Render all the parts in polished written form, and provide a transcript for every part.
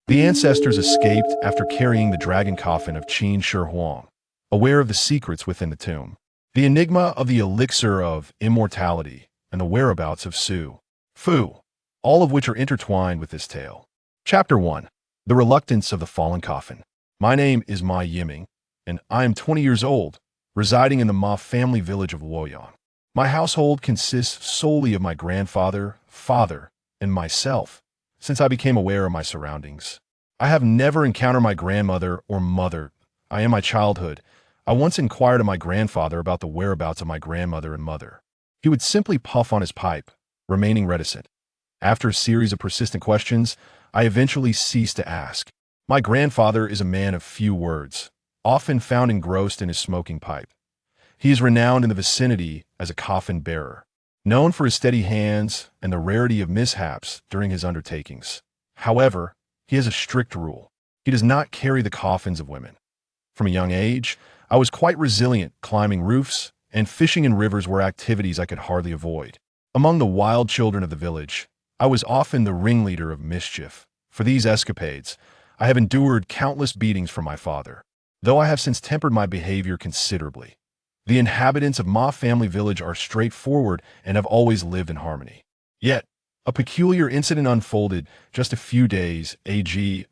The ancestors escaped after carrying the dragon coffin of Qin Shi Huang, aware of the secrets within the tomb. The enigma of the Elixir of Immortality and the whereabouts of Su Fu, all of which are intertwined with this tale. Chapter 1. The Reluctance of the Fallen Coffin. My name is Ma Yiming, and I am 20 years old, residing in the Ma family village of Luoyang. My household consists solely of my grandfather, father, and myself, since I became aware of my surroundings. I have never encountered my grandmother or mother. In my childhood, I once inquired of my grandfather about the whereabouts of my grandmother and mother. He would simply puff on his pipe, remaining reticent. After a series of persistent questions, I eventually ceased to ask. My grandfather is a man of few words, often found engrossed in his smoking pipe. He is renowned in the vicinity as a coffin bearer, known for his steady hands and the rarity of mishaps during his undertakings. However, he has a strict rule. He does not carry the coffins of women. From a young age, I was quite resilient, climbing roofs and fishing in rivers were activities I could hardly avoid. Among the wild children of the village, I was often the ringleader of mischief. For these escapades, I have endured countless beatings from my father, though I have since tempered my behavior considerably. The inhabitants of Ma family village are straightforward and have always lived in harmony. Yet, a peculiar incident unfolded just a few days ago.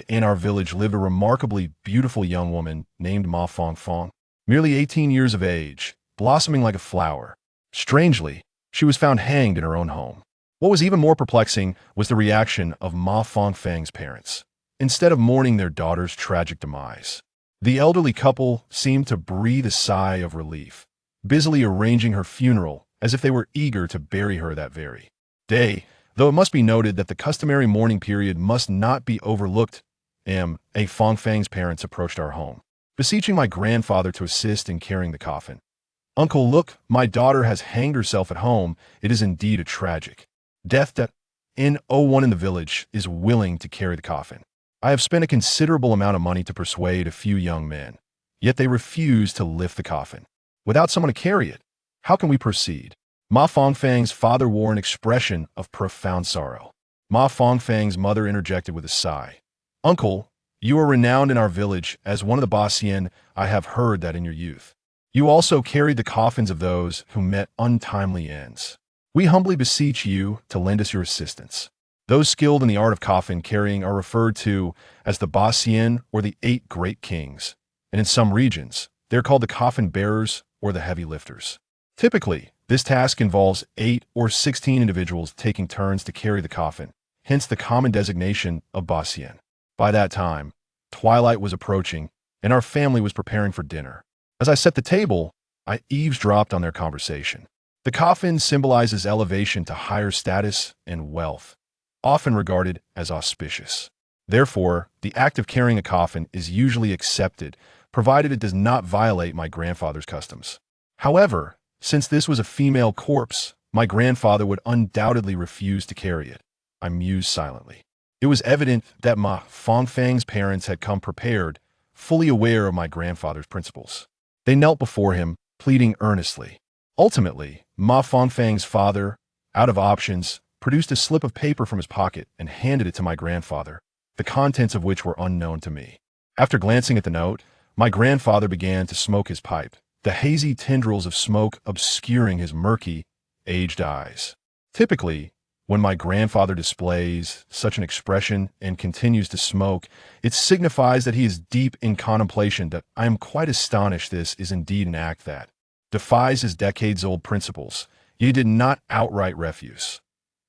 In our village lived a remarkably beautiful young woman named Ma Fongfong, merely 18 years of age, blossoming like a flower. Strangely, she was found hanged in her own home. What was even more perplexing was the reaction of Ma Fongfang's parents. Instead of mourning their daughter's tragic demise, the elderly couple seemed to breathe a sigh of relief, busily arranging her funeral as if they were eager to bury her that very day, though it must be noted that the customary mourning period must not be overlooked. Fongfang's parents approached our home, beseeching my grandfather to assist in carrying the coffin. "Uncle, look, my daughter has hanged herself at home. It is indeed a tragic death. That no one in the village is willing to carry the coffin. I have spent a considerable amount of money to persuade a few young men, yet they refuse to lift the coffin. Without someone to carry it, how can we proceed?" Ma Fongfang's father wore an expression of profound sorrow. Ma Fongfang's mother interjected with a sigh. "Uncle, you are renowned in our village as one of the Basian. I have heard that in your youth, you also carried the coffins of those who met untimely ends. We humbly beseech you to lend us your assistance." Those skilled in the art of coffin carrying are referred to as the Basian or the 8 Great Kings, and in some regions, they're called the coffin bearers or the heavy lifters. Typically, this task involves 8 or 16 individuals taking turns to carry the coffin, hence the common designation of Basian. By that time, twilight was approaching, and our family was preparing for dinner. As I set the table, I eavesdropped on their conversation. The coffin symbolizes elevation to higher status and wealth, often regarded as auspicious. Therefore, the act of carrying a coffin is usually accepted, provided it does not violate my grandfather's customs. However, since this was a female corpse, my grandfather would undoubtedly refuse to carry it. I mused silently. It was evident that Ma Fongfang's parents had come prepared, fully aware of my grandfather's principles. They knelt before him, pleading earnestly. Ultimately, Ma Fongfang's father, out of options, produced a slip of paper from his pocket and handed it to my grandfather, the contents of which were unknown to me. After glancing at the note, my grandfather began to smoke his pipe, the hazy tendrils of smoke obscuring his murky, aged eyes. Typically, when my grandfather displays such an expression and continues to smoke, it signifies that he is deep in contemplation. That I am quite astonished this is indeed an act that defies his decades-old principles. He did not outright refuse.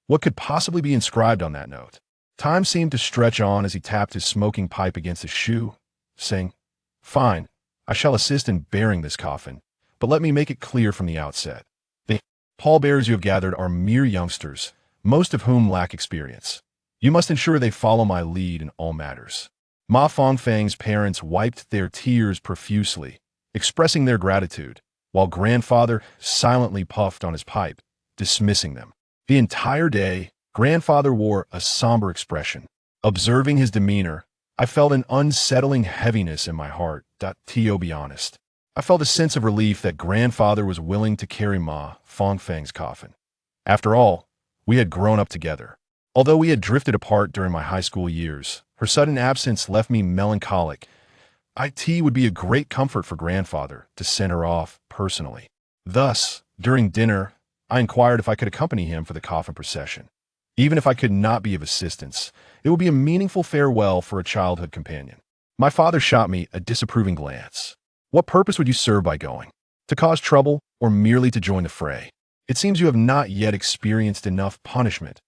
What could possibly be inscribed on that note? Time seemed to stretch on as he tapped his smoking pipe against his shoe, saying, "Fine, I shall assist in bearing this coffin, but let me make it clear from the outset. The pallbearers you have gathered are mere youngsters, most of whom lack experience. You must ensure they follow my lead in all matters." Ma Fongfang's parents wiped their tears profusely, expressing their gratitude, while grandfather silently puffed on his pipe, dismissing them. The entire day, grandfather wore a somber expression. Observing his demeanor, I felt an unsettling heaviness in my heart. To be honest, I felt a sense of relief that grandfather was willing to carry Ma Fongfang's coffin. After all, we had grown up together. Although we had drifted apart during my high school years, her sudden absence left me melancholic. It would be a great comfort for grandfather to send her off personally. Thus, during dinner, I inquired if I could accompany him for the coffin procession. Even if I could not be of assistance, it would be a meaningful farewell for a childhood companion. My father shot me a disapproving glance. What purpose would you serve by going? To cause trouble or merely to join the fray? It seems you have not yet experienced enough punishment,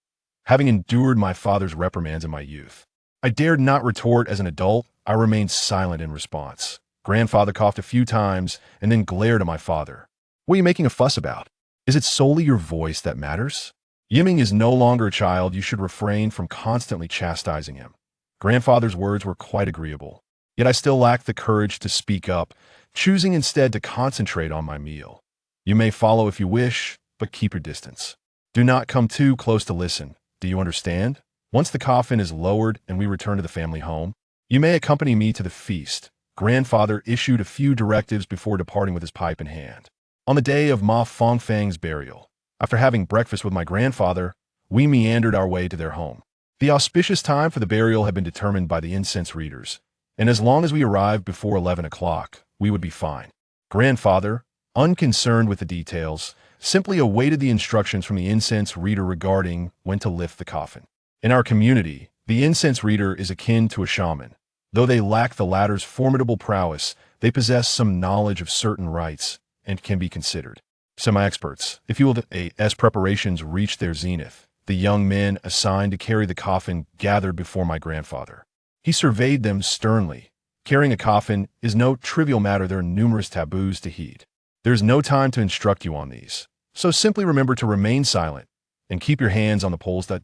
having endured my father's reprimands in my youth. I dared not retort as an adult. I remained silent in response. Grandfather coughed a few times and then glared at my father. What are you making a fuss about? Is it solely your voice that matters? Yiming is no longer a child. You should refrain from constantly chastising him. Grandfather's words were quite agreeable, yet I still lacked the courage to speak up, choosing instead to concentrate on my meal. You may follow if you wish, but keep your distance. Do not come too close to listen. Do you understand? Once the coffin is lowered and we return to the family home, you may accompany me to the feast. Grandfather issued a few directives before departing with his pipe in hand. On the day of Ma Fangfang's burial, after having breakfast with my grandfather, we meandered our way to their home. The auspicious time for the burial had been determined by the incense readers, and as long as we arrived before 11 o'clock, we would be fine. Grandfather, unconcerned with the details, simply awaited the instructions from the incense reader regarding when to lift the coffin. In our community, the incense reader is akin to a shaman. Though they lack the latter's formidable prowess, they possess some knowledge of certain rites and can be considered semi-experts. If you will, as preparations reached their zenith, the young men assigned to carry the coffin gathered before my grandfather. He surveyed them sternly. Carrying a coffin is no trivial matter. There are numerous taboos to heed. There is no time to instruct you on these, so simply remember to remain silent and keep your hands on the poles that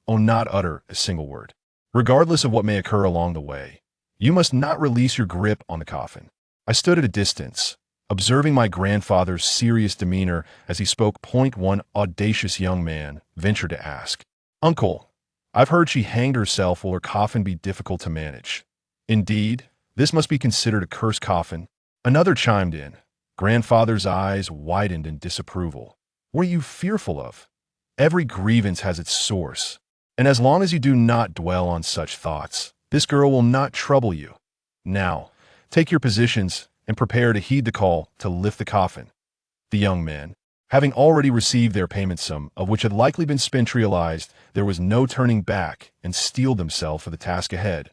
not utter a single word. Regardless of what may occur along the way, you must not release your grip on the coffin. I stood at a distance, observing my grandfather's serious demeanor as he spoke. One audacious young man ventured to ask, "Uncle, I've heard she hanged herself. Will her coffin be difficult to manage?" "Indeed, this must be considered a cursed coffin." Another chimed in. Grandfather's eyes widened in disapproval. "What are you fearful of? Every grievance has its source, and as long as you do not dwell on such thoughts, this girl will not trouble you. Now, take your positions and prepare to heed the call to lift the coffin." The young men, having already received their payment sum, of which had likely been spent, realized there was no turning back and steeled themselves for the task ahead.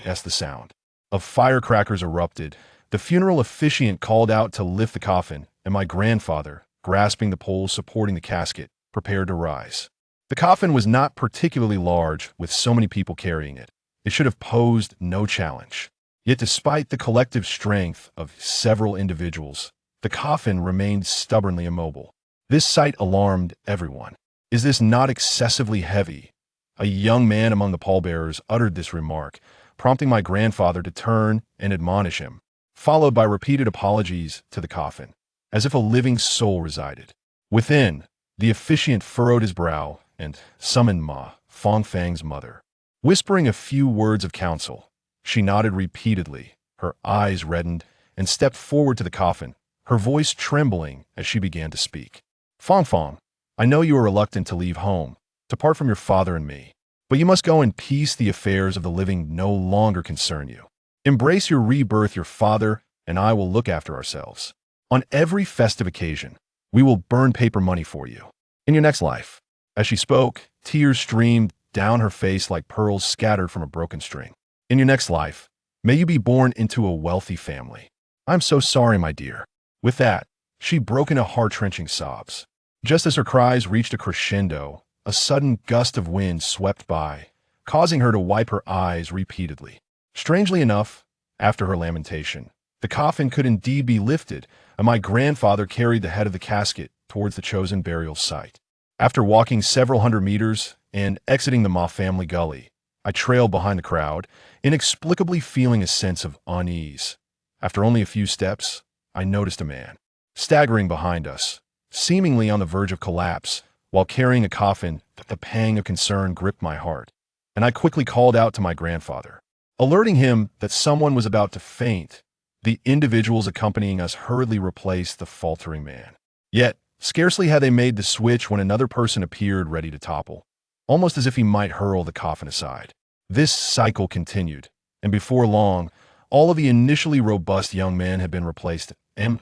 As the sound of firecrackers erupted, the funeral officiant called out to lift the coffin, and my grandfather, grasping the poles supporting the casket, prepared to rise. The coffin was not particularly large, with so many people carrying it. It should have posed no challenge. Yet despite the collective strength of several individuals, the coffin remained stubbornly immobile. This sight alarmed everyone. "Is this not excessively heavy?" A young man among the pallbearers uttered this remark, prompting my grandfather to turn and admonish him, followed by repeated apologies to the coffin, as if a living soul resided within. The officiant furrowed his brow and summoned Ma Fangfang's mother. Whispering a few words of counsel, she nodded repeatedly, her eyes reddened, and stepped forward to the coffin, her voice trembling as she began to speak. "Fangfang, I know you are reluctant to leave home, to part from your father and me, but you must go in peace. The affairs of the living no longer concern you. Embrace your rebirth. Your father and I will look after ourselves. On every festive occasion, we will burn paper money for you. In your next life." As she spoke, tears streamed down her face like pearls scattered from a broken string. "In your next life, may you be born into a wealthy family. I'm so sorry, my dear." With that, she broke into heart-wrenching sobs. Just as her cries reached a crescendo, a sudden gust of wind swept by, causing her to wipe her eyes repeatedly. Strangely enough, after her lamentation, the coffin could indeed be lifted, and my grandfather carried the head of the casket towards the chosen burial site. After walking several hundred meters and exiting the Ma family gully, I trailed behind the crowd, inexplicably feeling a sense of unease. After only a few steps, I noticed a man staggering behind us, seemingly on the verge of collapse, while carrying a coffin. The pang of concern gripped my heart, and I quickly called out to my grandfather, alerting him that someone was about to faint. The individuals accompanying us hurriedly replaced the faltering man. Yet, scarcely had they made the switch when another person appeared ready to topple. almost as if he might hurl the coffin aside. This cycle continued, and before long, all of the initially robust young men had been replaced.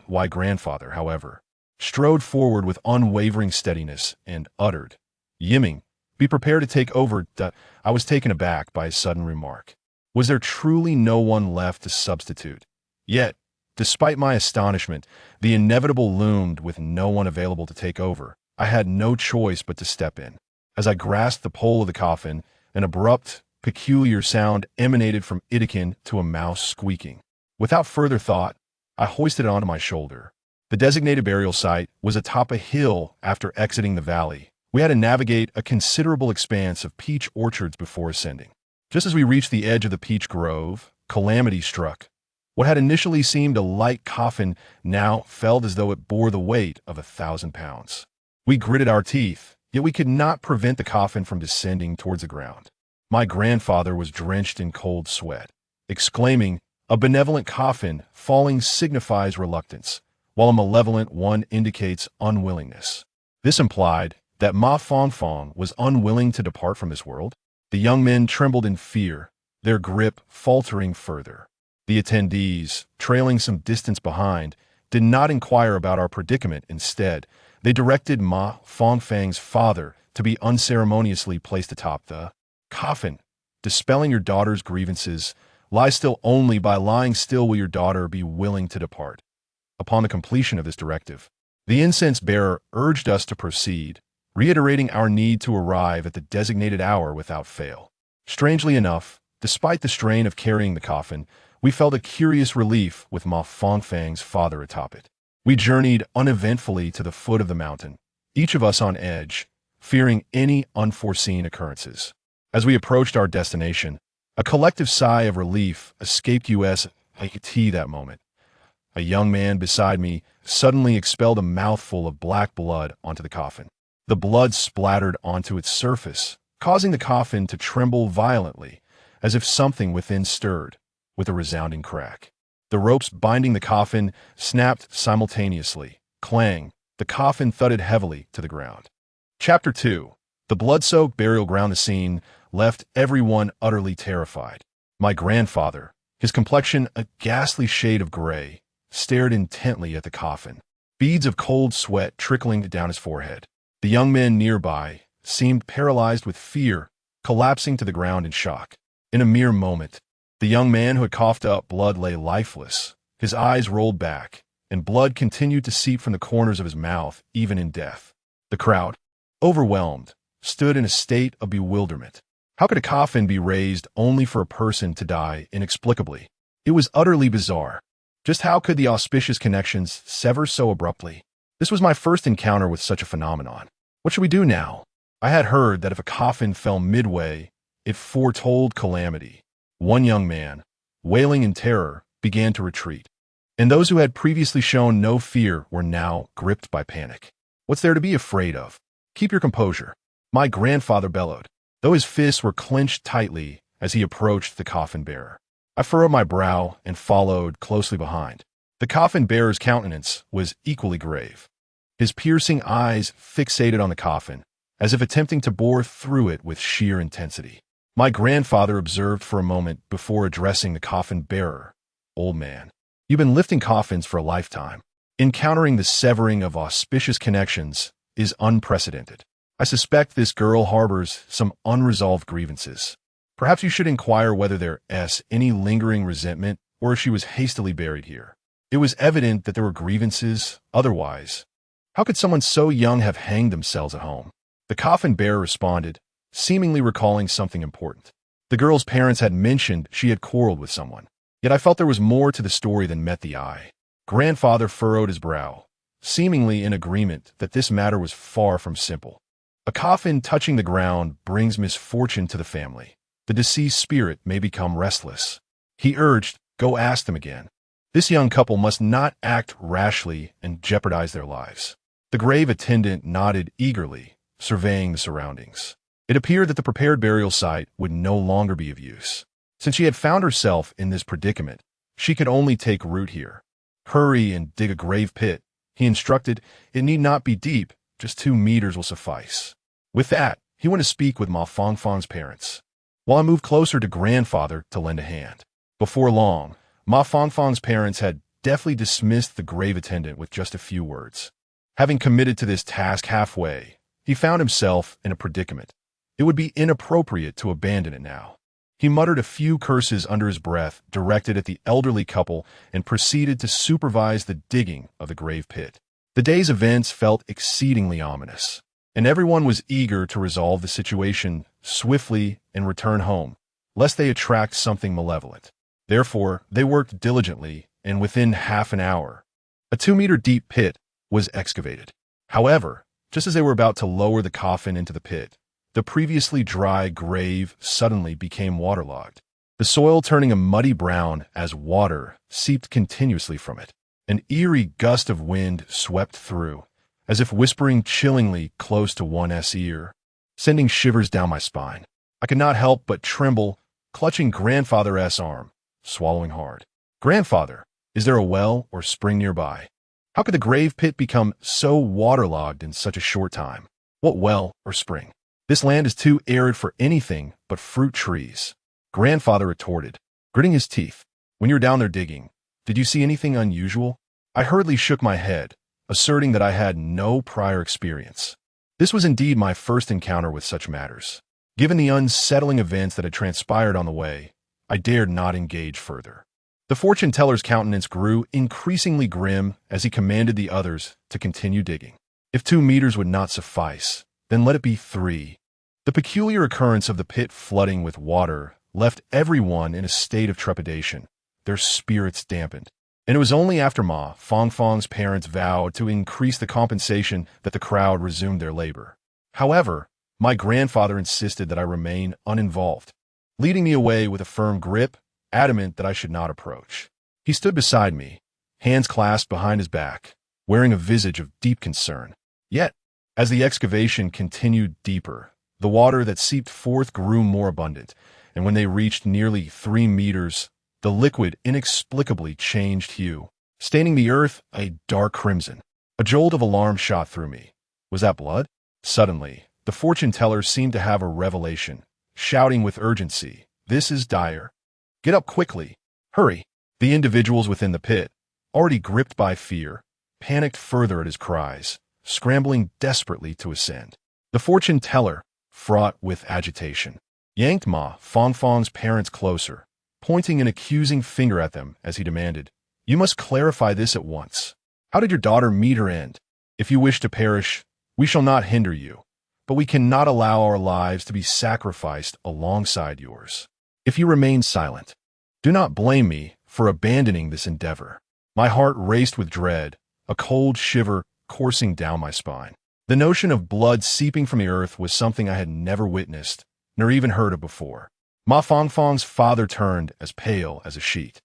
My grandfather, however, strode forward with unwavering steadiness and uttered, "Yiming, be prepared to take over." I was taken aback by his sudden remark. Was there truly no one left to substitute? Yet, despite my astonishment, the inevitable loomed with no one available to take over. I had no choice but to step in. As I grasped the pole of the coffin, an abrupt, peculiar sound emanated from Itakin to a mouse squeaking. Without further thought, I hoisted it onto my shoulder. The designated burial site was atop a hill after exiting the valley. We had to navigate a considerable expanse of peach orchards before ascending. Just as we reached the edge of the peach grove, calamity struck. What had initially seemed a light coffin now felt as though it bore the weight of 1,000 pounds. We gritted our teeth, yet we could not prevent the coffin from descending towards the ground. My grandfather was drenched in cold sweat, exclaiming, "A benevolent coffin falling signifies reluctance, while a malevolent one indicates unwillingness." This implied that Ma Fongfong was unwilling to depart from this world. The young men trembled in fear, their grip faltering further. The attendees, trailing some distance behind, did not inquire about our predicament. Instead, they directed Ma Fongfang's father to be unceremoniously placed atop the coffin. "Dispelling your daughter's grievances, lie still only by lying still will your daughter be willing to depart." Upon the completion of this directive, the incense bearer urged us to proceed, reiterating our need to arrive at the designated hour without fail. Strangely enough, despite the strain of carrying the coffin, we felt a curious relief with Ma Fongfang's father atop it. We journeyed uneventfully to the foot of the mountain, each of us on edge, fearing any unforeseen occurrences. As we approached our destination, a collective sigh of relief escaped us. I could see that moment. A young man beside me suddenly expelled a mouthful of black blood onto the coffin. The blood splattered onto its surface, causing the coffin to tremble violently, as if something within stirred, with a resounding crack. The ropes binding the coffin snapped simultaneously. Clang! The coffin thudded heavily to the ground. Chapter 2. The blood-soaked burial ground. The scene left everyone utterly terrified. My grandfather, his complexion a ghastly shade of gray, stared intently at the coffin, beads of cold sweat trickling down his forehead. The young men nearby seemed paralyzed with fear, collapsing to the ground in shock. In a mere moment, the young man who had coughed up blood lay lifeless. His eyes rolled back, and blood continued to seep from the corners of his mouth, even in death. The crowd, overwhelmed, stood in a state of bewilderment. How could a coffin be raised only for a person to die inexplicably? It was utterly bizarre. Just how could the auspicious connections sever so abruptly? This was my first encounter with such a phenomenon. What should we do now? I had heard that if a coffin fell midway, it foretold calamity. One young man, wailing in terror, began to retreat, and those who had previously shown no fear were now gripped by panic. What's there to be afraid of? Keep your composure, my grandfather bellowed, though his fists were clenched tightly as he approached the coffin bearer. I furrowed my brow and followed closely behind. The coffin bearer's countenance was equally grave, his piercing eyes fixated on the coffin, as if attempting to bore through it with sheer intensity. My grandfather observed for a moment before addressing the coffin bearer. "Old man, you've been lifting coffins for a lifetime. Encountering the severing of auspicious connections is unprecedented. I suspect this girl harbors some unresolved grievances. Perhaps you should inquire whether there's any lingering resentment or if she was hastily buried here." It was evident that there were grievances. Otherwise, how could someone so young have hanged themselves at home? The coffin bearer responded, seemingly recalling something important. The girl's parents had mentioned she had quarreled with someone. Yet I felt there was more to the story than met the eye. Grandfather furrowed his brow, seemingly in agreement that this matter was far from simple. A coffin touching the ground brings misfortune to the family. The deceased spirit may become restless. He urged, "Go ask them again." This young couple must not act rashly and jeopardize their lives. The grave attendant nodded eagerly, surveying the surroundings. It appeared that the prepared burial site would no longer be of use. Since she had found herself in this predicament, she could only take root here. "Hurry and dig a grave pit," he instructed. "It need not be deep, just 2 meters will suffice." With that, he went to speak with Ma Fangfang's parents, while I moved closer to grandfather to lend a hand. Before long, Ma Fangfang's parents had deftly dismissed the grave attendant with just a few words. Having committed to this task halfway, he found himself in a predicament. It would be inappropriate to abandon it now. He muttered a few curses under his breath directed at the elderly couple and proceeded to supervise the digging of the grave pit. The day's events felt exceedingly ominous, and everyone was eager to resolve the situation swiftly and return home, lest they attract something malevolent. Therefore, they worked diligently, and within half an hour, a 2-meter deep pit was excavated. However, just as they were about to lower the coffin into the pit, the previously dry grave suddenly became waterlogged, the soil turning a muddy brown as water seeped continuously from it. An eerie gust of wind swept through, as if whispering chillingly close to one's ear, sending shivers down my spine. I could not help but tremble, clutching grandfather's arm, swallowing hard. "Grandfather, is there a well or spring nearby? How could the grave pit become so waterlogged in such a short time? What well or spring? This land is too arid for anything but fruit trees," grandfather retorted, gritting his teeth. "When you were down there digging, did you see anything unusual?" I hurriedly shook my head, asserting that I had no prior experience. This was indeed my first encounter with such matters. Given the unsettling events that had transpired on the way, I dared not engage further. The fortune teller's countenance grew increasingly grim as he commanded the others to continue digging. If 2 meters would not suffice, then let it be 3. The peculiar occurrence of the pit flooding with water left everyone in a state of trepidation, their spirits dampened. And it was only after Ma Fangfang's parents vowed to increase the compensation that the crowd resumed their labor. However, my grandfather insisted that I remain uninvolved, leading me away with a firm grip, adamant that I should not approach. He stood beside me, hands clasped behind his back, wearing a visage of deep concern. Yet, as the excavation continued deeper, the water that seeped forth grew more abundant, and when they reached nearly 3 meters, the liquid inexplicably changed hue, staining the earth a dark crimson. A jolt of alarm shot through me. Was that blood? Suddenly, the fortune teller seemed to have a revelation, shouting with urgency, "This is dire. Get up quickly. Hurry." The individuals within the pit, already gripped by fear, panicked further at his cries, scrambling desperately to ascend. The fortune teller, fraught with agitation, yanked Ma Fangfang's parents closer, pointing an accusing finger at them as he demanded, "You must clarify this at once. How did your daughter meet her end? If you wish to perish, we shall not hinder you, but we cannot allow our lives to be sacrificed alongside yours. If you remain silent, do not blame me for abandoning this endeavor." My heart raced with dread, a cold shiver coursing down my spine. The notion of blood seeping from the earth was something I had never witnessed, nor even heard of before. Ma Fangfang's father turned as pale as a sheet,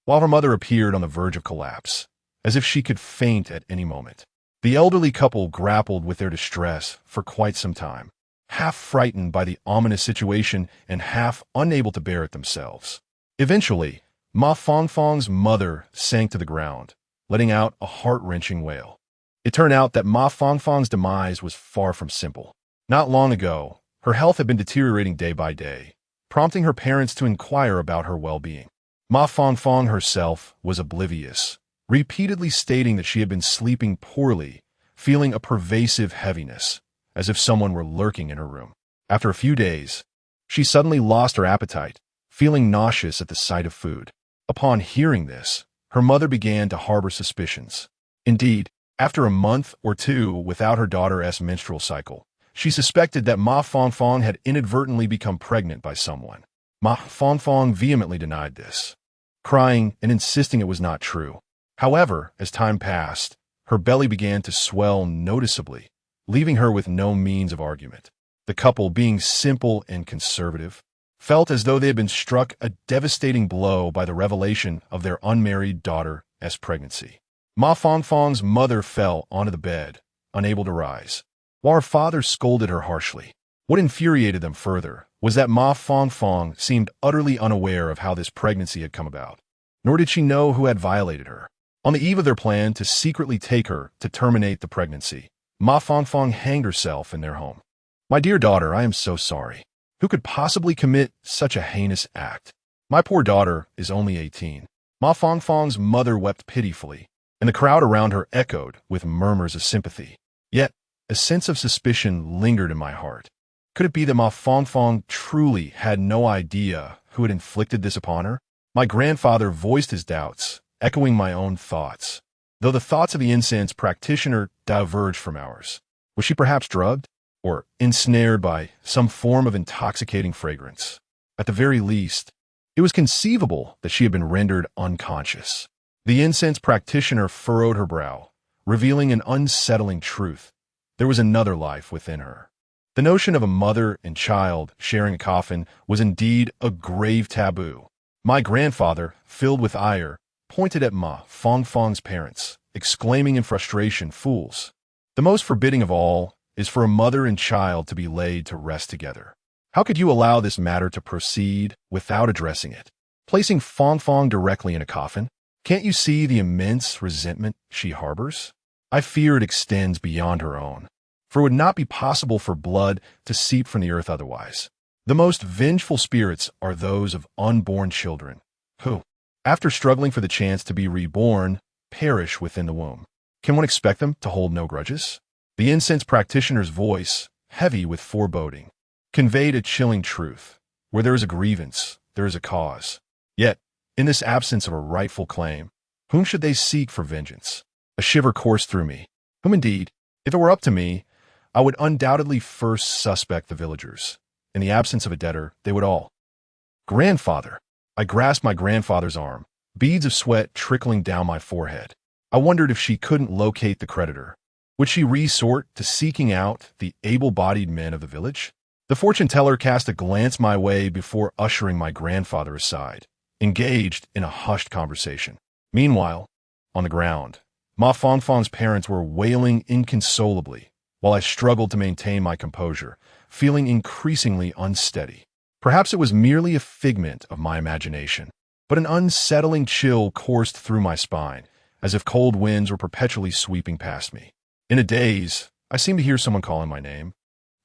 while her mother appeared on the verge of collapse, as if she could faint at any moment. The elderly couple grappled with their distress for quite some time, half frightened by the ominous situation and half unable to bear it themselves. Eventually, Ma Fangfang's mother sank to the ground, letting out a heart-wrenching wail. It turned out that Ma Fangfang's demise was far from simple. Not long ago, her health had been deteriorating day by day, prompting her parents to inquire about her well-being. Ma Fangfang herself was oblivious, repeatedly stating that she had been sleeping poorly, feeling a pervasive heaviness, as if someone were lurking in her room. After a few days, she suddenly lost her appetite, feeling nauseous at the sight of food. Upon hearing this, her mother began to harbor suspicions. Indeed, after a month or 2 without her daughter's menstrual cycle, she suspected that Ma Fangfang had inadvertently become pregnant by someone. Ma Fangfang vehemently denied this, crying and insisting it was not true. However, as time passed, her belly began to swell noticeably, leaving her with no means of argument. The couple, being simple and conservative, felt as though they had been struck a devastating blow by the revelation of their unmarried daughter's pregnancy. Ma Fangfang's mother fell onto the bed, unable to rise, while her father scolded her harshly. What infuriated them further was that Ma Fangfang seemed utterly unaware of how this pregnancy had come about, nor did she know who had violated her. On the eve of their plan to secretly take her to terminate the pregnancy, Ma Fangfang hanged herself in their home. My dear daughter, I am so sorry. Who could possibly commit such a heinous act? My poor daughter is only 18. Ma Fangfang's mother wept pitifully, and the crowd around her echoed with murmurs of sympathy. Yet, a sense of suspicion lingered in my heart. Could it be that Ma Fangfang truly had no idea who had inflicted this upon her? My grandfather voiced his doubts, echoing my own thoughts, though the thoughts of the incense practitioner diverged from ours. Was she perhaps drugged? Or ensnared by some form of intoxicating fragrance? At the very least, it was conceivable that she had been rendered unconscious. The incense practitioner furrowed her brow, revealing an unsettling truth. There was another life within her. The notion of a mother and child sharing a coffin was indeed a grave taboo. My grandfather, filled with ire, pointed at Ma Fangfang's parents, exclaiming in frustration, "Fools! The most forbidding of all is for a mother and child to be laid to rest together. How could you allow this matter to proceed without addressing it? Placing Fangfang directly in a coffin? Can't you see the immense resentment she harbors? I fear it extends beyond her own, for it would not be possible for blood to seep from the earth otherwise. The most vengeful spirits are those of unborn children, who, after struggling for the chance to be reborn, perish within the womb. Can one expect them to hold no grudges?" The incense practitioner's voice, heavy with foreboding, conveyed a chilling truth. Where there is a grievance, there is a cause. Yet, in this absence of a rightful claim, whom should they seek for vengeance? A shiver coursed through me. Whom indeed? If it were up to me, I would undoubtedly first suspect the villagers. In the absence of a debtor, they would all. Grandfather! I grasped my grandfather's arm, beads of sweat trickling down my forehead. I wondered if she couldn't locate the creditor. Would she resort to seeking out the able-bodied men of the village? The fortune teller cast a glance my way before ushering my grandfather aside, engaged in a hushed conversation. Meanwhile, on the ground, Ma Fangfang's parents were wailing inconsolably, while I struggled to maintain my composure, feeling increasingly unsteady. Perhaps it was merely a figment of my imagination, but an unsettling chill coursed through my spine, as if cold winds were perpetually sweeping past me. In a daze, I seemed to hear someone calling my name,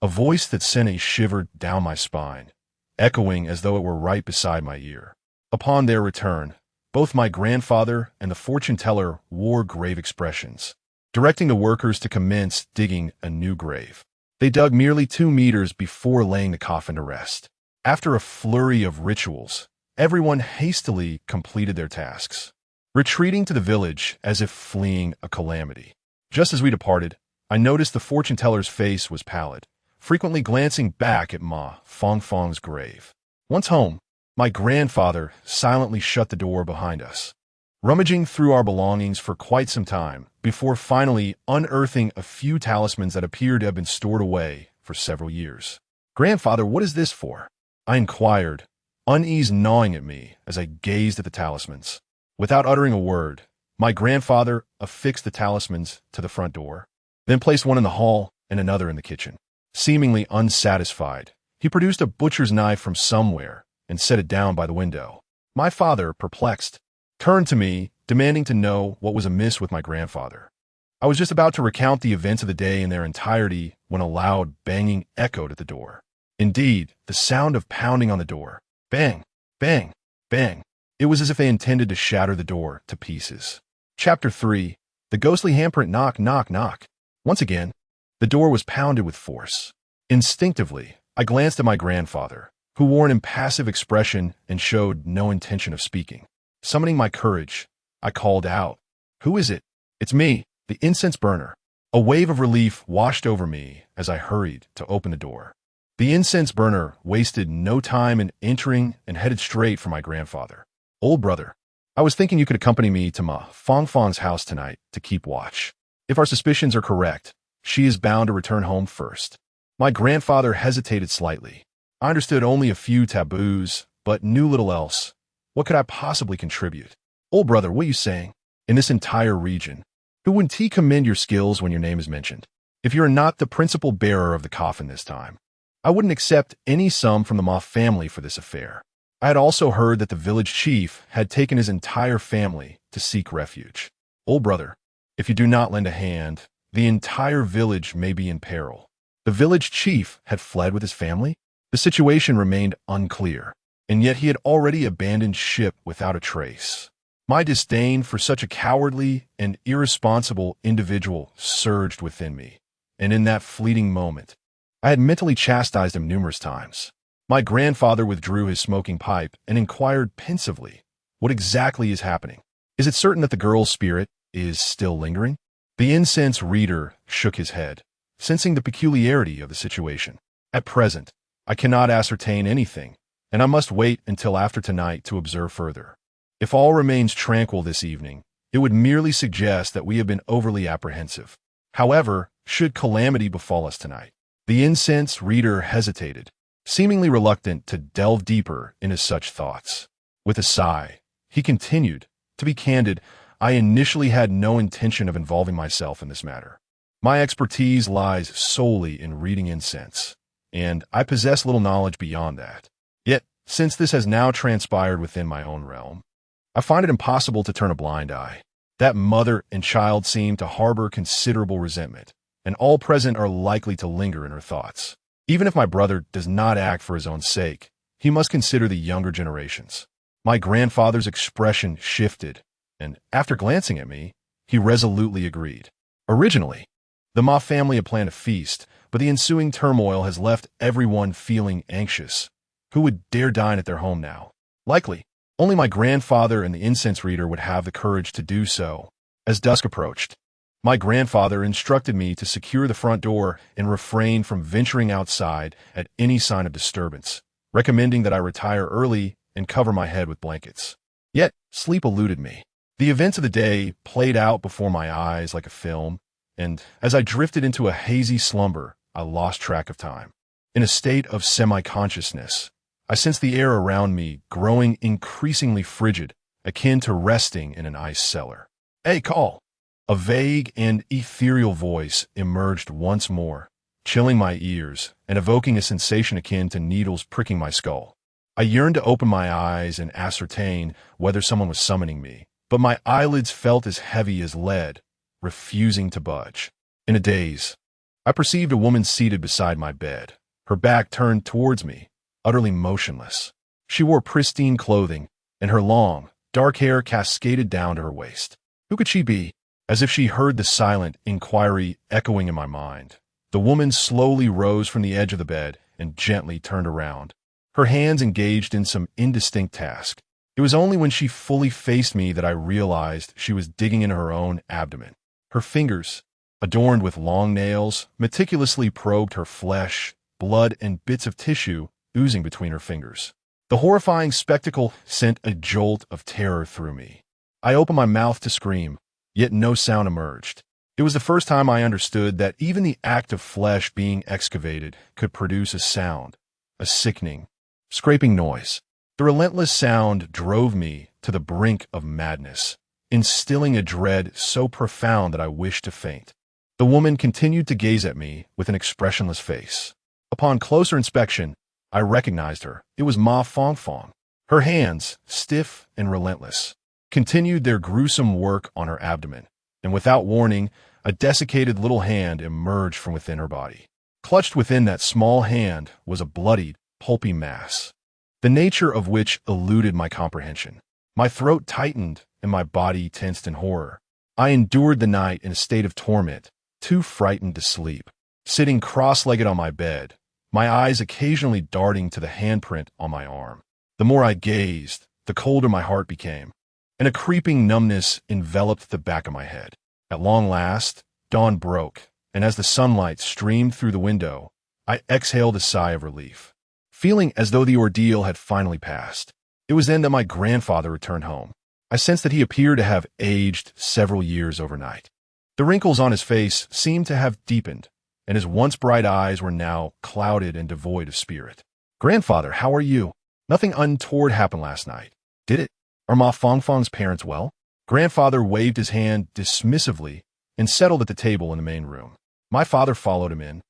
a voice that sent a shiver down my spine, echoing as though it were right beside my ear. Upon their return, both my grandfather and the fortune teller wore grave expressions, directing the workers to commence digging a new grave. They dug merely 2 meters before laying the coffin to rest. After a flurry of rituals, everyone hastily completed their tasks, retreating to the village as if fleeing a calamity. Just as we departed, I noticed the fortune teller's face was pallid, frequently glancing back at Ma Fangfang's grave. Once home, my grandfather silently shut the door behind us, rummaging through our belongings for quite some time before finally unearthing a few talismans that appeared to have been stored away for several years. "Grandfather, what is this for?" I inquired, unease gnawing at me as I gazed at the talismans. Without uttering a word, my grandfather affixed the talismans to the front door, then placed one in the hall and another in the kitchen. Seemingly unsatisfied, he produced a butcher's knife from somewhere and set it down by the window. My father, perplexed, turned to me, demanding to know what was amiss with my grandfather. I was just about to recount the events of the day in their entirety when a loud banging echoed at the door. Indeed, the sound of pounding on the door. Bang, bang, bang. It was as if they intended to shatter the door to pieces. Chapter 3. The ghostly handprint knock, knock, knock. Once again, the door was pounded with force. Instinctively, I glanced at my grandfather, who wore an impassive expression and showed no intention of speaking. Summoning my courage, I called out, "Who is it?" "It's me, the incense burner." A wave of relief washed over me as I hurried to open the door. The incense burner wasted no time in entering and headed straight for my grandfather. "Old brother, I was thinking you could accompany me to Ma Fangfang's house tonight to keep watch. If our suspicions are correct, she is bound to return home first." My grandfather hesitated slightly. I understood only a few taboos, but knew little else. What could I possibly contribute? "Old brother, what are you saying? In this entire region, who wouldn't he commend your skills when your name is mentioned? If you're not the principal bearer of the coffin this time, I wouldn't accept any sum from the Ma family for this affair." I had also heard that the village chief had taken his entire family to seek refuge. "Old brother, if you do not lend a hand, the entire village may be in peril." The village chief had fled with his family? The situation remained unclear, and yet he had already abandoned ship without a trace. My disdain for such a cowardly and irresponsible individual surged within me, and in that fleeting moment, I had mentally chastised him numerous times. My grandfather withdrew his smoking pipe and inquired pensively, "What exactly is happening? Is it certain that the girl's spirit is still lingering?" The incense reader shook his head, sensing the peculiarity of the situation. "At present, I cannot ascertain anything, and I must wait until after tonight to observe further. If all remains tranquil this evening, it would merely suggest that we have been overly apprehensive. However, should calamity befall us tonight..." The incense reader hesitated, seemingly reluctant to delve deeper into such thoughts. With a sigh, he continued, "To be candid, I initially had no intention of involving myself in this matter. My expertise lies solely in reading incense, and I possess little knowledge beyond that. Yet, since this has now transpired within my own realm, I find it impossible to turn a blind eye. That mother and child seem to harbor considerable resentment, and all present are likely to linger in her thoughts. Even if my brother does not act for his own sake, he must consider the younger generations." My grandfather's expression shifted, and after glancing at me, he resolutely agreed. "Originally, the Ma family had planned a feast, but the ensuing turmoil has left everyone feeling anxious. Who would dare dine at their home now? Likely, only my grandfather and the incense reader would have the courage to do so." As dusk approached, my grandfather instructed me to secure the front door and refrain from venturing outside at any sign of disturbance, recommending that I retire early and cover my head with blankets. Yet, sleep eluded me. The events of the day played out before my eyes like a film, and as I drifted into a hazy slumber, I lost track of time. In a state of semi-consciousness, I sensed the air around me growing increasingly frigid, akin to resting in an ice cellar. "Hey, call!" A vague and ethereal voice emerged once more, chilling my ears and evoking a sensation akin to needles pricking my skull. I yearned to open my eyes and ascertain whether someone was summoning me, but my eyelids felt as heavy as lead, refusing to budge. In a daze, I perceived a woman seated beside my bed, her back turned towards me, utterly motionless. She wore pristine clothing, and her long, dark hair cascaded down to her waist. Who could she be? As if she heard the silent inquiry echoing in my mind, the woman slowly rose from the edge of the bed and gently turned around, her hands engaged in some indistinct task. It was only when she fully faced me that I realized she was digging into her own abdomen. Her fingers, adorned with long nails, meticulously probed her flesh, blood and bits of tissue oozing between her fingers. The horrifying spectacle sent a jolt of terror through me. I opened my mouth to scream, yet no sound emerged. It was the first time I understood that even the act of flesh being excavated could produce a sound, a sickening, scraping noise. The relentless sound drove me to the brink of madness, instilling a dread so profound that I wished to faint. The woman continued to gaze at me with an expressionless face. Upon closer inspection, I recognized her. It was Ma Fongfong. Her hands, stiff and relentless, continued their gruesome work on her abdomen, and without warning, a desiccated little hand emerged from within her body. Clutched within that small hand was a bloodied, pulpy mass, the nature of which eluded my comprehension. My throat tightened and my body tensed in horror. I endured the night in a state of torment, too frightened to sleep, sitting cross-legged on my bed, my eyes occasionally darting to the handprint on my arm. The more I gazed, the colder my heart became, and a creeping numbness enveloped the back of my head. At long last, dawn broke, and as the sunlight streamed through the window, I exhaled a sigh of relief, feeling as though the ordeal had finally passed. It was then that my grandfather returned home. I sensed that he appeared to have aged several years overnight. The wrinkles on his face seemed to have deepened, and his once bright eyes were now clouded and devoid of spirit. "Grandfather, how are you? Nothing untoward happened last night, did it? Are Ma Fongfong's parents well?" Grandfather waved his hand dismissively and settled at the table in the main room. My father followed him in,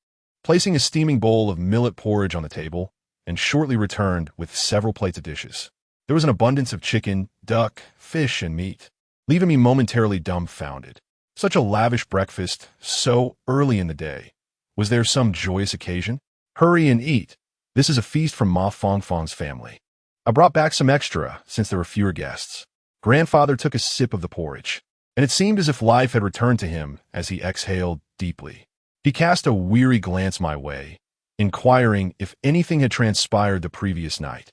placing a steaming bowl of millet porridge on the table, and shortly returned with several plates of dishes. There was an abundance of chicken, duck, fish, and meat, leaving me momentarily dumbfounded. Such a lavish breakfast so early in the day Was there some joyous occasion? Hurry and eat. This is a feast from Ma Fongfong's family. I brought back some extra since there were fewer guests. Grandfather took a sip of the porridge, and it seemed as if life had returned to him as he exhaled deeply. He cast a weary glance my way, inquiring if anything had transpired the previous night.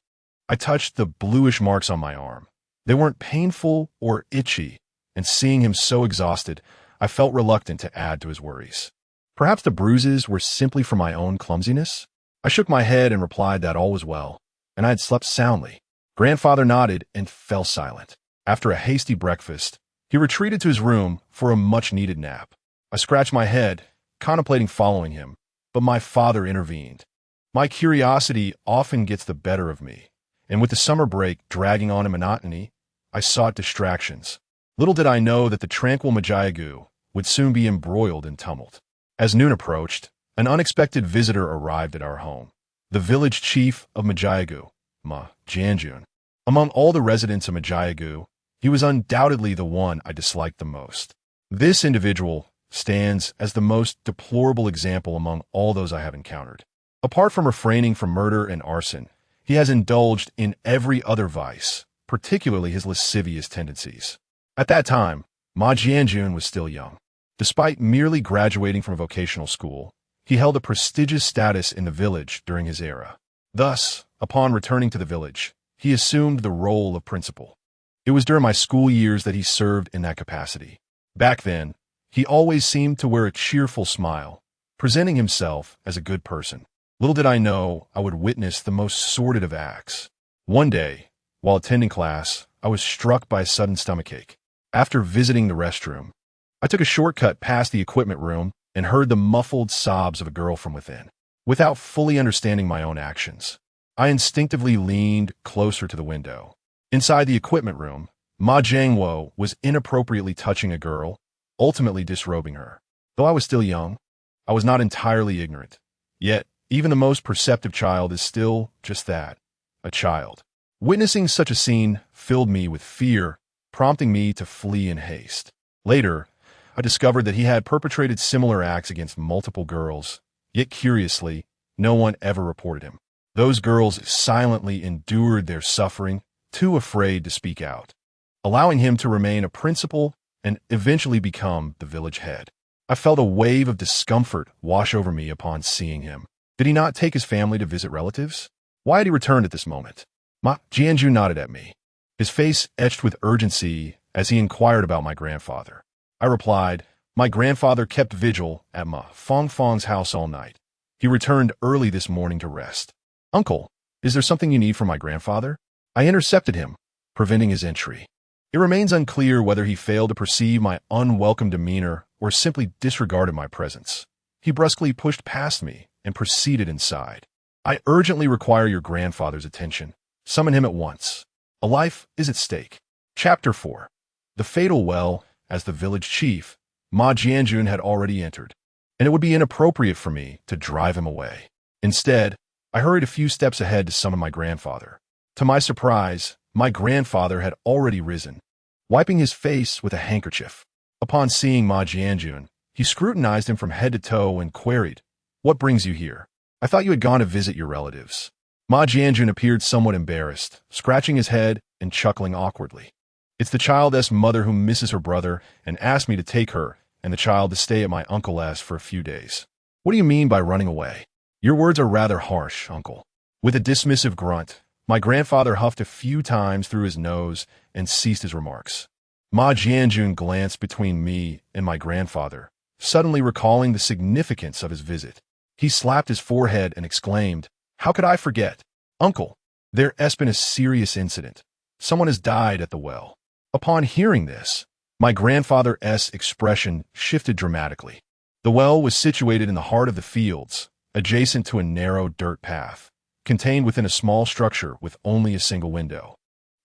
I touched the bluish marks on my arm. They weren't painful or itchy, and seeing him so exhausted, I felt reluctant to add to his worries. Perhaps the bruises were simply from my own clumsiness? I shook my head and replied that all was well, and I had slept soundly. Grandfather nodded and fell silent. After a hasty breakfast, he retreated to his room for a much-needed nap. I scratched my head, contemplating following him, but my father intervened. My curiosity often gets the better of me, and with the summer break dragging on in monotony, I sought distractions. Little did I know that the tranquil Majiagu would soon be embroiled in tumult. As noon approached, an unexpected visitor arrived at our home. The village chief of Majiagu, Ma Jianjun. Among all the residents of Majiagu, he was undoubtedly the one I disliked the most. This individual stands as the most deplorable example among all those I have encountered. Apart from refraining from murder and arson, he has indulged in every other vice, particularly his lascivious tendencies. At that time, Ma Jianjun was still young. Despite merely graduating from a vocational school, he held a prestigious status in the village during his era. Thus, upon returning to the village, he assumed the role of principal. It was during my school years that he served in that capacity. Back then, he always seemed to wear a cheerful smile, presenting himself as a good person. Little did I know I would witness the most sordid of acts. One day, while attending class, I was struck by a sudden stomachache. After visiting the restroom, I took a shortcut past the equipment room and heard the muffled sobs of a girl from within. Without fully understanding my own actions, I instinctively leaned closer to the window. Inside the equipment room, Ma Jiangwo was inappropriately touching a girl, ultimately disrobing her. Though I was still young, I was not entirely ignorant. Yet, even the most perceptive child is still just that, a child. Witnessing such a scene filled me with fear, prompting me to flee in haste. Later, I discovered that he had perpetrated similar acts against multiple girls, yet curiously, no one ever reported him. Those girls silently endured their suffering, too afraid to speak out, allowing him to remain a principal and eventually become the village head. I felt a wave of discomfort wash over me upon seeing him. Did he not take his family to visit relatives? Why had he returned at this moment? Ma Jianju nodded at me, his face etched with urgency as he inquired about my grandfather. I replied, my grandfather kept vigil at Ma Fongfong's house all night. He returned early this morning to rest. Uncle, is there something you need from my grandfather? I intercepted him, preventing his entry. It remains unclear whether he failed to perceive my unwelcome demeanor or simply disregarded my presence. He brusquely pushed past me and proceeded inside. I urgently require your grandfather's attention. Summon him at once. A life is at stake. Chapter 4. The fatal well. As the village chief, Ma Jianjun had already entered, and it would be inappropriate for me to drive him away. Instead, I hurried a few steps ahead to summon my grandfather. To my surprise, my grandfather had already risen, wiping his face with a handkerchief. Upon seeing Ma Jianjun, he scrutinized him from head to toe and queried, "What brings you here? I thought you had gone to visit your relatives." Ma Jianjun appeared somewhat embarrassed, scratching his head and chuckling awkwardly. "It's the child's mother who misses her brother and asked me to take her and the child to stay at my uncle's for a few days." "What do you mean by running away?" "Your words are rather harsh, uncle." With a dismissive grunt, my grandfather huffed a few times through his nose and ceased his remarks. Ma Jianjun glanced between me and my grandfather, suddenly recalling the significance of his visit. He slapped his forehead and exclaimed, "How could I forget? Uncle, there has been a serious incident. Someone has died at the well." Upon hearing this, my grandfather's expression shifted dramatically. The well was situated in the heart of the fields, adjacent to a narrow dirt path, contained within a small structure with only a single window.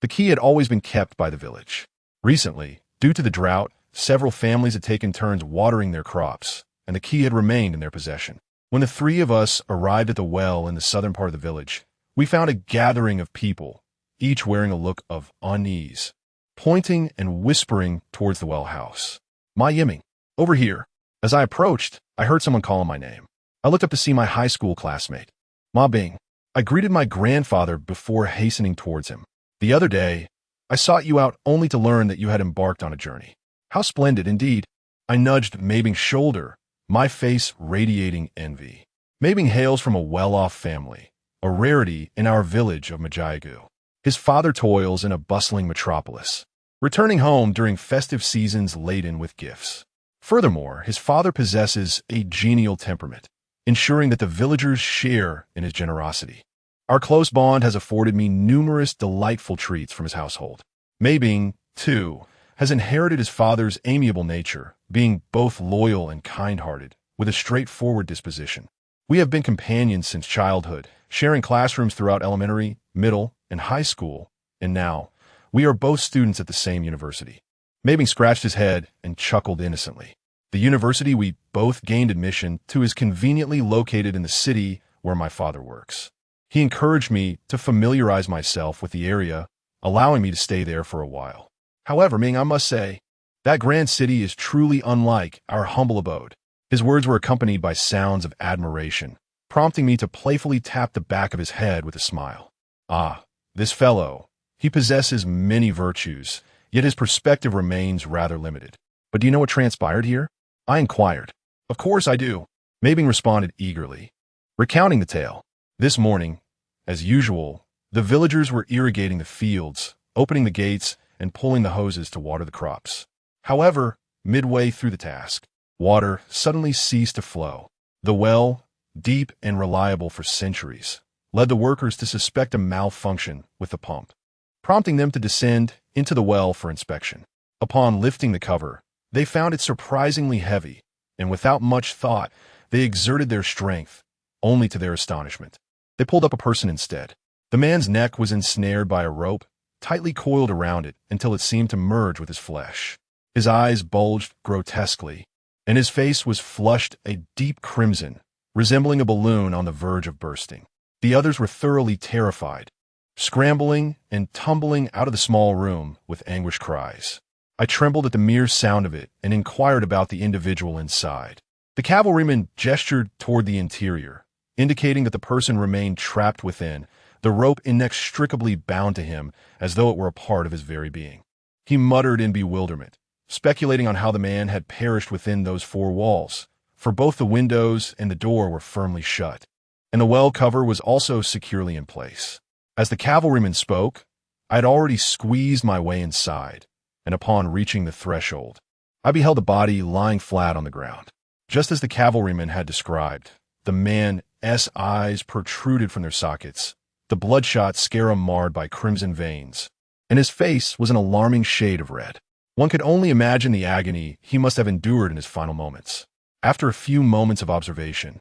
The key had always been kept by the village. Recently, due to the drought, several families had taken turns watering their crops, and the key had remained in their possession. When the three of us arrived at the well in the southern part of the village, we found a gathering of people, each wearing a look of unease, pointing and whispering towards the well house. "Ma Yiming, over here." As I approached, I heard someone calling my name. I looked up to see my high school classmate, Ma Bing. I greeted my grandfather before hastening towards him. The other day, I sought you out only to learn that you had embarked on a journey. How splendid, indeed. I nudged Mabing's shoulder, my face radiating envy. Mabing hails from a well-off family, a rarity in our village of Majiagu. His father toils in a bustling metropolis, returning home during festive seasons laden with gifts. Furthermore, his father possesses a genial temperament, ensuring that the villagers share in his generosity. Our close bond has afforded me numerous delightful treats from his household. Mabing, too, has inherited his father's amiable nature, being both loyal and kind-hearted, with a straightforward disposition. We have been companions since childhood, sharing classrooms throughout elementary, middle, and high school, and now, we are both students at the same university. Mabing scratched his head and chuckled innocently. The university we both gained admission to is conveniently located in the city where my father works. He encouraged me to familiarize myself with the area, allowing me to stay there for a while. However, Ming, I must say, that grand city is truly unlike our humble abode. His words were accompanied by sounds of admiration, prompting me to playfully tap the back of his head with a smile. Ah, this fellow. He possesses many virtues, yet his perspective remains rather limited. But do you know what transpired here? I inquired. Of course I do. Mabing responded eagerly, recounting the tale. This morning, as usual, the villagers were irrigating the fields, opening the gates, and pulling the hoses to water the crops. However, midway through the task, water suddenly ceased to flow. The well, deep and reliable for centuries, led the workers to suspect a malfunction with the pump, prompting them to descend into the well for inspection. Upon lifting the cover, they found it surprisingly heavy, and without much thought, they exerted their strength, only to their astonishment. They pulled up a person instead. The man's neck was ensnared by a rope, tightly coiled around it until it seemed to merge with his flesh. His eyes bulged grotesquely, and his face was flushed a deep crimson, resembling a balloon on the verge of bursting. The others were thoroughly terrified, scrambling and tumbling out of the small room with anguished cries. I trembled at the mere sound of it and inquired about the individual inside. The cavalryman gestured toward the interior, indicating that the person remained trapped within, the rope inextricably bound to him as though it were a part of his very being. He muttered in bewilderment, speculating on how the man had perished within those four walls, for both the windows and the door were firmly shut, and the well cover was also securely in place. As the cavalryman spoke, I had already squeezed my way inside, and upon reaching the threshold, I beheld the body lying flat on the ground. Just as the cavalryman had described, the man's eyes protruded from their sockets, the bloodshot scare marred by crimson veins, and his face was an alarming shade of red. One could only imagine the agony he must have endured in his final moments. After a few moments of observation,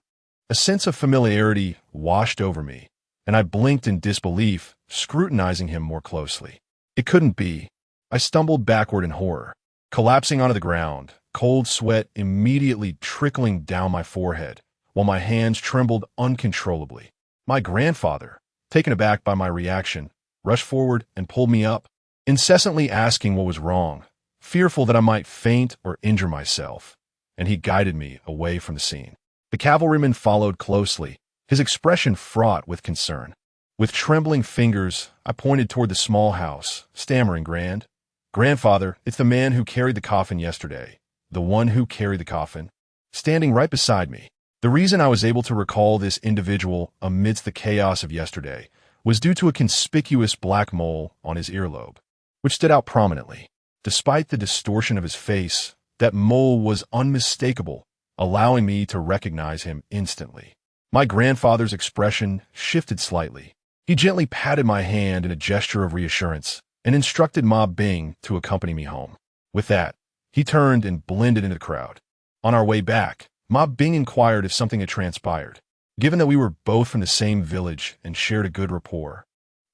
a sense of familiarity washed over me, and I blinked in disbelief, scrutinizing him more closely. It couldn't be. I stumbled backward in horror, collapsing onto the ground, cold sweat immediately trickling down my forehead, while my hands trembled uncontrollably. My grandfather, taken aback by my reaction, rushed forward and pulled me up, incessantly asking what was wrong, fearful that I might faint or injure myself, and he guided me away from the scene. The cavalryman followed closely, his expression fraught with concern. With trembling fingers, I pointed toward the small house, stammering, Grandfather, it's the man who carried the coffin yesterday, the one who carried the coffin, standing right beside me. The reason I was able to recall this individual amidst the chaos of yesterday was due to a conspicuous black mole on his earlobe, which stood out prominently. Despite the distortion of his face, that mole was unmistakable, allowing me to recognize him instantly. My grandfather's expression shifted slightly. He gently patted my hand in a gesture of reassurance and instructed Ma Bing to accompany me home. With that, he turned and blended into the crowd. On our way back, Ma Bing inquired if something had transpired. Given that we were both from the same village and shared a good rapport,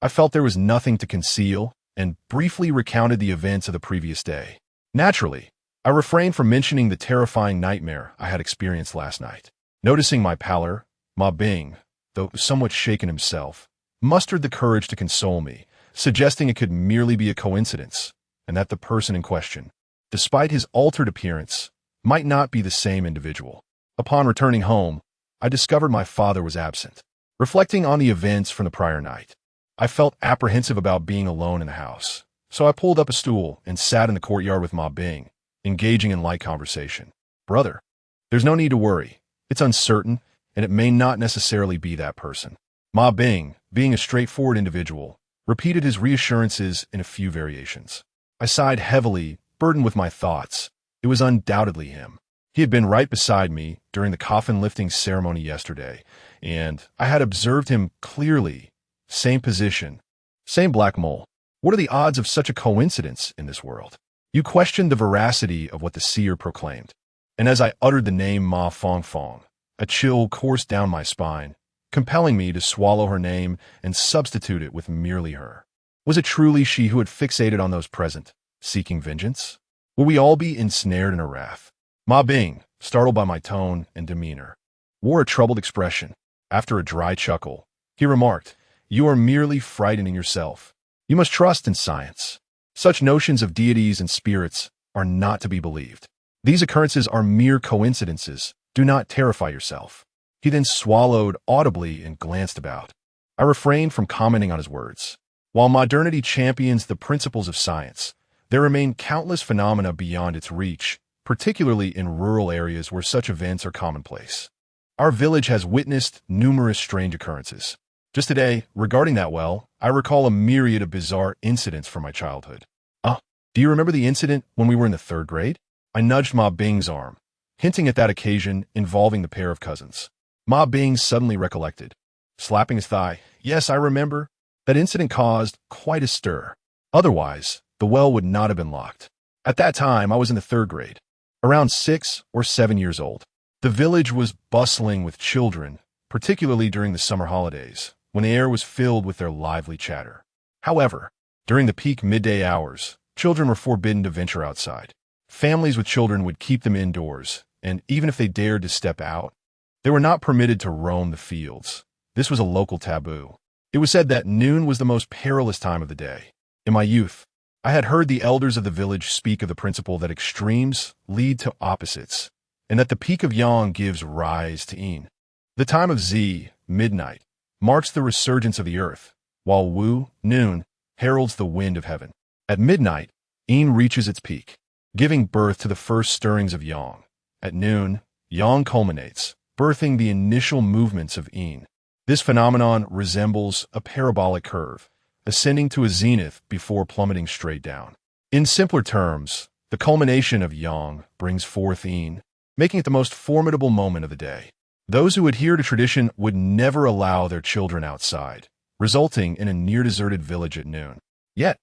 I felt there was nothing to conceal and briefly recounted the events of the previous day. Naturally, I refrained from mentioning the terrifying nightmare I had experienced last night. Noticing my pallor, Ma Bing, though somewhat shaken himself, mustered the courage to console me, suggesting it could merely be a coincidence, and that the person in question, despite his altered appearance, might not be the same individual. Upon returning home, I discovered my father was absent. Reflecting on the events from the prior night, I felt apprehensive about being alone in the house, so I pulled up a stool and sat in the courtyard with Ma Bing, engaging in light conversation. Brother, there's no need to worry. It's uncertain, and it may not necessarily be that person. Ma Bing, being a straightforward individual, repeated his reassurances in a few variations. I sighed heavily, burdened with my thoughts. It was undoubtedly him. He had been right beside me during the coffin lifting ceremony yesterday, and I had observed him clearly. Same position, same black mole. What are the odds of such a coincidence in this world? You questioned the veracity of what the seer proclaimed. And as I uttered the name Ma Fongfong, a chill coursed down my spine, compelling me to swallow her name and substitute it with merely her. Was it truly she who had fixated on those present, seeking vengeance? Would we all be ensnared in her wrath? Ma Bing, startled by my tone and demeanor, wore a troubled expression. After a dry chuckle, he remarked, "You are merely frightening yourself. You must trust in science. Such notions of deities and spirits are not to be believed. These occurrences are mere coincidences. Do not terrify yourself." He then swallowed audibly and glanced about. I refrained from commenting on his words. While modernity champions the principles of science, there remain countless phenomena beyond its reach, particularly in rural areas where such events are commonplace. Our village has witnessed numerous strange occurrences. Just today, regarding that well, I recall a myriad of bizarre incidents from my childhood. Do you remember the incident when we were in the 3rd grade? I nudged Ma Bing's arm, hinting at that occasion involving the pair of cousins. Ma Bing suddenly recollected, slapping his thigh. "Yes, I remember. That incident caused quite a stir. Otherwise, the well would not have been locked. At that time, I was in the 3rd grade, around 6 or 7 years old. The village was bustling with children, particularly during the summer holidays, when the air was filled with their lively chatter. However, during the peak midday hours, children were forbidden to venture outside. Families with children would keep them indoors, and even if they dared to step out, they were not permitted to roam the fields. This was a local taboo. It was said that noon was the most perilous time of the day. In my youth, I had heard the elders of the village speak of the principle that extremes lead to opposites, and that the peak of yang gives rise to yin. The time of zi, midnight, marks the resurgence of the earth, while wu, noon, heralds the wind of heaven. At midnight, yin reaches its peak, giving birth to the first stirrings of yang. At noon, yang culminates, birthing the initial movements of yin. This phenomenon resembles a parabolic curve, ascending to a zenith before plummeting straight down. In simpler terms, the culmination of yang brings forth yin, making it the most formidable moment of the day. Those who adhere to tradition would never allow their children outside, resulting in a near-deserted village at noon. Yet,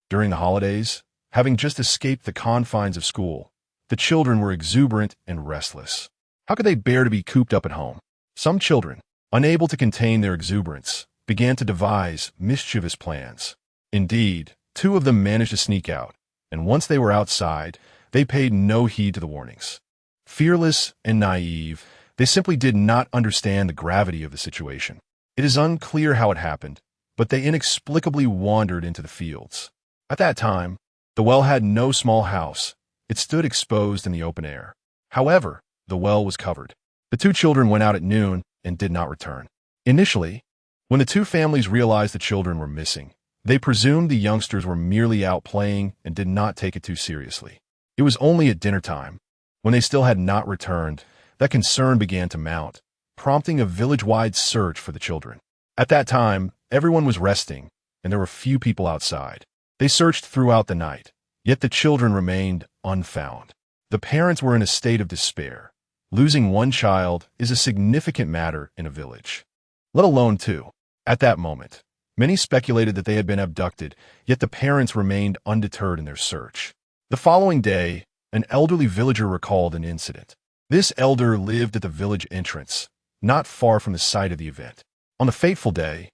during the holidays, having just escaped the confines of school, the children were exuberant and restless. How could they bear to be cooped up at home? Some children, unable to contain their exuberance, began to devise mischievous plans. Indeed, 2 of them managed to sneak out, and once they were outside, they paid no heed to the warnings. Fearless and naive, they simply did not understand the gravity of the situation. It is unclear how it happened, but they inexplicably wandered into the fields. At that time, the well had no small house. It stood exposed in the open air. However, the well was covered. The 2 children went out at noon and did not return. Initially, when the 2 families realized the children were missing, they presumed the youngsters were merely out playing and did not take it too seriously. It was only at dinner time, when they still had not returned, that concern began to mount, prompting a village-wide search for the children. At that time, everyone was resting, and there were few people outside. They searched throughout the night, yet the children remained unfound. The parents were in a state of despair. Losing one child is a significant matter in a village, let alone 2. At that moment, many speculated that they had been abducted, yet the parents remained undeterred in their search. The following day, an elderly villager recalled an incident. This elder lived at the village entrance, not far from the site of the event. On the fateful day,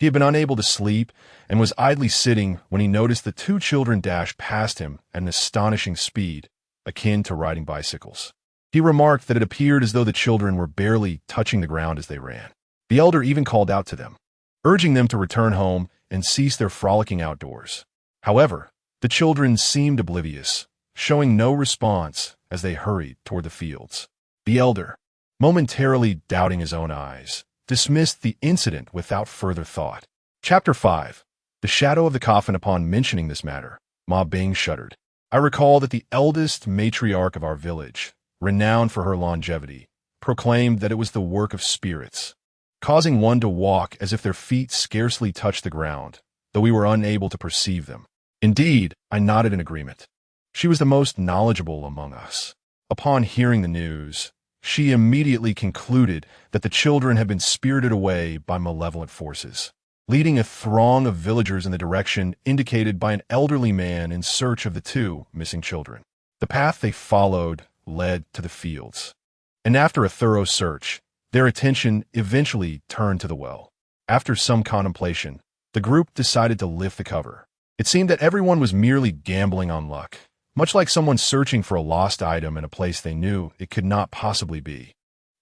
he had been unable to sleep and was idly sitting when he noticed the 2 children dash past him at an astonishing speed, akin to riding bicycles. He remarked that it appeared as though the children were barely touching the ground as they ran. The elder even called out to them, urging them to return home and cease their frolicking outdoors. However, the children seemed oblivious, showing no response as they hurried toward the fields. The elder, momentarily doubting his own eyes, dismissed the incident without further thought. Chapter 5. The shadow of the coffin. Upon mentioning this matter, Ma Bing shuddered. I recall that the eldest matriarch of our village, renowned for her longevity, proclaimed that it was the work of spirits, causing one to walk as if their feet scarcely touched the ground, though we were unable to perceive them. Indeed, I nodded in agreement. She was the most knowledgeable among us. Upon hearing the news, she immediately concluded that the children had been spirited away by malevolent forces, leading a throng of villagers in the direction indicated by an elderly man in search of the two missing children. The path they followed led to the fields, and after a thorough search, their attention eventually turned to the well. After some contemplation, the group decided to lift the cover. It seemed that everyone was merely gambling on luck, much like someone searching for a lost item in a place they knew it could not possibly be.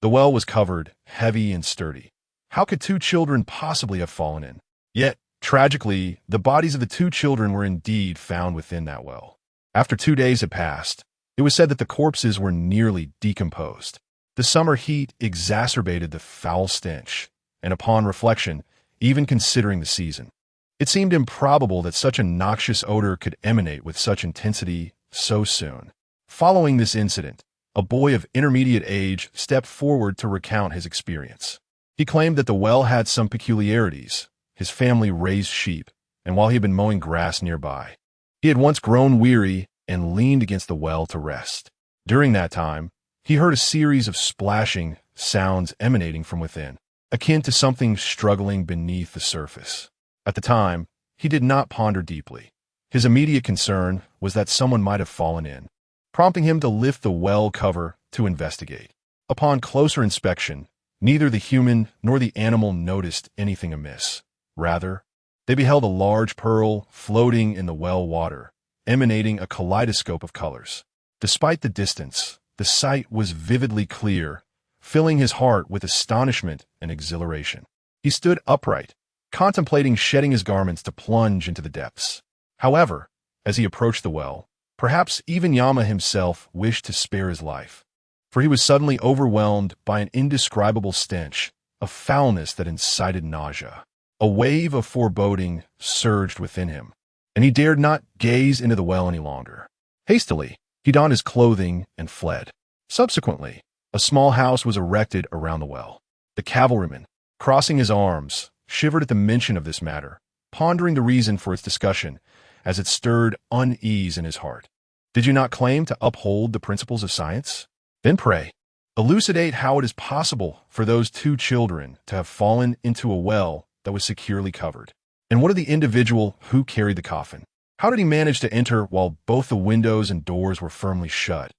The well was covered, heavy and sturdy. How could two children possibly have fallen in? Yet, tragically, the bodies of the two children were indeed found within that well. After 2 days had passed, it was said that the corpses were nearly decomposed. The summer heat exacerbated the foul stench, and upon reflection, even considering the season, it seemed improbable that such a noxious odor could emanate with such intensity so soon. Following this incident, a boy of intermediate age stepped forward to recount his experience. He claimed that the well had some peculiarities. His family raised sheep, and while he had been mowing grass nearby, he had once grown weary and leaned against the well to rest. During that time, he heard a series of splashing sounds emanating from within, akin to something struggling beneath the surface. At the time, he did not ponder deeply. His immediate concern was that someone might have fallen in, prompting him to lift the well cover to investigate. Upon closer inspection, neither the human nor the animal noticed anything amiss. Rather, they beheld a large pearl floating in the well water, emanating a kaleidoscope of colors. Despite the distance, the sight was vividly clear, filling his heart with astonishment and exhilaration. He stood upright, contemplating shedding his garments to plunge into the depths. However, as he approached the well, perhaps even Yama himself wished to spare his life, for he was suddenly overwhelmed by an indescribable stench, a foulness that incited nausea. A wave of foreboding surged within him, and he dared not gaze into the well any longer. Hastily, he donned his clothing and fled. Subsequently, a small house was erected around the well. The cavalryman, crossing his arms, shivered at the mention of this matter, pondering the reason for its discussion as it stirred unease in his heart. Did you not claim to uphold the principles of science? Then pray, elucidate how it is possible for those two children to have fallen into a well that was securely covered. And what of the individual who carried the coffin? How did he manage to enter while both the windows and doors were firmly shut,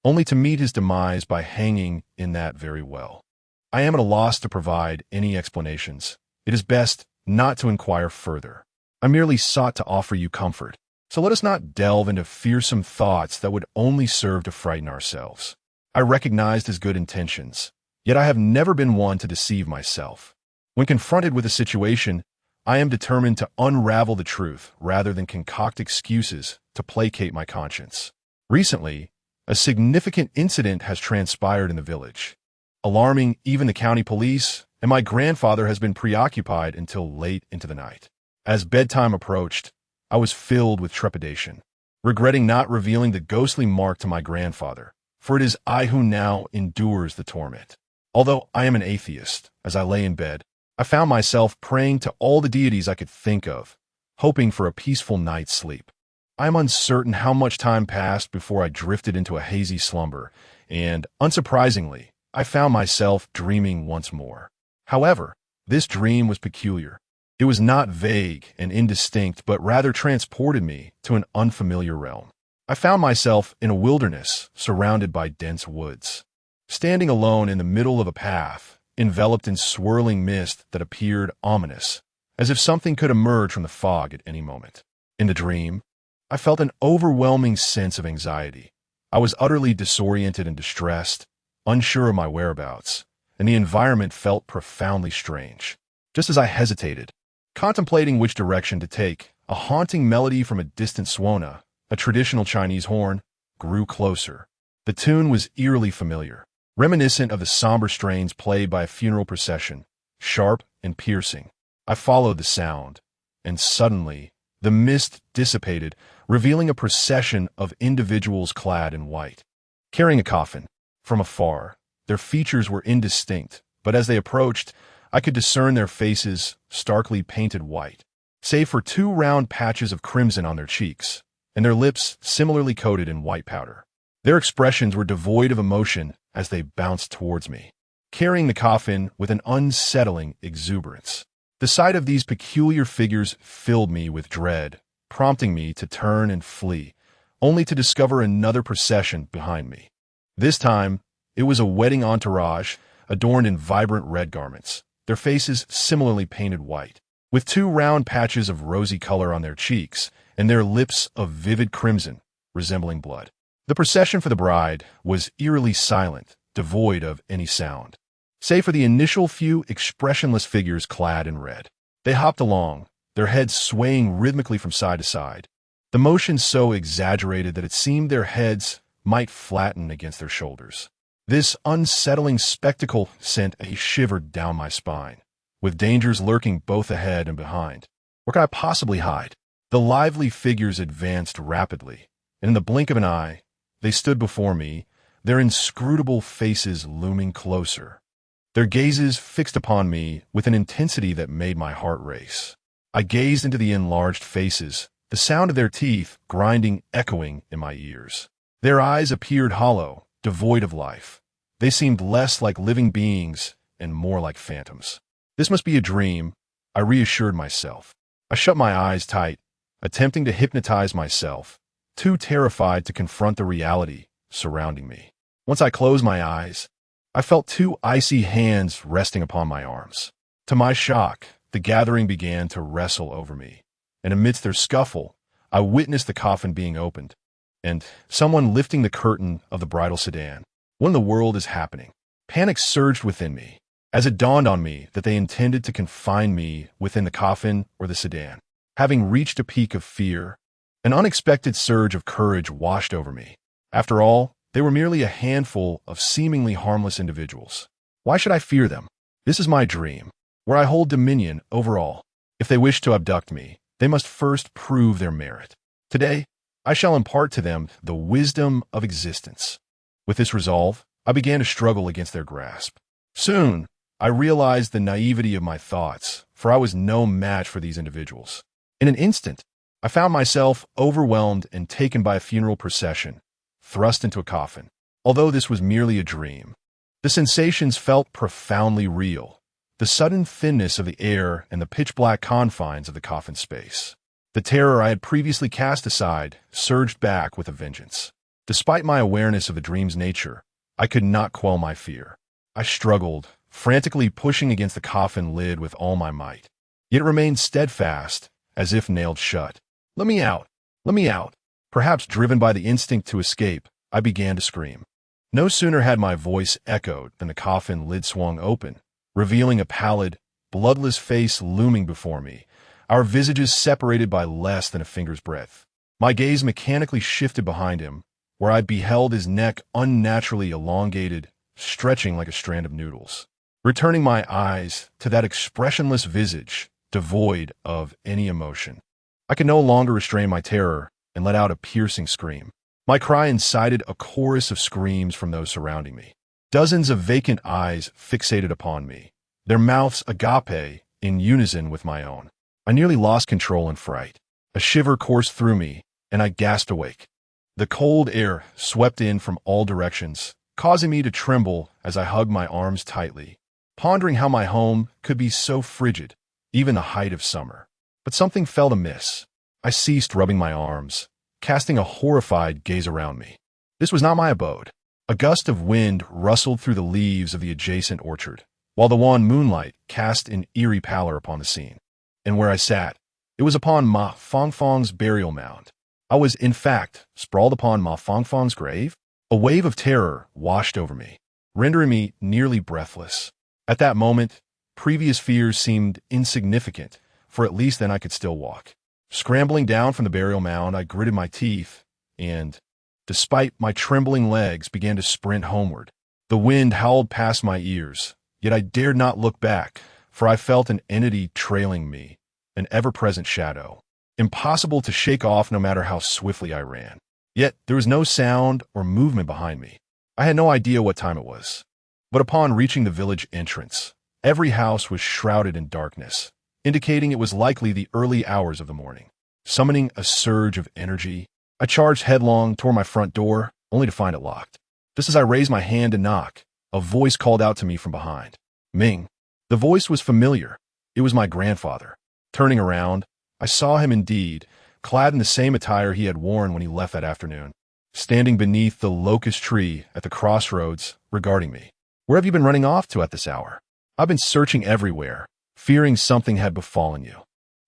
only to meet his demise by hanging in that very well? I am at a loss to provide any explanations. It is best not to inquire further. I merely sought to offer you comfort, so let us not delve into fearsome thoughts that would only serve to frighten ourselves. I recognized his good intentions, yet I have never been one to deceive myself. When confronted with a situation, I am determined to unravel the truth rather than concoct excuses to placate my conscience. Recently, a significant incident has transpired in the village, alarming even the county police, and my grandfather has been preoccupied until late into the night. As bedtime approached, I was filled with trepidation, regretting not revealing the ghostly mark to my grandfather, for it is I who now endures the torment. Although I am an atheist, as I lay in bed, I found myself praying to all the deities I could think of, hoping for a peaceful night's sleep. I am uncertain how much time passed before I drifted into a hazy slumber, and, unsurprisingly, I found myself dreaming once more. However, this dream was peculiar. It was not vague and indistinct, but rather transported me to an unfamiliar realm. I found myself in a wilderness surrounded by dense woods, standing alone in the middle of a path, enveloped in swirling mist that appeared ominous, as if something could emerge from the fog at any moment. In the dream, I felt an overwhelming sense of anxiety. I was utterly disoriented and distressed, unsure of my whereabouts, and the environment felt profoundly strange. Just as I hesitated, contemplating which direction to take, a haunting melody from a distant suona, a traditional Chinese horn, grew closer. The tune was eerily familiar, reminiscent of the somber strains played by a funeral procession, sharp and piercing. I followed the sound, and suddenly, the mist dissipated, revealing a procession of individuals clad in white, carrying a coffin. From afar, their features were indistinct, but as they approached, I could discern their faces starkly painted white, save for two round patches of crimson on their cheeks, and their lips similarly coated in white powder. Their expressions were devoid of emotion as they bounced towards me, carrying the coffin with an unsettling exuberance. The sight of these peculiar figures filled me with dread, prompting me to turn and flee, only to discover another procession behind me. This time, it was a wedding entourage adorned in vibrant red garments, their faces similarly painted white, with two round patches of rosy color on their cheeks and their lips of vivid crimson, resembling blood. The procession for the bride was eerily silent, devoid of any sound, save for the initial few expressionless figures clad in red. They hopped along, their heads swaying rhythmically from side to side, the motion so exaggerated that it seemed their heads might flatten against their shoulders. This unsettling spectacle sent a shiver down my spine, with dangers lurking both ahead and behind. Where could I possibly hide? The lively figures advanced rapidly, and in the blink of an eye, they stood before me, their inscrutable faces looming closer, their gazes fixed upon me with an intensity that made my heart race. I gazed into the enlarged faces, the sound of their teeth grinding echoing in my ears. Their eyes appeared hollow, devoid of life. They seemed less like living beings and more like phantoms. This must be a dream, I reassured myself. I shut my eyes tight, attempting to hypnotize myself, too terrified to confront the reality surrounding me. Once I closed my eyes, I felt two icy hands resting upon my arms. To my shock, the gathering began to wrestle over me, and amidst their scuffle, I witnessed the coffin being opened, and someone lifting the curtain of the bridal sedan. What in the world is happening? Panic surged within me, as it dawned on me that they intended to confine me within the coffin or the sedan. Having reached a peak of fear, an unexpected surge of courage washed over me. After all, they were merely a handful of seemingly harmless individuals. Why should I fear them? This is my dream, where I hold dominion over all. If they wish to abduct me, they must first prove their merit. Today, I shall impart to them the wisdom of existence. With this resolve, I began to struggle against their grasp. Soon, I realized the naivety of my thoughts, for I was no match for these individuals. In an instant, I found myself overwhelmed and taken by a funeral procession, thrust into a coffin. Although this was merely a dream, the sensations felt profoundly real. The sudden thinness of the air and the pitch-black confines of the coffin space. The terror I had previously cast aside surged back with a vengeance. Despite my awareness of the dream's nature, I could not quell my fear. I struggled, frantically pushing against the coffin lid with all my might. Yet it remained steadfast, as if nailed shut. "Let me out! Let me out!" Perhaps driven by the instinct to escape, I began to scream. No sooner had my voice echoed than the coffin lid swung open, revealing a pallid, bloodless face looming before me, our visages separated by less than a finger's breadth. My gaze mechanically shifted behind him, where I beheld his neck unnaturally elongated, stretching like a strand of noodles. Returning my eyes to that expressionless visage, devoid of any emotion, I could no longer restrain my terror and let out a piercing scream. My cry incited a chorus of screams from those surrounding me. Dozens of vacant eyes fixated upon me, their mouths agape in unison with my own. I nearly lost control in fright. A shiver coursed through me, and I gasped awake. The cold air swept in from all directions, causing me to tremble as I hugged my arms tightly, pondering how my home could be so frigid, even the height of summer. But something felt amiss. I ceased rubbing my arms, casting a horrified gaze around me. This was not my abode. A gust of wind rustled through the leaves of the adjacent orchard, while the wan moonlight cast an eerie pallor upon the scene. And where I sat, it was upon Ma Fangfang's burial mound. I was, in fact, sprawled upon Ma Fangfang's grave. A wave of terror washed over me, rendering me nearly breathless. At that moment, previous fears seemed insignificant, for at least then I could still walk. Scrambling down from the burial mound, I gritted my teeth and, despite my trembling legs, began to sprint homeward. The wind howled past my ears, yet I dared not look back, for I felt an entity trailing me, an ever-present shadow, impossible to shake off no matter how swiftly I ran. Yet there was no sound or movement behind me. I had no idea what time it was. But upon reaching the village entrance, every house was shrouded in darkness, indicating it was likely the early hours of the morning. Summoning a surge of energy, I charged headlong toward my front door, only to find it locked. Just as I raised my hand to knock, a voice called out to me from behind. Ming. The voice was familiar. It was my grandfather. Turning around, I saw him indeed, clad in the same attire he had worn when he left that afternoon, standing beneath the locust tree at the crossroads, regarding me. Where have you been running off to at this hour? I've been searching everywhere, fearing something had befallen you.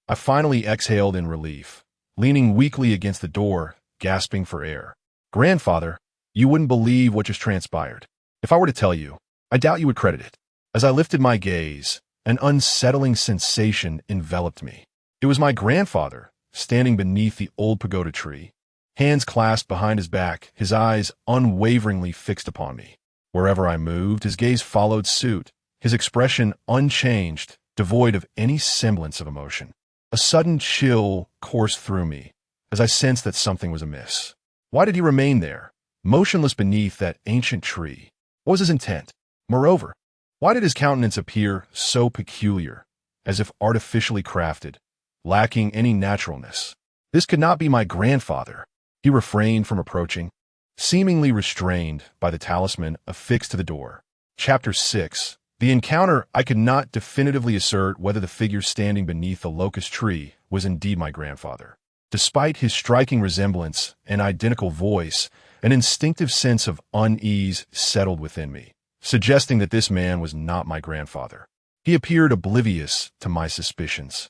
I finally exhaled in relief, leaning weakly against the door, gasping for air. Grandfather, you wouldn't believe what just transpired. If I were to tell you, I doubt you would credit it. As I lifted my gaze, an unsettling sensation enveloped me. It was my grandfather, standing beneath the old pagoda tree, hands clasped behind his back, his eyes unwaveringly fixed upon me. Wherever I moved, his gaze followed suit, his expression unchanged, devoid of any semblance of emotion. A sudden chill coursed through me as I sensed that something was amiss. Why did he remain there, motionless beneath that ancient tree? What was his intent? Moreover, why did his countenance appear so peculiar, as if artificially crafted, lacking any naturalness? This could not be my grandfather. He refrained from approaching, seemingly restrained by the talisman affixed to the door. Chapter 6. The encounter. I could not definitively assert whether the figure standing beneath the locust tree was indeed my grandfather. Despite his striking resemblance and identical voice, an instinctive sense of unease settled within me, suggesting that this man was not my grandfather. He appeared oblivious to my suspicions.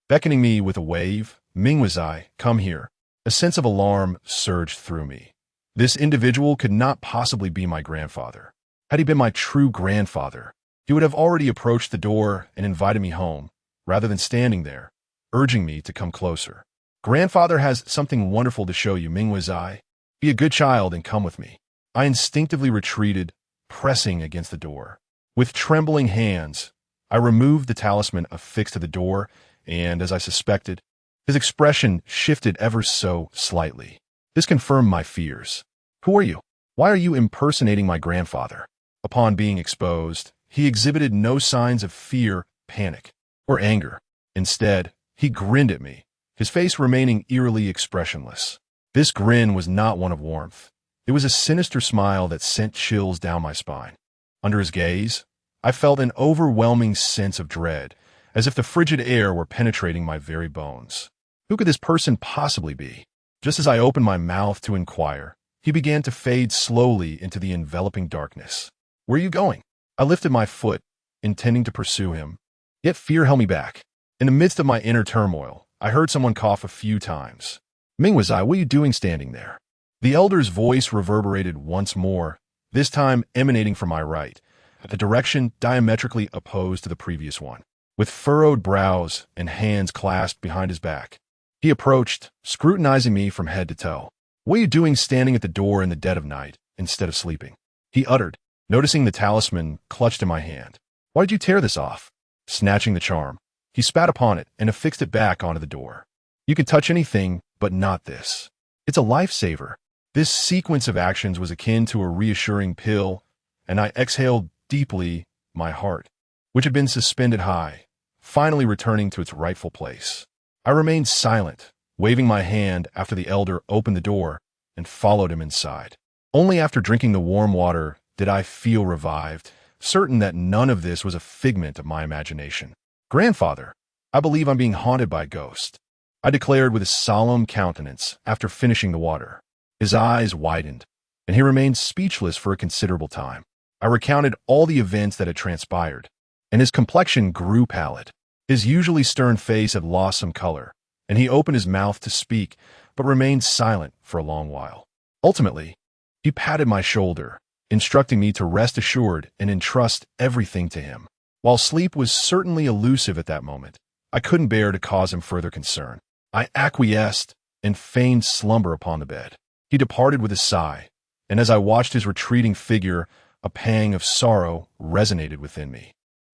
Beckoning me with a wave, Ming was I, come here. A sense of alarm surged through me. This individual could not possibly be my grandfather. Had he been my true grandfather, he would have already approached the door and invited me home, rather than standing there, urging me to come closer. Grandfather has something wonderful to show you, Ming was I. Be a good child and come with me. I instinctively retreated, pressing against the door. With trembling hands, I removed the talisman affixed to the door, and, as I suspected, his expression shifted ever so slightly. This confirmed my fears. Who are you? Why are you impersonating my grandfather? Upon being exposed, he exhibited no signs of fear, panic, or anger. Instead, he grinned at me, his face remaining eerily expressionless. This grin was not one of warmth. It was a sinister smile that sent chills down my spine. Under his gaze, I felt an overwhelming sense of dread, as if the frigid air were penetrating my very bones. Who could this person possibly be? Just as I opened my mouth to inquire, he began to fade slowly into the enveloping darkness. Where are you going? I lifted my foot, intending to pursue him, yet fear held me back. In the midst of my inner turmoil, I heard someone cough a few times. Ming was I, what are you doing standing there? The elder's voice reverberated once more, this time emanating from my right, at a direction diametrically opposed to the previous one. With furrowed brows and hands clasped behind his back, he approached, scrutinizing me from head to toe. What are you doing standing at the door in the dead of night, instead of sleeping? He uttered, noticing the talisman clutched in my hand. Why did you tear this off? Snatching the charm, he spat upon it and affixed it back onto the door. You can touch anything, but not this. It's a lifesaver. This sequence of actions was akin to a reassuring pill, and I exhaled deeply, my heart, which had been suspended high, finally returning to its rightful place. I remained silent, waving my hand after the elder opened the door and followed him inside. Only after drinking the warm water did I feel revived, certain that none of this was a figment of my imagination. Grandfather, I believe I'm being haunted by a ghost, I declared with a solemn countenance after finishing the water. His eyes widened, and he remained speechless for a considerable time. I recounted all the events that had transpired, and his complexion grew pallid. His usually stern face had lost some color, and he opened his mouth to speak, but remained silent for a long while. Ultimately, he patted my shoulder, instructing me to rest assured and entrust everything to him. While sleep was certainly elusive at that moment, I couldn't bear to cause him further concern. I acquiesced and feigned slumber upon the bed. He departed with a sigh, and as I watched his retreating figure, A pang of sorrow resonated within me.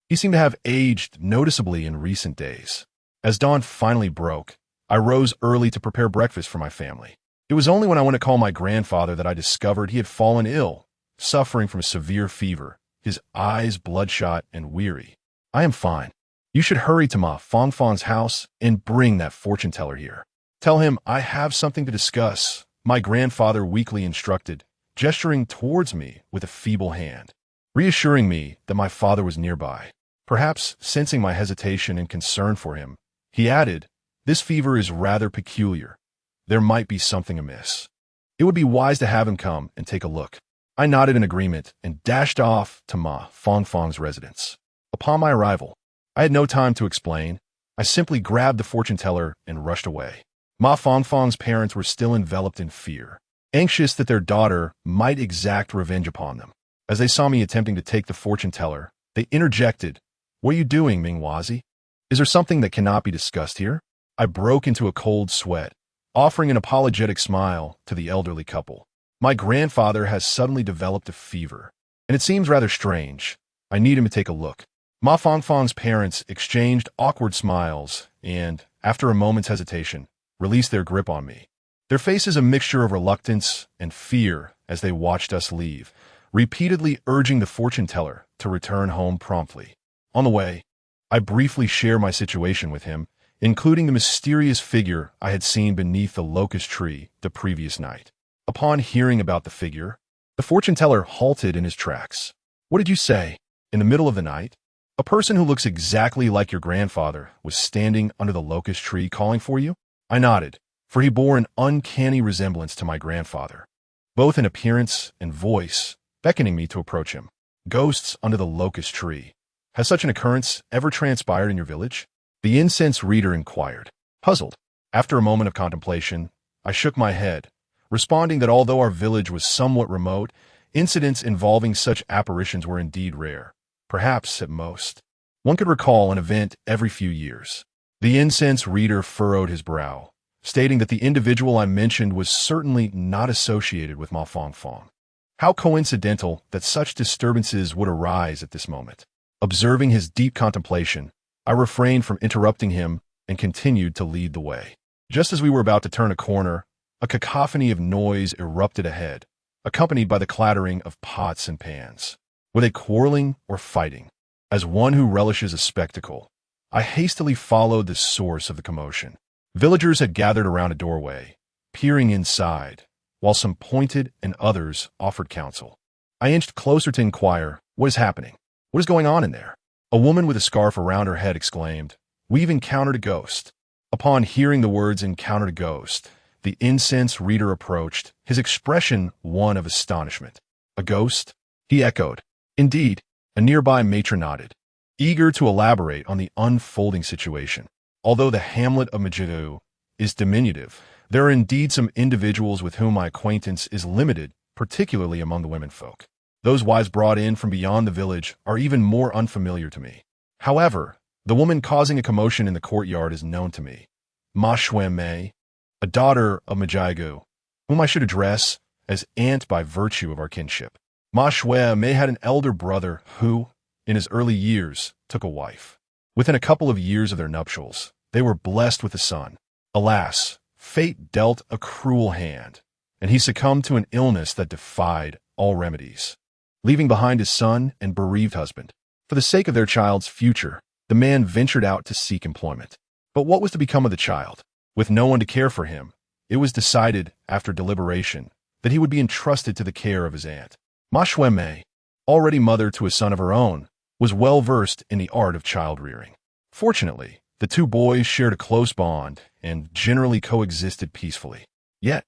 He seemed to have aged noticeably in recent days. As dawn finally broke, I rose early to prepare breakfast for my family. It was only when I went to call my grandfather that I discovered he had fallen ill, suffering from a severe fever, his eyes bloodshot and weary. "I am fine. You should hurry to Ma Fongfong's house and bring that fortune teller here. Tell him I have something to discuss," my grandfather weakly instructed, gesturing towards me with a feeble hand. Reassuring me that my father was nearby. Perhaps sensing my hesitation and concern for him, he added, "This fever is rather peculiar. There might be something amiss. It would be wise to have him come and take a look." I nodded in agreement and dashed off to Ma Fongfong's residence. Upon my arrival, I had no time to explain. I simply grabbed the fortune teller and rushed away. Ma Fongfong's parents were still enveloped in fear, anxious that their daughter might exact revenge upon them. As they saw me attempting to take the fortune teller, they interjected, "What are you doing, Mingwazi? Is there something that cannot be discussed here?" I broke into a cold sweat, offering an apologetic smile to the elderly couple. "My grandfather has suddenly developed a fever, and it seems rather strange. I need him to take a look." Ma Fongfong's parents exchanged awkward smiles and, after a moment's hesitation, released their grip on me. Their faces a mixture of reluctance and fear as they watched us leave, repeatedly urging the fortune teller to return home promptly. On the way, I briefly shared my situation with him, including the mysterious figure I had seen beneath the locust tree the previous night. Upon hearing about the figure, the fortune teller halted in his tracks. "What did you say? In the middle of the night? A person who looks exactly like your grandfather was standing under the locust tree calling for you?" I nodded, for he bore an uncanny resemblance to my grandfather, both in appearance and voice, beckoning me to approach him. "Ghosts under the locust tree. Has such an occurrence ever transpired in your village?" The incense reader inquired, puzzled. After a moment of contemplation, I shook my head, responding that although our village was somewhat remote, incidents involving such apparitions were indeed rare. Perhaps, at most, one could recall an event every few years. The incense reader furrowed his brow, stating that the individual I mentioned was certainly not associated with Ma Fongfong. How coincidental that such disturbances would arise at this moment. Observing his deep contemplation, I refrained from interrupting him and continued to lead the way. Just as we were about to turn a corner, a cacophony of noise erupted ahead, accompanied by the clattering of pots and pans. Were they quarreling or fighting? As one who relishes a spectacle, I hastily followed the source of the commotion. Villagers had gathered around a doorway, peering inside, while some pointed and others offered counsel. I inched closer to inquire, "What is happening? What is going on in there?" A woman with a scarf around her head exclaimed, "We've encountered a ghost." Upon hearing the words "encountered a ghost," the incense reader approached, his expression one of astonishment. "A ghost?" he echoed. "Indeed." A nearby matron nodded, eager to elaborate on the unfolding situation. Although the hamlet of Majidu is diminutive, there are indeed some individuals with whom my acquaintance is limited, particularly among the womenfolk. Those wives brought in from beyond the village are even more unfamiliar to me. However, the woman causing a commotion in the courtyard is known to me. Ma Xuanmei, a daughter of Majigu, whom I should address as aunt by virtue of our kinship. Ma Xuanmei had an elder brother who, in his early years, took a wife. Within a couple of years of their nuptials, they were blessed with a son. Alas, fate dealt a cruel hand, and he succumbed to an illness that defied all remedies. Leaving behind his son and bereaved husband, for the sake of their child's future, the man ventured out to seek employment. But what was to become of the child? With no one to care for him, it was decided, after deliberation, that he would be entrusted to the care of his aunt. Ma Xuanmei, already mother to a son of her own, was well versed in the art of child-rearing. Fortunately, the two boys shared a close bond and generally coexisted peacefully. Yet,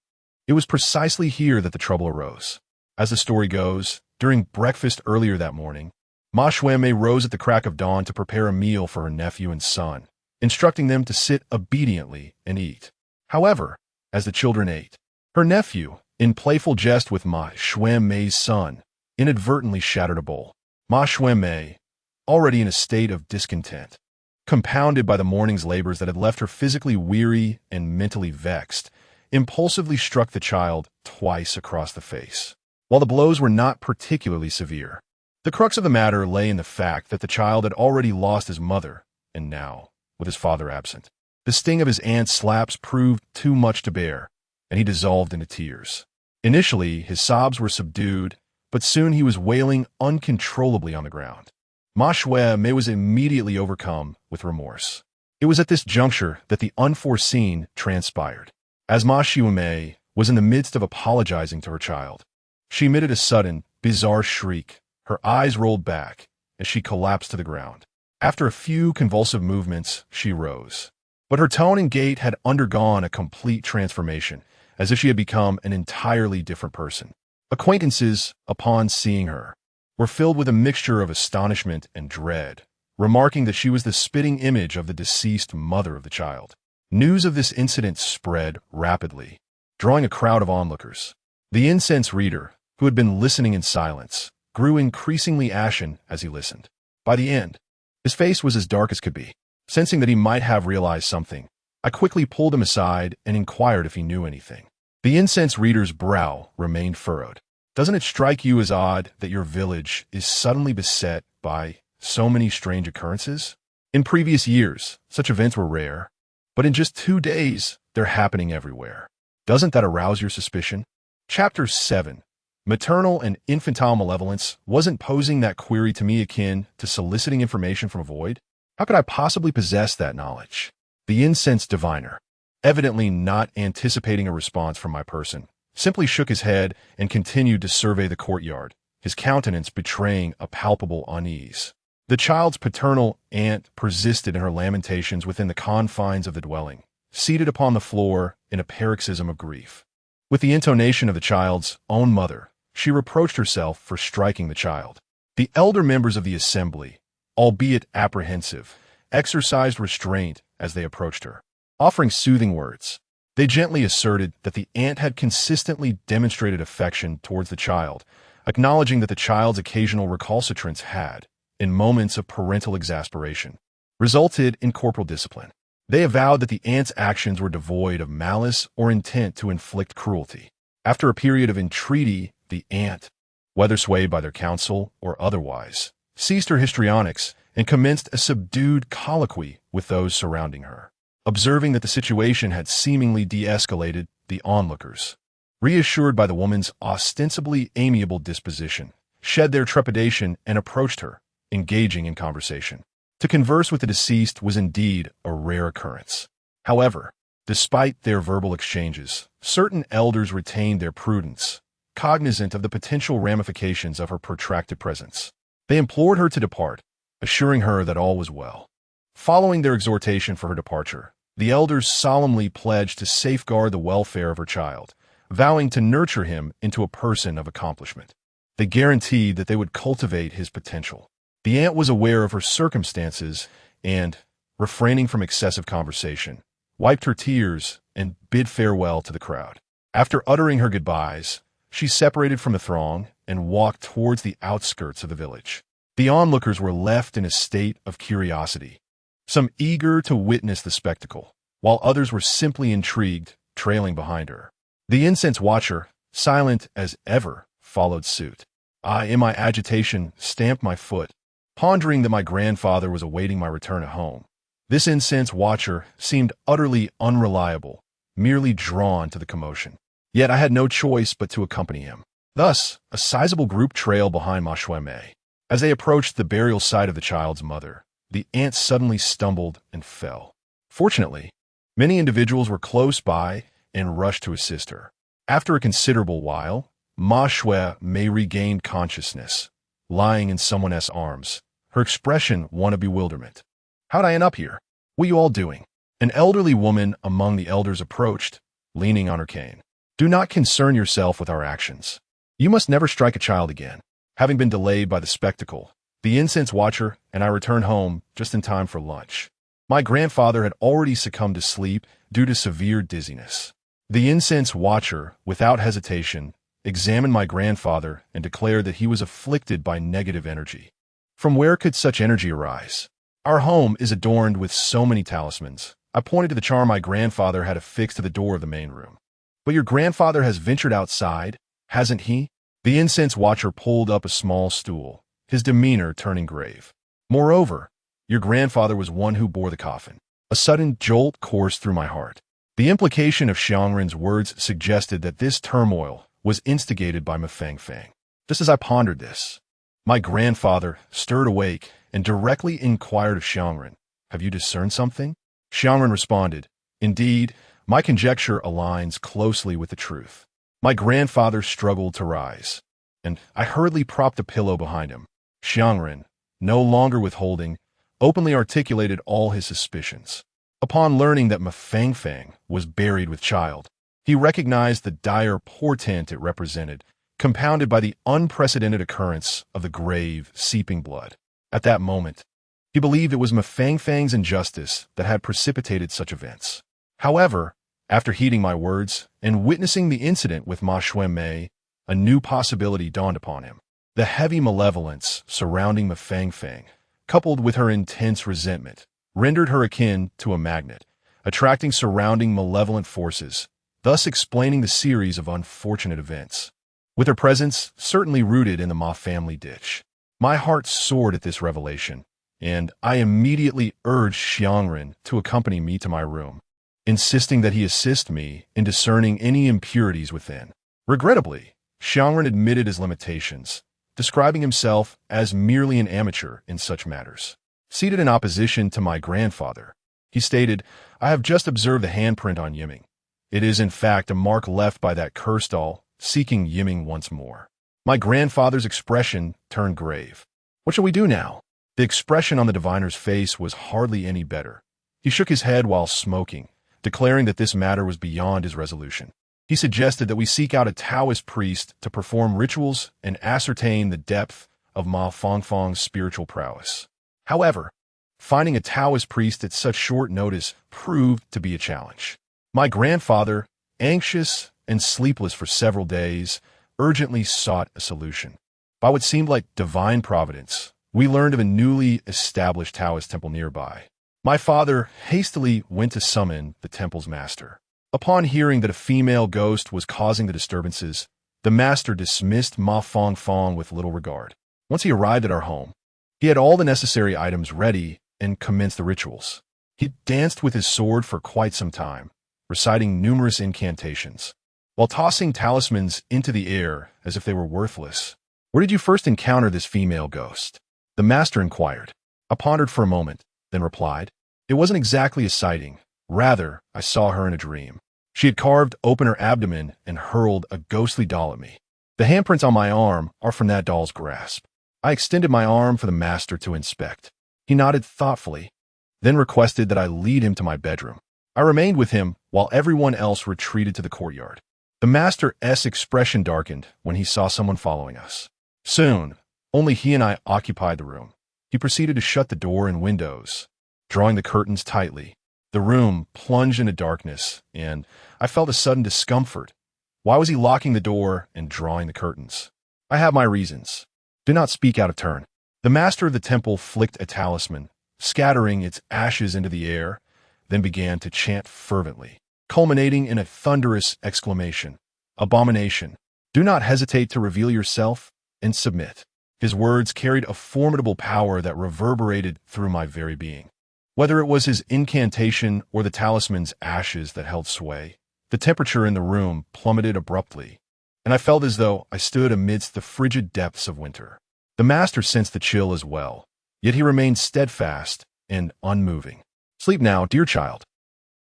it was precisely here that the trouble arose. As the story goes, during breakfast earlier that morning, Ma Xuanmei rose at the crack of dawn to prepare a meal for her nephew and son, instructing them to sit obediently and eat. However, as the children ate, her nephew, in playful jest with Ma Xuanmei's son, inadvertently shattered a bowl. Ma Xuanmei, already in a state of discontent, compounded by the morning's labors that had left her physically weary and mentally vexed, impulsively struck the child twice across the face. while the blows were not particularly severe. The crux of the matter lay in the fact that the child had already lost his mother, and now, with his father absent, the sting of his aunt's slaps proved too much to bear, and he dissolved into tears. Initially, his sobs were subdued, but soon he was wailing uncontrollably on the ground. Ma Shui-mei was immediately overcome with remorse. It was at this juncture that the unforeseen transpired. As Ma Shui-mei was in the midst of apologizing to her child, she emitted a sudden, bizarre shriek. Her eyes rolled back, and she collapsed to the ground. After a few convulsive movements, she rose. But her tone and gait had undergone a complete transformation, as if she had become an entirely different person. Acquaintances, upon seeing her, were filled with a mixture of astonishment and dread, remarking that she was the spitting image of the deceased mother of the child. News of this incident spread rapidly, drawing a crowd of onlookers. The incense reader, who had been listening in silence, grew increasingly ashen as he listened. By the end, his face was as dark as could be. Sensing that he might have realized something, I quickly pulled him aside and inquired if he knew anything. The incense reader's brow remained furrowed. Doesn't it strike you as odd that your village is suddenly beset by so many strange occurrences? In previous years, such events were rare, but in just 2 days, they're happening everywhere. Doesn't that arouse your suspicion? Chapter 7. Maternal and infantile malevolence wasn't posing that query to me akin to soliciting information from a void? How could I possibly possess that knowledge? The incense diviner, evidently not anticipating a response from my person, simply shook his head and continued to survey the courtyard, his countenance betraying a palpable unease. The child's paternal aunt persisted in her lamentations within the confines of the dwelling, seated upon the floor in a paroxysm of grief. With the intonation of the child's own mother, she reproached herself for striking the child. The elder members of the assembly, albeit apprehensive, exercised restraint as they approached her. Offering soothing words, they gently asserted that the aunt had consistently demonstrated affection towards the child, acknowledging that the child's occasional recalcitrance had, in moments of parental exasperation, resulted in corporal discipline. They avowed that the aunt's actions were devoid of malice or intent to inflict cruelty. After a period of entreaty, the aunt, whether swayed by their counsel or otherwise, ceased her histrionics and commenced a subdued colloquy with those surrounding her. Observing that the situation had seemingly de-escalated, the onlookers, reassured by the woman's ostensibly amiable disposition, shed their trepidation and approached her, engaging in conversation. To converse with the deceased was indeed a rare occurrence. However, despite their verbal exchanges, certain elders retained their prudence, cognizant of the potential ramifications of her protracted presence. They implored her to depart, assuring her that all was well. Following their exhortation for her departure, the elders solemnly pledged to safeguard the welfare of her child, vowing to nurture him into a person of accomplishment. They guaranteed that they would cultivate his potential. The aunt was aware of her circumstances and, refraining from excessive conversation, wiped her tears and bid farewell to the crowd. After uttering her goodbyes, she separated from the throng and walked towards the outskirts of the village. The onlookers were left in a state of curiosity, some eager to witness the spectacle, while others were simply intrigued, trailing behind her. The incense watcher, silent as ever, followed suit. I, in my agitation, stamped my foot, pondering that my grandfather was awaiting my return at home. This incense watcher seemed utterly unreliable, merely drawn to the commotion. Yet I had no choice but to accompany him. Thus, a sizable group trailed behind Ma Shui-mei. As they approached the burial site of the child's mother, the aunt suddenly stumbled and fell. Fortunately, many individuals were close by and rushed to assist her. After a considerable while, Ma Shui-mei regained consciousness, lying in someone else's arms, her expression one of bewilderment. "How'd I end up here? What are you all doing?" An elderly woman among the elders approached, leaning on her cane. "Do not concern yourself with our actions. You must never strike a child again." Having been delayed by the spectacle, the incense watcher and I returned home just in time for lunch. My grandfather had already succumbed to sleep due to severe dizziness. The incense watcher, without hesitation, examined my grandfather and declared that he was afflicted by negative energy. From where could such energy arise? Our home is adorned with so many talismans. I pointed to the charm my grandfather had affixed to the door of the main room. "But your grandfather has ventured outside, hasn't he?" The incense watcher pulled up a small stool, his demeanor turning grave. Moreover, your grandfather was one who bore the coffin. A sudden jolt coursed through my heart. The implication of Xiangren's words suggested that this turmoil was instigated by Mafang Fang. Just as I pondered this, my grandfather stirred awake and directly inquired of Xiangren, "Have you discerned something?" Xiangren responded, "Indeed, my conjecture aligns closely with the truth." My grandfather struggled to rise, and I hurriedly propped a pillow behind him. Xiangren, no longer withholding, openly articulated all his suspicions. Upon learning that Mafang Fang was buried with child, he recognized the dire portent it represented, compounded by the unprecedented occurrence of the grave, seeping blood. At that moment, he believed it was Mafang Fang's injustice that had precipitated such events. However, after heeding my words and witnessing the incident with Ma Xuanmei, a new possibility dawned upon him. The heavy malevolence surrounding Mafang Fang, coupled with her intense resentment, rendered her akin to a magnet, attracting surrounding malevolent forces, thus explaining the series of unfortunate events. With her presence certainly rooted in the Ma family ditch. My heart soared at this revelation, and I immediately urged Xiangren to accompany me to my room, insisting that he assist me in discerning any impurities within. Regrettably, Xiangren admitted his limitations, describing himself as merely an amateur in such matters. Seated in opposition to my grandfather, he stated, "I have just observed the handprint on Yiming. It is in fact a mark left by that cursed doll, seeking Yiming once more." My grandfather's expression turned grave. "What shall we do now?" The expression on the diviner's face was hardly any better. He shook his head while smoking, declaring that this matter was beyond his resolution. He suggested that we seek out a Taoist priest to perform rituals and ascertain the depth of Ma Fangfang's spiritual prowess. However, finding a Taoist priest at such short notice proved to be a challenge. My grandfather, anxious and sleepless for several days, urgently sought a solution. By what seemed like divine providence, we learned of a newly established Taoist temple nearby. My father hastily went to summon the temple's master. Upon hearing that a female ghost was causing the disturbances, the master dismissed Ma Fangfang with little regard. Once he arrived at our home, he had all the necessary items ready and commenced the rituals. He danced with his sword for quite some time, reciting numerous incantations, while tossing talismans into the air as if they were worthless. "Where did you first encounter this female ghost?" the master inquired. I pondered for a moment, then replied, "It wasn't exactly a sighting. Rather, I saw her in a dream. She had carved open her abdomen and hurled a ghostly doll at me. The handprints on my arm are from that doll's grasp." I extended my arm for the master to inspect. He nodded thoughtfully, then requested that I lead him to my bedroom. I remained with him while everyone else retreated to the courtyard. The master's expression darkened when he saw someone following us. Soon, only he and I occupied the room. He proceeded to shut the door and windows, drawing the curtains tightly. The room plunged into darkness, and I felt a sudden discomfort. Why was he locking the door and drawing the curtains? I have my reasons. Do not speak out of turn. The master of the temple flicked a talisman, scattering its ashes into the air, then began to chant fervently, culminating in a thunderous exclamation. "Abomination! Do not hesitate to reveal yourself and submit." His words carried a formidable power that reverberated through my very being. Whether it was his incantation or the talisman's ashes that held sway, the temperature in the room plummeted abruptly, and I felt as though I stood amidst the frigid depths of winter. The master sensed the chill as well, yet he remained steadfast and unmoving. "Sleep now, dear child.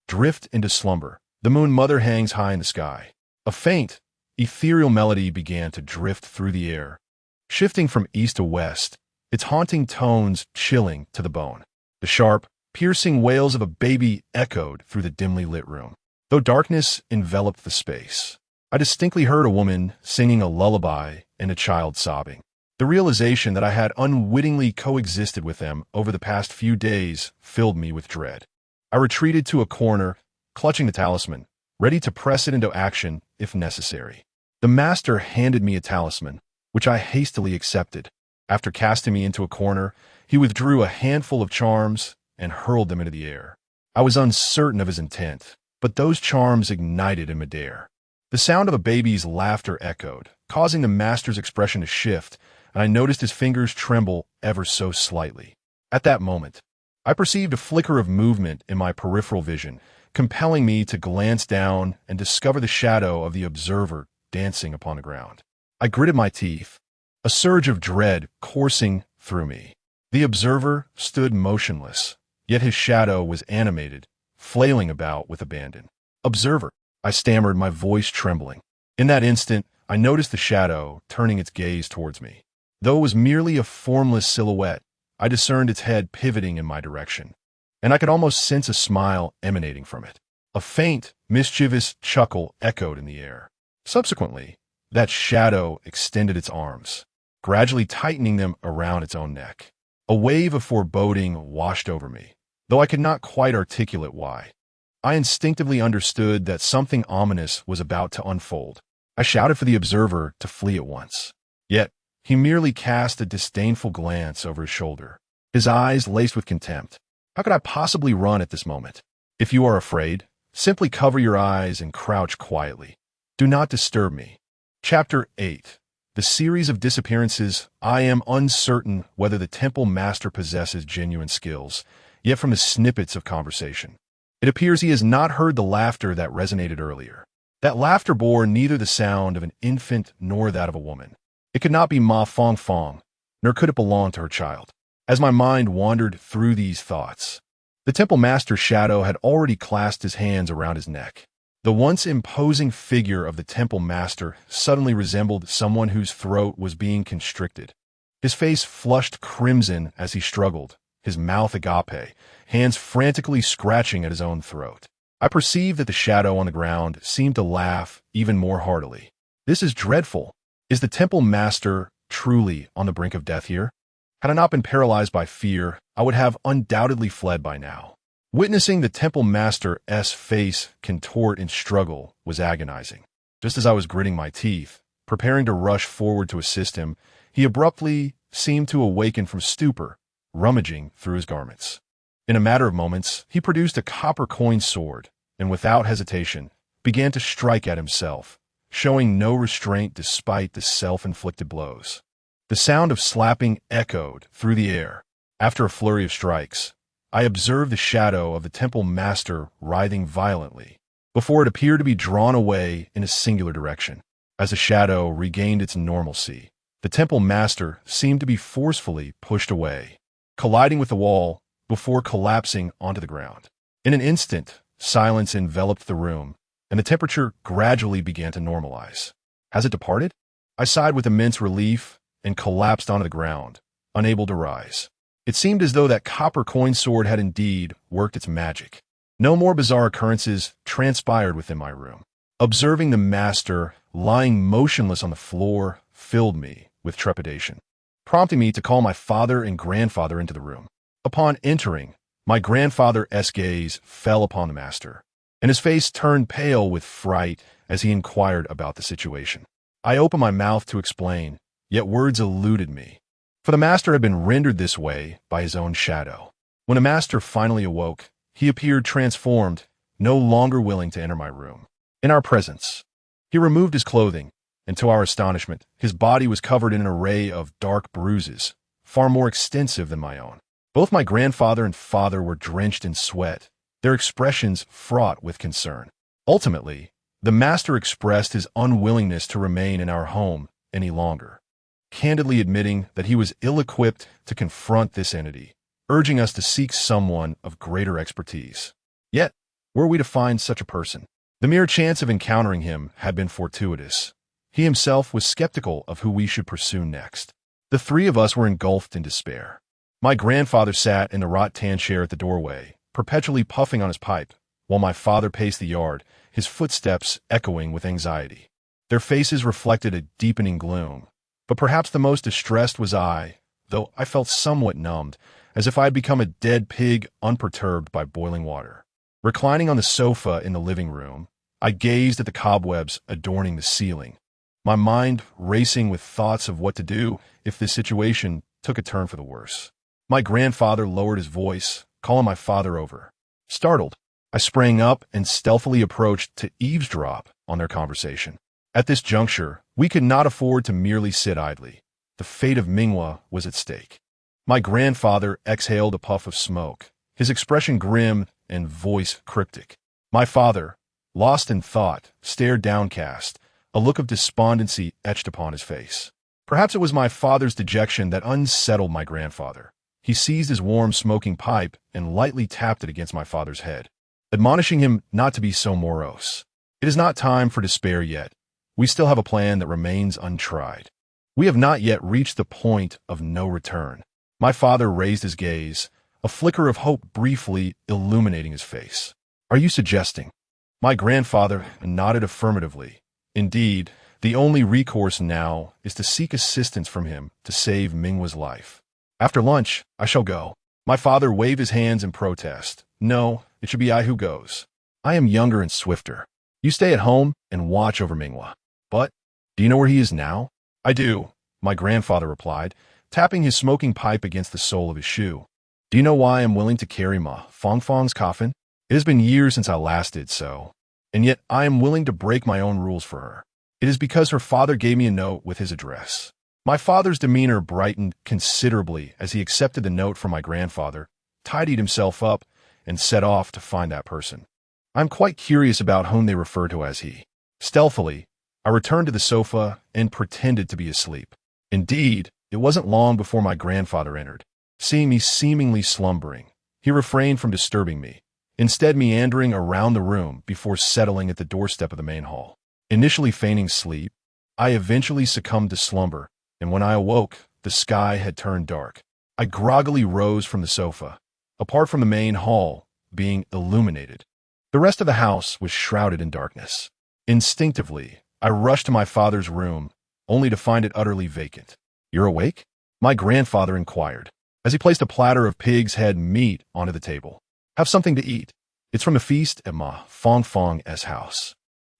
Drift into slumber. The moon mother hangs high in the sky." A faint, ethereal melody began to drift through the air, shifting from east to west, its haunting tones chilling to the bone. The sharp, piercing wails of a baby echoed through the dimly lit room. Though darkness enveloped the space, I distinctly heard a woman singing a lullaby and a child sobbing. The realization that I had unwittingly coexisted with them over the past few days filled me with dread. I retreated to a corner, clutching the talisman, ready to press it into action if necessary. The master handed me a talisman, which I hastily accepted. After casting me into a corner, he withdrew a handful of charms and hurled them into the air. I was uncertain of his intent, but those charms ignited in midair. The sound of a baby's laughter echoed, causing the master's expression to shift, and I noticed his fingers tremble ever so slightly. At that moment, I perceived a flicker of movement in my peripheral vision, compelling me to glance down and discover the shadow of the observer dancing upon the ground. I gritted my teeth, a surge of dread coursing through me. The observer stood motionless, yet his shadow was animated, flailing about with abandon. "Observer," I stammered, my voice trembling. In that instant, I noticed the shadow turning its gaze towards me. Though it was merely a formless silhouette, I discerned its head pivoting in my direction, and I could almost sense a smile emanating from it. A faint, mischievous chuckle echoed in the air. Subsequently, that shadow extended its arms, gradually tightening them around its own neck. A wave of foreboding washed over me, though I could not quite articulate why. I instinctively understood that something ominous was about to unfold. I shouted for the observer to flee at once. Yet, he merely cast a disdainful glance over his shoulder, his eyes laced with contempt. How could I possibly run at this moment? If you are afraid, simply cover your eyes and crouch quietly. Do not disturb me. Chapter 8. The series of disappearances. I am uncertain whether the temple master possesses genuine skills, yet from the snippets of conversation, it appears he has not heard the laughter that resonated earlier. That laughter bore neither the sound of an infant nor that of a woman. It could not be Ma Fong Fong, nor could it belong to her child. As my mind wandered through these thoughts, the temple master's shadow had already clasped his hands around his neck. The once imposing figure of the temple master suddenly resembled someone whose throat was being constricted. His face flushed crimson as he struggled, his mouth agape, hands frantically scratching at his own throat. I perceived that the shadow on the ground seemed to laugh even more heartily. "This is dreadful. Is the temple master truly on the brink of death here? Had I not been paralyzed by fear, I would have undoubtedly fled by now." Witnessing the temple master's face contort in struggle was agonizing. Just as I was gritting my teeth, preparing to rush forward to assist him, he abruptly seemed to awaken from stupor, rummaging through his garments. In a matter of moments, he produced a copper coin sword, and without hesitation, began to strike at himself, showing no restraint despite the self-inflicted blows. The sound of slapping echoed through the air. After a flurry of strikes, I observed the shadow of the temple master writhing violently, before it appeared to be drawn away in a singular direction. As the shadow regained its normalcy, the temple master seemed to be forcefully pushed away, colliding with the wall before collapsing onto the ground. In an instant, silence enveloped the room, and the temperature gradually began to normalize. Has it departed? I sighed with immense relief and collapsed onto the ground, unable to rise. It seemed as though that copper coin sword had indeed worked its magic. No more bizarre occurrences transpired within my room. Observing the master lying motionless on the floor filled me with trepidation, prompting me to call my father and grandfather into the room. Upon entering, my grandfather's gaze fell upon the master, and his face turned pale with fright as he inquired about the situation. I opened my mouth to explain, yet words eluded me, for the master had been rendered this way by his own shadow. When the master finally awoke, he appeared transformed, no longer willing to enter my room. In our presence, he removed his clothing, and to our astonishment, his body was covered in an array of dark bruises, far more extensive than my own. Both my grandfather and father were drenched in sweat, their expressions fraught with concern. Ultimately, the master expressed his unwillingness to remain in our home any longer, candidly admitting that he was ill-equipped to confront this entity, urging us to seek someone of greater expertise. Yet, were we to find such a person? The mere chance of encountering him had been fortuitous. He himself was skeptical of who we should pursue next. The three of us were engulfed in despair. My grandfather sat in the rattan chair at the doorway, perpetually puffing on his pipe, while my father paced the yard, his footsteps echoing with anxiety. Their faces reflected a deepening gloom, but perhaps the most distressed was I, though I felt somewhat numbed, as if I had become a dead pig unperturbed by boiling water. Reclining on the sofa in the living room, I gazed at the cobwebs adorning the ceiling, my mind racing with thoughts of what to do if this situation took a turn for the worse. My grandfather lowered his voice, calling my father over. Startled, I I sprang up and stealthily approached to eavesdrop on their conversation. At this juncture, we could not afford to merely sit idly. The fate of Minghua was at stake. My grandfather exhaled a puff of smoke, his expression grim and voice cryptic. My father, lost in thought, stared downcast, a look of despondency etched upon his face. Perhaps it was my father's dejection that unsettled my grandfather. He seized his warm smoking pipe and lightly tapped it against my father's head, admonishing him not to be so morose. It is not time for despair yet. We still have a plan that remains untried. We have not yet reached the point of no return. My father raised his gaze, a flicker of hope briefly illuminating his face. Are you suggesting? My grandfather nodded affirmatively. Indeed, the only recourse now is to seek assistance from him to save Minghua's life. After lunch, I shall go. My father waved his hands in protest. No, it should be I who goes. I am younger and swifter. You stay at home and watch over Minghua. But, do you know where he is now? I do, my grandfather replied, tapping his smoking pipe against the sole of his shoe. Do you know why I am willing to carry Ma Fangfang's coffin? It has been years since I last did so, and yet I am willing to break my own rules for her. It is because her father gave me a note with his address. My father's demeanor brightened considerably as he accepted the note from my grandfather, tidied himself up, and set off to find that person. I'm quite curious about whom they refer to as he. Stealthily, I returned to the sofa and pretended to be asleep. Indeed, it wasn't long before my grandfather entered. Seeing me seemingly slumbering, he refrained from disturbing me, instead meandering around the room before settling at the doorstep of the main hall. Initially feigning sleep, I eventually succumbed to slumber, and when I awoke, the sky had turned dark. I groggily rose from the sofa, apart from the main hall being illuminated. The rest of the house was shrouded in darkness. Instinctively, I rushed to my father's room, only to find it utterly vacant. You're awake? My grandfather inquired, as he placed a platter of pig's head meat onto the table. Have something to eat. It's from the feast at Ma Fangfang's house.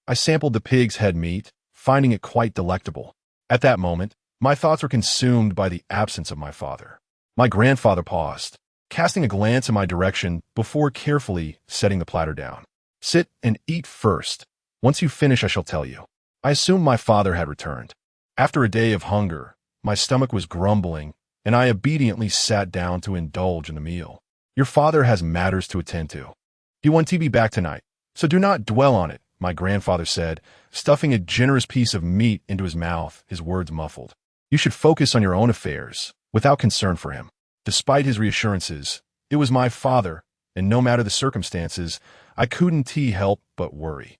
I sampled the pig's head meat, finding it quite delectable. At that moment, my thoughts were consumed by the absence of my father. My grandfather paused, casting a glance in my direction before carefully setting the platter down. Sit and eat first. Once you finish, I shall tell you. I assumed my father had returned. After a day of hunger, my stomach was grumbling, and I obediently sat down to indulge in the meal. Your father has matters to attend to. He wants to be back tonight, so do not dwell on it, my grandfather said, stuffing a generous piece of meat into his mouth, his words muffled. You should focus on your own affairs, without concern for him. Despite his reassurances, it was my father, and no matter the circumstances, I couldn't help but worry.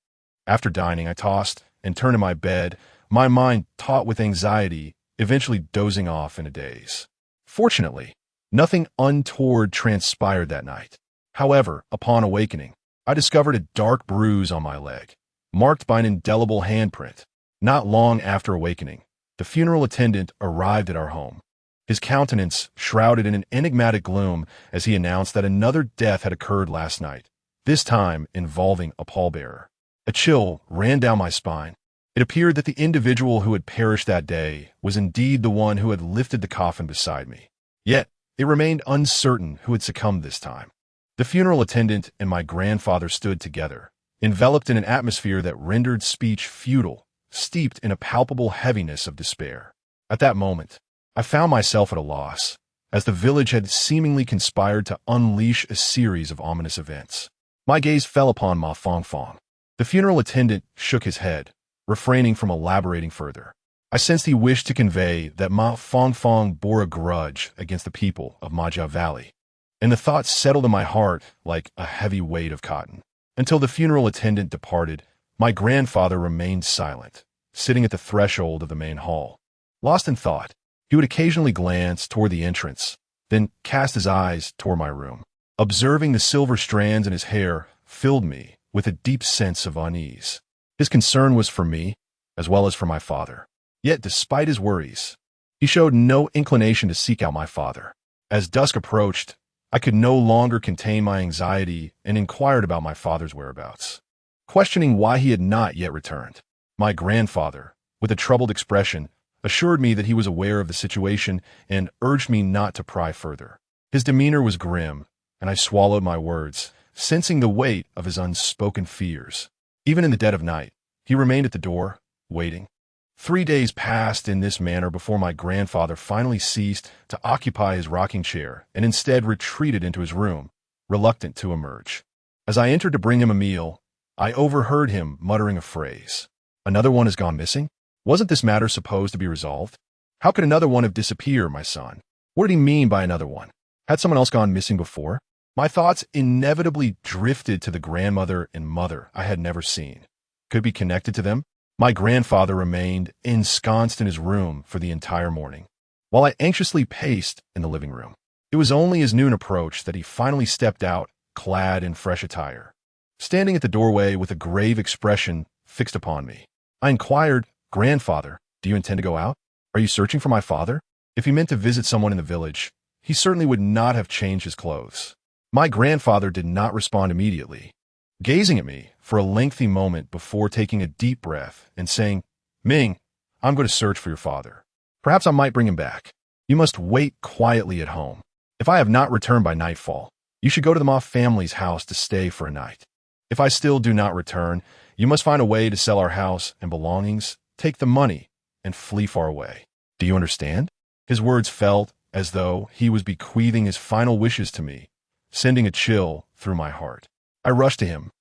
After dining, I tossed and turned in my bed, my mind taut with anxiety, eventually dozing off in a daze. Fortunately, nothing untoward transpired that night. However, upon awakening, I discovered a dark bruise on my leg, marked by an indelible handprint. Not long after awakening, the funeral attendant arrived at our home, his countenance shrouded in an enigmatic gloom as he announced that another death had occurred last night, this time involving a pallbearer. A chill ran down my spine. It appeared that the individual who had perished that day was indeed the one who had lifted the coffin beside me. Yet, it remained uncertain who had succumbed this time. The funeral attendant and my grandfather stood together, enveloped in an atmosphere that rendered speech futile, steeped in a palpable heaviness of despair. At that moment, I found myself at a loss, as the village had seemingly conspired to unleash a series of ominous events. My gaze fell upon Ma Fangfang. The funeral attendant shook his head, refraining from elaborating further. I sensed he wished to convey that Ma Fangfang bore a grudge against the people of Majia Valley, and the thought settled in my heart like a heavy weight of cotton. Until the funeral attendant departed, my grandfather remained silent, sitting at the threshold of the main hall. Lost in thought, he would occasionally glance toward the entrance, then cast his eyes toward my room. Observing the silver strands in his hair filled me with a deep sense of unease. His concern was for me, as well as for my father. Yet, despite his worries, he showed no inclination to seek out my father. As dusk approached, I could no longer contain my anxiety and inquired about my father's whereabouts, questioning why he had not yet returned. My grandfather, with a troubled expression, assured me that he was aware of the situation and urged me not to pry further. His demeanor was grim, and I swallowed my words, sensing the weight of his unspoken fears. Even in the dead of night, he remained at the door, waiting. 3 days passed in this manner before my grandfather finally ceased to occupy his rocking chair and instead retreated into his room, reluctant to emerge. As I entered to bring him a meal, I overheard him muttering a phrase. "Another one has gone missing? Wasn't this matter supposed to be resolved? How could another one have disappeared, my son? What did he mean by another one? Had someone else gone missing before?" My thoughts inevitably drifted to the grandmother and mother I had never seen. Could it be connected to them? My grandfather remained ensconced in his room for the entire morning, while I anxiously paced in the living room. It was only as noon approached that he finally stepped out, clad in fresh attire. Standing at the doorway with a grave expression fixed upon me, I inquired, "Grandfather, do you intend to go out? Are you searching for my father?" If he meant to visit someone in the village, he certainly would not have changed his clothes. My grandfather did not respond immediately, gazing at me for a lengthy moment before taking a deep breath and saying, "Ming, I'm going to search for your father. Perhaps I might bring him back. You must wait quietly at home. If I have not returned by nightfall, you should go to the Ma family's house to stay for a night. If I still do not return, you must find a way to sell our house and belongings, take the money, and flee far away. Do you understand?" His words felt as though he was bequeathing his final wishes to me, sending a chill through my heart. I rushed to him,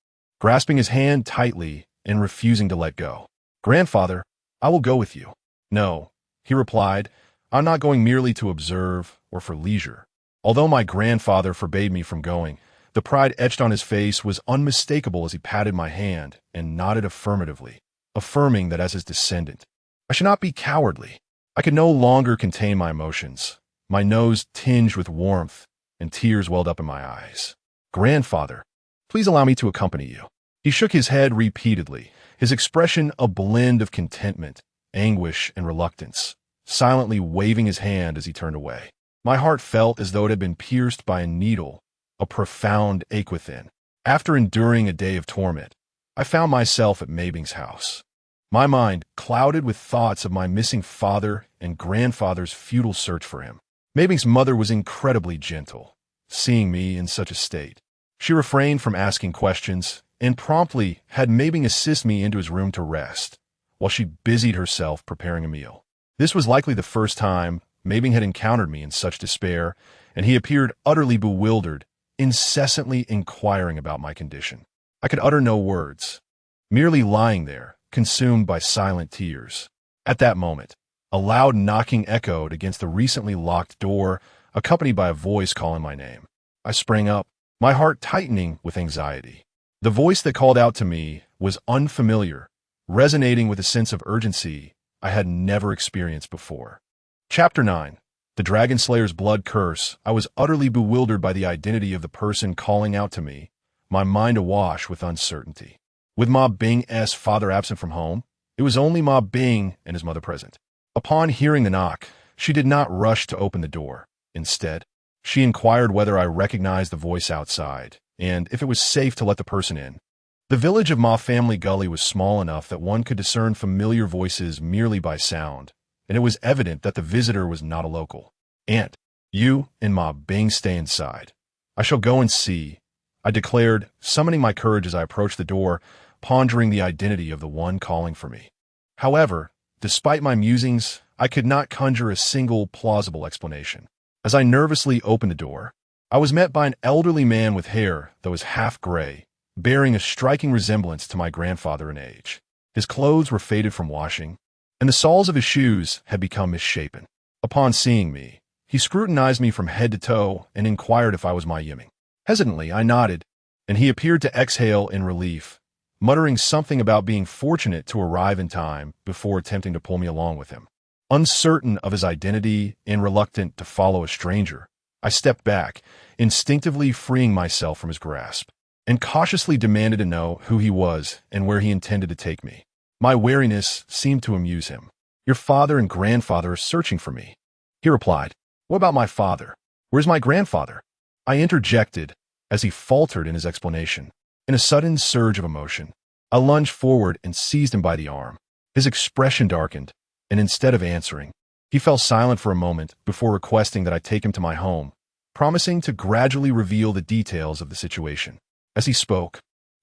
grasping his hand tightly and refusing to let go. "Grandfather, I will go with you." "No," he replied, "I'm not going merely to observe or for leisure." Although my grandfather forbade me from going, the pride etched on his face was unmistakable as he patted my hand and nodded affirmatively, affirming that as his descendant, I should not be cowardly. I could no longer contain my emotions. My nose tinged with warmth, and tears welled up in my eyes. "Grandfather, please allow me to accompany you." He shook his head repeatedly, his expression a blend of contentment, anguish, and reluctance, silently waving his hand as he turned away. My heart felt as though it had been pierced by a needle, a profound ache within. After enduring a day of torment, I found myself at Mabing's house. My mind clouded with thoughts of my missing father and grandfather's futile search for him. Mabing's mother was incredibly gentle, seeing me in such a state. She refrained from asking questions and promptly had Mabing assist me into his room to rest, while she busied herself preparing a meal. This was likely the first time Mabing had encountered me in such despair, and he appeared utterly bewildered, incessantly inquiring about my condition. I could utter no words, merely lying there, consumed by silent tears. At that moment, a loud knocking echoed against the recently locked door, accompanied by a voice calling my name. I sprang up, my heart tightening with anxiety. The voice that called out to me was unfamiliar, resonating with a sense of urgency I had never experienced before. Chapter 9. The Dragon Slayer's Blood Curse. I was utterly bewildered by the identity of the person calling out to me, my mind awash with uncertainty. With Ma Bing's father absent from home, it was only Ma Bing and his mother present. Upon hearing the knock, she did not rush to open the door. Instead, she inquired whether I recognized the voice outside, and if it was safe to let the person in. The village of Ma Family Gully was small enough that one could discern familiar voices merely by sound, and it was evident that the visitor was not a local. "Aunt, you and Ma Bing stay inside. I shall go and see," I declared, summoning my courage as I approached the door, pondering the identity of the one calling for me. However, despite my musings, I could not conjure a single plausible explanation. As I nervously opened the door, I was met by an elderly man with hair that was half gray, bearing a striking resemblance to my grandfather in age. His clothes were faded from washing, and the soles of his shoes had become misshapen. Upon seeing me, he scrutinized me from head to toe and inquired if I was my Yiming. Hesitantly, I nodded, and he appeared to exhale in relief, muttering something about being fortunate to arrive in time before attempting to pull me along with him. Uncertain of his identity and reluctant to follow a stranger, I stepped back, instinctively freeing myself from his grasp, and cautiously demanded to know who he was and where he intended to take me. My wariness seemed to amuse him. "Your father and grandfather are searching for me," he replied. "What about my father? Where's my grandfather?" I interjected as he faltered in his explanation. In a sudden surge of emotion, I lunged forward and seized him by the arm. His expression darkened, and instead of answering, he fell silent for a moment before requesting that I take him to my home, promising to gradually reveal the details of the situation. As he spoke,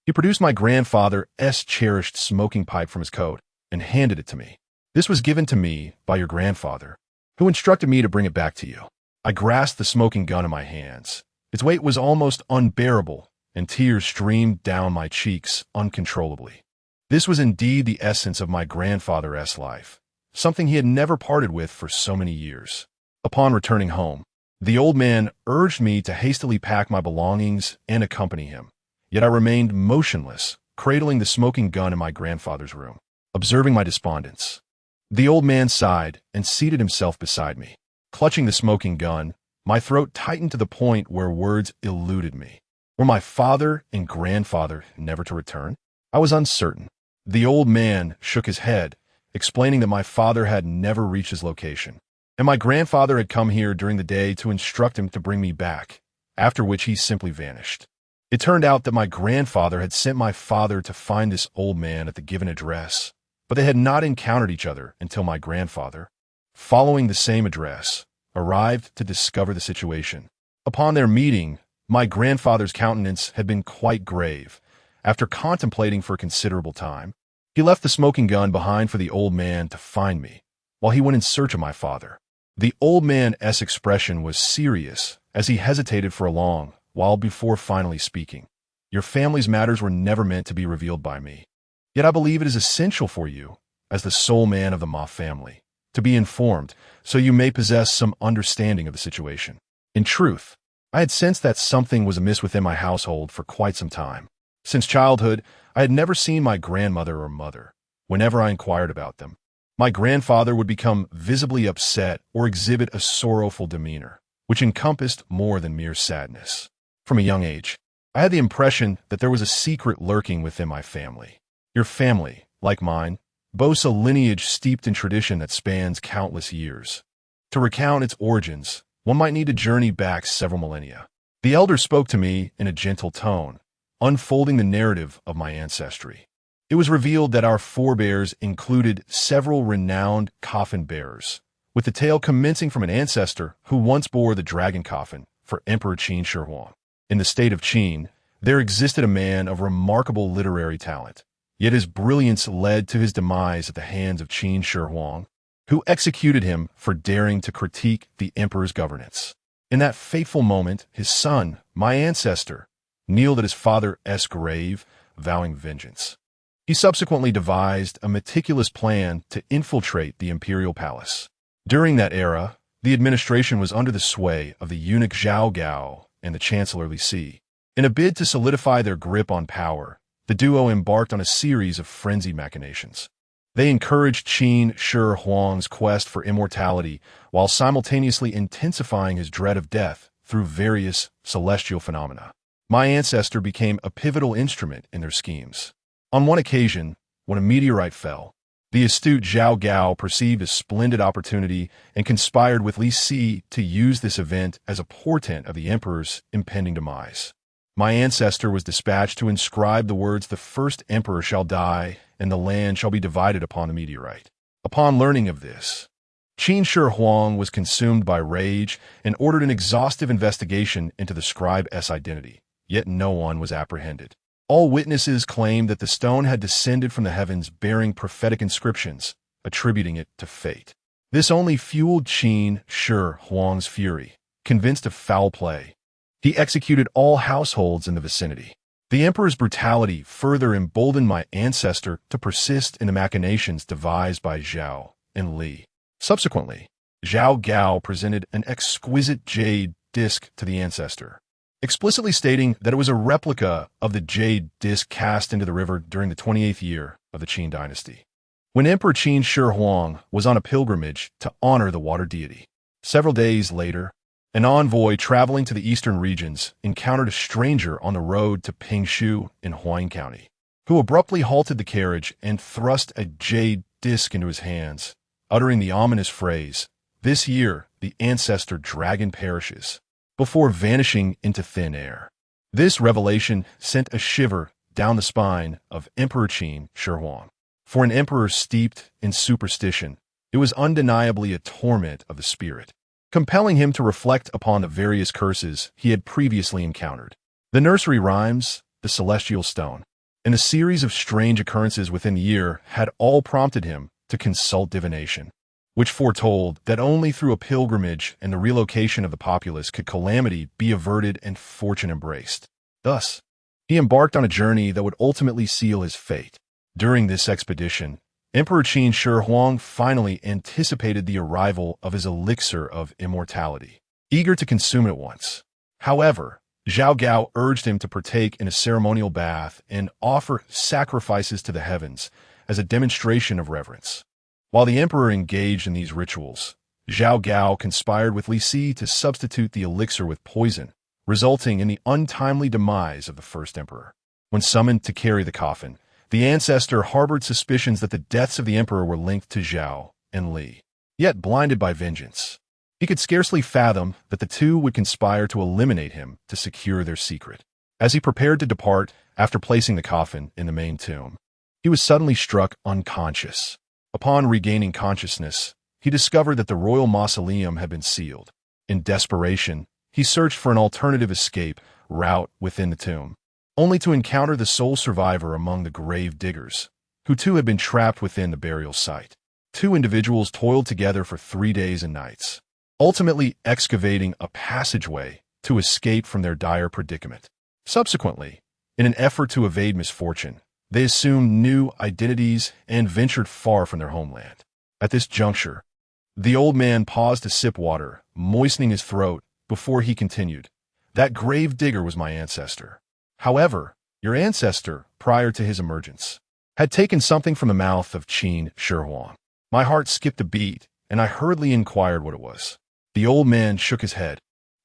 he produced my grandfather's cherished smoking pipe from his coat and handed it to me. This was given to me by your grandfather, who instructed me to bring it back to you. I grasped the smoking gun in my hands. Its weight was almost unbearable, and tears streamed down my cheeks uncontrollably. This was indeed the essence of my grandfather's life, something he had never parted with for so many years. Upon returning home, the old man urged me to hastily pack my belongings and accompany him. Yet I remained motionless, cradling the smoking gun in my grandfather's room, observing my despondence. The old man sighed and seated himself beside me. Clutching the smoking gun, my throat tightened to the point where words eluded me. Were my father and grandfather never to return? I was uncertain. The old man shook his head, explaining that my father had never reached his location, and my grandfather had come here during the day to instruct him to bring me back, after which he simply vanished. It turned out that my grandfather had sent my father to find this old man at the given address, but they had not encountered each other until my grandfather, following the same address, arrived to discover the situation. Upon their meeting, my grandfather's countenance had been quite grave. After contemplating for a considerable time, he left the smoking gun behind for the old man to find me, while he went in search of my father. The old man's expression was serious, as he hesitated for a long while before finally speaking. Your family's matters were never meant to be revealed by me. Yet I believe it is essential for you, as the sole man of the Ma family, to be informed, so you may possess some understanding of the situation. In truth, I had sensed that something was amiss within my household for quite some time. Since childhood, I had never seen my grandmother or mother. Whenever I inquired about them, my grandfather would become visibly upset or exhibit a sorrowful demeanor, which encompassed more than mere sadness. From a young age, I had the impression that there was a secret lurking within my family. Your family, like mine, boasts a lineage steeped in tradition that spans countless years. To recount its origins, one might need to journey back several millennia. The elder spoke to me in a gentle tone, unfolding the narrative of my ancestry. It was revealed that our forebears included several renowned coffin bearers, with the tale commencing from an ancestor who once bore the dragon coffin for Emperor Qin Shi Huang. In the state of Qin, there existed a man of remarkable literary talent, yet his brilliance led to his demise at the hands of Qin Shi Huang, who executed him for daring to critique the emperor's governance. In that fateful moment, his son, my ancestor, kneeled at his father's grave, vowing vengeance. He subsequently devised a meticulous plan to infiltrate the imperial palace. During that era, the administration was under the sway of the eunuch Zhao Gao and the Chancellor Li Si. In a bid to solidify their grip on power, the duo embarked on a series of frenzied machinations. They encouraged Qin Shi Huang's quest for immortality while simultaneously intensifying his dread of death through various celestial phenomena. My ancestor became a pivotal instrument in their schemes. On one occasion, when a meteorite fell, the astute Zhao Gao perceived a splendid opportunity and conspired with Li Si to use this event as a portent of the emperor's impending demise. My ancestor was dispatched to inscribe the words, "The first emperor shall die, and the land shall be divided upon the meteorite." Upon learning of this, Qin Shi Huang was consumed by rage and ordered an exhaustive investigation into the scribe's identity, yet no one was apprehended. All witnesses claimed that the stone had descended from the heavens bearing prophetic inscriptions, attributing it to fate. This only fueled Qin Shi Huang's fury. Convinced of foul play, he executed all households in the vicinity. The emperor's brutality further emboldened my ancestor to persist in the machinations devised by Zhao and Li. Subsequently, Zhao Gao presented an exquisite jade disc to the ancestor, explicitly stating that it was a replica of the jade disc cast into the river during the 28th year of the Qin dynasty, when Emperor Qin Shi Huang was on a pilgrimage to honor the water deity. Several days later, an envoy traveling to the eastern regions encountered a stranger on the road to Pingshu in Huang County, who abruptly halted the carriage and thrust a jade disc into his hands, uttering the ominous phrase, "This year the ancestor dragon perishes," before vanishing into thin air. This revelation sent a shiver down the spine of Emperor Qin Shi Huang. For an emperor steeped in superstition, it was undeniably a torment of the spirit, compelling him to reflect upon the various curses he had previously encountered. The nursery rhymes, the celestial stone, and a series of strange occurrences within the year had all prompted him to consult divination, which foretold that only through a pilgrimage and the relocation of the populace could calamity be averted and fortune embraced. Thus, he embarked on a journey that would ultimately seal his fate. During this expedition, Emperor Qin Shi Huang finally anticipated the arrival of his Elixir of Immortality, eager to consume it at once. However, Zhao Gao urged him to partake in a ceremonial bath and offer sacrifices to the heavens as a demonstration of reverence. While the emperor engaged in these rituals, Zhao Gao conspired with Li Si to substitute the elixir with poison, resulting in the untimely demise of the first emperor. When summoned to carry the coffin, the ancestor harbored suspicions that the deaths of the emperor were linked to Zhao and Li. Yet blinded by vengeance, he could scarcely fathom that the two would conspire to eliminate him to secure their secret. As he prepared to depart after placing the coffin in the main tomb, he was suddenly struck unconscious. Upon regaining consciousness, he discovered that the royal mausoleum had been sealed. In desperation, he searched for an alternative escape route within the tomb, only to encounter the sole survivor among the grave diggers, who too had been trapped within the burial site. Two individuals toiled together for 3 days and nights, ultimately excavating a passageway to escape from their dire predicament. Subsequently, in an effort to evade misfortune, they assumed new identities and ventured far from their homeland. At this juncture, the old man paused to sip water, moistening his throat before he continued. That grave digger was my ancestor. However, your ancestor, prior to his emergence, had taken something from the mouth of Qin Shi Huang. My heart skipped a beat, and I hurriedly inquired what it was. The old man shook his head,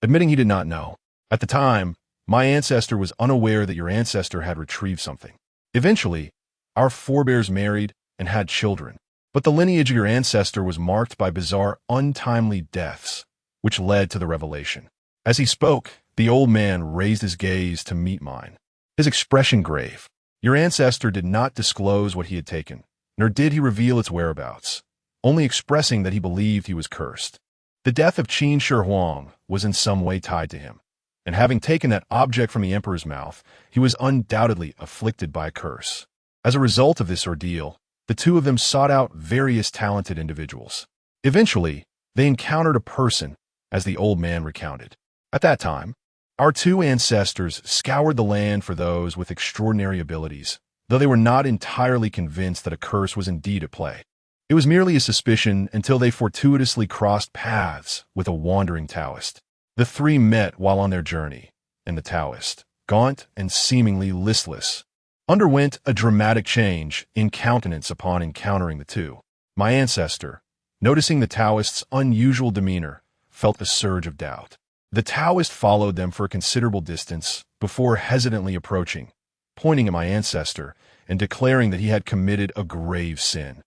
admitting he did not know. At the time, my ancestor was unaware that your ancestor had retrieved something. Eventually, our forebears married and had children, but the lineage of your ancestor was marked by bizarre, untimely deaths, which led to the revelation. As he spoke, the old man raised his gaze to meet mine, his expression grave. Your ancestor did not disclose what he had taken, nor did he reveal its whereabouts, only expressing that he believed he was cursed. The death of Qin Shi Huang was in some way tied to him, and having taken that object from the emperor's mouth, he was undoubtedly afflicted by a curse. As a result of this ordeal, the two of them sought out various talented individuals. Eventually, they encountered a person, as the old man recounted. At that time, our two ancestors scoured the land for those with extraordinary abilities, though they were not entirely convinced that a curse was indeed at play. It was merely a suspicion until they fortuitously crossed paths with a wandering Taoist. The three met while on their journey, and the Taoist, gaunt and seemingly listless, underwent a dramatic change in countenance upon encountering the two. My ancestor, noticing the Taoist's unusual demeanor, felt a surge of doubt. The Taoist followed them for a considerable distance before hesitantly approaching, pointing at my ancestor and declaring that he had committed a grave sin,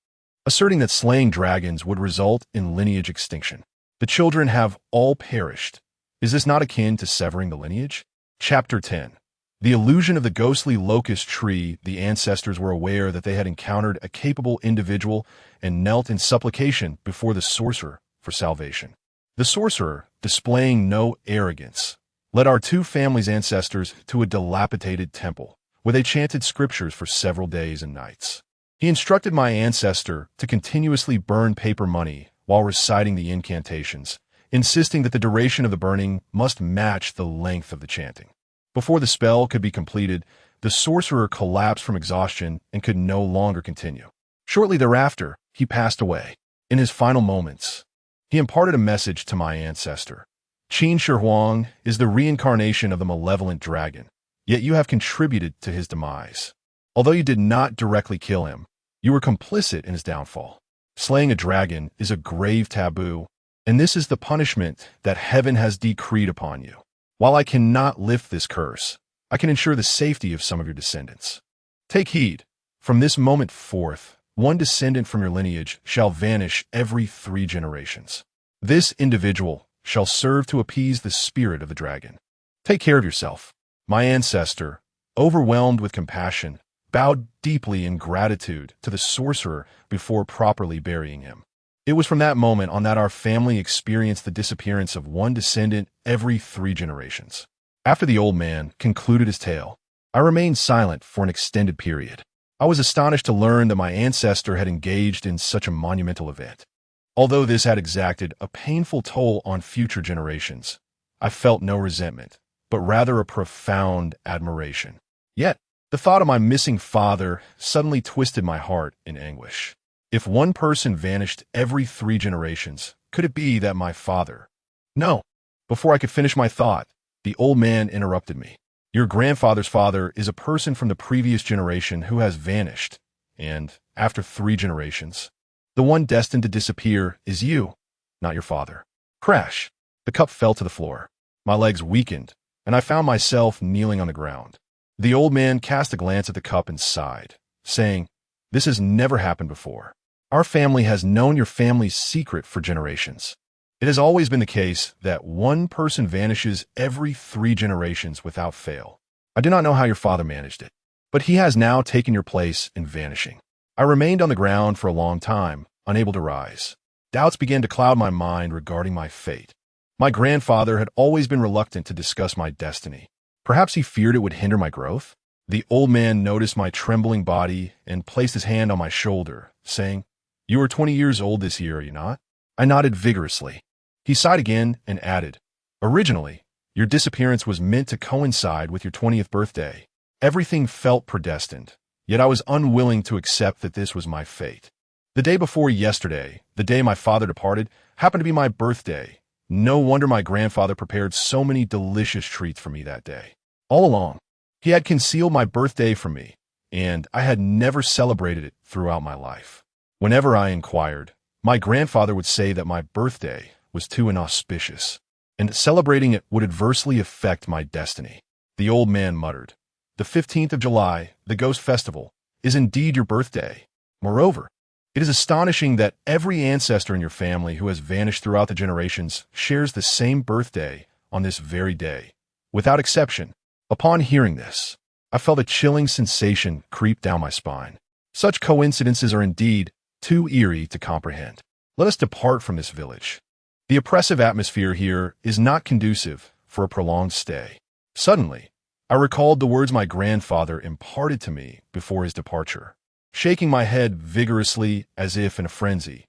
asserting that slaying dragons would result in lineage extinction. The children have all perished. Is this not akin to severing the lineage? Chapter 10. The illusion of the ghostly locust tree. The ancestors were aware that they had encountered a capable individual and knelt in supplication before the sorcerer for salvation. The sorcerer, displaying no arrogance, led our two families' ancestors to a dilapidated temple, where they chanted scriptures for several days and nights. He instructed my ancestor to continuously burn paper money while reciting the incantations, insisting that the duration of the burning must match the length of the chanting. Before the spell could be completed, the sorcerer collapsed from exhaustion and could no longer continue. Shortly thereafter, he passed away. In his final moments, he imparted a message to my ancestor. Qin Shi Huang is the reincarnation of the malevolent dragon, yet you have contributed to his demise. Although you did not directly kill him, you were complicit in his downfall. Slaying a dragon is a grave taboo, and this is the punishment that heaven has decreed upon you. While I cannot lift this curse, I can ensure the safety of some of your descendants. Take heed. From this moment forth, one descendant from your lineage shall vanish every 3 generations. This individual shall serve to appease the spirit of the dragon. Take care of yourself. My ancestor, overwhelmed with compassion, bowed deeply in gratitude to the sorcerer before properly burying him. It was from that moment on that our family experienced the disappearance of one descendant every 3 generations. After the old man concluded his tale, I remained silent for an extended period. I was astonished to learn that my ancestor had engaged in such a monumental event. Although this had exacted a painful toll on future generations, I felt no resentment, but rather a profound admiration. Yet, the thought of my missing father suddenly twisted my heart in anguish. If one person vanished every 3 generations, could it be that my father— No. Before I could finish my thought, the old man interrupted me. Your grandfather's father is a person from the previous generation who has vanished, and, after 3 generations, the one destined to disappear is you, not your father. Crash! The cup fell to the floor. My legs weakened, and I found myself kneeling on the ground. The old man cast a glance at the cup and sighed, saying, "This has never happened before. Our family has known your family's secret for generations. It has always been the case that one person vanishes every 3 generations without fail. I do not know how your father managed it, but he has now taken your place in vanishing." I remained on the ground for a long time, unable to rise. Doubts began to cloud my mind regarding my fate. My grandfather had always been reluctant to discuss my destiny. Perhaps he feared it would hinder my growth? The old man noticed my trembling body and placed his hand on my shoulder, saying, "You are 20 years old this year, are you not?" I nodded vigorously. He sighed again and added, "Originally, your disappearance was meant to coincide with your 20th birthday. Everything felt predestined, yet I was unwilling to accept that this was my fate. The day before yesterday, the day my father departed, happened to be my birthday. No wonder my grandfather prepared so many delicious treats for me that day. All along, he had concealed my birthday from me, and I had never celebrated it throughout my life. Whenever I inquired, my grandfather would say that my birthday was too inauspicious, and celebrating it would adversely affect my destiny." The old man muttered, "The 15th of July, the Ghost Festival, is indeed your birthday. Moreover, it is astonishing that every ancestor in your family who has vanished throughout the generations shares the same birthday on this very day, without exception." Upon hearing this, I felt a chilling sensation creep down my spine. Such coincidences are indeed too eerie to comprehend. Let us depart from this village. The oppressive atmosphere here is not conducive for a prolonged stay. Suddenly, I recalled the words my grandfather imparted to me before his departure. Shaking my head vigorously as if in a frenzy.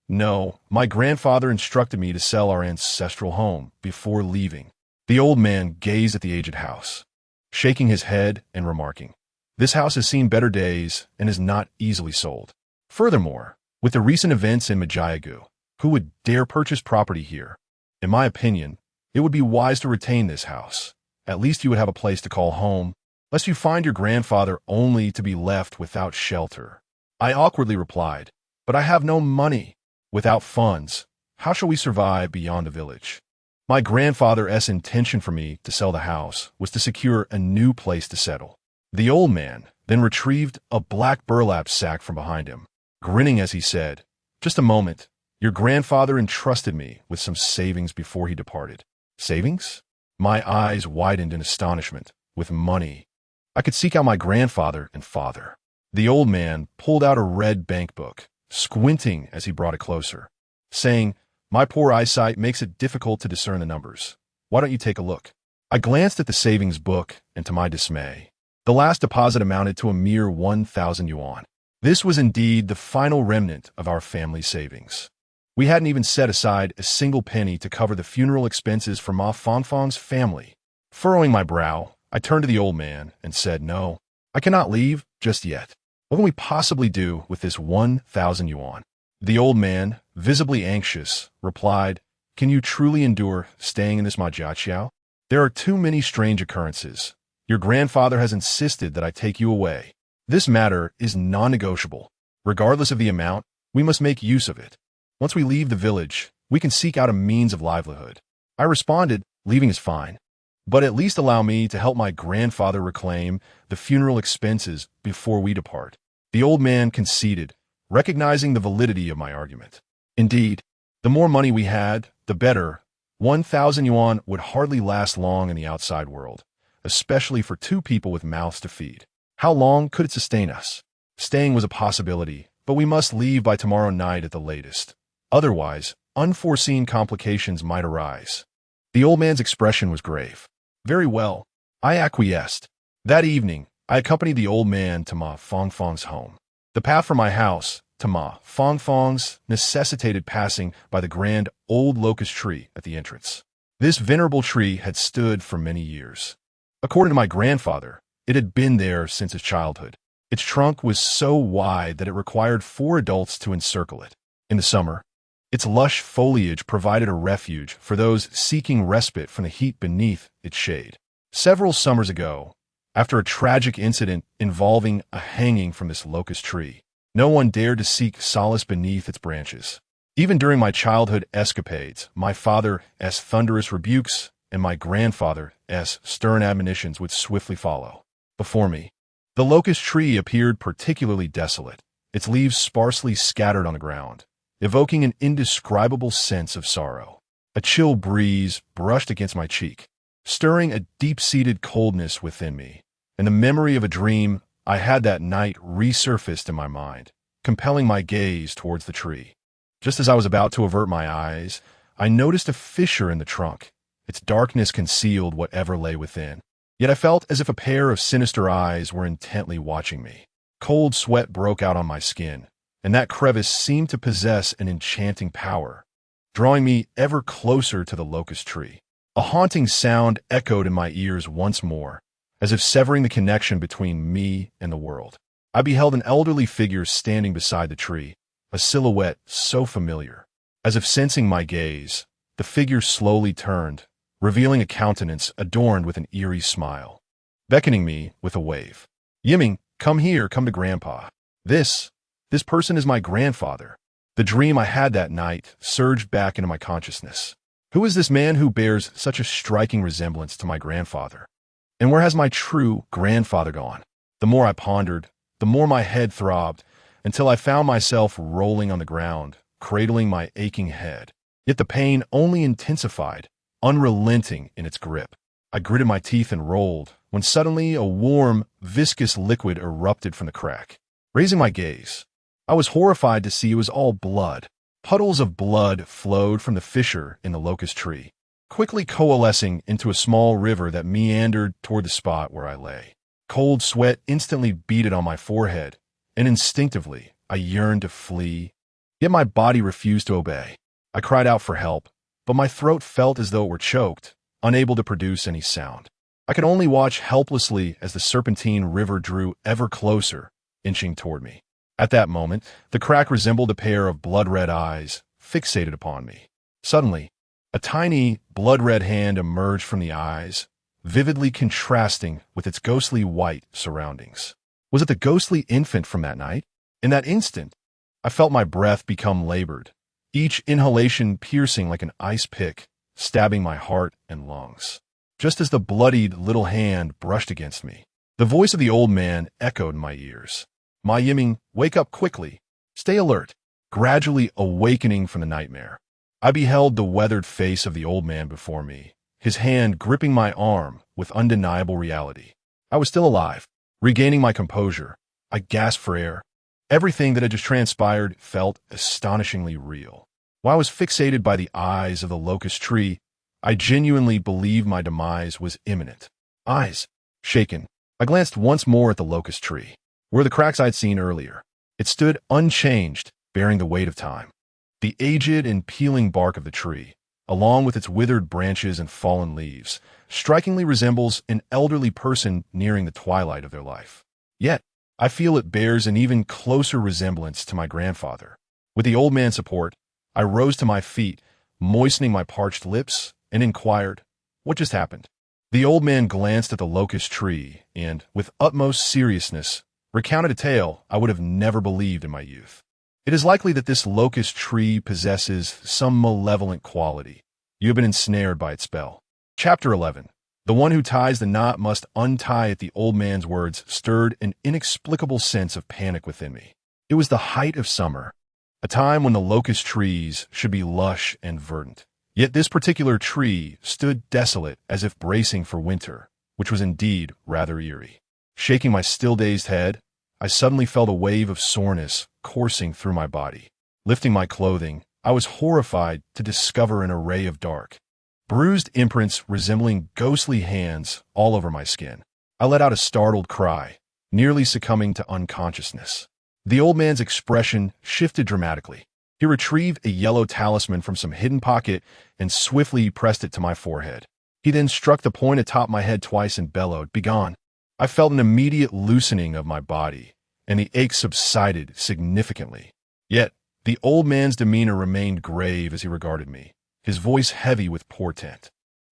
No, my grandfather instructed me to sell our ancestral home before leaving. The old man gazed at the aged house, shaking his head and remarking, "This house has seen better days and is not easily sold. Furthermore, with the recent events in Majiagu, who would dare purchase property here? In my opinion, it would be wise to retain this house. At least you would have a place to call home, lest you find your grandfather only to be left without shelter." I awkwardly replied, "But I have no money. Without funds, how shall we survive beyond the village?" My grandfather's intention for me to sell the house was to secure a new place to settle. The old man then retrieved a black burlap sack from behind him, grinning as he said, "Just a moment. Your grandfather entrusted me with some savings before he departed." Savings? My eyes widened in astonishment. With money, I could seek out my grandfather and father. The old man pulled out a red bank book, squinting as he brought it closer, saying, "My poor eyesight makes it difficult to discern the numbers. Why don't you take a look?" I glanced at the savings book, and to my dismay, the last deposit amounted to a mere 1,000 yuan. This was indeed the final remnant of our family savings. We hadn't even set aside a single penny to cover the funeral expenses for Ma Fangfang's family. Furrowing my brow, I turned to the old man and said, "No, I cannot leave just yet. What can we possibly do with this 1,000 yuan?" The old man, visibly anxious, replied, "Can you truly endure staying in this Majiaqiao? There are too many strange occurrences. Your grandfather has insisted that I take you away. This matter is non-negotiable. Regardless of the amount, we must make use of it. Once we leave the village, we can seek out a means of livelihood." I responded, "Leaving is fine, but at least allow me to help my grandfather reclaim the funeral expenses before we depart." The old man conceded, recognizing the validity of my argument. Indeed, the more money we had, the better. 1,000 yuan would hardly last long in the outside world, especially for 2 people with mouths to feed. How long could it sustain us? Staying was a possibility, but we must leave by tomorrow night at the latest. Otherwise, unforeseen complications might arise. The old man's expression was grave. "Very well," I acquiesced. That evening, I accompanied the old man to Ma Fongfong's home. The path from my house to Ma Fongfong's necessitated passing by the grand old locust tree at the entrance. This venerable tree had stood for many years. According to my grandfather, it had been there since his childhood. Its trunk was so wide that it required 4 adults to encircle it. In the summer, its lush foliage provided a refuge for those seeking respite from the heat beneath its shade. Several summers ago, after a tragic incident involving a hanging from this locust tree, no one dared to seek solace beneath its branches. Even during my childhood escapades, my father's thunderous rebukes and my grandfather's stern admonitions would swiftly follow. Before me, the locust tree appeared particularly desolate, its leaves sparsely scattered on the ground, evoking an indescribable sense of sorrow. A chill breeze brushed against my cheek, stirring a deep-seated coldness within me, and the memory of a dream I had that night resurfaced in my mind, compelling my gaze towards the tree. Just as I was about to avert my eyes, I noticed a fissure in the trunk. Its darkness concealed whatever lay within. Yet I felt as if a pair of sinister eyes were intently watching me. Cold sweat broke out on my skin, and that crevice seemed to possess an enchanting power, drawing me ever closer to the locust tree. A haunting sound echoed in my ears once more, as if severing the connection between me and the world. I beheld an elderly figure standing beside the tree, a silhouette so familiar. As if sensing my gaze, the figure slowly turned, revealing a countenance adorned with an eerie smile, beckoning me with a wave. "Yiming, come here, come to Grandpa. This person is my grandfather." The dream I had that night surged back into my consciousness. Who is this man who bears such a striking resemblance to my grandfather? And where has my true grandfather gone? The more I pondered, the more my head throbbed, until I found myself rolling on the ground, cradling my aching head. Yet the pain only intensified, unrelenting in its grip. I gritted my teeth and rolled, when suddenly a warm, viscous liquid erupted from the crack. Raising my gaze, I was horrified to see it was all blood. Puddles of blood flowed from the fissure in the locust tree, quickly coalescing into a small river that meandered toward the spot where I lay. Cold sweat instantly beaded on my forehead, and instinctively I yearned to flee. Yet my body refused to obey. I cried out for help, but my throat felt as though it were choked, unable to produce any sound. I could only watch helplessly as the serpentine river drew ever closer, inching toward me. At that moment, the crack resembled a pair of blood-red eyes fixated upon me. Suddenly, a tiny, blood-red hand emerged from the eyes, vividly contrasting with its ghostly white surroundings. Was it the ghostly infant from that night? In that instant, I felt my breath become labored, each inhalation piercing like an ice pick, stabbing my heart and lungs. Just as the bloodied little hand brushed against me, the voice of the old man echoed in my ears. "Ma Yiming, wake up quickly. Stay alert." Gradually awakening from the nightmare, I beheld the weathered face of the old man before me, his hand gripping my arm with undeniable reality. I was still alive. Regaining my composure, I gasped for air. Everything that had just transpired felt astonishingly real. While I was fixated by the eyes of the locust tree, I genuinely believed my demise was imminent. Eyes shaken, I glanced once more at the locust tree, where the cracks I'd seen earlier. It stood unchanged, bearing the weight of time. The aged and peeling bark of the tree, along with its withered branches and fallen leaves, strikingly resembles an elderly person nearing the twilight of their life. Yet, I feel it bears an even closer resemblance to my grandfather. With the old man's support, I rose to my feet, moistening my parched lips, and inquired, "What just happened?" The old man glanced at the locust tree and, with utmost seriousness, recounted a tale I would have never believed in my youth. "It is likely that this locust tree possesses some malevolent quality. You have been ensnared by its spell." Chapter 11. The one who ties the knot must untie it. The old man's words stirred an inexplicable sense of panic within me. It was the height of summer, a time when the locust trees should be lush and verdant. Yet this particular tree stood desolate, as if bracing for winter, which was indeed rather eerie. Shaking my still dazed head, I suddenly felt a wave of soreness coursing through my body. Lifting my clothing, I was horrified to discover an array of dark, bruised imprints resembling ghostly hands all over my skin. I let out a startled cry, nearly succumbing to unconsciousness. The old man's expression shifted dramatically. He retrieved a yellow talisman from some hidden pocket and swiftly pressed it to my forehead. He then struck the point atop my head twice and bellowed, "Begone!" I felt an immediate loosening of my body, and the ache subsided significantly. Yet, the old man's demeanor remained grave as he regarded me, his voice heavy with portent.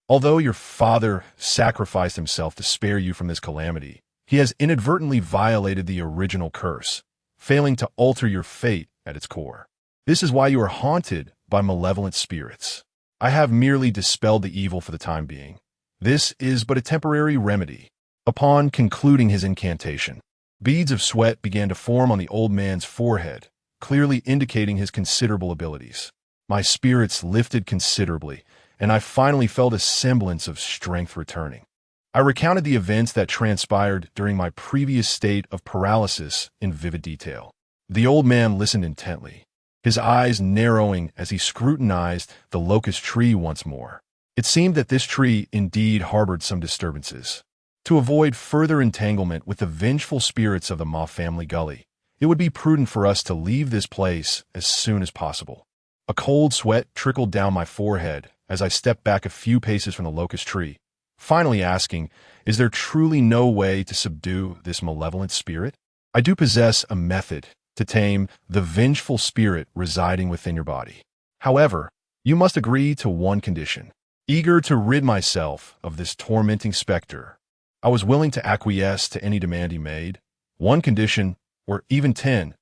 "Although your father sacrificed himself to spare you from this calamity, he has inadvertently violated the original curse, failing to alter your fate at its core. This is why you are haunted by malevolent spirits. I have merely dispelled the evil for the time being. This is but a temporary remedy." Upon concluding his incantation, beads of sweat began to form on the old man's forehead, clearly indicating his considerable abilities. My spirits lifted considerably, and I finally felt a semblance of strength returning. I recounted the events that transpired during my previous state of paralysis in vivid detail. The old man listened intently, his eyes narrowing as he scrutinized the locust tree once more. It seemed that this tree indeed harbored some disturbances. To avoid further entanglement with the vengeful spirits of the Ma family gully, it would be prudent for us to leave this place as soon as possible. A cold sweat trickled down my forehead as I stepped back a few paces from the locust tree, finally asking, "Is there truly no way to subdue this malevolent spirit? I do possess a method to tame the vengeful spirit residing within your body. However, you must agree to one condition." Eager to rid myself of this tormenting specter, I was willing to acquiesce to any demand he made. One condition, or even 10,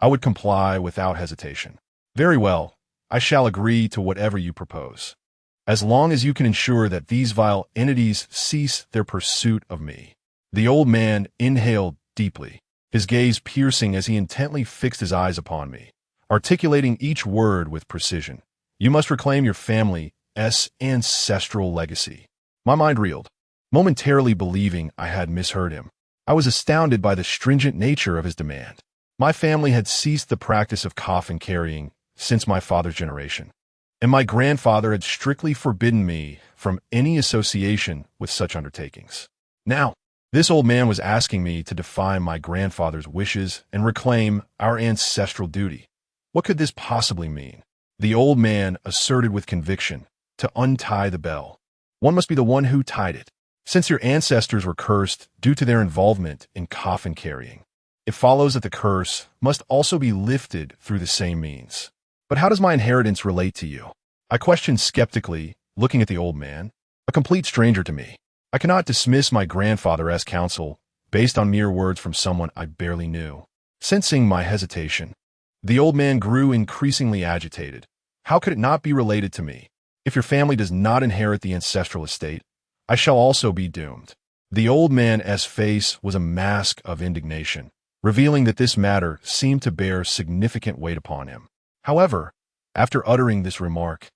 I would comply without hesitation. "Very well, I shall agree to whatever you propose, as long as you can ensure that these vile entities cease their pursuit of me." The old man inhaled deeply, his gaze piercing as he intently fixed his eyes upon me, articulating each word with precision. "You must reclaim your family's ancestral legacy." My mind reeled, momentarily believing I had misheard him. I was astounded by the stringent nature of his demand. My family had ceased the practice of coffin carrying since my father's generation, and my grandfather had strictly forbidden me from any association with such undertakings. Now, this old man was asking me to defy my grandfather's wishes and reclaim our ancestral duty. What could this possibly mean? The old man asserted with conviction, "To untie the bell, one must be the one who tied it. Since your ancestors were cursed due to their involvement in coffin carrying, it follows that the curse must also be lifted through the same means. But how does my inheritance relate to you?" I questioned skeptically, looking at the old man, a complete stranger to me. I cannot dismiss my grandfather as counsel based on mere words from someone I barely knew. Sensing my hesitation, the old man grew increasingly agitated. "How could it not be related to me? If your family does not inherit the ancestral estate, I shall also be doomed." The old man's face was a mask of indignation, revealing that this matter seemed to bear significant weight upon him. However, after uttering this remark,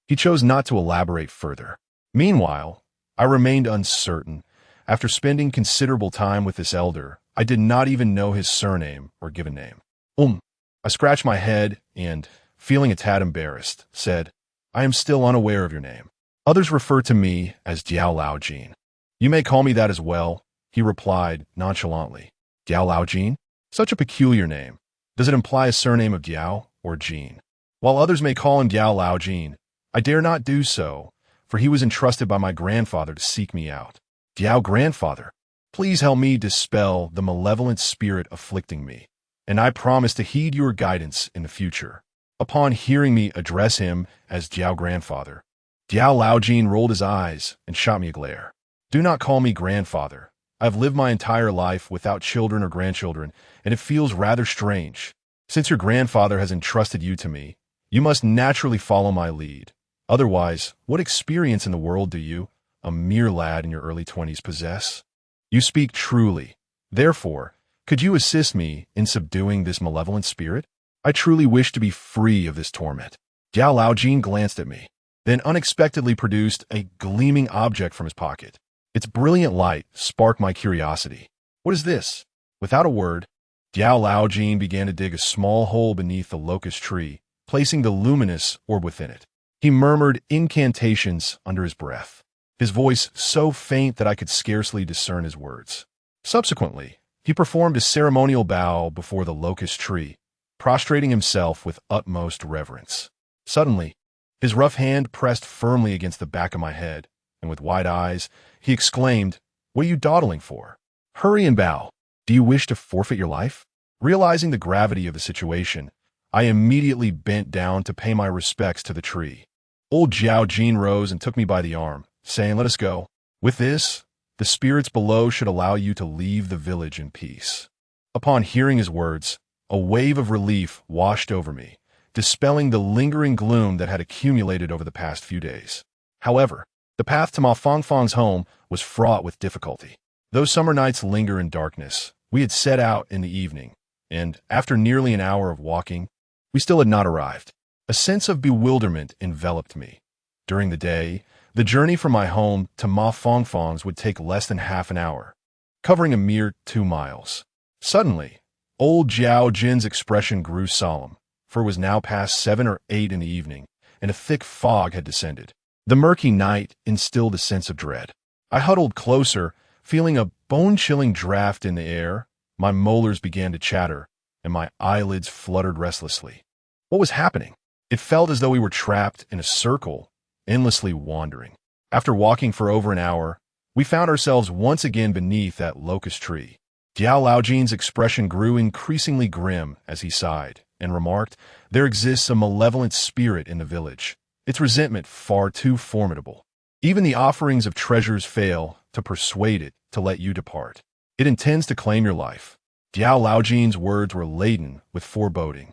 he chose not to elaborate further. Meanwhile, I remained uncertain. After spending considerable time with this elder, I did not even know his surname or given name. I scratched my head and, feeling a tad embarrassed, said, "I am still unaware of your name. Others refer to me as Jiao Lao Jin." "You may call me that as well," he replied nonchalantly. "Jiao Lao Jin? Such a peculiar name. Does it imply a surname of Jiao or Jin? While others may call him Jiao Lao Jin, I dare not do so, for he was entrusted by my grandfather to seek me out." "Jiao grandfather, please help me dispel the malevolent spirit afflicting me, and I promise to heed your guidance in the future." Upon hearing me address him as Jiao grandfather, Jiao Lao Jin rolled his eyes and shot me a glare. "Do not call me grandfather. I've lived my entire life without children or grandchildren, and it feels rather strange. Since your grandfather has entrusted you to me, you must naturally follow my lead. Otherwise, what experience in the world do you, a mere lad in your early 20s, possess? You speak truly. Therefore, could you assist me in subduing this malevolent spirit? I truly wish to be free of this torment." Jiao Lao Jin glanced at me, then unexpectedly produced a gleaming object from his pocket. Its brilliant light sparked my curiosity. "What is this?" Without a word, Jiao Lao Jin began to dig a small hole beneath the locust tree, placing the luminous orb within it. He murmured incantations under his breath. his voice so faint that I could scarcely discern his words. Subsequently, he performed a ceremonial bow before the locust tree, prostrating himself with utmost reverence. Suddenly, his rough hand pressed firmly against the back of my head, and with wide eyes, he exclaimed, "What are you dawdling for? Hurry and bow. Do you wish to forfeit your life?" Realizing the gravity of the situation, I immediately bent down to pay my respects to the tree. Old Jiao Jin rose and took me by the arm, saying, "Let us go. With this, the spirits below should allow you to leave the village in peace." Upon hearing his words, a wave of relief washed over me, dispelling the lingering gloom that had accumulated over the past few days. However, the path to Ma Fangfang's home was fraught with difficulty. Though summer nights linger in darkness, we had set out in the evening, and after nearly an hour of walking, we still had not arrived. A sense of bewilderment enveloped me. During the day, the journey from my home to Ma Fangfang's would take less than half an hour, covering a mere 2 miles. Suddenly, old Jiao Jin's expression grew solemn, for it was now past 7 or 8 in the evening, and a thick fog had descended. The murky night instilled a sense of dread. I huddled closer, feeling a bone-chilling draft in the air. My molars began to chatter, and my eyelids fluttered restlessly. What was happening? It felt as though we were trapped in a circle, endlessly wandering. After walking for over an hour, we found ourselves once again beneath that locust tree. Jiao Laojin's expression grew increasingly grim as he sighed and remarked, "There exists a malevolent spirit in the village, its resentment far too formidable. Even the offerings of treasures fail to persuade it to let you depart. It intends to claim your life." Jiao Laojin's words were laden with foreboding,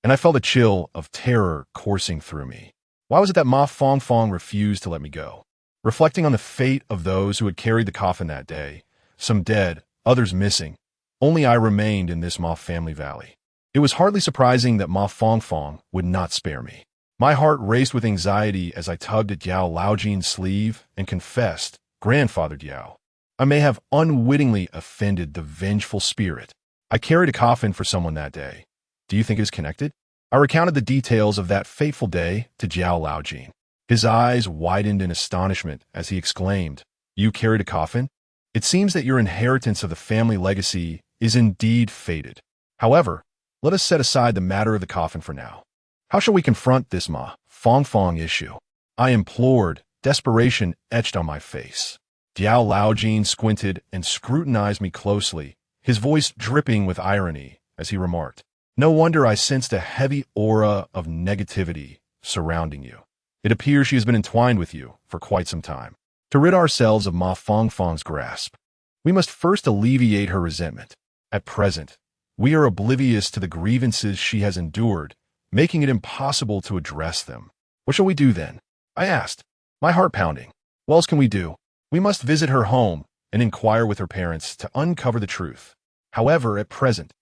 and I felt a chill of terror coursing through me. Why was it that Ma Fangfang refused to let me go? Reflecting on the fate of those who had carried the coffin that day, some dead, others missing, only I remained in this Ma family valley. It was hardly surprising that Ma Fangfang would not spare me. My heart raced with anxiety as I tugged at Jiao Laojin's sleeve and confessed, "Grandfather Jiao, I may have unwittingly offended the vengeful spirit. I carried a coffin for someone that day. Do you think it is connected?" I recounted the details of that fateful day to Jiao Laojin. His eyes widened in astonishment as he exclaimed, "You carried a coffin? It seems that your inheritance of the family legacy is indeed fated. However, let us set aside the matter of the coffin for now. How shall we confront this Ma Fangfang issue?" I implored, desperation etched on my face. Jiao Laojin squinted and scrutinized me closely, his voice dripping with irony as he remarked, "No wonder I sensed a heavy aura of negativity surrounding you. It appears she has been entwined with you for quite some time. To rid ourselves of Ma Fangfang's grasp, we must first alleviate her resentment. At present, we are oblivious to the grievances she has endured, making it impossible to address them. What shall we do then?" I asked, my heart pounding. "What else can we do? We must visit her home and inquire with her parents to uncover the truth. However, at present,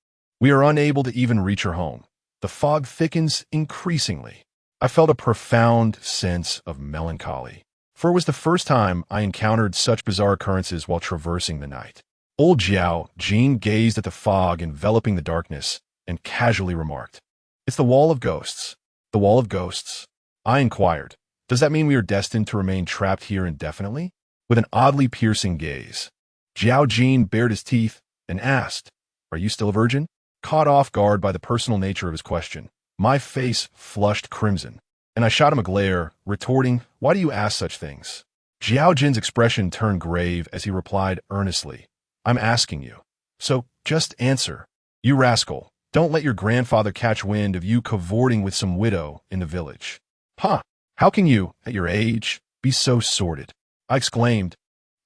we are unable to even reach her home. The fog thickens increasingly." I felt a profound sense of melancholy, for it was the first time I encountered such bizarre occurrences while traversing the night. Old Jiao Jin gazed at the fog enveloping the darkness and casually remarked, "It's the wall of ghosts." "The wall of ghosts?" I inquired. "Does that mean we are destined to remain trapped here indefinitely?" With an oddly piercing gaze, Jiao Jin bared his teeth and asked, "Are you still a virgin?" Caught off guard by the personal nature of his question, my face flushed crimson, and I shot him a glare, retorting, "Why do you ask such things?" Jiao Jin's expression turned grave as he replied earnestly, "I'm asking you. So just answer. You rascal, don't let your grandfather catch wind of you cavorting with some widow in the village." "Huh, how can you, at your age, be so sordid?" I exclaimed.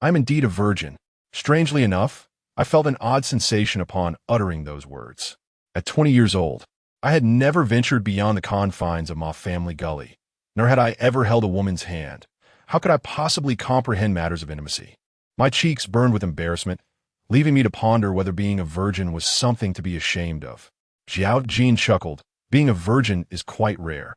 "I'm indeed a virgin." Strangely enough, I felt an odd sensation upon uttering those words. At 20 years old, I had never ventured beyond the confines of my family gully, nor had I ever held a woman's hand. How could I possibly comprehend matters of intimacy? My cheeks burned with embarrassment, leaving me to ponder whether being a virgin was something to be ashamed of. Jiao Jin chuckled. "Being a virgin is quite rare.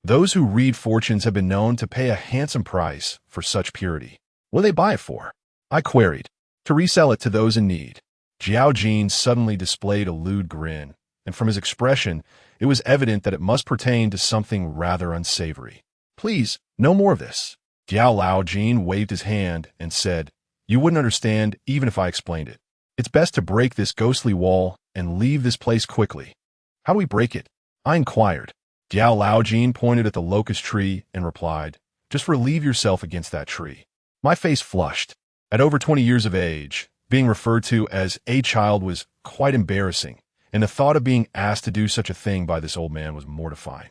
Those who read fortunes have been known to pay a handsome price for such purity." "What do they buy it for?" I queried. "To resell it to those in need." Jiao Jin suddenly displayed a lewd grin, and from his expression, it was evident that it must pertain to something rather unsavory. "Please, no more of this. Diao Laojin waved his hand and said, "You wouldn't understand even if I explained it. It's best to break this ghostly wall and leave this place quickly." "How do we break it?" I inquired. Diao Laojin pointed at the locust tree and replied, "Just relieve yourself against that tree." My face flushed. At over 20 years of age, being referred to as a child was quite embarrassing, and the thought of being asked to do such a thing by this old man was mortifying.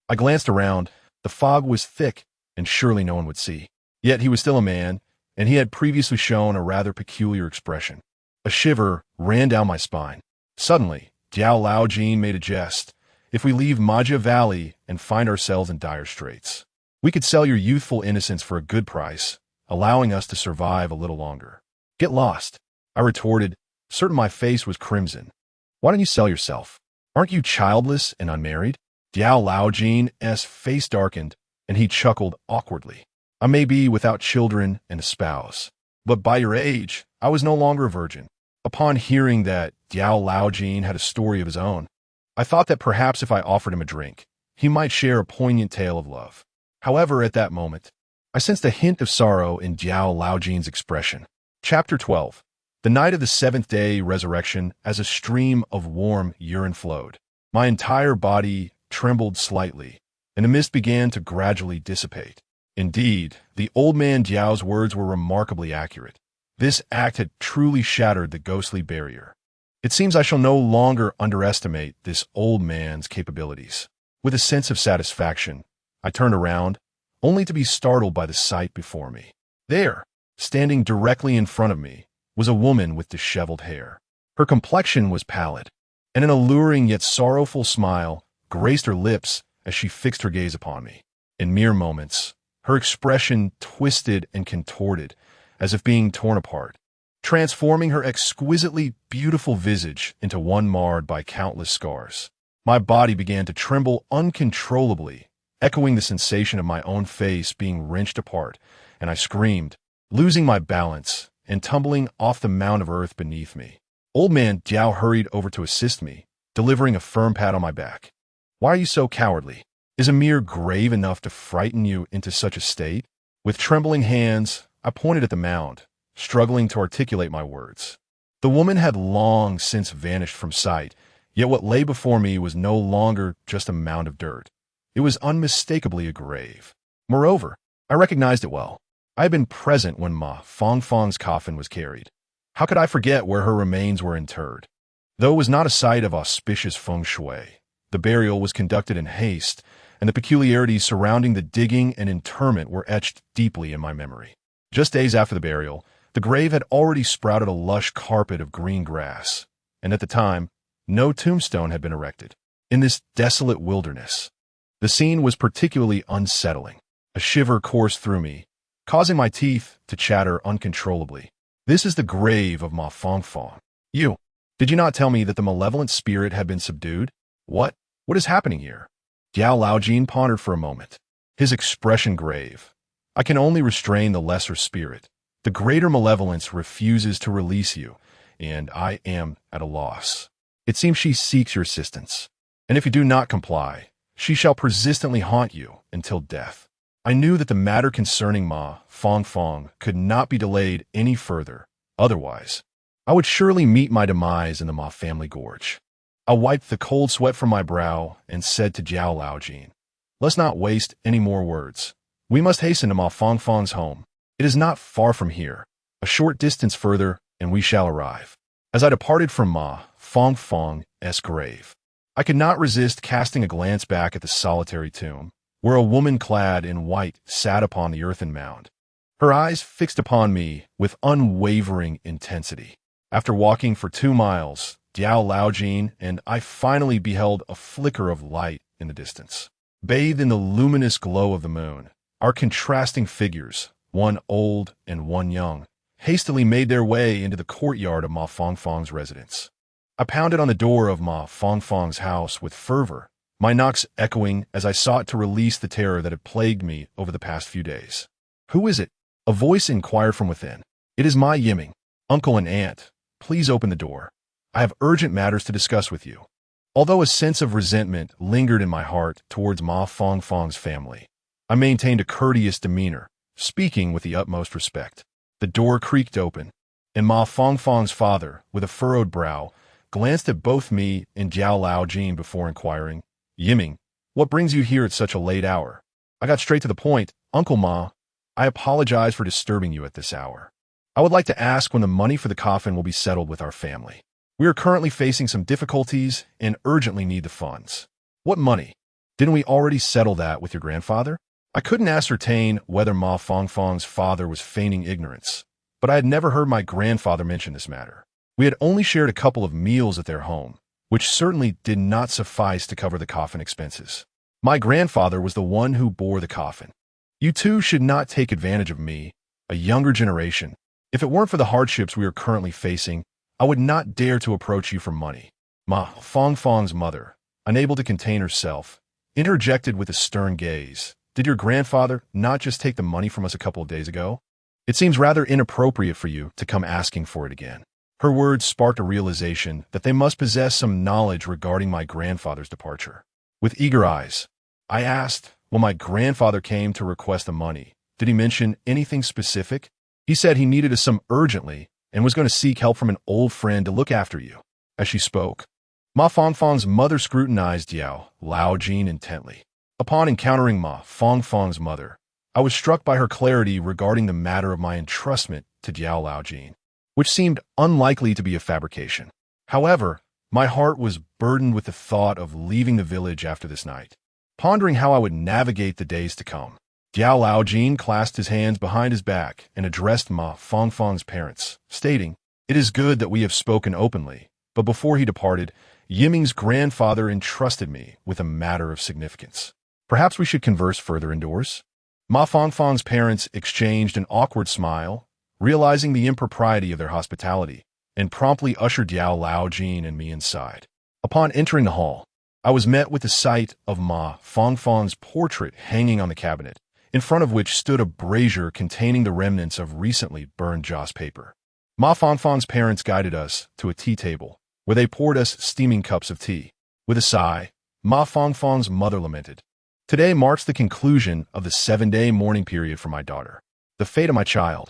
I glanced around. The fog was thick, and surely no one would see. Yet he was still a man, and he had previously shown a rather peculiar expression. A shiver ran down my spine. Suddenly, Diao Laojin made a jest. "If we leave Majia Valley and find ourselves in dire straits, we could sell your youthful innocence for a good price, allowing us to survive a little longer." "Get lost," I retorted, certain my face was crimson. "Why don't you sell yourself? Aren't you childless and unmarried?" Diao Laojin's face darkened, and he chuckled awkwardly. "I may be without children and a spouse, but by your age, I was no longer a virgin." Upon hearing that Diao Laojin had a story of his own, I thought that perhaps if I offered him a drink, he might share a poignant tale of love. However, at that moment, I sensed a hint of sorrow in Diao Laojin's expression. Chapter 12. The night of the seventh day resurrection, as a stream of warm urine flowed. My entire body trembled slightly, and the mist began to gradually dissipate. Indeed, the old man Diao's words were remarkably accurate. This act had truly shattered the ghostly barrier. It seems I shall no longer underestimate this old man's capabilities. With a sense of satisfaction, I turned around, only to be startled by the sight before me. There, standing directly in front of me, was a woman with disheveled hair. Her complexion was pallid, and an alluring yet sorrowful smile graced her lips as she fixed her gaze upon me. In mere moments, her expression twisted and contorted, as if being torn apart, transforming her exquisitely beautiful visage into one marred by countless scars. My body began to tremble uncontrollably, echoing the sensation of my own face being wrenched apart, and I screamed, losing my balance and tumbling off the mound of earth beneath me. Old man Diao hurried over to assist me, delivering a firm pat on my back. "Why are you so cowardly? Is a mere grave enough to frighten you into such a state?" With trembling hands, I pointed at the mound, struggling to articulate my words. The woman had long since vanished from sight, yet what lay before me was no longer just a mound of dirt. It was unmistakably a grave. Moreover, I recognized it well. I had been present when Ma Fongfong's coffin was carried. How could I forget where her remains were interred? Though it was not a site of auspicious feng shui, the burial was conducted in haste, and the peculiarities surrounding the digging and interment were etched deeply in my memory. Just days after the burial, the grave had already sprouted a lush carpet of green grass, and at the time, no tombstone had been erected. In this desolate wilderness, the scene was particularly unsettling. A shiver coursed through me, causing my teeth to chatter uncontrollably. "This is the grave of Ma Fongfong. Did you not tell me that the malevolent spirit had been subdued? What is happening here?" Diao Laojin pondered for a moment, his expression grave. "I can only restrain the lesser spirit. The greater malevolence refuses to release you, and I am at a loss. It seems she seeks your assistance, and if you do not comply, she shall persistently haunt you until death." I knew that the matter concerning Ma Fongfong could not be delayed any further. Otherwise, I would surely meet my demise in the Ma family gorge. I wiped the cold sweat from my brow and said to Diao Laojin, "Let's not waste any more words. We must hasten to Ma Fongfong's home. It is not far from here. A short distance further, and we shall arrive." As I departed from Ma Fongfong's grave, I could not resist casting a glance back at the solitary tomb, where a woman clad in white sat upon the earthen mound, her eyes fixed upon me with unwavering intensity. After walking for 2 miles, Diao Laojin and I finally beheld a flicker of light in the distance. Bathed in the luminous glow of the moon, our contrasting figures, one old and one young, hastily made their way into the courtyard of Ma Fongfong's residence. I pounded on the door of Ma Fongfong's house with fervor, my knocks echoing as I sought to release the terror that had plagued me over the past few days. "Who is it?" a voice inquired from within. "It is my Yiming, uncle and aunt. Please open the door. I have urgent matters to discuss with you." Although a sense of resentment lingered in my heart towards Ma Fongfong's family, I maintained a courteous demeanor, speaking with the utmost respect. The door creaked open, and Ma Fongfong's father, with a furrowed brow, glanced at both me and Jiao Laojin before inquiring, "Yiming, what brings you here at such a late hour?" I got straight to the point. "Uncle Ma, I apologize for disturbing you at this hour. I would like to ask when the money for the coffin will be settled with our family. We are currently facing some difficulties and urgently need the funds." "What money? Didn't we already settle that with your grandfather?" I couldn't ascertain whether Ma Fongfong's father was feigning ignorance, but I had never heard my grandfather mention this matter. We had only shared a couple of meals at their home, which certainly did not suffice to cover the coffin expenses. My grandfather was the one who bore the coffin. "You two should not take advantage of me, a younger generation. If it weren't for the hardships we are currently facing, I would not dare to approach you for money." Ma Fongfong's mother, unable to contain herself, interjected with a stern gaze. "Did your grandfather not just take the money from us a couple of days ago? It seems rather inappropriate for you to come asking for it again." Her words sparked a realization that they must possess some knowledge regarding my grandfather's departure. With eager eyes, I asked, "When my grandfather came to request the money, did he mention anything specific?" "He said he needed a sum urgently and was going to seek help from an old friend to look after you." As she spoke, Ma Fongfong's mother scrutinized Jiao Laojin intently. Upon encountering Ma Fongfong's mother, I was struck by her clarity regarding the matter of my entrustment to Jiao Laojin, which seemed unlikely to be a fabrication. However, my heart was burdened with the thought of leaving the village after this night, pondering how I would navigate the days to come. Jiao Laojin clasped his hands behind his back and addressed Ma Fongfong's parents, stating, "It is good that we have spoken openly, but before he departed, Yiming's grandfather entrusted me with a matter of significance. Perhaps we should converse further indoors?" Ma Fongfong's parents exchanged an awkward smile, realizing the impropriety of their hospitality, and promptly ushered Jiao Laojin and me inside. Upon entering the hall, I was met with the sight of Ma Fongfong's portrait hanging on the cabinet, in front of which stood a brazier containing the remnants of recently burned joss paper. Ma Fongfong's parents guided us to a tea table, where they poured us steaming cups of tea. With a sigh, Ma Fongfong's mother lamented, "Today marks the conclusion of the 7-day mourning period for my daughter. The fate of my child.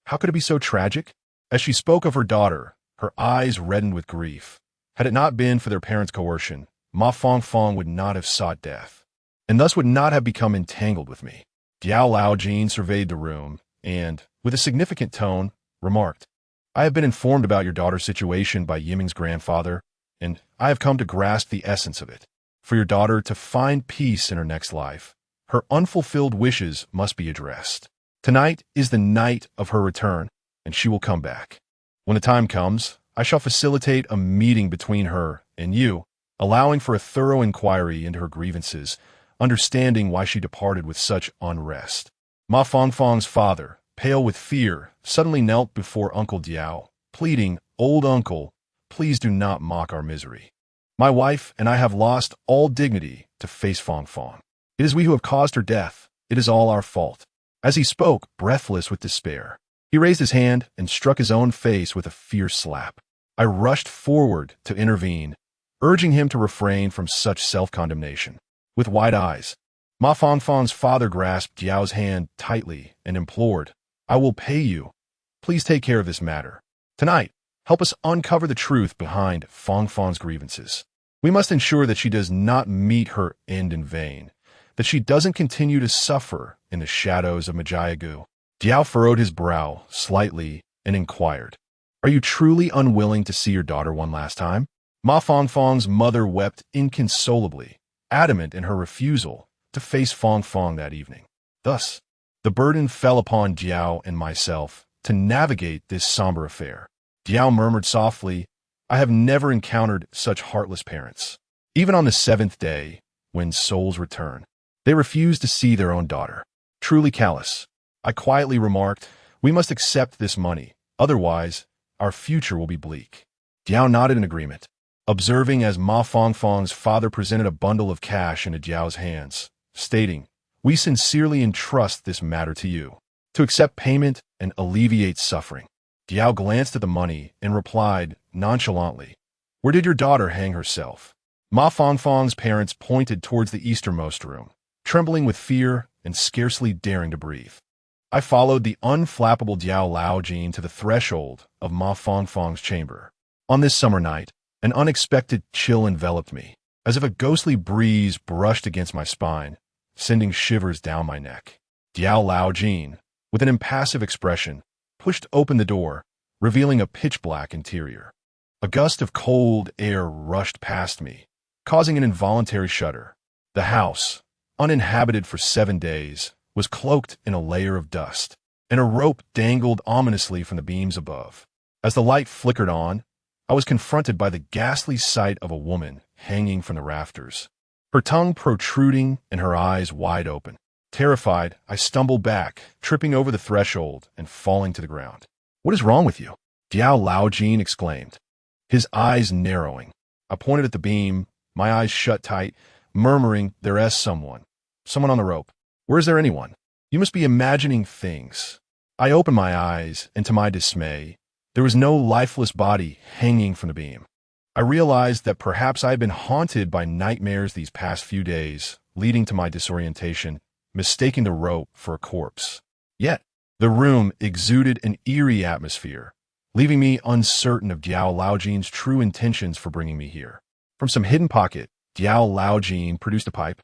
How could it be so tragic?" As she spoke of her daughter, her eyes reddened with grief. Had it not been for their parents' coercion, Ma Fongfong would not have sought death, and thus would not have become entangled with me. Jiao Laojin surveyed the room and, with a significant tone, remarked, "I have been informed about your daughter's situation by Yiming's grandfather, and I have come to grasp the essence of it. For your daughter to find peace in her next life, her unfulfilled wishes must be addressed. Tonight is the night of her return, and she will come back. When the time comes, I shall facilitate a meeting between her and you, allowing for a thorough inquiry into her grievances, understanding why she departed with such unrest." Ma Fongfong's father, pale with fear, suddenly knelt before Uncle Jiao, pleading, "Old uncle, please do not mock our misery. My wife and I have lost all dignity to face Fongfong. It is we who have caused her death. It is all our fault." As he spoke, breathless with despair, he raised his hand and struck his own face with a fierce slap. I rushed forward to intervene, urging him to refrain from such self-condemnation. With wide eyes, Ma Fongfong's father grasped Jiao's hand tightly and implored, "I will pay you. Please take care of this matter. Tonight, help us uncover the truth behind Fongfong's grievances. We must ensure that she does not meet her end in vain, that she doesn't continue to suffer in the shadows of Majiagu." Jiao furrowed his brow slightly and inquired, "Are you truly unwilling to see your daughter one last time?" Ma Fongfong's mother wept inconsolably, adamant in her refusal to face Fongfong that evening. Thus, the burden fell upon Jiao and myself to navigate this somber affair. Jiao murmured softly, "I have never encountered such heartless parents. Even on the 7th day, when souls return, they refuse to see their own daughter. Truly callous." I quietly remarked, "We must accept this money, otherwise our future will be bleak." Jiao nodded in agreement, observing as Ma Fongfong's father presented a bundle of cash into Jiao's hands, stating, "We sincerely entrust this matter to you, to accept payment and alleviate suffering." Jiao glanced at the money and replied nonchalantly, "Where did your daughter hang herself?" Ma Fongfong's parents pointed towards the easternmost room, trembling with fear and scarcely daring to breathe. I followed the unflappable Diao Laojin to the threshold of Ma Fongfong's chamber. On this summer night, an unexpected chill enveloped me, as if a ghostly breeze brushed against my spine, sending shivers down my neck. Diao Laojin, with an impassive expression, pushed open the door, revealing a pitch-black interior. A gust of cold air rushed past me, causing an involuntary shudder. The house, uninhabited for 7 days, was cloaked in a layer of dust, and a rope dangled ominously from the beams above. As the light flickered on, I was confronted by the ghastly sight of a woman hanging from the rafters, her tongue protruding and her eyes wide open. Terrified, I stumbled back, tripping over the threshold and falling to the ground. "What is wrong with you?" Diao Laojin exclaimed, his eyes narrowing. I pointed at the beam, my eyes shut tight, murmuring, "There is someone on the rope. Where is there anyone? You must be imagining things." I opened my eyes, and to my dismay, there was no lifeless body hanging from the beam. I realized that perhaps I had been haunted by nightmares these past few days, leading to my disorientation, mistaking the rope for a corpse. Yet, the room exuded an eerie atmosphere, leaving me uncertain of Diao Laojin's true intentions for bringing me here. From some hidden pocket, Diao Laojin produced a pipe,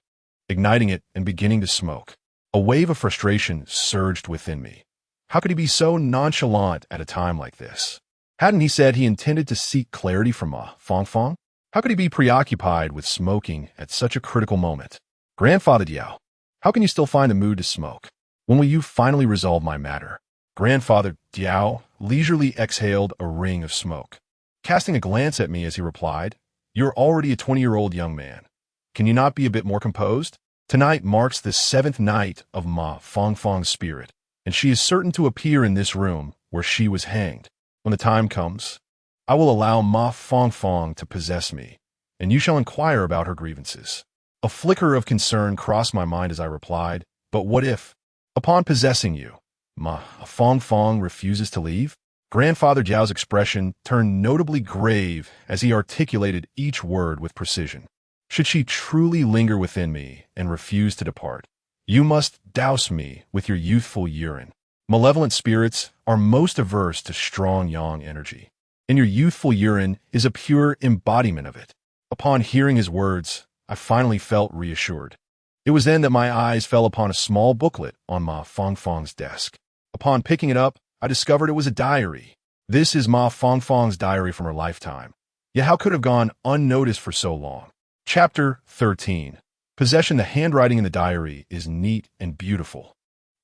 igniting it and beginning to smoke. A wave of frustration surged within me. How could he be so nonchalant at a time like this? Hadn't he said he intended to seek clarity from Ma Fongfong? How could he be preoccupied with smoking at such a critical moment? "Grandfather Diao, how can you still find the mood to smoke? When will you finally resolve my matter?" Grandfather Diao leisurely exhaled a ring of smoke, casting a glance at me as he replied, "You're already a 20-year-old young man. Can you not be a bit more composed? Tonight marks the 7th night of Ma Fongfong's spirit, and she is certain to appear in this room where she was hanged. When the time comes, I will allow Ma Fongfong to possess me, and you shall inquire about her grievances." A flicker of concern crossed my mind as I replied, "But what if, upon possessing you, Ma Fongfong refuses to leave?" Grandfather Jiao's expression turned notably grave as he articulated each word with precision. "Should she truly linger within me and refuse to depart, you must douse me with your youthful urine. Malevolent spirits are most averse to strong yang energy, and your youthful urine is a pure embodiment of it." Upon hearing his words, I finally felt reassured. It was then that my eyes fell upon a small booklet on Ma Fongfong's desk. Upon picking it up, I discovered it was a diary. This is Ma Fongfong's diary from her lifetime. Yet how could it have gone unnoticed for so long? Chapter 13. Possession. The handwriting in the diary is neat and beautiful,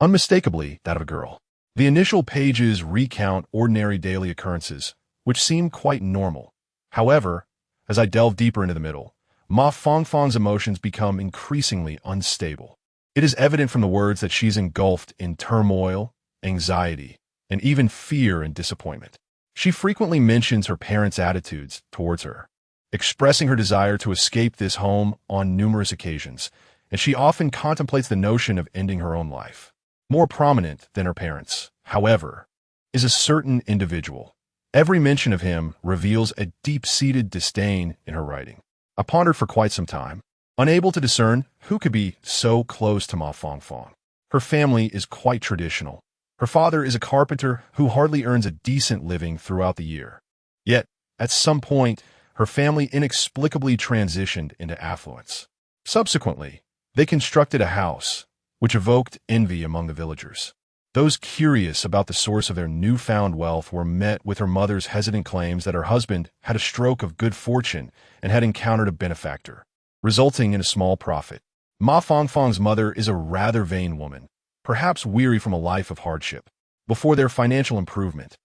unmistakably that of a girl. The initial pages recount ordinary daily occurrences, which seem quite normal. However, as I delve deeper into the middle, Ma Fongfong's emotions become increasingly unstable. It is evident from the words that she's engulfed in turmoil, anxiety, and even fear and disappointment. She frequently mentions her parents' attitudes towards her, expressing her desire to escape this home on numerous occasions, and she often contemplates the notion of ending her own life. More prominent than her parents, however, is a certain individual. Every mention of him reveals a deep-seated disdain in her writing. I pondered for quite some time, unable to discern who could be so close to Ma Fongfong. Her family is quite traditional. Her father is a carpenter who hardly earns a decent living throughout the year. Yet, at some point, her family inexplicably transitioned into affluence. Subsequently, they constructed a house, which evoked envy among the villagers. Those curious about the source of their newfound wealth were met with her mother's hesitant claims that her husband had a stroke of good fortune and had encountered a benefactor, resulting in a small profit. Ma Fongfong's mother is a rather vain woman, perhaps weary from a life of hardship. Before their financial improvement,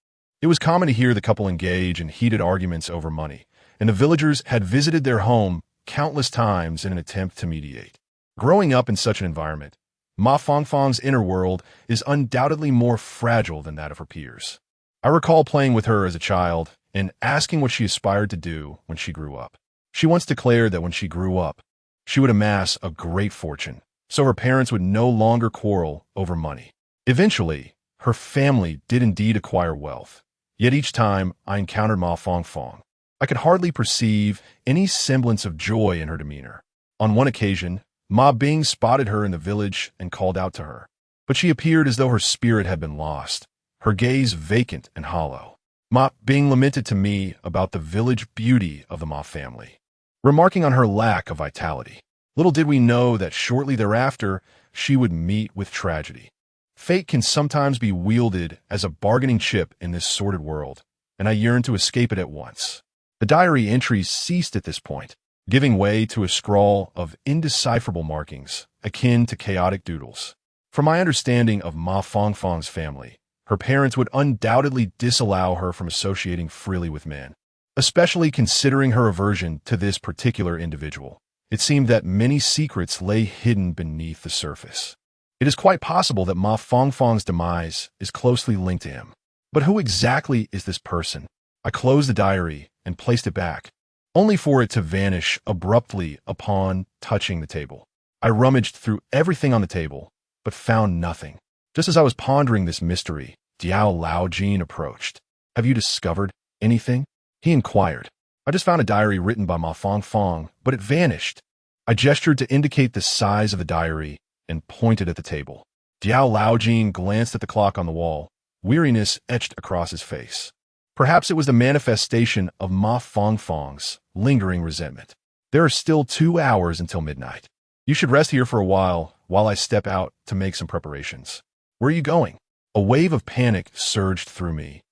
it was common to hear the couple engage in heated arguments over money, and the villagers had visited their home countless times in an attempt to mediate. Growing up in such an environment, Ma Fongfong's inner world is undoubtedly more fragile than that of her peers. I recall playing with her as a child and asking what she aspired to do when she grew up. She once declared that when she grew up, she would amass a great fortune, so her parents would no longer quarrel over money. Eventually, her family did indeed acquire wealth, yet each time I encountered Ma Fongfong, I could hardly perceive any semblance of joy in her demeanor. On one occasion, Ma Bing spotted her in the village and called out to her, but she appeared as though her spirit had been lost, her gaze vacant and hollow. Ma being lamented to me about the village beauty of the Ma family, remarking on her lack of vitality. Little did we know that shortly thereafter she would meet with tragedy. Fate can sometimes be wielded as a bargaining chip in this sordid world, and I yearned to escape it at once. The diary entries ceased at this point, giving way to a scrawl of indecipherable markings, akin to chaotic doodles. From my understanding of Ma Fangfang's family, her parents would undoubtedly disallow her from associating freely with men, especially considering her aversion to this particular individual. It seemed that many secrets lay hidden beneath the surface. It is quite possible that Ma Fangfang's demise is closely linked to him. But who exactly is this person? I closed the diary and placed it back, only for it to vanish abruptly upon touching the table. I rummaged through everything on the table, but found nothing. Just as I was pondering this mystery, Diao Laojin approached. "Have you discovered anything?" he inquired. "I just found a diary written by Ma Fangfang, but it vanished." I gestured to indicate the size of the diary and pointed at the table. Diao Laojin glanced at the clock on the wall, weariness etched across his face. Perhaps it was the manifestation of Ma Fangfang's lingering resentment. "There are still 2 hours until midnight. You should rest here for a while I step out to make some preparations." "Where are you going?" A wave of panic surged through me,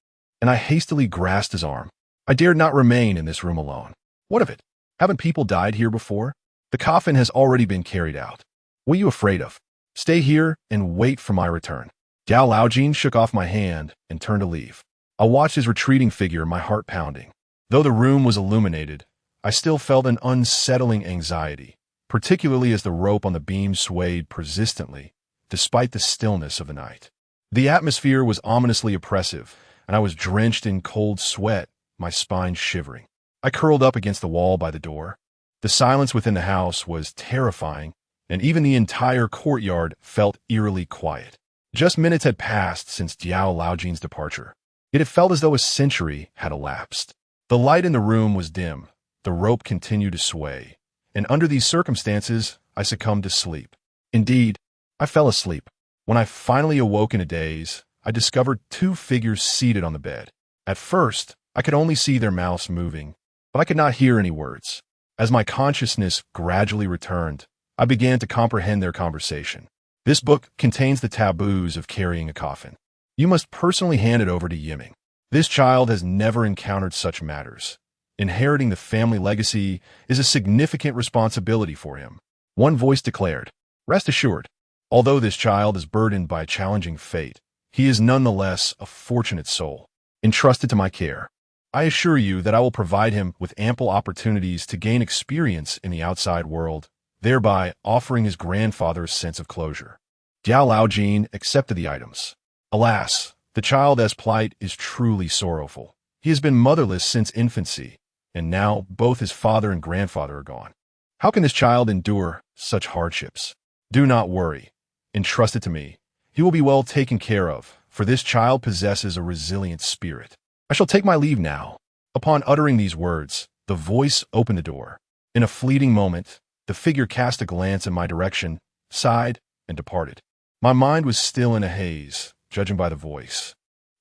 and I hastily grasped his arm. I dared not remain in this room alone. What of it? Haven't people died here before? The coffin has already been carried out. What are you afraid of? Stay here and wait for my return. Diao Laojin shook off my hand and turned to leave. I watched his retreating figure, my heart pounding. Though the room was illuminated, I still felt an unsettling anxiety, particularly as the rope on the beam swayed persistently, despite the stillness of the night. The atmosphere was ominously oppressive, and I was drenched in cold sweat, my spine shivering. I curled up against the wall by the door. The silence within the house was terrifying, and even the entire courtyard felt eerily quiet. Just minutes had passed since Diao Laojin's departure, yet it felt as though a century had elapsed. The light in the room was dim, the rope continued to sway, and under these circumstances, I succumbed to sleep. Indeed, I fell asleep. When I finally awoke in a daze, I discovered 2 figures seated on the bed. At first, I could only see their mouths moving, but I could not hear any words. As my consciousness gradually returned, I began to comprehend their conversation. "This book contains the taboos of carrying a coffin. You must personally hand it over to Yiming. This child has never encountered such matters. Inheriting the family legacy is a significant responsibility for him." One voice declared. "Rest assured, although this child is burdened by a challenging fate, he is nonetheless a fortunate soul, entrusted to my care. I assure you that I will provide him with ample opportunities to gain experience in the outside world, thereby offering his grandfather a sense of closure." Diao Laojin accepted the items. Alas, the child's plight is truly sorrowful. He has been motherless since infancy, and now both his father and grandfather are gone. How can this child endure such hardships? Do not worry. Entrust it to me. He will be well taken care of, for this child possesses a resilient spirit. I shall take my leave now. Upon uttering these words, the voice opened the door. In a fleeting moment, the figure cast a glance in my direction, sighed, and departed. My mind was still in a haze, judging by the voice.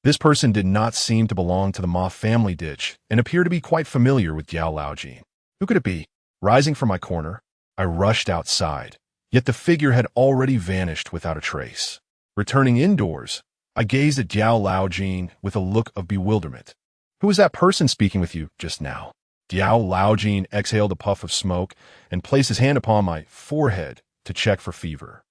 This person did not seem to belong to the Ma family ditch and appeared to be quite familiar with Diao Laojin. Who could it be? Rising from my corner, I rushed outside, yet the figure had already vanished without a trace. Returning indoors, I gazed at Diao Laojin with a look of bewilderment. "Who was that person speaking with you just now?" Diao Laojin exhaled a puff of smoke and placed his hand upon my forehead to check for fever.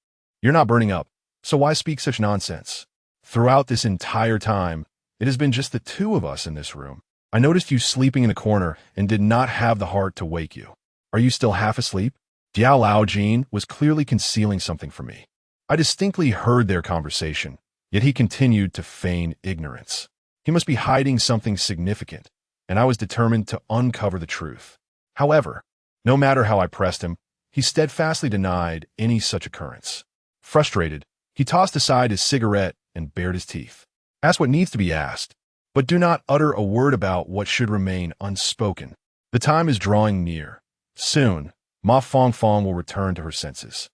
"You're not burning up, so why speak such nonsense? Throughout this entire time, it has been just the 2 of us in this room. I noticed you sleeping in the corner and did not have the heart to wake you. Are you still half asleep?" Diao Laojin was clearly concealing something from me. I distinctly heard their conversation, yet he continued to feign ignorance. He must be hiding something significant, and I was determined to uncover the truth. However, no matter how I pressed him, he steadfastly denied any such occurrence. Frustrated, he tossed aside his cigarette and bared his teeth. "Ask what needs to be asked, but do not utter a word about what should remain unspoken. The time is drawing near. Soon, Ma Fangfang will return to her senses.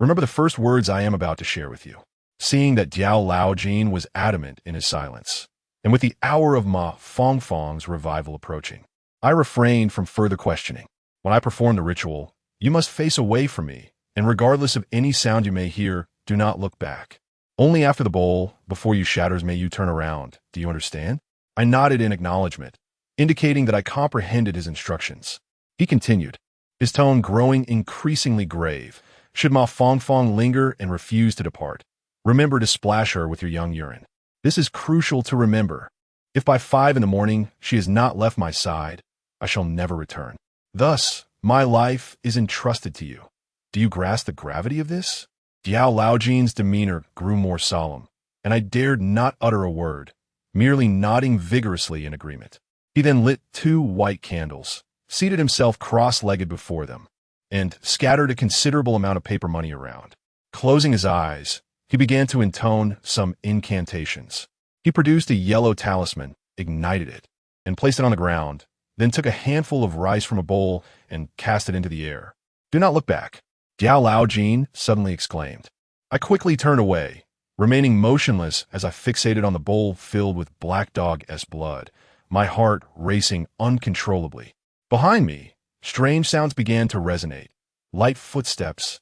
Remember the first words I am about to share with you. seeing that Diao Laojin was adamant in his silence. And with the hour of Ma Fongfong's revival approaching, I refrained from further questioning. When I perform the ritual, you must face away from me, and regardless of any sound you may hear, do not look back. Only after the bowl, before you shatters, may you turn around. Do you understand? I nodded in acknowledgement, indicating that I comprehended his instructions. He continued, his tone growing increasingly grave. Should Ma Fongfong linger and refuse to depart, remember to splash her with your young urine. This is crucial to remember. If by 5 in the morning she has not left my side, I shall never return. Thus, my life is entrusted to you. Do you grasp the gravity of this? Diao Laojin's demeanor grew more solemn, and I dared not utter a word, merely nodding vigorously in agreement. He then lit 2 white candles, seated himself cross-legged before them, and scattered a considerable amount of paper money around. Closing his eyes, he began to intone some incantations. He produced a yellow talisman, ignited it, and placed it on the ground, then took a handful of rice from a bowl and cast it into the air. Do not look back, Diao Laojin suddenly exclaimed. I quickly turned away, remaining motionless as I fixated on the bowl filled with black dog-s blood, my heart racing uncontrollably. Behind me, strange sounds began to resonate, light footsteps,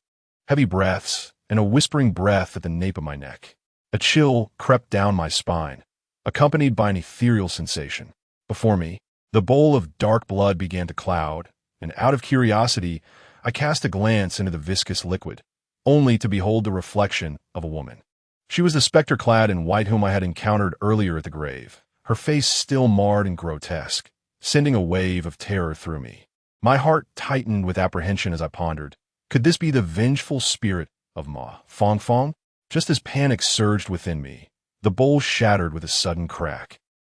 heavy breaths, and a whispering breath at the nape of my neck. A chill crept down my spine, accompanied by an ethereal sensation. Before me, the bowl of dark blood began to cloud, and out of curiosity, I cast a glance into the viscous liquid, only to behold the reflection of a woman. She was the specter clad in white whom I had encountered earlier at the grave, her face still marred and grotesque, sending a wave of terror through me. My heart tightened with apprehension as I pondered, could this be the vengeful spirit of Ma Fongfong? Just as panic surged within me, the bowl shattered with a sudden crack,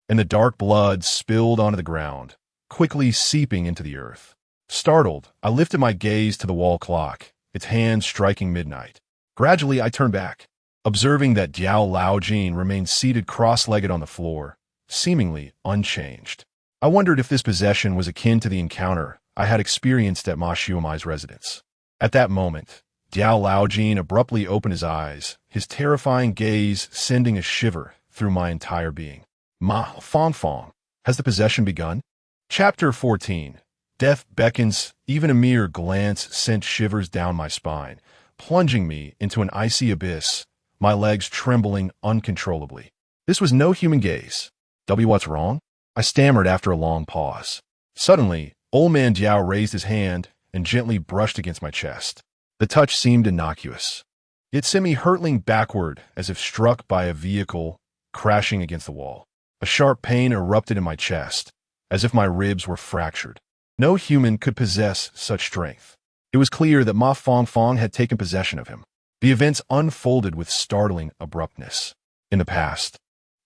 and the dark blood spilled onto the ground, quickly seeping into the earth. Startled, I lifted my gaze to the wall clock, its hands striking midnight. Gradually, I turned back, observing that Diao Laojin remained seated cross-legged on the floor, seemingly unchanged. I wondered if this possession was akin to the encounter I had experienced at Ma Xiaomai's residence. At that moment, Diao Laojin abruptly opened his eyes, his terrifying gaze sending a shiver through my entire being. Ma Fongfong, has the possession begun? Chapter 14. Death beckons. Even a mere glance sent shivers down my spine, plunging me into an icy abyss, my legs trembling uncontrollably. This was no human gaze. What's wrong? I stammered after a long pause. Suddenly, old man Diao raised his hand and gently brushed against my chest. The touch seemed innocuous. It sent me hurtling backward as if struck by a vehicle crashing against the wall. A sharp pain erupted in my chest, as if my ribs were fractured. No human could possess such strength. It was clear that Ma Fongfong had taken possession of him. The events unfolded with startling abruptness. In the past,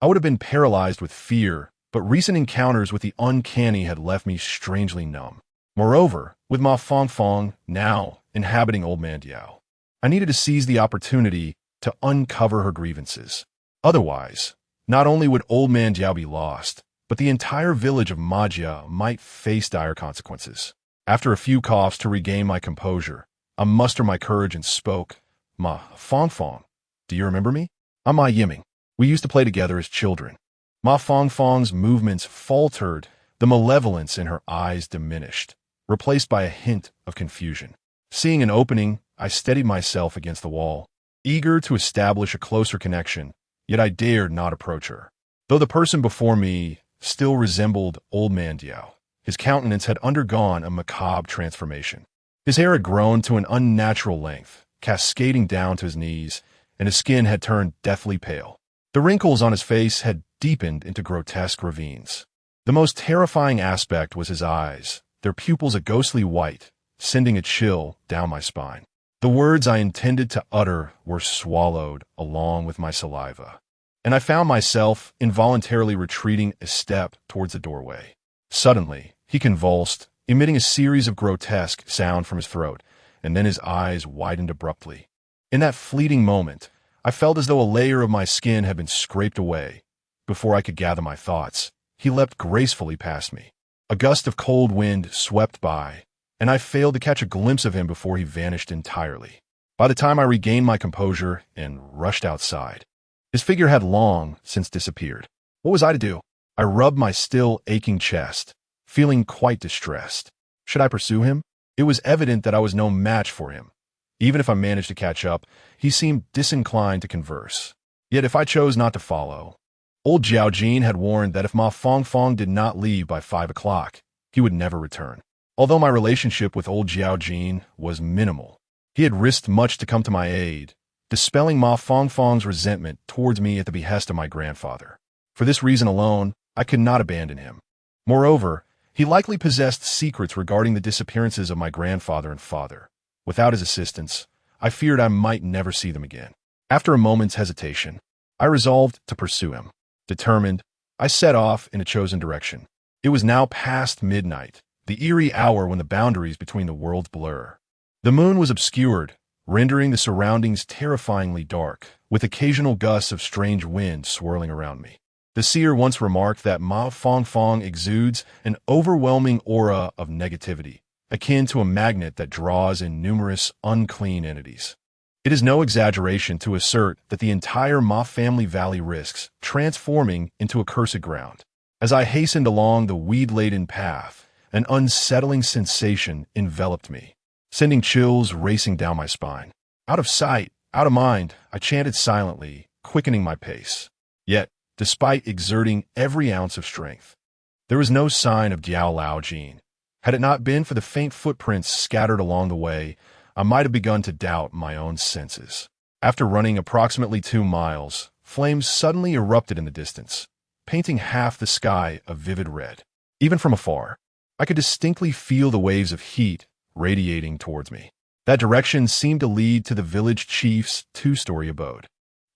I would have been paralyzed with fear, but recent encounters with the uncanny had left me strangely numb. Moreover, with Ma Fongfong now inhabiting old man Diao, I needed to seize the opportunity to uncover her grievances. Otherwise, not only would old man Diao be lost, but the entire village of Majia might face dire consequences. After a few coughs to regain my composure, I mustered my courage and spoke. Ma Fongfong, do you remember me? I'm Ma Yiming. We used to play together as children. Ma Fongfong's movements faltered, the malevolence in her eyes diminished, replaced by a hint of confusion. Seeing an opening, I steadied myself against the wall, eager to establish a closer connection, yet I dared not approach her. Though the person before me still resembled old man Diao, his countenance had undergone a macabre transformation. His hair had grown to an unnatural length, cascading down to his knees, and his skin had turned deathly pale. The wrinkles on his face had deepened into grotesque ravines. The most terrifying aspect was his eyes, their pupils a ghostly white, sending a chill down my spine. The words I intended to utter were swallowed along with my saliva, and I found myself involuntarily retreating a step towards the doorway. Suddenly, he convulsed, emitting a series of grotesque sounds from his throat, and then his eyes widened abruptly. In that fleeting moment, I felt as though a layer of my skin had been scraped away. Before I could gather my thoughts, he leapt gracefully past me. A gust of cold wind swept by, and I failed to catch a glimpse of him before he vanished entirely. By the time I regained my composure and rushed outside, his figure had long since disappeared. What was I to do? I rubbed my still aching chest, feeling quite distressed. Should I pursue him? It was evident that I was no match for him. Even if I managed to catch up, he seemed disinclined to converse. Yet if I chose not to follow, old Jiao Jin had warned that if Ma Fongfong did not leave by 5 o'clock, he would never return. Although my relationship with old Jiao Jin was minimal, he had risked much to come to my aid, dispelling Ma Fongfong's resentment towards me at the behest of my grandfather. For this reason alone, I could not abandon him. Moreover, he likely possessed secrets regarding the disappearances of my grandfather and father. Without his assistance, I feared I might never see them again. After a moment's hesitation, I resolved to pursue him. Determined, I set off in a chosen direction. It was now past midnight, the eerie hour when the boundaries between the worlds blur. The moon was obscured, rendering the surroundings terrifyingly dark, with occasional gusts of strange wind swirling around me. The seer once remarked that Ma Fongfong exudes an overwhelming aura of negativity, akin to a magnet that draws in numerous unclean entities. It is no exaggeration to assert that the entire Ma family valley risks transforming into a cursed ground. As I hastened along the weed-laden path, an unsettling sensation enveloped me, sending chills racing down my spine. Out of sight, out of mind, I chanted silently, quickening my pace. Yet, despite exerting every ounce of strength, there was no sign of Diao Lao Jin. Had it not been for the faint footprints scattered along the way, I might have begun to doubt my own senses. After running approximately 2 miles, flames suddenly erupted in the distance, painting half the sky a vivid red. Even from afar, I could distinctly feel the waves of heat radiating towards me. That direction seemed to lead to the village chief's 2-story abode,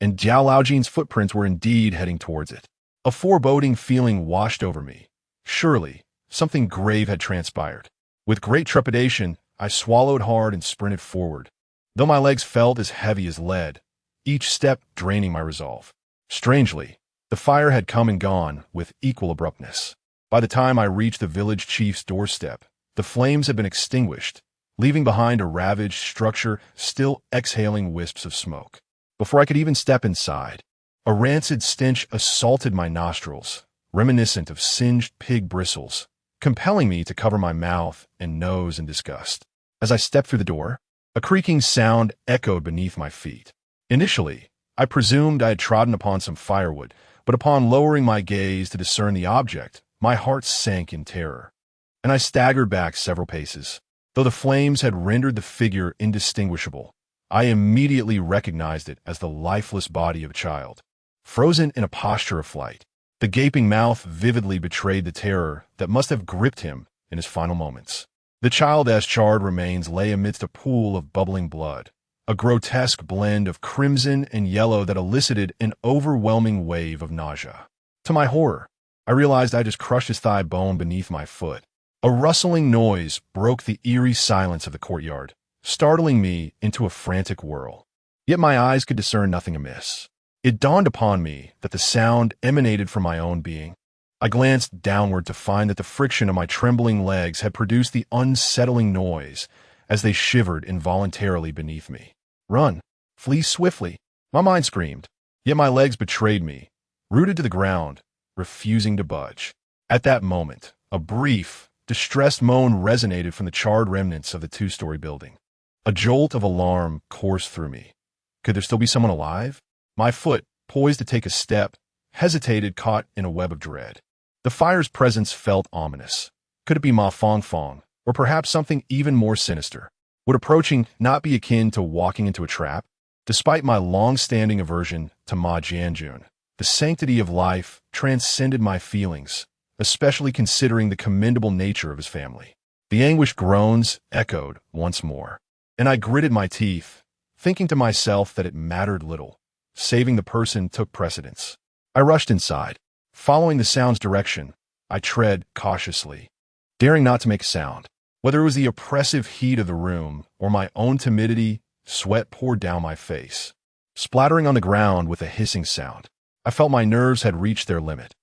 and Jiao Laojin's footprints were indeed heading towards it. A foreboding feeling washed over me. Surely, something grave had transpired. With great trepidation, I swallowed hard and sprinted forward, though my legs felt as heavy as lead, each step draining my resolve. Strangely, the fire had come and gone with equal abruptness. By the time I reached the village chief's doorstep, the flames had been extinguished, leaving behind a ravaged structure still exhaling wisps of smoke. Before I could even step inside, a rancid stench assaulted my nostrils, reminiscent of singed pig bristles, compelling me to cover my mouth and nose in disgust. As I stepped through the door, a creaking sound echoed beneath my feet. Initially, I presumed I had trodden upon some firewood, but upon lowering my gaze to discern the object, my heart sank in terror, and I staggered back several paces. Though the flames had rendered the figure indistinguishable, I immediately recognized it as the lifeless body of a child, frozen in a posture of flight. The gaping mouth vividly betrayed the terror that must have gripped him in his final moments. The child's charred remains lay amidst a pool of bubbling blood, a grotesque blend of crimson and yellow that elicited an overwhelming wave of nausea. To my horror, I realized I just crushed his thigh bone beneath my foot. A rustling noise broke the eerie silence of the courtyard, startling me into a frantic whirl. Yet my eyes could discern nothing amiss. It dawned upon me that the sound emanated from my own being. I glanced downward to find that the friction of my trembling legs had produced the unsettling noise as they shivered involuntarily beneath me. Run! Flee swiftly! My mind screamed, yet my legs betrayed me, rooted to the ground, refusing to budge. At that moment, a brief, distressed moan resonated from the charred remnants of the 2-story building. A jolt of alarm coursed through me. Could there still be someone alive? My foot, poised to take a step, hesitated, caught in a web of dread. The fire's presence felt ominous. Could it be Ma Fongfong, or perhaps something even more sinister? Would approaching not be akin to walking into a trap? Despite my long-standing aversion to Ma Jianjun, the sanctity of life transcended my feelings, especially considering the commendable nature of his family. The anguished groans echoed once more, and I gritted my teeth, thinking to myself that it mattered little. Saving the person took precedence. I rushed inside. Following the sound's direction, I tread cautiously, daring not to make a sound. Whether it was the oppressive heat of the room or my own timidity, sweat poured down my face, splattering on the ground with a hissing sound. I felt my nerves had reached their limit.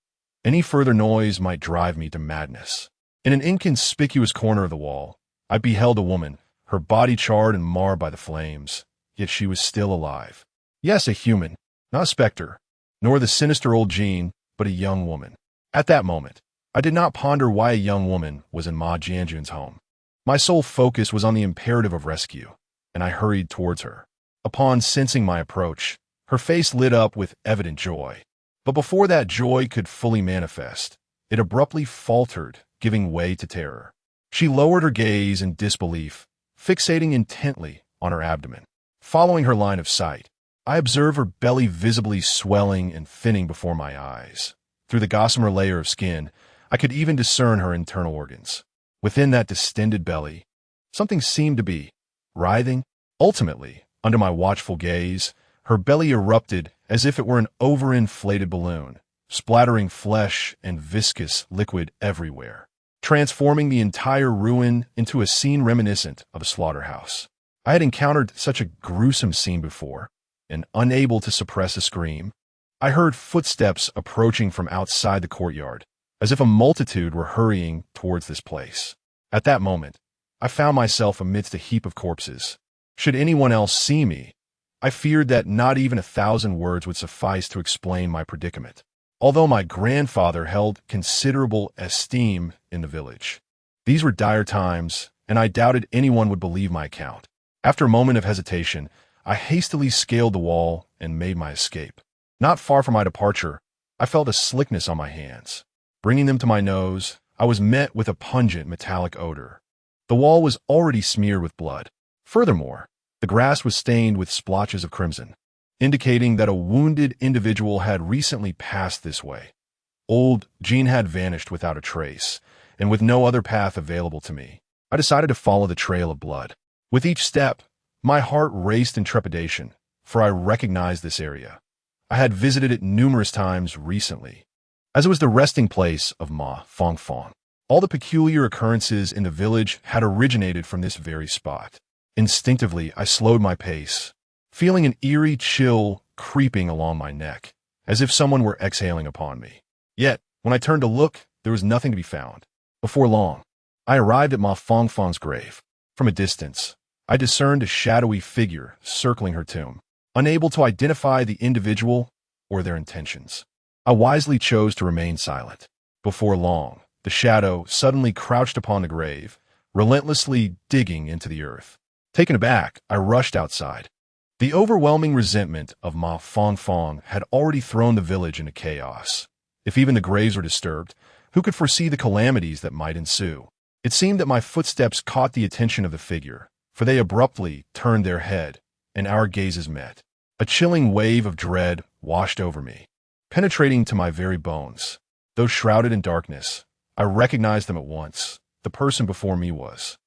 Any further noise might drive me to madness. In an inconspicuous corner of the wall, I beheld a woman, her body charred and marred by the flames, yet she was still alive. Yes, a human, not a specter, nor the sinister old Jean, but a young woman. At that moment, I did not ponder why a young woman was in Ma Jianjun's home. My sole focus was on the imperative of rescue, and I hurried towards her. Upon sensing my approach, her face lit up with evident joy. But before that joy could fully manifest, it abruptly faltered, giving way to terror. She lowered her gaze in disbelief, fixating intently on her abdomen. Following her line of sight, I observed her belly visibly swelling and thinning before my eyes. Through the gossamer layer of skin, I could even discern her internal organs. Within that distended belly, something seemed to be writhing. Ultimately, under my watchful gaze, her belly erupted as if it were an overinflated balloon, splattering flesh and viscous liquid everywhere, transforming the entire ruin into a scene reminiscent of a slaughterhouse. I had encountered such a gruesome scene before, and unable to suppress a scream, I heard footsteps approaching from outside the courtyard, as if a multitude were hurrying towards this place. At that moment, I found myself amidst a heap of corpses. Should anyone else see me, I feared that not even 1,000 words would suffice to explain my predicament. Although my grandfather held considerable esteem in the village, these were dire times, and I doubted anyone would believe my account. After a moment of hesitation, I hastily scaled the wall and made my escape. Not far from my departure, I felt a slickness on my hands. Bringing them to my nose, I was met with a pungent metallic odor. The wall was already smeared with blood. Furthermore, the grass was stained with splotches of crimson, indicating that a wounded individual had recently passed this way. Old Jean had vanished without a trace, and with no other path available to me, I decided to follow the trail of blood. With each step, my heart raced in trepidation, for I recognized this area. I had visited it numerous times recently, as it was the resting place of Ma Fongfong. All the peculiar occurrences in the village had originated from this very spot. Instinctively, I slowed my pace, feeling an eerie chill creeping along my neck, as if someone were exhaling upon me. Yet, when I turned to look, there was nothing to be found. Before long, I arrived at Ma Fongfong's grave. From a distance, I discerned a shadowy figure circling her tomb, unable to identify the individual or their intentions. I wisely chose to remain silent. Before long, the shadow suddenly crouched upon the grave, relentlessly digging into the earth. Taken aback, I rushed outside. The overwhelming resentment of Ma Fongfong had already thrown the village into chaos. If even the graves were disturbed, who could foresee the calamities that might ensue? It seemed that my footsteps caught the attention of the figure, for they abruptly turned their head, and our gazes met. A chilling wave of dread washed over me, penetrating to my very bones. Though shrouded in darkness, I recognized them at once. The person before me was.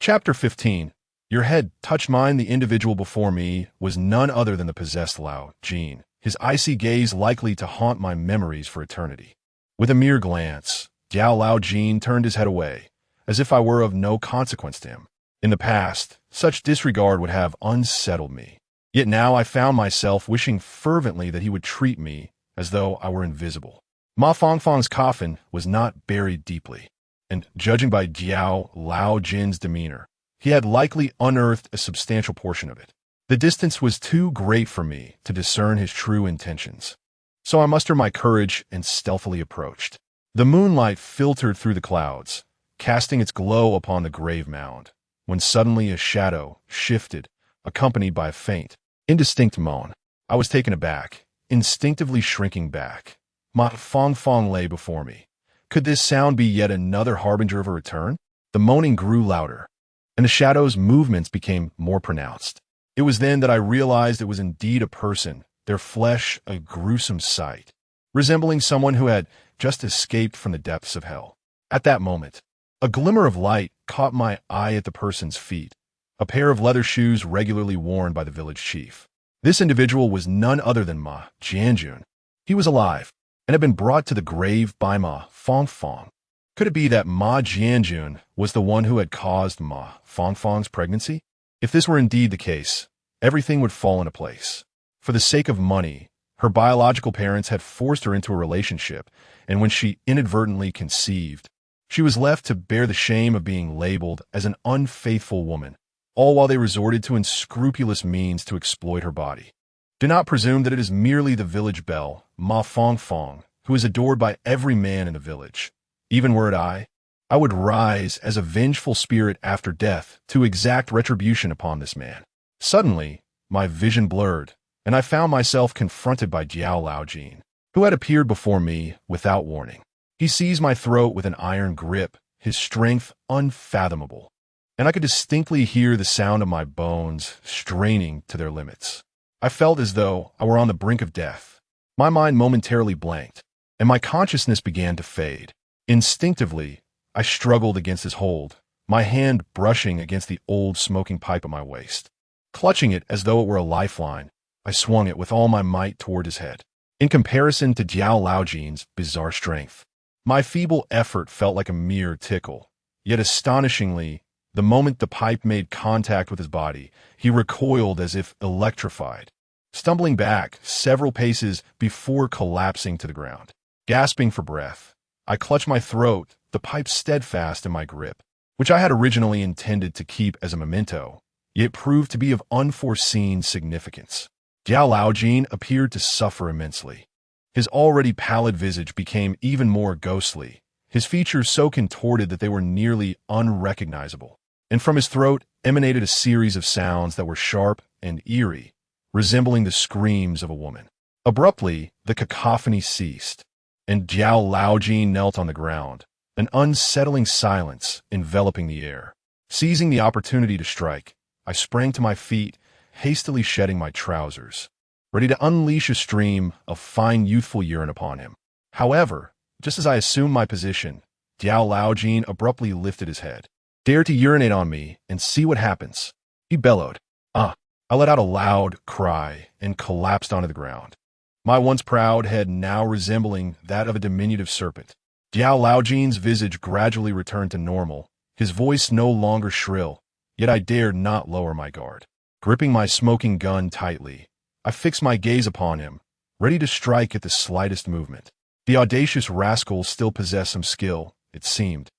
Chapter 15. Your head touched mine. The individual before me was none other than the possessed Lao Jean, his icy gaze likely to haunt my memories for eternity. With a mere glance, Jiao Lao Jean turned his head away, as if I were of no consequence to him. In the past, such disregard would have unsettled me. Yet now I found myself wishing fervently that he would treat me as though I were invisible. Ma Fongfong's coffin was not buried deeply, and judging by Jiao Lao Jin's demeanor, he had likely unearthed a substantial portion of it. The distance was too great for me to discern his true intentions, so I mustered my courage and stealthily approached. The moonlight filtered through the clouds, casting its glow upon the grave mound, when suddenly a shadow shifted, accompanied by a faint, indistinct moan. I was taken aback, instinctively shrinking back. Ma Fongfong lay before me. Could this sound be yet another harbinger of a return? The moaning grew louder, and the shadow's movements became more pronounced. It was then that I realized it was indeed a person, their flesh a gruesome sight, resembling someone who had just escaped from the depths of hell. At that moment, a glimmer of light caught my eye at the person's feet, a pair of leather shoes regularly worn by the village chief. This individual was none other than Ma Jianjun. He was alive, and had been brought to the grave by Ma Fongfong. Could it be that Ma Jianjun was the one who had caused Ma Fongfong's pregnancy? If this were indeed the case, everything would fall into place. For the sake of money, her biological parents had forced her into a relationship, and when she inadvertently conceived, she was left to bear the shame of being labeled as an unfaithful woman all while they resorted to unscrupulous means to exploit her body. Do not presume that it is merely the village belle, Ma Fong, who is adored by every man in the village. Even were it I would rise as a vengeful spirit after death to exact retribution upon this man. Suddenly, my vision blurred, and I found myself confronted by Jiao Laojin, who had appeared before me without warning. He seized my throat with an iron grip, his strength unfathomable, and I could distinctly hear the sound of my bones straining to their limits. I felt as though I were on the brink of death. My mind momentarily blanked, and my consciousness began to fade. Instinctively, I struggled against his hold, my hand brushing against the old smoking pipe at my waist. Clutching it as though it were a lifeline, I swung it with all my might toward his head. In comparison to Jiao Laojin's bizarre strength, my feeble effort felt like a mere tickle. Yet astonishingly, the moment the pipe made contact with his body, he recoiled as if electrified, stumbling back several paces before collapsing to the ground. Gasping for breath, I clutched my throat, the pipe steadfast in my grip, which I had originally intended to keep as a memento, yet proved to be of unforeseen significance. Jiao Laojin appeared to suffer immensely. His already pallid visage became even more ghostly, his features so contorted that they were nearly unrecognizable, and from his throat emanated a series of sounds that were sharp and eerie, resembling the screams of a woman. Abruptly, the cacophony ceased, and Jiao Laojin knelt on the ground, an unsettling silence enveloping the air. Seizing the opportunity to strike, I sprang to my feet, hastily shedding my trousers, ready to unleash a stream of fine youthful urine upon him. However, just as I assumed my position, Jiao Laojin abruptly lifted his head. "Dare to urinate on me and see what happens," he bellowed. I let out a loud cry and collapsed onto the ground, my once proud head now resembling that of a diminutive serpent. Jiao Laojin's visage gradually returned to normal, his voice no longer shrill, yet I dared not lower my guard. Gripping my smoking gun tightly, I fixed my gaze upon him, ready to strike at the slightest movement. The audacious rascal still possessed some skill, it seemed.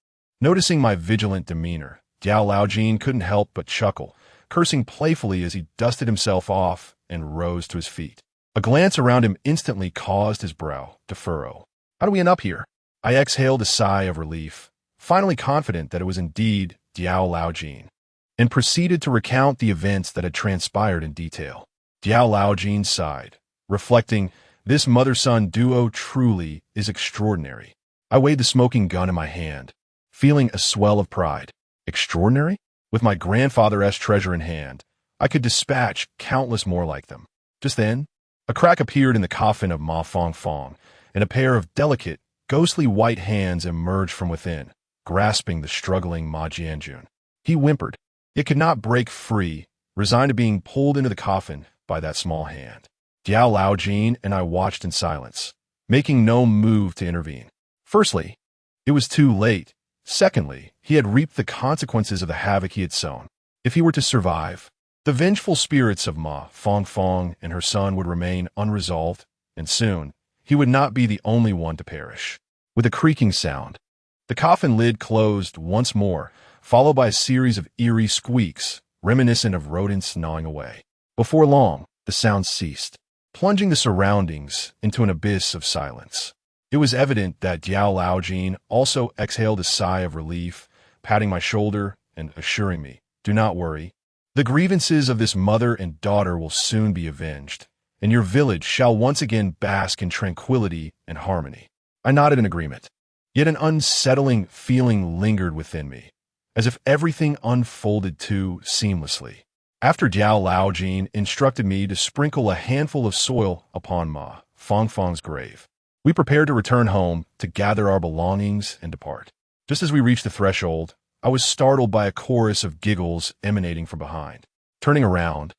Noticing my vigilant demeanor, Jiao Laojin couldn't help but chuckle, cursing playfully as he dusted himself off and rose to his feet. A glance around him instantly caused his brow to furrow. "How do we end up here?" I exhaled a sigh of relief, finally confident that it was indeed Jiao Laojin, and proceeded to recount the events that had transpired in detail. Jiao Laojin sighed, reflecting, "This mother-son duo truly is extraordinary." I weighed the smoking gun in my hand, feeling a swell of pride. Extraordinary? With my grandfather's treasure in hand, I could dispatch countless more like them. Just then, a crack appeared in the coffin of Ma Fong, and a pair of delicate, ghostly white hands emerged from within, grasping the struggling Ma Jianjun. He whimpered, yet could not break free, resigned to being pulled into the coffin by that small hand. Jiao Laojin and I watched in silence, making no move to intervene. Firstly, it was too late. Secondly, he had reaped the consequences of the havoc he had sown. If he were to survive, the vengeful spirits of Ma Fong and her son would remain unresolved, and soon, he would not be the only one to perish. With a creaking sound, the coffin lid closed once more, followed by a series of eerie squeaks, reminiscent of rodents gnawing away. Before long, the sound ceased, plunging the surroundings into an abyss of silence. It was evident that Jiao Laojin also exhaled a sigh of relief, patting my shoulder and assuring me, "Do not worry. The grievances of this mother and daughter will soon be avenged, and your village shall once again bask in tranquility and harmony." I nodded in agreement, yet an unsettling feeling lingered within me, as if everything unfolded too seamlessly. After Jiao Laojin instructed me to sprinkle a handful of soil upon Ma Fong's grave, we prepared to return home to gather our belongings and depart. Just as we reached the threshold, I was startled by a chorus of giggles emanating from behind. Turning around,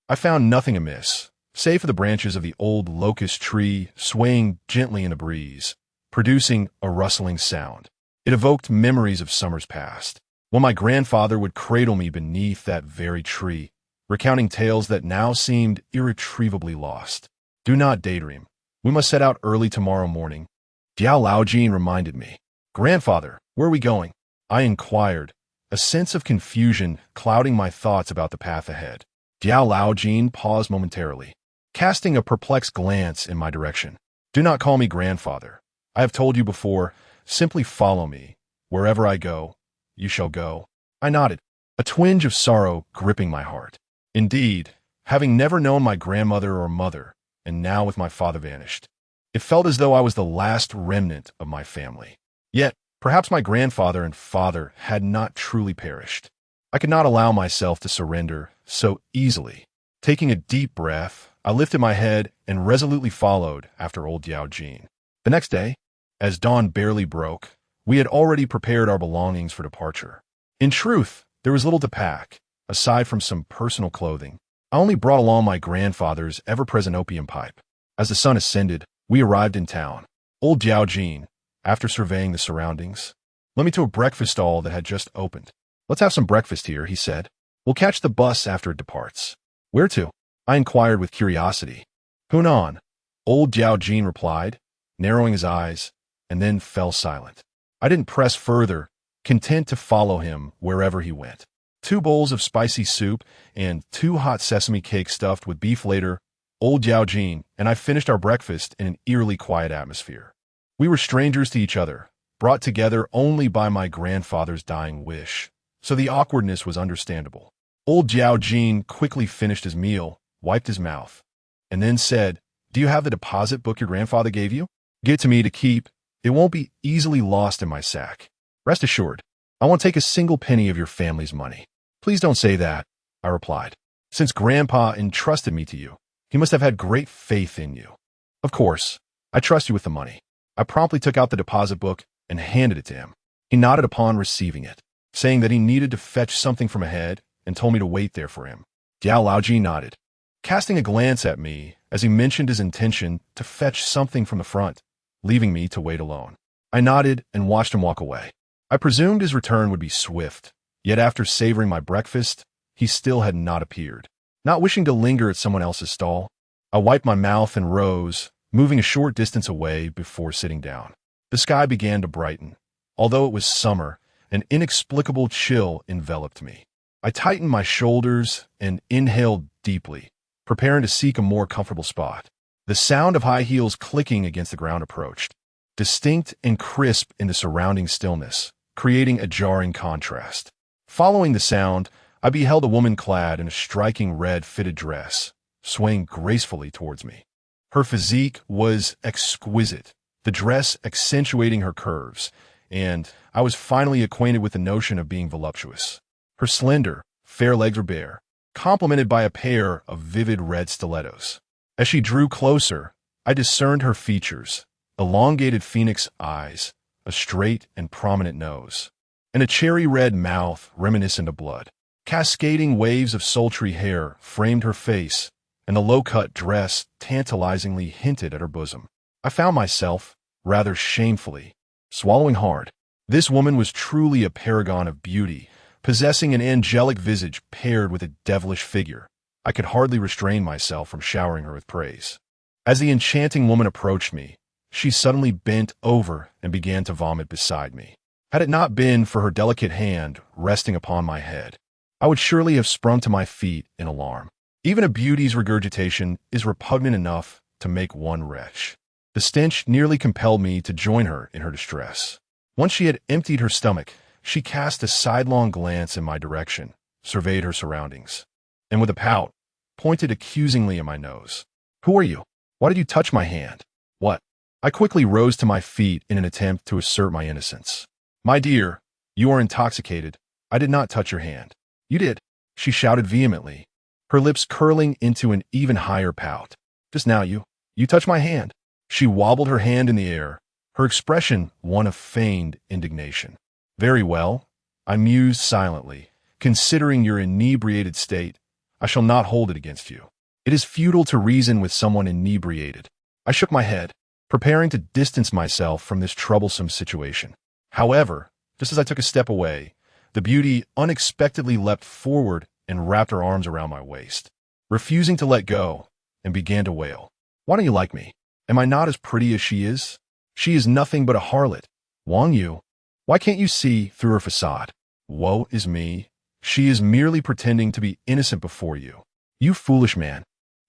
I found nothing amiss, save for the branches of the old locust tree swaying gently in a breeze, producing a rustling sound. It evoked memories of summers past, when my grandfather would cradle me beneath that very tree, recounting tales that now seemed irretrievably lost. "Do not daydream. We must set out early tomorrow morning," Jiao Laojin reminded me. "Grandfather, where are we going?" I inquired, a sense of confusion clouding my thoughts about the path ahead. Diao Laojin paused momentarily, casting a perplexed glance in my direction. Do not call me grandfather. I have told you before, simply follow me. Wherever I go, you shall go. I nodded, a twinge of sorrow gripping my heart. Indeed, having never known my grandmother or mother, and now with my father vanished, it felt as though I was the last remnant of my family. Yet, perhaps my grandfather and father had not truly perished. I could not allow myself to surrender so easily. Taking a deep breath, I lifted my head and resolutely followed after old Diao Jin. The next day, as dawn barely broke, we had already prepared our belongings for departure. In truth, there was little to pack, aside from some personal clothing. I only brought along my grandfather's ever-present opium pipe. As the sun ascended, we arrived in town. Old Diao Jin, after surveying the surroundings, led me to a breakfast stall that had just opened. Let's have some breakfast here, he said. We'll catch the bus after it departs. Where to? I inquired with curiosity. Hunan, old Diao Jin replied, narrowing his eyes, and then fell silent. I didn't press further, content to follow him wherever he went. 2 bowls of spicy soup and 2 hot sesame cakes stuffed with beef later, old Diao Jin and I finished our breakfast in an eerily quiet atmosphere. We were strangers to each other, brought together only by my grandfather's dying wish, so the awkwardness was understandable. Old Diao Jin quickly finished his meal, wiped his mouth, and then said, Do you have the deposit book your grandfather gave you? Give it to me to keep. It won't be easily lost in my sack. Rest assured, I won't take a single penny of your family's money. Please don't say that, I replied. Since Grandpa entrusted me to you, he must have had great faith in you. Of course, I trust you with the money. I promptly took out the deposit book and handed it to him. He nodded upon receiving it, saying that he needed to fetch something from ahead and told me to wait there for him. Diao Laoji nodded, casting a glance at me as he mentioned his intention to fetch something from the front, leaving me to wait alone. I nodded and watched him walk away. I presumed his return would be swift, yet after savoring my breakfast, he still had not appeared. Not wishing to linger at someone else's stall, I wiped my mouth and rose, moving a short distance away before sitting down. The sky began to brighten. Although it was summer, an inexplicable chill enveloped me. I tightened my shoulders and inhaled deeply, preparing to seek a more comfortable spot. The sound of high heels clicking against the ground approached, distinct and crisp in the surrounding stillness, creating a jarring contrast. Following the sound, I beheld a woman clad in a striking red fitted dress, swaying gracefully towards me. Her physique was exquisite, the dress accentuating her curves, and I was finally acquainted with the notion of being voluptuous. Her slender, fair legs were bare, complemented by a pair of vivid red stilettos. As she drew closer, I discerned her features, elongated phoenix eyes, a straight and prominent nose, and a cherry-red mouth reminiscent of blood. Cascading waves of sultry hair framed her face, and the low-cut dress tantalizingly hinted at her bosom. I found myself, rather shamefully, swallowing hard. This woman was truly a paragon of beauty, possessing an angelic visage paired with a devilish figure. I could hardly restrain myself from showering her with praise. As the enchanting woman approached me, she suddenly bent over and began to vomit beside me. Had it not been for her delicate hand resting upon my head, I would surely have sprung to my feet in alarm. Even a beauty's regurgitation is repugnant enough to make one retch. The stench nearly compelled me to join her in her distress. Once she had emptied her stomach, she cast a sidelong glance in my direction, surveyed her surroundings, and with a pout, pointed accusingly at my nose. Who are you? Why did you touch my hand? What? I quickly rose to my feet in an attempt to assert my innocence. My dear, you are intoxicated. I did not touch your hand. You did, she shouted vehemently, her lips curling into an even higher pout. Just now you touched my hand. She wobbled her hand in the air, her expression one of feigned indignation. Very well, I mused silently. Considering your inebriated state, I shall not hold it against you. It is futile to reason with someone inebriated. I shook my head, preparing to distance myself from this troublesome situation. However, just as I took a step away, the beauty unexpectedly leapt forward and wrapped her arms around my waist, refusing to let go, and began to wail. Why don't you like me? Am I not as pretty as she is? She is nothing but a harlot. Wang Yu. Why can't you see through her facade? Woe is me. She is merely pretending to be innocent before you. You foolish man.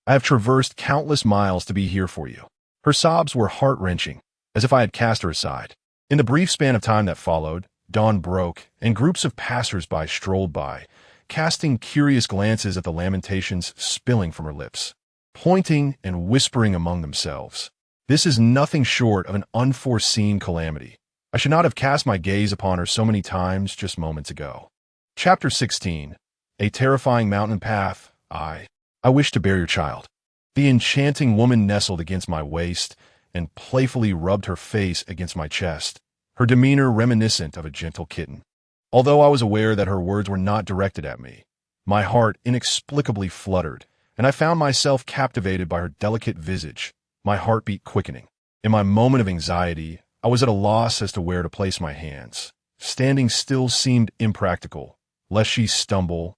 I have traversed countless miles to be here for you. Her sobs were heart-wrenching, as if I had cast her aside. In the brief span of time that followed, dawn broke, and groups of passers-by strolled by, casting curious glances at the lamentations spilling from her lips, pointing and whispering among themselves. This is nothing short of an unforeseen calamity. I should not have cast my gaze upon her so many times just moments ago. Chapter 16. A terrifying mountain path. I wish to bear your child. The enchanting woman nestled against my waist and playfully rubbed her face against my chest, her demeanor reminiscent of a gentle kitten. Although I was aware that her words were not directed at me, my heart inexplicably fluttered, and I found myself captivated by her delicate visage, my heartbeat quickening. In my moment of anxiety, I was at a loss as to where to place my hands. Standing still seemed impractical, lest she stumble,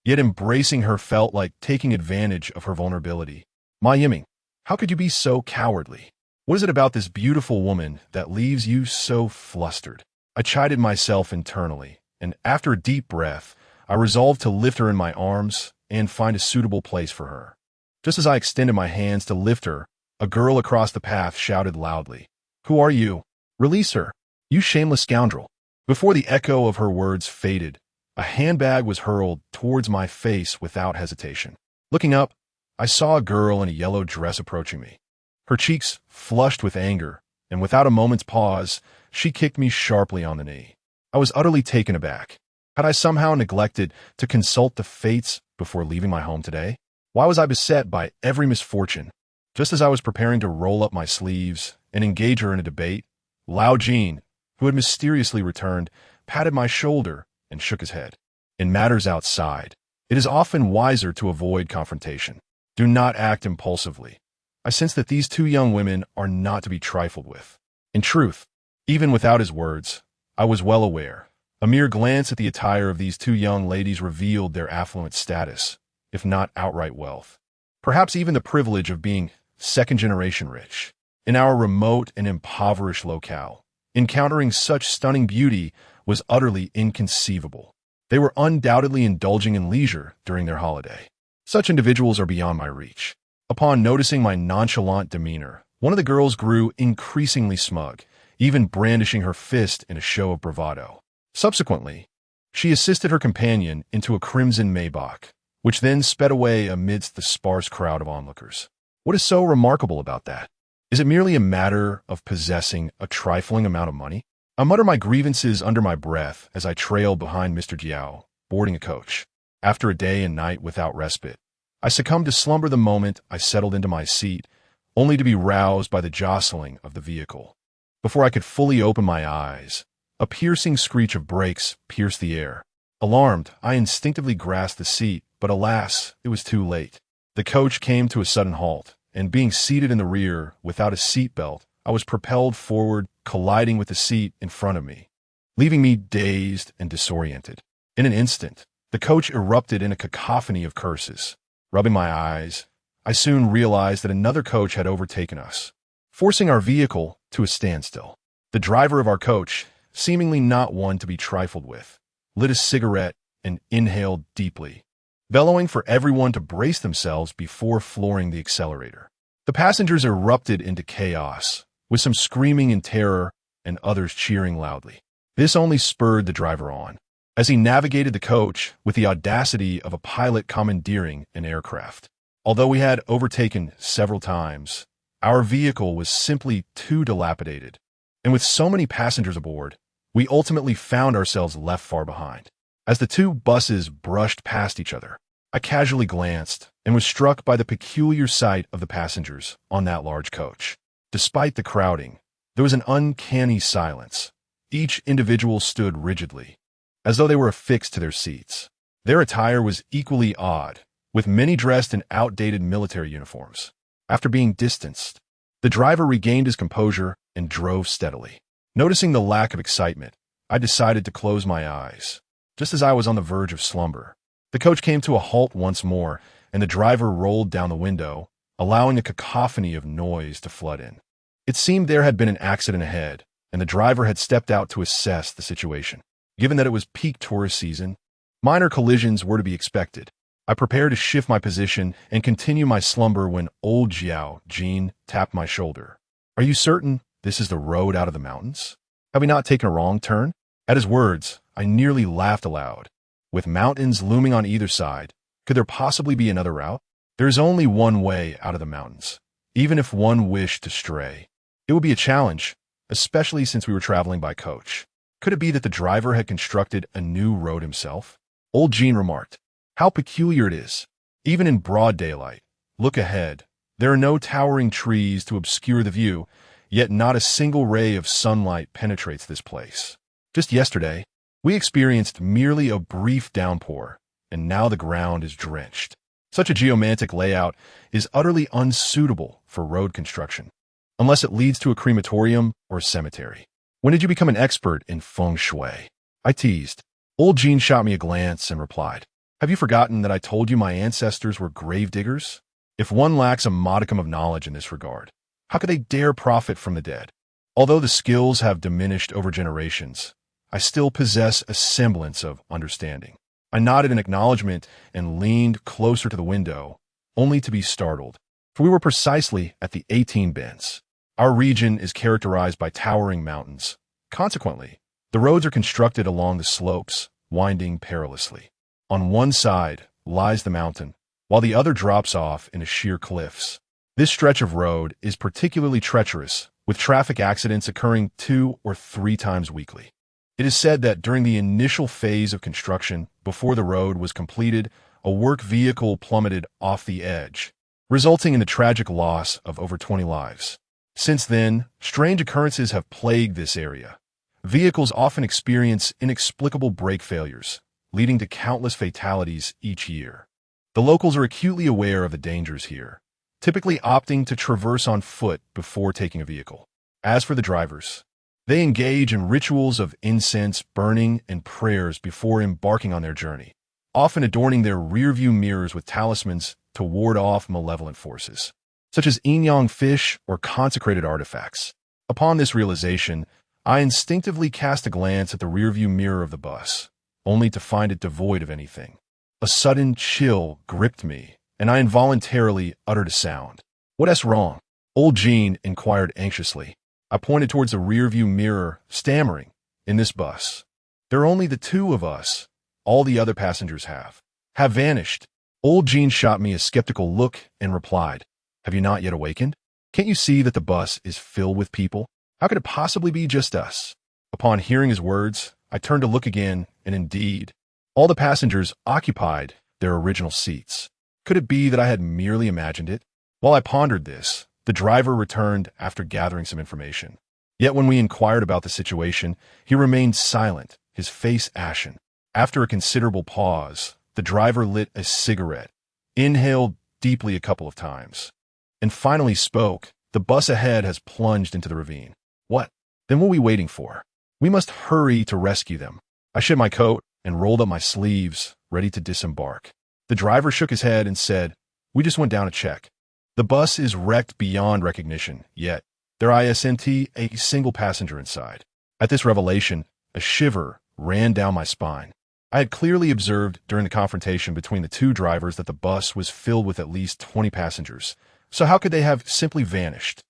yet embracing her felt like taking advantage of her vulnerability. My Yiming, how could you be so cowardly? What is it about this beautiful woman that leaves you so flustered? I chided myself internally, and after a deep breath, I resolved to lift her in my arms and find a suitable place for her. Just as I extended my hands to lift her, a girl across the path shouted loudly, "Who are you? Release her, you shameless scoundrel." Before the echo of her words faded, a handbag was hurled towards my face without hesitation. Looking up, I saw a girl in a yellow dress approaching me. Her cheeks flushed with anger, and without a moment's pause, she kicked me sharply on the knee. I was utterly taken aback. Had I somehow neglected to consult the fates before leaving my home today? Why was I beset by every misfortune? Just as I was preparing to roll up my sleeves and engage her in a debate, Lao Jin, who had mysteriously returned, patted my shoulder and shook his head. In matters outside, it is often wiser to avoid confrontation. Do not act impulsively. I sense that these two young women are not to be trifled with. In truth, even without his words, I was well aware. A mere glance at the attire of these two young ladies revealed their affluent status, if not outright wealth. Perhaps even the privilege of being second-generation rich. In our remote and impoverished locale, encountering such stunning beauty was utterly inconceivable. They were undoubtedly indulging in leisure during their holiday. Such individuals are beyond my reach. Upon noticing my nonchalant demeanor, one of the girls grew increasingly smug, even brandishing her fist in a show of bravado. Subsequently, she assisted her companion into a crimson Maybach, which then sped away amidst the sparse crowd of onlookers. What is so remarkable about that? Is it merely a matter of possessing a trifling amount of money? I mutter my grievances under my breath as I trailed behind Mr. Jiao, boarding a coach. After a day and night without respite, I succumbed to slumber the moment I settled into my seat, only to be roused by the jostling of the vehicle. Before I could fully open my eyes, a piercing screech of brakes pierced the air. Alarmed, I instinctively grasped the seat, but alas, it was too late. The coach came to a sudden halt, and being seated in the rear without a seat belt, I was propelled forward, colliding with the seat in front of me, leaving me dazed and disoriented. In an instant, the coach erupted in a cacophony of curses. Rubbing my eyes, I soon realized that another coach had overtaken us, forcing our vehicle to a standstill. The driver of our coach, seemingly not one to be trifled with, lit a cigarette and inhaled deeply, bellowing for everyone to brace themselves before flooring the accelerator. The passengers erupted into chaos, with some screaming in terror and others cheering loudly. This only spurred the driver on, as he navigated the coach with the audacity of a pilot commandeering an aircraft. Although we had overtaken several times, our vehicle was simply too dilapidated, and with so many passengers aboard, we ultimately found ourselves left far behind. As the two buses brushed past each other, I casually glanced and was struck by the peculiar sight of the passengers on that large coach. Despite the crowding, there was an uncanny silence. Each individual stood rigidly, as though they were affixed to their seats. Their attire was equally odd, with many dressed in outdated military uniforms. After being distanced, the driver regained his composure and drove steadily. Noticing the lack of excitement, I decided to close my eyes. Just as I was on the verge of slumber, the coach came to a halt once more, and the driver rolled down the window, allowing a cacophony of noise to flood in. It seemed there had been an accident ahead, and the driver had stepped out to assess the situation. Given that it was peak tourist season, minor collisions were to be expected. I prepared to shift my position and continue my slumber when old Jiao Jin tapped my shoulder. "Are you certain this is the road out of the mountains? Have we not taken a wrong turn?" At his words, I nearly laughed aloud. With mountains looming on either side, could there possibly be another route? There is only one way out of the mountains, even if one wished to stray. It would be a challenge, especially since we were traveling by coach. Could it be that the driver had constructed a new road himself? Old Jean remarked. "How peculiar it is. Even in broad daylight. Look ahead. There are no towering trees to obscure the view, yet not a single ray of sunlight penetrates this place. Just yesterday, we experienced merely a brief downpour, and now the ground is drenched. Such a geomantic layout is utterly unsuitable for road construction, unless it leads to a crematorium or a cemetery. When did you become an expert in feng shui?" I teased. Old Jean shot me a glance and replied, "Have you forgotten that I told you my ancestors were grave diggers? If one lacks a modicum of knowledge in this regard, how could they dare profit from the dead? Although the skills have diminished over generations, I still possess a semblance of understanding." I nodded in acknowledgement and leaned closer to the window, only to be startled, for we were precisely at the 18 bends. Our region is characterized by towering mountains. Consequently, the roads are constructed along the slopes, winding perilously. On one side lies the mountain, while the other drops off into sheer cliffs. This stretch of road is particularly treacherous, with traffic accidents occurring 2 or 3 times weekly. It is said that during the initial phase of construction, before the road was completed, a work vehicle plummeted off the edge, resulting in the tragic loss of over 20 lives. Since then, strange occurrences have plagued this area. Vehicles often experience inexplicable brake failures, leading to countless fatalities each year. The locals are acutely aware of the dangers here, typically opting to traverse on foot before taking a vehicle. As for the drivers, they engage in rituals of incense burning and prayers before embarking on their journey, often adorning their rearview mirrors with talismans to ward off malevolent forces, such as yin-yang fish or consecrated artifacts. Upon this realization, I instinctively cast a glance at the rearview mirror of the bus, only to find it devoid of anything. A sudden chill gripped me, and I involuntarily uttered a sound. "What's wrong?" Old Jean inquired anxiously. I pointed towards the rearview mirror, stammering, "In this bus, there are only the 2 of us. All the other passengers have vanished." Old Jean shot me a skeptical look and replied, "Have you not yet awakened? Can't you see that the bus is filled with people? How could it possibly be just us?" Upon hearing his words, I turned to look again, and indeed, all the passengers occupied their original seats. Could it be that I had merely imagined it? While I pondered this, the driver returned after gathering some information. Yet when we inquired about the situation, he remained silent, his face ashen. After a considerable pause, the driver lit a cigarette, inhaled deeply a couple of times, and finally spoke. "The bus ahead has plunged into the ravine." "What? Then what are we waiting for? We must hurry to rescue them." I shed my coat and rolled up my sleeves, ready to disembark. The driver shook his head and said, "We just went down to check. The bus is wrecked beyond recognition, yet there isn't a single passenger inside." At this revelation, a shiver ran down my spine. I had clearly observed during the confrontation between the 2 drivers that the bus was filled with at least 20 passengers. So how could they have simply vanished?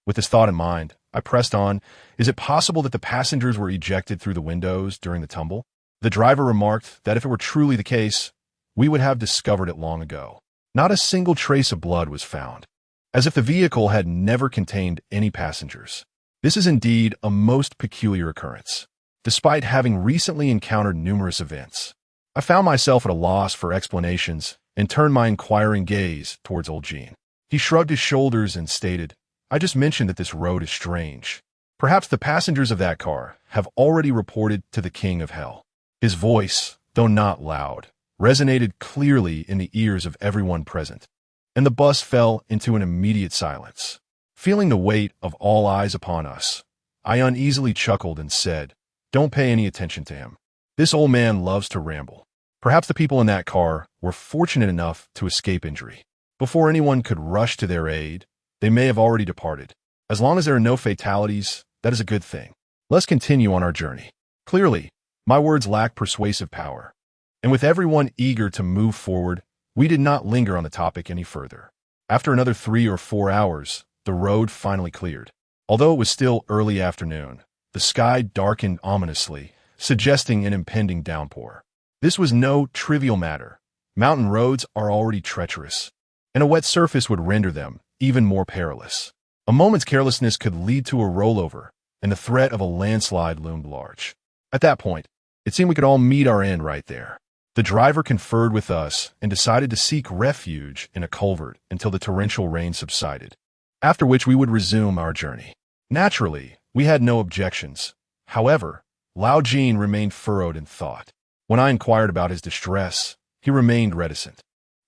With this thought in mind, I pressed on. "Is it possible that the passengers were ejected through the windows during the tumble?" The driver remarked that if it were truly the case, we would have discovered it long ago. Not a single trace of blood was found, as if the vehicle had never contained any passengers. This is indeed a most peculiar occurrence. Despite having recently encountered numerous events, I found myself at a loss for explanations and turned my inquiring gaze towards old Jean. He shrugged his shoulders and stated, "I just mentioned that this road is strange. Perhaps the passengers of that car have already reported to the King of Hell." His voice, though not loud, resonated clearly in the ears of everyone present, and the bus fell into an immediate silence. Feeling the weight of all eyes upon us, I uneasily chuckled and said, "Don't pay any attention to him. This old man loves to ramble." Perhaps the people in that car were fortunate enough to escape injury. Before anyone could rush to their aid, they may have already departed. As long as there are no fatalities, that is a good thing. Let's continue on our journey. Clearly, My words lacked persuasive power. And with everyone eager to move forward, we did not linger on the topic any further. After another 3 or 4 hours, the road finally cleared. Although it was still early afternoon, the sky darkened ominously, suggesting an impending downpour. This was no trivial matter. Mountain roads are already treacherous, and a wet surface would render them even more perilous. A moment's carelessness could lead to a rollover, and the threat of a landslide loomed large. At that point, it seemed we could all meet our end right there. The driver conferred with us and decided to seek refuge in a culvert until the torrential rain subsided, after which we would resume our journey. Naturally, we had no objections. However, Lao Jin remained furrowed in thought. When I inquired about his distress, he remained reticent.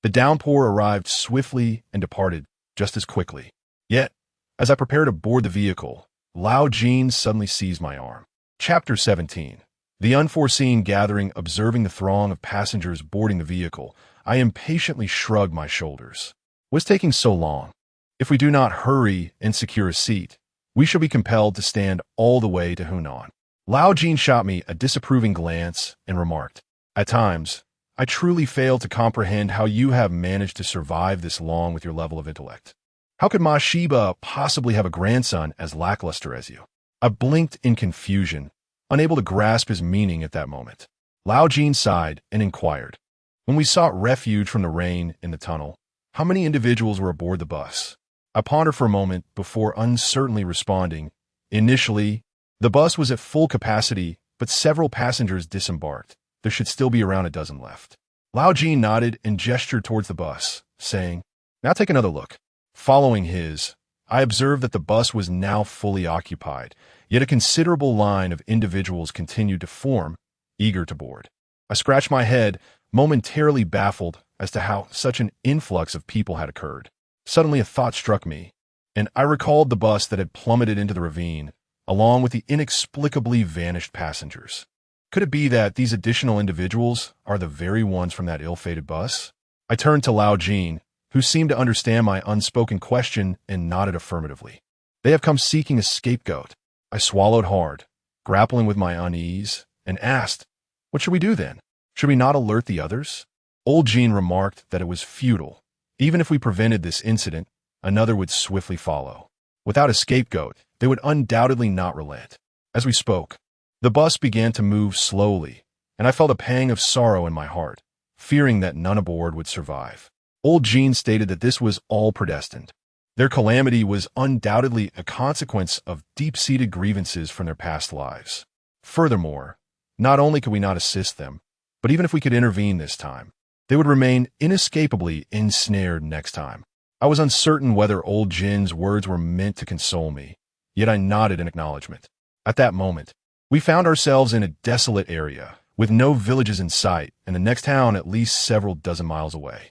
The downpour arrived swiftly and departed just as quickly. Yet, as I prepared to board the vehicle, Lao Jin suddenly seized my arm. Chapter 17. The unforeseen gathering. Observing the throng of passengers boarding the vehicle, I impatiently shrugged my shoulders. What's taking so long? If we do not hurry and secure a seat, we shall be compelled to stand all the way to Hunan. Lao Jin shot me a disapproving glance and remarked, "At times, I truly fail to comprehend how you have managed to survive this long with your level of intellect. How could Ma Shiba possibly have a grandson as lackluster as you?" I blinked in confusion, unable to grasp his meaning at that moment. Lao Jin sighed and inquired, "When we sought refuge from the rain in the tunnel, how many individuals were aboard the bus?" I pondered for a moment before uncertainly responding. Initially, the bus was at full capacity, but several passengers disembarked. There should still be around a dozen left. Lao Jin nodded and gestured towards the bus, saying, "Now take another look." Following his, I observed that the bus was now fully occupied, yet a considerable line of individuals continued to form, eager to board. I scratched my head, momentarily baffled as to how such an influx of people had occurred. Suddenly a thought struck me, and I recalled the bus that had plummeted into the ravine, along with the inexplicably vanished passengers. Could it be that these additional individuals are the very ones from that ill-fated bus? I turned to Lao Jin, who seemed to understand my unspoken question and nodded affirmatively. "They have come seeking a scapegoat." I swallowed hard, grappling with my unease, and asked, "What should we do then? Should we not alert the others?" Old Jin remarked that it was futile. Even if we prevented this incident, another would swiftly follow. Without a scapegoat, they would undoubtedly not relent. As we spoke, the bus began to move slowly, and I felt a pang of sorrow in my heart, fearing that none aboard would survive. Old Jin stated that this was all predestined. Their calamity was undoubtedly a consequence of deep-seated grievances from their past lives. Furthermore, not only could we not assist them, but even if we could intervene this time, they would remain inescapably ensnared next time. I was uncertain whether Old Jin's words were meant to console me, yet I nodded in acknowledgement. At that moment, we found ourselves in a desolate area, with no villages in sight, and the next town at least several dozen miles away.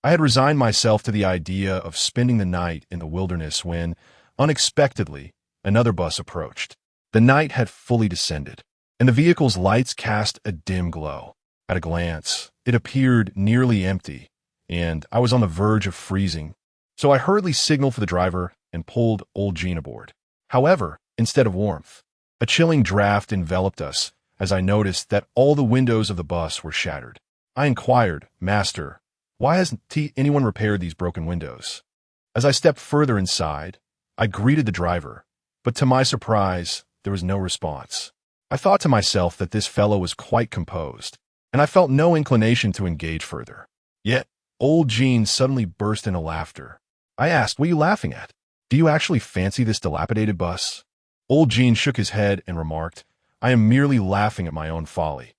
I had resigned myself to the idea of spending the night in the wilderness when, unexpectedly, another bus approached. The night had fully descended, and the vehicle's lights cast a dim glow. At a glance, it appeared nearly empty, and I was on the verge of freezing, so I hurriedly signaled for the driver and pulled Old Jin aboard. However, instead of warmth, a chilling draft enveloped us as I noticed that all the windows of the bus were shattered. I inquired, "Master, why hasn't anyone repaired these broken windows?" As I stepped further inside, I greeted the driver, but to my surprise, there was no response. I thought to myself that this fellow was quite composed, and I felt no inclination to engage further. Yet, Old Jin suddenly burst into laughter. I asked, "What are you laughing at? Do you actually fancy this dilapidated bus?" Old Jin shook his head and remarked, "I am merely laughing at my own folly.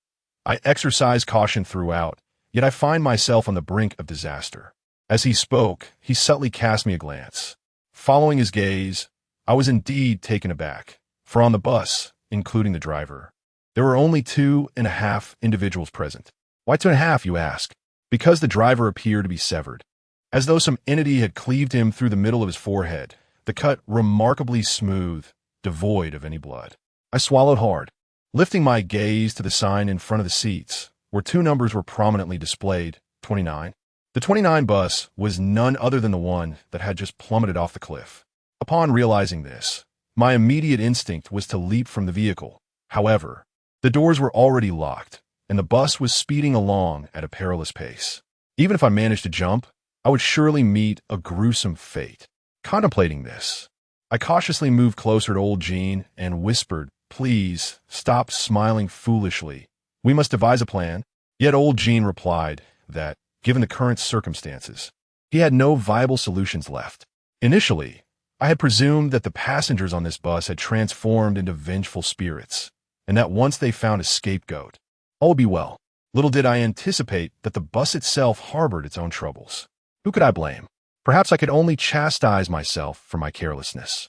I exercise caution throughout, yet I find myself on the brink of disaster." As he spoke, he subtly cast me a glance. Following his gaze, I was indeed taken aback, for on the bus, including the driver, there were only 2.5 individuals present. Why 2.5, you ask? Because the driver appeared to be severed, as though some entity had cleaved him through the middle of his forehead, the cut remarkably smooth, devoid of any blood. I swallowed hard, lifting my gaze to the sign in front of the seats, where 2 numbers were prominently displayed, 29. The 29 bus was none other than the one that had just plummeted off the cliff. Upon realizing this, my immediate instinct was to leap from the vehicle. However, The doors were already locked, and the bus was speeding along at a perilous pace. Even if I managed to jump, I would surely meet a gruesome fate. Contemplating this, I cautiously moved closer to old Jean and whispered, "Please, stop smiling foolishly. We must devise a plan." Yet old Jean replied that, given the current circumstances, he had no viable solutions left. Initially, I had presumed that the passengers on this bus had transformed into vengeful spirits, and that once they found a scapegoat, all would be well. Little did I anticipate that the bus itself harbored its own troubles. Who could I blame? Perhaps I could only chastise myself for my carelessness.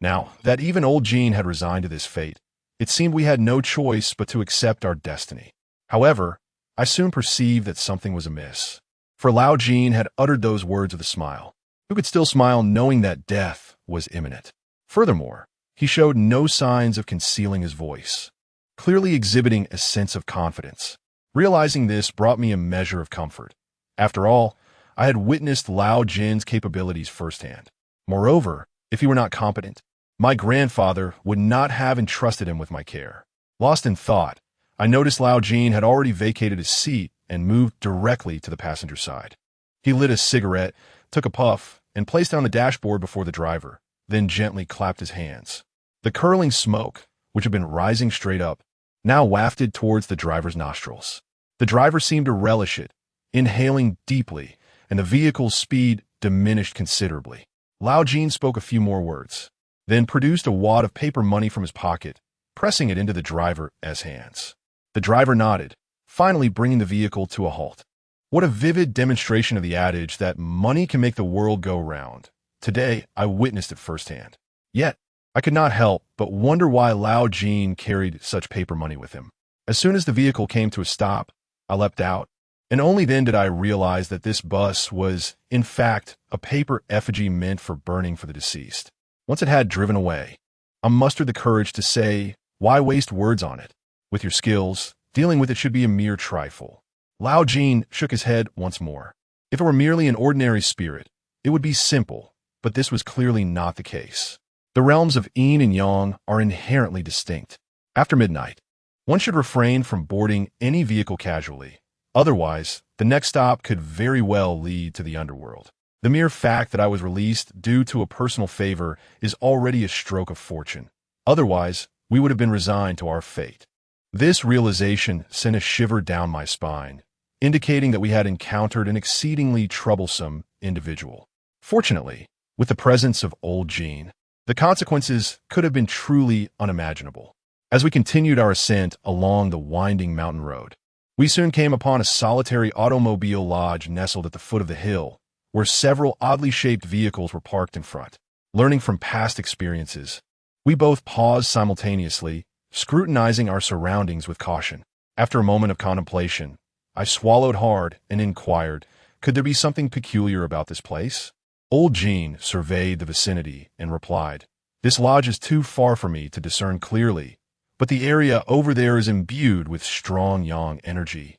Now that even old Jean had resigned to this fate, it seemed we had no choice but to accept our destiny. However, I soon perceived that something was amiss, for Lao Jean had uttered those words with a smile. Who could still smile knowing that death was imminent? Furthermore, he showed no signs of concealing his voice, clearly exhibiting a sense of confidence. Realizing this brought me a measure of comfort. After all, I had witnessed Lao Jin's capabilities firsthand. Moreover, if he were not competent, my grandfather would not have entrusted him with my care. Lost in thought, I noticed Lao Jin had already vacated his seat and moved directly to the passenger side. He lit a cigarette, took a puff, and placed it on the dashboard before the driver, then gently clapped his hands. The curling smoke, which had been rising straight up, now wafted towards the driver's nostrils. The driver seemed to relish it, inhaling deeply, and the vehicle's speed diminished considerably. Lao Jin spoke a few more words, then produced a wad of paper money from his pocket, pressing it into the driver's hands. The driver nodded, finally bringing the vehicle to a halt. What a vivid demonstration of the adage that money can make the world go round. Today, I witnessed it firsthand. Yet, I could not help but wonder why Lao Jin carried such paper money with him. As soon as the vehicle came to a stop, I leapt out, and only then did I realize that this bus was, in fact, a paper effigy meant for burning for the deceased. Once it had driven away, I mustered the courage to say, "Why waste words on it? With your skills, dealing with it should be a mere trifle." Lao Jin shook his head once more. If it were merely an ordinary spirit, it would be simple, but this was clearly not the case. The realms of Yin and Yang are inherently distinct. After midnight, one should refrain from boarding any vehicle casually. Otherwise, the next stop could very well lead to the underworld. The mere fact that I was released due to a personal favor is already a stroke of fortune. Otherwise, we would have been resigned to our fate. This realization sent a shiver down my spine, indicating that we had encountered an exceedingly troublesome individual. Fortunately, with the presence of old Jean, the consequences could have been truly unimaginable. As we continued our ascent along the winding mountain road, we soon came upon a solitary automobile lodge nestled at the foot of the hill, where several oddly shaped vehicles were parked in front. Learning from past experiences, we both paused simultaneously, scrutinizing our surroundings with caution. After a moment of contemplation, I swallowed hard and inquired, could there be something peculiar about this place? Old Jean surveyed the vicinity and replied, "This lodge is too far for me to discern clearly, but the area over there is imbued with strong yang energy,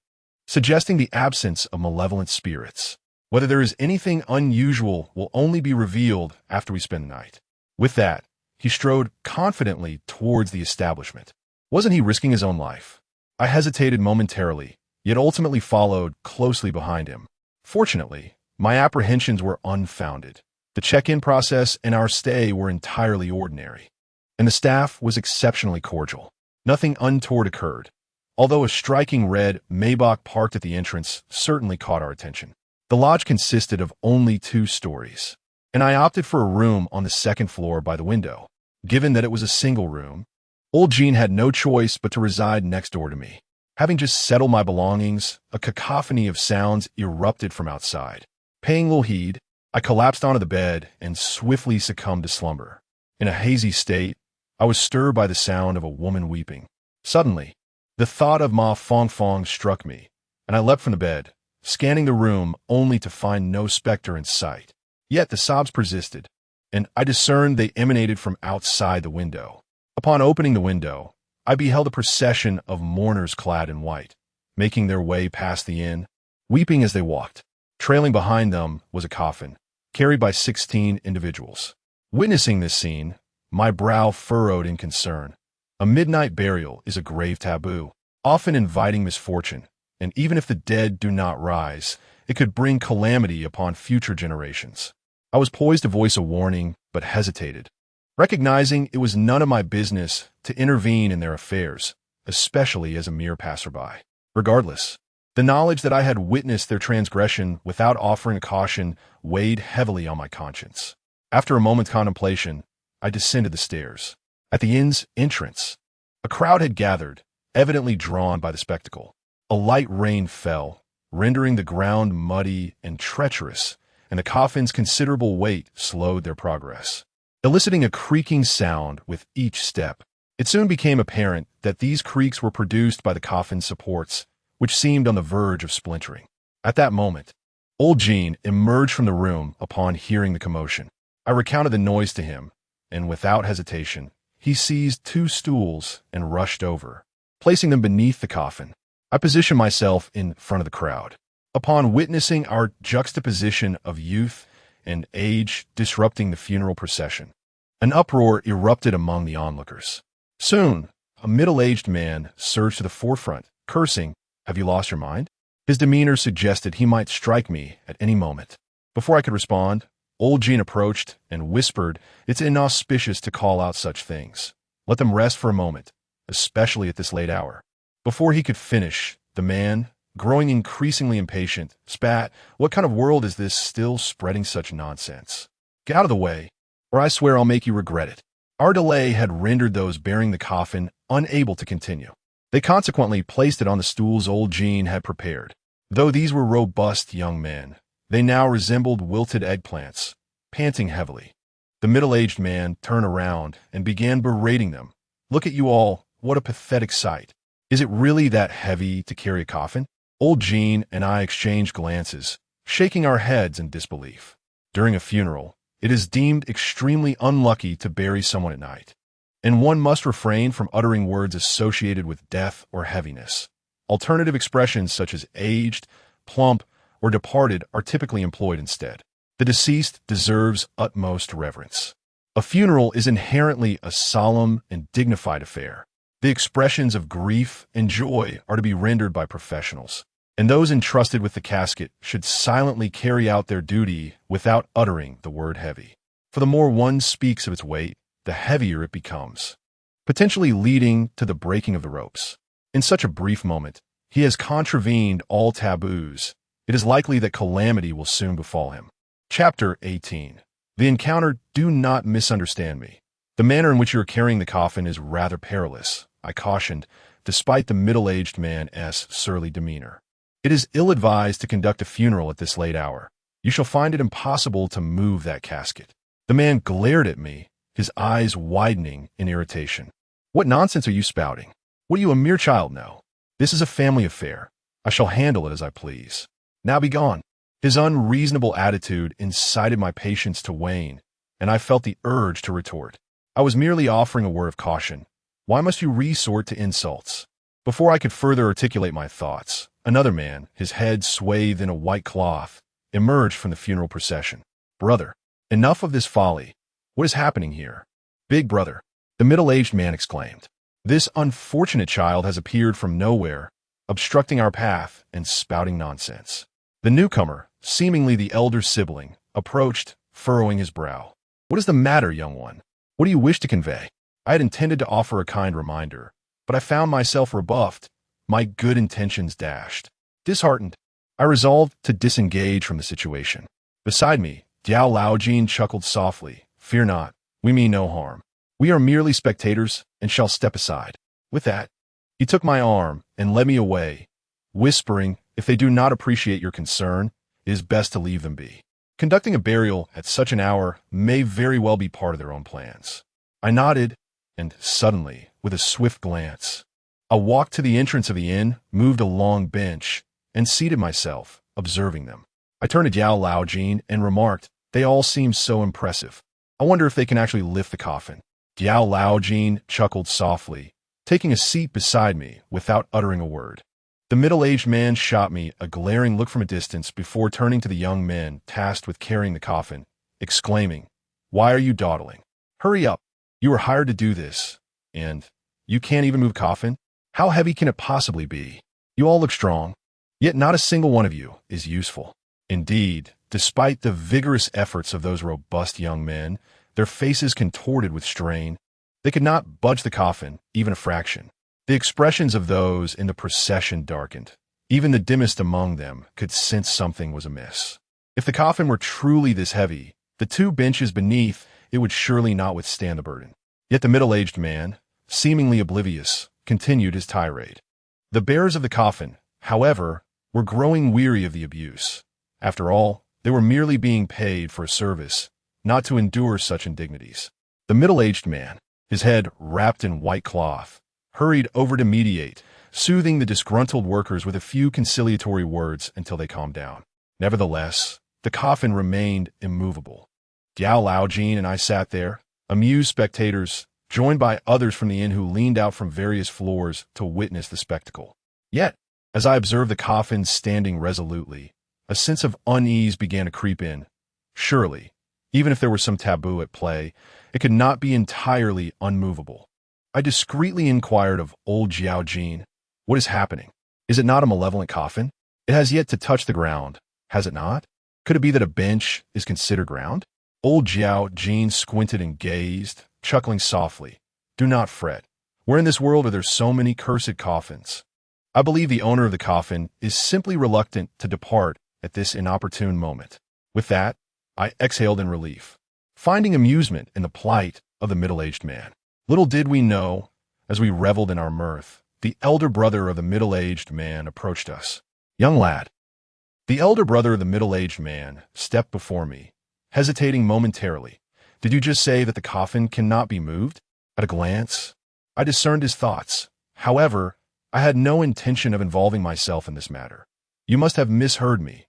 suggesting the absence of malevolent spirits. Whether there is anything unusual will only be revealed after we spend the night." With that, he strode confidently towards the establishment. Wasn't he risking his own life? I hesitated momentarily, yet ultimately followed closely behind him. Fortunately, my apprehensions were unfounded. The check-in process and our stay were entirely ordinary, and the staff was exceptionally cordial. Nothing untoward occurred, although a striking red Maybach parked at the entrance certainly caught our attention. The lodge consisted of only 2 stories, and I opted for a room on the 2nd floor by the window. Given that it was a single room, old Jean had no choice but to reside next door to me. Having just settled my belongings, a cacophony of sounds erupted from outside. Paying little heed, I collapsed onto the bed and swiftly succumbed to slumber. In a hazy state, I was stirred by the sound of a woman weeping. Suddenly, the thought of Ma Fongfong struck me, and I leapt from the bed, scanning the room only to find no specter in sight. Yet the sobs persisted, and I discerned they emanated from outside the window. Upon opening the window, I beheld a procession of mourners clad in white, making their way past the inn, weeping as they walked. Trailing behind them was a coffin, carried by 16 individuals. Witnessing this scene, my brow furrowed in concern. A midnight burial is a grave taboo, often inviting misfortune, and even if the dead do not rise, it could bring calamity upon future generations. I was poised to voice a warning, but hesitated, recognizing it was none of my business to intervene in their affairs, especially as a mere passerby. Regardless, the knowledge that I had witnessed their transgression without offering a caution weighed heavily on my conscience. After a moment's contemplation, I descended the stairs. At the inn's entrance, a crowd had gathered, evidently drawn by the spectacle. A light rain fell, rendering the ground muddy and treacherous, and the coffin's considerable weight slowed their progress, eliciting a creaking sound with each step. It soon became apparent that these creaks were produced by the coffin's supports, which seemed on the verge of splintering. At that moment, old Qin emerged from the room upon hearing the commotion. I recounted the noise to him, and without hesitation, he seized 2 stools and rushed over, placing them beneath the coffin. I positioned myself in front of the crowd. Upon witnessing our juxtaposition of youth and age disrupting the funeral procession, an uproar erupted among the onlookers. Soon, a middle-aged man surged to the forefront, cursing, "Have you lost your mind?" His demeanor suggested he might strike me at any moment. Before I could respond, old Qin approached and whispered, "It's inauspicious to call out such things. Let them rest for a moment, especially at this late hour." Before he could finish, the man, growing increasingly impatient, spat, "What kind of world is this still spreading such nonsense? Get out of the way, or I swear I'll make you regret it." Our delay had rendered those bearing the coffin unable to continue. They consequently placed it on the stools old Qin had prepared. Though these were robust young men, they now resembled wilted eggplants, panting heavily. The middle-aged man turned around and began berating them. "Look at you all, what a pathetic sight. Is it really that heavy to carry a coffin?" Old Qin and I exchanged glances, shaking our heads in disbelief. During a funeral, it is deemed extremely unlucky to bury someone at night, and one must refrain from uttering words associated with death or heaviness. Alternative expressions such as aged, plump, or departed are typically employed instead. The deceased deserves utmost reverence. A funeral is inherently a solemn and dignified affair. The expressions of grief and joy are to be rendered by professionals, and those entrusted with the casket should silently carry out their duty without uttering the word heavy. For the more one speaks of its weight, the heavier it becomes, potentially leading to the breaking of the ropes. In such a brief moment, he has contravened all taboos. It is likely that calamity will soon befall him. Chapter 18. The encounter. Do not misunderstand me. The manner in which you are carrying the coffin is rather perilous, I cautioned, despite the middle-aged man's surly demeanor. It is ill-advised to conduct a funeral at this late hour. You shall find it impossible to move that casket. The man glared at me, his eyes widening in irritation. "What nonsense are you spouting? What do you, a mere child, know? This is a family affair. I shall handle it as I please. Now be gone." His unreasonable attitude incited my patience to wane, and I felt the urge to retort. "I was merely offering a word of caution. Why must you resort to insults?" Before I could further articulate my thoughts, another man, his head swathed in a white cloth, emerged from the funeral procession. "Brother, enough of this folly. What is happening here?" "Big brother," the middle-aged man exclaimed. "This unfortunate child has appeared from nowhere, obstructing our path and spouting nonsense." The newcomer, seemingly the elder sibling, approached, furrowing his brow. "What is the matter, young one? What do you wish to convey?" I had intended to offer a kind reminder, but I found myself rebuffed, my good intentions dashed. Disheartened, I resolved to disengage from the situation. Beside me, Diao Laojin chuckled softly. "Fear not, we mean no harm. We are merely spectators and shall step aside." With that, he took my arm and led me away, whispering, "If they do not appreciate your concern, it is best to leave them be. Conducting a burial at such an hour may very well be part of their own plans." I nodded, and suddenly, with a swift glance, I walked to the entrance of the inn, moved a long bench, and seated myself, observing them. I turned to Diao Laojin and remarked, "They all seem so impressive. I wonder if they can actually lift the coffin." Diao Laojin chuckled softly, taking a seat beside me without uttering a word. The middle-aged man shot me a glaring look from a distance before turning to the young men tasked with carrying the coffin, exclaiming, "Why are you dawdling? Hurry up! You were hired to do this, and You can't even move coffin? How heavy can it possibly be? You all look strong, yet not a single one of you is useful. Indeed, despite the vigorous efforts of those robust young men, their faces contorted with strain, they could not budge the coffin, even a fraction. The expressions of those in the procession darkened. Even the dimmest among them could sense something was amiss. If the coffin were truly this heavy, the 2 benches beneath it would surely not withstand the burden. Yet the middle-aged man, seemingly oblivious, continued his tirade. The bearers of the coffin, however, were growing weary of the abuse. After all, they were merely being paid for a service, not to endure such indignities. The middle-aged man, his head wrapped in white cloth, hurried over to mediate, soothing the disgruntled workers with a few conciliatory words until they calmed down. Nevertheless, the coffin remained immovable. Diao Laojin and I sat there, amused spectators, joined by others from the inn who leaned out from various floors to witness the spectacle. Yet, as I observed the coffin standing resolutely, a sense of unease began to creep in. Surely, even if there was some taboo at play, it could not be entirely unmovable. I discreetly inquired of old Jiao Jin, "What is happening? Is it not a malevolent coffin? It has yet to touch the ground, has it not? Could it be that a bench is considered ground?" Old Jiao Jin squinted and gazed, chuckling softly. "Do not fret. Where in this world are there so many cursed coffins? I believe the owner of the coffin is simply reluctant to depart at this inopportune moment." With that, I exhaled in relief, finding amusement in the plight of the middle-aged man. Little did we know, as we reveled in our mirth, the elder brother of the middle-aged man approached us. "Young lad." The elder brother of the middle-aged man stepped before me, hesitating momentarily. "Did you just say that the coffin cannot be moved?" At a glance, I discerned his thoughts. However, I had no intention of involving myself in this matter. "You must have misheard me.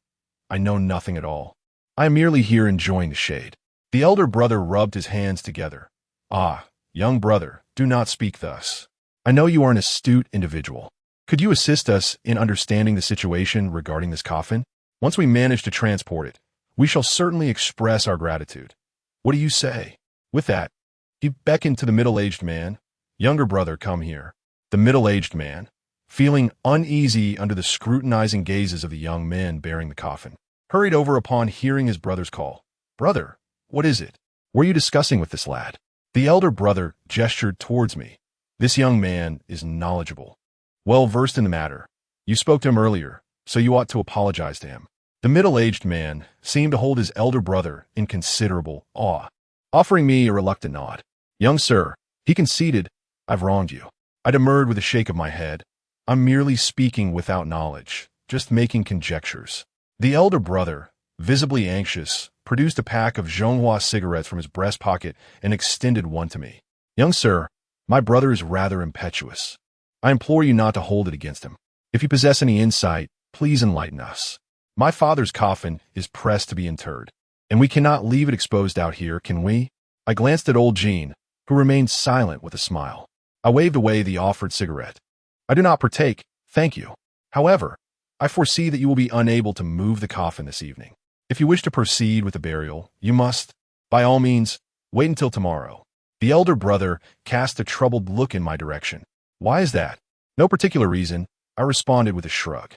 I know nothing at all. I am merely here enjoying the shade." The elder brother rubbed his hands together. "Ah, young brother, do not speak thus. I know you are an astute individual. Could you assist us in understanding the situation regarding this coffin? Once we manage to transport it, we shall certainly express our gratitude. What do you say?" With that, he beckoned to the middle-aged man. "Younger brother, come here." The middle-aged man, feeling uneasy under the scrutinizing gazes of the young men bearing the coffin, hurried over upon hearing his brother's call. "Brother, what is it? Were you discussing with this lad?" The elder brother gestured towards me. "This young man is knowledgeable, well versed in the matter. You spoke to him earlier, so you ought to apologize to him." The middle-aged man seemed to hold his elder brother in considerable awe, offering me a reluctant nod. "Young sir," he conceded, "I've wronged you." I demurred with a shake of my head. "I'm merely speaking without knowledge, just making conjectures." The elder brother, visibly anxious, produced a pack of Zhonghua cigarettes from his breast pocket and extended one to me. "Young sir, my brother is rather impetuous. I implore you not to hold it against him. If you possess any insight, please enlighten us. My father's coffin is pressed to be interred, and we cannot leave it exposed out here, can we?" I glanced at old Jean, who remained silent with a smile. I waved away the offered cigarette. "I do not partake, thank you. However, I foresee that you will be unable to move the coffin this evening. If you wish to proceed with the burial, you must, by all means, wait until tomorrow." The elder brother cast a troubled look in my direction. "Why is that?" "No particular reason," I responded with a shrug.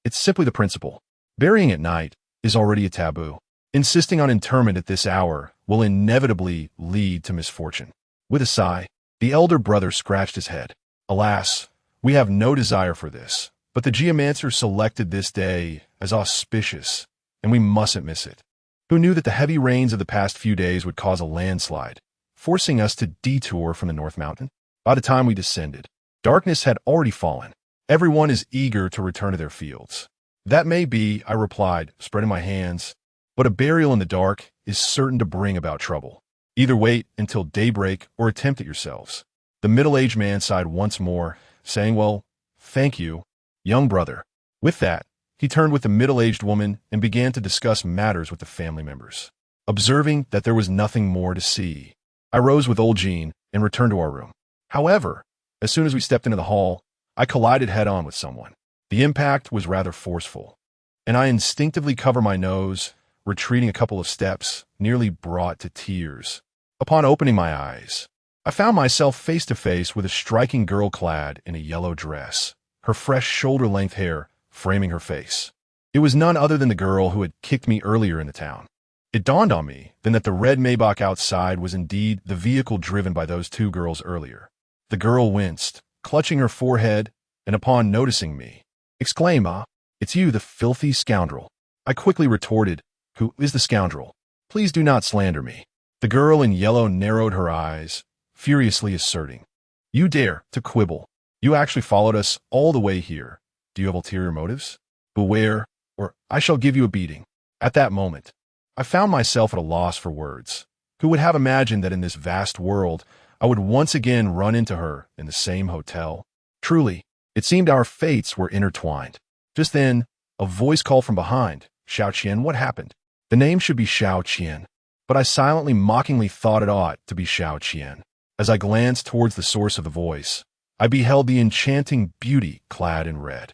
"It's simply the principle. Burying at night is already a taboo. Insisting on interment at this hour will inevitably lead to misfortune." With a sigh, the elder brother scratched his head. "Alas, we have no desire for this, but the geomancer selected this day as auspicious, and we mustn't miss it. Who knew that the heavy rains of the past few days would cause a landslide, forcing us to detour from the North Mountain? By the time we descended, darkness had already fallen. Everyone is eager to return to their fields." "That may be," I replied, spreading my hands, "but a burial in the dark is certain to bring about trouble. Either wait until daybreak or attempt it yourselves." The middle-aged man sighed once more, saying, "Well, thank you, young brother." With that, he turned with the middle-aged woman and began to discuss matters with the family members. Observing that there was nothing more to see, I rose with old Jean and returned to our room. However, as soon as we stepped into the hall, I collided head-on with someone. The impact was rather forceful, and I instinctively covered my nose, retreating a couple of steps, nearly brought to tears. Upon opening my eyes, I found myself face to face with a striking girl clad in a yellow dress, her fresh shoulder-length hair framing her face. It was none other than the girl who had kicked me earlier in the town. It dawned on me then that the red Maybach outside was indeed the vehicle driven by those two girls earlier. The girl winced, clutching her forehead, and upon noticing me, exclaimed, "Ah, it's you, the filthy scoundrel." I quickly retorted, "Who is the scoundrel? Please do not slander me." The girl in yellow narrowed her eyes, furiously asserting, "You dare to quibble? You actually followed us all the way here. Do you have ulterior motives? Beware, or I shall give you a beating." At that moment, I found myself at a loss for words. Who would have imagined that in this vast world I would once again run into her in the same hotel? Truly, it seemed our fates were intertwined. Just then, a voice called from behind, "Xiao Qian, what happened?" The name should be Xiao Qian, but I silently mockingly thought it ought to be Xiao Qian. As I glanced towards the source of the voice, I beheld the enchanting beauty clad in red.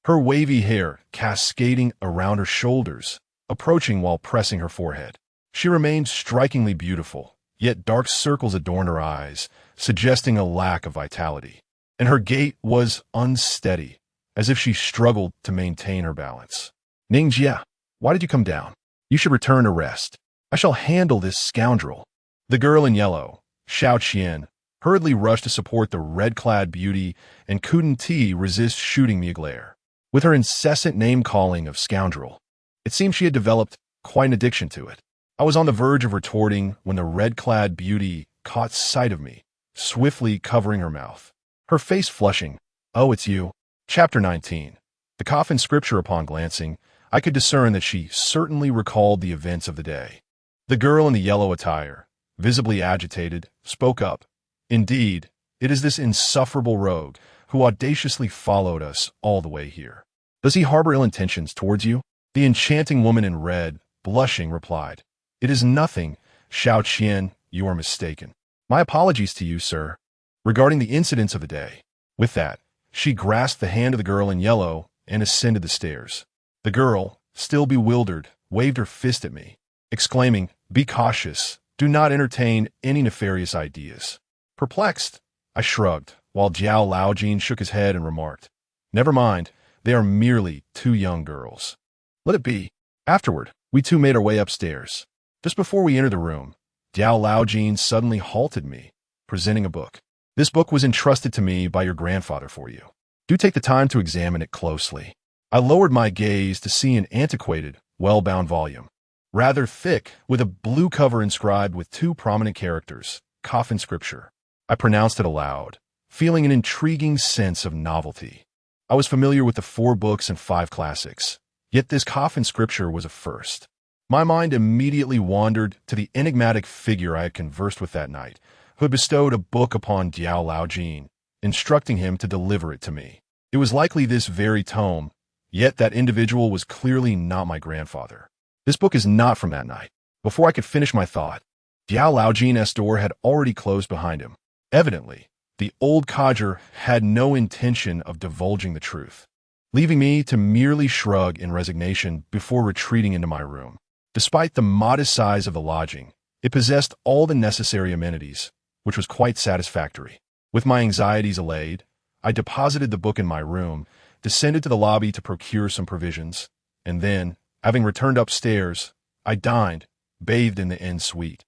Her wavy hair cascading around her shoulders, approaching while pressing her forehead. She remained strikingly beautiful, yet dark circles adorned her eyes, suggesting a lack of vitality. And her gait was unsteady, as if she struggled to maintain her balance. "Ningjia, why did you come down? You should return to rest. I shall handle this scoundrel." The girl in yellow, Xiao Qian, hurriedly rushed to support the red-clad beauty and couldn't resist shooting me a glare. With her incessant name-calling of scoundrel, it seemed she had developed quite an addiction to it. I was on the verge of retorting when the red-clad beauty caught sight of me, swiftly covering her mouth, her face flushing. "Oh, it's you." Chapter 19. The coffin scripture. Upon glancing, I could discern that she certainly recalled the events of the day. The girl in the yellow attire, visibly agitated, spoke up. "Indeed, it is this insufferable rogue who audaciously followed us all the way here. Does he harbor ill intentions towards you?" The enchanting woman in red, blushing, replied, "It is nothing, Xiao Qian, you are mistaken. My apologies to you, sir, regarding the incidents of the day." With that, she grasped the hand of the girl in yellow and ascended the stairs. The girl, still bewildered, waved her fist at me, exclaiming, "Be cautious. Do not entertain any nefarious ideas." Perplexed, I shrugged, while Jiao Laojin shook his head and remarked, "Never mind, they are merely two young girls. Let it be." Afterward, we two made our way upstairs. Just before we entered the room, Jiao Laojin suddenly halted me, presenting a book. "This book was entrusted to me by your grandfather for you. Do take the time to examine it closely." I lowered my gaze to see an antiquated, well-bound volume, rather thick, with a blue cover inscribed with two prominent characters, "Coffin Scripture." I pronounced it aloud, feeling an intriguing sense of novelty. I was familiar with the 4 books and 5 classics, yet this Coffin Scripture was a first. My mind immediately wandered to the enigmatic figure I had conversed with that night, who had bestowed a book upon Jiao Laojin, instructing him to deliver it to me. It was likely this very tome, yet that individual was clearly not my grandfather. This book is not from that night. Before I could finish my thought, Jiao Laojin's door had already closed behind him. Evidently, the old codger had no intention of divulging the truth, leaving me to merely shrug in resignation before retreating into my room. Despite the modest size of the lodging, it possessed all the necessary amenities, which was quite satisfactory. With my anxieties allayed, I deposited the book in my room, descended to the lobby to procure some provisions, and then, having returned upstairs, I dined, bathed in the inn suite,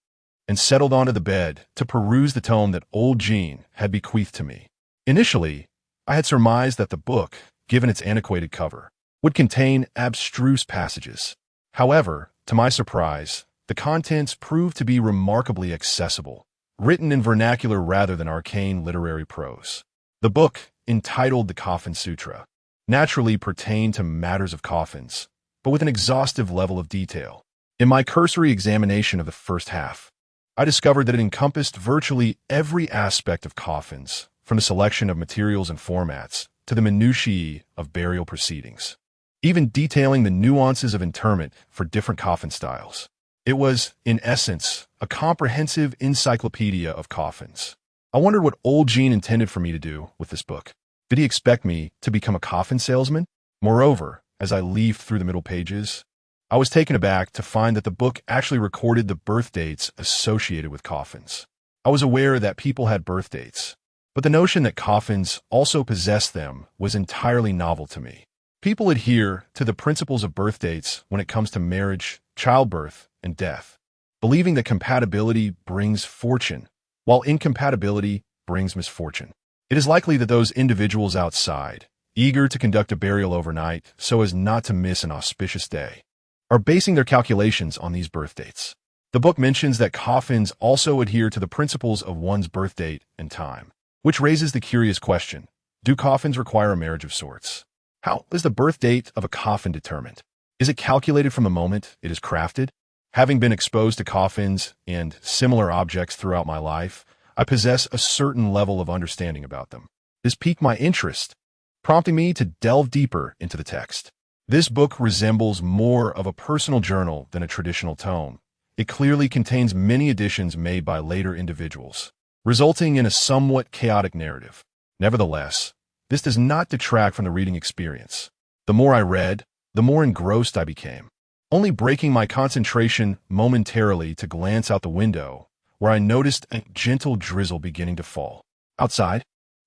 and settled onto the bed to peruse the tome that old Jean had bequeathed to me. Initially, I had surmised that the book, given its antiquated cover, would contain abstruse passages. However, to my surprise, the contents proved to be remarkably accessible, written in vernacular rather than arcane literary prose. The book, entitled the Coffin Sutra, naturally pertained to matters of coffins, but with an exhaustive level of detail. In my cursory examination of the first half, I discovered that it encompassed virtually every aspect of coffins, from the selection of materials and formats to the minutiae of burial proceedings, even detailing the nuances of interment for different coffin styles. It was, in essence, a comprehensive encyclopedia of coffins. I wondered what old Jean intended for me to do with this book. Did he expect me to become a coffin salesman? Moreover, as I leafed through the middle pages, I was taken aback to find that the book actually recorded the birth dates associated with coffins. I was aware that people had birth dates, but the notion that coffins also possessed them was entirely novel to me. People adhere to the principles of birth dates when it comes to marriage, childbirth, and death, believing that compatibility brings fortune, while incompatibility brings misfortune. It is likely that those individuals outside, eager to conduct a burial overnight so as not to miss an auspicious day, are basing their calculations on these birth dates. The book mentions that coffins also adhere to the principles of one's birth date and time, which raises the curious question, do coffins require a marriage of sorts? How is the birth date of a coffin determined? Is it calculated from the moment it is crafted? Having been exposed to coffins and similar objects throughout my life, I possess a certain level of understanding about them. This piqued my interest, prompting me to delve deeper into the text. This book resembles more of a personal journal than a traditional tome. It clearly contains many additions made by later individuals, resulting in a somewhat chaotic narrative. Nevertheless, this does not detract from the reading experience. The more I read, the more engrossed I became, only breaking my concentration momentarily to glance out the window, where I noticed a gentle drizzle beginning to fall. Outside,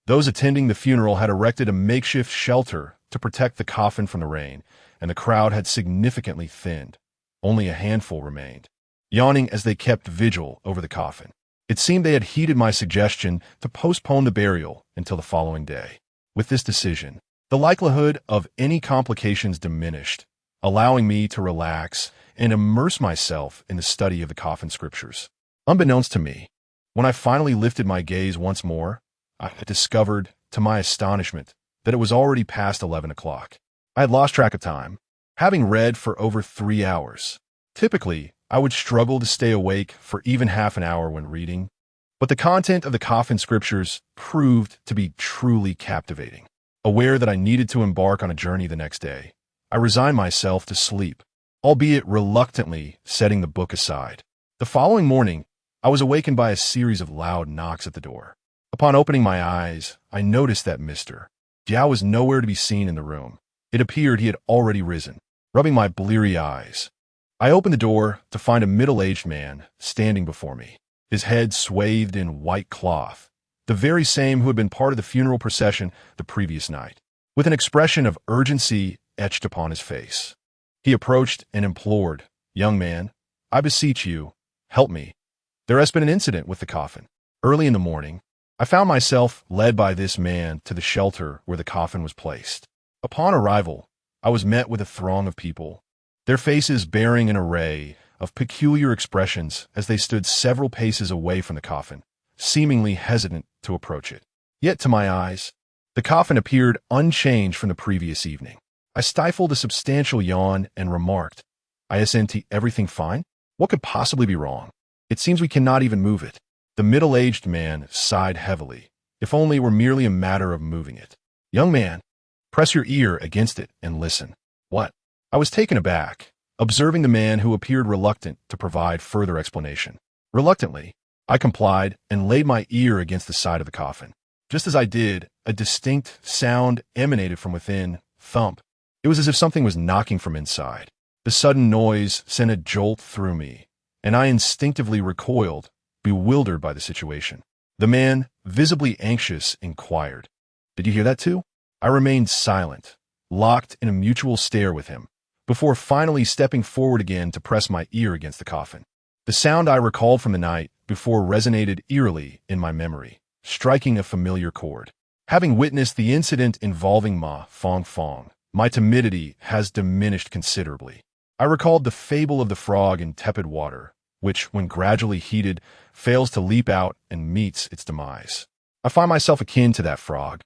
those attending the funeral had erected a makeshift shelter to protect the coffin from the rain, and the crowd had significantly thinned. Only a handful remained, yawning as they kept vigil over the coffin. It seemed they had heeded my suggestion to postpone the burial until the following day. With this decision, the likelihood of any complications diminished, allowing me to relax and immerse myself in the study of the coffin scriptures. Unbeknownst to me, when I finally lifted my gaze once more, I had discovered, to my astonishment, that it was already past 11 o'clock. I had lost track of time, having read for over 3 hours. Typically, I would struggle to stay awake for even half an hour when reading, but the content of the coffin scriptures proved to be truly captivating. Aware that I needed to embark on a journey the next day, I resigned myself to sleep, albeit reluctantly setting the book aside. The following morning, I was awakened by a series of loud knocks at the door. Upon opening my eyes, I noticed that Mr. Jiao was nowhere to be seen in the room. It appeared he had already risen. Rubbing my bleary eyes, I opened the door to find a middle-aged man standing before me, his head swathed in white cloth, the very same who had been part of the funeral procession the previous night. With an expression of urgency etched upon his face, he approached and implored, "Young man, I beseech you, help me. There has been an incident with the coffin." Early in the morning, I found myself led by this man to the shelter where the coffin was placed. Upon arrival, I was met with a throng of people, their faces bearing an array of peculiar expressions as they stood several paces away from the coffin, seemingly hesitant to approach it. Yet to my eyes, the coffin appeared unchanged from the previous evening. I stifled a substantial yawn and remarked, "ISNT, everything fine? What could possibly be wrong? It seems we cannot even move it." The middle-aged man sighed heavily. "If only it were merely a matter of moving it." "Young man, press your ear against it and listen." "What?" I was taken aback, observing the man who appeared reluctant to provide further explanation. Reluctantly, I complied and laid my ear against the side of the coffin. Just as I did, a distinct sound emanated from within, thump. It was as if something was knocking from inside. The sudden noise sent a jolt through me, and I instinctively recoiled, bewildered by the situation. The man, visibly anxious, inquired, "Did you hear that too?" I remained silent, locked in a mutual stare with him, before finally stepping forward again to press my ear against the coffin. The sound I recalled from the night before resonated eerily in my memory, striking a familiar chord. Having witnessed the incident involving Ma Fong, my timidity has diminished considerably. I recalled the fable of the frog in tepid water, which, when gradually heated, fails to leap out and meets its demise. I find myself akin to that frog,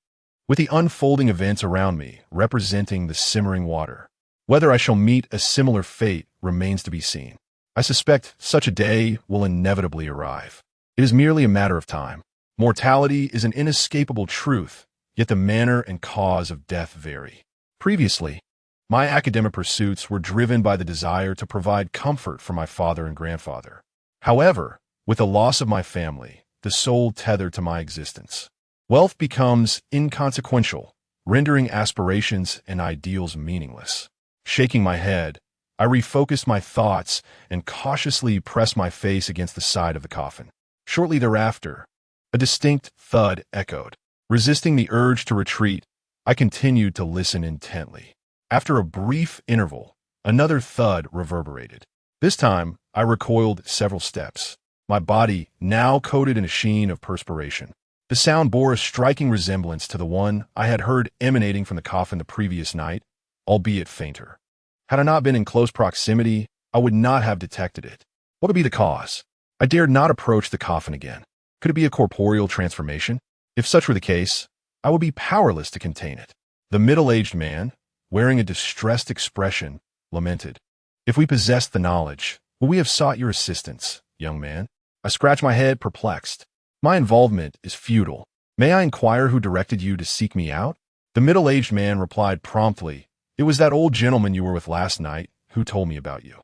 with the unfolding events around me representing the simmering water. Whether I shall meet a similar fate remains to be seen. I suspect such a day will inevitably arrive. It is merely a matter of time. Mortality is an inescapable truth, yet the manner and cause of death vary. Previously, my academic pursuits were driven by the desire to provide comfort for my father and grandfather. However, with the loss of my family, the sole tether to my existence, wealth becomes inconsequential, rendering aspirations and ideals meaningless. Shaking my head, I refocused my thoughts and cautiously pressed my face against the side of the coffin. Shortly thereafter, a distinct thud echoed. Resisting the urge to retreat, I continued to listen intently. After a brief interval, another thud reverberated. This time, I recoiled several steps, my body now coated in a sheen of perspiration. The sound bore a striking resemblance to the one I had heard emanating from the coffin the previous night, albeit fainter. Had I not been in close proximity, I would not have detected it. What could be the cause? I dared not approach the coffin again. Could it be a corporeal transformation? If such were the case, I would be powerless to contain it. The middle-aged man, wearing a distressed expression, lamented. If we possessed the knowledge, would we have sought your assistance, young man? I scratched my head, perplexed. My involvement is futile. May I inquire who directed you to seek me out? The middle-aged man replied promptly, It was that old gentleman you were with last night who told me about you.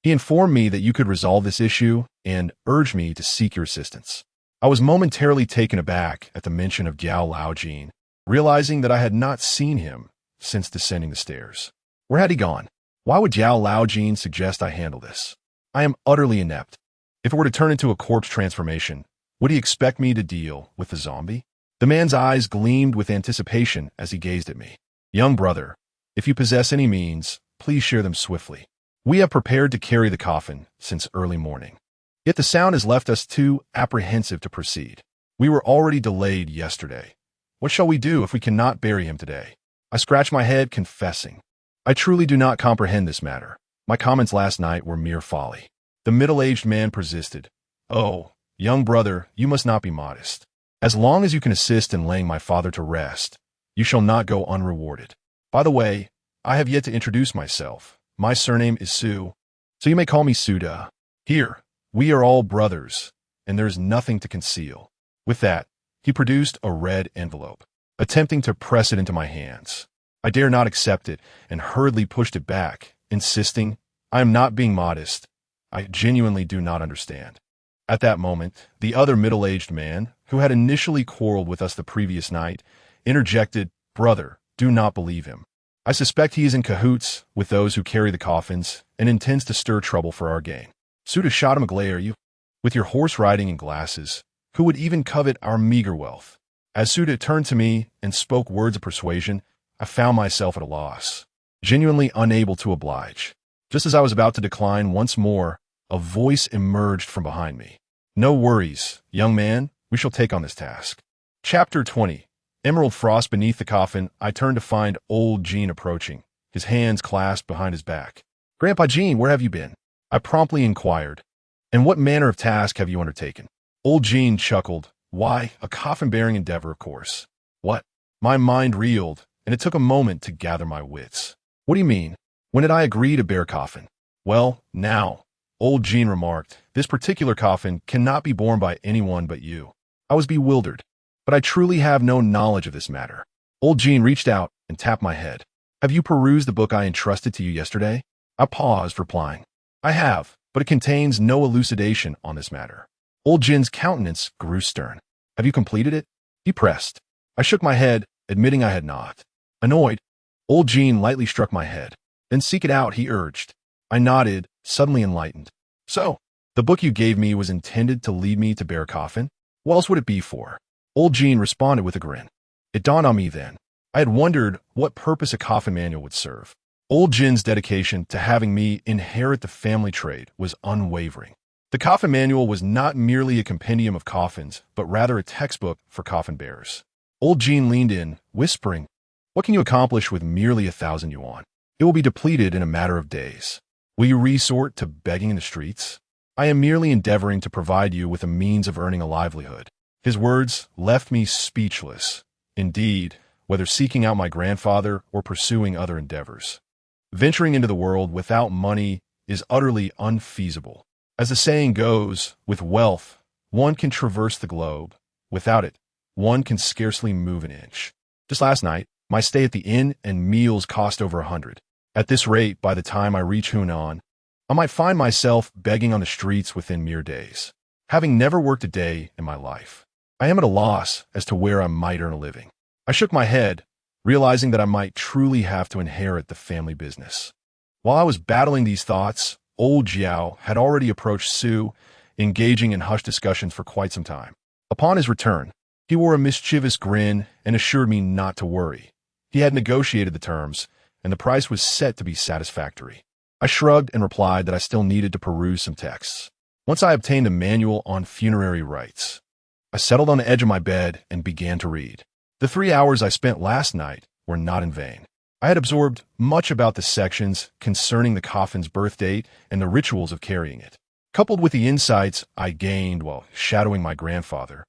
He informed me that you could resolve this issue and urged me to seek your assistance. I was momentarily taken aback at the mention of Giao Laojin, realizing that I had not seen him since descending the stairs. Where had he gone? Why would Giao Laojin suggest I handle this? I am utterly inept. If it were to turn into a corpse transformation, would he expect me to deal with the zombie? The man's eyes gleamed with anticipation as he gazed at me. Young brother, if you possess any means, please share them swiftly. We have prepared to carry the coffin since early morning. Yet the sound has left us too apprehensive to proceed. We were already delayed yesterday. What shall we do if we cannot bury him today? I scratched my head, confessing. I truly do not comprehend this matter. My comments last night were mere folly. The middle-aged man persisted. Oh, young brother, you must not be modest. As long as you can assist in laying my father to rest, you shall not go unrewarded. By the way, I have yet to introduce myself. My surname is Su, so you may call me Suda. Here, we are all brothers, and there is nothing to conceal. With that, he produced a red envelope, attempting to press it into my hands. I dare not accept it and hurriedly pushed it back, insisting, I am not being modest. I genuinely do not understand. At that moment, the other middle-aged man, who had initially quarreled with us the previous night, interjected, Brother, do not believe him. I suspect he is in cahoots with those who carry the coffins and intends to stir trouble for our gain. Suda shot him a glare, you, with your horse riding and glasses, who would even covet our meager wealth. As Suda turned to me and spoke words of persuasion, I found myself at a loss, genuinely unable to oblige. Just as I was about to decline once more, a voice emerged from behind me. No worries, young man, we shall take on this task. Chapter 20. Emerald frost beneath the coffin, I turned to find old Gene approaching, his hands clasped behind his back. Grandpa Gene, where have you been? I promptly inquired. And what manner of task have you undertaken? Old Gene chuckled. Why, a coffin-bearing endeavor, of course. What? My mind reeled, and it took a moment to gather my wits. What do you mean? When did I agree to bear coffin? Well, now, old Gene remarked, this particular coffin cannot be borne by anyone but you. I was bewildered, but I truly have no knowledge of this matter. Old Gene reached out and tapped my head. Have you perused the book I entrusted to you yesterday? I paused, replying. I have, but it contains no elucidation on this matter. Old Gene's countenance grew stern. Have you completed it? He pressed. I shook my head, admitting I had not. Annoyed, old Gene lightly struck my head. Then seek it out, he urged. I nodded, suddenly enlightened. So, the book you gave me was intended to lead me to bear a coffin? What else would it be for? Old Gene responded with a grin. It dawned on me then. I had wondered what purpose a coffin manual would serve. Old Gene's dedication to having me inherit the family trade was unwavering. The coffin manual was not merely a compendium of coffins, but rather a textbook for coffin bearers. Old Gene leaned in, whispering, What can you accomplish with merely 1,000 yuan? It will be depleted in a matter of days. Will you resort to begging in the streets? I am merely endeavoring to provide you with a means of earning a livelihood. His words left me speechless. Indeed, whether seeking out my grandfather or pursuing other endeavors. Venturing into the world without money is utterly unfeasible. As the saying goes, with wealth, one can traverse the globe. Without it, one can scarcely move an inch. Just last night, my stay at the inn and meals cost over 100. At this rate, by the time I reach Hunan, I might find myself begging on the streets within mere days. Having never worked a day in my life, I am at a loss as to where I might earn a living. I shook my head, realizing that I might truly have to inherit the family business. While I was battling these thoughts, old Jiao had already approached Su engaging in hushed discussions for quite some time. Upon his return, he wore a mischievous grin and assured me not to worry. He had negotiated the terms, and the price was set to be satisfactory. I shrugged and replied that I still needed to peruse some texts. Once I obtained a manual on funerary rites, I settled on the edge of my bed and began to read. The 3 hours I spent last night were not in vain. I had absorbed much about the sections concerning the coffin's birth date and the rituals of carrying it. Coupled with the insights I gained while shadowing my grandfather,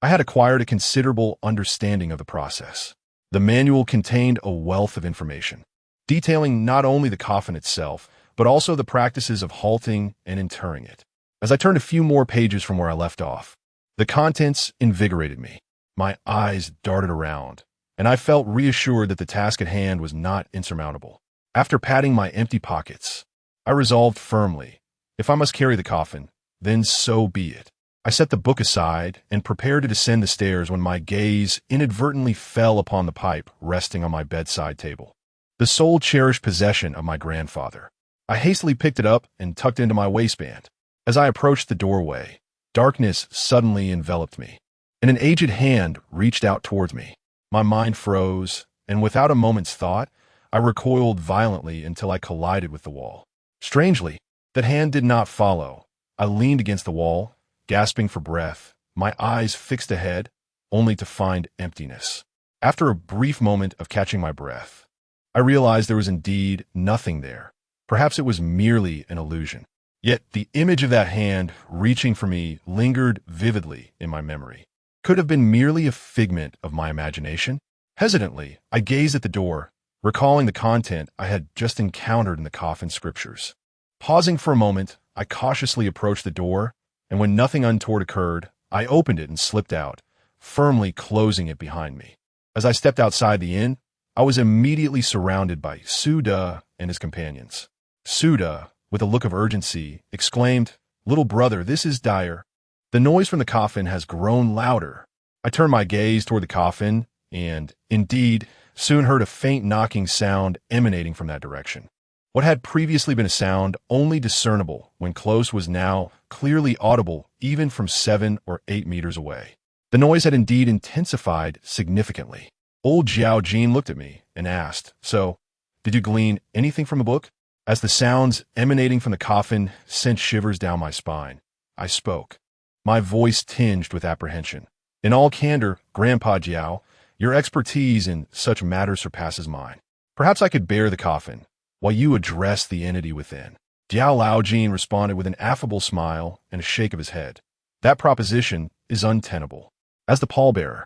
I had acquired a considerable understanding of the process. The manual contained a wealth of information, detailing not only the coffin itself, but also the practices of halting and interring it. As I turned a few more pages from where I left off, the contents invigorated me. My eyes darted around, and I felt reassured that the task at hand was not insurmountable. After patting my empty pockets, I resolved firmly, if I must carry the coffin, then so be it. I set the book aside and prepared to descend the stairs when my gaze inadvertently fell upon the pipe resting on my bedside table, the sole cherished possession of my grandfather. I hastily picked it up and tucked it into my waistband. As I approached the doorway, darkness suddenly enveloped me, and an aged hand reached out towards me. My mind froze, and without a moment's thought, I recoiled violently until I collided with the wall. Strangely, that hand did not follow. I leaned against the wall, gasping for breath, my eyes fixed ahead, only to find emptiness. After a brief moment of catching my breath, I realized there was indeed nothing there. Perhaps it was merely an illusion. Yet the image of that hand reaching for me lingered vividly in my memory. Could it have been merely a figment of my imagination? Hesitantly, I gazed at the door, recalling the content I had just encountered in the coffin scriptures. Pausing for a moment, I cautiously approached the door, and when nothing untoward occurred, I opened it and slipped out, firmly closing it behind me. As I stepped outside the inn, I was immediately surrounded by Suda and his companions. Suda, with a look of urgency, exclaimed, "Little brother, this is dire. The noise from the coffin has grown louder." I turned my gaze toward the coffin, and, indeed, soon heard a faint knocking sound emanating from that direction. What had previously been a sound only discernible when close was now clearly audible even from 7 or 8 meters away. The noise had indeed intensified significantly. Old Jiao Jin looked at me and asked, "So, did you glean anything from the book?" As the sounds emanating from the coffin sent shivers down my spine, I spoke, my voice tinged with apprehension. "In all candor, Grandpa Jiao, your expertise in such matters surpasses mine. Perhaps I could bear the coffin, while you address the entity within." Jiao Laojin responded with an affable smile and a shake of his head. "That proposition is untenable. As the pallbearer,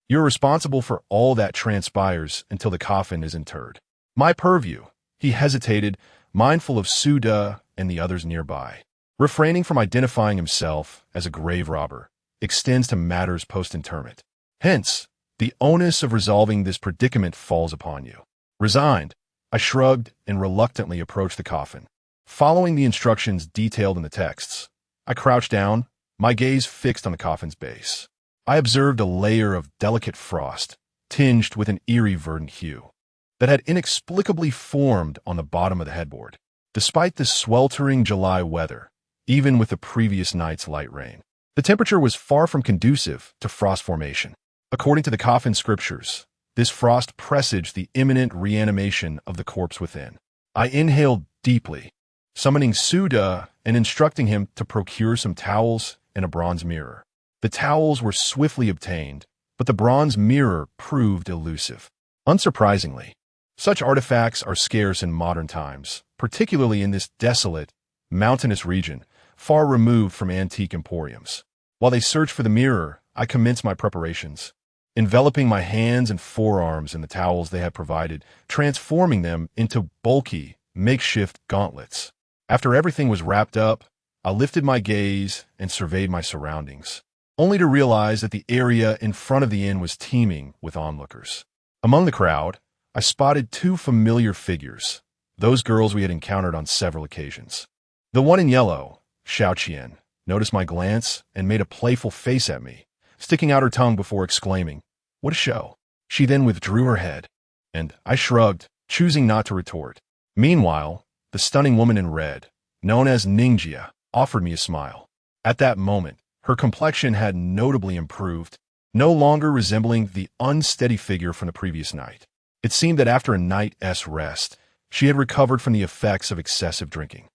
you're responsible for all that transpires until the coffin is interred. My purview," he hesitated, mindful of Suda and the others nearby, refraining from identifying himself as a grave robber, extends to matters post-interment. Hence, the onus of resolving this predicament falls upon you. Resigned, I shrugged and reluctantly approached the coffin. Following the instructions detailed in the texts, I crouched down, my gaze fixed on the coffin's base. I observed a layer of delicate frost, tinged with an eerie verdant hue, that had inexplicably formed on the bottom of the headboard. Despite the sweltering July weather, even with the previous night's light rain, the temperature was far from conducive to frost formation. According to the coffin scriptures, this frost presaged the imminent reanimation of the corpse within. I inhaled deeply, summoning Suda and instructing him to procure some towels and a bronze mirror. The towels were swiftly obtained, but the bronze mirror proved elusive. Unsurprisingly, such artifacts are scarce in modern times, particularly in this desolate, mountainous region, far removed from antique emporiums. While they searched for the mirror, I commenced my preparations, enveloping my hands and forearms in the towels they had provided, transforming them into bulky, makeshift gauntlets. After everything was wrapped up, I lifted my gaze and surveyed my surroundings, only to realize that the area in front of the inn was teeming with onlookers. Among the crowd, I spotted 2 familiar figures, those girls we had encountered on several occasions. The one in yellow, Xiaoqian, noticed my glance and made a playful face at me, sticking out her tongue before exclaiming, "What a show." She then withdrew her head, and I shrugged, choosing not to retort. Meanwhile, the stunning woman in red, known as Ningjia, offered me a smile. At that moment, her complexion had notably improved, no longer resembling the unsteady figure from the previous night. It seemed that after a night's rest, she had recovered from the effects of excessive drinking.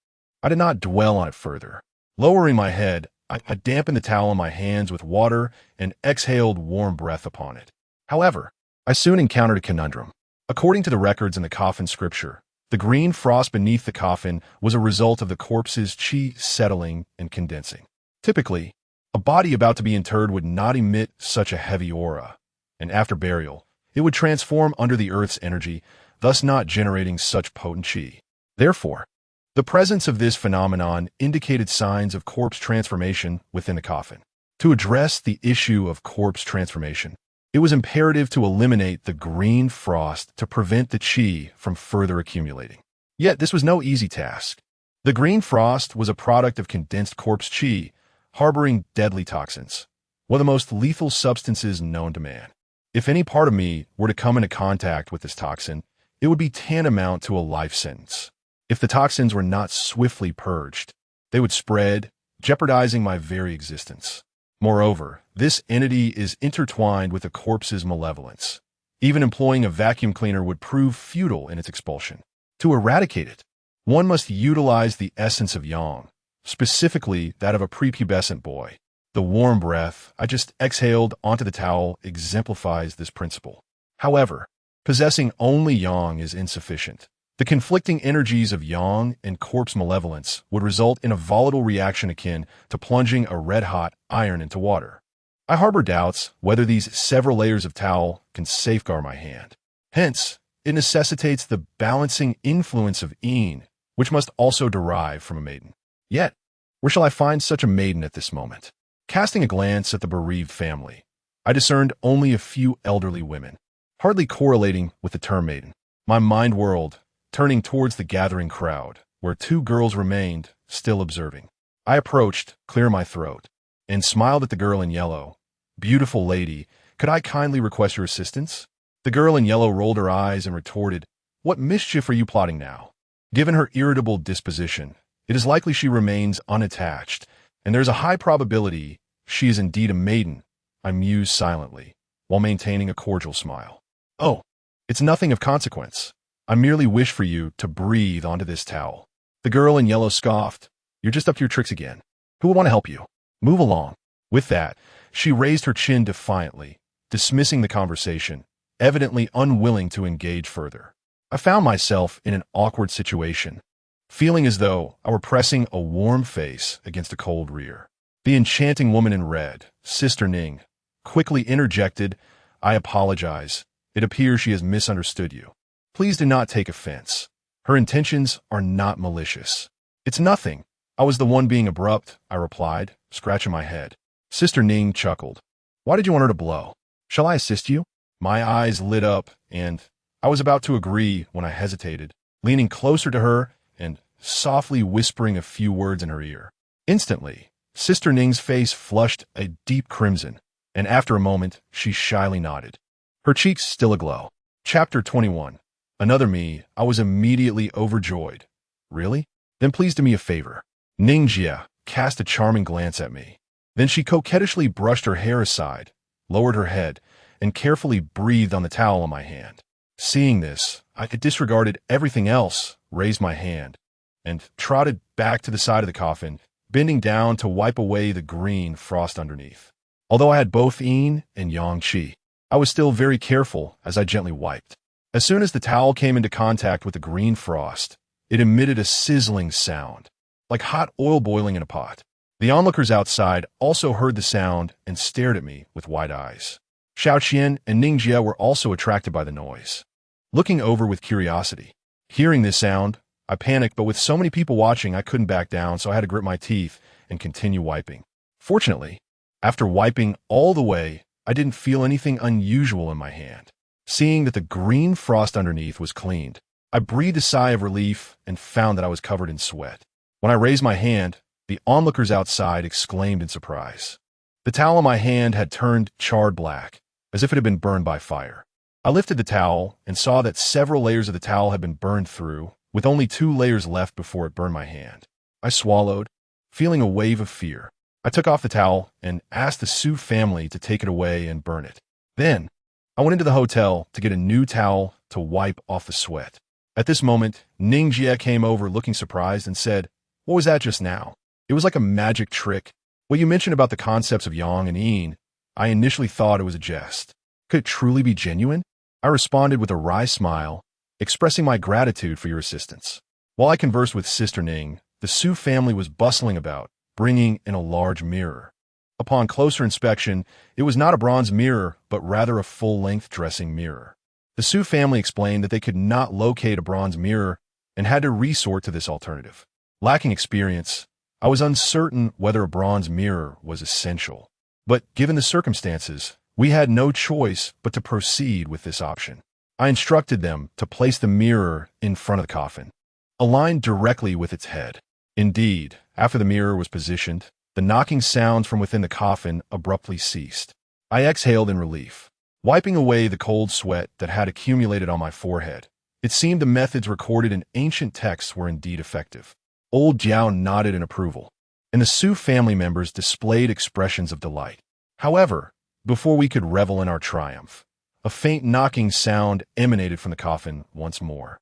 I did not dwell on it further. Lowering my head, I dampened the towel in my hands with water and exhaled warm breath upon it. However, I soon encountered a conundrum. According to the records in the coffin scripture, the green frost beneath the coffin was a result of the corpse's qi settling and condensing. Typically, a body about to be interred would not emit such a heavy aura, and after burial, it would transform under the earth's energy, thus not generating such potent qi. Therefore, the presence of this phenomenon indicated signs of corpse transformation within the coffin. To address the issue of corpse transformation, it was imperative to eliminate the green frost to prevent the qi from further accumulating. Yet this was no easy task. The green frost was a product of condensed corpse qi, harboring deadly toxins, one of the most lethal substances known to man. If any part of me were to come into contact with this toxin, it would be tantamount to a life sentence. If the toxins were not swiftly purged, they would spread, jeopardizing my very existence. Moreover, this entity is intertwined with a corpse's malevolence. Even employing a vacuum cleaner would prove futile in its expulsion. To eradicate it, one must utilize the essence of yang, specifically that of a prepubescent boy. The warm breath I just exhaled onto the towel exemplifies this principle. However, possessing only yang is insufficient. The conflicting energies of yang and corpse malevolence would result in a volatile reaction akin to plunging a red-hot iron into water. I harbor doubts whether these several layers of towel can safeguard my hand. Hence, it necessitates the balancing influence of Yin, which must also derive from a maiden. Yet, where shall I find such a maiden at this moment? Casting a glance at the bereaved family, I discerned only a few elderly women, hardly correlating with the term maiden. My mind whirled, turning towards the gathering crowd, where two girls remained, still observing. I approached, clearing my throat, and smiled at the girl in yellow. "Beautiful lady, could I kindly request your assistance?" The girl in yellow rolled her eyes and retorted, "What mischief are you plotting now?" Given her irritable disposition, it is likely she remains unattached, and there's a high probability she is indeed a maiden, I mused silently, while maintaining a cordial smile. "Oh, it's nothing of consequence. I merely wish for you to breathe onto this towel." The girl in yellow scoffed, "You're just up to your tricks again. Who would want to help you? Move along." With that, she raised her chin defiantly, dismissing the conversation, evidently unwilling to engage further. I found myself in an awkward situation, feeling as though I were pressing a warm face against a cold rear. The enchanting woman in red, Sister Ning, quickly interjected, "I apologize. It appears she has misunderstood you. Please do not take offense. Her intentions are not malicious." "It's nothing. I was the one being abrupt," I replied, scratching my head. Sister Ning chuckled. "Why did you want her to blow? Shall I assist you?" My eyes lit up, and I was about to agree when I hesitated, leaning closer to her and softly whispering a few words in her ear. Instantly, Sister Ning's face flushed a deep crimson, and after a moment, she shyly nodded, her cheeks still aglow. Chapter 21. Another me. I was immediately overjoyed. "Really? Then please do me a favor." Ning Jia cast a charming glance at me. Then she coquettishly brushed her hair aside, lowered her head, and carefully breathed on the towel in my hand. Seeing this, I disregarded everything else, raised my hand, and trotted back to the side of the coffin, bending down to wipe away the green frost underneath. Although I had both yin and yang qi, I was still very careful as I gently wiped. As soon as the towel came into contact with the green frost, it emitted a sizzling sound, like hot oil boiling in a pot. The onlookers outside also heard the sound and stared at me with wide eyes. Xiao Qian and Ning Jia were also attracted by the noise, looking over with curiosity. Hearing this sound, I panicked, but with so many people watching, I couldn't back down, so I had to grit my teeth and continue wiping. Fortunately, after wiping all the way, I didn't feel anything unusual in my hand. Seeing that the green frost underneath was cleaned, I breathed a sigh of relief and found that I was covered in sweat. When I raised my hand, the onlookers outside exclaimed in surprise. The towel in my hand had turned charred black, as if it had been burned by fire. I lifted the towel and saw that several layers of the towel had been burned through, with only 2 layers left before it burned my hand. I swallowed, feeling a wave of fear. I took off the towel and asked the Su family to take it away and burn it. Then, I went into the hotel to get a new towel to wipe off the sweat. At this moment, Ning Jie came over looking surprised and said, "What was that just now?" It was like a magic trick. What you mentioned about the concepts of yang and yin, I initially thought it was a jest. Could it truly be genuine? I responded with a wry smile, expressing my gratitude for your assistance. While I conversed with Sister Ning, the Su family was bustling about, bringing in a large mirror. Upon closer inspection, it was not a bronze mirror, but rather a full-length dressing mirror. The Su family explained that they could not locate a bronze mirror and had to resort to this alternative. Lacking experience, I was uncertain whether a bronze mirror was essential. But given the circumstances, we had no choice but to proceed with this option. I instructed them to place the mirror in front of the coffin, aligned directly with its head. Indeed, after the mirror was positioned, the knocking sounds from within the coffin abruptly ceased. I exhaled in relief, wiping away the cold sweat that had accumulated on my forehead. It seemed the methods recorded in ancient texts were indeed effective. Old Jiao nodded in approval, and the Su family members displayed expressions of delight. However, before we could revel in our triumph, a faint knocking sound emanated from the coffin once more.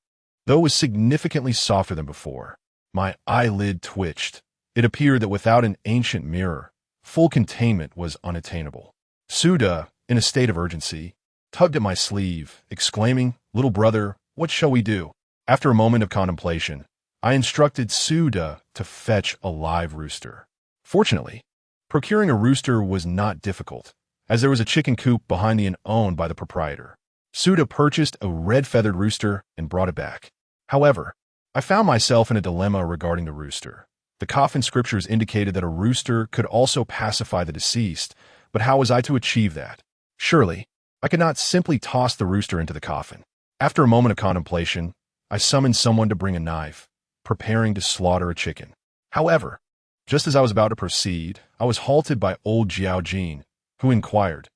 Though it was significantly softer than before, my eyelid twitched. It appeared that without an ancient mirror, full containment was unattainable. Suda, in a state of urgency, tugged at my sleeve, exclaiming, "Little brother, what shall we do?" After a moment of contemplation, I instructed Suda to fetch a live rooster. Fortunately, procuring a rooster was not difficult, as there was a chicken coop behind the inn owned by the proprietor. Suda purchased a red-feathered rooster and brought it back. However, I found myself in a dilemma regarding the rooster. The coffin scriptures indicated that a rooster could also pacify the deceased, but how was I to achieve that? Surely, I could not simply toss the rooster into the coffin. After a moment of contemplation, I summoned someone to bring a knife, preparing to slaughter a chicken. However, just as I was about to proceed, I was halted by old Jiao Jin, who inquired,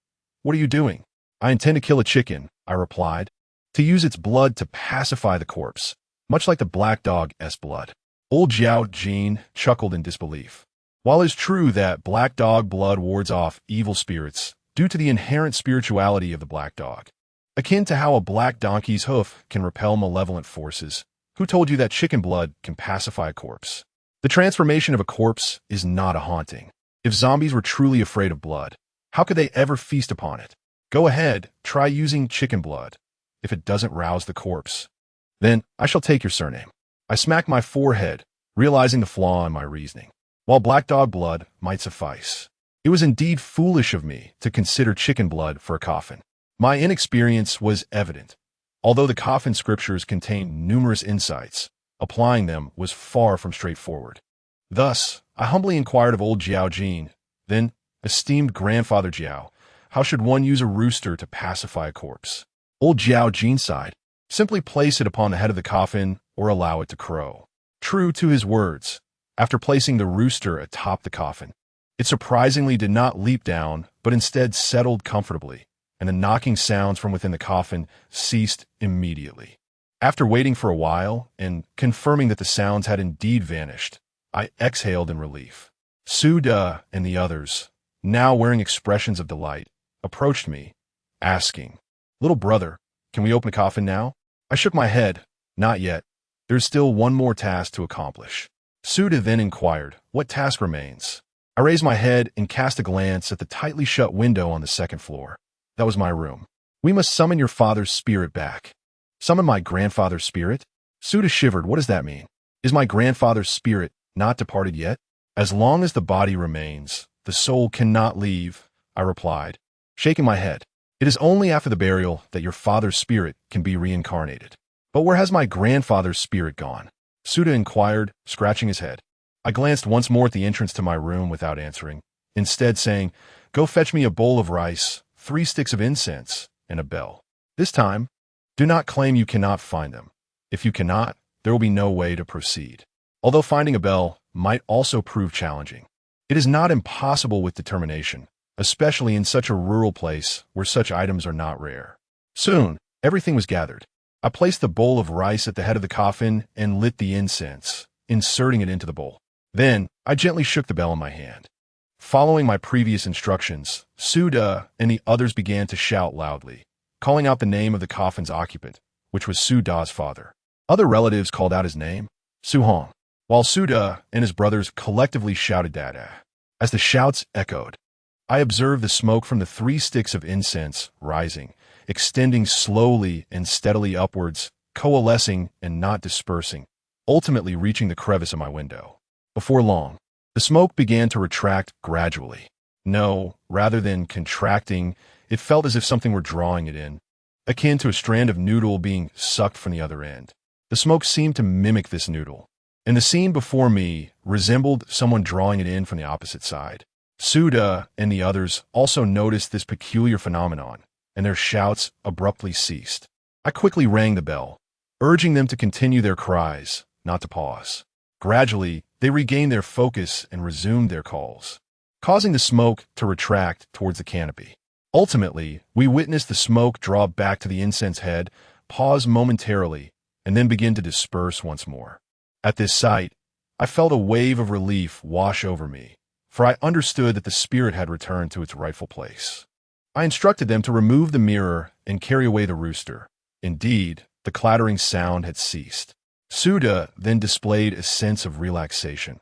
"What are you doing?" "I intend to kill a chicken," I replied, "to use its blood to pacify the corpse, much like the black dog's blood." Old Jiao Jin chuckled in disbelief. While it is true that black dog blood wards off evil spirits due to the inherent spirituality of the black dog, akin to how a black donkey's hoof can repel malevolent forces, who told you that chicken blood can pacify a corpse? The transformation of a corpse is not a haunting. If zombies were truly afraid of blood, how could they ever feast upon it? Go ahead, try using chicken blood. If it doesn't rouse the corpse, then I shall take your surname. I smacked my forehead, realizing the flaw in my reasoning. While black dog blood might suffice, it was indeed foolish of me to consider chicken blood for a coffin. My inexperience was evident. Although the coffin scriptures contained numerous insights, applying them was far from straightforward. Thus, I humbly inquired of old Jiao Jin, "Then, esteemed grandfather Jiao, how should one use a rooster to pacify a corpse?" Old Jiao Jin sighed, "Simply place it upon the head of the coffin or allow it to crow." True to his words, after placing the rooster atop the coffin, it surprisingly did not leap down, but instead settled comfortably, and the knocking sounds from within the coffin ceased immediately. After waiting for a while and confirming that the sounds had indeed vanished, I exhaled in relief. Suda and the others, now wearing expressions of delight, approached me, asking, "Little brother, can we open the coffin now?" I shook my head, "Not yet. There's still one more task to accomplish." Suda then inquired, "What task remains?" I raised my head and cast a glance at the tightly shut window on the second floor. That was my room. "We must summon your father's spirit back." "Summon my grandfather's spirit?" Suda shivered. "What does that mean? Is my grandfather's spirit not departed yet?" "As long as the body remains, the soul cannot leave," I replied, shaking my head. "It is only after the burial that your father's spirit can be reincarnated." "But where has my grandfather's spirit gone?" Suda inquired, scratching his head. I glanced once more at the entrance to my room without answering, instead saying, "Go fetch me a bowl of rice, 3 sticks of incense, and a bell. This time, do not claim you cannot find them. If you cannot, there will be no way to proceed." Although finding a bell might also prove challenging, it is not impossible with determination, especially in such a rural place where such items are not rare. Soon, everything was gathered. I placed the bowl of rice at the head of the coffin and lit the incense, inserting it into the bowl. Then, I gently shook the bell in my hand. Following my previous instructions, Suda and the others began to shout loudly, calling out the name of the coffin's occupant, which was Suda's father. Other relatives called out his name, Su Hong, while Suda and his brothers collectively shouted Dada. As the shouts echoed, I observed the smoke from the 3 sticks of incense rising, extending slowly and steadily upwards, coalescing and not dispersing, ultimately reaching the crevice of my window. Before long, the smoke began to retract gradually. No, rather than contracting, it felt as if something were drawing it in, akin to a strand of noodle being sucked from the other end. The smoke seemed to mimic this noodle, and the scene before me resembled someone drawing it in from the opposite side. Suda and the others also noticed this peculiar phenomenon, and their shouts abruptly ceased. I quickly rang the bell, urging them to continue their cries, not to pause. Gradually, they regained their focus and resumed their calls, causing the smoke to retract towards the canopy. Ultimately, we witnessed the smoke draw back to the incense head, pause momentarily, and then begin to disperse once more. At this sight, I felt a wave of relief wash over me, for I understood that the spirit had returned to its rightful place. I instructed them to remove the mirror and carry away the rooster. Indeed, the clattering sound had ceased. Suda then displayed a sense of relaxation.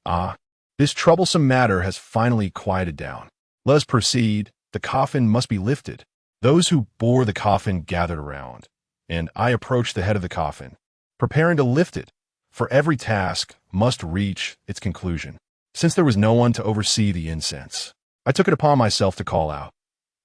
Ah, this troublesome matter has finally quieted down. Let us proceed. The coffin must be lifted. Those who bore the coffin gathered around, and I approached the head of the coffin, preparing to lift it, for every task must reach its conclusion. Since there was no one to oversee the incense, I took it upon myself to call out,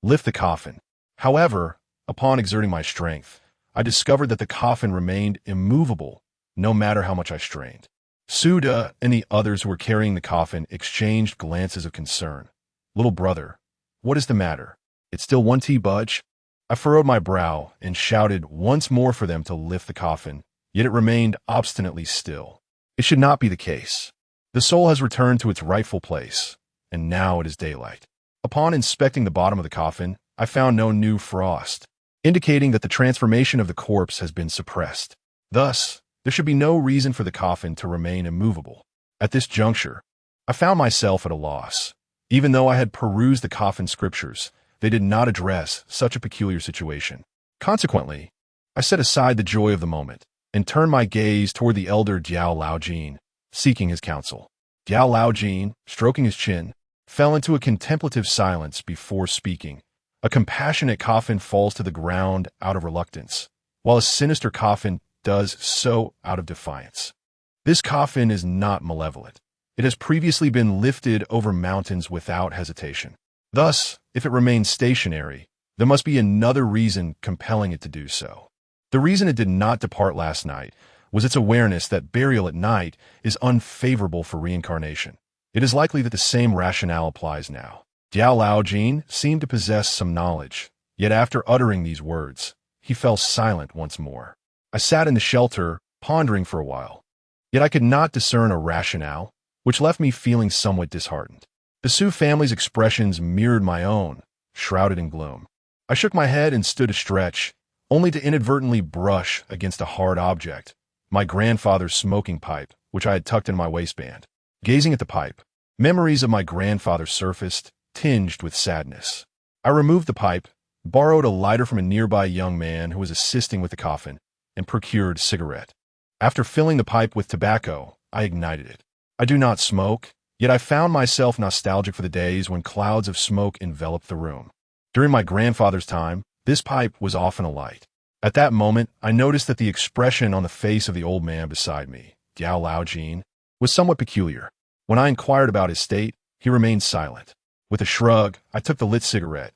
"Lift the coffin." However, upon exerting my strength, I discovered that the coffin remained immovable, no matter how much I strained. Suda and the others who were carrying the coffin exchanged glances of concern. "Little brother, what is the matter? It still won't budge?" I furrowed my brow and shouted once more for them to lift the coffin, yet it remained obstinately still. It should not be the case. The soul has returned to its rightful place, and now it is daylight. Upon inspecting the bottom of the coffin, I found no new frost, indicating that the transformation of the corpse has been suppressed. Thus, there should be no reason for the coffin to remain immovable. At this juncture, I found myself at a loss. Even though I had perused the coffin scriptures, they did not address such a peculiar situation. Consequently, I set aside the joy of the moment and turned my gaze toward the elder Jiao Laojin, seeking his counsel. Jiao Laojin, stroking his chin, fell into a contemplative silence before speaking. A compassionate coffin falls to the ground out of reluctance, while a sinister coffin does so out of defiance. This coffin is not malevolent. It has previously been lifted over mountains without hesitation. Thus, if it remains stationary, there must be another reason compelling it to do so. The reason it did not depart last night was its awareness that burial at night is unfavorable for reincarnation. It is likely that the same rationale applies now. Jiao Laojin seemed to possess some knowledge, yet after uttering these words, he fell silent once more. I sat in the shelter, pondering for a while, yet I could not discern a rationale, which left me feeling somewhat disheartened. The Su family's expressions mirrored my own, shrouded in gloom. I shook my head and stood a stretch, only to inadvertently brush against a hard object, my grandfather's smoking pipe, which I had tucked in my waistband. Gazing at the pipe, memories of my grandfather surfaced, tinged with sadness. I removed the pipe, borrowed a lighter from a nearby young man who was assisting with the coffin, and procured a cigarette. After filling the pipe with tobacco, I ignited it. I do not smoke, yet I found myself nostalgic for the days when clouds of smoke enveloped the room. During my grandfather's time, this pipe was often alight. At that moment, I noticed that the expression on the face of the old man beside me, Jiao Laojin, was somewhat peculiar. When I inquired about his state, he remained silent. With a shrug, I took the lit cigarette,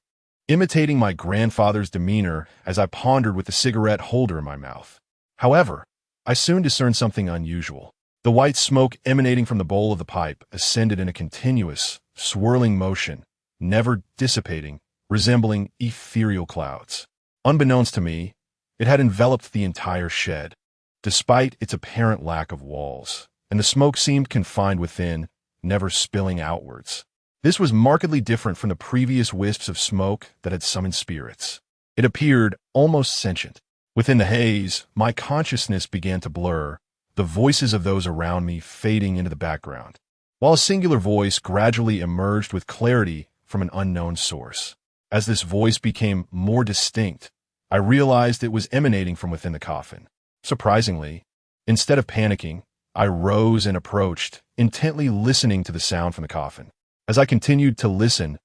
imitating my grandfather's demeanor as I pondered with the cigarette holder in my mouth. However, I soon discerned something unusual. The white smoke emanating from the bowl of the pipe ascended in a continuous, swirling motion, never dissipating, resembling ethereal clouds. Unbeknownst to me, it had enveloped the entire shed, despite its apparent lack of walls, and the smoke seemed confined within, never spilling outwards. This was markedly different from the previous wisps of smoke that had summoned spirits. It appeared almost sentient. Within the haze, my consciousness began to blur, the voices of those around me fading into the background. while a singular voice gradually emerged with clarity from an unknown source. As this voice became more distinct, I realized it was emanating from within the coffin. Surprisingly, instead of panicking, I rose and approached, intently listening to the sound from the coffin. As I continued to listen,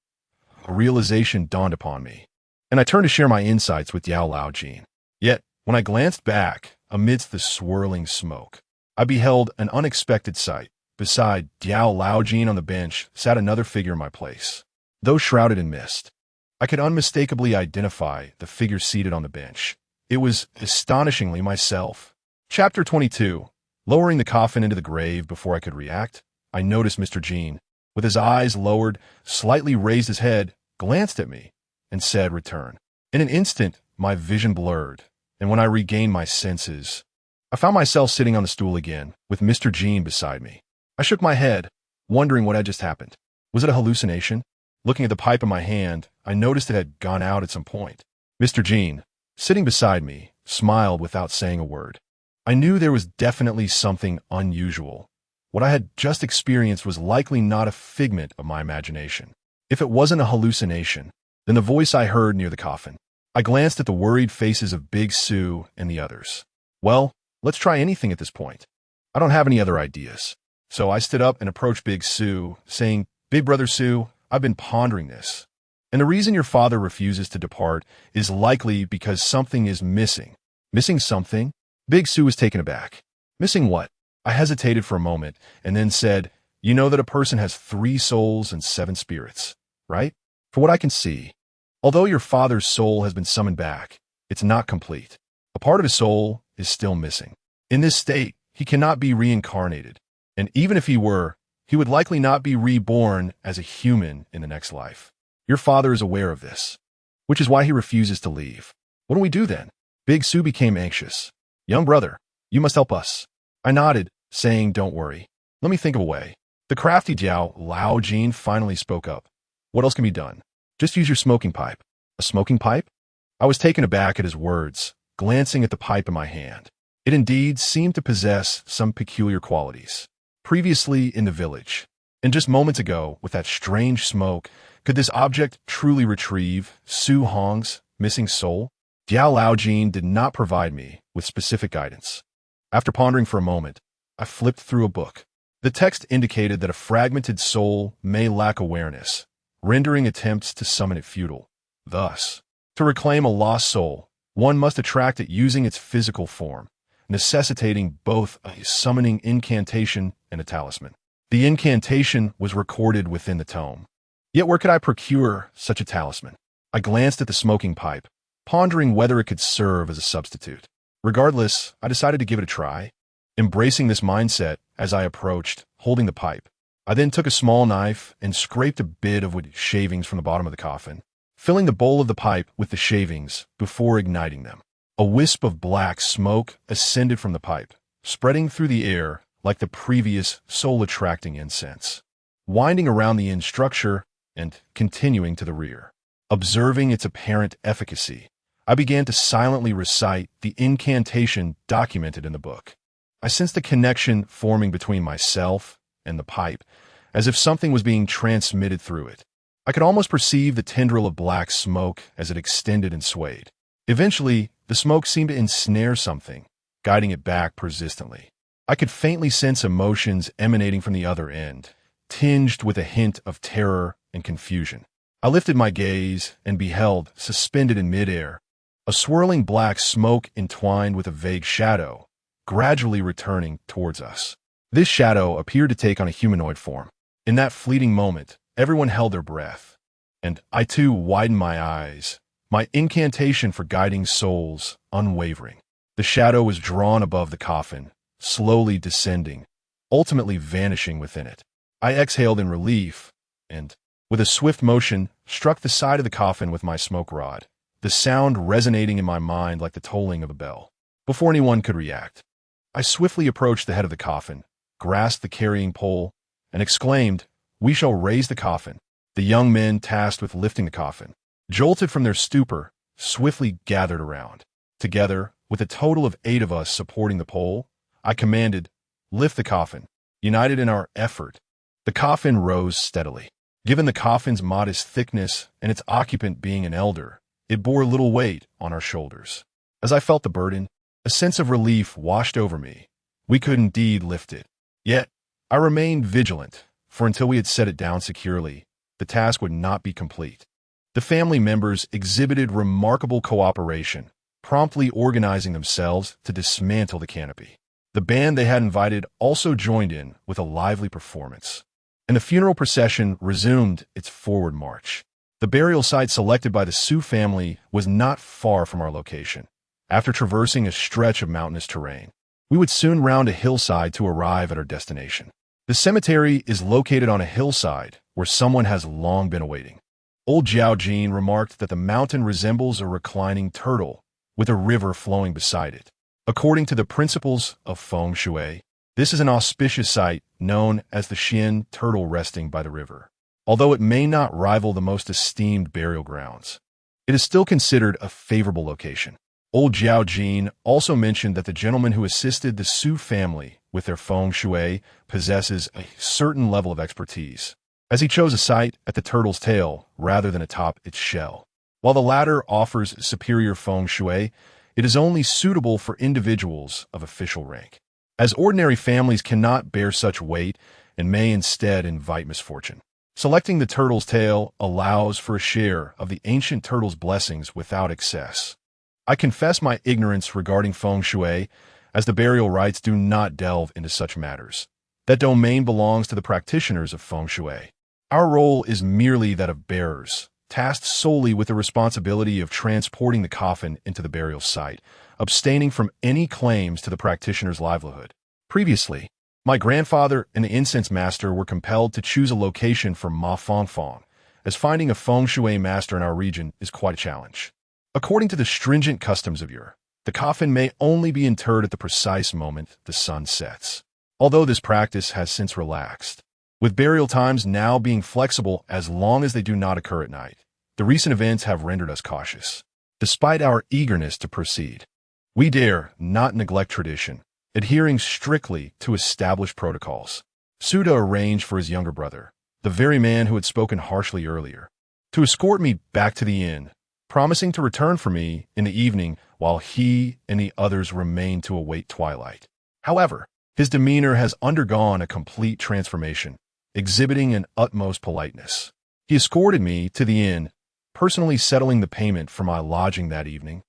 a realization dawned upon me, and I turned to share my insights with Diao Laojin. Yet, when I glanced back, amidst the swirling smoke, I beheld an unexpected sight. Beside Diao Laojin on the bench sat another figure in my place. Though shrouded in mist, I could unmistakably identify the figure seated on the bench. It was astonishingly myself. Chapter 22. Lowering the coffin into the grave before I could react, I noticed Mr. Qin, with his eyes lowered, slightly raised his head, glanced at me, and said, "Return." In an instant, my vision blurred, and when I regained my senses, I found myself sitting on the stool again, with Mr. Qin beside me. I shook my head, wondering what had just happened. Was it a hallucination? Looking at the pipe in my hand, I noticed it had gone out at some point. Mr. Qin, sitting beside me, smiled without saying a word. I knew there was definitely something unusual. What I had just experienced was likely not a figment of my imagination. If it wasn't a hallucination, then the voice I heard near the coffin. I glanced at the worried faces of Big Sue and the others. Well, let's try anything at this point. I don't have any other ideas. So I stood up and approached Big Sue, saying, "Big Brother Sue, I've been pondering this. And the reason your father refuses to depart is likely because something is missing." "Missing something?" Big Sue was taken aback. "Missing what?" I hesitated for a moment and then said, "You know that a person has 3 souls and 7 spirits, right? For what I can see, although your father's soul has been summoned back, it's not complete. A part of his soul is still missing. In this state, he cannot be reincarnated. And even if he were, he would likely not be reborn as a human in the next life. Your father is aware of this, which is why he refuses to leave. What do we do then?" Big Sue became anxious. "Young brother, you must help us." I nodded, saying, "Don't worry. Let me think of a way." The crafty Diao Laojin finally spoke up. "What else can be done? Just use your smoking pipe." "A smoking pipe?" I was taken aback at his words, glancing at the pipe in my hand. It indeed seemed to possess some peculiar qualities. Previously in the village, and just moments ago with that strange smoke, could this object truly retrieve Su Hong's missing soul? Diao Laojin did not provide me with specific guidance. After pondering for a moment, I flipped through a book. The text indicated that a fragmented soul may lack awareness, rendering attempts to summon it futile. Thus, to reclaim a lost soul, one must attract it using its physical form, necessitating both a summoning incantation and a talisman. The incantation was recorded within the tome. Yet where could I procure such a talisman? I glanced at the smoking pipe, pondering whether it could serve as a substitute. Regardless, I decided to give it a try, embracing this mindset as I approached, holding the pipe. I then took a small knife and scraped a bit of wood shavings from the bottom of the coffin, filling the bowl of the pipe with the shavings before igniting them. A wisp of black smoke ascended from the pipe, spreading through the air like the previous soul-attracting incense, winding around the end structure and continuing to the rear. Observing its apparent efficacy, I began to silently recite the incantation documented in the book. I sensed a connection forming between myself and the pipe, as if something was being transmitted through it. I could almost perceive the tendril of black smoke as it extended and swayed. Eventually, the smoke seemed to ensnare something, guiding it back persistently. I could faintly sense emotions emanating from the other end, tinged with a hint of terror and confusion. I lifted my gaze and beheld, suspended in midair, a swirling black smoke entwined with a vague shadow, gradually returning towards us. This shadow appeared to take on a humanoid form. In that fleeting moment, everyone held their breath, and I too widened my eyes, my incantation for guiding souls unwavering. The shadow was drawn above the coffin, slowly descending, ultimately vanishing within it. I exhaled in relief, and, with a swift motion, struck the side of the coffin with my smoke rod, the sound resonating in my mind like the tolling of a bell. Before anyone could react, I swiftly approached the head of the coffin, grasped the carrying pole, and exclaimed, "We shall raise the coffin." The young men tasked with lifting the coffin, jolted from their stupor, swiftly gathered around. Together, with a total of 8 of us supporting the pole, I commanded, "Lift the coffin." United in our effort, The coffin rose steadily. Given the coffin's modest thickness and its occupant being an elder, it bore little weight on our shoulders. As I felt the burden, a sense of relief washed over me. We could indeed lift it. Yet, I remained vigilant, for until we had set it down securely, the task would not be complete. The family members exhibited remarkable cooperation, promptly organizing themselves to dismantle the canopy. The band they had invited also joined in with a lively performance, and the funeral procession resumed its forward march. The burial site selected by the Su family was not far from our location. After traversing a stretch of mountainous terrain, we would soon round a hillside to arrive at our destination. The cemetery is located on a hillside where someone has long been awaiting. Old Jiao Jin remarked that the mountain resembles a reclining turtle with a river flowing beside it. According to the principles of feng shui, this is an auspicious site known as the Xian turtle resting by the river. Although it may not rival the most esteemed burial grounds, it is still considered a favorable location. Old Jiao Jin also mentioned that the gentleman who assisted the Su family with their feng shui possesses a certain level of expertise, as he chose a site at the turtle's tail rather than atop its shell. While the latter offers superior feng shui, it is only suitable for individuals of official rank, as ordinary families cannot bear such weight and may instead invite misfortune. Selecting the turtle's tail allows for a share of the ancient turtle's blessings without excess. I confess my ignorance regarding feng shui, as the burial rites do not delve into such matters. That domain belongs to the practitioners of feng shui. Our role is merely that of bearers, tasked solely with the responsibility of transporting the coffin into the burial site, abstaining from any claims to the practitioner's livelihood. Previously, my grandfather and the incense master were compelled to choose a location for Ma Fongfong, as finding a feng shui master in our region is quite a challenge. According to the stringent customs of Ur, the coffin may only be interred at the precise moment the sun sets, although this practice has since relaxed, with burial times now being flexible as long as they do not occur at night. The recent events have rendered us cautious. Despite our eagerness to proceed, we dare not neglect tradition, adhering strictly to established protocols. Suda arranged for his younger brother, the very man who had spoken harshly earlier, to escort me back to the inn, promising to return for me in the evening while he and the others remained to await twilight. However, his demeanor has undergone a complete transformation, exhibiting an utmost politeness. He escorted me to the inn, personally settling the payment for my lodging that evening,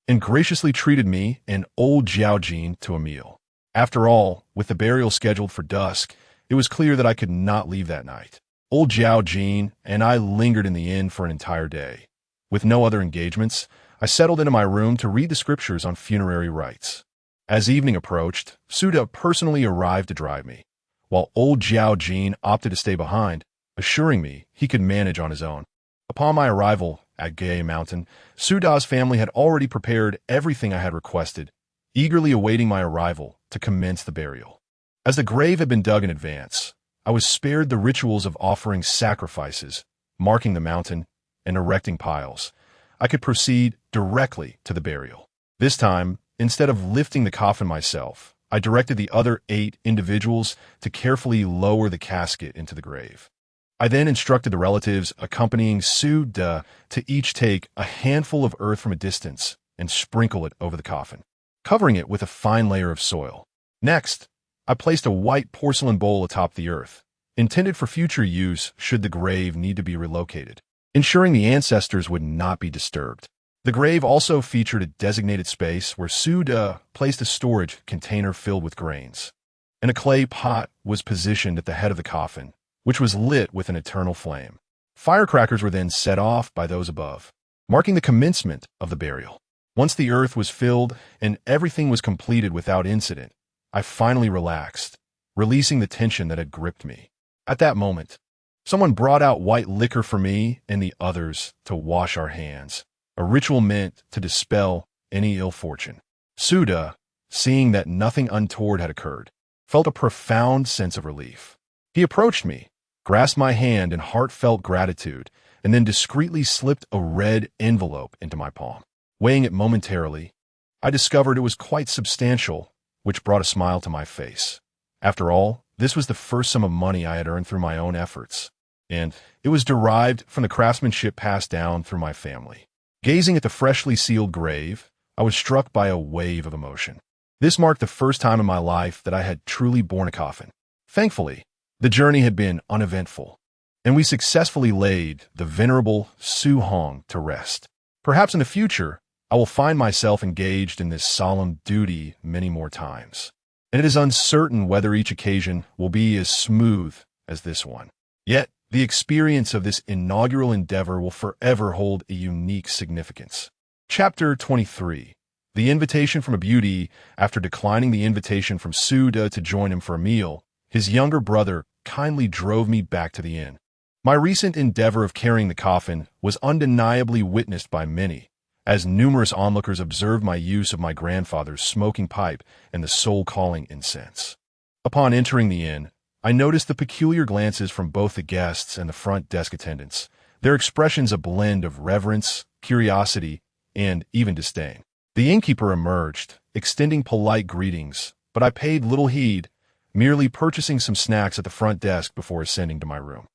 and graciously treated me and old Jiao Jin to a meal. After all, with the burial scheduled for dusk, it was clear that I could not leave that night. Old Jiao Jin and I lingered in the inn for an entire day. With no other engagements, I settled into my room to read the scriptures on funerary rites. As evening approached, Suda personally arrived to drive me, while old Jiao Jin opted to stay behind, assuring me he could manage on his own. Upon my arrival at Gay Mountain, Suda's family had already prepared everything I had requested, eagerly awaiting my arrival to commence the burial. As the grave had been dug in advance, I was spared the rituals of offering sacrifices, marking the mountain, and erecting piles. I could proceed directly to the burial. This time, instead of lifting the coffin myself, I directed the other 8 individuals to carefully lower the casket into the grave. I then instructed the relatives accompanying Su De to each take a handful of earth from a distance and sprinkle it over the coffin, covering it with a fine layer of soil. Next, I placed a white porcelain bowl atop the earth, intended for future use should the grave need to be relocated, ensuring the ancestors would not be disturbed. The grave also featured a designated space where Su De placed a storage container filled with grains, and a clay pot was positioned at the head of the coffin, which was lit with an eternal flame. Firecrackers were then set off by those above, marking the commencement of the burial. Once the earth was filled and everything was completed without incident, I finally relaxed, releasing the tension that had gripped me. At that moment, someone brought out white liquor for me and the others to wash our hands, a ritual meant to dispel any ill fortune. Suda, seeing that nothing untoward had occurred, felt a profound sense of relief. He approached me, grasped my hand in heartfelt gratitude, and then discreetly slipped a red envelope into my palm. Weighing it momentarily, I discovered it was quite substantial, which brought a smile to my face. After all, This was the first sum of money I had earned through my own efforts, and it was derived from the craftsmanship passed down through my family. Gazing at the freshly sealed grave, I was struck by a wave of emotion. This marked the first time in my life that I had truly borne a coffin. Thankfully, the journey had been uneventful, and we successfully laid the venerable Su Hong to rest. Perhaps in the future, I will find myself engaged in this solemn duty many more times, and it is uncertain whether each occasion will be as smooth as this one. Yet, the experience of this inaugural endeavor will forever hold a unique significance. Chapter 23. The invitation from a beauty. After declining the invitation from Suda to join him for a meal, his younger brother kindly drove me back to the inn. My recent endeavor of carrying the coffin was undeniably witnessed by many, as numerous onlookers observed my use of my grandfather's smoking pipe and the soul-calling incense. Upon entering the inn, I noticed the peculiar glances from both the guests and the front desk attendants, their expressions a blend of reverence, curiosity, and even disdain. The innkeeper emerged, extending polite greetings, but I paid little heed, merely purchasing some snacks at the front desk before ascending to my room.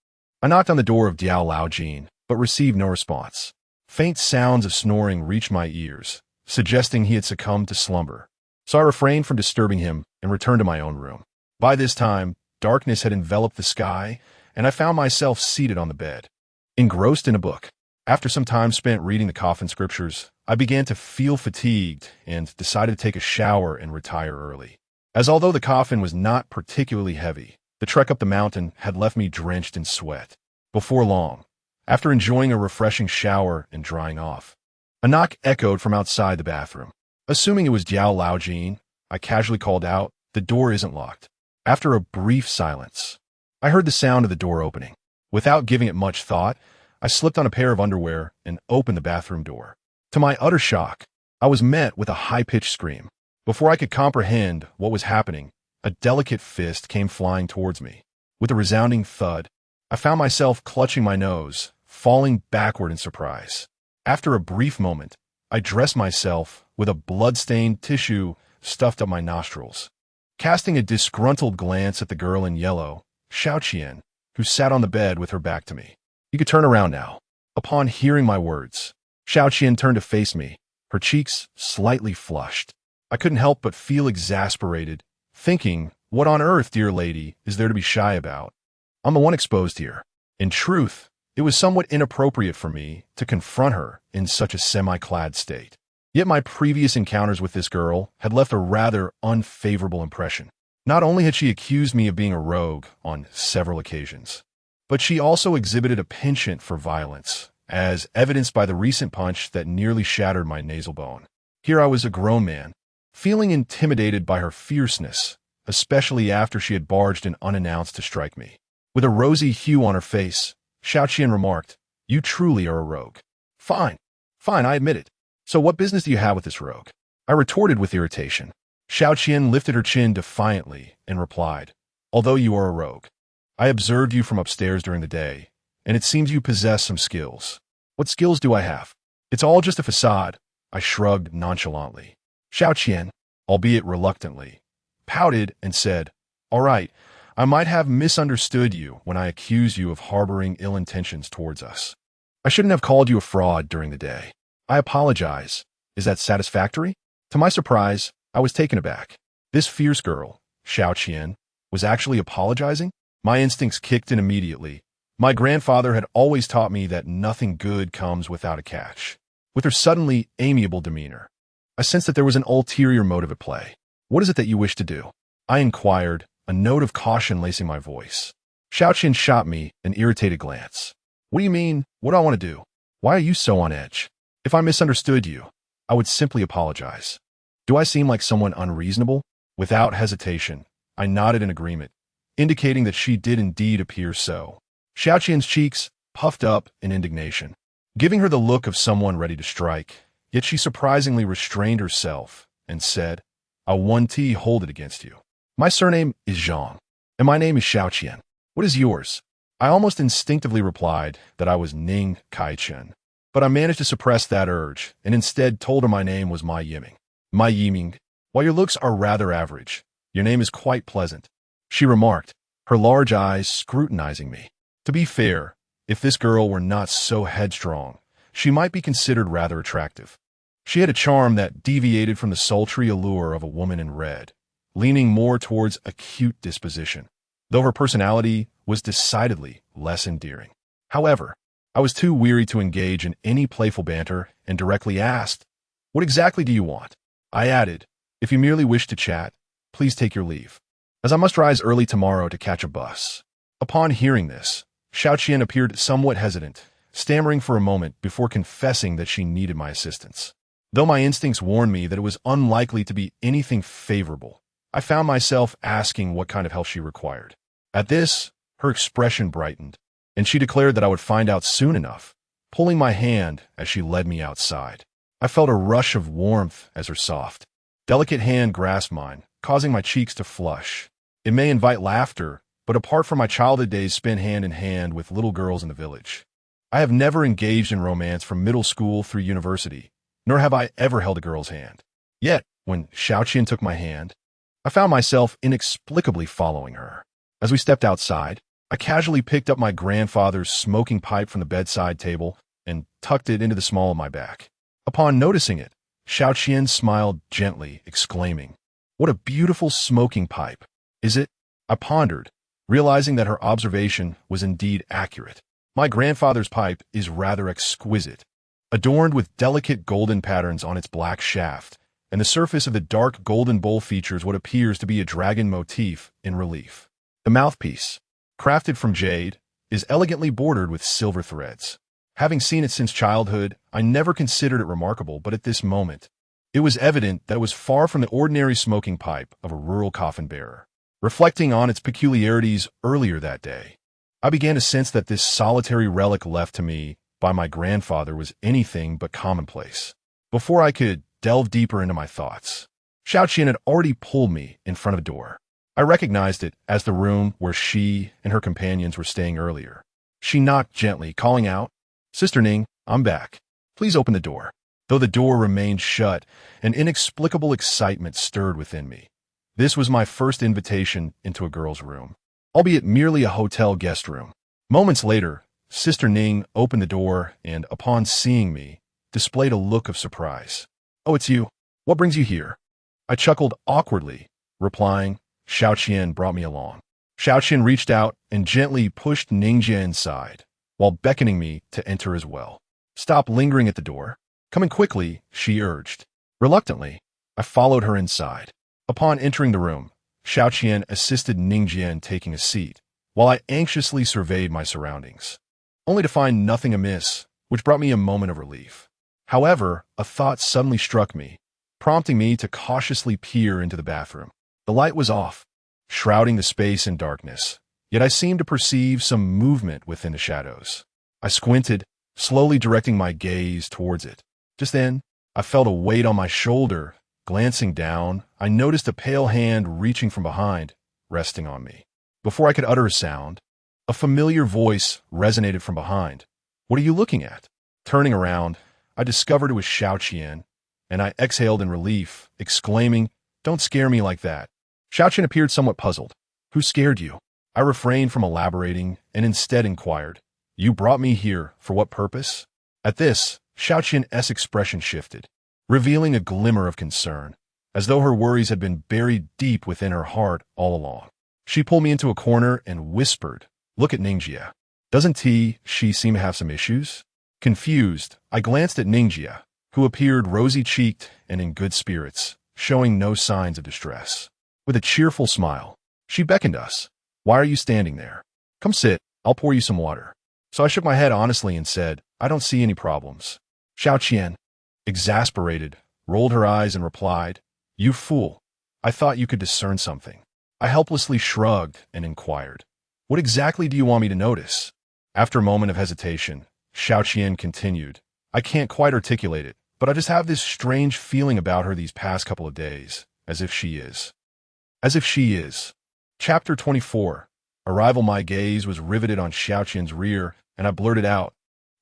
I knocked on the door of Diao Laojin, but received no response. Faint sounds of snoring reached my ears, suggesting he had succumbed to slumber, so I refrained from disturbing him and returned to my own room. By this time, darkness had enveloped the sky, and I found myself seated on the bed, engrossed in a book. After some time spent reading the coffin scriptures, I began to feel fatigued and decided to take a shower and retire early. As although the coffin was not particularly heavy, the trek up the mountain had left me drenched in sweat. Before long, after enjoying a refreshing shower and drying off, a knock echoed from outside the bathroom. Assuming it was Diao Laojin, I casually called out, "The door isn't locked." After a brief silence, I heard the sound of the door opening. Without giving it much thought, I slipped on a pair of underwear and opened the bathroom door. To my utter shock, I was met with a high-pitched scream. Before I could comprehend what was happening, a delicate fist came flying towards me. With a resounding thud, I found myself clutching my nose, falling backward in surprise. After a brief moment, I dressed myself with a blood-stained tissue stuffed up my nostrils. Casting a disgruntled glance at the girl in yellow, Xiaoqian, who sat on the bed with her back to me. "You could turn around now." Upon hearing my words, Xiaoqian turned to face me, her cheeks slightly flushed. I couldn't help but feel exasperated, thinking, what on earth, dear lady, is there to be shy about? I'm the one exposed here. In truth, it was somewhat inappropriate for me to confront her in such a semi-clad state. Yet my previous encounters with this girl had left a rather unfavorable impression. Not only had she accused me of being a rogue on several occasions, but she also exhibited a penchant for violence, as evidenced by the recent punch that nearly shattered my nasal bone. Here I was a grown man, feeling intimidated by her fierceness, especially after she had barged in unannounced to strike me. With a rosy hue on her face, Xiaoqian remarked, "You truly are a rogue." Fine, I admit it. So what business do you have with this rogue?" I retorted with irritation. Xiaoqian lifted her chin defiantly and replied, "Although you are a rogue, I observed you from upstairs during the day, and it seems you possess some skills." "What skills do I have?" "It's all just a facade," I shrugged nonchalantly. Xiaoqian, albeit reluctantly, pouted and said, "All right, I might have misunderstood you when I accused you of harboring ill intentions towards us. I shouldn't have called you a fraud during the day. I apologize. Is that satisfactory?" To my surprise, I was taken aback. This fierce girl, Xiaoqian, was actually apologizing? My instincts kicked in immediately. My grandfather had always taught me that nothing good comes without a catch. With her suddenly amiable demeanor, I sensed that there was an ulterior motive at play. "What is it that you wish to do?" I inquired, a note of caution lacing my voice. Xiaoqian shot me an irritated glance. "What do you mean, what do I want to do? Why are you so on edge? If I misunderstood you, I would simply apologize. Do I seem like someone unreasonable?" Without hesitation, I nodded in agreement, indicating that she did indeed appear so. Xiaoqian's cheeks puffed up in indignation, giving her the look of someone ready to strike, yet she surprisingly restrained herself and said, "I'll 1T hold it against you. My surname is Zhang, and my name is Xiaoqian. What is yours?" I almost instinctively replied that I was Ning Kaichen, but I managed to suppress that urge and instead told her my name was Mai Yiming. "Mai Yiming, while your looks are rather average, your name is quite pleasant." she remarked, her large eyes scrutinizing me. To be fair, if this girl were not so headstrong, she might be considered rather attractive. She had a charm that deviated from the sultry allure of a woman in red, leaning more towards a cute disposition, though her personality was decidedly less endearing. However, I was too weary to engage in any playful banter and directly asked, "What exactly do you want?" I added, "If you merely wish to chat, please take your leave, as I must rise early tomorrow to catch a bus." Upon hearing this, Xiaoqian appeared somewhat hesitant, stammering for a moment before confessing that she needed my assistance. Though my instincts warned me that it was unlikely to be anything favorable, I found myself asking what kind of help she required. At this, her expression brightened, and she declared that I would find out soon enough, pulling my hand as she led me outside. I felt a rush of warmth as her soft, delicate hand grasped mine, causing my cheeks to flush. It may invite laughter, but apart from my childhood days spent hand in hand with little girls in the village, I have never engaged in romance from middle school through university, nor have I ever held a girl's hand. Yet, when Xiaoqian took my hand, I found myself inexplicably following her. As we stepped outside, I casually picked up my grandfather's smoking pipe from the bedside table and tucked it into the small of my back. Upon noticing it, Xiaoqian smiled gently, exclaiming, "What a beautiful smoking pipe! Is it?" I pondered, realizing that her observation was indeed accurate. My grandfather's pipe is rather exquisite, adorned with delicate golden patterns on its black shaft, and the surface of the dark golden bowl features what appears to be a dragon motif in relief. The mouthpiece, crafted from jade, is elegantly bordered with silver threads. Having seen it since childhood, I never considered it remarkable, but at this moment, it was evident that it was far from the ordinary smoking pipe of a rural coffin bearer. Reflecting on its peculiarities earlier that day, I began to sense that this solitary relic left to me by my grandfather was anything but commonplace. Before I could delve deeper into my thoughts, Xiaoqian had already pulled me in front of a door. I recognized it as the room where she and her companions were staying earlier. She knocked gently, calling out, "Sister Ning, I'm back. Please open the door." Though the door remained shut, an inexplicable excitement stirred within me. This was my first invitation into a girl's room, albeit merely a hotel guest room. Moments later, Sister Ning opened the door and, upon seeing me, displayed a look of surprise. "Oh, it's you. What brings you here?" I chuckled awkwardly, replying, "Xiaoqian brought me along." Xiaoqian reached out and gently pushed Ningjie inside, while beckoning me to enter as well. "Stop lingering at the door. Come in quickly," she urged. Reluctantly, I followed her inside. Upon entering the room, Xiaoqian assisted Ningjie in taking a seat, while I anxiously surveyed my surroundings, only to find nothing amiss, which brought me a moment of relief. However, a thought suddenly struck me, prompting me to cautiously peer into the bathroom. The light was off, shrouding the space in darkness, yet I seemed to perceive some movement within the shadows. I squinted, slowly directing my gaze towards it. Just then, I felt a weight on my shoulder. Glancing down, I noticed a pale hand reaching from behind, resting on me. Before I could utter a sound, a familiar voice resonated from behind. "What are you looking at?" Turning around, I discovered it was Xiaoqian, and I exhaled in relief, exclaiming, "Don't scare me like that." Xiaoqian appeared somewhat puzzled. "Who scared you?" I refrained from elaborating and instead inquired, "You brought me here for what purpose?" At this, Xiaoqian's expression shifted, revealing a glimmer of concern, as though her worries had been buried deep within her heart all along. She pulled me into a corner and whispered, "Look at Ningjie. Doesn't she seem to have some issues?" Confused, I glanced at Ningjie, who appeared rosy-cheeked and in good spirits, showing no signs of distress. With a cheerful smile, she beckoned us. "Why are you standing there? Come sit, I'll pour you some water." So I shook my head honestly and said, "I don't see any problems." Xiaoqian, exasperated, rolled her eyes and replied, "You fool. I thought you could discern something." I helplessly shrugged and inquired, "What exactly do you want me to notice?" After a moment of hesitation, Xiaoqian continued, "I can't quite articulate it, but I just have this strange feeling about her these past couple of days, as if she is. Chapter 24. Arrival. My gaze was riveted on Xiaoqian's rear, and I blurted out,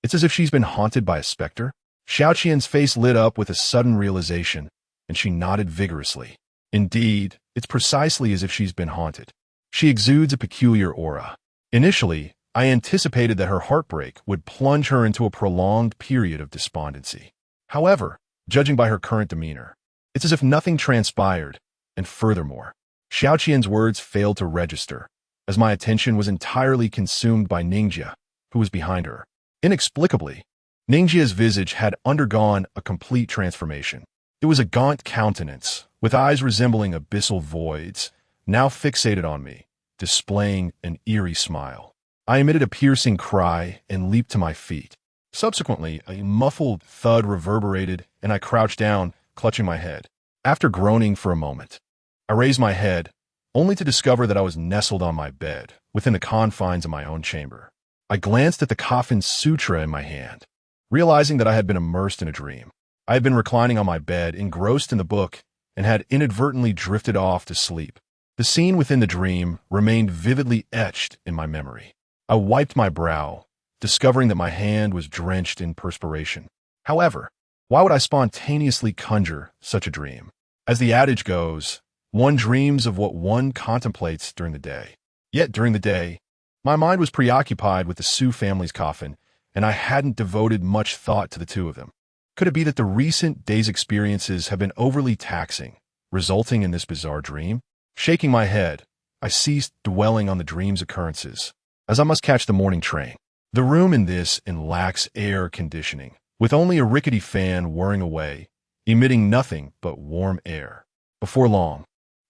"It's as if she's been haunted by a specter?" Xiaoqian's face lit up with a sudden realization, and she nodded vigorously. "Indeed, it's precisely as if she's been haunted. She exudes a peculiar aura. Initially, I anticipated that her heartbreak would plunge her into a prolonged period of despondency. However, judging by her current demeanor, it's as if nothing transpired, and furthermore, Xiaoqian's words failed to register, as my attention was entirely consumed by Ningjia, who was behind her. Inexplicably, Ningjia's visage had undergone a complete transformation. It was a gaunt countenance, with eyes resembling abyssal voids, now fixated on me, displaying an eerie smile. I emitted a piercing cry and leaped to my feet. Subsequently, a muffled thud reverberated, and I crouched down, clutching my head. After groaning for a moment, I raised my head, only to discover that I was nestled on my bed, within the confines of my own chamber. I glanced at the coffin sutra in my hand, realizing that I had been immersed in a dream. I had been reclining on my bed, engrossed in the book, and had inadvertently drifted off to sleep. The scene within the dream remained vividly etched in my memory. I wiped my brow, discovering that my hand was drenched in perspiration. However, why would I spontaneously conjure such a dream? As the adage goes, one dreams of what one contemplates during the day. Yet during the day, my mind was preoccupied with the Su family's coffin, and I hadn't devoted much thought to the two of them. Could it be that the recent day's experiences have been overly taxing, resulting in this bizarre dream? Shaking my head, I ceased dwelling on the dream's occurrences, as I must catch the morning train. The room in this lacks air conditioning, with only a rickety fan whirring away, emitting nothing but warm air. Before long,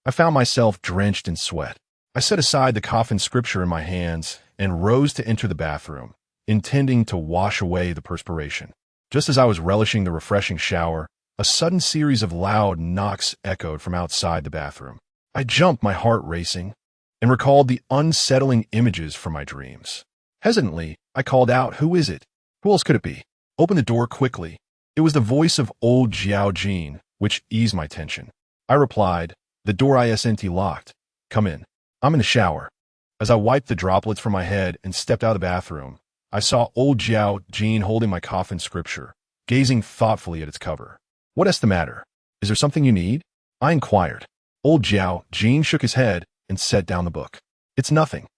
I found myself drenched in sweat. I set aside the coffin scripture in my hands and rose to enter the bathroom, intending to wash away the perspiration. Just as I was relishing the refreshing shower, a sudden series of loud knocks echoed from outside the bathroom. I jumped, my heart racing, and recalled the unsettling images from my dreams. Hesitantly, I called out, "Who is it? Who else could it be?" Opened the door quickly. It was the voice of old Jiao Jin, which eased my tension. I replied, "The door isn't locked. Come in. I'm in the shower." As I wiped the droplets from my head and stepped out of the bathroom, I saw old Jiao Jin holding my coffin scripture, gazing thoughtfully at its cover. "What's the matter? Is there something you need?" I inquired. Old Jiao Jin shook his head and set down the book. "It's nothing.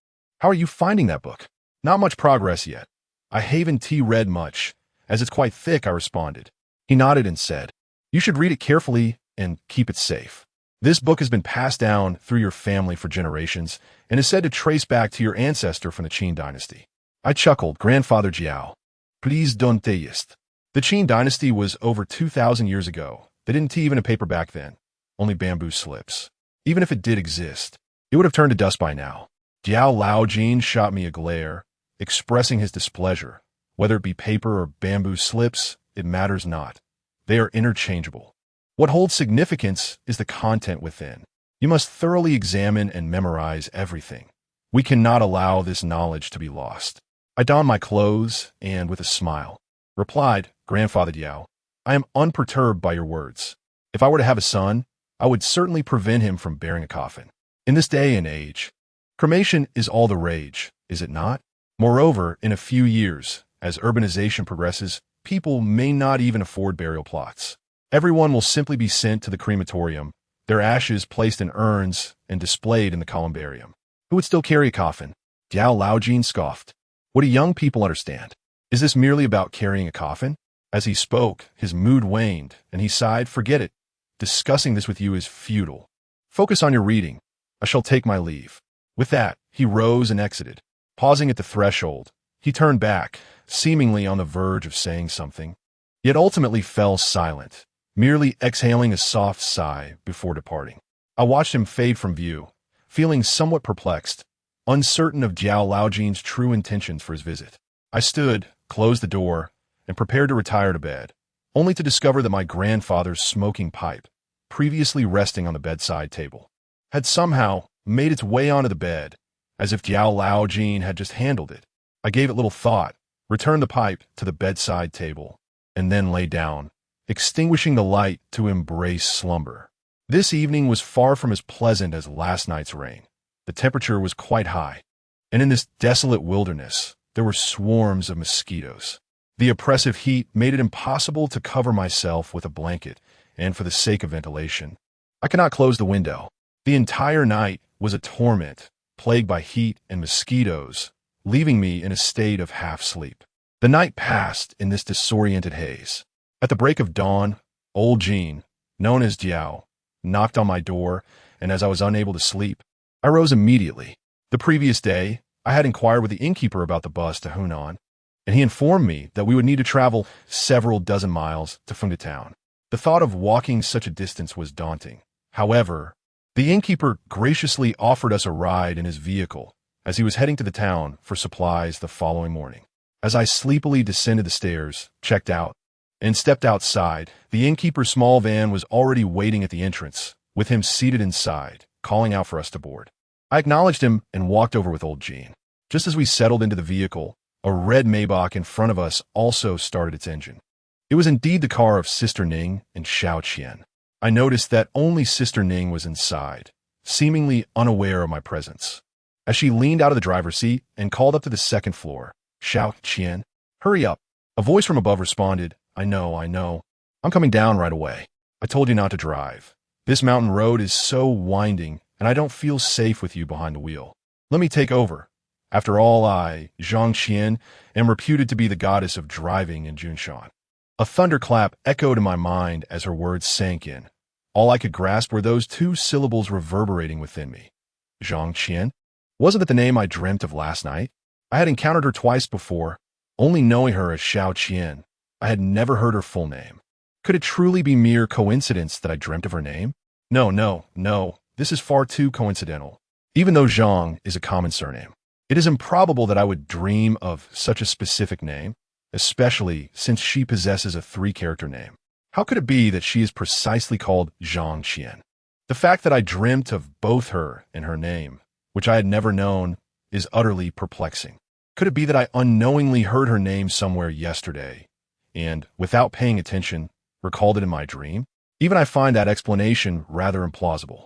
How are you finding that book?" "Not much progress yet. I haven't read much, as it's quite thick," I responded. He nodded and said, "You should read it carefully and keep it safe. This book has been passed down through your family for generations and is said to trace back to your ancestor from the Qin dynasty." I chuckled. "Grandfather Jiao, please don't tease. The Qin dynasty was over 2,000 years ago. They didn't even have paper back then, only bamboo slips. Even if it did exist, it would have turned to dust by now." Jiao Laojin shot me a glare, expressing his displeasure. "Whether it be paper or bamboo slips, it matters not. They are interchangeable. What holds significance is the content within. You must thoroughly examine and memorize everything. We cannot allow this knowledge to be lost." I donned my clothes and, with a smile, replied, "Grandfather Jiao, I am unperturbed by your words. If I were to have a son, I would certainly prevent him from bearing a coffin. In this day and age, cremation is all the rage, is it not? Moreover, in a few years, as urbanization progresses, people may not even afford burial plots. Everyone will simply be sent to the crematorium, their ashes placed in urns and displayed in the columbarium. Who would still carry a coffin?" Jiao Laojin scoffed. "What do young people understand? Is this merely about carrying a coffin?" As he spoke, his mood waned, and he sighed, "Forget it. Discussing this with you is futile. Focus on your reading. I shall take my leave." With that, he rose and exited. Pausing at the threshold, he turned back, seemingly on the verge of saying something, yet ultimately fell silent, merely exhaling a soft sigh before departing. I watched him fade from view, feeling somewhat perplexed, uncertain of Jiao Laojin's true intentions for his visit. I stood, closed the door, and prepared to retire to bed, only to discover that my grandfather's smoking pipe, previously resting on the bedside table, had somehow made its way onto the bed, as if Jiao Laojin had just handled it. I gave it little thought, returned the pipe to the bedside table, and then lay down, extinguishing the light to embrace slumber. This evening was far from as pleasant as last night's rain. The temperature was quite high, and in this desolate wilderness, there were swarms of mosquitoes. The oppressive heat made it impossible to cover myself with a blanket, and for the sake of ventilation, I could not close the window. The entire night was a torment, plagued by heat and mosquitoes, leaving me in a state of half-sleep. The night passed in this disoriented haze. At the break of dawn, old Jean, known as Jiao, knocked on my door, and as I was unable to sleep, I rose immediately. The previous day, I had inquired with the innkeeper about the bus to Hunan, and he informed me that we would need to travel several dozen miles to Fengda town. The thought of walking such a distance was daunting. However, the innkeeper graciously offered us a ride in his vehicle as he was heading to the town for supplies the following morning. As I sleepily descended the stairs, checked out, and stepped outside, the innkeeper's small van was already waiting at the entrance, with him seated inside, calling out for us to board. I acknowledged him and walked over with old Jean. Just as we settled into the vehicle, a red Maybach in front of us also started its engine. It was indeed the car of Sister Ning and Xiao Qian. I noticed that only Sister Ning was inside, seemingly unaware of my presence. As she leaned out of the driver's seat and called up to the second floor, "Xiao Qian, hurry up." A voice from above responded, I know. I'm coming down right away. I told you not to drive. This mountain road is so winding, and I don't feel safe with you behind the wheel. Let me take over. After all, I, Zhang Qian, am reputed to be the goddess of driving in Junshan. A thunderclap echoed in my mind as her words sank in. All I could grasp were those two syllables reverberating within me. Zhang Qian? Wasn't it the name I dreamt of last night? I had encountered her twice before, only knowing her as Xiao Qian. I had never heard her full name. Could it truly be mere coincidence that I dreamt of her name? No. This is far too coincidental. Even though Zhang is a common surname, it is improbable that I would dream of such a specific name, especially since she possesses a three-character name. How could it be that she is precisely called Zhang Qian? The fact that I dreamt of both her and her name, which I had never known, is utterly perplexing. Could it be that I unknowingly heard her name somewhere yesterday, and, without paying attention, recalled it in my dream? Even I find that explanation rather implausible.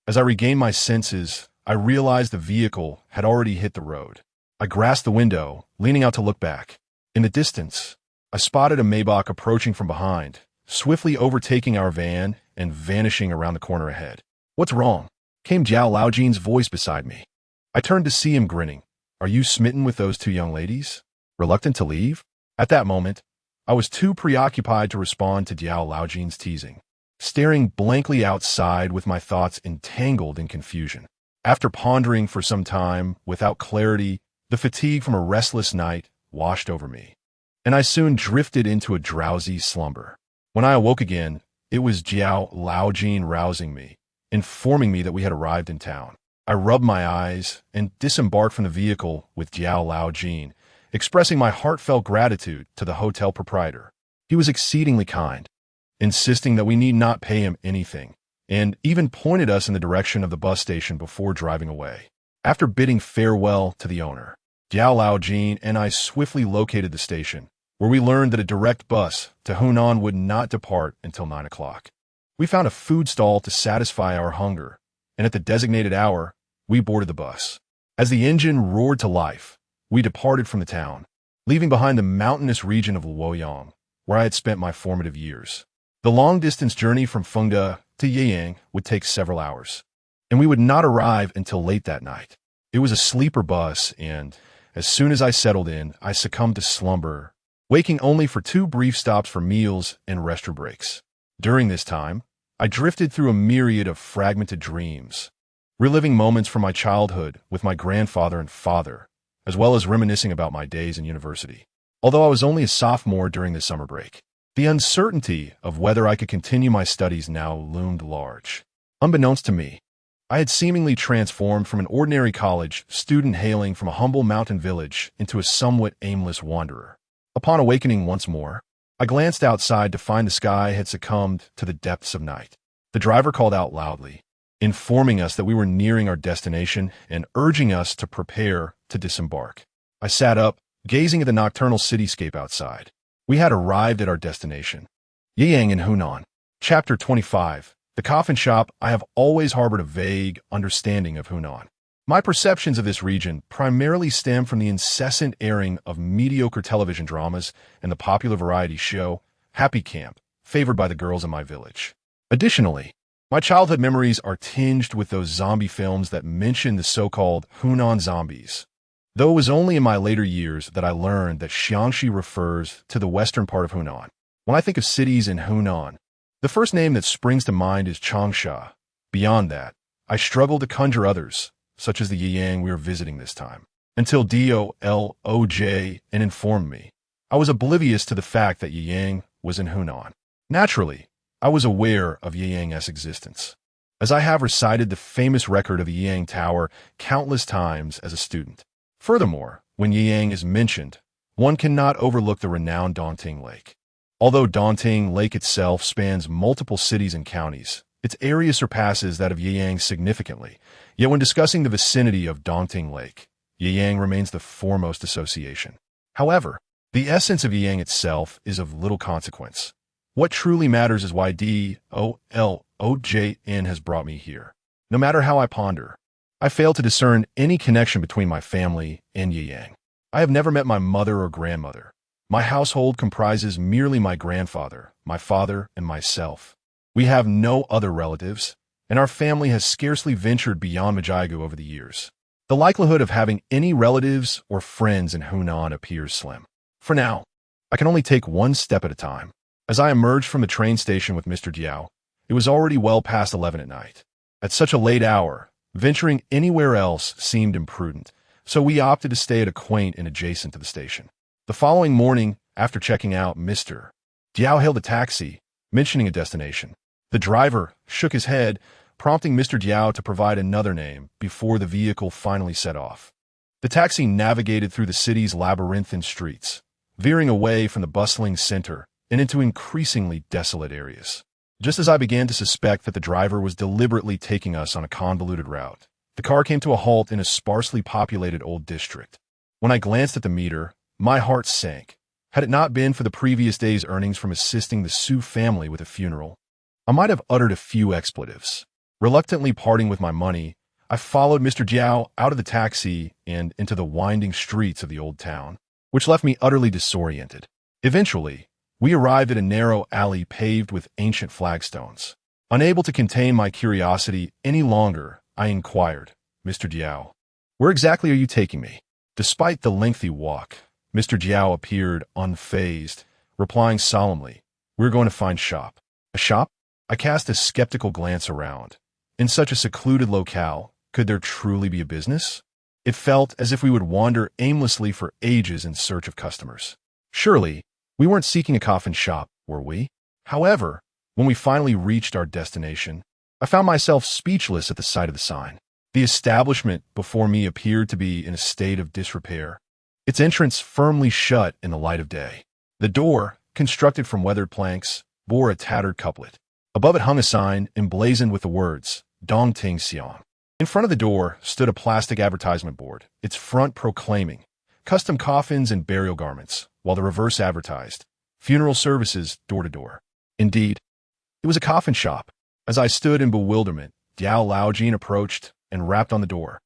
As I regained my senses, I realized the vehicle had already hit the road. I grasped the window, leaning out to look back. In the distance, I spotted a Maybach approaching from behind, swiftly overtaking our van and vanishing around the corner ahead. What's wrong? Came Jiao Laojin's voice beside me. I turned to see him grinning. Are you smitten with those two young ladies? Reluctant to leave? At that moment, I was too preoccupied to respond to Jiao Laojin's teasing, staring blankly outside with my thoughts entangled in confusion. After pondering for some time, without clarity, the fatigue from a restless night washed over me, and I soon drifted into a drowsy slumber. When I awoke again, it was Jiao Laojin rousing me, informing me that we had arrived in town. I rubbed my eyes and disembarked from the vehicle with Jiao Laojin, expressing my heartfelt gratitude to the hotel proprietor. He was exceedingly kind, insisting that we need not pay him anything, and even pointed us in the direction of the bus station before driving away. After bidding farewell to the owner, Jiao Laojin and I swiftly located the station, where we learned that a direct bus to Hunan would not depart until 9 o'clock. We found a food stall to satisfy our hunger, and at the designated hour, we boarded the bus. As the engine roared to life, we departed from the town, leaving behind the mountainous region of Luoyang, where I had spent my formative years. The long-distance journey from Fengda to Yeyang would take several hours, and we would not arrive until late that night. It was a sleeper bus, and as soon as I settled in, I succumbed to slumber, waking only for 2 brief stops for meals and restroom breaks. During this time, I drifted through a myriad of fragmented dreams, reliving moments from my childhood with my grandfather and father, as well as reminiscing about my days in university. Although I was only a sophomore during the summer break, the uncertainty of whether I could continue my studies now loomed large. Unbeknownst to me, I had seemingly transformed from an ordinary college student hailing from a humble mountain village into a somewhat aimless wanderer. Upon awakening once more, I glanced outside to find the sky had succumbed to the depths of night. The driver called out loudly, informing us that we were nearing our destination and urging us to prepare to disembark. I sat up, gazing at the nocturnal cityscape outside. We had arrived at our destination, Yeyang in Hunan. Chapter 25. The Coffin Shop. I have always harbored a vague understanding of Hunan. My perceptions of this region primarily stem from the incessant airing of mediocre television dramas and the popular variety show, Happy Camp, favored by the girls in my village. Additionally, My childhood memories are tinged with those zombie films that mention the so-called Hunan zombies. Though it was only in my later years that I learned that Xiangxi refers to the western part of Hunan. When I think of cities in Hunan, the first name that springs to mind is Changsha. Beyond that, I struggle to conjure others, such as the Yiyang we are visiting this time, until DOLOJ informed me. I was oblivious to the fact that Yiyang was in Hunan. Naturally, I was aware of Yiyang's existence, as I have recited the famous record of the Yiyang Tower countless times as a student. Furthermore, when Yiyang is mentioned, one cannot overlook the renowned Dongting Lake. Although Dongting Lake itself spans multiple cities and counties, its area surpasses that of Yiyang significantly. Yet when discussing the vicinity of Dongting Lake, Yiyang remains the foremost association. However, the essence of Yiyang itself is of little consequence. What truly matters is why DOLOJN has brought me here. No matter how I ponder, I fail to discern any connection between my family and Yiyang. I have never met my mother or grandmother. My household comprises merely my grandfather, my father, and myself. We have no other relatives, and our family has scarcely ventured beyond Majigu over the years. The likelihood of having any relatives or friends in Hunan appears slim. For now, I can only take one step at a time. As I emerged from the train station with Mr. Diao, it was already well past 11 at night. At such a late hour, venturing anywhere else seemed imprudent, so we opted to stay at a quaint inn adjacent to the station. The following morning, after checking out, Mr. Diao hailed a taxi, mentioning a destination. The driver shook his head, prompting Mr. Diao to provide another name before the vehicle finally set off. The taxi navigated through the city's labyrinthine streets, veering away from the bustling center and into increasingly desolate areas. Just as I began to suspect that the driver was deliberately taking us on a convoluted route, the car came to a halt in a sparsely populated old district. When I glanced at the meter, my heart sank. Had it not been for the previous day's earnings from assisting the Su family with a funeral, I might have uttered a few expletives. Reluctantly parting with my money, I followed Mr. Jiao out of the taxi and into the winding streets of the old town, which left me utterly disoriented. Eventually, we arrived at a narrow alley paved with ancient flagstones. Unable to contain my curiosity any longer, I inquired, "Mr. Diao, where exactly are you taking me?" Despite the lengthy walk, Mr. Jiao appeared unfazed, replying solemnly, "We're going to find shop." "A shop?" I cast a skeptical glance around. In such a secluded locale, could there truly be a business? It felt as if we would wander aimlessly for ages in search of customers. Surely, we weren't seeking a coffin shop, were we? However, when we finally reached our destination, I found myself speechless at the sight of the sign. The establishment before me appeared to be in a state of disrepair, its entrance firmly shut in the light of day. The door, constructed from weathered planks, bore a tattered couplet. Above it hung a sign emblazoned with the words, "Dongting Xiang." In front of the door stood a plastic advertisement board, its front proclaiming, "Custom coffins and burial garments," while the reverse advertised, "Funeral services door to door." Indeed, it was a coffin shop. As I stood in bewilderment, Diao Laojin approached and rapped on the door.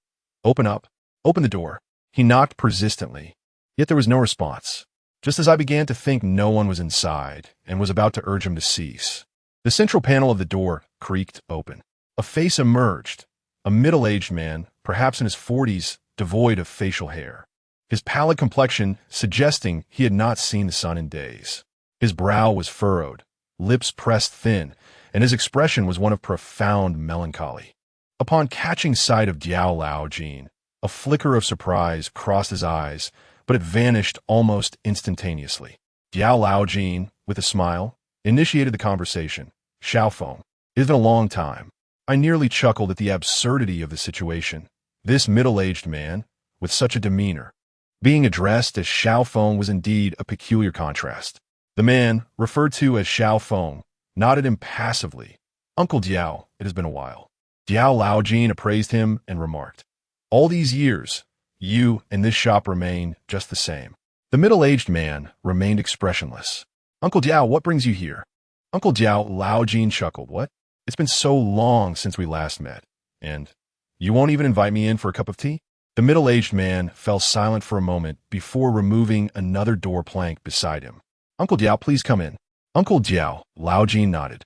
"Open up. Open the door." He knocked persistently, yet there was no response. Just as I began to think no one was inside and was about to urge him to cease, the central panel of the door creaked open. A face emerged, a middle-aged man, perhaps in his 40s, devoid of facial hair. His pallid complexion suggesting he had not seen the sun in days. His brow was furrowed, lips pressed thin, and his expression was one of profound melancholy. Upon catching sight of Diao Laojin, a flicker of surprise crossed his eyes, but it vanished almost instantaneously. Diao Laojin, with a smile, initiated the conversation. "Xiaofeng, it has been a long time." I nearly chuckled at the absurdity of the situation. This middle-aged man, with such a demeanor, being addressed as Xiaofeng was indeed a peculiar contrast. The man, referred to as Xiaofeng, nodded impassively. "Uncle Diao, it has been a while." Diao Laojin appraised him and remarked, "All these years, you and this shop remain just the same." The middle-aged man remained expressionless. "Uncle Diao, what brings you here?" Uncle Diao Laojin chuckled. "What? It's been so long since we last met. And you won't even invite me in for a cup of tea?" The middle-aged man fell silent for a moment before removing another door plank beside him. "Uncle Diao, please come in." Uncle Diao Laojin nodded.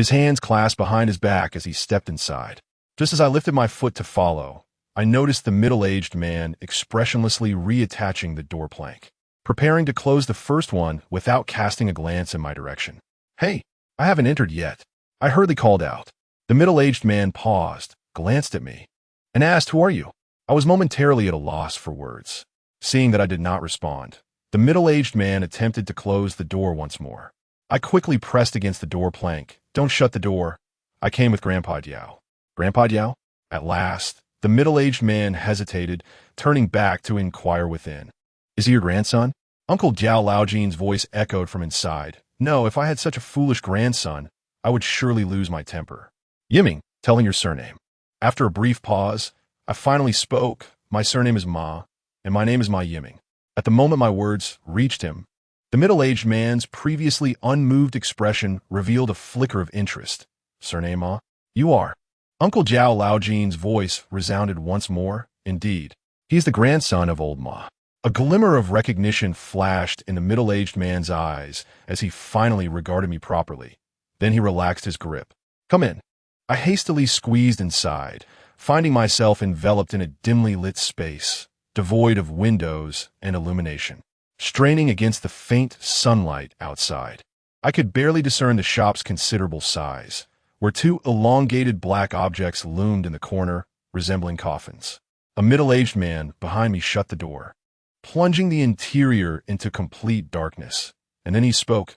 his hands clasped behind his back as he stepped inside. Just as I lifted my foot to follow, I noticed the middle-aged man expressionlessly reattaching the door plank, preparing to close the first one without casting a glance in my direction. "Hey, I haven't entered yet," I hurriedly called out. The middle-aged man paused, glanced at me, and asked, "Who are you?" I was momentarily at a loss for words. Seeing that I did not respond, the middle-aged man attempted to close the door once more. I quickly pressed against the door plank. "Don't shut the door. I came with Grandpa Diao." "Grandpa Diao?" At last, the middle-aged man hesitated, turning back to inquire within. "Is he your grandson?" Uncle Diao Laojin's voice echoed from inside. "No, if I had such a foolish grandson, I would surely lose my temper." "Yiming, telling your surname." After a brief pause, I finally spoke. "My surname is Ma, and my name is Ma Yiming." At the moment my words reached him, the middle-aged man's previously unmoved expression revealed a flicker of interest. "Surname Ma? You are?" Uncle Jiao Laojin's voice resounded once more. "Indeed, he is the grandson of old Ma." A glimmer of recognition flashed in the middle-aged man's eyes as he finally regarded me properly. Then he relaxed his grip. "Come in." I hastily squeezed inside, finding myself enveloped in a dimly lit space, devoid of windows and illumination, straining against the faint sunlight outside. I could barely discern the shop's considerable size, where two elongated black objects loomed in the corner, resembling coffins. A middle-aged man behind me shut the door, plunging the interior into complete darkness. And then he spoke.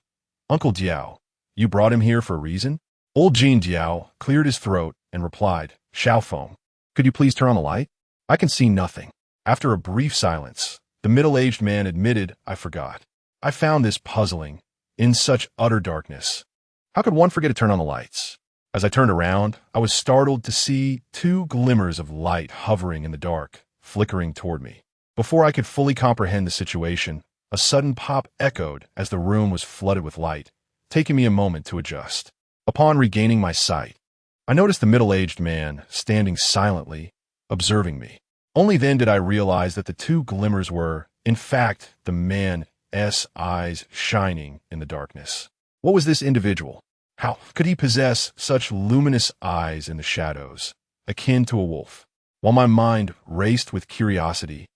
"Uncle Diao, you brought him here for a reason?" Old Jean Diao cleared his throat and replied, "Xiaofeng, could you please turn on the light? I can see nothing." After a brief silence, the middle-aged man admitted, "I forgot. I found this puzzling. In such utter darkness, how could one forget to turn on the lights?" As I turned around, I was startled to see two glimmers of light hovering in the dark, flickering toward me. Before I could fully comprehend the situation, a sudden pop echoed as the room was flooded with light, taking me a moment to adjust. Upon regaining my sight, I noticed the middle-aged man standing silently, observing me. Only then did I realize that the two glimmers were, in fact, the man's eyes shining in the darkness. What was this individual? How could he possess such luminous eyes in the shadows, akin to a wolf? While my mind raced with curiosity,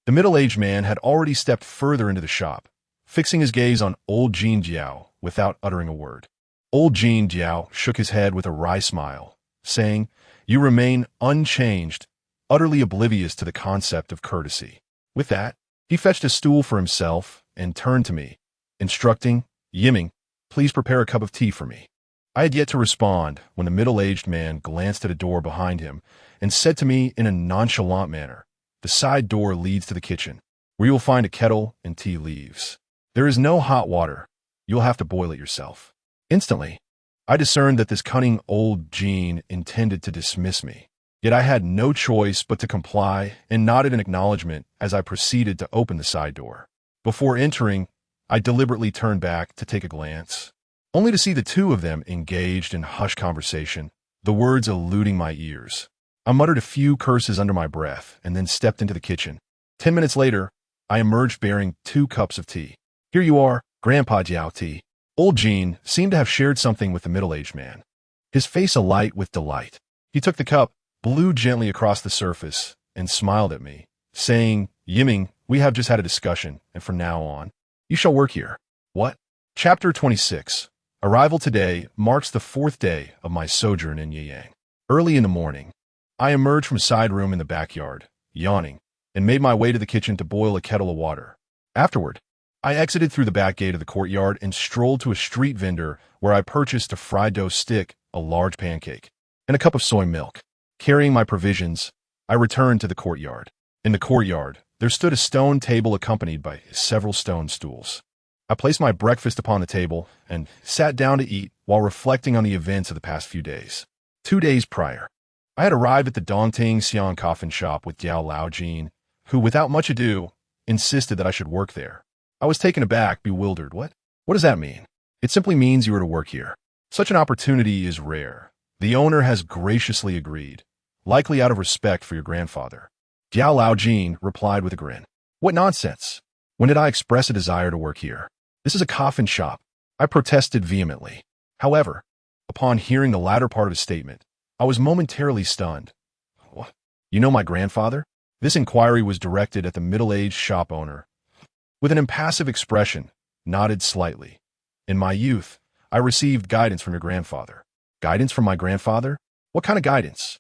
the middle-aged man had already stepped further into the shop, fixing his gaze on old Jean Jiao without uttering a word. Old Jean Jiao shook his head with a wry smile, saying, "You remain unchanged, utterly oblivious to the concept of courtesy." With that, he fetched a stool for himself and turned to me, instructing, "Yiming, please prepare a cup of tea for me." I had yet to respond when the middle-aged man glanced at a door behind him and said to me in a nonchalant manner, "The side door leads to the kitchen, where you will find a kettle and tea leaves. There is no hot water. You'll have to boil it yourself." Instantly, I discerned that this cunning old Jean intended to dismiss me. Yet I had no choice but to comply and nodded in acknowledgement as I proceeded to open the side door. Before entering, I deliberately turned back to take a glance, only to see the two of them engaged in hushed conversation, the words eluding my ears. I muttered a few curses under my breath and then stepped into the kitchen. 10 minutes later, I emerged bearing 2 cups of tea. "Here you are, Grandpa Jiao tea." Old Jean seemed to have shared something with the middle-aged man, his face alight with delight. He took the cup, blew gently across the surface, and smiled at me, saying, "Yiming, we have just had a discussion, and from now on, you shall work here." What? Chapter 26. Arrival today marks the 4th day of my sojourn in Yiyang. Early in the morning, I emerged from a side room in the backyard, yawning, and made my way to the kitchen to boil a kettle of water. Afterward, I exited through the back gate of the courtyard and strolled to a street vendor where I purchased a fried dough stick, a large pancake, and a cup of soy milk. Carrying my provisions, I returned to the courtyard. In the courtyard, there stood a stone table accompanied by several stone stools. I placed my breakfast upon the table and sat down to eat while reflecting on the events of the past few days. 2 days prior, I had arrived at the Dongting Xian coffin shop with Diao Laojin, who, without much ado, insisted that I should work there. I was taken aback, bewildered. What does that mean? It simply means you are to work here. Such an opportunity is rare. The owner has graciously agreed, likely out of respect for your grandfather. Diao Laojin replied with a grin. What nonsense! When did I express a desire to work here? This is a coffin shop. I protested vehemently. However, Upon hearing the latter part of his statement, I was momentarily stunned. What? You know my grandfather? This inquiry was directed at the middle-aged shop owner. With an impassive expression, nodded slightly. In my youth, I received guidance from your grandfather. Guidance from my grandfather? What kind of guidance?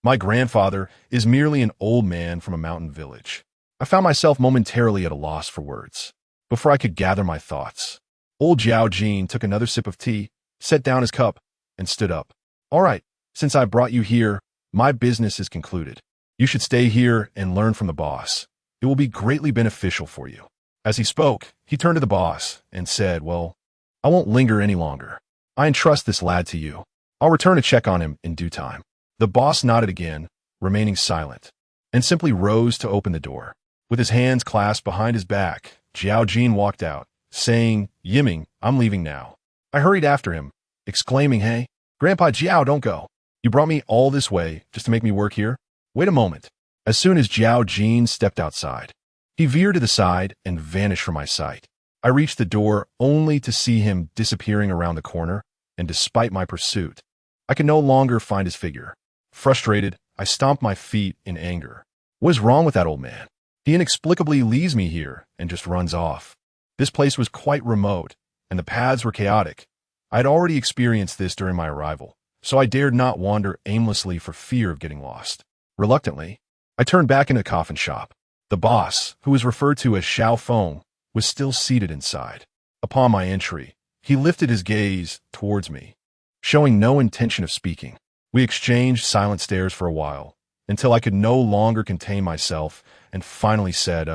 My grandfather is merely an old man from a mountain village. I found myself momentarily at a loss for words. Before I could gather my thoughts, old Zhao Jin took another sip of tea, set down his cup, and stood up. All right, since I brought you here, my business is concluded. You should stay here and learn from the boss. It will be greatly beneficial for you. As he spoke, he turned to the boss and said, well, I won't linger any longer. I entrust this lad to you. I'll return to check on him in due time. The boss nodded again, remaining silent, and simply rose to open the door. With his hands clasped behind his back, Zhao Jin walked out, saying, Yiming, I'm leaving now. I hurried after him, exclaiming, Hey, Grandpa Zhao, don't go. You brought me all this way just to make me work here? Wait a moment. As soon as Zhao Jin stepped outside, he veered to the side and vanished from my sight. I reached the door only to see him disappearing around the corner, and despite my pursuit, I could no longer find his figure. Frustrated, I stomped my feet in anger. What is wrong with that old man? He inexplicably leaves me here and just runs off. This place was quite remote, and the paths were chaotic. I had already experienced this during my arrival, so I dared not wander aimlessly for fear of getting lost. Reluctantly, I turned back into the coffin shop. The boss, who was referred to as Xiao Feng, was still seated inside. Upon my entry, he lifted his gaze towards me, showing no intention of speaking. We exchanged silent stares for a while, until I could no longer contain myself and finally said,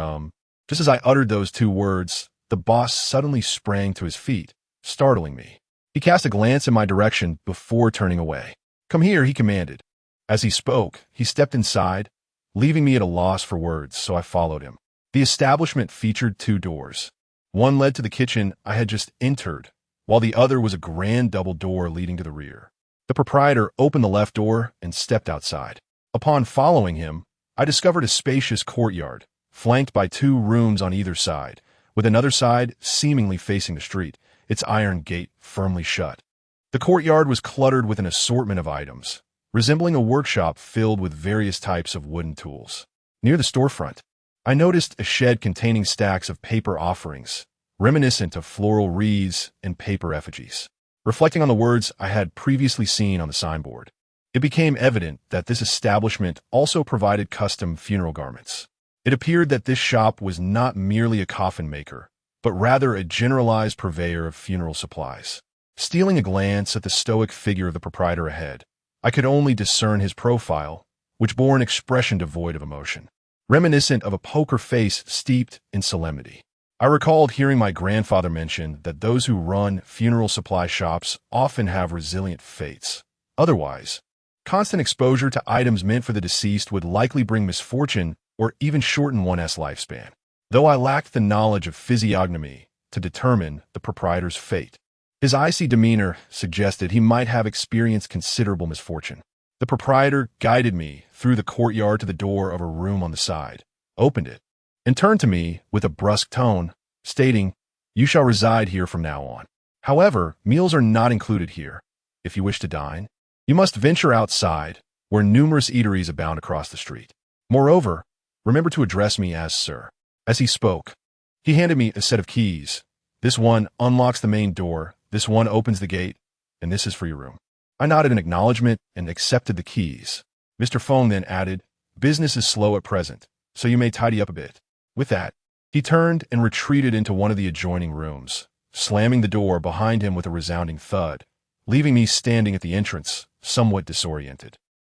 Just as I uttered those two words, the boss suddenly sprang to his feet, startling me. He cast a glance in my direction before turning away. Come here, he commanded. As he spoke, he stepped inside, leaving me at a loss for words, so I followed him. The establishment featured two doors. One led to the kitchen I had just entered, while the other was a grand double door leading to the rear. The proprietor opened the left door and stepped outside. Upon following him, I discovered a spacious courtyard, flanked by two rooms on either side, with another side seemingly facing the street, its iron gate firmly shut. The courtyard was cluttered with an assortment of items, resembling a workshop filled with various types of wooden tools. Near the storefront, I noticed a shed containing stacks of paper offerings, reminiscent of floral wreaths and paper effigies. Reflecting on the words I had previously seen on the signboard, it became evident that this establishment also provided custom funeral garments. It appeared that this shop was not merely a coffin maker, but rather a generalized purveyor of funeral supplies. Stealing a glance at the stoic figure of the proprietor ahead, I could only discern his profile, which bore an expression devoid of emotion, reminiscent of a poker face steeped in solemnity. I recalled hearing my grandfather mention that those who run funeral supply shops often have resilient fates. Otherwise, constant exposure to items meant for the deceased would likely bring misfortune or even shorten one's lifespan, though I lacked the knowledge of physiognomy to determine the proprietor's fate. His icy demeanor suggested he might have experienced considerable misfortune. The proprietor guided me through the courtyard to the door of a room on the side, opened it, and turned to me with a brusque tone, stating, You shall reside here from now on. However, meals are not included here. If you wish to dine, you must venture outside, where numerous eateries abound across the street. Moreover, remember to address me as Sir. As he spoke, he handed me a set of keys. This one unlocks the main door, this one opens the gate, and this is for your room. I nodded in acknowledgement and accepted the keys. Mr. Feng then added, Business is slow at present, so you may tidy up a bit. With that, he turned and retreated into one of the adjoining rooms, slamming the door behind him with a resounding thud, leaving me standing at the entrance, somewhat disoriented.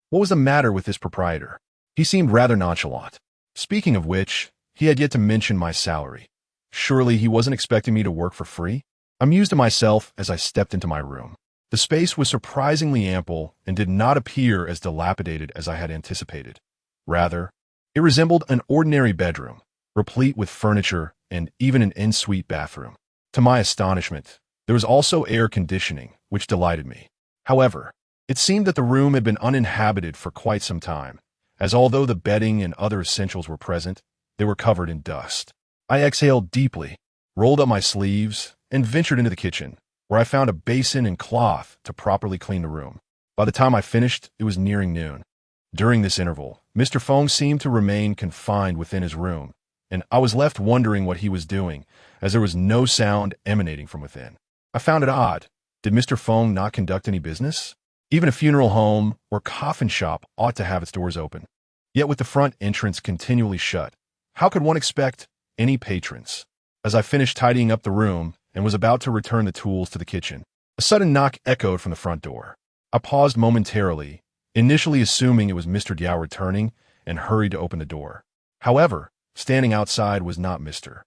What was the matter with this proprietor? He seemed rather nonchalant. Speaking of which, he had yet to mention my salary. Surely he wasn't expecting me to work for free? I mused to myself as I stepped into my room. The space was surprisingly ample and did not appear as dilapidated as I had anticipated. Rather, it resembled an ordinary bedroom, replete with furniture and even an en-suite bathroom. To my astonishment, there was also air conditioning, which delighted me. However, it seemed that the room had been uninhabited for quite some time, as although the bedding and other essentials were present, they were covered in dust. I exhaled deeply, rolled up my sleeves, and ventured into the kitchen, where I found a basin and cloth to properly clean the room. By the time I finished, it was nearing noon. During this interval, Mr. Feng seemed to remain confined within his room, and I was left wondering what he was doing, as there was no sound emanating from within. I found it odd. Did Mr. Feng not conduct any business? Even a funeral home or coffin shop ought to have its doors open. Yet with the front entrance continually shut, how could one expect any patrons? As I finished tidying up the room and was about to return the tools to the kitchen, a sudden knock echoed from the front door. I paused momentarily, initially assuming it was Mr. Diao returning, and hurried to open the door. However, standing outside was not Mr.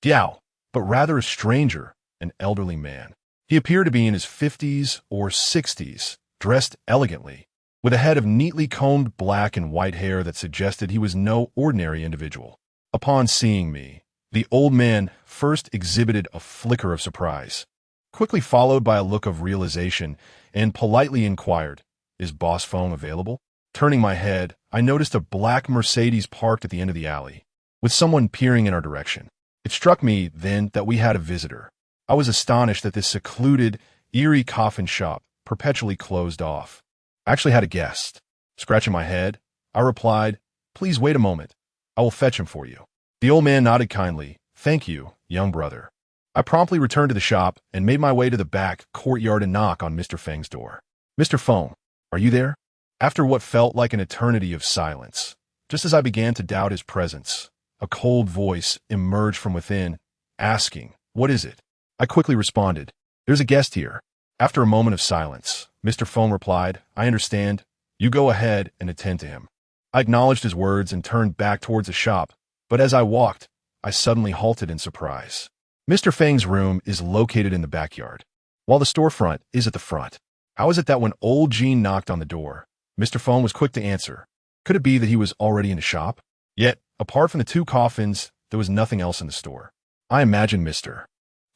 Diao, but rather a stranger, an elderly man. He appeared to be in his 50s or 60s, dressed elegantly, with a head of neatly combed black and white hair that suggested he was no ordinary individual. Upon seeing me, the old man first exhibited a flicker of surprise, quickly followed by a look of realization, and politely inquired, "Is Boss Feng available?" Turning my head, I noticed a black Mercedes parked at the end of the alley, with someone peering in our direction. It struck me then that we had a visitor. I was astonished that this secluded, eerie coffin shop perpetually closed off. I actually had a guest. Scratching my head, I replied, "Please wait a moment. I will fetch him for you." The old man nodded kindly. "Thank you, young brother." I promptly returned to the shop and made my way to the back courtyard and knock on Mr. Feng's door. "Mr. Feng, are you there?" After what felt like an eternity of silence, just as I began to doubt his presence, a cold voice emerged from within, asking, "What is it?" I quickly responded, "There's a guest here." After a moment of silence, Mr. Feng replied, "I understand. You go ahead and attend to him." I acknowledged his words and turned back towards the shop, but as I walked, I suddenly halted in surprise. Mr. Feng's room is located in the backyard, while the storefront is at the front. How is it that when old Jean knocked on the door, Mr. Feng was quick to answer? Could it be that he was already in the shop? Yet, apart from the two coffins, there was nothing else in the store. I imagined Mr.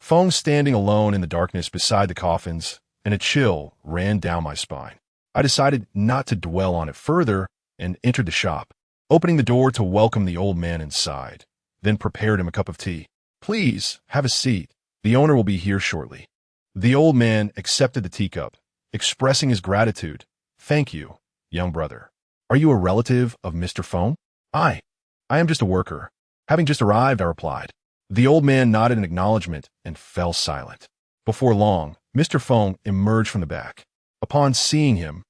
Feng standing alone in the darkness beside the coffins, and a chill ran down my spine. I decided not to dwell on it further and entered the shop, opening the door to welcome the old man inside, then prepared him a cup of tea. "Please, have a seat. The owner will be here shortly." The old man accepted the teacup, expressing his gratitude. "Thank you, young brother. Are you a relative of Mr. Feng?" I am just a worker. Having just arrived," I replied. The old man nodded in acknowledgement and fell silent. Before long, Mr. Feng emerged from the back. Upon seeing him,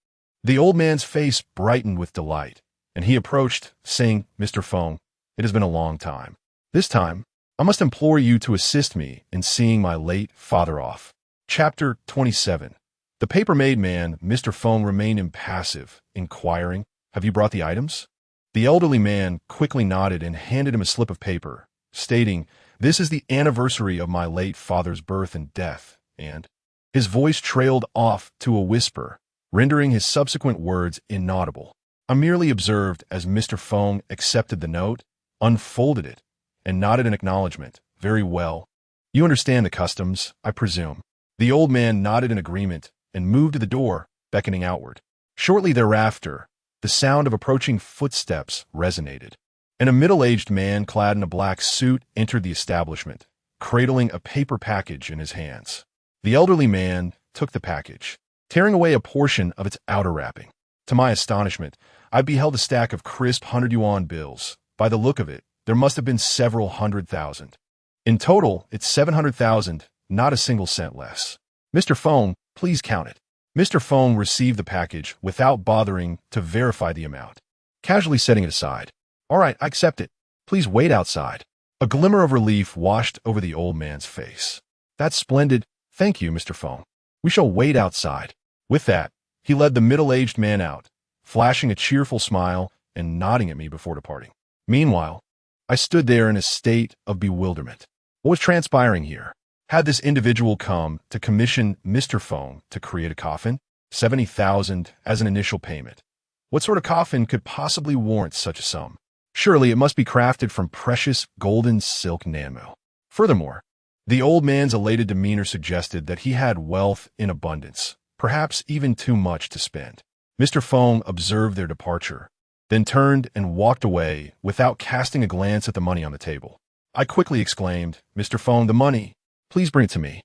the old man's face brightened with delight, and he approached, saying, "Mr. Feng, it has been a long time. This time, I must implore you to assist me in seeing my late father off." Chapter 27. The paper-made man, Mr. Feng, remained impassive, inquiring, "Have you brought the items?" The elderly man quickly nodded and handed him a slip of paper, stating, "This is the anniversary of my late father's birth and death," and his voice trailed off to a whisper, rendering his subsequent words inaudible. I merely observed as Mr. Feng accepted the note, unfolded it, and nodded in acknowledgement. "Very well. You understand the customs, I presume." The old man nodded in agreement and moved to the door, beckoning outward. Shortly thereafter, the sound of approaching footsteps resonated, and a middle-aged man clad in a black suit entered the establishment, cradling a paper package in his hands. The elderly man took the package, tearing away a portion of its outer wrapping. To my astonishment, I beheld a stack of crisp 100 yuan bills. By the look of it, there must have been several 100,000. In total, it's 700,000, not a single cent less. "Mr. Feng, please count it." Mr. Feng received the package without bothering to verify the amount, casually setting it aside. "All right, I accept it. Please wait outside." A glimmer of relief washed over the old man's face. "That's splendid. Thank you, Mr. Feng. We shall wait outside." With that, he led the middle-aged man out, flashing a cheerful smile and nodding at me before departing. Meanwhile, I stood there in a state of bewilderment. What was transpiring here? Had this individual come to commission Mr. Feng to create a coffin? 70,000 as an initial payment. What sort of coffin could possibly warrant such a sum? Surely it must be crafted from precious golden silk enamel. Furthermore, the old man's elated demeanor suggested that he had wealth in abundance, perhaps even too much to spend. Mr. Feng observed their departure, then turned and walked away without casting a glance at the money on the table. I quickly exclaimed, "Mr. Feng, the money. Please bring it to me."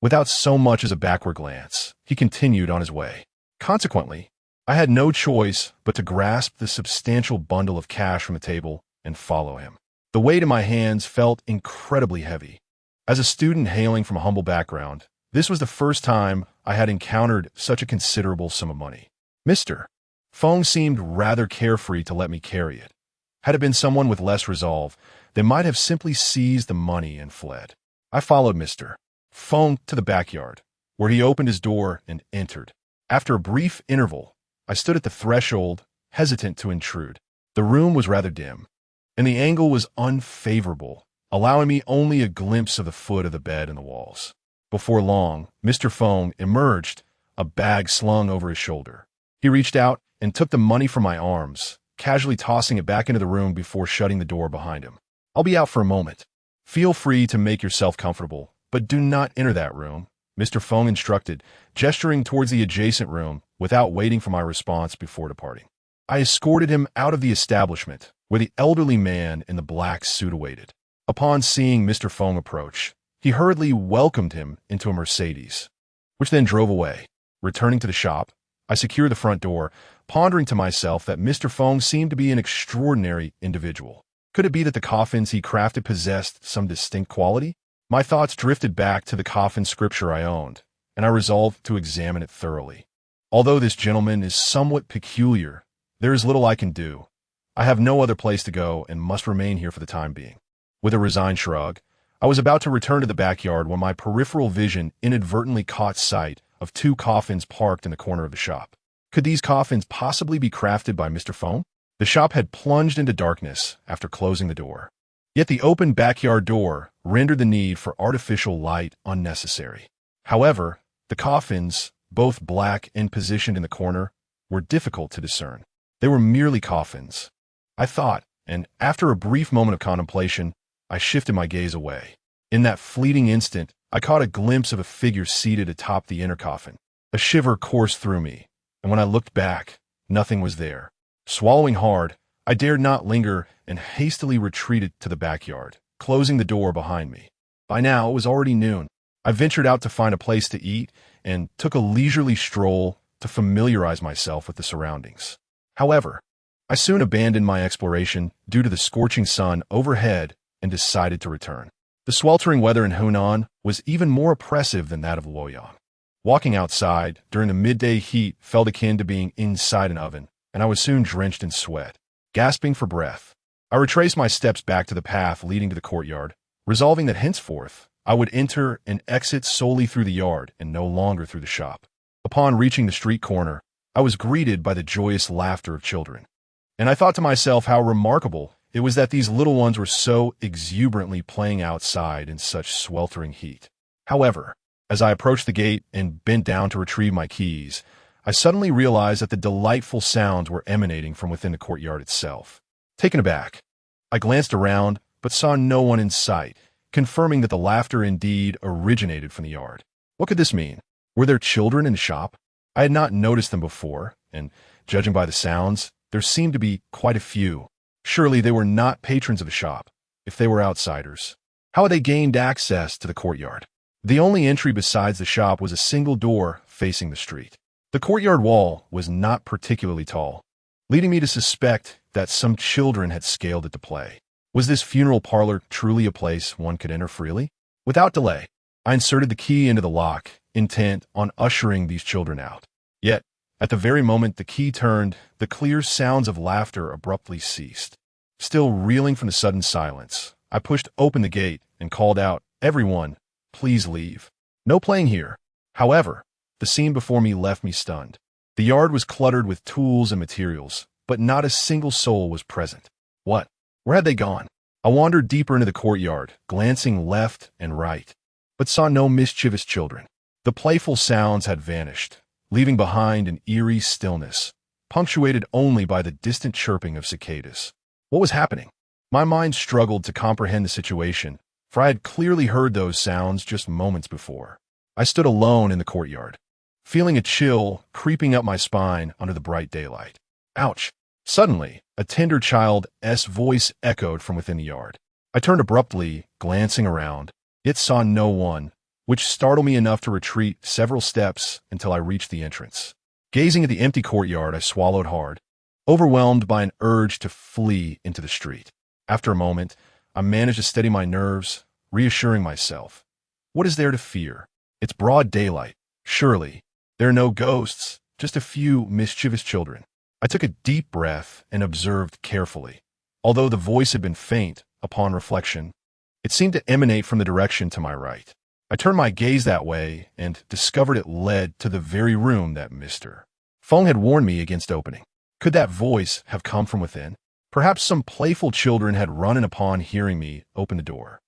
Without so much as a backward glance, he continued on his way. Consequently, I had no choice but to grasp the substantial bundle of cash from the table and follow him. The weight in my hands felt incredibly heavy. As a student hailing from a humble background, this was the first time I had encountered such a considerable sum of money. Mr. Feng seemed rather carefree to let me carry it. Had it been someone with less resolve, they might have simply seized the money and fled. I followed Mr. Feng to the backyard, where he opened his door and entered. After a brief interval, I stood at the threshold, hesitant to intrude. The room was rather dim, and the angle was unfavorable, allowing me only a glimpse of the foot of the bed and the walls. Before long, Mr. Feng emerged, a bag slung over his shoulder. He reached out and took the money from my arms, casually tossing it back into the room before shutting the door behind him. "I'll be out for a moment. Feel free to make yourself comfortable, but do not enter that room," Mr. Feng instructed, gesturing towards the adjacent room without waiting for my response before departing. I escorted him out of the establishment, where the elderly man in the black suit awaited. Upon seeing Mr. Feng approach, he hurriedly welcomed him into a Mercedes, which then drove away. Returning to the shop, I secured the front door, pondering to myself that Mr. Feng seemed to be an extraordinary individual. Could it be that the coffins he crafted possessed some distinct quality? My thoughts drifted back to the coffin scripture I owned, and I resolved to examine it thoroughly. Although this gentleman is somewhat peculiar, there is little I can do. I have no other place to go and must remain here for the time being. With a resigned shrug, I was about to return to the backyard when my peripheral vision inadvertently caught sight of two coffins parked in the corner of the shop. Could these coffins possibly be crafted by Mr. Feng? The shop had plunged into darkness after closing the door. Yet the open backyard door rendered the need for artificial light unnecessary. However, the coffins, both black and positioned in the corner, were difficult to discern. They were merely coffins, I thought, and after a brief moment of contemplation, I shifted my gaze away. In that fleeting instant, I caught a glimpse of a figure seated atop the inner coffin. A shiver coursed through me, and when I looked back, nothing was there. Swallowing hard, I dared not linger and hastily retreated to the backyard, closing the door behind me. By now, it was already noon. I ventured out to find a place to eat and took a leisurely stroll to familiarize myself with the surroundings. However, I soon abandoned my exploration due to the scorching sun overhead and decided to return. The sweltering weather in Hunan was even more oppressive than that of Luoyang. Walking outside during the midday heat felt akin to being inside an oven, and I was soon drenched in sweat. Gasping for breath, I retraced my steps back to the path leading to the courtyard, resolving that henceforth I would enter and exit solely through the yard and no longer through the shop. Upon reaching the street corner, I was greeted by the joyous laughter of children, and I thought to myself how remarkable it was that these little ones were so exuberantly playing outside in such sweltering heat. However, as I approached the gate and bent down to retrieve my keys, I suddenly realized that the delightful sounds were emanating from within the courtyard itself. Taken aback, I glanced around but saw no one in sight, confirming that the laughter indeed originated from the yard. What could this mean? Were there children in the shop? I had not noticed them before, and judging by the sounds, there seemed to be quite a few. Surely they were not patrons of the shop, if they were outsiders. How had they gained access to the courtyard? The only entry besides the shop was a single door facing the street. The courtyard wall was not particularly tall, leading me to suspect that some children had scaled it to play. Was this funeral parlor truly a place one could enter freely? Without delay, I inserted the key into the lock, intent on ushering these children out. Yet, at the very moment the key turned, the clear sounds of laughter abruptly ceased. Still reeling from the sudden silence, I pushed open the gate and called out, "Everyone, please leave. No playing here." However, the scene before me left me stunned. The yard was cluttered with tools and materials, but not a single soul was present. What? Where had they gone? I wandered deeper into the courtyard, glancing left and right, but saw no mischievous children. The playful sounds had vanished, leaving behind an eerie stillness, punctuated only by the distant chirping of cicadas. What was happening? My mind struggled to comprehend the situation, for I had clearly heard those sounds just moments before. I stood alone in the courtyard, feeling a chill creeping up my spine under the bright daylight. Ouch! Suddenly, a tender child's voice echoed from within the yard. I turned abruptly, glancing around, yet saw no one, which startled me enough to retreat several steps until I reached the entrance. Gazing at the empty courtyard, I swallowed hard, overwhelmed by an urge to flee into the street. After a moment, I managed to steady my nerves, reassuring myself. What is there to fear? It's broad daylight. Surely, there are no ghosts, just a few mischievous children. I took a deep breath and observed carefully. Although the voice had been faint, upon reflection, it seemed to emanate from the direction to my right. I turned my gaze that way and discovered it led to the very room that Mr. Feng had warned me against opening. Could that voice have come from within? Perhaps some playful children had run in upon hearing me open the door.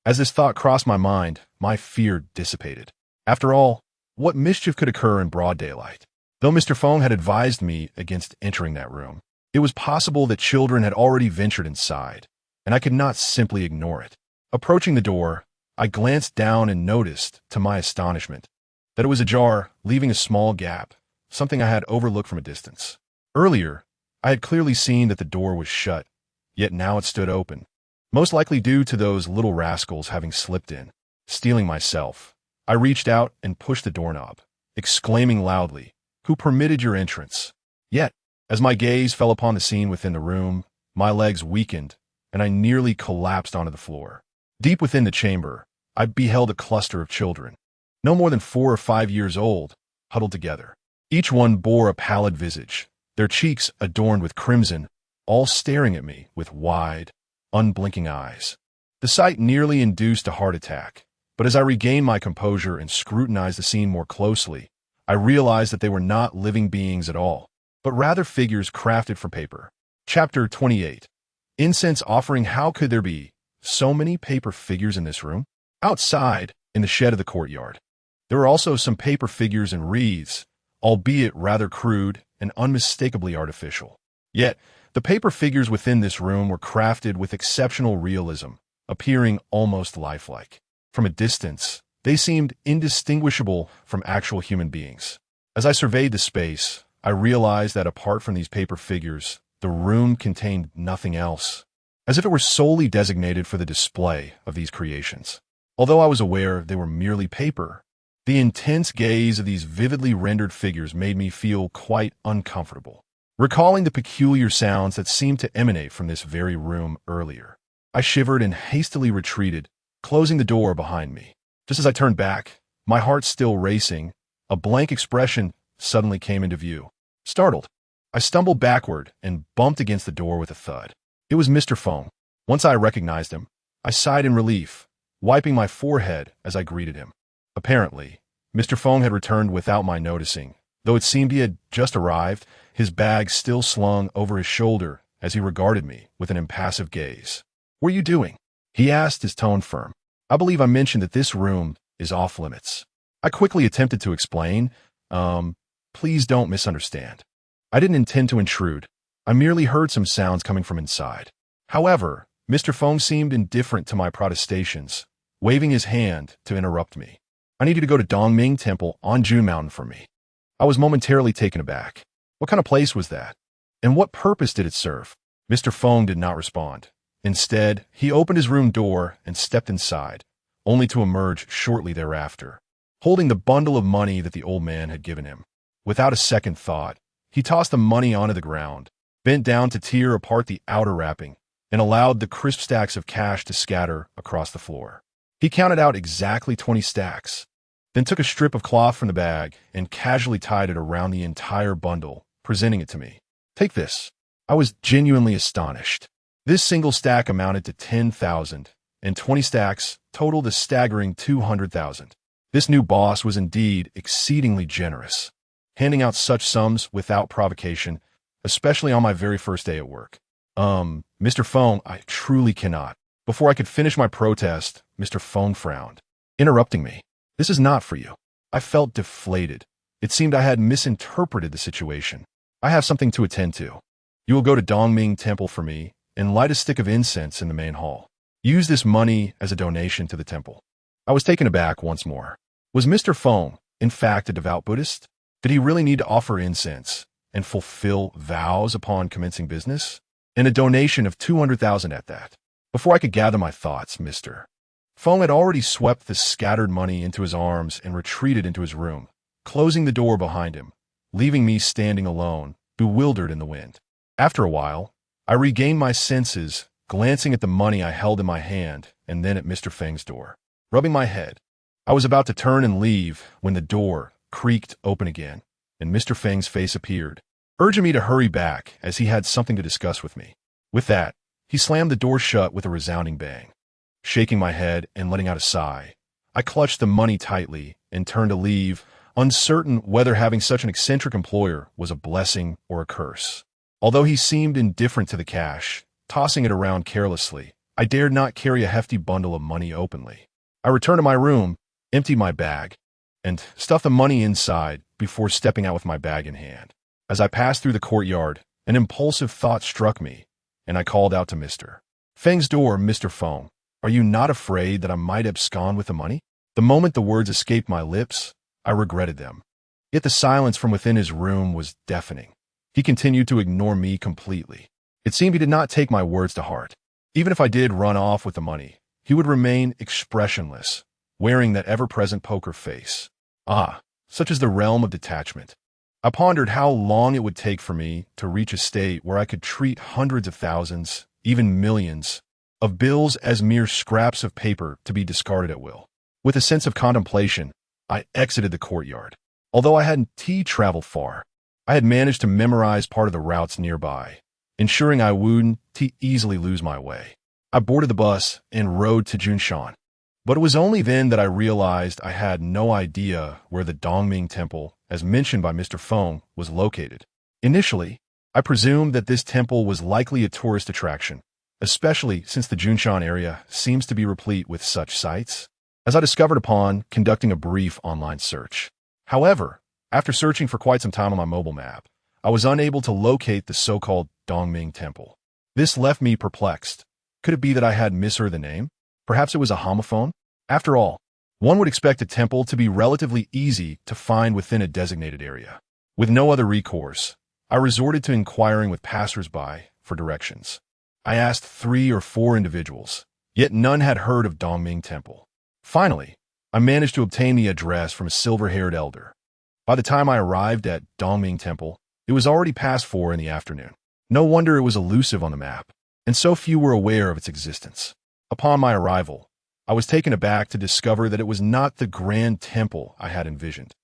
As this thought crossed my mind, my fear dissipated. After all, what mischief could occur in broad daylight? Though Mr. Feng had advised me against entering that room, it was possible that children had already ventured inside, and I could not simply ignore it. Approaching the door, I glanced down and noticed, to my astonishment, that it was ajar, leaving a small gap, something I had overlooked from a distance. Earlier, I had clearly seen that the door was shut, yet now it stood open, most likely due to those little rascals having slipped in. Steeling myself, I reached out and pushed the doorknob, exclaiming loudly, "Who permitted your entrance?" Yet, as my gaze fell upon the scene within the room, my legs weakened, and I nearly collapsed onto the floor. Deep within the chamber, I beheld a cluster of children, no more than 4 or 5 years old, huddled together. Each one bore a pallid visage, their cheeks adorned with crimson, all staring at me with wide, unblinking eyes. The sight nearly induced a heart attack, but as I regained my composure and scrutinized the scene more closely, I realized that they were not living beings at all, but rather figures crafted from paper. Chapter 28. Incense offering. How could there be so many paper figures in this room? Outside, in the shed of the courtyard, there were also some paper figures and wreaths, albeit rather crude and unmistakably artificial. Yet, the paper figures within this room were crafted with exceptional realism, appearing almost lifelike. From a distance, they seemed indistinguishable from actual human beings. As I surveyed the space, I realized that apart from these paper figures, the room contained nothing else, as if it were solely designated for the display of these creations. Although I was aware they were merely paper, the intense gaze of these vividly rendered figures made me feel quite uncomfortable. Recalling the peculiar sounds that seemed to emanate from this very room earlier, I shivered and hastily retreated, closing the door behind me. Just as I turned back, my heart still racing, a blank expression suddenly came into view. Startled, I stumbled backward and bumped against the door with a thud. It was Mr. Feng. Once I recognized him, I sighed in relief, wiping my forehead as I greeted him. Apparently, Mr. Feng had returned without my noticing, though it seemed he had just arrived, his bag still slung over his shoulder as he regarded me with an impassive gaze. "What are you doing?" he asked, his tone firm. "I believe I mentioned that this room is off limits." I quickly attempted to explain, please don't misunderstand. I didn't intend to intrude. I merely heard some sounds coming from inside. However, Mr. Feng seemed indifferent to my protestations, waving his hand to interrupt me. "I need you to go to Dongming Temple on June Mountain for me." I was momentarily taken aback. What kind of place was that? And what purpose did it serve? Mr. Feng did not respond. Instead, he opened his room door and stepped inside, only to emerge shortly thereafter, holding the bundle of money that the old man had given him. Without a second thought, he tossed the money onto the ground, bent down to tear apart the outer wrapping, and allowed the crisp stacks of cash to scatter across the floor. He counted out exactly 20 stacks, then took a strip of cloth from the bag and casually tied it around the entire bundle, presenting it to me. "Take this." I was genuinely astonished. This single stack amounted to 10,000, and 20 stacks totaled a staggering 200,000. This new boss was indeed exceedingly generous, handing out such sums without provocation, especially on my very first day at work. Mr. Feng, I truly cannot." Before I could finish my protest, Mr. Feng frowned, interrupting me. "This is not for you." I felt deflated. It seemed I had misinterpreted the situation. "I have something to attend to. You will go to Dongming Temple for me and light a stick of incense in the main hall. Use this money as a donation to the temple." I was taken aback once more. Was Mr. Feng, in fact, a devout Buddhist? Did he really need to offer incense and fulfill vows upon commencing business? And a donation of 200,000 at that. Before I could gather my thoughts, Mr. Feng had already swept the scattered money into his arms and retreated into his room, closing the door behind him, leaving me standing alone, bewildered in the wind. After a while, I regained my senses, glancing at the money I held in my hand and then at Mr. Feng's door. Rubbing my head, I was about to turn and leave when the door creaked open again, and Mr. Feng's face appeared, urging me to hurry back as he had something to discuss with me. With that, he slammed the door shut with a resounding bang. Shaking my head and letting out a sigh, I clutched the money tightly and turned to leave, uncertain whether having such an eccentric employer was a blessing or a curse. Although he seemed indifferent to the cash, tossing it around carelessly, I dared not carry a hefty bundle of money openly. I returned to my room, emptied my bag, and stuffed the money inside before stepping out with my bag in hand. As I passed through the courtyard, an impulsive thought struck me, and I called out to Mr. Feng's door, "Mr. Feng, are you not afraid that I might abscond with the money?" The moment the words escaped my lips, I regretted them. Yet the silence from within his room was deafening. He continued to ignore me completely. It seemed he did not take my words to heart. Even if I did run off with the money, he would remain expressionless, wearing that ever-present poker face. Such is the realm of detachment. I pondered how long it would take for me to reach a state where I could treat hundreds of thousands, even millions, of bills as mere scraps of paper to be discarded at will. With a sense of contemplation, I exited the courtyard. Although I hadn't traveled far, I had managed to memorize part of the routes nearby, ensuring I wouldn't easily lose my way. I boarded the bus and rode to Junshan. But it was only then that I realized I had no idea where the Dongming Temple, as mentioned by Mr. Feng, was located. Initially, I presumed that this temple was likely a tourist attraction, especially since the Junshan area seems to be replete with such sites, as I discovered upon conducting a brief online search. However, after searching for quite some time on my mobile map, I was unable to locate the so-called Dongming Temple. This left me perplexed. Could it be that I had misheard the name? Perhaps it was a homophone? After all, one would expect a temple to be relatively easy to find within a designated area. With no other recourse, I resorted to inquiring with passers-by for directions. I asked 3 or 4 individuals, yet none had heard of Dongming Temple. Finally, I managed to obtain the address from a silver-haired elder. By the time I arrived at Dongming Temple, it was already past 4 in the afternoon. No wonder it was elusive on the map, and so few were aware of its existence. Upon my arrival, I was taken aback to discover that it was not the grand temple I had envisioned,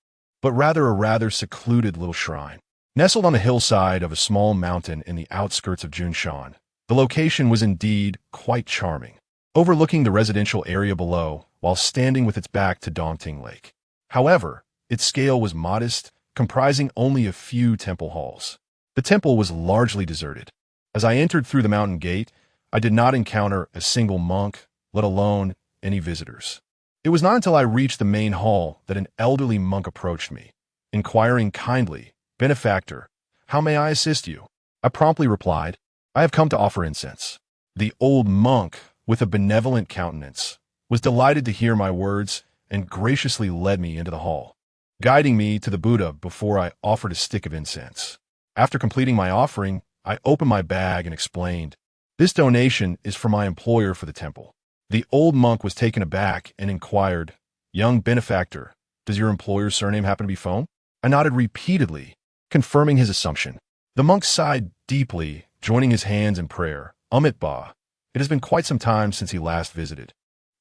but rather a rather secluded little shrine. Nestled on a hillside of a small mountain in the outskirts of Junshan, the location was indeed quite charming, overlooking the residential area below while standing with its back to Dongting Lake. However, its scale was modest, comprising only a few temple halls. The temple was largely deserted. As I entered through the mountain gate, I did not encounter a single monk, let alone any visitors. It was not until I reached the main hall that an elderly monk approached me, inquiring kindly, "Benefactor, how may I assist you?" I promptly replied, "I have come to offer incense." The old monk, with a benevolent countenance, was delighted to hear my words and graciously led me into the hall, guiding me to the Buddha before I offered a stick of incense. After completing my offering, I opened my bag and explained, "This donation is for my employer for the temple." The old monk was taken aback and inquired, "Young benefactor, does your employer's surname happen to be Feng?" I nodded repeatedly, confirming his assumption. The monk sighed deeply, joining his hands in prayer. Amit Ba, it has been quite some time since he last visited.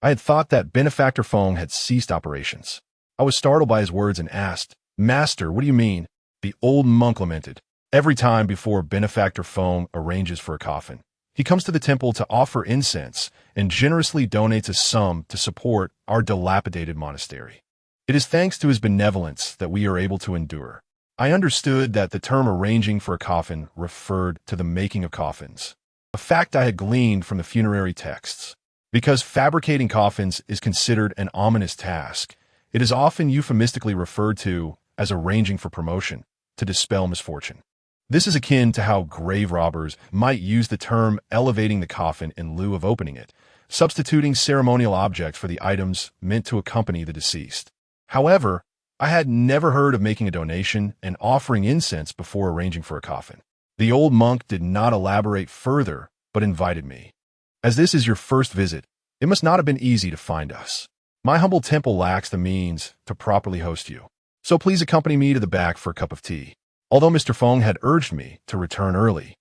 I had thought that Benefactor Feng had ceased operations. I was startled by his words and asked, "Master, what do you mean?" The old monk lamented. Every time before Benefactor Feng arranges for a coffin, he comes to the temple to offer incense and generously donates a sum to support our dilapidated monastery. It is thanks to his benevolence that we are able to endure. I understood that the term arranging for a coffin referred to the making of coffins, a fact I had gleaned from the funerary texts. Because fabricating coffins is considered an ominous task, it is often euphemistically referred to as arranging for promotion to dispel misfortune. This is akin to how grave robbers might use the term elevating the coffin in lieu of opening it, substituting ceremonial objects for the items meant to accompany the deceased. However, I had never heard of making a donation and offering incense before arranging for a coffin. The old monk did not elaborate further, but invited me. "As this is your first visit, It must not have been easy to find us. My humble temple lacks the means to properly host you. So please accompany me to the back for a cup of tea. Although Mr. Feng had urged me to return early,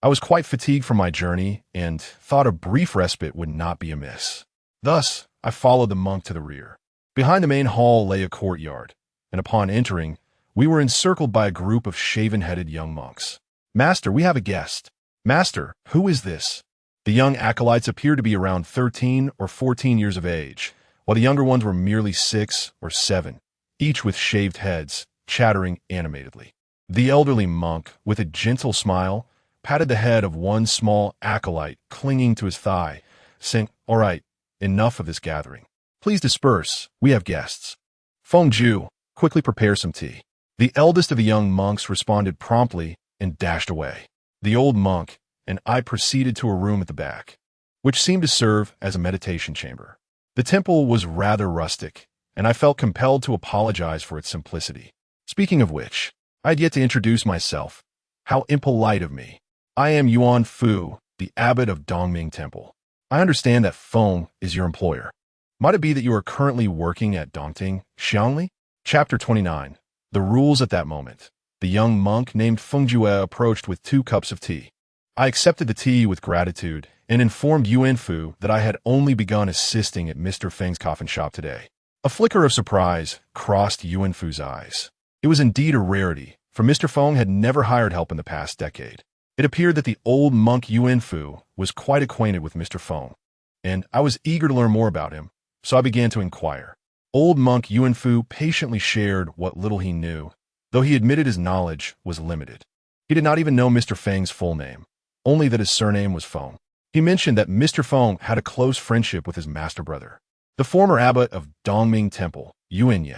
I was quite fatigued from my journey and thought a brief respite would not be amiss. Thus, I followed the monk to the rear. Behind the main hall lay a courtyard, and upon entering, we were encircled by a group of shaven-headed young monks. "Master, we have a guest." "Master, who is this?" The young acolytes appeared to be around 13 or 14 years of age, while the younger ones were merely 6 or 7, each with shaved heads, chattering animatedly. The elderly monk, with a gentle smile, patted the head of one small acolyte clinging to his thigh, saying, "All right, enough of this gathering. Please disperse, we have guests." "Feng Ju, quickly prepare some tea." The eldest of the young monks responded promptly and dashed away. The old monk and I proceeded to a room at the back, which seemed to serve as a meditation chamber. The temple was rather rustic, and I felt compelled to apologize for its simplicity. Speaking of which, I had yet to introduce myself. How impolite of me. I am Yuan Fu, the abbot of Dongming Temple. I understand that Feng is your employer. Might it be that you are currently working at Dongting, Xiangli? Chapter 29. The rules at that moment. The young monk named Feng Jue approached with 2 cups of tea. I accepted the tea with gratitude and informed Yuan Fu that I had only begun assisting at Mr. Feng's coffin shop today. A flicker of surprise crossed Yuan Fu's eyes. It was indeed a rarity, for Mr. Feng had never hired help in the past decade. It appeared that the old monk Yuan Fu was quite acquainted with Mr. Feng, and I was eager to learn more about him, so I began to inquire. Old monk Yuan Fu patiently shared what little he knew, though he admitted his knowledge was limited. He did not even know Mr. Feng's full name, only that his surname was Feng. He mentioned that Mr. Feng had a close friendship with his master brother, the former abbot of Dongming Temple, Yuan Ye.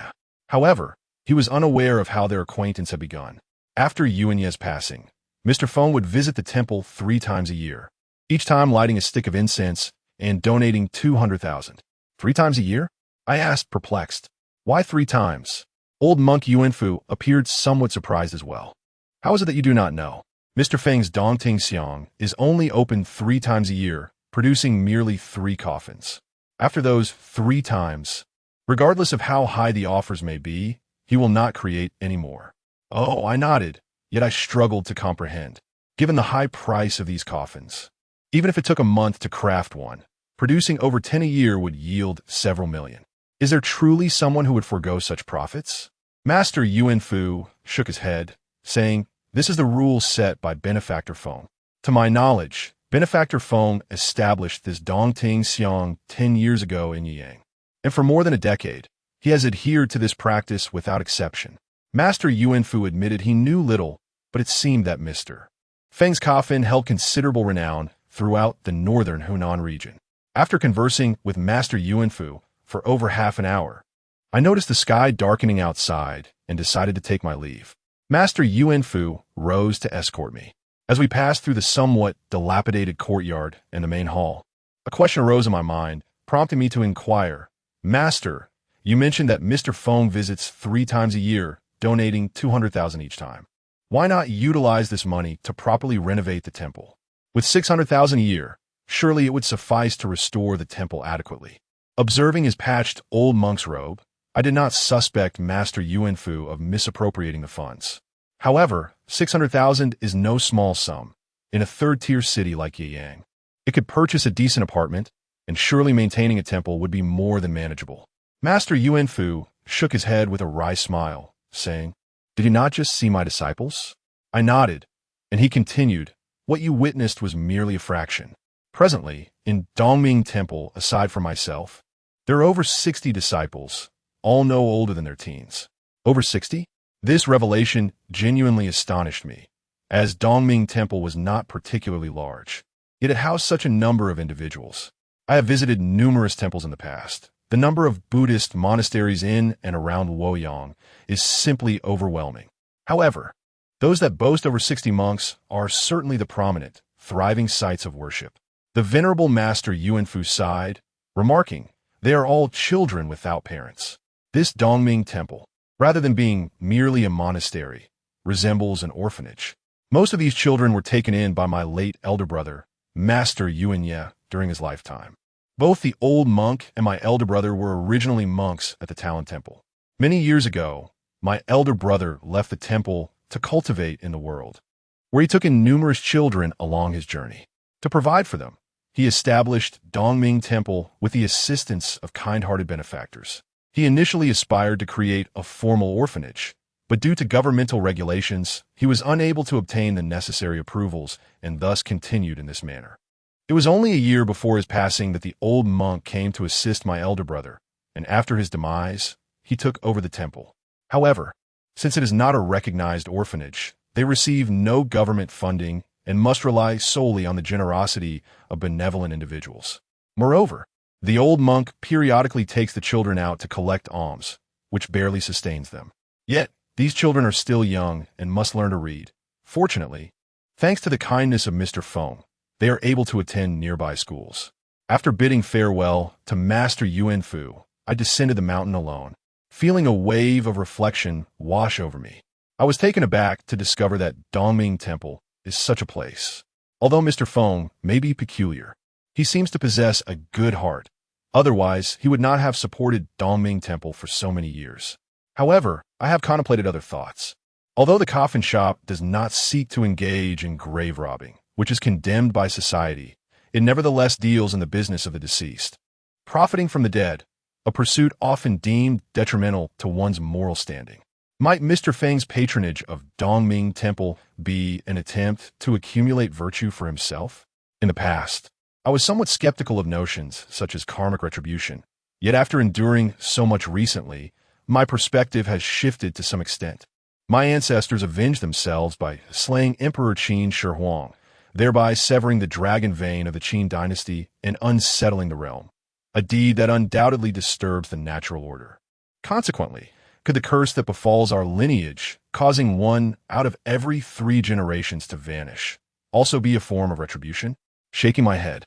However, he was unaware of how their acquaintance had begun. After Yuan Ye's passing, Mr. Feng would visit the temple 3 times a year, each time lighting a stick of incense and donating 200,000. 3 times a year? I asked, perplexed. Why 3 times? Old monk Yuan Fu appeared somewhat surprised as well. How is it that you do not know? Mr. Feng's Dongting Xiang is only open 3 times a year, producing merely 3 coffins. After those 3 times, regardless of how high the offers may be, he will not create any more. Oh, I nodded, yet I struggled to comprehend, given the high price of these coffins. Even if it took a month to craft one, producing over 10 a year would yield several million. Is there truly someone who would forego such profits? Master Yuan Fu shook his head, saying, "This is the rule set by Benefactor Feng. To my knowledge, Benefactor Feng established this Dongting Xiang 10 years ago in Yiyang, and for more than a decade, he has adhered to this practice without exception." Master Yuan Fu admitted he knew little, but it seemed that Mr. Feng's coffin held considerable renown throughout the northern Hunan region. After conversing with Master Yuan Fu for over half an hour, I noticed the sky darkening outside and decided to take my leave. Master Yuan Fu rose to escort me. As we passed through the somewhat dilapidated courtyard and the main hall, a question arose in my mind, prompting me to inquire, "Master, you mentioned that Mr. Feng visits 3 times a year, donating 200,000 each time. Why not utilize this money to properly renovate the temple? With 600,000 a year, surely it would suffice to restore the temple adequately." Observing his patched old monk's robe, I did not suspect Master Yuan Fu of misappropriating the funds. However, 600,000 is no small sum. In a 3rd-tier city like Yiyang, it could purchase a decent apartment, and surely maintaining a temple would be more than manageable. Master Yuan Fu shook his head with a wry smile, saying, "Did you not just see my disciples?" I nodded, and he continued, "What you witnessed was merely a fraction. Presently, in Dongming Temple, aside from myself, there are over 60 disciples, all no older than their teens." Over 60? This revelation genuinely astonished me, as Dongming Temple was not particularly large, yet it housed such a number of individuals. I have visited numerous temples in the past. The number of Buddhist monasteries in and around Luoyang is simply overwhelming. However, those that boast over 60 monks are certainly the prominent, thriving sites of worship. The venerable Master Yuan Fu sighed, remarking, "They are all children without parents." This Dongming Temple, rather than being merely a monastery, resembles an orphanage. Most of these children were taken in by my late elder brother, Master Yuan Ye, during his lifetime. Both the old monk and my elder brother were originally monks at the Talon Temple. Many years ago, my elder brother left the temple to cultivate in the world, where he took in numerous children along his journey. To provide for them, he established Dongming Temple with the assistance of kind-hearted benefactors. He initially aspired to create a formal orphanage, but due to governmental regulations, he was unable to obtain the necessary approvals and thus continued in this manner. It was only a year before his passing that the old monk came to assist my elder brother, and after his demise, he took over the temple. However, since it is not a recognized orphanage, they receive no government funding and must rely solely on the generosity of benevolent individuals. Moreover, the old monk periodically takes the children out to collect alms, which barely sustains them. Yet, these children are still young and must learn to read. Fortunately, thanks to the kindness of Mr. Feng, they are able to attend nearby schools. After bidding farewell to Master Yuan Fu, I descended the mountain alone, feeling a wave of reflection wash over me. I was taken aback to discover that Dongming Temple is such a place. Although Mr. Feng may be peculiar, he seems to possess a good heart. Otherwise, he would not have supported Dongming Temple for so many years. However, I have contemplated other thoughts. Although the coffin shop does not seek to engage in grave robbing, which is condemned by society, it nevertheless deals in the business of the deceased. Profiting from the dead, a pursuit often deemed detrimental to one's moral standing. Might Mr. Feng's patronage of Dongming Temple be an attempt to accumulate virtue for himself? In the past, I was somewhat skeptical of notions such as karmic retribution, yet after enduring so much recently, my perspective has shifted to some extent. My ancestors avenged themselves by slaying Emperor Qin Shi Huang, thereby severing the dragon vein of the Qin dynasty and unsettling the realm, a deed that undoubtedly disturbs the natural order. Consequently, could the curse that befalls our lineage, causing 1 out of every 3 generations to vanish, also be a form of retribution? Shaking my head,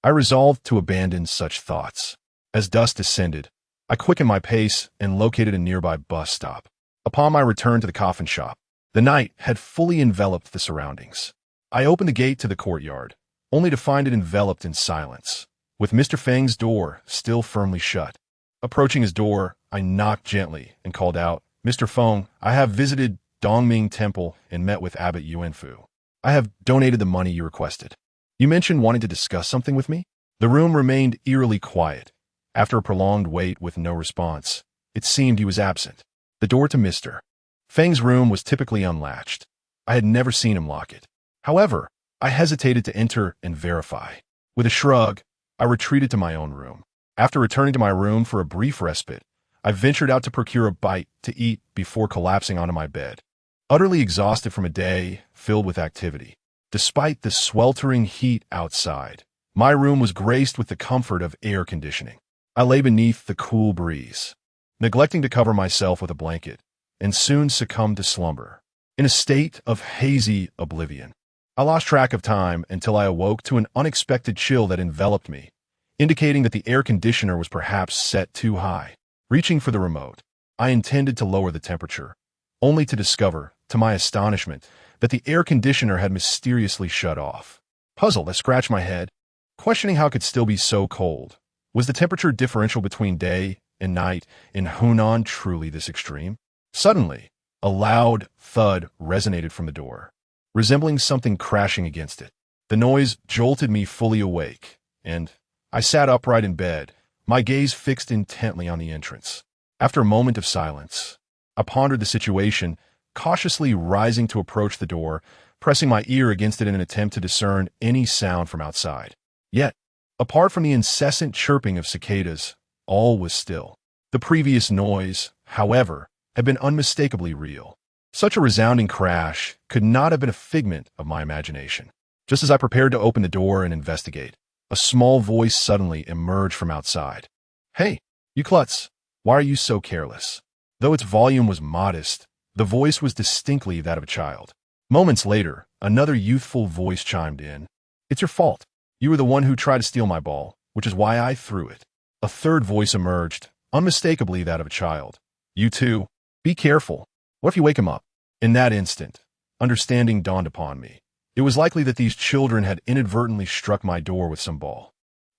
I resolved to abandon such thoughts. As dusk descended, I quickened my pace and located a nearby bus stop. Upon my return to the coffin shop, the night had fully enveloped the surroundings. I opened the gate to the courtyard, only to find it enveloped in silence, with Mr. Feng's door still firmly shut. Approaching his door, I knocked gently and called out, "Mr. Feng, I have visited Dongming Temple and met with Abbot Yuan Fu. I have donated the money you requested. You mentioned wanting to discuss something with me?" The room remained eerily quiet. After a prolonged wait with no response, it seemed he was absent. The door to Mr. Feng's room was typically unlatched. I had never seen him lock it. However, I hesitated to enter and verify. With a shrug, I retreated to my own room. After returning to my room for a brief respite, I ventured out to procure a bite to eat before collapsing onto my bed, utterly exhausted from a day filled with activity. Despite the sweltering heat outside, my room was graced with the comfort of air conditioning. I lay beneath the cool breeze, neglecting to cover myself with a blanket, and soon succumbed to slumber, in a state of hazy oblivion. I lost track of time until I awoke to an unexpected chill that enveloped me, indicating that the air conditioner was perhaps set too high. Reaching for the remote, I intended to lower the temperature, only to discover, to my astonishment, that the air conditioner had mysteriously shut off. Puzzled, I scratched my head, questioning how it could still be so cold. Was the temperature differential between day and night in Hunan truly this extreme? Suddenly, a loud thud resonated from the door, resembling something crashing against it. The noise jolted me fully awake, and I sat upright in bed, my gaze fixed intently on the entrance. After a moment of silence, I pondered the situation, cautiously rising to approach the door, pressing my ear against it in an attempt to discern any sound from outside. Yet, apart from the incessant chirping of cicadas, all was still. The previous noise, however, had been unmistakably real. Such a resounding crash could not have been a figment of my imagination. Just as I prepared to open the door and investigate, a small voice suddenly emerged from outside. "Hey, you klutz, why are you so careless?" Though its volume was modest, the voice was distinctly that of a child. Moments later, another youthful voice chimed in. "It's your fault. You were the one who tried to steal my ball, which is why I threw it." A third voice emerged, unmistakably that of a child. "You too. Be careful. What if you wake him up?" In that instant, understanding dawned upon me. It was likely that these children had inadvertently struck my door with some ball.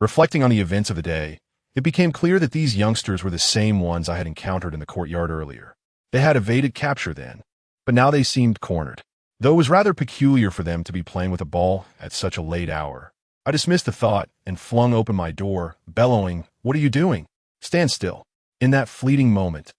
Reflecting on the events of the day, it became clear that these youngsters were the same ones I had encountered in the courtyard earlier. They had evaded capture then, but now they seemed cornered. Though it was rather peculiar for them to be playing with a ball at such a late hour, I dismissed the thought and flung open my door, bellowing, "What are you doing? Stand still." In that fleeting moment,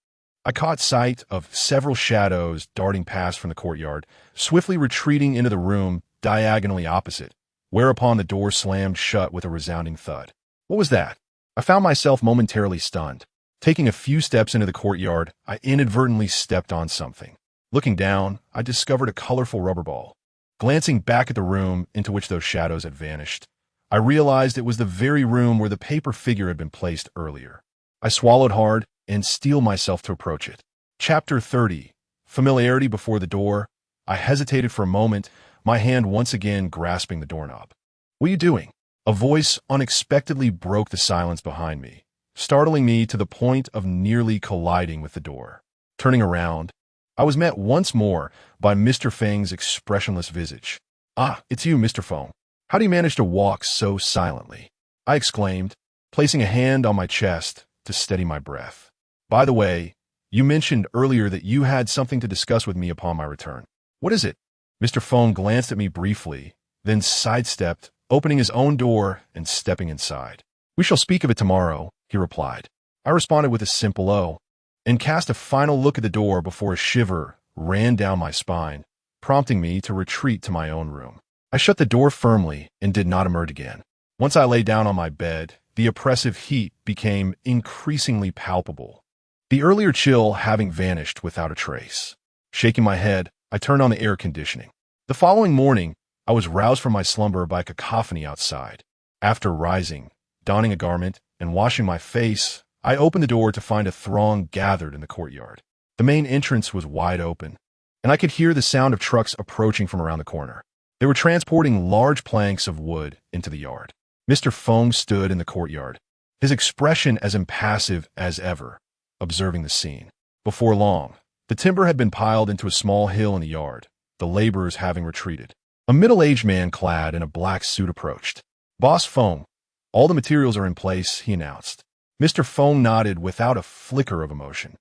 I caught sight of several shadows darting past from the courtyard, swiftly retreating into the room diagonally opposite, whereupon the door slammed shut with a resounding thud. What was that? I found myself momentarily stunned. Taking a few steps into the courtyard, I inadvertently stepped on something. Looking down, I discovered a colorful rubber ball. Glancing back at the room into which those shadows had vanished, I realized it was the very room where the paper figure had been placed earlier. I swallowed hard and steeled myself to approach it. Chapter 30. Familiarity before the door. I hesitated for a moment, my hand once again grasping the doorknob. "What are you doing?" A voice unexpectedly broke the silence behind me, startling me to the point of nearly colliding with the door. Turning around, I was met once more by Mr. Feng's expressionless visage. "Ah, it's you, Mr. Feng. How do you manage to walk so silently?" I exclaimed, placing a hand on my chest to steady my breath. "By the way, you mentioned earlier that you had something to discuss with me upon my return. What is it?" Mr. Feng glanced at me briefly, then sidestepped, opening his own door and stepping inside. "We shall speak of it tomorrow," he replied. I responded with a simple "oh," and cast a final look at the door before a shiver ran down my spine, prompting me to retreat to my own room. I shut the door firmly and did not emerge again. Once I lay down on my bed, the oppressive heat became increasingly palpable, the earlier chill having vanished without a trace. Shaking my head, I turned on the air conditioning. The following morning, I was roused from my slumber by a cacophony outside. After rising, donning a garment, and washing my face, I opened the door to find a throng gathered in the courtyard. The main entrance was wide open, and I could hear the sound of trucks approaching from around the corner. They were transporting large planks of wood into the yard. Mr. Feng stood in the courtyard, his expression as impassive as ever, observing the scene. Before long, the timber had been piled into a small hill in the yard, the laborers having retreated. A middle-aged man clad in a black suit approached. "Boss Feng, all the materials are in place," he announced. Mr. Feng nodded without a flicker of emotion.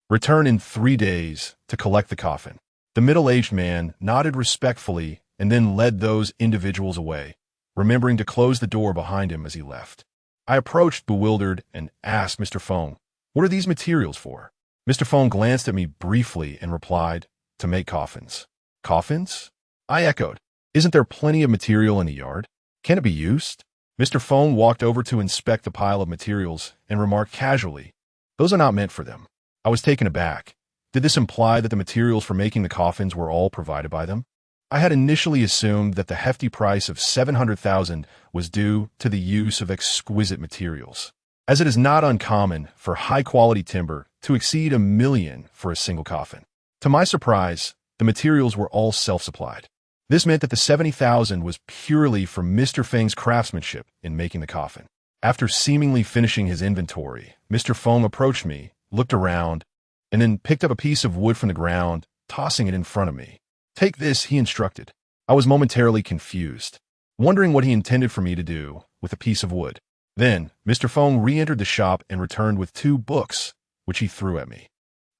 "Return in 3 days to collect the coffin." The middle-aged man nodded respectfully and then led those individuals away, remembering to close the door behind him as he left. I approached bewildered and asked Mr. Feng, "What are these materials for?" Mr. Feng glanced at me briefly and replied, "To make coffins." "Coffins?" I echoed. "Isn't there plenty of material in the yard? Can it be used?" Mr. Feng walked over to inspect the pile of materials and remarked casually, "Those are not meant for them." I was taken aback. Did this imply that the materials for making the coffins were all provided by them? I had initially assumed that the hefty price of 700,000 was due to the use of exquisite materials, as it is not uncommon for high-quality timber to exceed $1 million for a single coffin. To my surprise, the materials were all self-supplied. This meant that the 70,000 was purely from Mr. Feng's craftsmanship in making the coffin. After seemingly finishing his inventory, Mr. Feng approached me, looked around, and then picked up a piece of wood from the ground, tossing it in front of me. "Take this," he instructed. I was momentarily confused, wondering what he intended for me to do with a piece of wood. Then, Mr. Feng re-entered the shop and returned with 2 books, which he threw at me.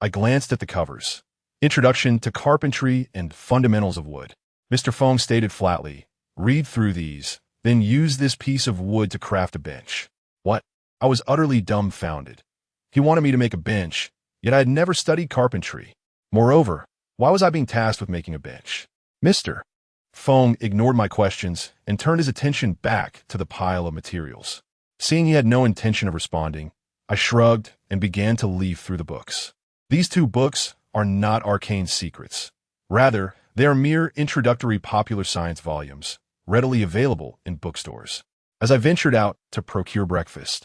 I glanced at the covers. Introduction to Carpentry and Fundamentals of Wood. Mr. Feng stated flatly, "Read through these, then use this piece of wood to craft a bench." What? I was utterly dumbfounded. He wanted me to make a bench, yet I had never studied carpentry. Moreover, why was I being tasked with making a bench? Mr. Feng ignored my questions and turned his attention back to the pile of materials. Seeing he had no intention of responding, I shrugged and began to leaf through the books. These 2 books are not arcane secrets. Rather, they are mere introductory popular science volumes, readily available in bookstores. As I ventured out to procure breakfast,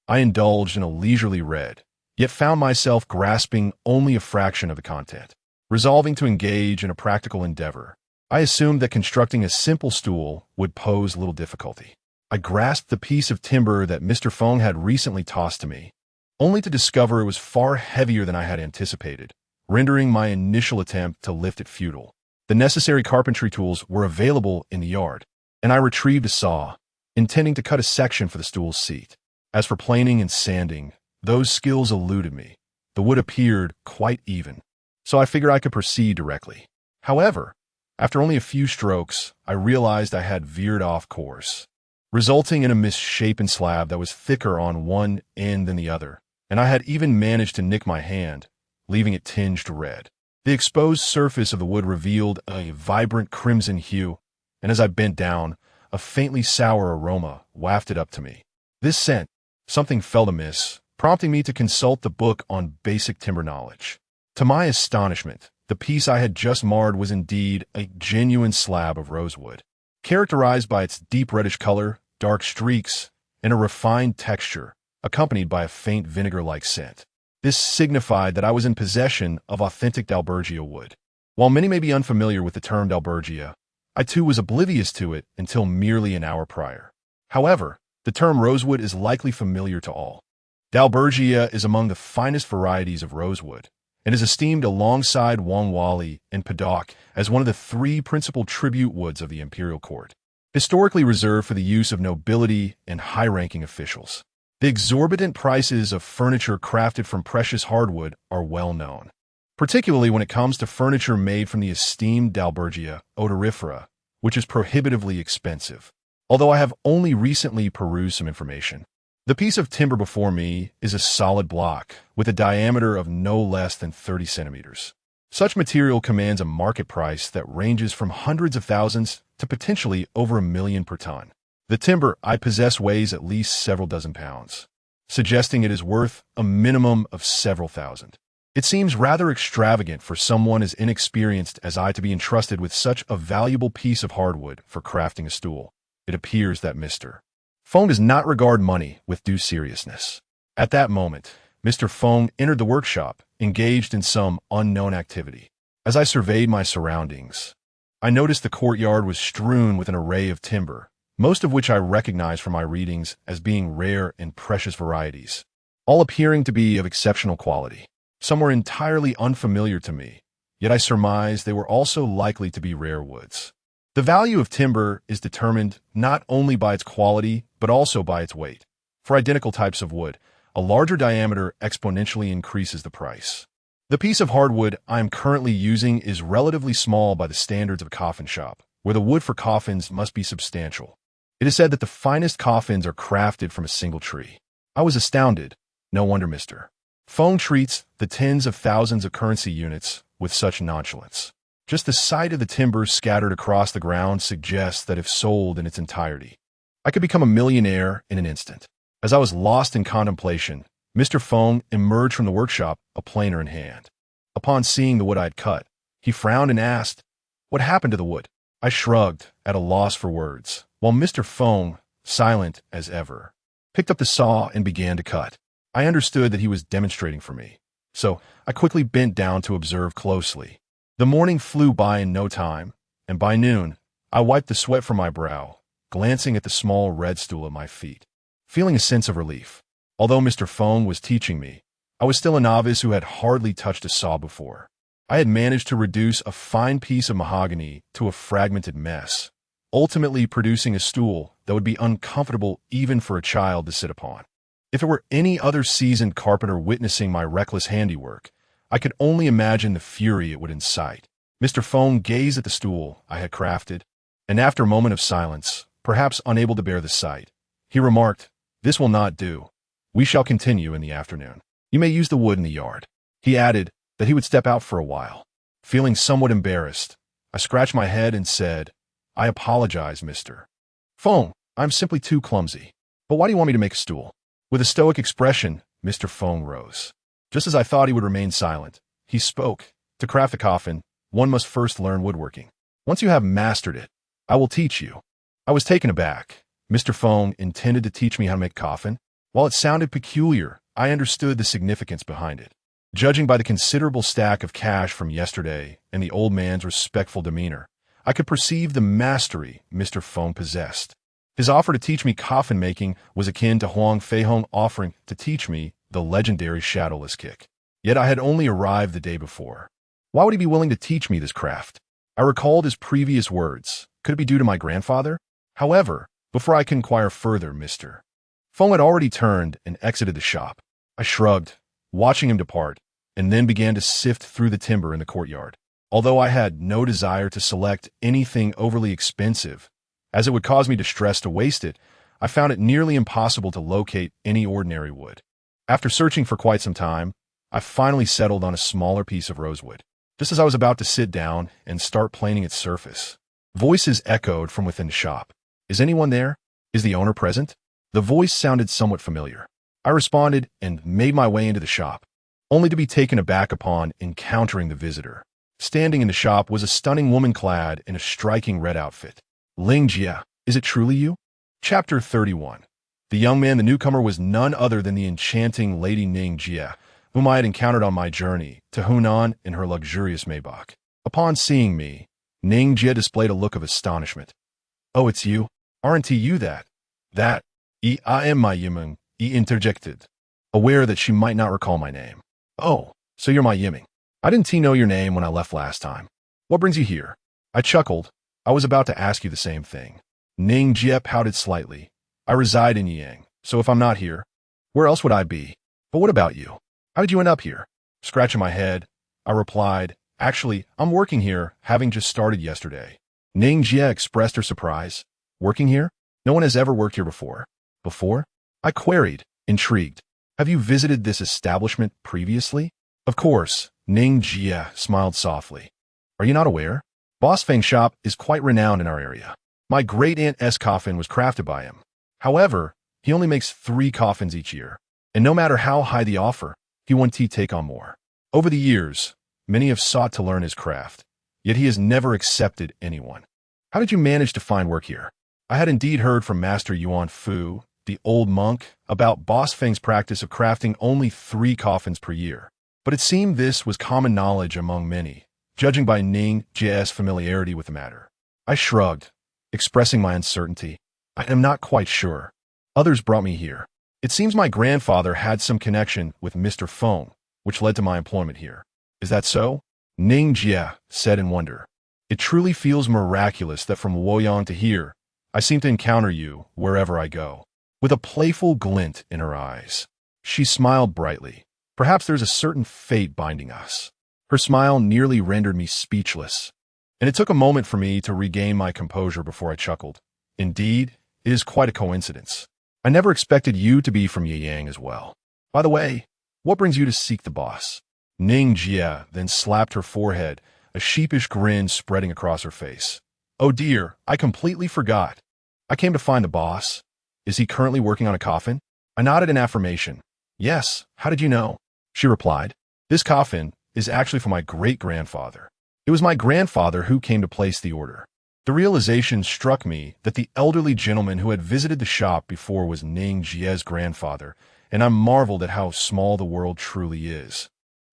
I indulged in a leisurely read, yet found myself grasping only a fraction of the content. Resolving to engage in a practical endeavor, I assumed that constructing a simple stool would pose little difficulty. I grasped the piece of timber that Mr. Feng had recently tossed to me, only to discover it was far heavier than I had anticipated, rendering my initial attempt to lift it futile. The necessary carpentry tools were available in the yard, and I retrieved a saw, intending to cut a section for the stool's seat. As for planing and sanding, those skills eluded me. The wood appeared quite even, so I figured I could proceed directly. However, after only a few strokes, I realized I had veered off course, resulting in a misshapen slab that was thicker on one end than the other, and I had even managed to nick my hand, leaving it tinged red. The exposed surface of the wood revealed a vibrant crimson hue, and as I bent down, a faintly sour aroma wafted up to me. This scent, something felt amiss, prompting me to consult the book on basic timber knowledge. To my astonishment, the piece I had just marred was indeed a genuine slab of rosewood, characterized by its deep reddish color, dark streaks, and a refined texture, accompanied by a faint vinegar-like scent. This signified that I was in possession of authentic Dalbergia wood. While many may be unfamiliar with the term Dalbergia, I too was oblivious to it until merely an hour prior. However, the term rosewood is likely familiar to all. Dalbergia is among the finest varieties of rosewood, and is esteemed alongside Wangwali and Paddock as one of the three principal tribute woods of the imperial court, historically reserved for the use of nobility and high-ranking officials. The exorbitant prices of furniture crafted from precious hardwood are well known, particularly when it comes to furniture made from the esteemed Dalbergia odorifera, which is prohibitively expensive. Although I have only recently perused some information, the piece of timber before me is a solid block with a diameter of no less than 30 centimeters. Such material commands a market price that ranges from hundreds of thousands to potentially over $1 million per ton. The timber I possess weighs at least several dozen pounds, suggesting it is worth a minimum of several thousand. It seems rather extravagant for someone as inexperienced as I to be entrusted with such a valuable piece of hardwood for crafting a stool. It appears that Mr. Fong does not regard money with due seriousness. At that moment, Mr. Fong entered the workshop, engaged in some unknown activity. As I surveyed my surroundings, I noticed the courtyard was strewn with an array of timber, most of which I recognized from my readings as being rare and precious varieties, all appearing to be of exceptional quality. Some were entirely unfamiliar to me, yet I surmised they were also likely to be rare woods. The value of timber is determined not only by its quality, but also by its weight. For identical types of wood, a larger diameter exponentially increases the price. The piece of hardwood I am currently using is relatively small by the standards of a coffin shop, where the wood for coffins must be substantial. It is said that the finest coffins are crafted from a single tree. I was astounded. No wonder Mr. Fong treats the tens of thousands of currency units with such nonchalance. Just the sight of the timber scattered across the ground suggests that if sold in its entirety, I could become a millionaire in an instant. As I was lost in contemplation, Mr. Fong emerged from the workshop, a planer in hand. Upon seeing the wood I had cut, he frowned and asked, "What happened to the wood?" I shrugged, at a loss for words, while Mr. Fong, silent as ever, picked up the saw and began to cut. I understood that he was demonstrating for me, so I quickly bent down to observe closely. The morning flew by in no time, and by noon, I wiped the sweat from my brow, glancing at the small red stool at my feet, feeling a sense of relief. Although Mr. Fong was teaching me, I was still a novice who had hardly touched a saw before. I had managed to reduce a fine piece of mahogany to a fragmented mess, ultimately producing a stool that would be uncomfortable even for a child to sit upon. If it were any other seasoned carpenter witnessing my reckless handiwork, I could only imagine the fury it would incite. Mr. Fong gazed at the stool I had crafted, and after a moment of silence, perhaps unable to bear the sight, he remarked, "This will not do. We shall continue in the afternoon. You may use the wood in the yard." He added that he would step out for a while. Feeling somewhat embarrassed, I scratched my head and said, "I apologize, Mr. Fong. I'm simply too clumsy. But why do you want me to make a stool?" With a stoic expression, Mr. Fong rose. Just as I thought he would remain silent, he spoke. "To craft a coffin, one must first learn woodworking. Once you have mastered it, I will teach you." I was taken aback. Mr. Fong intended to teach me how to make a coffin? While it sounded peculiar, I understood the significance behind it. Judging by the considerable stack of cash from yesterday and the old man's respectful demeanor, I could perceive the mastery Mr. Fong possessed. His offer to teach me coffin making was akin to Huang Feihong offering to teach me the legendary shadowless kick. Yet I had only arrived the day before. Why would he be willing to teach me this craft? I recalled his previous words. Could it be due to my grandfather? However, Before I could inquire further, Mr. Feng had already turned and exited the shop. I shrugged, watching him depart, and then began to sift through the timber in the courtyard. Although I had no desire to select anything overly expensive, as it would cause me distress to waste it, I found it nearly impossible to locate any ordinary wood. After searching for quite some time, I finally settled on a smaller piece of rosewood. Just as I was about to sit down and start planing its surface, voices echoed from within the shop. "Is anyone there? Is the owner present?" The voice sounded somewhat familiar. I responded and made my way into the shop, only to be taken aback upon encountering the visitor. Standing in the shop was a stunning woman clad in a striking red outfit. "Ling Jia, is it truly you?" Chapter 31. The young man, the newcomer, was none other than the enchanting Lady Ning Jia, whom I had encountered on my journey to Hunan in her luxurious Maybach. Upon seeing me, Ning Jia displayed a look of astonishment. "Oh, it's you? Aren't you that? I am my Yimeng," he interjected, aware that she might not recall my name. "Oh, so you're my Yimeng. I didn't know your name when I left last time. What brings you here?" I chuckled. I was about to ask you the same thing. Ning Jia pouted slightly. "I reside in Yang, so if I'm not here, where else would I be? But what about you? How did you end up here?" Scratching my head, I replied, "Actually, I'm working here, having just started yesterday." Ning Jia expressed her surprise. "Working here? No one has ever worked here before." "Before?" I queried, intrigued. "Have you visited this establishment previously?" "Of course," Ning Jia smiled softly. "Are you not aware? Boss Feng's shop is quite renowned in our area. My great-aunt's coffin was crafted by him. However, he only makes 3 coffins each year, and no matter how high the offer, he won't take on more. Over the years, many have sought to learn his craft, yet he has never accepted anyone. How did you manage to find work here?" I had indeed heard from Master Yuan Fu, the old monk, about Boss Feng's practice of crafting only 3 coffins per year, but it seemed this was common knowledge among many, judging by Ning Jia's familiarity with the matter. I shrugged, expressing my uncertainty. "I am not quite sure. Others brought me here. It seems my grandfather had some connection with Mr. Feng, which led to my employment here." "Is that so?" Ning Jia said in wonder. "It truly feels miraculous that from Luoyang to here, I seem to encounter you wherever I go." With a playful glint in her eyes, she smiled brightly. "Perhaps there's a certain fate binding us." Her smile nearly rendered me speechless, and it took a moment for me to regain my composure before I chuckled. "Indeed, it is quite a coincidence. I never expected you to be from Yiyang as well. By the way, what brings you to seek the boss?" Ning Jia then slapped her forehead, a sheepish grin spreading across her face. "Oh dear, I completely forgot. I came to find the boss. Is he currently working on a coffin?" I nodded in affirmation. "Yes, how did you know?" She replied, "This coffin is actually for my great-grandfather. It was my grandfather who came to place the order." The realization struck me that the elderly gentleman who had visited the shop before was Ning Jia's grandfather, and I marveled at how small the world truly is.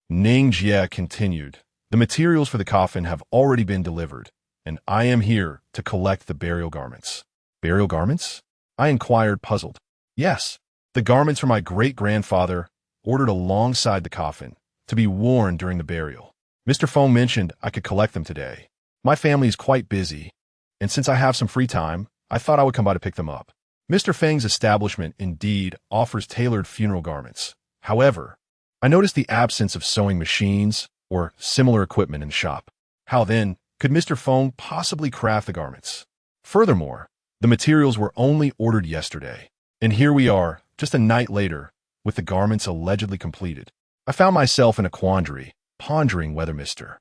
Ning Jia continued, "The materials for the coffin have already been delivered, and I am here to collect the burial garments." "Burial garments?" I inquired, puzzled. "Yes, the garments for my great-grandfather, ordered alongside the coffin, to be worn during the burial. Mr. Feng mentioned I could collect them today. My family is quite busy, and since I have some free time, I thought I would come by to pick them up." Mr. Feng's establishment indeed offers tailored funeral garments. However, I noticed the absence of sewing machines or similar equipment in the shop. How then could Mr. Feng possibly craft the garments? Furthermore, the materials were only ordered yesterday, and here we are, just a night later, with the garments allegedly completed. I found myself in a quandary, pondering whether Mr.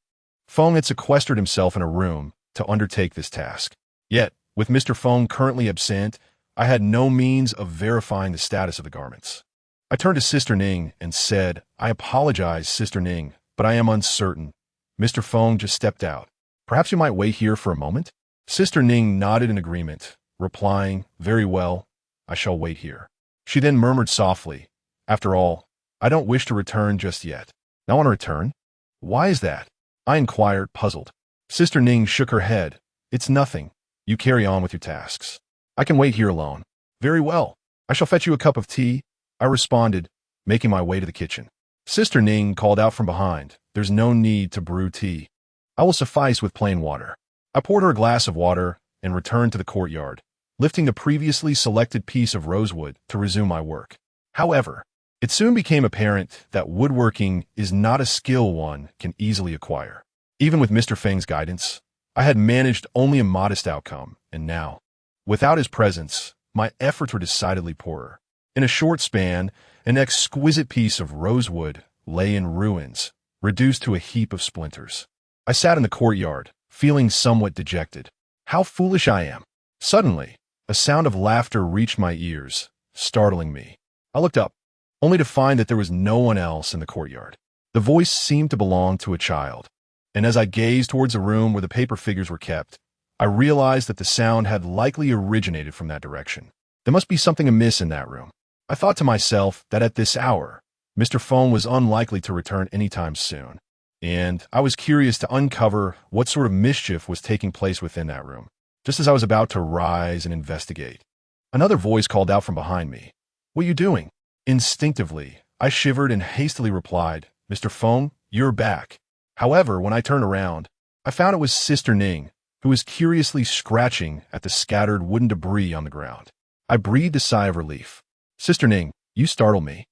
Feng had sequestered himself in a room to undertake this task. Yet, with Mr. Feng currently absent, I had no means of verifying the status of the garments. I turned to Sister Ning and said, "I apologize, Sister Ning, but I am uncertain. Mr. Feng just stepped out. Perhaps you might wait here for a moment?" Sister Ning nodded in agreement, replying, "Very well, I shall wait here." She then murmured softly, "After all, I don't wish to return just yet." "Now want to return? Why is that?" I inquired, puzzled. Sister Ning shook her head. "It's nothing. You carry on with your tasks. I can wait here alone." "Very well. I shall fetch you a cup of tea," I responded, making my way to the kitchen. Sister Ning called out from behind, "There's no need to brew tea. I will suffice with plain water." I poured her a glass of water and returned to the courtyard, lifting the previously selected piece of rosewood to resume my work. However, it soon became apparent that woodworking is not a skill one can easily acquire. Even with Mr. Feng's guidance, I had managed only a modest outcome, and now, without his presence, my efforts were decidedly poorer. In a short span, an exquisite piece of rosewood lay in ruins, reduced to a heap of splinters. I sat in the courtyard, feeling somewhat dejected. How foolish I am! Suddenly, a sound of laughter reached my ears, startling me. I looked up, only to find that there was no one else in the courtyard. The voice seemed to belong to a child, and as I gazed towards the room where the paper figures were kept, I realized that the sound had likely originated from that direction. There must be something amiss in that room. I thought to myself that at this hour, Mr. Feng was unlikely to return anytime soon, and I was curious to uncover what sort of mischief was taking place within that room. Just as I was about to rise and investigate, another voice called out from behind me. "What are you doing?" Instinctively, I shivered and hastily replied, "Mr. Feng, you're back." However, when I turned around, I found it was Sister Ning, who was curiously scratching at the scattered wooden debris on the ground. I breathed a sigh of relief. "Sister Ning, you startled me."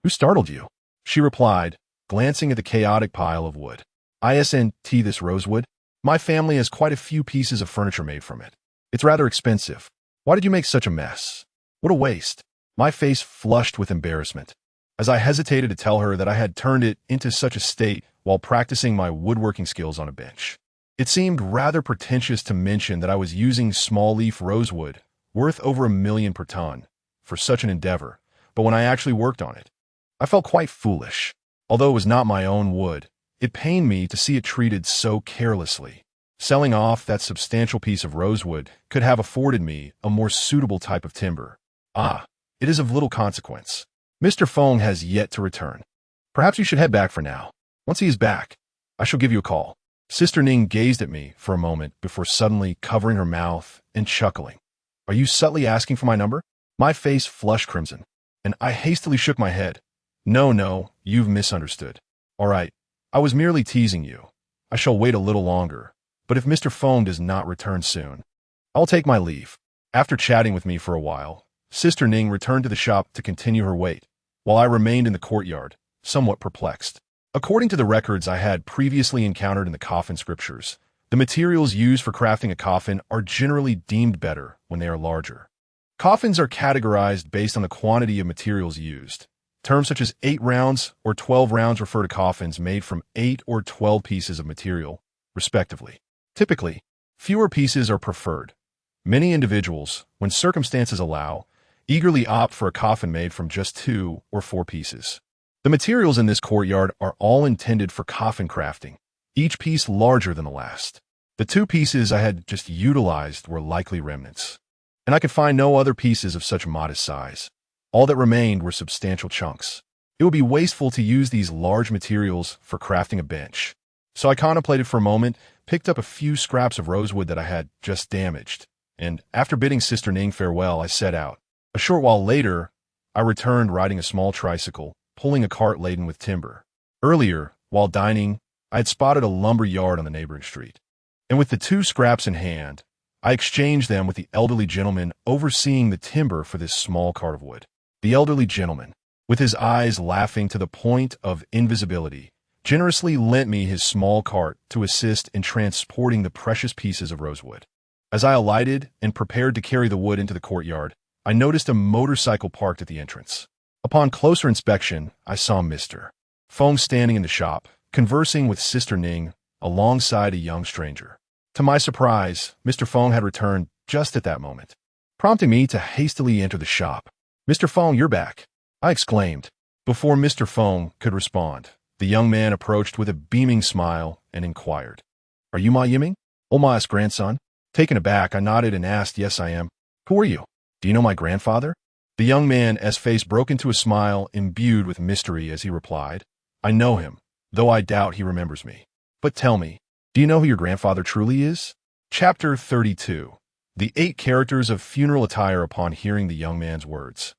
"Who startled you?" she replied, glancing at the chaotic pile of wood. "Isn't this rosewood? My family has quite a few pieces of furniture made from it. It's rather expensive. Why did you make such a mess? What a waste." My face flushed with embarrassment, as I hesitated to tell her that I had turned it into such a state while practicing my woodworking skills on a bench. It seemed rather pretentious to mention that I was using small-leaf rosewood, worth over $1 million per ton, for such an endeavor, but when I actually worked on it, I felt quite foolish. Although it was not my own wood, it pained me to see it treated so carelessly. Selling off that substantial piece of rosewood could have afforded me a more suitable type of timber. It is of little consequence. Mr. Feng has yet to return. Perhaps you should head back for now. Once he is back, I shall give you a call. Sister Ning gazed at me for a moment before suddenly covering her mouth and chuckling. "Are you subtly asking for my number?" My face flushed crimson, and I hastily shook my head. No, you've misunderstood. All right, I was merely teasing you. I shall wait a little longer, but if Mr. Feng does not return soon, I'll take my leave. After chatting with me for a while, Sister Ning returned to the shop to continue her wait, while I remained in the courtyard, somewhat perplexed. According to the records I had previously encountered in the coffin scriptures, the materials used for crafting a coffin are generally deemed better when they are larger. Coffins are categorized based on the quantity of materials used. Terms such as 8 rounds or 12 rounds refer to coffins made from 8 or 12 pieces of material, respectively. Typically, fewer pieces are preferred. Many individuals, when circumstances allow, eagerly opt for a coffin made from just 2 or 4 pieces. The materials in this courtyard are all intended for coffin crafting, each piece larger than the last. The 2 pieces I had just utilized were likely remnants, and I could find no other pieces of such modest size. All that remained were substantial chunks. It would be wasteful to use these large materials for crafting a bench. So I contemplated for a moment, picked up a few scraps of rosewood that I had just damaged, and after bidding Sister Ning farewell, I set out. A short while later, I returned riding a small tricycle, pulling a cart laden with timber. Earlier, while dining, I had spotted a lumber yard on the neighboring street, and with the 2 scraps in hand, I exchanged them with the elderly gentleman overseeing the timber for this small cart of wood. The elderly gentleman, with his eyes laughing to the point of invisibility, generously lent me his small cart to assist in transporting the precious pieces of rosewood. As I alighted and prepared to carry the wood into the courtyard, I noticed a motorcycle parked at the entrance. Upon closer inspection, I saw Mr. Feng standing in the shop, conversing with Sister Ning alongside a young stranger. To my surprise, Mr. Feng had returned just at that moment, prompting me to hastily enter the shop. "Mr. Feng, you're back," I exclaimed. Before Mr. Feng could respond, the young man approached with a beaming smile and inquired, "Are you Ma Yiming, Oma's grandson?" Taken aback, I nodded and asked, "Yes, I am." "Who are you? Do you know my grandfather?" The young man's face broke into a smile imbued with mystery as he replied, "I know him, though I doubt he remembers me. But tell me, do you know who your grandfather truly is?" Chapter 32. The 8 characters of funeral attire upon hearing the young man's words.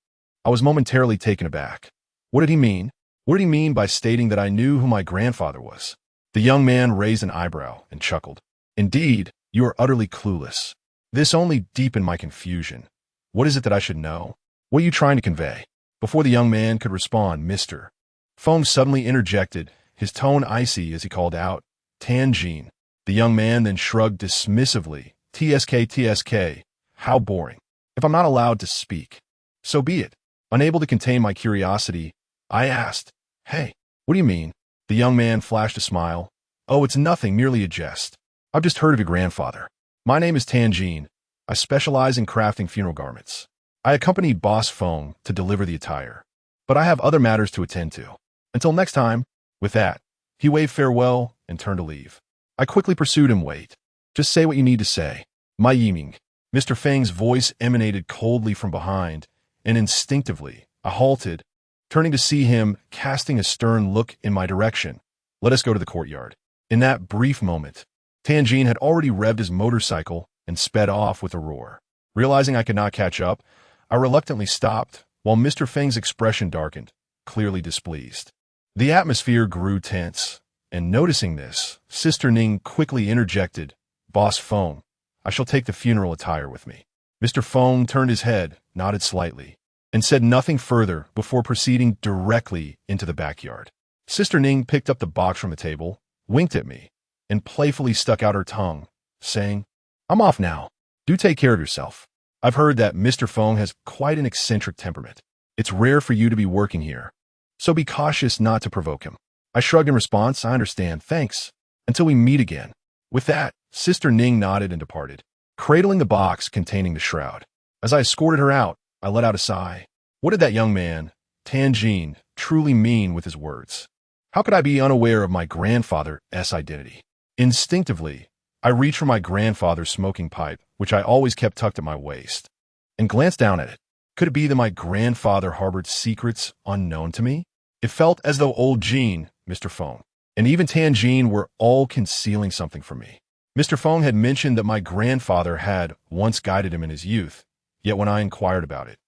I was momentarily taken aback. What did he mean? What did he mean by stating that I knew who my grandfather was? The young man raised an eyebrow and chuckled. "Indeed, you are utterly clueless. This only deepened my confusion. What is it that I should know? What are you trying to convey? Before the young man could respond, Mr. Feng suddenly interjected, his tone icy as he called out, Tanjin. The young man then shrugged dismissively, TSK, how boring. If I'm not allowed to speak, so be it. Unable to contain my curiosity, I asked, Hey, what do you mean? The young man flashed a smile. Oh, it's nothing, merely a jest. I've just heard of your grandfather. My name is Tanjin. I specialize in crafting funeral garments. I accompanied Boss Feng to deliver the attire, but I have other matters to attend to. Until next time. With that, he waved farewell and turned to leave. I quickly pursued him. Wait. Just say what you need to say. My Yiming. Mr. Feng's voice emanated coldly from behind, and instinctively, I halted, turning to see him casting a stern look in my direction. Let us go to the courtyard. In that brief moment, Tanjin had already revved his motorcycle and sped off with a roar. Realizing I could not catch up, I reluctantly stopped, while Mr. Feng's expression darkened, clearly displeased. The atmosphere grew tense, and noticing this, Sister Ning quickly interjected, Boss Feng, I shall take the funeral attire with me. Mr. Feng turned his head, nodded slightly, and said nothing further before proceeding directly into the backyard. Sister Ning picked up the box from the table, winked at me, and playfully stuck out her tongue, saying, I'm off now. Do take care of yourself. I've heard that Mr. Feng has quite an eccentric temperament. It's rare for you to be working here, so be cautious not to provoke him. I shrugged in response, I understand, thanks. Until we meet again. With that, Sister Ning nodded and departed, cradling the box containing the shroud. As I escorted her out, I let out a sigh. What did that young man, Tanjin, truly mean with his words? How could I be unaware of my grandfather's identity? Instinctively, I reached for my grandfather's smoking pipe, which I always kept tucked at my waist, and glanced down at it. Could it be that my grandfather harbored secrets unknown to me? It felt as though old Jean, Mr. Feng, and even Tanjin were all concealing something from me. Mr. Feng had mentioned that my grandfather had once guided him in his youth, yet when I inquired about it,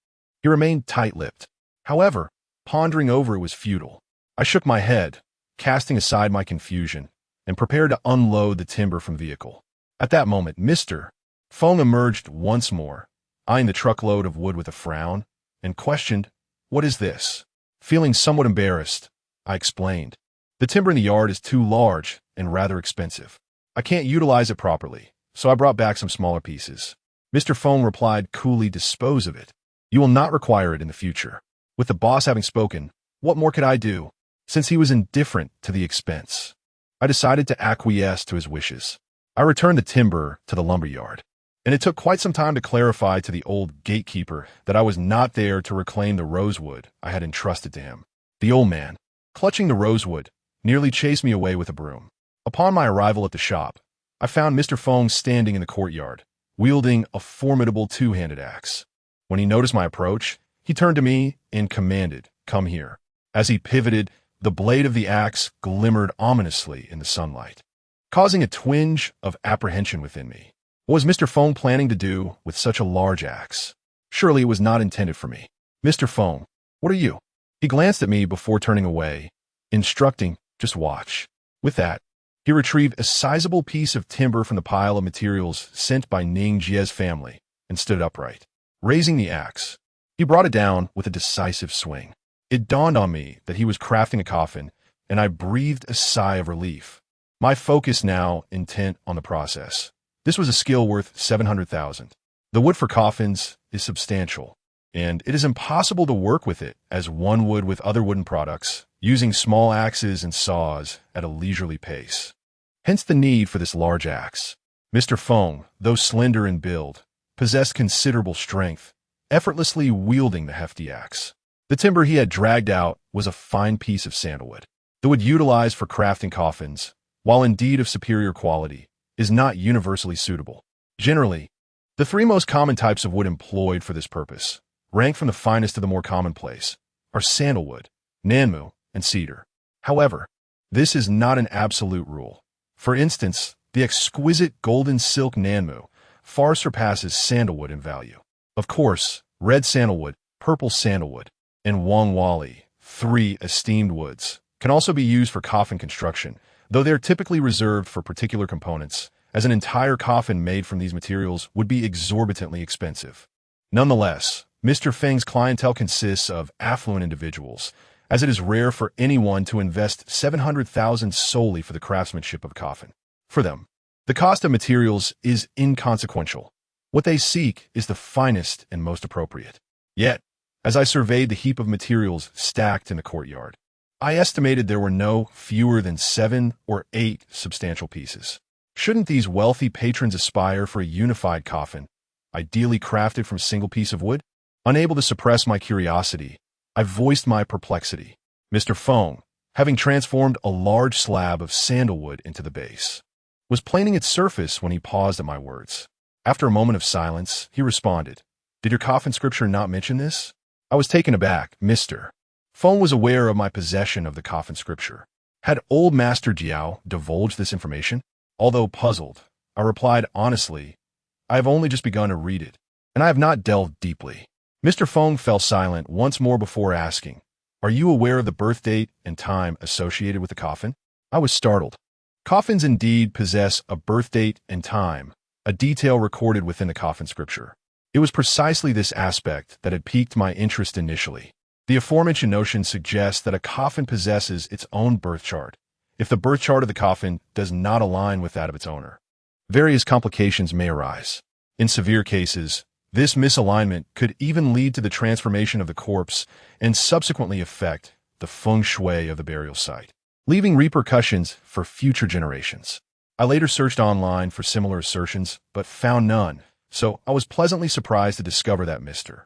he remained tight-lipped. However, pondering over it was futile. I shook my head, casting aside my confusion, and prepared to unload the timber from the vehicle. At that moment, Mr. Feng emerged once more, eyeing the truckload of wood with a frown, and questioned, What is this? Feeling somewhat embarrassed, I explained. The timber in the yard is too large and rather expensive. I can't utilize it properly, so I brought back some smaller pieces. Mr. Feng replied coolly, Dispose of it. You will not require it in the future. With the boss having spoken, what more could I do? Since he was indifferent to the expense, I decided to acquiesce to his wishes. I returned the timber to the lumberyard, and it took quite some time to clarify to the old gatekeeper that I was not there to reclaim the rosewood I had entrusted to him. The old man, clutching the rosewood, nearly chased me away with a broom. Upon my arrival at the shop, I found Mr. Feng standing in the courtyard, wielding a formidable two-handed axe. When he noticed my approach, he turned to me and commanded, Come here. As he pivoted, the blade of the axe glimmered ominously in the sunlight, causing a twinge of apprehension within me. What was Mr. Feng planning to do with such a large axe? Surely it was not intended for me. Mr. Feng, what are you? He glanced at me before turning away, instructing, Just watch. With that, he retrieved a sizable piece of timber from the pile of materials sent by Ning Jie's family and stood upright. Raising the axe, he brought it down with a decisive swing. It dawned on me that he was crafting a coffin, and I breathed a sigh of relief, my focus now intent on the process. This was a skill worth 700,000. The wood for coffins is substantial, and it is impossible to work with it as one would with other wooden products, using small axes and saws at a leisurely pace. Hence the need for this large axe. Mr. Feng, though slender in build, possessed considerable strength, effortlessly wielding the hefty axe. The timber he had dragged out was a fine piece of sandalwood. The wood utilized for crafting coffins, while indeed of superior quality, is not universally suitable. Generally, the three most common types of wood employed for this purpose, ranked from the finest to the more commonplace, are sandalwood, nanmu, and cedar. However, this is not an absolute rule. For instance, the exquisite golden silk nanmu far surpasses sandalwood in value. Of course, red sandalwood, purple sandalwood, and Wang Wali, three esteemed woods, can also be used for coffin construction, though they are typically reserved for particular components, as an entire coffin made from these materials would be exorbitantly expensive. Nonetheless, Mr. Feng's clientele consists of affluent individuals, as it is rare for anyone to invest 700,000 solely for the craftsmanship of a coffin. For them, the cost of materials is inconsequential. What they seek is the finest and most appropriate. Yet, as I surveyed the heap of materials stacked in the courtyard, I estimated there were no fewer than 7 or 8 substantial pieces. Shouldn't these wealthy patrons aspire for a unified coffin, ideally crafted from a single piece of wood? Unable to suppress my curiosity, I voiced my perplexity. Mr. Feng, having transformed a large slab of sandalwood into the base, was planing its surface when he paused at my words. After a moment of silence, he responded, "Did your coffin scripture not mention this?" I was taken aback. Mr. Feng was aware of my possession of the coffin scripture. Had old Master Jiao divulged this information? Although puzzled, I replied honestly, "I have only just begun to read it, and I have not delved deeply." Mr. Feng fell silent once more before asking, "Are you aware of the birth date and time associated with the coffin?" I was startled. Coffins indeed possess a birth date and time, a detail recorded within the coffin scripture. It was precisely this aspect that had piqued my interest initially. The aforementioned notion suggests that a coffin possesses its own birth chart, if the birth chart of the coffin does not align with that of its owner. Various complications may arise. In severe cases, this misalignment could even lead to the transformation of the corpse and subsequently affect the feng shui of the burial site, leaving repercussions for future generations. I later searched online for similar assertions, but found none, so I was pleasantly surprised to discover that Mr.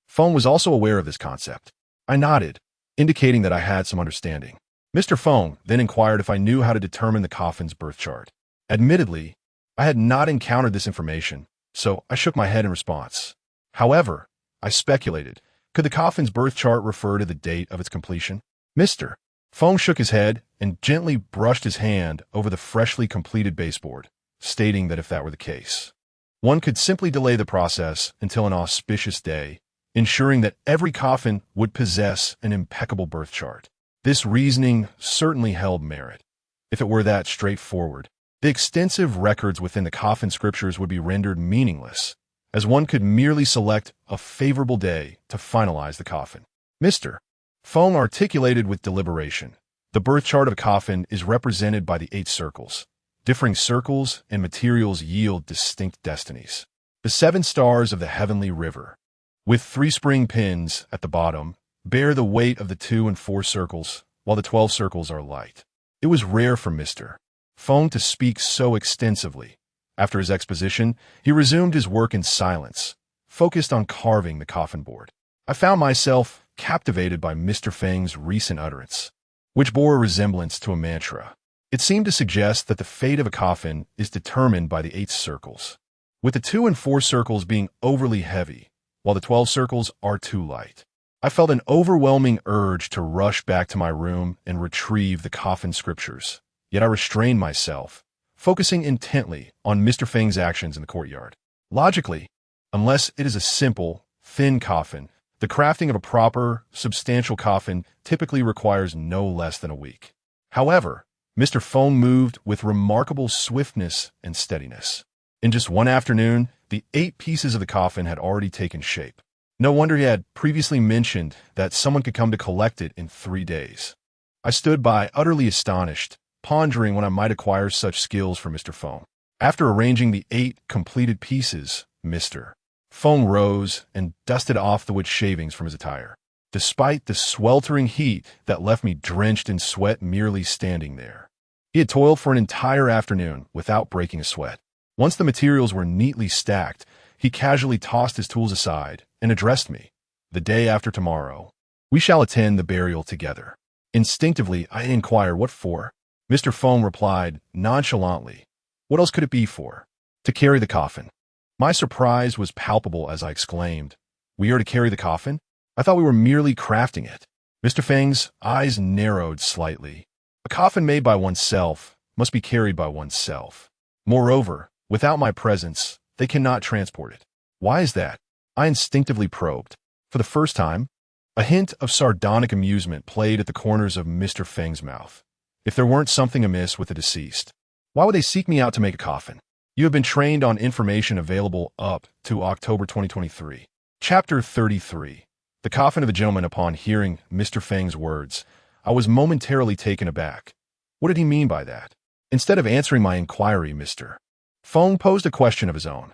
Feng was also aware of this concept. I nodded, indicating that I had some understanding. Mr. Feng then inquired if I knew how to determine the coffin's birth chart. Admittedly, I had not encountered this information, so I shook my head in response. However, I speculated, could the coffin's birth chart refer to the date of its completion? Mr. Feng shook his head and gently brushed his hand over the freshly completed baseboard, stating that if that were the case, one could simply delay the process until an auspicious day, ensuring that every coffin would possess an impeccable birth chart. This reasoning certainly held merit. If it were that straightforward, the extensive records within the coffin scriptures would be rendered meaningless, as one could merely select a favorable day to finalize the coffin. Mr. Feng articulated with deliberation, "The birth chart of a coffin is represented by the 8 circles. Differing circles and materials yield distinct destinies. The 7 stars of the heavenly river, with 3 spring pins at the bottom, bear the weight of the 2 and 4 circles, while the 12 circles are light." It was rare for Mr. Feng to speak so extensively. After his exposition, he resumed his work in silence, focused on carving the coffin board. I found myself captivated by Mr. Feng's recent utterance, which bore a resemblance to a mantra. It seemed to suggest that the fate of a coffin is determined by the 8 circles, with the 2 and 4 circles being overly heavy, while the 12 circles are too light. I felt an overwhelming urge to rush back to my room and retrieve the coffin scriptures, yet I restrained myself, focusing intently on Mr. Feng's actions in the courtyard. Logically, unless it is a simple, thin coffin, the crafting of a proper, substantial coffin typically requires no less than a week. However, Mr. Feng moved with remarkable swiftness and steadiness. In just one afternoon, the 8 pieces of the coffin had already taken shape. No wonder he had previously mentioned that someone could come to collect it in 3 days. I stood by, utterly astonished, pondering when I might acquire such skills from Mr. Feng. After arranging the 8 completed pieces, Mr. Feng rose and dusted off the wood shavings from his attire. Despite the sweltering heat that left me drenched in sweat merely standing there, he had toiled for an entire afternoon without breaking a sweat. Once the materials were neatly stacked, he casually tossed his tools aside and addressed me. "The day after tomorrow, we shall attend the burial together." Instinctively, I inquired, "What for?" Mr. Feng replied nonchalantly, "What else could it be for?" "To carry the coffin." My surprise was palpable as I exclaimed, "We are to carry the coffin? I thought we were merely crafting it." Mr. Feng's eyes narrowed slightly. A coffin made by oneself must be carried by oneself. Moreover, without my presence, they cannot transport it. Why is that? I instinctively probed. For the first time, a hint of sardonic amusement played at the corners of Mr. Feng's mouth. If there weren't something amiss with the deceased, why would they seek me out to make a coffin? You have been trained on information available up to October 2023. Chapter 33. The Coffin of a Gentleman. Upon hearing Mr. Feng's words, I was momentarily taken aback. What did he mean by that? Instead of answering my inquiry, Mr. Feng posed a question of his own.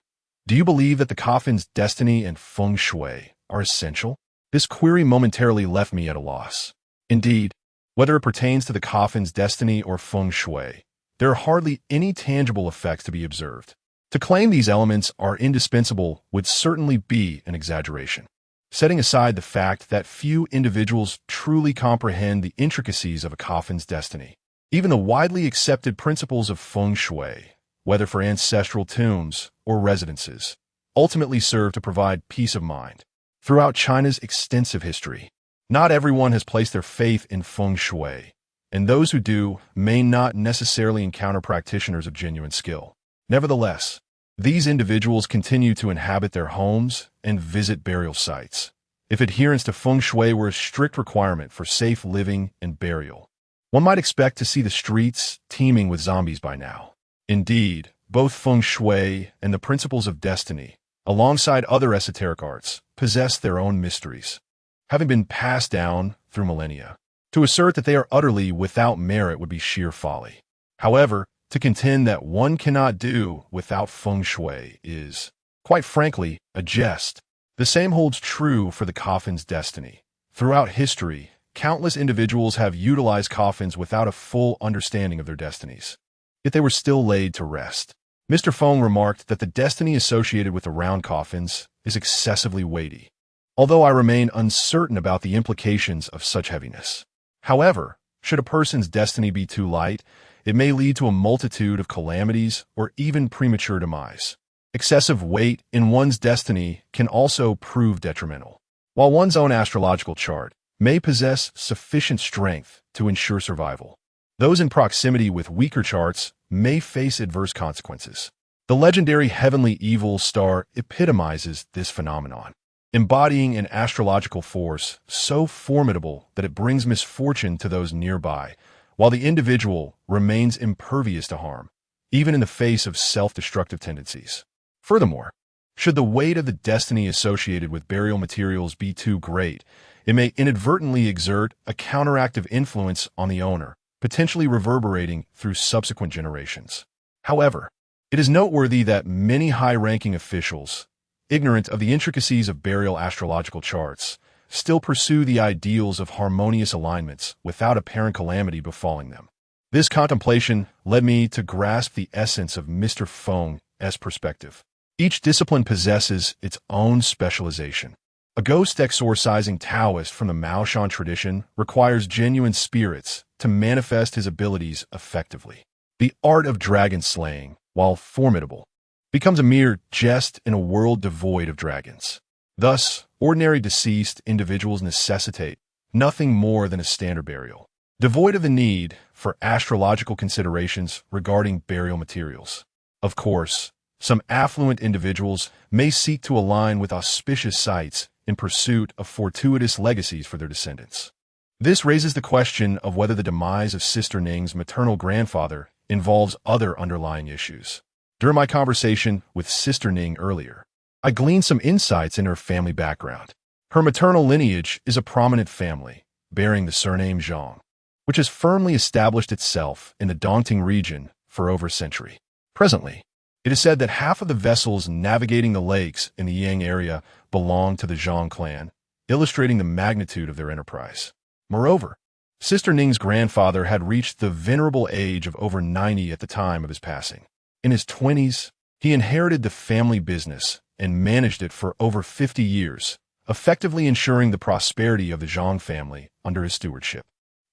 Do you believe that the coffin's destiny and feng shui are essential? This query momentarily left me at a loss. Indeed, whether it pertains to the coffin's destiny or feng shui, there are hardly any tangible effects to be observed. To claim these elements are indispensable would certainly be an exaggeration. Setting aside the fact that few individuals truly comprehend the intricacies of a coffin's destiny, even the widely accepted principles of feng shui, whether for ancestral tombs or residences, ultimately serve to provide peace of mind. Throughout China's extensive history, not everyone has placed their faith in feng shui, and those who do may not necessarily encounter practitioners of genuine skill. Nevertheless, these individuals continue to inhabit their homes and visit burial sites. If adherence to feng shui were a strict requirement for safe living and burial, one might expect to see the streets teeming with zombies by now. Indeed, both feng shui and the principles of destiny, alongside other esoteric arts, possess their own mysteries, having been passed down through millennia. To assert that they are utterly without merit would be sheer folly. However, to contend that one cannot do without feng shui is, quite frankly, a jest. The same holds true for the coffin's destiny. Throughout history, countless individuals have utilized coffins without a full understanding of their destinies. Yet they were still laid to rest. Mr. Feng remarked that the destiny associated with the round coffins is excessively weighty, although I remain uncertain about the implications of such heaviness. However, should a person's destiny be too light, it may lead to a multitude of calamities or even premature demise. Excessive weight in one's destiny can also prove detrimental. While one's own astrological chart may possess sufficient strength to ensure survival, those in proximity with weaker charts may face adverse consequences. The legendary heavenly evil star epitomizes this phenomenon, embodying an astrological force so formidable that it brings misfortune to those nearby, while the individual remains impervious to harm, even in the face of self-destructive tendencies. Furthermore, should the weight of the destiny associated with burial materials be too great, it may inadvertently exert a counteractive influence on the owner, potentially reverberating through subsequent generations. However, it is noteworthy that many high-ranking officials, ignorant of the intricacies of burial astrological charts, still pursue the ideals of harmonious alignments without apparent calamity befalling them. This contemplation led me to grasp the essence of Mr. Feng's perspective. Each discipline possesses its own specialization. A ghost exorcising Taoist from the Maoshan tradition requires genuine spirits to manifest his abilities effectively. The art of dragon slaying, while formidable, becomes a mere jest in a world devoid of dragons. Thus, ordinary deceased individuals necessitate nothing more than a standard burial, devoid of the need for astrological considerations regarding burial materials. Of course, some affluent individuals may seek to align with auspicious sites in pursuit of fortuitous legacies for their descendants. This raises the question of whether the demise of Sister Ning's maternal grandfather involves other underlying issues. During my conversation with Sister Ning earlier, I gleaned some insights into her family background. Her maternal lineage is a prominent family, bearing the surname Zhang, which has firmly established itself in the Dongting region for over a century. Presently, it is said that half of the vessels navigating the lakes in the Yang area belong to the Zhang clan, illustrating the magnitude of their enterprise. Moreover, Sister Ning's grandfather had reached the venerable age of over 90 at the time of his passing. In his 20s, he inherited the family business and managed it for over 50 years, effectively ensuring the prosperity of the Zhang family under his stewardship.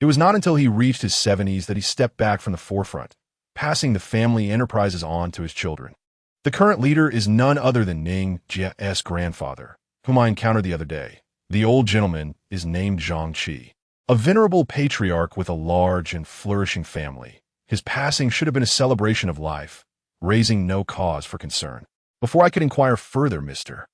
It was not until he reached his 70s that he stepped back from the forefront, passing the family enterprises on to his children. The current leader is none other than Ning Jie's grandfather, whom I encountered the other day. The old gentleman is named Zhang Qi, a venerable patriarch with a large and flourishing family. His passing should have been a celebration of life, raising no cause for concern. Before I could inquire further, Mr.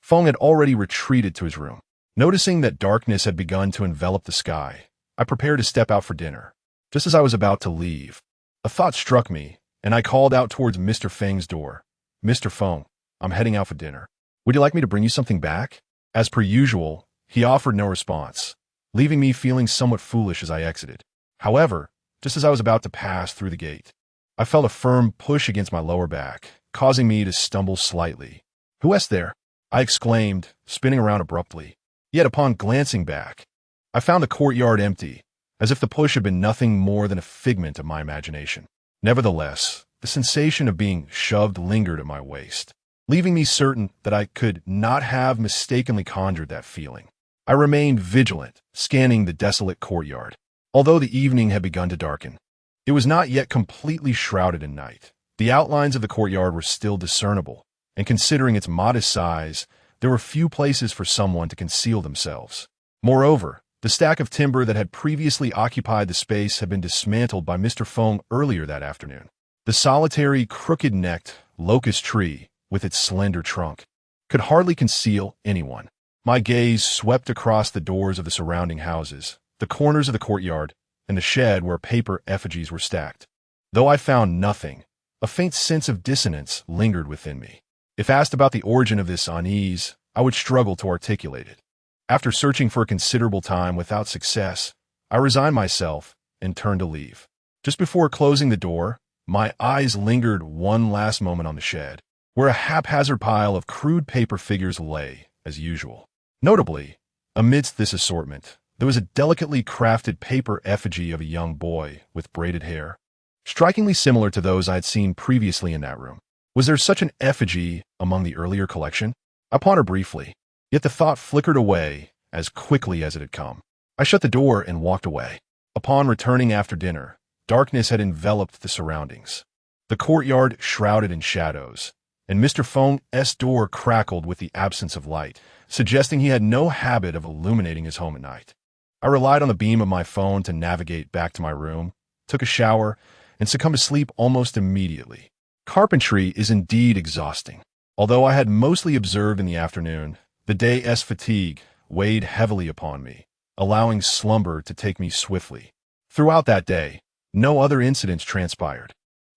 Feng had already retreated to his room. Noticing that darkness had begun to envelop the sky, I prepared to step out for dinner. Just as I was about to leave, a thought struck me, and I called out towards Mr. Feng's door. "Mr. Feng, I'm heading out for dinner. Would you like me to bring you something back?" As per usual, he offered no response, leaving me feeling somewhat foolish as I exited. However, just as I was about to pass through the gate, I felt a firm push against my lower back, causing me to stumble slightly. "Who is there?" I exclaimed, spinning around abruptly. Yet upon glancing back, I found the courtyard empty, as if the push had been nothing more than a figment of my imagination. Nevertheless, the sensation of being shoved lingered at my waist, leaving me certain that I could not have mistakenly conjured that feeling. I remained vigilant, scanning the desolate courtyard. Although the evening had begun to darken, it was not yet completely shrouded in night. The outlines of the courtyard were still discernible, and considering its modest size, there were few places for someone to conceal themselves. Moreover, the stack of timber that had previously occupied the space had been dismantled by Mr. Feng earlier that afternoon. The solitary, crooked-necked locust tree, with its slender trunk, could hardly conceal anyone. My gaze swept across the doors of the surrounding houses, the corners of the courtyard, and the shed where paper effigies were stacked. Though I found nothing, a faint sense of dissonance lingered within me. If asked about the origin of this unease, I would struggle to articulate it. After searching for a considerable time without success, I resigned myself and turned to leave. Just before closing the door, my eyes lingered one last moment on the shed, where a haphazard pile of crude paper figures lay, as usual. Notably, amidst this assortment, there was a delicately crafted paper effigy of a young boy with braided hair, strikingly similar to those I had seen previously in that room. Was there such an effigy among the earlier collection? I pondered briefly, yet the thought flickered away as quickly as it had come. I shut the door and walked away. Upon returning after dinner, darkness had enveloped the surroundings. The courtyard shrouded in shadows, and Mr. Feng's door crackled with the absence of light, suggesting he had no habit of illuminating his home at night. I relied on the beam of my phone to navigate back to my room, took a shower, and succumbed to sleep almost immediately. Carpentry is indeed exhausting. Although I had mostly observed in the afternoon, the day's fatigue weighed heavily upon me, allowing slumber to take me swiftly. Throughout that day, no other incidents transpired.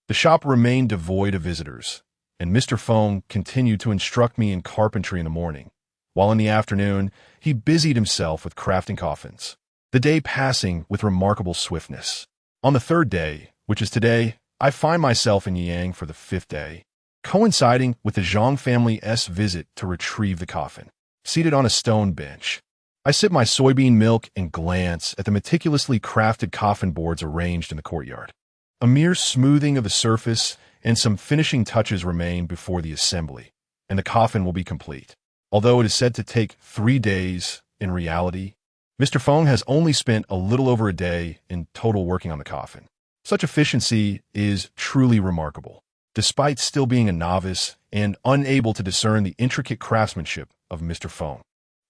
The shop remained devoid of visitors, and Mr. Feng continued to instruct me in carpentry in the morning, while in the afternoon he busied himself with crafting coffins, the day passing with remarkable swiftness. On the third day, which is today, I find myself in Yang for the fifth day, coinciding with the Zhang family's visit to retrieve the coffin. Seated on a stone bench, I sip my soybean milk and glance at the meticulously crafted coffin boards arranged in the courtyard. A mere smoothing of the surface and some finishing touches remain before the assembly, and the coffin will be complete. Although it is said to take 3 days, in reality, Mr. Feng has only spent a little over a day in total working on the coffin. Such efficiency is truly remarkable, despite still being a novice and unable to discern the intricate craftsmanship of Mr. Feng.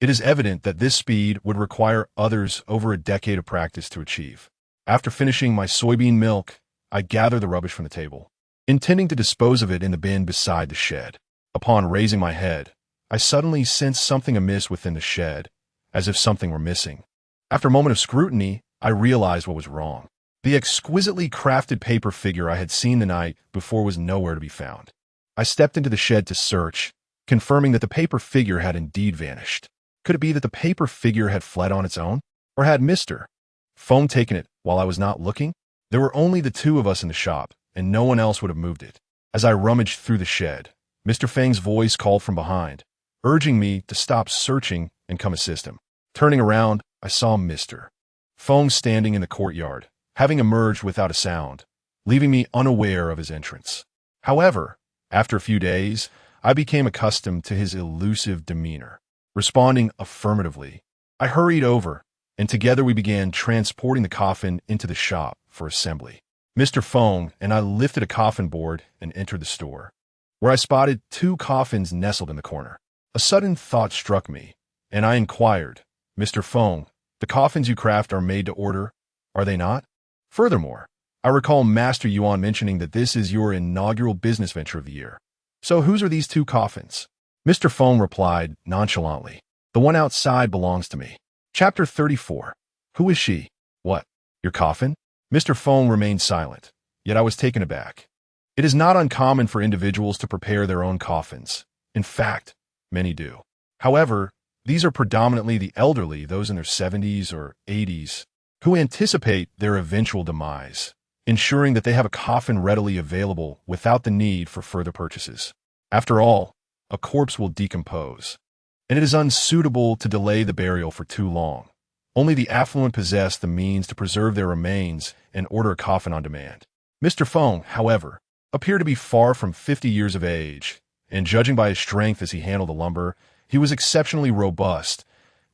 It is evident that this speed would require others over a decade of practice to achieve. After finishing my soybean milk, I gather the rubbish from the table, intending to dispose of it in the bin beside the shed. Upon raising my head, I suddenly sensed something amiss within the shed, as if something were missing. After a moment of scrutiny, I realized what was wrong. The exquisitely crafted paper figure I had seen the night before was nowhere to be found. I stepped into the shed to search, confirming that the paper figure had indeed vanished. Could it be that the paper figure had fled on its own? Or had Mr. Feng taken it while I was not looking? There were only the two of us in the shop, and no one else would have moved it. As I rummaged through the shed, Mr. Feng's voice called from behind, urging me to stop searching and come assist him. Turning around, I saw Mr. Feng standing in the courtyard, having emerged without a sound, leaving me unaware of his entrance. However, after a few days, I became accustomed to his elusive demeanor. Responding affirmatively, I hurried over, and together we began transporting the coffin into the shop for assembly. Mr. Feng and I lifted a coffin board and entered the store, where I spotted 2 coffins nestled in the corner. A sudden thought struck me, and I inquired, "Mr. Feng, the coffins you craft are made to order, are they not? Furthermore, I recall Master Yuan mentioning that this is your inaugural business venture of the year. So whose are these 2 coffins?" Mr. Feng replied nonchalantly, "The one outside belongs to me." Chapter 34. Who is she? What? Your coffin? Mr. Feng remained silent, yet I was taken aback. It is not uncommon for individuals to prepare their own coffins. In fact, many do. However, these are predominantly the elderly, those in their 70s or 80s, who anticipate their eventual demise, ensuring that they have a coffin readily available without the need for further purchases. After all, a corpse will decompose, and it is unsuitable to delay the burial for too long. Only the affluent possess the means to preserve their remains and order a coffin on demand. Mr. Feng, however, appeared to be far from 50 years of age, and judging by his strength as he handled the lumber, he was exceptionally robust,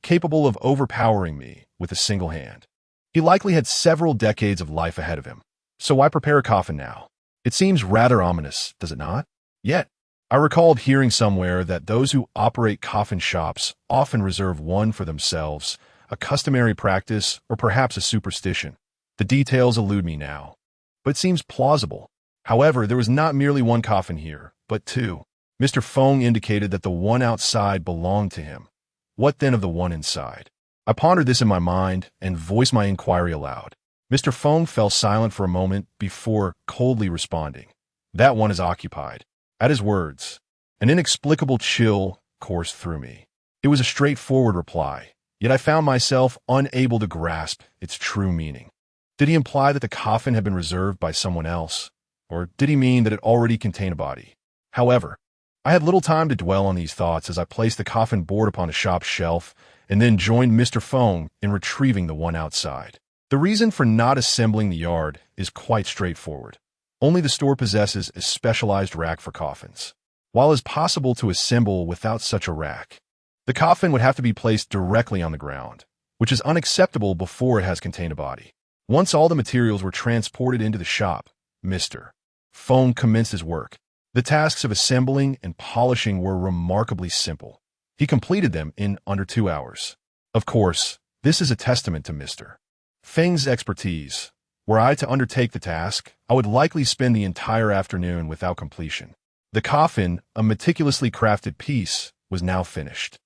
capable of overpowering me with a single hand. He likely had several decades of life ahead of him. So why prepare a coffin now? It seems rather ominous, does it not? Yet, I recalled hearing somewhere that those who operate coffin shops often reserve one for themselves, a customary practice, or perhaps a superstition. The details elude me now, but it seems plausible. However, there was not merely one coffin here, but two. Mr. Feng indicated that the one outside belonged to him. What then of the one inside? I pondered this in my mind and voiced my inquiry aloud. Mr. Feng fell silent for a moment before coldly responding. That one is occupied. At his words, an inexplicable chill coursed through me. It was a straightforward reply, yet I found myself unable to grasp its true meaning. Did he imply that the coffin had been reserved by someone else? Or did he mean that it already contained a body? However, I had little time to dwell on these thoughts as I placed the coffin board upon a shop shelf and then joined Mr. Feng in retrieving the one outside. The reason for not assembling the yard is quite straightforward. Only the store possesses a specialized rack for coffins. While it is possible to assemble without such a rack, the coffin would have to be placed directly on the ground, which is unacceptable before it has contained a body. Once all the materials were transported into the shop, Mr. Feng commenced his work. The tasks of assembling and polishing were remarkably simple. He completed them in under 2 hours. Of course, this is a testament to Mr. Feng's expertise. Were I to undertake the task, I would likely spend the entire afternoon without completion. The coffin, a meticulously crafted piece, was now finished.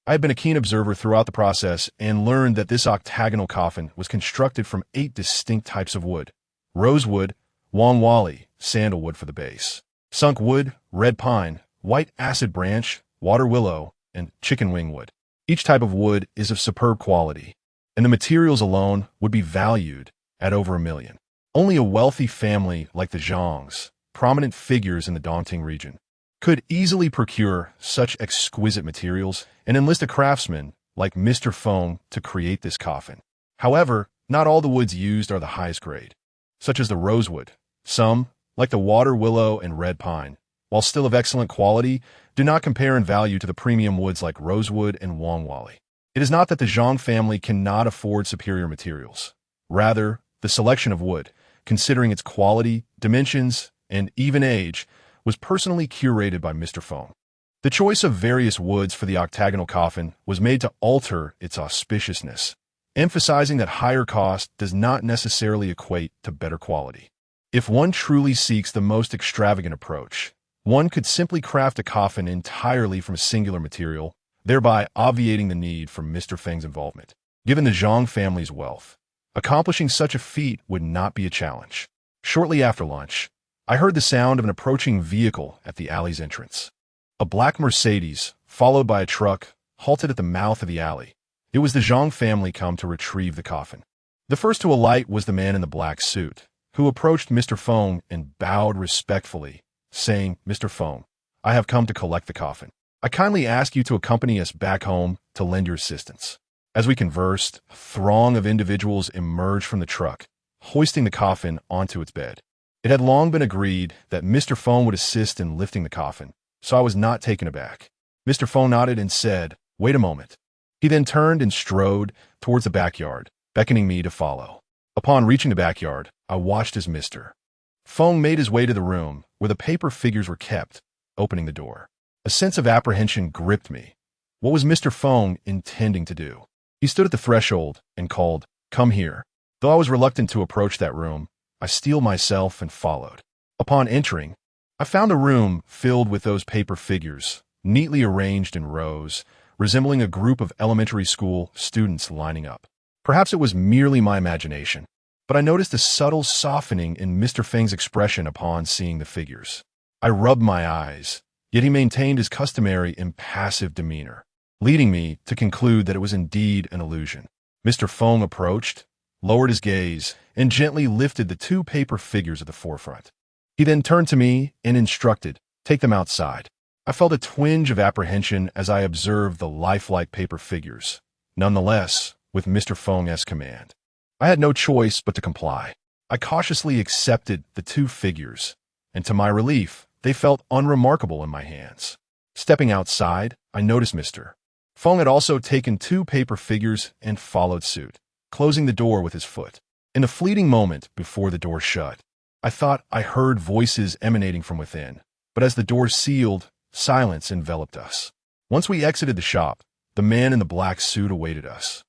I had been a keen observer throughout the process and learned that this octagonal coffin was constructed from 8 distinct types of wood: rosewood, wangwali, sandalwood for the base, sunk wood, red pine, white acid branch, water willow, and chicken wing wood. Each type of wood is of superb quality, and the materials alone would be valued at over $1 million. Only a wealthy family like the Zhangs, prominent figures in the Dongting region, could easily procure such exquisite materials and enlist a craftsman like Mr. Feng to create this coffin. However, not all the woods used are the highest grade, such as the rosewood. Some, like the water willow and red pine, while still of excellent quality, do not compare in value to the premium woods like rosewood and wangwali. It is not that the Zhang family cannot afford superior materials. Rather, the selection of wood, considering its quality, dimensions, and even age, was personally curated by Mr. Feng. The choice of various woods for the octagonal coffin was made to alter its auspiciousness, emphasizing that higher cost does not necessarily equate to better quality. If one truly seeks the most extravagant approach, one could simply craft a coffin entirely from a singular material, thereby obviating the need for Mr. Feng's involvement. Given the Zhang family's wealth, accomplishing such a feat would not be a challenge. Shortly after lunch, I heard the sound of an approaching vehicle at the alley's entrance. A black Mercedes, followed by a truck, halted at the mouth of the alley. It was the Zhang family come to retrieve the coffin. The first to alight was the man in the black suit, who approached Mr. Feng and bowed respectfully, saying, "Mr. Feng, I have come to collect the coffin. I kindly ask you to accompany us back home to lend your assistance." As we conversed, a throng of individuals emerged from the truck, hoisting the coffin onto its bed. It had long been agreed that Mr. Feng would assist in lifting the coffin, so I was not taken aback. Mr. Feng nodded and said, "Wait a moment." He then turned and strode towards the backyard, beckoning me to follow. Upon reaching the backyard, I watched as Mr. Feng made his way to the room where the paper figures were kept, opening the door. A sense of apprehension gripped me. What was Mr. Feng intending to do? He stood at the threshold and called, "Come here." Though I was reluctant to approach that room, I steeled myself and followed. Upon entering, I found a room filled with those paper figures, neatly arranged in rows, resembling a group of elementary school students lining up. Perhaps it was merely my imagination, but I noticed a subtle softening in Mr. Feng's expression upon seeing the figures. I rubbed my eyes, yet he maintained his customary impassive demeanor, leading me to conclude that it was indeed an illusion. Mr. Feng approached, lowered his gaze, and gently lifted the two paper figures at the forefront. He then turned to me and instructed, "Take them outside." I felt a twinge of apprehension as I observed the lifelike paper figures. Nonetheless, with Mr. Feng's command, I had no choice but to comply. I cautiously accepted the two figures, and to my relief, they felt unremarkable in my hands. Stepping outside, I noticed Mr. Feng had also taken two paper figures and followed suit, closing the door with his foot. In the fleeting moment before the door shut, I thought I heard voices emanating from within, but as the door sealed, silence enveloped us. Once we exited the shop, the man in the black suit awaited us,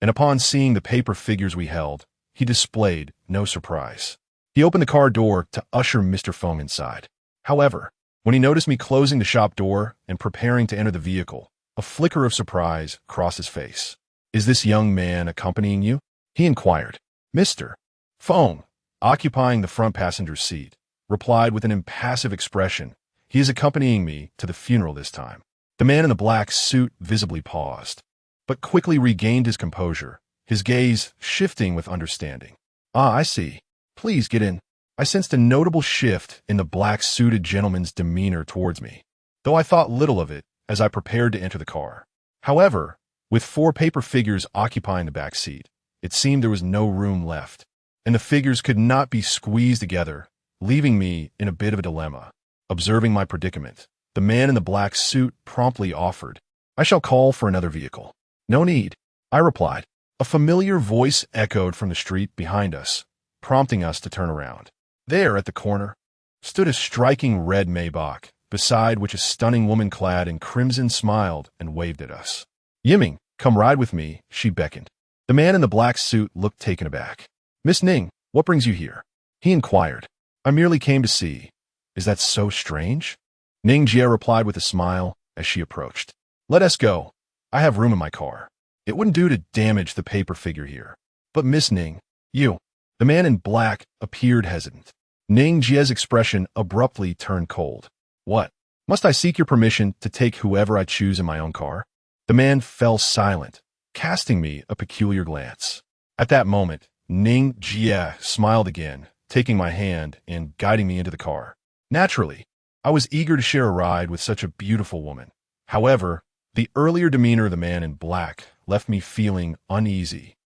and upon seeing the paper figures we held, he displayed no surprise. He opened the car door to usher Mr. Feng inside. However, when he noticed me closing the shop door and preparing to enter the vehicle, a flicker of surprise crossed his face. "Is this young man accompanying you?" he inquired. Mr. Feng, occupying the front passenger seat, replied with an impassive expression, "He is accompanying me to the funeral this time." The man in the black suit visibly paused, but quickly regained his composure, his gaze shifting with understanding. "Ah, I see. Please get in." I sensed a notable shift in the black-suited gentleman's demeanor towards me, though I thought little of it as I prepared to enter the car. However, with four paper figures occupying the back seat, it seemed there was no room left, and the figures could not be squeezed together, leaving me in a bit of a dilemma. Observing my predicament, the man in the black suit promptly offered, "I shall call for another vehicle." "No need," I replied. A familiar voice echoed from the street behind us, prompting us to turn around. There, at the corner, stood a striking red Maybach, beside which a stunning woman clad in crimson smiled and waved at us. "Yiming, come ride with me," she beckoned. The man in the black suit looked taken aback. "Miss Ning, what brings you here?" he inquired. "I merely came to see." "Is that so strange?" Ning Jie replied with a smile as she approached. "Let us go. I have room in my car. It wouldn't do to damage the paper figure here." "But Miss Ning, you..." The man in black appeared hesitant. Ning Jie's expression abruptly turned cold. "What? Must I seek your permission to take whoever I choose in my own car?" The man fell silent, casting me a peculiar glance. At that moment, Ning Jie smiled again, taking my hand and guiding me into the car. Naturally, I was eager to share a ride with such a beautiful woman. However, the earlier demeanor of the man in black left me feeling uneasy.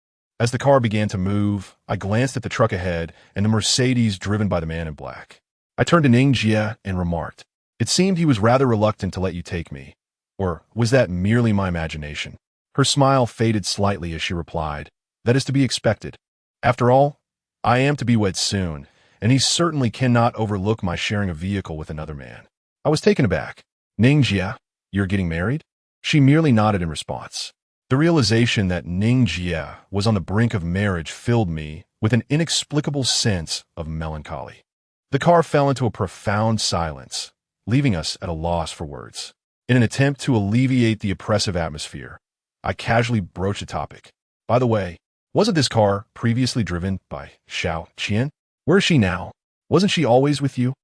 As the car began to move, I glanced at the truck ahead and the Mercedes driven by the man in black. I turned to Ning Jie and remarked, "It seemed he was rather reluctant to let you take me. Or was that merely my imagination?" Her smile faded slightly as she replied, "That is to be expected. After all, I am to be wed soon, and he certainly cannot overlook my sharing a vehicle with another man." I was taken aback. "Ning Jie, you're getting married?" She merely nodded in response. The realization that Ning Jie was on the brink of marriage filled me with an inexplicable sense of melancholy. The car fell into a profound silence, leaving us at a loss for words. In an attempt to alleviate the oppressive atmosphere, I casually broached the topic. "By the way, wasn't this car previously driven by Xiao Qian? Where is she now? Wasn't she always with you?"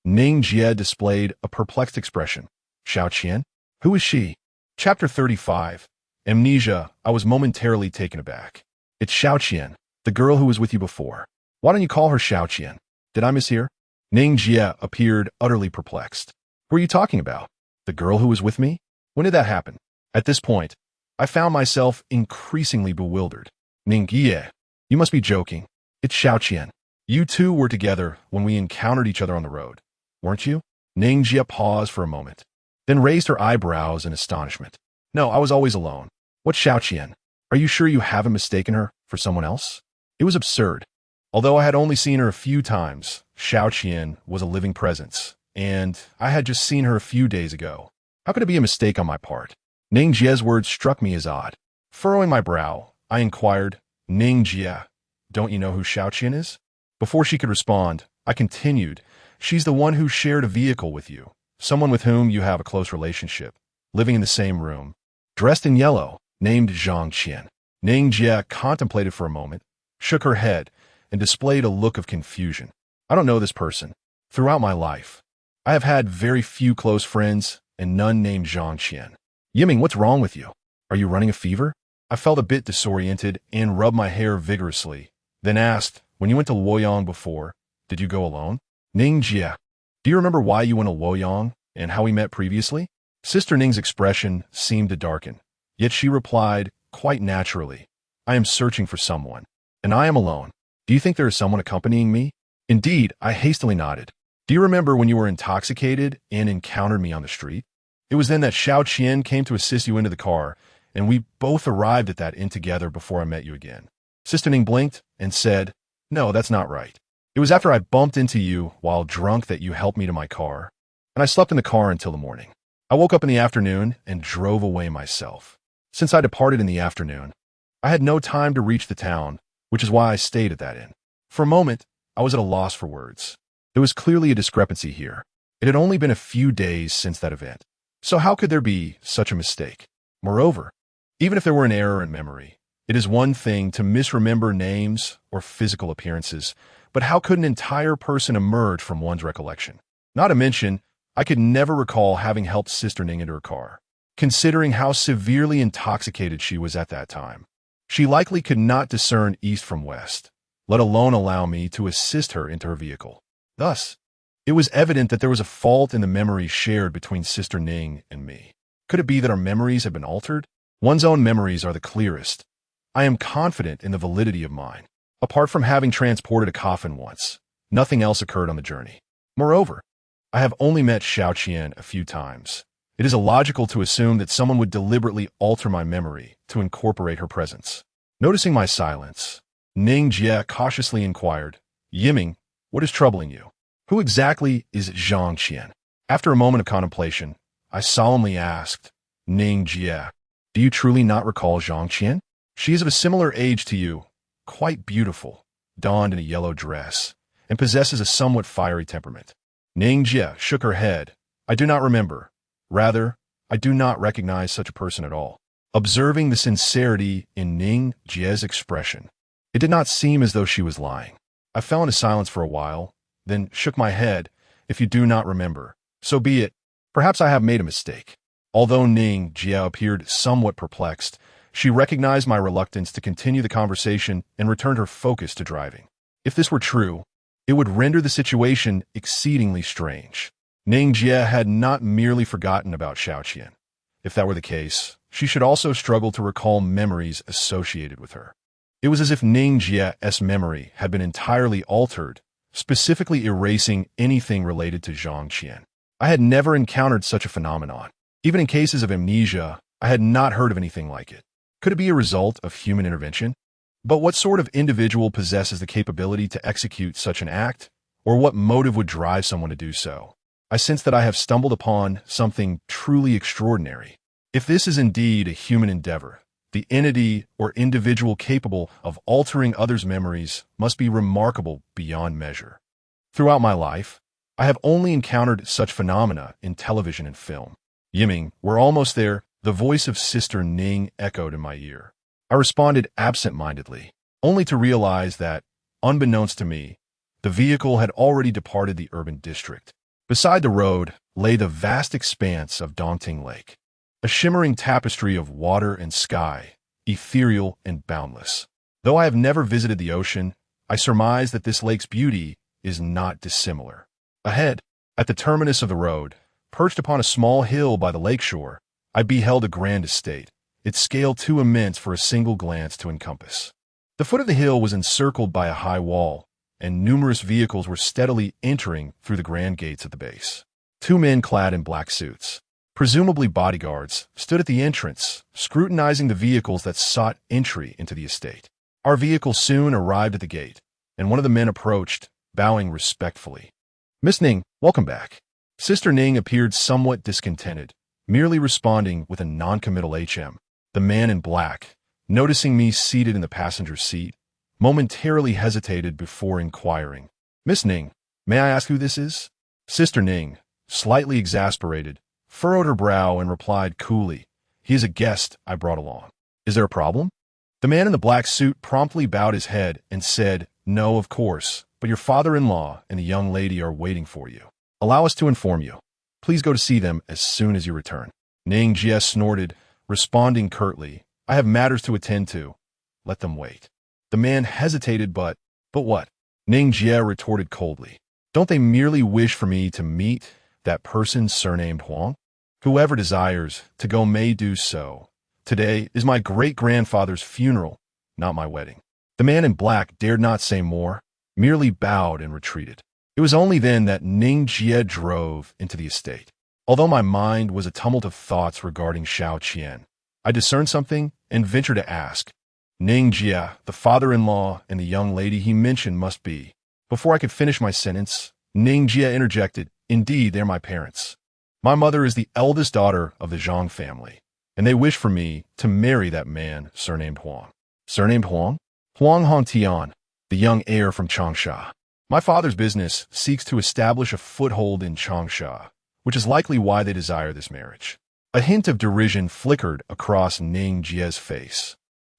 Ning Jie displayed a perplexed expression. "Xiao Qian? Who is she?" Chapter 35. Amnesia. I was momentarily taken aback. "It's Xiao Qian, the girl who was with you before. Why don't you call her Xiao Qian? Did I mishear?" Ning Jie appeared utterly perplexed. "Who are you talking about? The girl who was with me? When did that happen?" At this point, I found myself increasingly bewildered. "Ning Jie, you must be joking. It's Xiao Qian. You two were together when we encountered each other on the road, weren't you?" Ning Jie paused for a moment, then raised her eyebrows in astonishment. "No, I was always alone." "What Xiao Qian? Are you sure you haven't mistaken her for someone else?" It was absurd. Although I had only seen her a few times, Xiao Qian was a living presence, and I had just seen her a few days ago. How could it be a mistake on my part? Ning Jie's words struck me as odd. Furrowing my brow, I inquired, "Ning Jie, don't you know who Xiao Qian is?" Before she could respond, I continued, "She's the one who shared a vehicle with you, someone with whom you have a close relationship, living in the same room, dressed in yellow, named Zhang Qian." Ning Jie contemplated for a moment, shook her head, and displayed a look of confusion. I don't know this person. Throughout my life, I have had very few close friends and none named Zhang Qian. Yiming, what's wrong with you? Are you running a fever? I felt a bit disoriented and rubbed my hair vigorously, then asked, when you went to Luoyang before, did you go alone? Ning Jia, do you remember why you went to Luoyang and how we met previously? Sister Ning's expression seemed to darken, yet she replied, quite naturally, I am searching for someone, and I am alone. Do you think there is someone accompanying me? Indeed, I hastily nodded. Do you remember when you were intoxicated and encountered me on the street? It was then that Xiao Qian came to assist you into the car, and we both arrived at that inn together before I met you again. Sister Ning blinked and said, no, that's not right. It was after I bumped into you while drunk that you helped me to my car, and I slept in the car until the morning. I woke up in the afternoon and drove away myself. Since I departed in the afternoon, I had no time to reach the town, which is why I stayed at that inn. For a moment, I was at a loss for words. There was clearly a discrepancy here. It had only been a few days since that event. So how could there be such a mistake? Moreover, even if there were an error in memory, it is one thing to misremember names or physical appearances, but how could an entire person emerge from one's recollection? Not to mention, I could never recall having helped Sister Ning into her car, considering how severely intoxicated she was at that time. She likely could not discern east from west, let alone allow me to assist her into her vehicle. Thus, it was evident that there was a fault in the memory shared between Sister Ning and me. Could it be that our memories have been altered? One's own memories are the clearest. I am confident in the validity of mine. Apart from having transported a coffin once, nothing else occurred on the journey. Moreover, I have only met Xiao Qian a few times. It is illogical to assume that someone would deliberately alter my memory to incorporate her presence. Noticing my silence, Ning Jie cautiously inquired, Yiming, what is troubling you? Who exactly is Zhang Qian? After a moment of contemplation, I solemnly asked, Ning Jie, do you truly not recall Zhang Qian? She is of a similar age to you, quite beautiful, donned in a yellow dress, and possesses a somewhat fiery temperament. Ning Jie shook her head. I do not remember. Rather, I do not recognize such a person at all. Observing the sincerity in Ning Jie's expression, it did not seem as though she was lying. I fell into silence for a while, then shook my head. If you do not remember, so be it. Perhaps I have made a mistake. Although Ning Jie appeared somewhat perplexed, she recognized my reluctance to continue the conversation and returned her focus to driving. If this were true, it would render the situation exceedingly strange. Ning Jie had not merely forgotten about Xiao Qian. If that were the case, she should also struggle to recall memories associated with her. It was as if Ning Jie's memory had been entirely altered, specifically erasing anything related to Zhang Qian. I had never encountered such a phenomenon. Even in cases of amnesia, I had not heard of anything like it. Could it be a result of human intervention? But what sort of individual possesses the capability to execute such an act, or what motive would drive someone to do so? I sense that I have stumbled upon something truly extraordinary. If this is indeed a human endeavor, the entity or individual capable of altering others' memories must be remarkable beyond measure. Throughout my life, I have only encountered such phenomena in television and film. Yiming, we're almost there. The voice of Sister Ning echoed in my ear. I responded absent-mindedly, only to realize that, unbeknownst to me, the vehicle had already departed the urban district. Beside the road lay the vast expanse of Dongting Lake, a shimmering tapestry of water and sky, ethereal and boundless. Though I have never visited the ocean, I surmise that this lake's beauty is not dissimilar. Ahead, at the terminus of the road, perched upon a small hill by the lakeshore, I beheld a grand estate, its scale too immense for a single glance to encompass. The foot of the hill was encircled by a high wall, and numerous vehicles were steadily entering through the grand gates at the base. Two men clad in black suits, presumably bodyguards, stood at the entrance, scrutinizing the vehicles that sought entry into the estate. Our vehicle soon arrived at the gate, and one of the men approached, bowing respectfully. Miss Ning, welcome back. Sister Ning appeared somewhat discontented, merely responding with a non-committal HM. The man in black, noticing me seated in the passenger seat, momentarily hesitated before inquiring, Miss Ning, may I ask who this is? Sister Ning, slightly exasperated, furrowed her brow and replied coolly, he is a guest I brought along. Is there a problem? The man in the black suit promptly bowed his head and said, No, of course, but your father-in-law and the young lady are waiting for you. Allow us to inform you. Please go to see them as soon as you return. Ning Jie snorted, responding curtly, I have matters to attend to. Let them wait. The man hesitated, but what? Ning Jie retorted coldly. Don't they merely wish for me to meet that person surnamed Huang? Whoever desires to go may do so. Today is my great-grandfather's funeral, not my wedding. The man in black dared not say more, merely bowed and retreated. It was only then that Ning Jie drove into the estate. Although my mind was a tumult of thoughts regarding Xiao Qian, I discerned something and ventured to ask. Ning Jie, the father-in-law and the young lady he mentioned must be. Before I could finish my sentence, Ning Jie interjected, Indeed, they're my parents. My mother is the eldest daughter of the Zhang family, and they wish for me to marry that man surnamed Huang. Surnamed Huang? Huang Hongtian, the young heir from Changsha. My father's business seeks to establish a foothold in Changsha, which is likely why they desire this marriage. A hint of derision flickered across Ning Jie's face.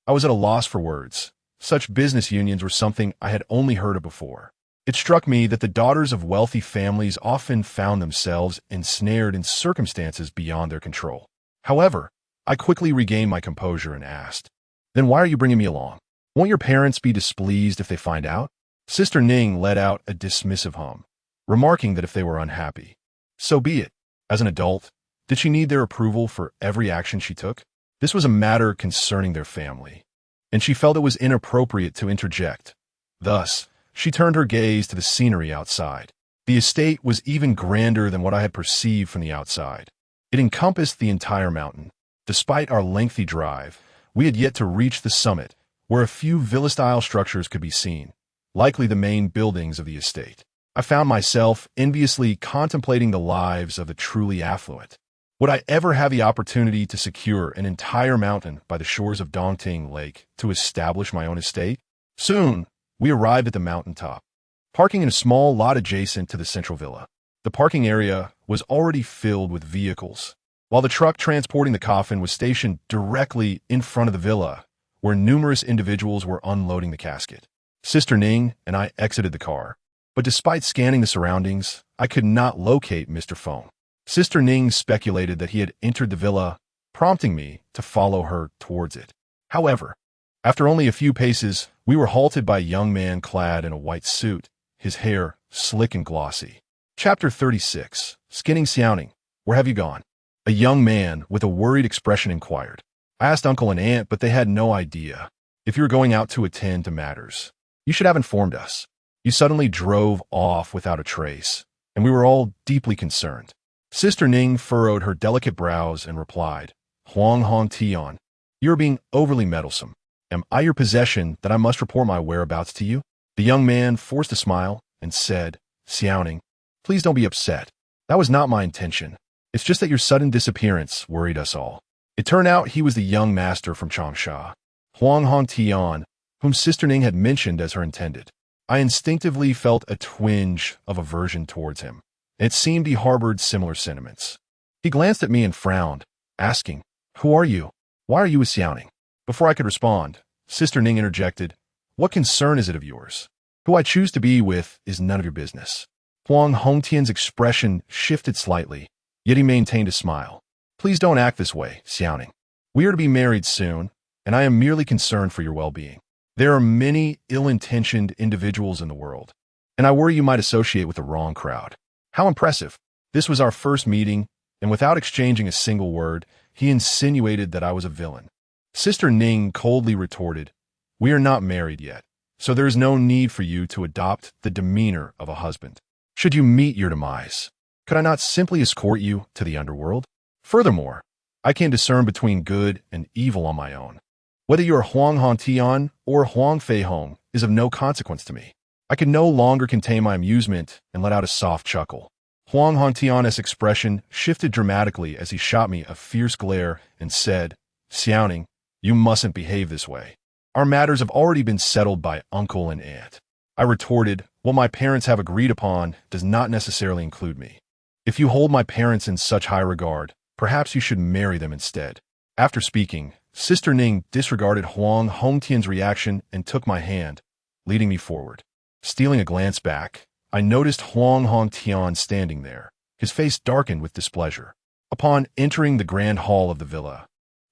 I was at a loss for words. Such business unions were something I had only heard of before. It struck me that the daughters of wealthy families often found themselves ensnared in circumstances beyond their control. However, I quickly regained my composure and asked, Then why are you bringing me along? Won't your parents be displeased if they find out? Sister Ning let out a dismissive hum, remarking that if they were unhappy, so be it. As an adult, did she need their approval for every action she took? This was a matter concerning their family, and she felt it was inappropriate to interject. Thus, she turned her gaze to the scenery outside. The estate was even grander than what I had perceived from the outside. It encompassed the entire mountain. Despite our lengthy drive, we had yet to reach the summit, where a few villa-style structures could be seen, likely the main buildings of the estate. I found myself enviously contemplating the lives of the truly affluent. Would I ever have the opportunity to secure an entire mountain by the shores of Dongting Lake to establish my own estate? Soon, we arrived at the mountaintop, parking in a small lot adjacent to the central villa. The parking area was already filled with vehicles, while the truck transporting the coffin was stationed directly in front of the villa, where numerous individuals were unloading the casket. Sister Ning and I exited the car, but despite scanning the surroundings, I could not locate Mr. Feng. Sister Ning speculated that he had entered the villa, prompting me to follow her towards it. However, after only a few paces, we were halted by a young man clad in a white suit, his hair slick and glossy. Chapter 36. Skinning Xiaoning. Where have you gone? A young man with a worried expression inquired. I asked uncle and aunt, but they had no idea. If you were going out to attend to matters, you should have informed us. You suddenly drove off without a trace, and we were all deeply concerned. Sister Ning furrowed her delicate brows and replied, Huang Hongtian, you are being overly meddlesome. Am I your possession that I must report my whereabouts to you? The young man forced a smile and said, Xiaoning, please don't be upset. That was not my intention. It's just that your sudden disappearance worried us all. It turned out he was the young master from Changsha, Huang Hongtian, whom Sister Ning had mentioned as her intended. I instinctively felt a twinge of aversion towards him. It seemed he harbored similar sentiments. He glanced at me and frowned, asking, Who are you? Why are you with Xiaoning? Before I could respond, Sister Ning interjected, What concern is it of yours? Who I choose to be with is none of your business. Huang Hongtian's expression shifted slightly, yet he maintained a smile. Please don't act this way, Xiaoning. We are to be married soon, and I am merely concerned for your well-being. There are many ill-intentioned individuals in the world, and I worry you might associate with the wrong crowd. How impressive. This was our first meeting, and without exchanging a single word, he insinuated that I was a villain. Sister Ning coldly retorted, We are not married yet, so there is no need for you to adopt the demeanor of a husband. Should you meet your demise, could I not simply escort you to the underworld? Furthermore, I can discern between good and evil on my own. Whether you are Huang Hongtian or Huang Feihong is of no consequence to me. I could no longer contain my amusement and let out a soft chuckle. Huang Hongtian's expression shifted dramatically as he shot me a fierce glare and said, Xiaoning, you mustn't behave this way. Our matters have already been settled by uncle and aunt. I retorted, What my parents have agreed upon does not necessarily include me. If you hold my parents in such high regard, perhaps you should marry them instead. After speaking, Sister Ning disregarded Huang Hongtian's reaction and took my hand, leading me forward. Stealing a glance back, I noticed Huang Hongtian standing there, his face darkened with displeasure. Upon entering the grand hall of the villa,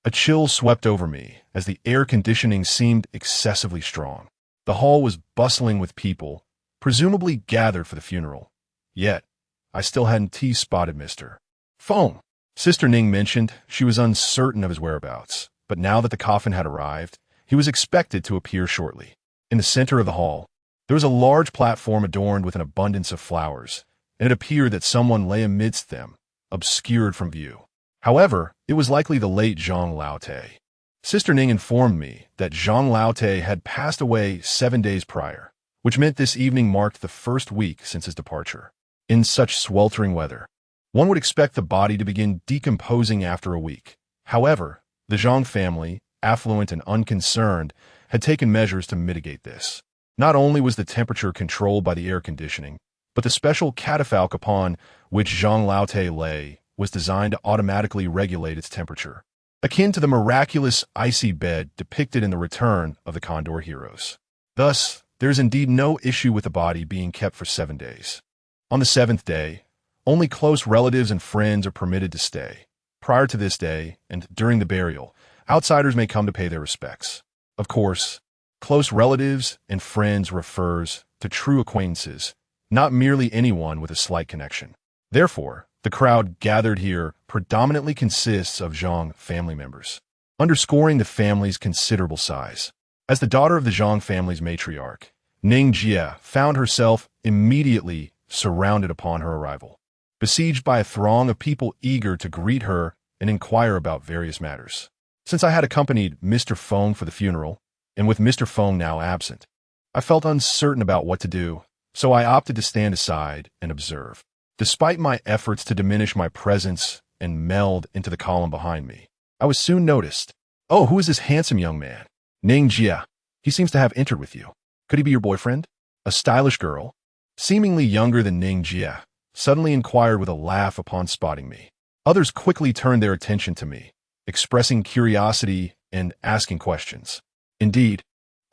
a chill swept over me as the air conditioning seemed excessively strong. The hall was bustling with people, presumably gathered for the funeral. Yet, I still hadn't spotted Mr. Feng. Sister Ning mentioned she was uncertain of his whereabouts, but now that the coffin had arrived, he was expected to appear shortly. In the center of the hall, there was a large platform adorned with an abundance of flowers, and it appeared that someone lay amidst them, obscured from view. However, it was likely the late Zhang Laote. Sister Ning informed me that Zhang Laote had passed away 7 days prior, which meant this evening marked the first week since his departure. In such sweltering weather, one would expect the body to begin decomposing after a week. However, the Zhang family, affluent and unconcerned, had taken measures to mitigate this. Not only was the temperature controlled by the air conditioning, but the special catafalque upon which Zhang Laote lay was designed to automatically regulate its temperature, akin to the miraculous icy bed depicted in The Return of the Condor Heroes. Thus, there is indeed no issue with the body being kept for 7 days. On the 7th day, only close relatives and friends are permitted to stay. Prior to this day, and during the burial, outsiders may come to pay their respects. Of course, close relatives and friends refers to true acquaintances, not merely anyone with a slight connection. Therefore, the crowd gathered here predominantly consists of Zhang family members, underscoring the family's considerable size. As the daughter of the Zhang family's matriarch, Ning Jie found herself immediately surrounded upon her arrival, besieged by a throng of people eager to greet her and inquire about various matters. Since I had accompanied Mr. Feng for the funeral, and with Mr. Feng now absent, I felt uncertain about what to do, so I opted to stand aside and observe. Despite my efforts to diminish my presence and meld into the column behind me, I was soon noticed. "Oh, who is this handsome young man?" "Ning Jie. He seems to have entered with you. Could he be your boyfriend?" A stylish girl, seemingly younger than Ning Jie, suddenly inquired with a laugh upon spotting me. Others quickly turned their attention to me, expressing curiosity and asking questions. Indeed,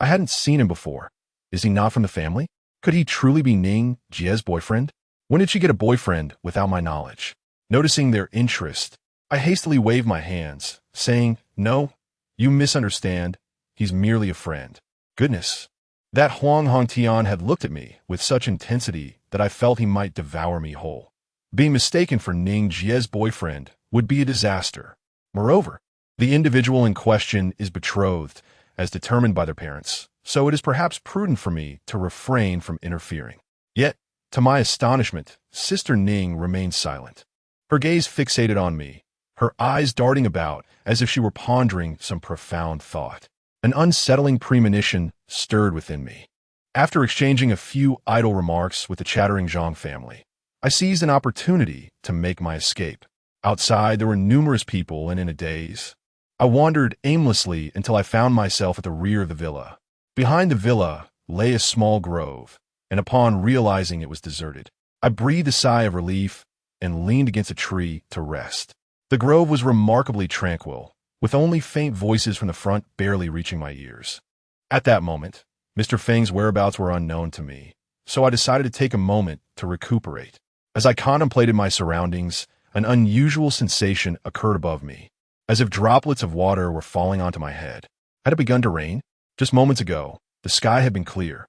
I hadn't seen him before. Is he not from the family? Could he truly be Ning Jie's boyfriend? When did she get a boyfriend without my knowledge? Noticing their interest, I hastily waved my hands, saying, "No, you misunderstand. He's merely a friend." Goodness, that Huang Hongtian had looked at me with such intensity that I felt he might devour me whole. Being mistaken for Ning Jie's boyfriend would be a disaster. Moreover, the individual in question is betrothed, as determined by their parents, so it is perhaps prudent for me to refrain from interfering. Yet, to my astonishment, Sister Ning remained silent, her gaze fixated on me, her eyes darting about as if she were pondering some profound thought. An unsettling premonition stirred within me. After exchanging a few idle remarks with the chattering Zhang family, I seized an opportunity to make my escape. Outside, there were numerous people, and in a daze, I wandered aimlessly until I found myself at the rear of the villa. Behind the villa lay a small grove, and upon realizing it was deserted, I breathed a sigh of relief and leaned against a tree to rest. The grove was remarkably tranquil, with only faint voices from the front barely reaching my ears. At that moment, Mr. Feng's whereabouts were unknown to me, so I decided to take a moment to recuperate. As I contemplated my surroundings, an unusual sensation occurred above me, as if droplets of water were falling onto my head. Had it begun to rain? Just moments ago, the sky had been clear.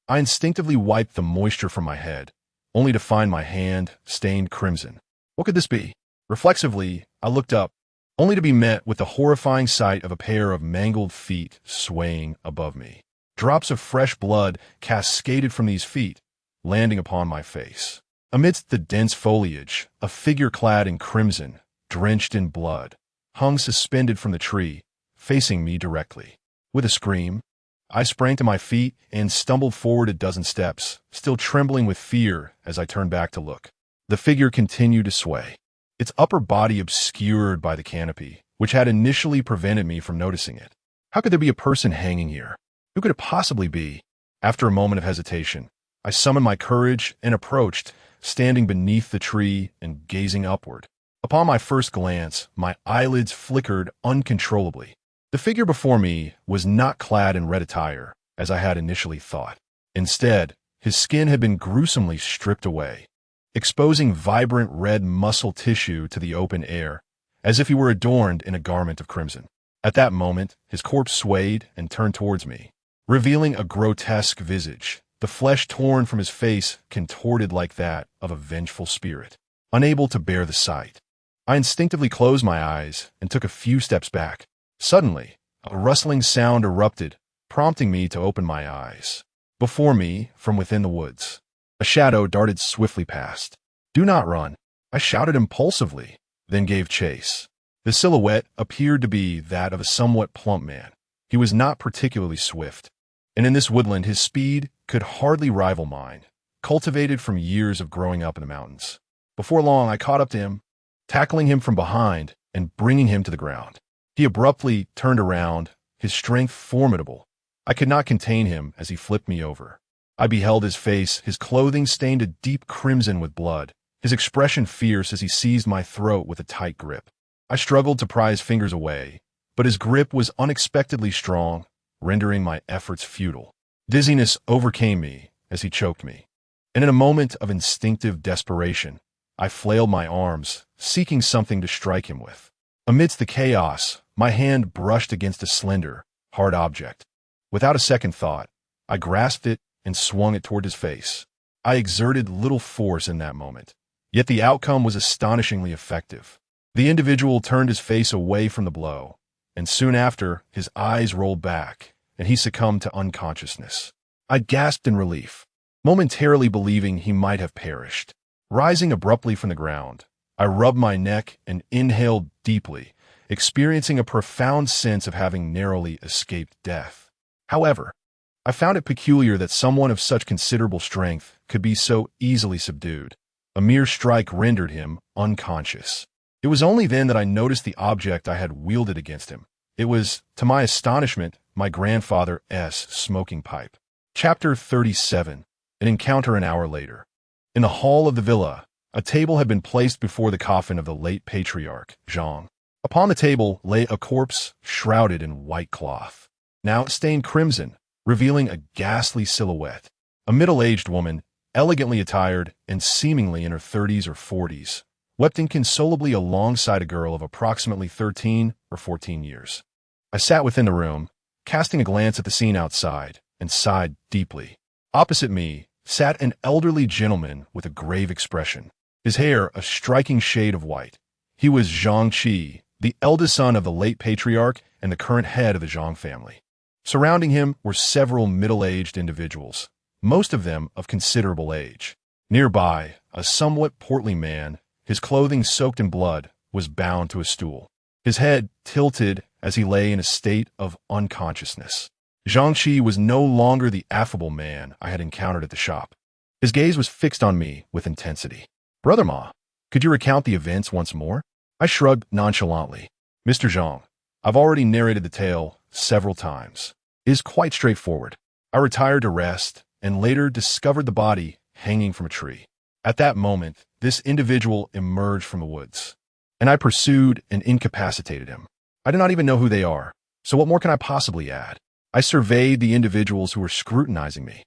I instinctively wiped the moisture from my head, only to find my hand stained crimson. What could this be? Reflexively, I looked up, only to be met with the horrifying sight of a pair of mangled feet swaying above me. Drops of fresh blood cascaded from these feet, landing upon my face. Amidst the dense foliage, a figure clad in crimson, drenched in blood, hung suspended from the tree, facing me directly. With a scream, I sprang to my feet and stumbled forward a dozen steps, still trembling with fear as I turned back to look. The figure continued to sway, its upper body obscured by the canopy, which had initially prevented me from noticing it. How could there be a person hanging here? Who could it possibly be? After a moment of hesitation, I summoned my courage and approached, standing beneath the tree and gazing upward. Upon my first glance, my eyelids flickered uncontrollably. The figure before me was not clad in red attire, as I had initially thought. Instead, his skin had been gruesomely stripped away, exposing vibrant red muscle tissue to the open air, as if he were adorned in a garment of crimson. At that moment, his corpse swayed and turned towards me, revealing a grotesque visage, the flesh torn from his face contorted like that of a vengeful spirit. Unable to bear the sight, I instinctively closed my eyes and took a few steps back. Suddenly, a rustling sound erupted, prompting me to open my eyes. Before me, from within the woods, a shadow darted swiftly past. "Do not run," I shouted impulsively, then gave chase. The silhouette appeared to be that of a somewhat plump man. He was not particularly swift, and in this woodland his speed could hardly rival mine, cultivated from years of growing up in the mountains. Before long, I caught up to him, tackling him from behind and bringing him to the ground. He abruptly turned around, his strength formidable. I could not contain him as he flipped me over. I beheld his face, his clothing stained a deep crimson with blood, his expression fierce as he seized my throat with a tight grip. I struggled to pry his fingers away, but his grip was unexpectedly strong, rendering my efforts futile. Dizziness overcame me as he choked me, and in a moment of instinctive desperation, I flailed my arms, seeking something to strike him with. Amidst the chaos, my hand brushed against a slender, hard object. Without a second thought, I grasped it and swung it toward his face. I exerted little force in that moment, yet the outcome was astonishingly effective. The individual turned his face away from the blow, and soon after, his eyes rolled back, and he succumbed to unconsciousness. I gasped in relief, momentarily believing he might have perished. Rising abruptly from the ground, I rubbed my neck and inhaled deeply, experiencing a profound sense of having narrowly escaped death. However, I found it peculiar that someone of such considerable strength could be so easily subdued. A mere strike rendered him unconscious. It was only then that I noticed the object I had wielded against him. It was, to my astonishment, my grandfather's smoking pipe. Chapter 37. An encounter an hour later. In the hall of the villa, a table had been placed before the coffin of the late patriarch, Zhang. Upon the table lay a corpse shrouded in white cloth, now stained crimson, revealing a ghastly silhouette. A middle-aged woman, elegantly attired and seemingly in her 30s or 40s, wept inconsolably alongside a girl of approximately 13 or 14 years. I sat within the room, casting a glance at the scene outside, and sighed deeply. Opposite me sat an elderly gentleman with a grave expression, his hair a striking shade of white. He was Zhang Qi, the eldest son of the late patriarch and the current head of the Zhang family. Surrounding him were several middle-aged individuals, most of them of considerable age. Nearby, a somewhat portly man, his clothing soaked in blood, was bound to a stool, his head tilted as he lay in a state of unconsciousness. Zhang Qi was no longer the affable man I had encountered at the shop. His gaze was fixed on me with intensity. "Brother Ma, could you recount the events once more?" I shrugged nonchalantly. "Mr. Zhang, I've already narrated the tale several times. It is quite straightforward. I retired to rest and later discovered the body hanging from a tree. At that moment, this individual emerged from the woods, and I pursued and incapacitated him. I do not even know who they are, so what more can I possibly add?" I surveyed the individuals who were scrutinizing me,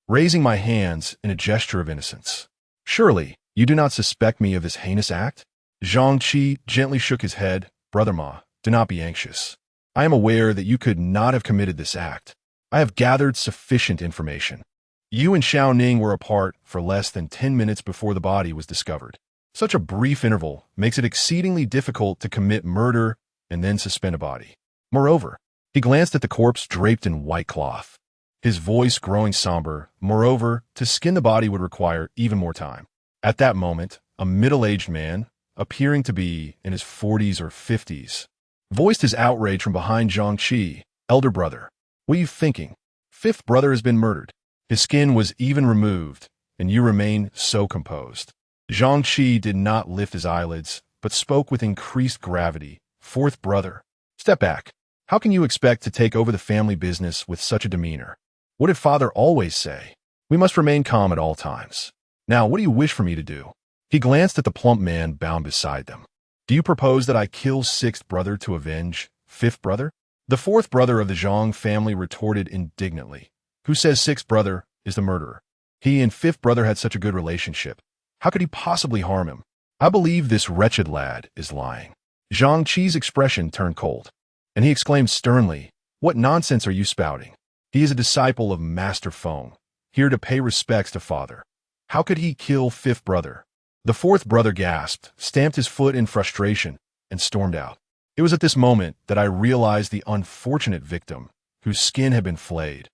raising my hands in a gesture of innocence. "Surely, you do not suspect me of this heinous act?" Zhang Qi gently shook his head. "Brother Ma, do not be anxious. I am aware that you could not have committed this act. I have gathered sufficient information. You and Xiao Ning were apart for less than 10 minutes before the body was discovered. Such a brief interval makes it exceedingly difficult to commit murder and then suspend a body. Moreover," he glanced at the corpse draped in white cloth, his voice growing somber. "Moreover, to skin the body would require even more time." At that moment, a middle-aged man, appearing to be in his 40s or 50s, voiced his outrage from behind Zhang Qi. "Elder brother, what are you thinking? Fifth brother has been murdered. His skin was even removed, and you remain so composed." Zhang Qi did not lift his eyelids, but spoke with increased gravity. "Fourth brother? Step back. How can you expect to take over the family business with such a demeanor? What did father always say? We must remain calm at all times. Now, what do you wish for me to do?" He glanced at the plump man bound beside them. "Do you propose that I kill sixth brother to avenge fifth brother?" The fourth brother of the Zhang family retorted indignantly. Who says sixth brother is the murderer? He and fifth brother had such a good relationship. How could he possibly harm him? I believe this wretched lad is lying. Zhang Qi's expression turned cold, and he exclaimed sternly, "What nonsense are you spouting? He is a disciple of Master Feng, here to pay respects to father. How could he kill fifth brother?" The fourth brother gasped, stamped his foot in frustration, and stormed out. It was at this moment that I realized the unfortunate victim, whose skin had been flayed,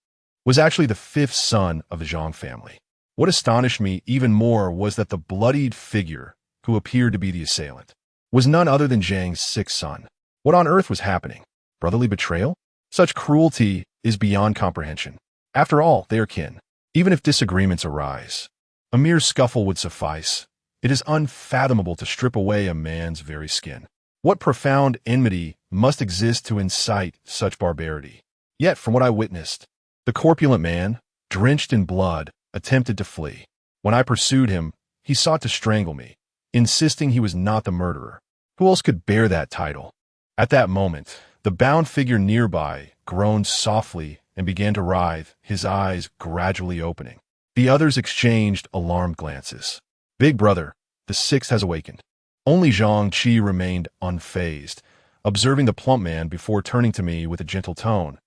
was actually the fifth son of the Zhang family. What astonished me even more was that the bloodied figure, who appeared to be the assailant, was none other than Zhang's sixth son. What on earth was happening? Brotherly betrayal? Such cruelty is beyond comprehension. After all, they are kin. Even if disagreements arise, a mere scuffle would suffice. It is unfathomable to strip away a man's very skin. What profound enmity must exist to incite such barbarity? Yet, from what I witnessed, the corpulent man, drenched in blood, attempted to flee. When I pursued him, he sought to strangle me, insisting he was not the murderer. Who else could bear that title? At that moment, the bound figure nearby groaned softly and began to writhe, his eyes gradually opening. The others exchanged alarmed glances. Big brother, the sixth has awakened. Only Zhang Qi remained unfazed, observing the plump man before turning to me with a gentle tone.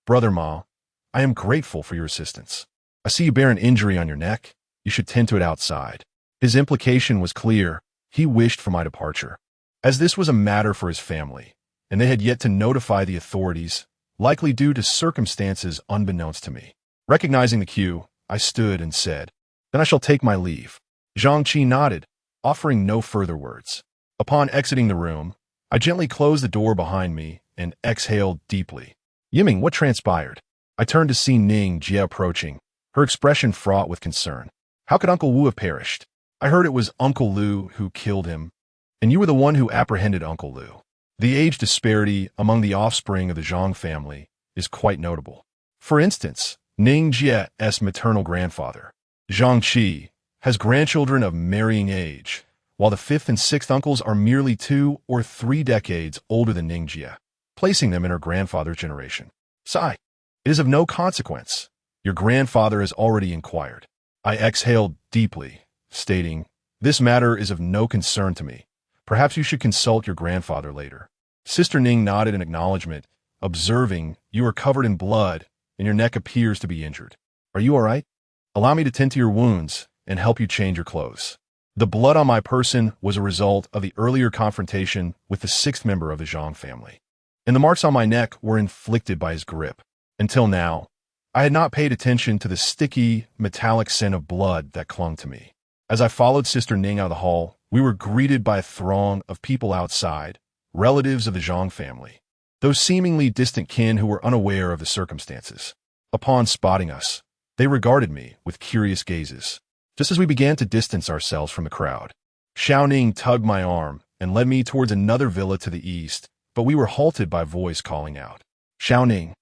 Brother Ma, I am grateful for your assistance. I see you bear an injury on your neck. You should tend to it outside. His implication was clear. He wished for my departure. As this was a matter for his family, and they had yet to notify the authorities, likely due to circumstances unbeknownst to me. Recognizing the cue, I stood and said, "Then I shall take my leave." Zhang Qi nodded, offering no further words. Upon exiting the room, I gently closed the door behind me and exhaled deeply. Yiming, what transpired? I turned to see Ning Jie approaching, her expression fraught with concern. How could Uncle Wu have perished? I heard it was Uncle Lu who killed him, and you were the one who apprehended Uncle Lu. The age disparity among the offspring of the Zhang family is quite notable. For instance, Ning Jie's maternal grandfather, Zhang Qi, has grandchildren of marrying age, while the fifth and sixth uncles are merely 2 or 3 decades older than Ning Jie, placing them in her grandfather's generation. Sigh, it is of no consequence. Your grandfather has already inquired. I exhaled deeply, stating, "This matter is of no concern to me. Perhaps you should consult your grandfather later." Sister Ning nodded in acknowledgement, observing, "You are covered in blood, and your neck appears to be injured. Are you all right? Allow me to tend to your wounds and help you change your clothes." The blood on my person was a result of the earlier confrontation with the sixth member of the Zhang family, and the marks on my neck were inflicted by his grip. Until now, I had not paid attention to the sticky, metallic scent of blood that clung to me. As I followed Sister Ning out of the hall, we were greeted by a throng of people outside, relatives of the Zhang family, those seemingly distant kin who were unaware of the circumstances. Upon spotting us, they regarded me with curious gazes. Just as we began to distance ourselves from the crowd, Xiao Ning tugged my arm and led me towards another villa to the east, but we were halted by a voice calling out, "Xiao Ning."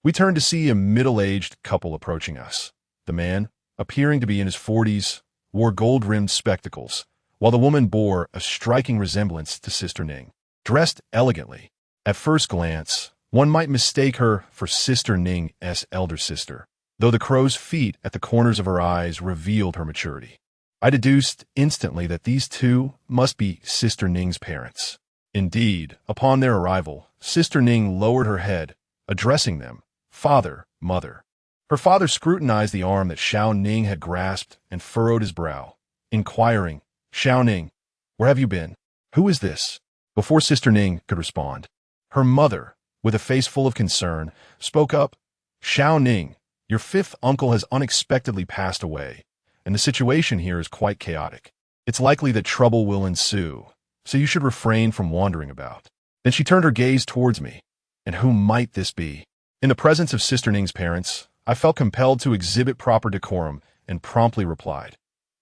We turned to see a middle-aged couple approaching us. The man, appearing to be in his 40s, wore gold-rimmed spectacles, while the woman bore a striking resemblance to Sister Ning, dressed elegantly. At first glance, one might mistake her for Sister Ning's elder sister, though the crow's feet at the corners of her eyes revealed her maturity. I deduced instantly that these two must be Sister Ning's parents. Indeed, upon their arrival, Sister Ning lowered her head, addressing them, "Father, Mother." Her father scrutinized the arm that Xiao Ning had grasped and furrowed his brow, inquiring, "Xiao Ning, where have you been? Who is this?" Before Sister Ning could respond, her mother, with a face full of concern, spoke up, "Xiao Ning, your fifth uncle has unexpectedly passed away, and the situation here is quite chaotic. It's likely that trouble will ensue, so you should refrain from wandering about." Then she turned her gaze towards me. And who might this be? In the presence of Sister Ning's parents, I felt compelled to exhibit proper decorum and promptly replied,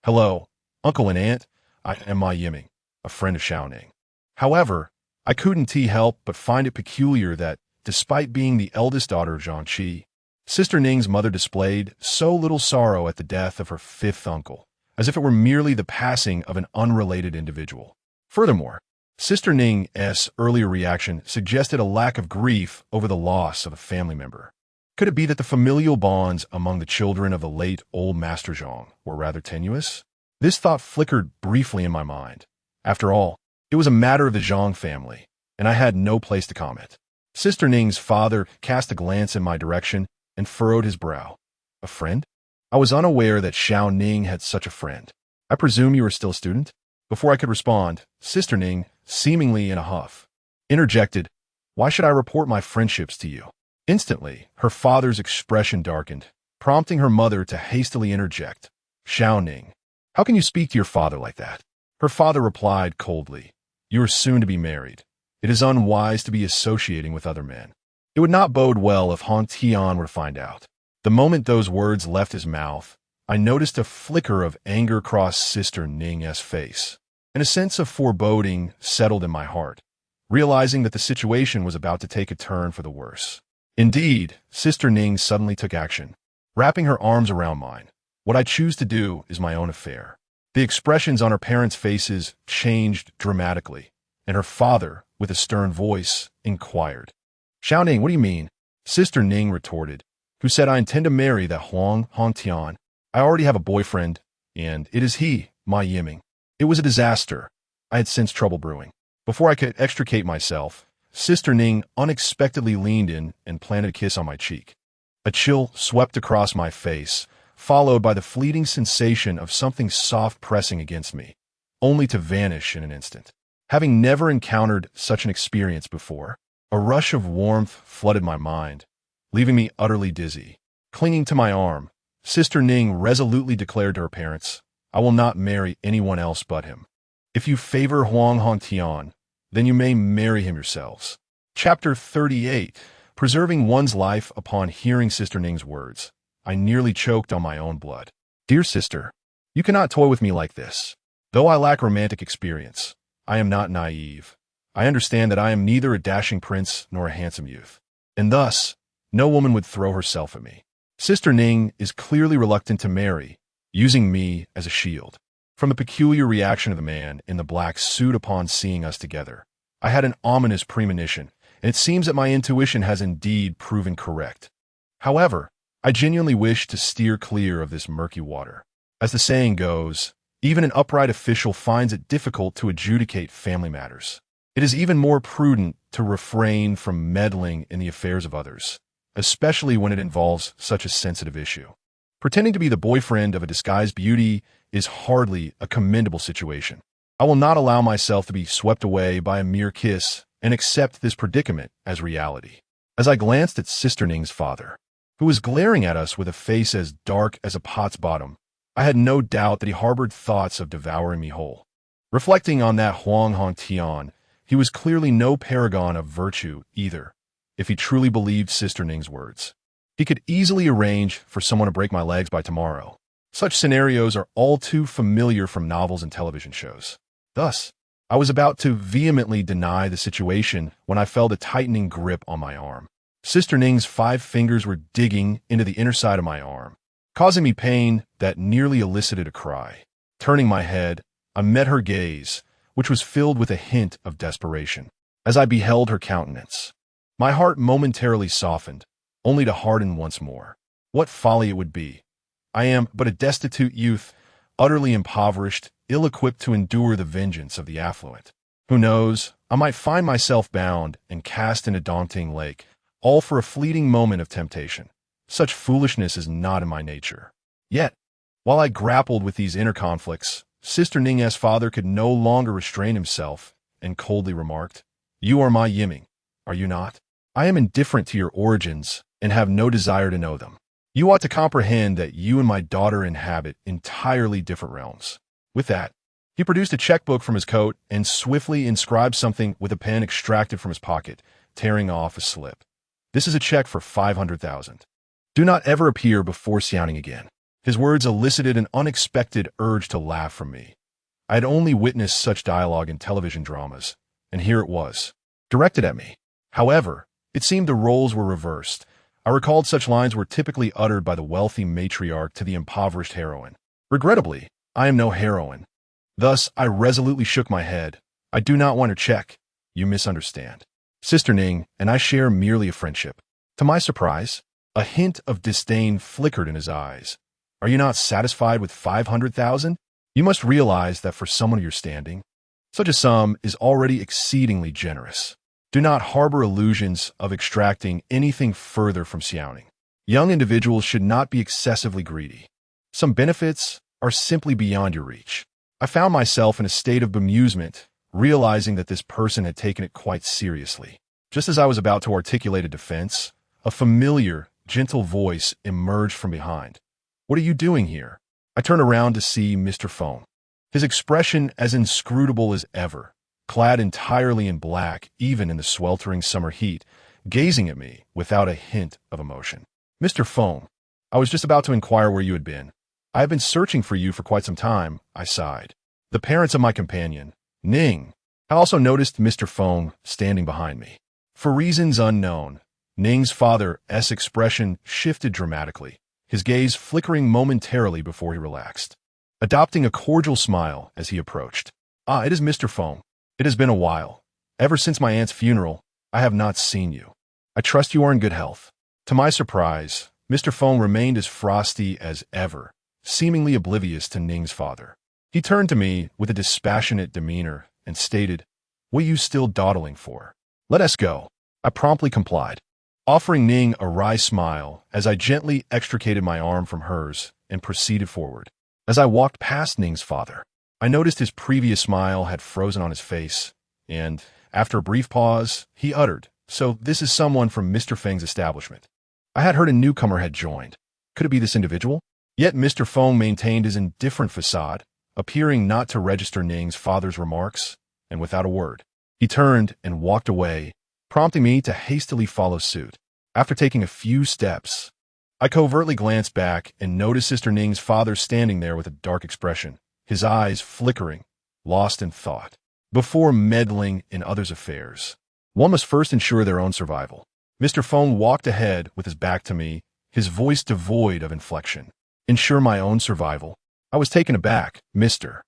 "Hello, Uncle and Aunt. I am Ma Yiming, a friend of Xiao Ning." However, I couldn't help but find it peculiar that, despite being the eldest daughter of Zhang Qi, Sister Ning's mother displayed so little sorrow at the death of her fifth uncle, as if it were merely the passing of an unrelated individual. Furthermore, Sister Ning's earlier reaction suggested a lack of grief over the loss of a family member. Could it be that the familial bonds among the children of the late old Master Zhang were rather tenuous? This thought flickered briefly in my mind. After all, it was a matter of the Zhang family, and I had no place to comment. Sister Ning's father cast a glance in my direction and furrowed his brow. A friend? I was unaware that Xiao Ning had such a friend. I presume you are still a student? Before I could respond, Sister Ning, seemingly in a huff, interjected, "Why should I report my friendships to you?" Instantly, her father's expression darkened, prompting her mother to hastily interject. "Xiao Ning, how can you speak to your father like that?" Her father replied coldly, "You are soon to be married. It is unwise to be associating with other men. It would not bode well if Han Tian were to find out." The moment those words left his mouth, I noticed a flicker of anger cross Sister Ning's face, and a sense of foreboding settled in my heart, realizing that the situation was about to take a turn for the worse. Indeed, Sister Ning suddenly took action, wrapping her arms around mine. What I choose to do is my own affair. The expressions on her parents' faces changed dramatically, and her father, with a stern voice, inquired, "Xiao Ning, what do you mean?" Sister Ning retorted, "Who said I intend to marry that Huang Tian? I already have a boyfriend, and it is he, my Yiming." It was a disaster. I had sensed trouble brewing. Before I could extricate myself, Sister Ning unexpectedly leaned in and planted a kiss on my cheek. A chill swept across my face, followed by the fleeting sensation of something soft pressing against me, only to vanish in an instant. Having never encountered such an experience before, a rush of warmth flooded my mind, leaving me utterly dizzy. Clinging to my arm, Sister Ning resolutely declared to her parents, "I will not marry anyone else but him. If you favor Huang Tian, then you may marry him yourselves." Chapter 38. Preserving one's life upon hearing Sister Ning's words. I nearly choked on my own blood. "Dear sister, you cannot toy with me like this. Though I lack romantic experience, I am not naive. I understand that I am neither a dashing prince nor a handsome youth, and thus, no woman would throw herself at me. Sister Ning is clearly reluctant to marry, using me as a shield." From the peculiar reaction of the man in the black suit upon seeing us together, I had an ominous premonition, and it seems that my intuition has indeed proven correct. However, I genuinely wish to steer clear of this murky water. As the saying goes, even an upright official finds it difficult to adjudicate family matters. It is even more prudent to refrain from meddling in the affairs of others, especially when it involves such a sensitive issue. Pretending to be the boyfriend of a disguised beauty is hardly a commendable situation. I will not allow myself to be swept away by a mere kiss and accept this predicament as reality. As I glanced at Sister Ning's father, who was glaring at us with a face as dark as a pot's bottom, I had no doubt that he harbored thoughts of devouring me whole. Reflecting on that Huang Tian, he was clearly no paragon of virtue either, if he truly believed Sister Ning's words. He could easily arrange for someone to break my legs by tomorrow. Such scenarios are all too familiar from novels and television shows. Thus, I was about to vehemently deny the situation when I felt a tightening grip on my arm. Sister Ning's 5 fingers were digging into the inner side of my arm, causing me pain that nearly elicited a cry. Turning my head, I met her gaze, which was filled with a hint of desperation. As I beheld her countenance, my heart momentarily softened, only to harden once more. What folly it would be. I am but a destitute youth, utterly impoverished, ill-equipped to endure the vengeance of the affluent. Who knows, I might find myself bound and cast in a daunting lake, all for a fleeting moment of temptation. Such foolishness is not in my nature. Yet, while I grappled with these inner conflicts, Sister Ning's father could no longer restrain himself and coldly remarked, "You are my Yiming, are you not? I am indifferent to your origins and have no desire to know them. You ought to comprehend that you and my daughter inhabit entirely different realms." With that, he produced a checkbook from his coat and swiftly inscribed something with a pen extracted from his pocket, tearing off a slip. "This is a check for 500,000. Do not ever appear before Xiaoning again." His words elicited an unexpected urge to laugh from me. I had only witnessed such dialogue in television dramas, and here it was, directed at me. However, it seemed the roles were reversed. I recalled such lines were typically uttered by the wealthy matriarch to the impoverished heroine. Regrettably, I am no heroine. Thus, I resolutely shook my head. "I do not want a check. You misunderstand. Sister Ning and I share merely a friendship." To my surprise, A hint of disdain flickered in his eyes. Are you not satisfied with 500,000? You must realize that for someone of your standing, such a sum is already exceedingly generous. Do not harbor illusions of extracting anything further from Xiaoning. Young individuals should not be excessively greedy. Some benefits are simply beyond your reach. I found myself in a state of bemusement, realizing that this person had taken it quite seriously. Just as I was about to articulate a defense, a familiar, gentle voice emerged from behind. What are you doing here? I turned around to see Mr. Feng. His expression as inscrutable as ever, clad entirely in black, even in the sweltering summer heat, gazing at me without a hint of emotion. Mr. Feng, I was just about to inquire where you had been. I have been searching for you for quite some time, I sighed. The parents of my companion, Ning. I also noticed Mr. Feng standing behind me. For reasons unknown, Ning's father's expression shifted dramatically, his gaze flickering momentarily before he relaxed, adopting a cordial smile as he approached. Ah, it is Mr. Feng. It has been a while. Ever since my aunt's funeral, I have not seen you. I trust you are in good health. To my surprise, Mr. Feng remained as frosty as ever, seemingly oblivious to Ning's father. He turned to me with a dispassionate demeanor and stated, "What are you still dawdling for? Let us go." I promptly complied, offering Ning a wry smile as I gently extricated my arm from hers and proceeded forward. As I walked past Ning's father, I noticed his previous smile had frozen on his face, and, after a brief pause, he uttered, "So this is someone from Mr. Feng's establishment." I had heard a newcomer had joined. Could it be this individual? Yet Mr. Feng maintained his indifferent facade, appearing not to register Ning's father's remarks, and without a word, he turned and walked away, prompting me to hastily follow suit. After taking a few steps, I covertly glanced back and noticed Sister Ning's father standing there with a dark expression, his eyes flickering, lost in thought. Before meddling in others' affairs, one must first ensure their own survival. Mr. Feng walked ahead with his back to me, his voice devoid of inflection. Ensure my own survival? I was taken aback. Mr.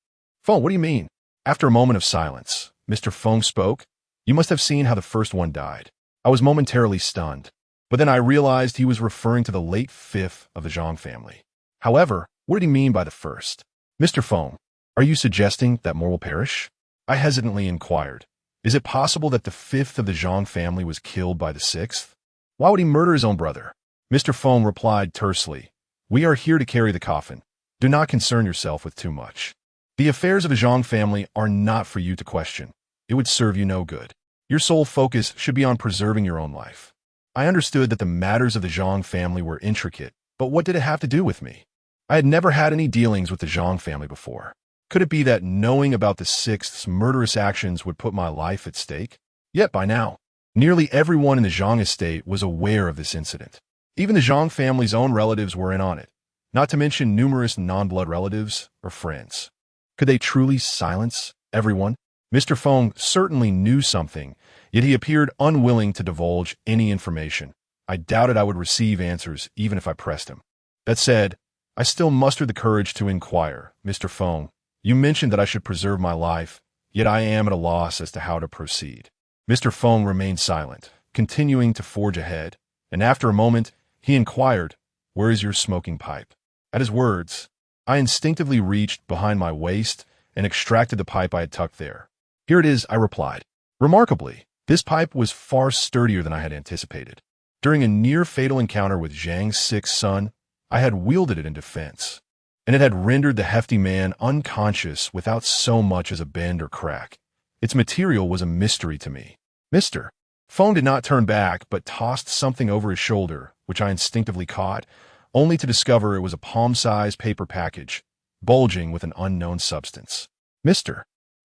Feng, what do you mean? After a moment of silence, Mr. Feng spoke. You must have seen how the first one died. I was momentarily stunned, but then I realized he was referring to the late fifth of the Zhang family. However, what did he mean by the first? Mr. Feng, are you suggesting that more will perish? I hesitantly inquired. Is it possible that the fifth of the Zhang family was killed by the sixth? Why would he murder his own brother? Mr. Feng replied tersely, "We are here to carry the coffin. Do not concern yourself with too much. The affairs of the Zhang family are not for you to question. It would serve you no good. Your sole focus should be on preserving your own life." I understood that the matters of the Zhang family were intricate, but what did it have to do with me? I had never had any dealings with the Zhang family before. Could it be that knowing about the sixth's murderous actions would put my life at stake? Yet by now, nearly everyone in the Zhang estate was aware of this incident. Even the Zhang family's own relatives were in on it, not to mention numerous non-blood relatives or friends. Could they truly silence everyone? Mr. Feng certainly knew something, yet he appeared unwilling to divulge any information. I doubted I would receive answers even if I pressed him. That said, I still mustered the courage to inquire. Mr. Feng, you mentioned that I should preserve my life, yet I am at a loss as to how to proceed. Mr. Feng remained silent, continuing to forge ahead, and after a moment, he inquired, "Where is your smoking pipe?" At his words, I instinctively reached behind my waist and extracted the pipe I had tucked there. "Here it is," I replied. Remarkably, this pipe was far sturdier than I had anticipated. During a near-fatal encounter with Zhang's sixth son, I had wielded it in defense, and it had rendered the hefty man unconscious without so much as a bend or crack. Its material was a mystery to me. Mr. Feng did not turn back, but tossed something over his shoulder, which I instinctively caught, only to discover it was a palm-sized paper package, bulging with an unknown substance. "Mr.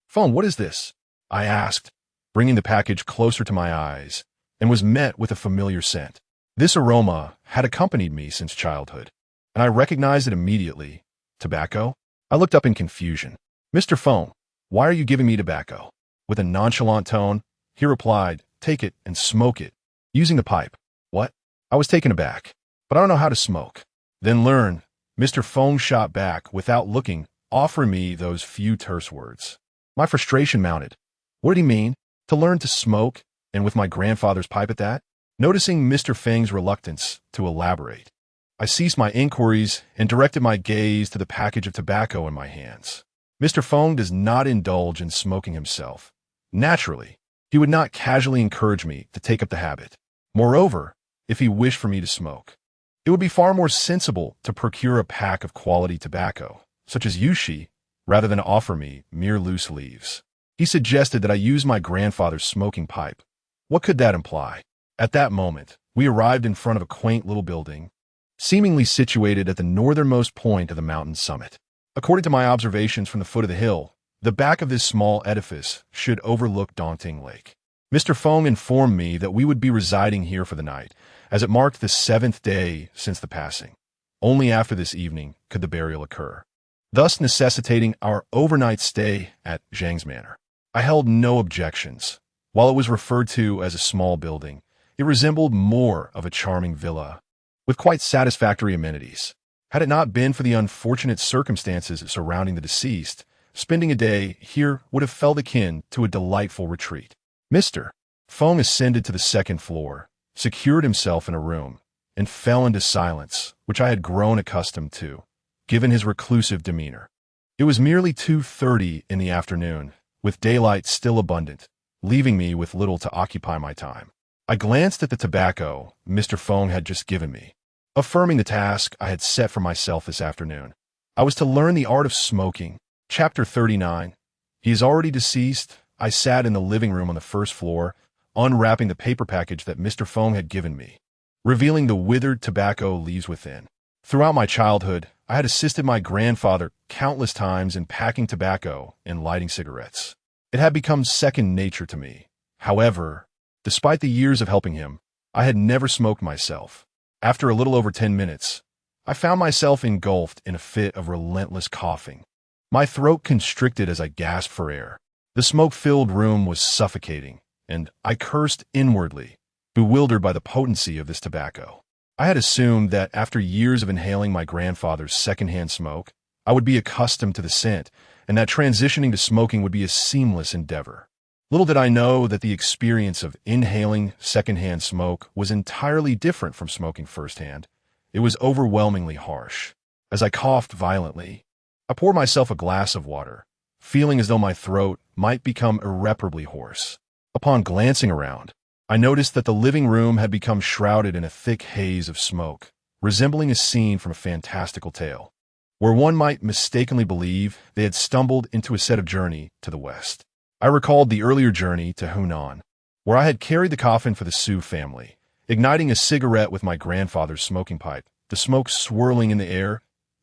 Feng, what is this?" I asked, bringing the package closer to my eyes, and was met with a familiar scent. This aroma had accompanied me since childhood, and I recognized it immediately. Tobacco? I looked up in confusion. "Mr. Feng, why are you giving me tobacco?" With a nonchalant tone, he replied, "Take it and smoke it, using the pipe." What? I was taken aback. "But I don't know how to smoke." "Then learn." Mr. Feng shot back without looking, offering me those few terse words. My frustration mounted. What did he mean? To learn to smoke, and with my grandfather's pipe at that? Noticing Mr. Feng's reluctance to elaborate, I ceased my inquiries and directed my gaze to the package of tobacco in my hands. Mr. Feng does not indulge in smoking himself. Naturally, he would not casually encourage me to take up the habit. Moreover, if he wished for me to smoke, it would be far more sensible to procure a pack of quality tobacco, such as Yushi, rather than offer me mere loose leaves. He suggested that I use my grandfather's smoking pipe. What could that imply? At that moment, we arrived in front of a quaint little building, seemingly situated at the northernmost point of the mountain summit. According to my observations from the foot of the hill, the back of this small edifice should overlook Daunting Lake. Mr. Feng informed me that we would be residing here for the night, as it marked the 7th day since the passing. Only after this evening could the burial occur, thus necessitating our overnight stay at Zhang's Manor. I held no objections. While it was referred to as a small building, it resembled more of a charming villa, with quite satisfactory amenities. Had it not been for the unfortunate circumstances surrounding the deceased, spending a day here would have felt akin to a delightful retreat. Mr. Feng ascended to the 2nd floor, secured himself in a room, and fell into silence, which I had grown accustomed to, given his reclusive demeanor. It was merely 2:30 in the afternoon, with daylight still abundant, leaving me with little to occupy my time. I glanced at the tobacco Mr. Feng had just given me, affirming the task I had set for myself this afternoon. I was to learn the art of smoking. Chapter 39. He is already deceased. I sat in the living room on the 1st floor, unwrapping the paper package that Mr. Feng had given me, revealing the withered tobacco leaves within. Throughout my childhood, I had assisted my grandfather countless times in packing tobacco and lighting cigarettes. It had become second nature to me. However, despite the years of helping him, I had never smoked myself. After a little over 10 minutes, I found myself engulfed in a fit of relentless coughing. My throat constricted as I gasped for air. The smoke-filled room was suffocating, and I cursed inwardly, bewildered by the potency of this tobacco. I had assumed that after years of inhaling my grandfather's secondhand smoke, I would be accustomed to the scent, and that transitioning to smoking would be a seamless endeavor. Little did I know that the experience of inhaling secondhand smoke was entirely different from smoking firsthand. It was overwhelmingly harsh. As I coughed violently, I poured myself a glass of water, feeling as though my throat might become irreparably hoarse. Upon glancing around, I noticed that the living room had become shrouded in a thick haze of smoke, resembling a scene from a fantastical tale, where one might mistakenly believe they had stumbled into a set of journey to the west. I recalled the earlier journey to Hunan, where I had carried the coffin for the Su family, igniting a cigarette with my grandfather's smoking pipe, the smoke swirling in the air,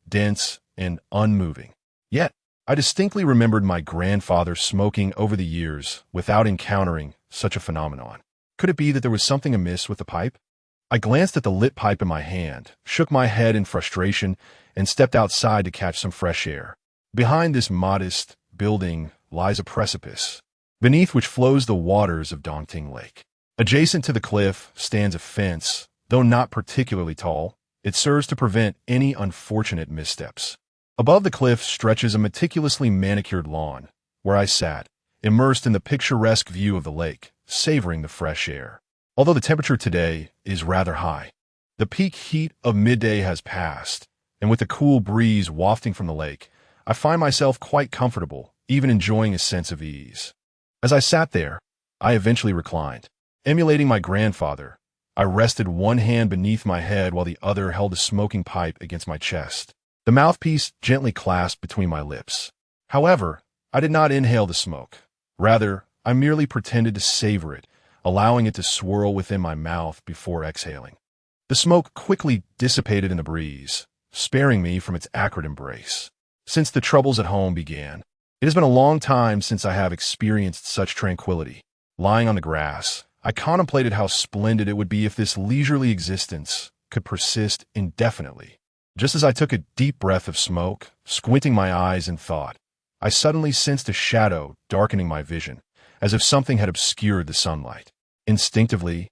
dense and unmoving. Yet, I distinctly remembered my grandfather smoking over the years without encountering such a phenomenon. Could it be that there was something amiss with the pipe? I glanced at the lit pipe in my hand, shook my head in frustration, and stepped outside to catch some fresh air. Behind this modest building lies a precipice, beneath which flows the waters of Daunting Lake. Adjacent to the cliff stands a fence. Though not particularly tall, it serves to prevent any unfortunate missteps. Above the cliff stretches a meticulously manicured lawn, where I sat, immersed in the picturesque view of the lake, savoring the fresh air. Although the temperature today is rather high, the peak heat of midday has passed, and with the cool breeze wafting from the lake, I find myself quite comfortable, even enjoying a sense of ease. As I sat there, I eventually reclined. Emulating my grandfather, I rested one hand beneath my head while the other held a smoking pipe against my chest, the mouthpiece gently clasped between my lips. However, I did not inhale the smoke. Rather, I merely pretended to savor it, allowing it to swirl within my mouth before exhaling. The smoke quickly dissipated in the breeze, sparing me from its acrid embrace. Since the troubles at home began, it has been a long time since I have experienced such tranquility. Lying on the grass, I contemplated how splendid it would be if this leisurely existence could persist indefinitely. Just as I took a deep breath of smoke, squinting my eyes in thought, I suddenly sensed a shadow darkening my vision, as if something had obscured the sunlight. Instinctively,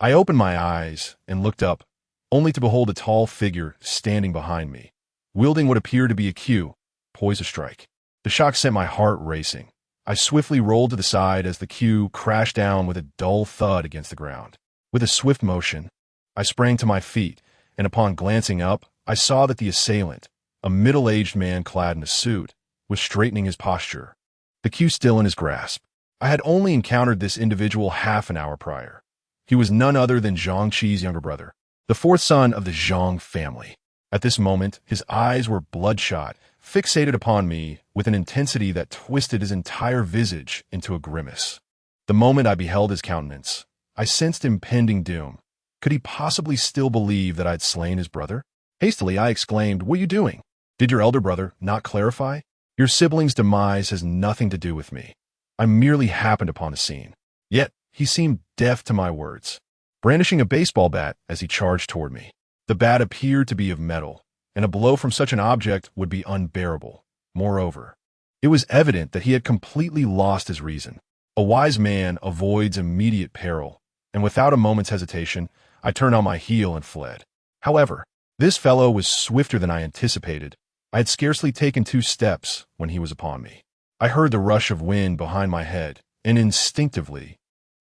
I opened my eyes and looked up, only to behold a tall figure standing behind me, wielding what appeared to be a cue, poised to strike. The shock sent my heart racing. I swiftly rolled to the side as the cue crashed down with a dull thud against the ground. With a swift motion, I sprang to my feet, and upon glancing up, I saw that the assailant, a middle-aged man clad in a suit, was straightening his posture, the cue still in his grasp. I had only encountered this individual half an hour prior. He was none other than Zhang Qi's younger brother, the fourth son of the Zhang family. At this moment, his eyes were bloodshot, fixated upon me with an intensity that twisted his entire visage into a grimace. The moment I beheld his countenance, I sensed impending doom. Could he possibly still believe that I had slain his brother? Hastily, I exclaimed, "What are you doing? Did your elder brother not clarify? Your sibling's demise has nothing to do with me. I merely happened upon the scene." Yet, he seemed deaf to my words, brandishing a baseball bat as he charged toward me. The bat appeared to be of metal, and a blow from such an object would be unbearable. Moreover, it was evident that he had completely lost his reason. A wise man avoids immediate peril, and without a moment's hesitation, I turned on my heel and fled. However, this fellow was swifter than I anticipated. I had scarcely taken 2 steps when he was upon me. I heard the rush of wind behind my head, and instinctively,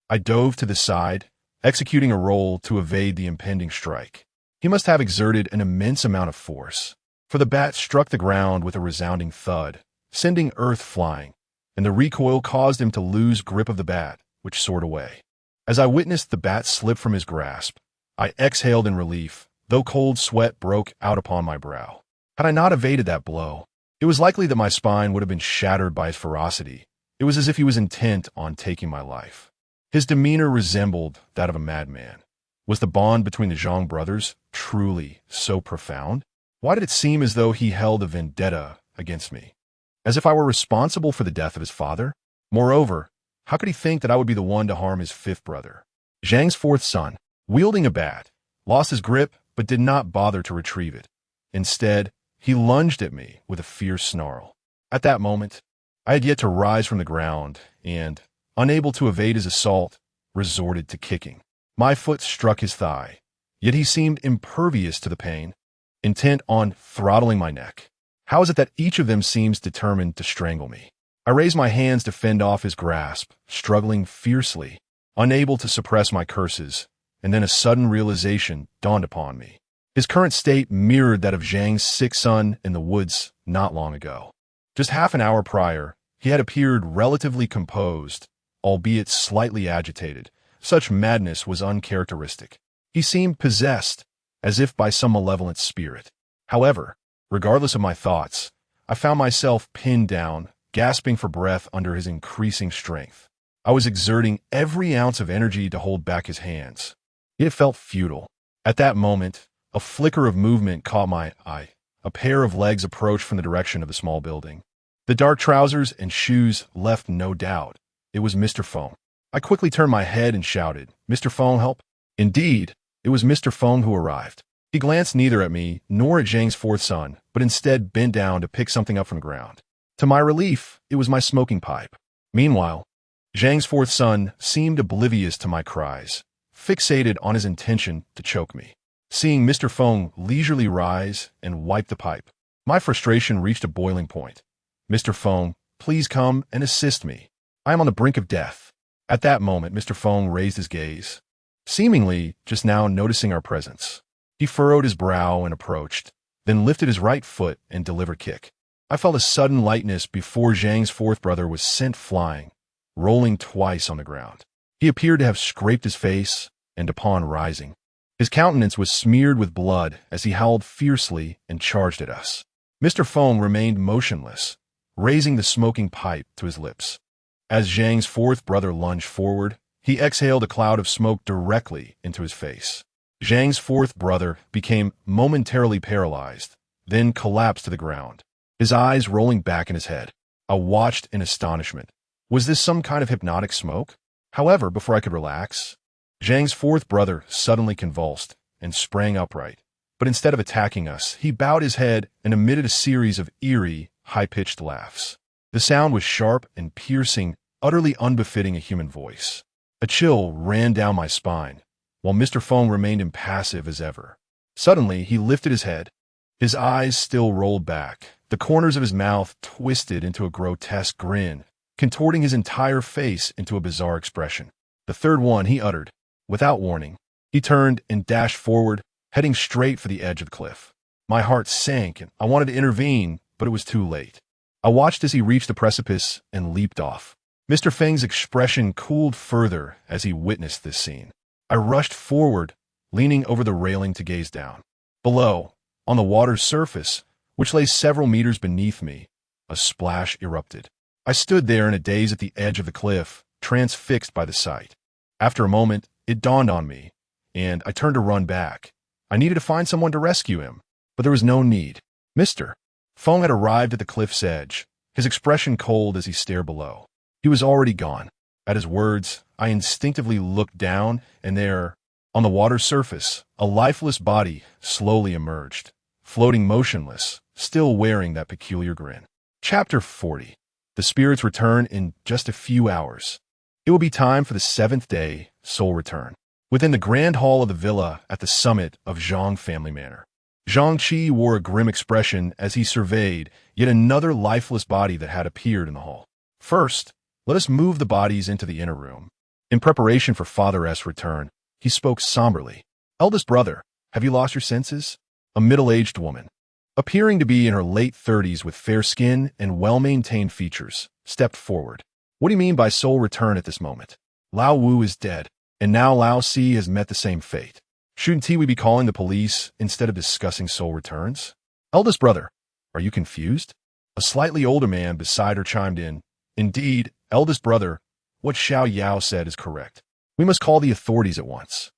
I dove to the side, executing a roll to evade the impending strike. He must have exerted an immense amount of force, for the bat struck the ground with a resounding thud, sending earth flying, and the recoil caused him to lose grip of the bat, which soared away. As I witnessed the bat slip from his grasp, I exhaled in relief, though cold sweat broke out upon my brow. Had I not evaded that blow, it was likely that my spine would have been shattered by his ferocity. It was as if he was intent on taking my life. His demeanor resembled that of a madman. Was the bond between the Zhang brothers truly so profound? Why did it seem as though he held a vendetta against me? As if I were responsible for the death of his father? Moreover, how could he think that I would be the one to harm his 5th brother? Zhang's 4th son, wielding a bat, lost his grip but did not bother to retrieve it. Instead, he lunged at me with a fierce snarl. At that moment, I had yet to rise from the ground and, unable to evade his assault, resorted to kicking. My foot struck his thigh, yet he seemed impervious to the pain, intent on throttling my neck. How is it that each of them seems determined to strangle me? I raised my hands to fend off his grasp, struggling fiercely, unable to suppress my curses, and then a sudden realization dawned upon me. His current state mirrored that of Zhang's 6th son in the woods not long ago. Just half an hour prior, he had appeared relatively composed, albeit slightly agitated. Such madness was uncharacteristic. He seemed possessed, as if by some malevolent spirit. However, regardless of my thoughts, I found myself pinned down, gasping for breath under his increasing strength. I was exerting every ounce of energy to hold back his hands. It felt futile. At that moment, a flicker of movement caught my eye. A pair of legs approached from the direction of the small building. The dark trousers and shoes left no doubt. It was Mr. Feng. I quickly turned my head and shouted, "Mr. Feng, help!" Indeed, it was Mr. Feng who arrived. He glanced neither at me nor at Zhang's 4th son, but instead bent down to pick something up from the ground. To my relief, it was my smoking pipe. Meanwhile, Zhang's 4th son seemed oblivious to my cries, fixated on his intention to choke me. Seeing Mr. Feng leisurely rise and wipe the pipe, my frustration reached a boiling point. "Mr. Feng, please come and assist me. I am on the brink of death." At that moment, Mr. Feng raised his gaze, seemingly just now noticing our presence. He furrowed his brow and approached, then lifted his right foot and delivered a kick. I felt a sudden lightness before Zhang's 4th brother was sent flying, rolling twice on the ground. He appeared to have scraped his face, and upon rising, his countenance was smeared with blood as he howled fiercely and charged at us. Mr. Feng remained motionless, raising the smoking pipe to his lips. As Zhang's 4th brother lunged forward, he exhaled a cloud of smoke directly into his face. Zhang's 4th brother became momentarily paralyzed, then collapsed to the ground, his eyes rolling back in his head. I watched in astonishment. Was this some kind of hypnotic smoke? However, before I could relax, Zhang's 4th brother suddenly convulsed and sprang upright. But instead of attacking us, he bowed his head and emitted a series of eerie, high-pitched laughs. The sound was sharp and piercing, utterly unbefitting a human voice. A chill ran down my spine, while Mr. Feng remained impassive as ever. Suddenly, he lifted his head. His eyes still rolled back, the corners of his mouth twisted into a grotesque grin, contorting his entire face into a bizarre expression. The third one he uttered Without warning, he turned and dashed forward, heading straight for the edge of the cliff. My heart sank, and I wanted to intervene, but it was too late. I watched as he reached the precipice and leaped off. Mr. Feng's expression cooled further as he witnessed this scene. I rushed forward, leaning over the railing to gaze down. Below, on the water's surface, which lay several meters beneath me, a splash erupted. I stood there in a daze at the edge of the cliff, transfixed by the sight. After a moment, it dawned on me, and I turned to run back. I needed to find someone to rescue him, but there was no need. Mr. Feng had arrived at the cliff's edge, his expression cold as he stared below. He was already gone. At his words, I instinctively looked down, and there, on the water's surface, a lifeless body slowly emerged, floating motionless, still wearing that peculiar grin. Chapter 40. The spirits return in just a few hours. It will be time for the 7th day soul return. Within the grand hall of the villa at the summit of Zhang family manor, Zhang Qi wore a grim expression as he surveyed yet another lifeless body that had appeared in the hall. First, let us move the bodies into the inner room. In preparation for Father S' return, he spoke somberly. Eldest brother, have you lost your senses? A middle-aged woman, appearing to be in her late 30s with fair skin and well-maintained features, stepped forward. What do you mean by soul return at this moment? Lao Wu is dead, and now Lao Si has met the same fate. Shouldn't we be calling the police instead of discussing soul returns? Eldest brother, are you confused? A slightly older man beside her chimed in. Indeed, eldest brother, what Xiao Yao said is correct. We must call the authorities at once.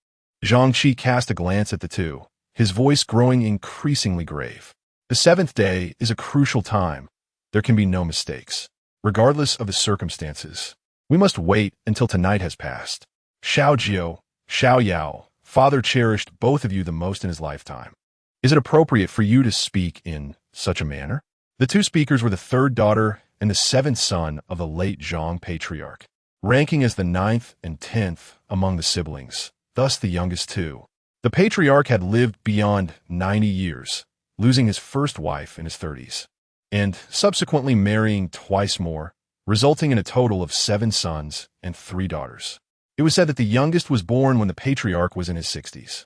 Zhang Qi cast a glance at the two, his voice growing increasingly grave. The 7th day is a crucial time. There can be no mistakes. Regardless of the circumstances, we must wait until tonight has passed. Xiao Jiao, Xiao Yao, father cherished both of you the most in his lifetime. Is it appropriate for you to speak in such a manner? The two speakers were the 3rd daughter and the 7th son of the late Zhang patriarch, ranking as the 9th and 10th among the siblings, thus the youngest two. The patriarch had lived beyond 90 years, losing his first wife in his 30s, and subsequently marrying twice more, resulting in a total of 7 sons and 3 daughters. It was said that the youngest was born when the patriarch was in his 60s.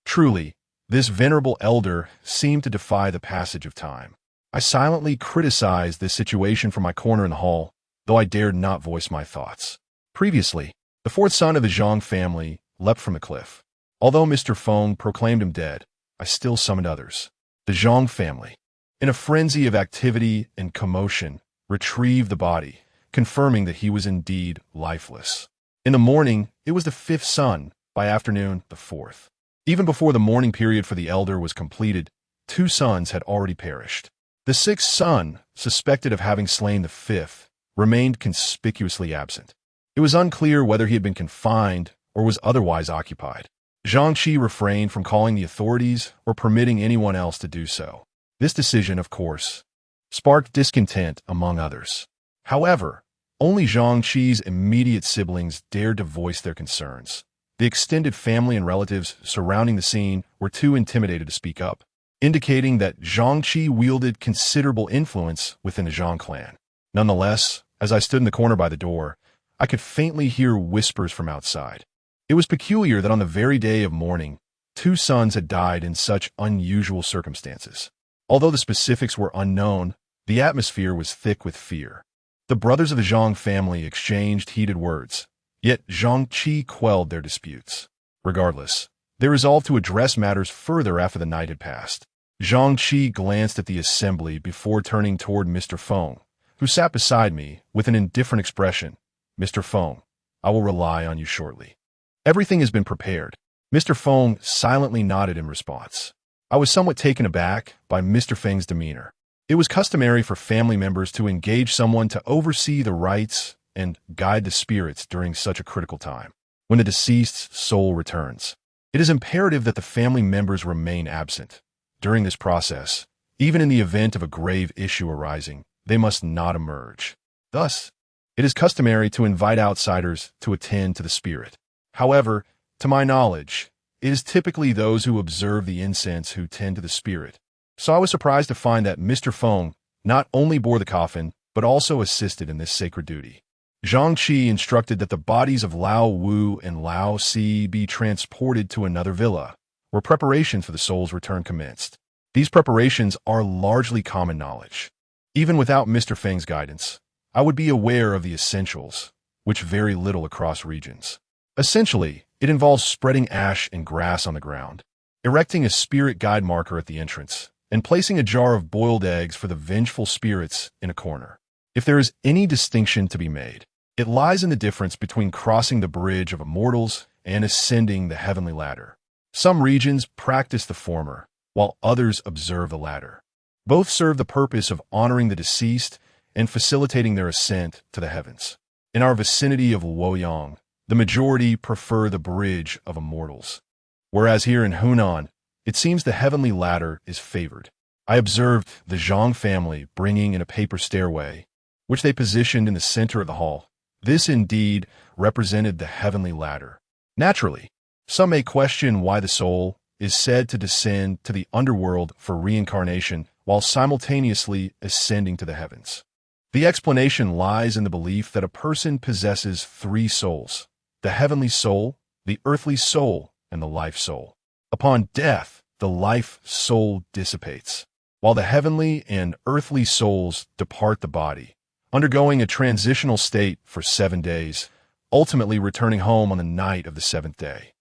Truly, this venerable elder seemed to defy the passage of time. I silently criticized this situation from my corner in the hall, though I dared not voice my thoughts. Previously, the 4th son of the Zhang family leapt from the cliff. Although Mr. Feng proclaimed him dead, I still summoned others. The Zhang family, in a frenzy of activity and commotion, retrieved the body, confirming that he was indeed lifeless. In the morning, it was the 5th son, by afternoon, the 4th. Even before the mourning period for the elder was completed, 2 sons had already perished. The 6th son, suspected of having slain the 5th, remained conspicuously absent. It was unclear whether he had been confined or was otherwise occupied. Zhang Qi refrained from calling the authorities or permitting anyone else to do so. This decision, of course, sparked discontent among others. However, only Zhang Qi's immediate siblings dared to voice their concerns. The extended family and relatives surrounding the scene were too intimidated to speak up, indicating that Zhang Qi wielded considerable influence within the Zhang clan. Nonetheless, as I stood in the corner by the door, I could faintly hear whispers from outside. It was peculiar that on the very day of mourning, 2 sons had died in such unusual circumstances. Although the specifics were unknown, the atmosphere was thick with fear. The brothers of the Zhang family exchanged heated words, yet Zhang Qi quelled their disputes. Regardless, they resolved to address matters further after the night had passed. Zhang Qi glanced at the assembly before turning toward Mr. Feng, who sat beside me with an indifferent expression. Mr. Feng, I will rely on you shortly. Everything has been prepared. Mr. Feng silently nodded in response. I was somewhat taken aback by Mr. Feng's demeanor. It was customary for family members to engage someone to oversee the rites and guide the spirits during such a critical time. When the deceased's soul returns, it is imperative that the family members remain absent. During this process, even in the event of a grave issue arising, they must not emerge. Thus, it is customary to invite outsiders to attend to the spirit. However, to my knowledge, it is typically those who observe the incense who tend to the spirit. So I was surprised to find that Mr. Feng not only bore the coffin, but also assisted in this sacred duty. Zhang Qi instructed that the bodies of Lao Wu and Lao Si be transported to another villa, where preparations for the soul's return commenced. These preparations are largely common knowledge. Even without Mr. Feng's guidance, I would be aware of the essentials, which vary little across regions. Essentially, it involves spreading ash and grass on the ground, erecting a spirit guide marker at the entrance, and placing a jar of boiled eggs for the vengeful spirits in a corner. If there is any distinction to be made, it lies in the difference between crossing the bridge of immortals and ascending the heavenly ladder. Some regions practice the former, while others observe the latter. Both serve the purpose of honoring the deceased and facilitating their ascent to the heavens. In our vicinity of Luoyang, the majority prefer the bridge of immortals, whereas here in Hunan, it seems the heavenly ladder is favored. I observed the Zhang family bringing in a paper stairway, which they positioned in the center of the hall. This indeed represented the heavenly ladder. Naturally, some may question why the soul is said to descend to the underworld for reincarnation while simultaneously ascending to the heavens. The explanation lies in the belief that a person possesses three souls: the heavenly soul, the earthly soul, and the life soul. Upon death, the life soul dissipates, while the heavenly and earthly souls depart the body, undergoing a transitional state for 7 days, ultimately returning home on the night of the 7th day.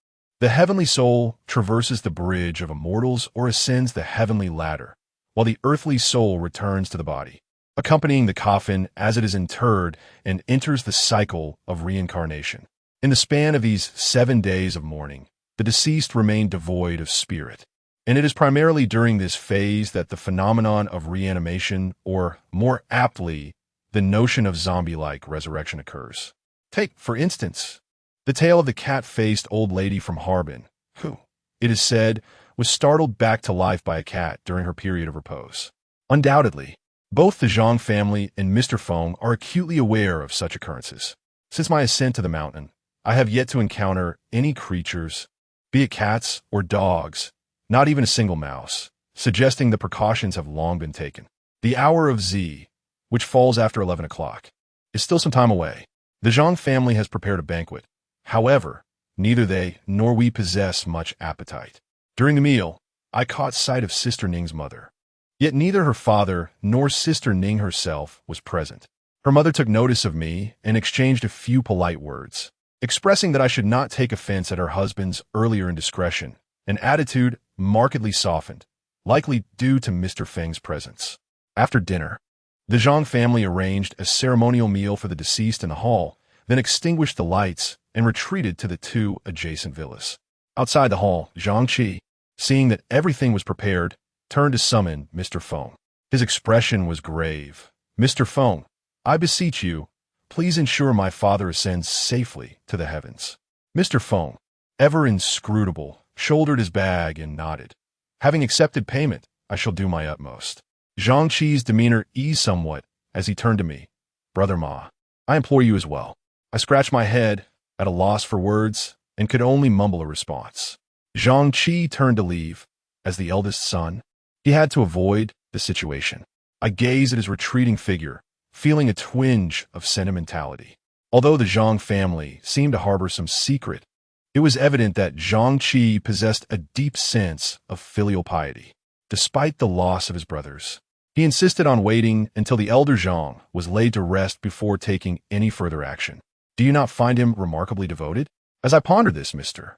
The heavenly soul traverses the bridge of immortals or ascends the heavenly ladder, while the earthly soul returns to the body, accompanying the coffin as it is interred and enters the cycle of reincarnation. In the span of these 7 days of mourning, the deceased remain devoid of spirit, and it is primarily during this phase that the phenomenon of reanimation, or more aptly, the notion of zombie-like resurrection occurs. Take, for instance, the tale of the cat-faced old lady from Harbin, who, it is said, was startled back to life by a cat during her period of repose. Undoubtedly, both the Zhang family and Mr. Feng are acutely aware of such occurrences. Since my ascent to the mountain, I have yet to encounter any creatures, be it cats or dogs, not even a single mouse, suggesting the precautions have long been taken. The hour of Z, which falls after 11 o'clock, is still some time away. The Zhang family has prepared a banquet. However, neither they nor we possess much appetite. During the meal, I caught sight of Sister Ning's mother. Yet neither her father nor Sister Ning herself was present. Her mother took notice of me and exchanged a few polite words, expressing that I should not take offense at her husband's earlier indiscretion, an attitude markedly softened, likely due to Mr. Feng's presence. After dinner, the Zhang family arranged a ceremonial meal for the deceased in the hall, then extinguished the lights and retreated to the 2 adjacent villas. Outside the hall, Zhang Qi, seeing that everything was prepared, turned to summon Mr. Feng. His expression was grave. "Mr. Feng, I beseech you, please ensure my father ascends safely to the heavens." Mr. Feng, ever inscrutable, shouldered his bag and nodded. "Having accepted payment, I shall do my utmost." Zhang Qi's demeanor eased somewhat as he turned to me. "Brother Ma, I implore you as well." I scratched my head, at a loss for words, and could only mumble a response. Zhang Qi turned to leave. As the eldest son, he had to avoid the situation. I gazed at his retreating figure, feeling a twinge of sentimentality. Although the Zhang family seemed to harbor some secret, it was evident that Zhang Qi possessed a deep sense of filial piety. Despite the loss of his brothers, he insisted on waiting until the elder Zhang was laid to rest before taking any further action. "Do you not find him remarkably devoted?" As I pondered this, Mr.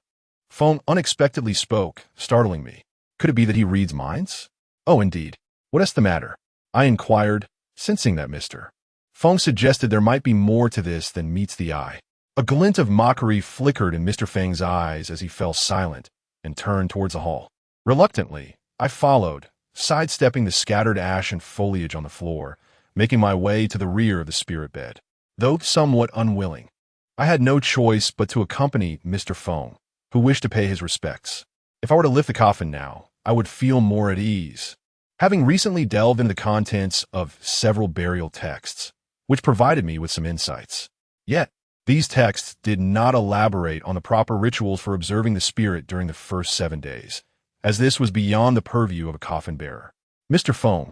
Feng unexpectedly spoke, startling me. Could it be that he reads minds? "Oh, indeed. What is the matter?" I inquired, sensing that Mr. Feng suggested there might be more to this than meets the eye. A glint of mockery flickered in Mr. Feng's eyes as he fell silent and turned towards the hall. Reluctantly, I followed, sidestepping the scattered ash and foliage on the floor, making my way to the rear of the spirit bed. Though somewhat unwilling, I had no choice but to accompany Mr. Feng, who wished to pay his respects. If I were to lift the coffin now, I would feel more at ease. Having recently delved into the contents of several burial texts, which provided me with some insights. Yet, these texts did not elaborate on the proper rituals for observing the spirit during the first 7 days, as this was beyond the purview of a coffin bearer. Mr. Feng,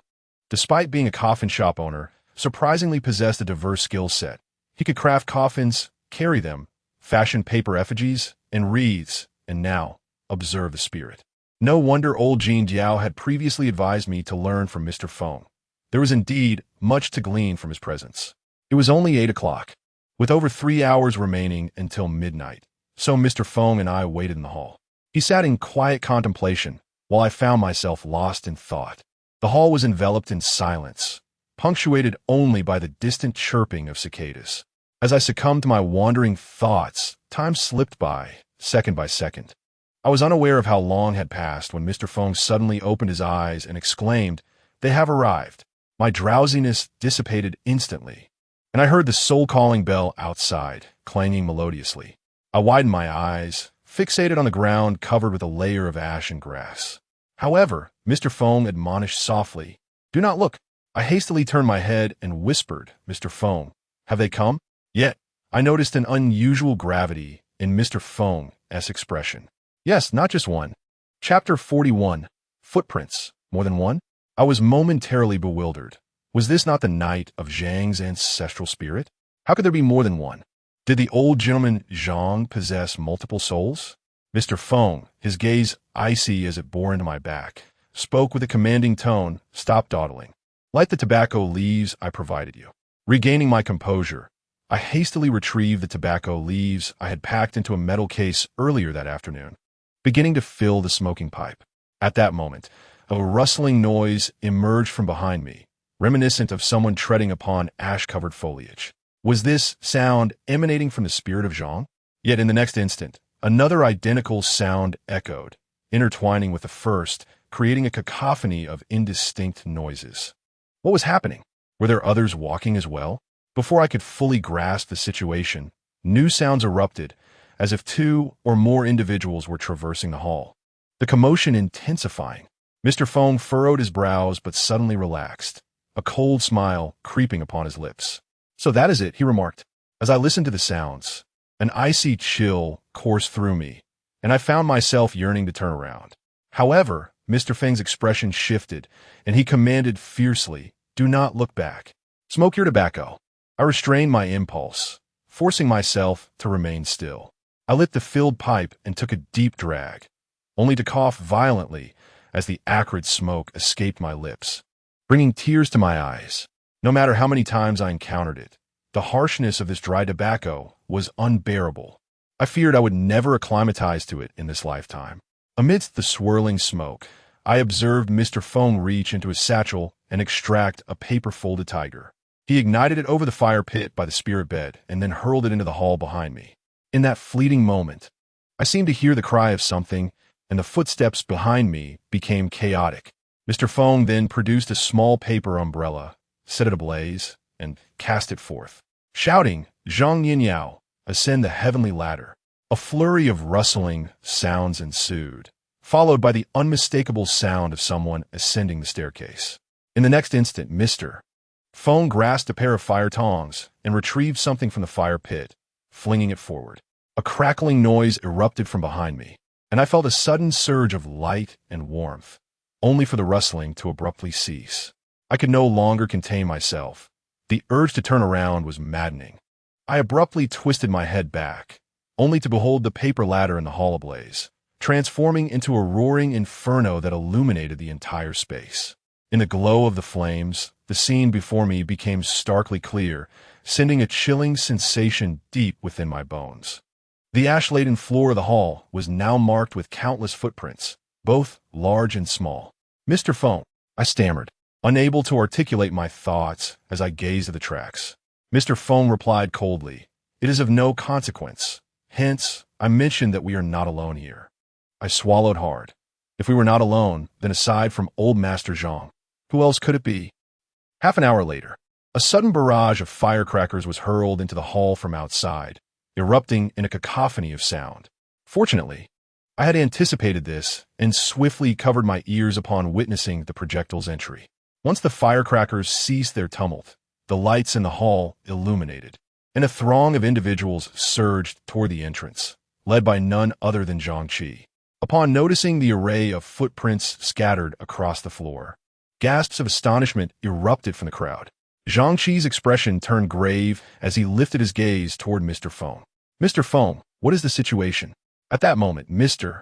despite being a coffin shop owner, surprisingly possessed a diverse skill set. He could craft coffins, carry them, fashion paper effigies, and wreaths, and now observe the spirit. No wonder old Jean Diao had previously advised me to learn from Mr. Feng. There was indeed much to glean from his presence. It was only 8 o'clock, with over 3 hours remaining until midnight, so Mr. Feng and I waited in the hall. He sat in quiet contemplation, while I found myself lost in thought. The hall was enveloped in silence, punctuated only by the distant chirping of cicadas. As I succumbed to my wandering thoughts, time slipped by second. I was unaware of how long had passed when Mr. Feng suddenly opened his eyes and exclaimed, "They have arrived." My drowsiness dissipated instantly, and I heard the soul-calling bell outside, clanging melodiously. I widened my eyes, fixated on the ground covered with a layer of ash and grass. However, Mr. Feng admonished softly, "Do not look." I hastily turned my head and whispered, "Mr. Feng, have they come?" Yet, I noticed an unusual gravity in Mr. Feng's expression. Yes, not just one. Chapter 41. Footprints. More than one? I was momentarily bewildered. Was this not the night of Zhang's ancestral spirit? How could there be more than one? Did the old gentleman Zhang possess multiple souls? Mr. Feng, his gaze icy as it bore into my back, spoke with a commanding tone, "Stop dawdling. Light the tobacco leaves I provided you." Regaining my composure, I hastily retrieved the tobacco leaves I had packed into a metal case earlier that afternoon, beginning to fill the smoking pipe. At that moment, a rustling noise emerged from behind me, reminiscent of someone treading upon ash-covered foliage. Was this sound emanating from the spirit of Zhang? Yet in the next instant, another identical sound echoed, intertwining with the first, creating a cacophony of indistinct noises. What was happening? Were there others walking as well? Before I could fully grasp the situation, new sounds erupted, as if 2 or more individuals were traversing the hall. The commotion intensifying. Mr. Feng furrowed his brows but suddenly relaxed, a cold smile creeping upon his lips. "So that is it," he remarked. As I listened to the sounds, an icy chill coursed through me, and I found myself yearning to turn around. However, Mr. Feng's expression shifted, and he commanded fiercely, "Do not look back. Smoke your tobacco." I restrained my impulse, forcing myself to remain still. I lit the filled pipe and took a deep drag, only to cough violently as the acrid smoke escaped my lips, bringing tears to my eyes. No matter how many times I encountered it, the harshness of this dry tobacco was unbearable. I feared I would never acclimatize to it in this lifetime. Amidst the swirling smoke, I observed Mr. Feng reach into his satchel and extract a paper-folded tiger. He ignited it over the fire pit by the spirit bed and then hurled it into the hall behind me. In that fleeting moment, I seemed to hear the cry of something, and the footsteps behind me became chaotic. Mr. Feng then produced a small paper umbrella, set it ablaze, and cast it forth. Shouting, "Zhang Yinyao, ascend the heavenly ladder." A flurry of rustling sounds ensued, followed by the unmistakable sound of someone ascending the staircase. In the next instant, Mr. Feng grasped a pair of fire tongs and retrieved something from the fire pit, flinging it forward. A crackling noise erupted from behind me, and I felt a sudden surge of light and warmth, only for the rustling to abruptly cease. I could no longer contain myself. The urge to turn around was maddening. I abruptly twisted my head back, only to behold the paper ladder in the hall ablaze, transforming into a roaring inferno that illuminated the entire space. In the glow of the flames, the scene before me became starkly clear, sending a chilling sensation deep within my bones. The ash-laden floor of the hall was now marked with countless footprints, both large and small. "Mr. Feng," I stammered, unable to articulate my thoughts as I gazed at the tracks. Mr. Feng replied coldly, "It is of no consequence. Hence, I mentioned that we are not alone here." I swallowed hard. If we were not alone, then aside from old Master Zhang, who else could it be? Half an hour later, a sudden barrage of firecrackers was hurled into the hall from outside, erupting in a cacophony of sound. Fortunately, I had anticipated this and swiftly covered my ears upon witnessing the projectile's entry. Once the firecrackers ceased their tumult, the lights in the hall illuminated, and a throng of individuals surged toward the entrance, led by none other than Zhang Qi. Upon noticing the array of footprints scattered across the floor, gasps of astonishment erupted from the crowd. Zhang Qi's expression turned grave as he lifted his gaze toward Mr. Feng. Mr. Feng, what is the situation? At that moment, Mr.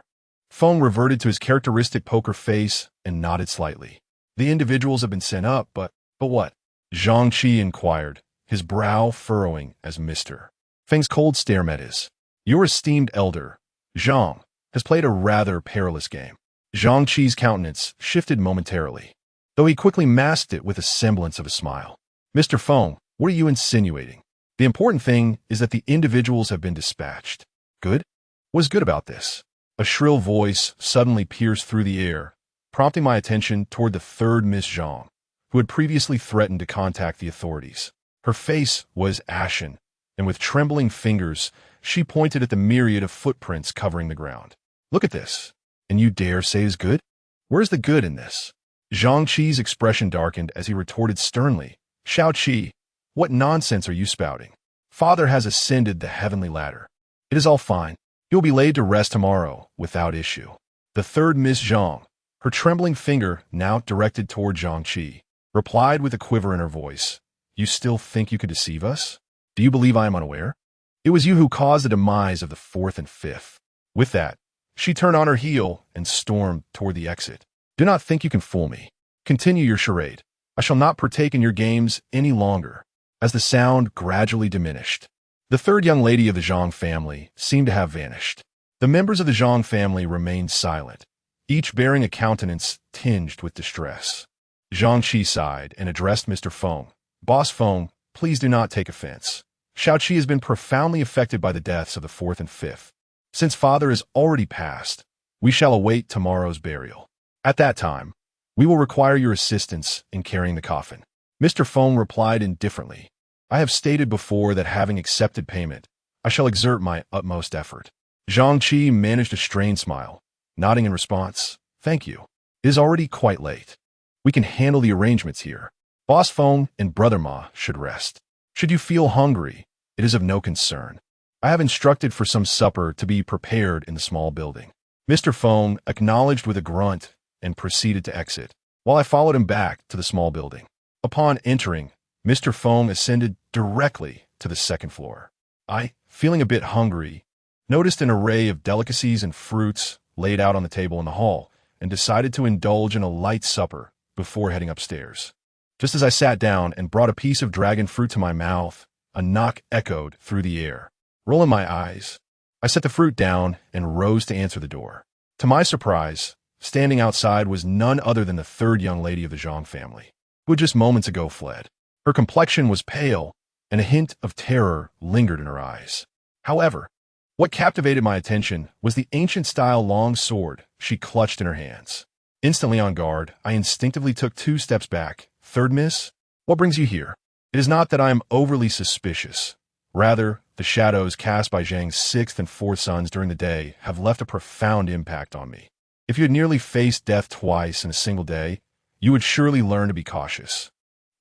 Feng reverted to his characteristic poker face and nodded slightly. The individuals have been sent up, but what? Zhang Qi inquired, his brow furrowing as Mr. Feng's cold stare met his. Your esteemed elder, Zhang, has played a rather perilous game. Zhang Qi's countenance shifted momentarily, though he quickly masked it with a semblance of a smile. Mr. Feng, what are you insinuating? The important thing is that the individuals have been dispatched. Good? What is good about this? A shrill voice suddenly pierced through the air, prompting my attention toward the third Miss Zhang, who had previously threatened to contact the authorities. Her face was ashen, and with trembling fingers, she pointed at the myriad of footprints covering the ground. Look at this. And you dare say is good? Where's the good in this? Zhang Qi's expression darkened as he retorted sternly. Xiao Qi, what nonsense are you spouting? Father has ascended the heavenly ladder. It is all fine. He'll be laid to rest tomorrow, without issue. The third Miss Zhang, her trembling finger now directed toward Zhang Qi, replied with a quiver in her voice. You still think you could deceive us? Do you believe I am unaware? It was you who caused the demise of the fourth and fifth. With that, she turned on her heel and stormed toward the exit. Do not think you can fool me. Continue your charade. I shall not partake in your games any longer. As the sound gradually diminished, the third young lady of the Zhang family seemed to have vanished. The members of the Zhang family remained silent, each bearing a countenance tinged with distress. Zhang Qi sighed and addressed Mr. Feng. Boss Feng, please do not take offense. Xiao Qi has been profoundly affected by the deaths of the fourth and fifth. Since father is already passed, we shall await tomorrow's burial. At that time, we will require your assistance in carrying the coffin. Mr. Feng replied indifferently. I have stated before that having accepted payment, I shall exert my utmost effort. Zhang Qi managed a strained smile, nodding in response. Thank you. It is already quite late. We can handle the arrangements here. Boss Feng and Brother Ma should rest. Should you feel hungry, it is of no concern. I have instructed for some supper to be prepared in the small building. Mr. Feng acknowledged with a grunt and proceeded to exit, while I followed him back to the small building. Upon entering, Mr. Feng ascended directly to the second floor. I, feeling a bit hungry, noticed an array of delicacies and fruits laid out on the table in the hall, and decided to indulge in a light supper before heading upstairs. Just as I sat down and brought a piece of dragon fruit to my mouth, a knock echoed through the air. Rolling my eyes, I set the fruit down and rose to answer the door. To my surprise, standing outside was none other than the third young lady of the Zhang family, who had just moments ago fled. Her complexion was pale, and a hint of terror lingered in her eyes. However, what captivated my attention was the ancient-style long sword she clutched in her hands. Instantly on guard, I instinctively took 2 steps back. Third Miss, what brings you here? It is not that I am overly suspicious. Rather, the shadows cast by Zhang's 6th and 4th sons during the day have left a profound impact on me. If you had nearly faced death twice in a single day, you would surely learn to be cautious.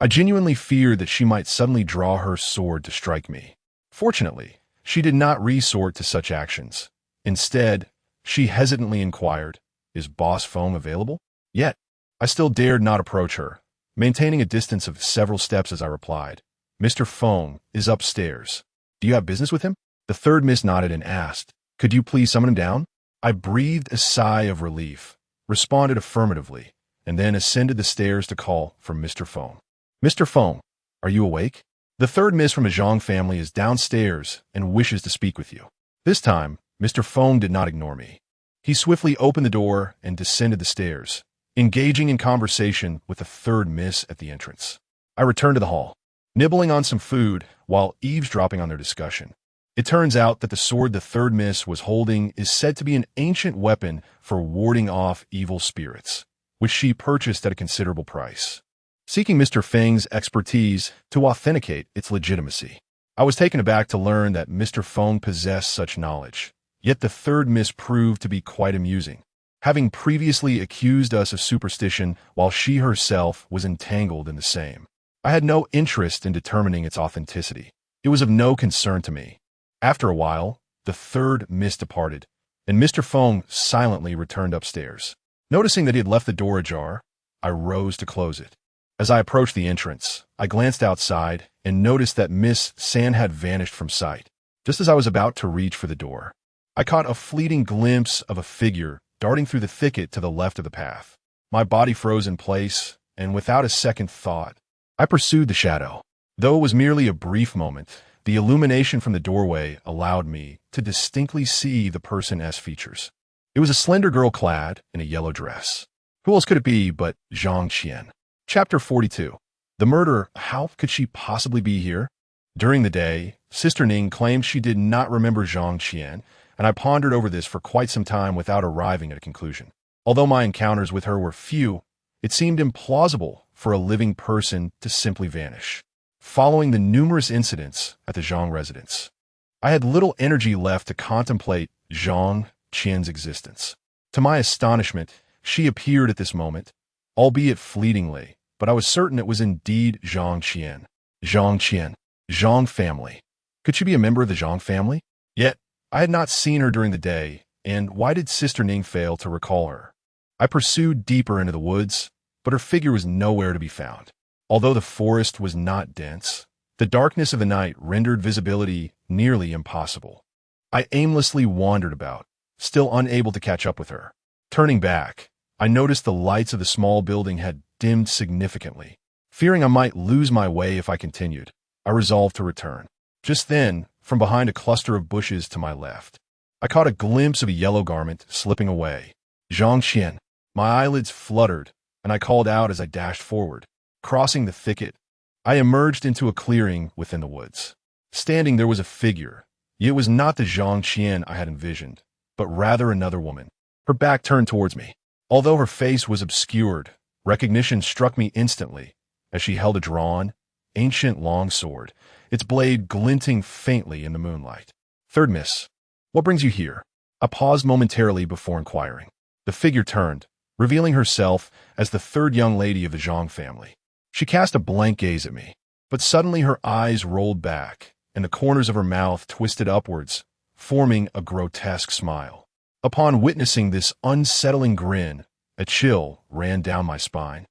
I genuinely feared that she might suddenly draw her sword to strike me. Fortunately, she did not resort to such actions. Instead, she hesitantly inquired, Is Boss Feng available? Yet, I still dared not approach her, maintaining a distance of several steps as I replied, Mr. Feng is upstairs. Do you have business with him? The third Miss nodded and asked, Could you please summon him down? I breathed a sigh of relief, responded affirmatively, and then ascended the stairs to call for Mr. Feng. Mr. Feng, are you awake? The third Miss from a Zhang family is downstairs and wishes to speak with you. This time, Mr. Feng did not ignore me. He swiftly opened the door and descended the stairs, engaging in conversation with the third Miss at the entrance. I returned to the hall, nibbling on some food while eavesdropping on their discussion. It turns out that the sword the third Miss was holding is said to be an ancient weapon for warding off evil spirits, which she purchased at a considerable price, seeking Mr. Feng's expertise to authenticate its legitimacy. I was taken aback to learn that Mr. Feng possessed such knowledge, yet the third Miss proved to be quite amusing, having previously accused us of superstition while she herself was entangled in the same. I had no interest in determining its authenticity. It was of no concern to me. After a while, the third Miss departed, and Mr. Feng silently returned upstairs. Noticing that he had left the door ajar, I rose to close it. As I approached the entrance, I glanced outside and noticed that Miss San had vanished from sight. Just as I was about to reach for the door, I caught a fleeting glimpse of a figure darting through the thicket to the left of the path. My body froze in place, and without a second thought, I pursued the shadow. Though it was merely a brief moment, the illumination from the doorway allowed me to distinctly see the person's features. It was a slender girl clad in a yellow dress. Who else could it be but Zhang Qian? Chapter 42. The murderer. How could she possibly be here? During the day, Sister Ning claimed she did not remember Zhang Qian, and I pondered over this for quite some time without arriving at a conclusion. Although my encounters with her were few, it seemed implausible for a living person to simply vanish. Following the numerous incidents at the Zhang residence, I had little energy left to contemplate Zhang Qian's existence. To my astonishment, she appeared at this moment, albeit fleetingly, but I was certain it was indeed Zhang Qian. Zhang Qian. Zhang family. Could she be a member of the Zhang family? Yet, I had not seen her during the day, and why did Sister Ning fail to recall her? I pursued deeper into the woods, but her figure was nowhere to be found. Although the forest was not dense, the darkness of the night rendered visibility nearly impossible. I aimlessly wandered about, still unable to catch up with her. Turning back, I noticed the lights of the small building had dimmed significantly. Fearing I might lose my way if I continued, I resolved to return. Just then, from behind a cluster of bushes to my left, I caught a glimpse of a yellow garment slipping away. Zhang Qian. My eyelids fluttered, and I called out as I dashed forward. Crossing the thicket, I emerged into a clearing within the woods. Standing there was a figure, yet it was not the Zhang Qian I had envisioned, but rather another woman. Her back turned towards me. Although her face was obscured, recognition struck me instantly as she held a drawn, ancient long sword, its blade glinting faintly in the moonlight. Third miss. What brings you here? I paused momentarily before inquiring. The figure turned, revealing herself as the third young lady of the Zhang family. She cast a blank gaze at me, but suddenly her eyes rolled back, and the corners of her mouth twisted upwards, forming a grotesque smile. Upon witnessing this unsettling grin, a chill ran down my spine,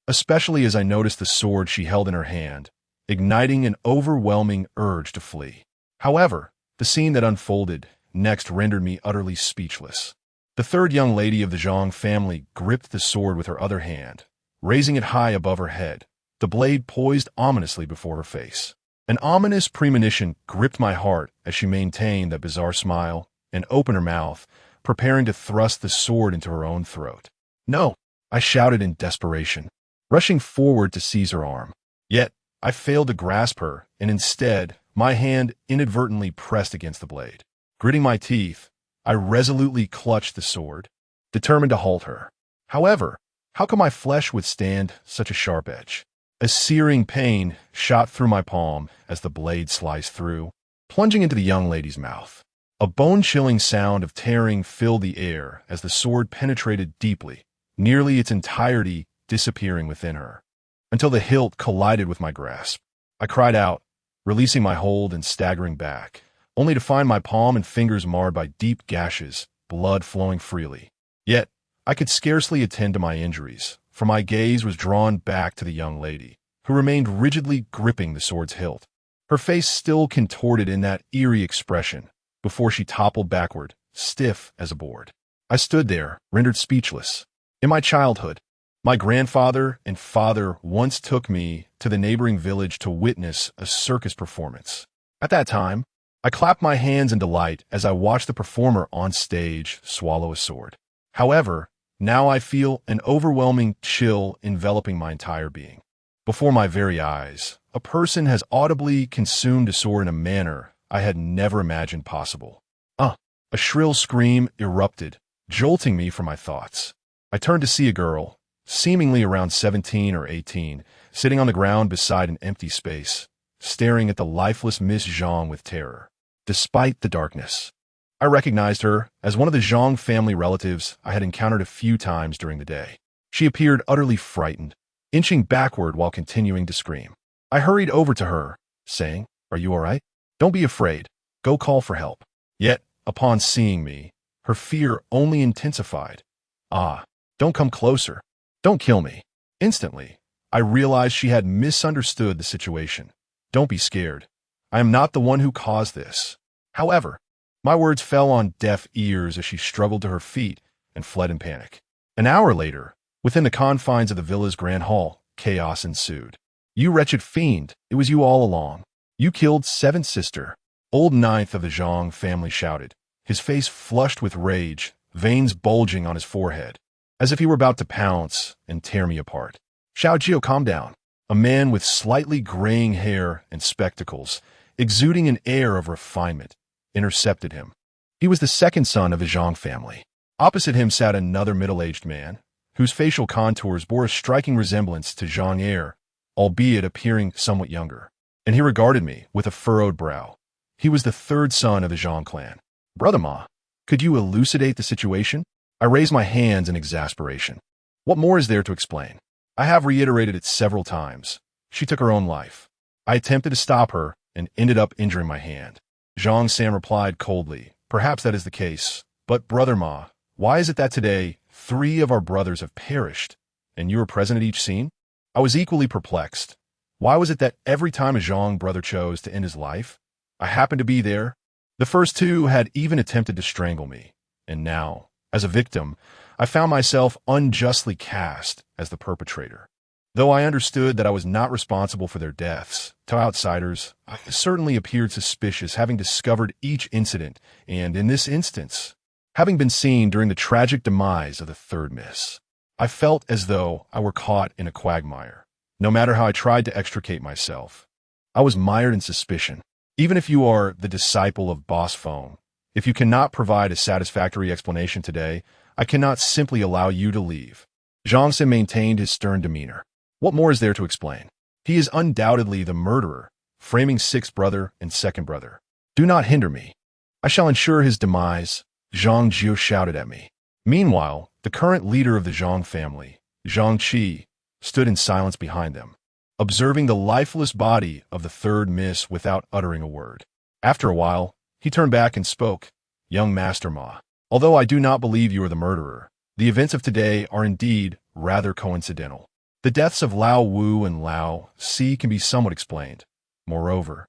especially as I noticed the sword she held in her hand, igniting an overwhelming urge to flee. However, the scene that unfolded next rendered me utterly speechless. The third young lady of the Zhang family gripped the sword with her other hand, raising it high above her head, the blade poised ominously before her face. An ominous premonition gripped my heart as she maintained that bizarre smile and opened her mouth, preparing to thrust the sword into her own throat. No, I shouted in desperation, rushing forward to seize her arm. Yet, I failed to grasp her, and instead, my hand inadvertently pressed against the blade. Gritting my teeth, I resolutely clutched the sword, determined to halt her. However, how could my flesh withstand such a sharp edge? A searing pain shot through my palm as the blade sliced through, plunging into the young lady's mouth. A bone-chilling sound of tearing filled the air as the sword penetrated deeply, nearly its entirety disappearing within her, until the hilt collided with my grasp. I cried out, releasing my hold and staggering back, only to find my palm and fingers marred by deep gashes, blood flowing freely. Yet, I could scarcely attend to my injuries, for my gaze was drawn back to the young lady, who remained rigidly gripping the sword's hilt. Her face still contorted in that eerie expression, before she toppled backward, stiff as a board. I stood there, rendered speechless. In my childhood, my grandfather and father once took me to the neighboring village to witness a circus performance. At that time, I clapped my hands in delight as I watched the performer on stage swallow a sword. However, now I feel an overwhelming chill enveloping my entire being. Before my very eyes, a person has audibly consumed a sword in a manner I had never imagined possible. A shrill scream erupted, jolting me from my thoughts. I turned to see a girl, seemingly around 17 or 18, sitting on the ground beside an empty space, staring at the lifeless Miss Zhang with terror. Despite the darkness, I recognized her as one of the Zhang family relatives I had encountered a few times during the day. She appeared utterly frightened, inching backward while continuing to scream. I hurried over to her, saying, "Are you all right? Don't be afraid. Go call for help." Yet, upon seeing me, her fear only intensified. "Don't come closer. Don't kill me." Instantly, I realized she had misunderstood the situation. Don't be scared. I am not the one who caused this. However, my words fell on deaf ears as she struggled to her feet and fled in panic. An hour later, within the confines of the villa's grand hall, chaos ensued. You wretched fiend, it was you all along. You killed seventh sister. Old ninth of the Zhang family shouted, his face flushed with rage, veins bulging on his forehead, as if he were about to pounce and tear me apart. Xiao Jiao, calm down. A man with slightly graying hair and spectacles, exuding an air of refinement, intercepted him. He was the second son of the Zhang family. Opposite him sat another middle-aged man, whose facial contours bore a striking resemblance to Zhang Er, albeit appearing somewhat younger. And he regarded me with a furrowed brow. He was the third son of the Zhang clan. Brother Ma, could you elucidate the situation? I raised my hands in exasperation. What more is there to explain? I have reiterated it several times. She took her own life. I attempted to stop her and ended up injuring my hand. Zhang San replied coldly, perhaps that is the case. But Brother Ma, why is it that today 3 of our brothers have perished, and you were present at each scene? I was equally perplexed. Why was it that every time a Zhang brother chose to end his life, I happened to be there? The first 2 had even attempted to strangle me, and now, as a victim, I found myself unjustly cast as the perpetrator. Though I understood that I was not responsible for their deaths, to outsiders, I certainly appeared suspicious, having discovered each incident, and in this instance, having been seen during the tragic demise of the third miss. I felt as though I were caught in a quagmire. No matter how I tried to extricate myself, I was mired in suspicion. Even if you are the disciple of Boss Phone, if you cannot provide a satisfactory explanation today, I cannot simply allow you to leave. Zhang Sin maintained his stern demeanor. What more is there to explain? He is undoubtedly the murderer, framing 6th brother and 2nd brother. Do not hinder me. I shall ensure his demise, Zhang Jiao shouted at me. Meanwhile, the current leader of the Zhang family, Zhang Qi, stood in silence behind them, observing the lifeless body of the third miss without uttering a word. After a while, he turned back and spoke. Young Master Ma, although I do not believe you are the murderer, the events of today are indeed rather coincidental. The deaths of Lao Wu and Lao Si can be somewhat explained. Moreover,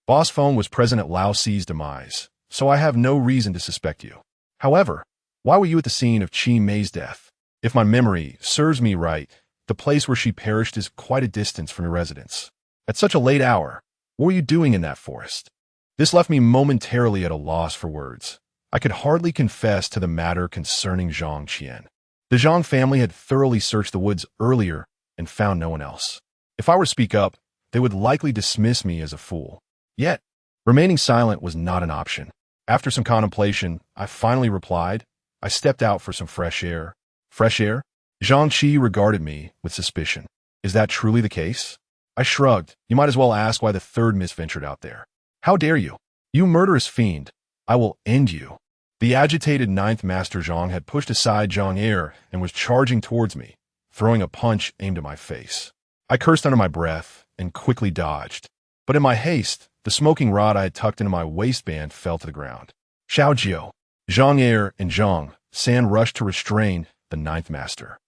Boss Phone was present at Lao Si's demise, so I have no reason to suspect you. However, why were you at the scene of Qi Mei's death? If my memory serves me right, the place where she perished is quite a distance from your residence. At such a late hour, what were you doing in that forest? This left me momentarily at a loss for words. I could hardly confess to the matter concerning Zhang Qian. The Zhang family had thoroughly searched the woods earlier and found no one else. If I were to speak up, they would likely dismiss me as a fool. Yet, remaining silent was not an option. After some contemplation, I finally replied, I stepped out for some fresh air. Fresh air? Zhang Qi regarded me with suspicion. Is that truly the case? I shrugged. You might as well ask why the third miss ventured out there. How dare you? You murderous fiend. I will end you. The agitated 9th Master Zhang had pushed aside Zhang Er and was charging towards me, throwing a punch aimed at my face. I cursed under my breath and quickly dodged. But in my haste, the smoking rod I had tucked into my waistband fell to the ground. Xiao Jiao, Zhang Er, and Zhang San rushed to restrain the 9th Master.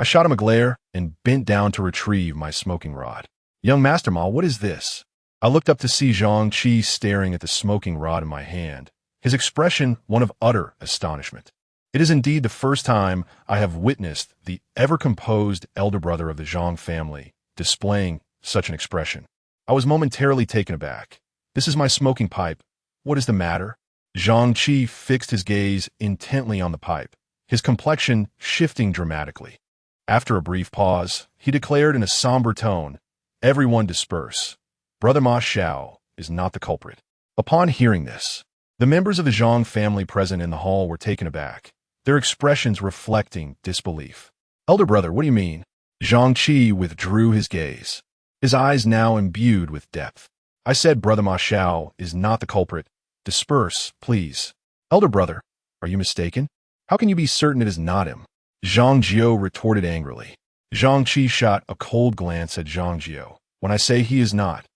I shot him a glare and bent down to retrieve my smoking rod. Young Master Ma, what is this? I looked up to see Zhang Qi staring at the smoking rod in my hand, his expression one of utter astonishment. It is indeed the first time I have witnessed the ever-composed elder brother of the Zhang family displaying such an expression. I was momentarily taken aback. This is my smoking pipe. What is the matter? Zhang Qi fixed his gaze intently on the pipe, his complexion shifting dramatically. After a brief pause, he declared in a somber tone, Everyone disperse. Brother Ma Xiao is not the culprit. Upon hearing this, the members of the Zhang family present in the hall were taken aback, their expressions reflecting disbelief. Elder brother, what do you mean? Zhang Qi withdrew his gaze, his eyes now imbued with depth. I said Brother Ma Xiao is not the culprit. Disperse, please. Elder brother, are you mistaken? How can you be certain it is not him? Zhang Jiao retorted angrily. Zhang Qi shot a cold glance at Zhang Jiao. When I say he is not,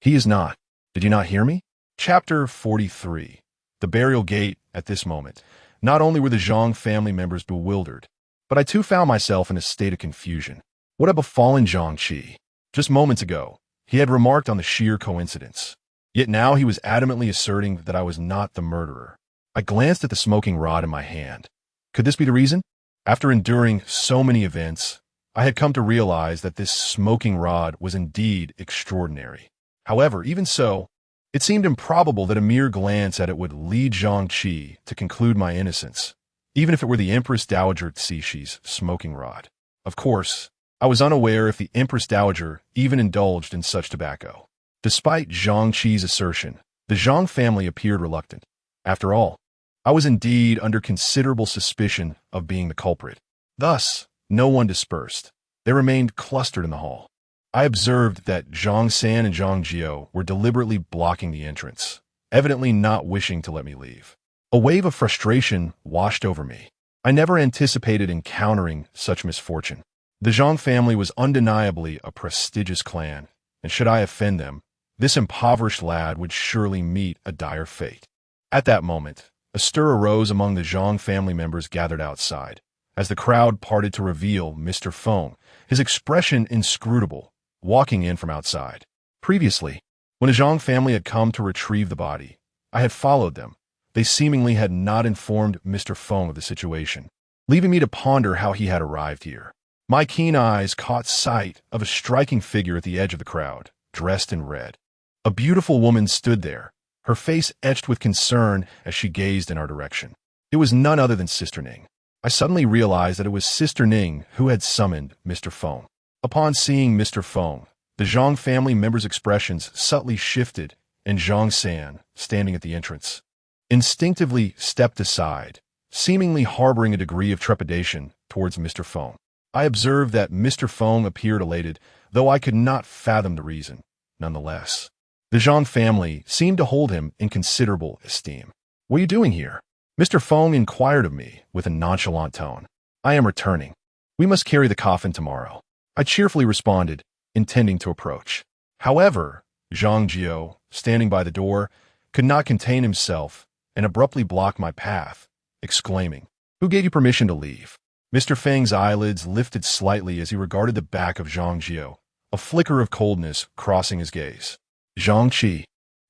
he is not. Did you not hear me? Chapter 43. The burial gate. At this moment, not only were the Zhang family members bewildered, but I too found myself in a state of confusion. What had befallen Zhang Qi? Just moments ago, he had remarked on the sheer coincidence. Yet now he was adamantly asserting that I was not the murderer. I glanced at the smoking rod in my hand. Could this be the reason? After enduring so many events, I had come to realize that this smoking rod was indeed extraordinary. However, even so, it seemed improbable that a mere glance at it would lead Zhang Qi to conclude my innocence, even if it were the Empress Dowager Cixi's smoking rod. Of course, I was unaware if the Empress Dowager even indulged in such tobacco. Despite Zhang Qi's assertion, the Zhang family appeared reluctant. After all, I was indeed under considerable suspicion of being the culprit. Thus, no one dispersed. They remained clustered in the hall. I observed that Zhang San and Zhang Jiao were deliberately blocking the entrance, evidently not wishing to let me leave. A wave of frustration washed over me. I never anticipated encountering such misfortune. The Zhang family was undeniably a prestigious clan, and should I offend them, this impoverished lad would surely meet a dire fate. At that moment, a stir arose among the Zhang family members gathered outside, as the crowd parted to reveal Mr. Feng, his expression inscrutable, walking in from outside. Previously, when the Zhang family had come to retrieve the body, I had followed them. They seemingly had not informed Mr. Feng of the situation, leaving me to ponder how he had arrived here. My keen eyes caught sight of a striking figure at the edge of the crowd, dressed in red. A beautiful woman stood there, her face etched with concern as she gazed in our direction. It was none other than Sister Ning. I suddenly realized that it was Sister Ning who had summoned Mr. Feng. Upon seeing Mr. Feng, the Zhang family members' expressions subtly shifted, and Zhang San, standing at the entrance, instinctively stepped aside, seemingly harboring a degree of trepidation towards Mr. Feng. I observed that Mr. Feng appeared elated, though I could not fathom the reason. Nonetheless, the Zhang family seemed to hold him in considerable esteem. "What are you doing here?" Mr. Feng inquired of me with a nonchalant tone. "I am returning. We must carry the coffin tomorrow." I cheerfully responded, intending to approach. However, Zhang Jiao, standing by the door, could not contain himself and abruptly blocked my path, exclaiming, "Who gave you permission to leave?" Mr. Feng's eyelids lifted slightly as he regarded the back of Zhang Jiao, a flicker of coldness crossing his gaze. Zhang Qi,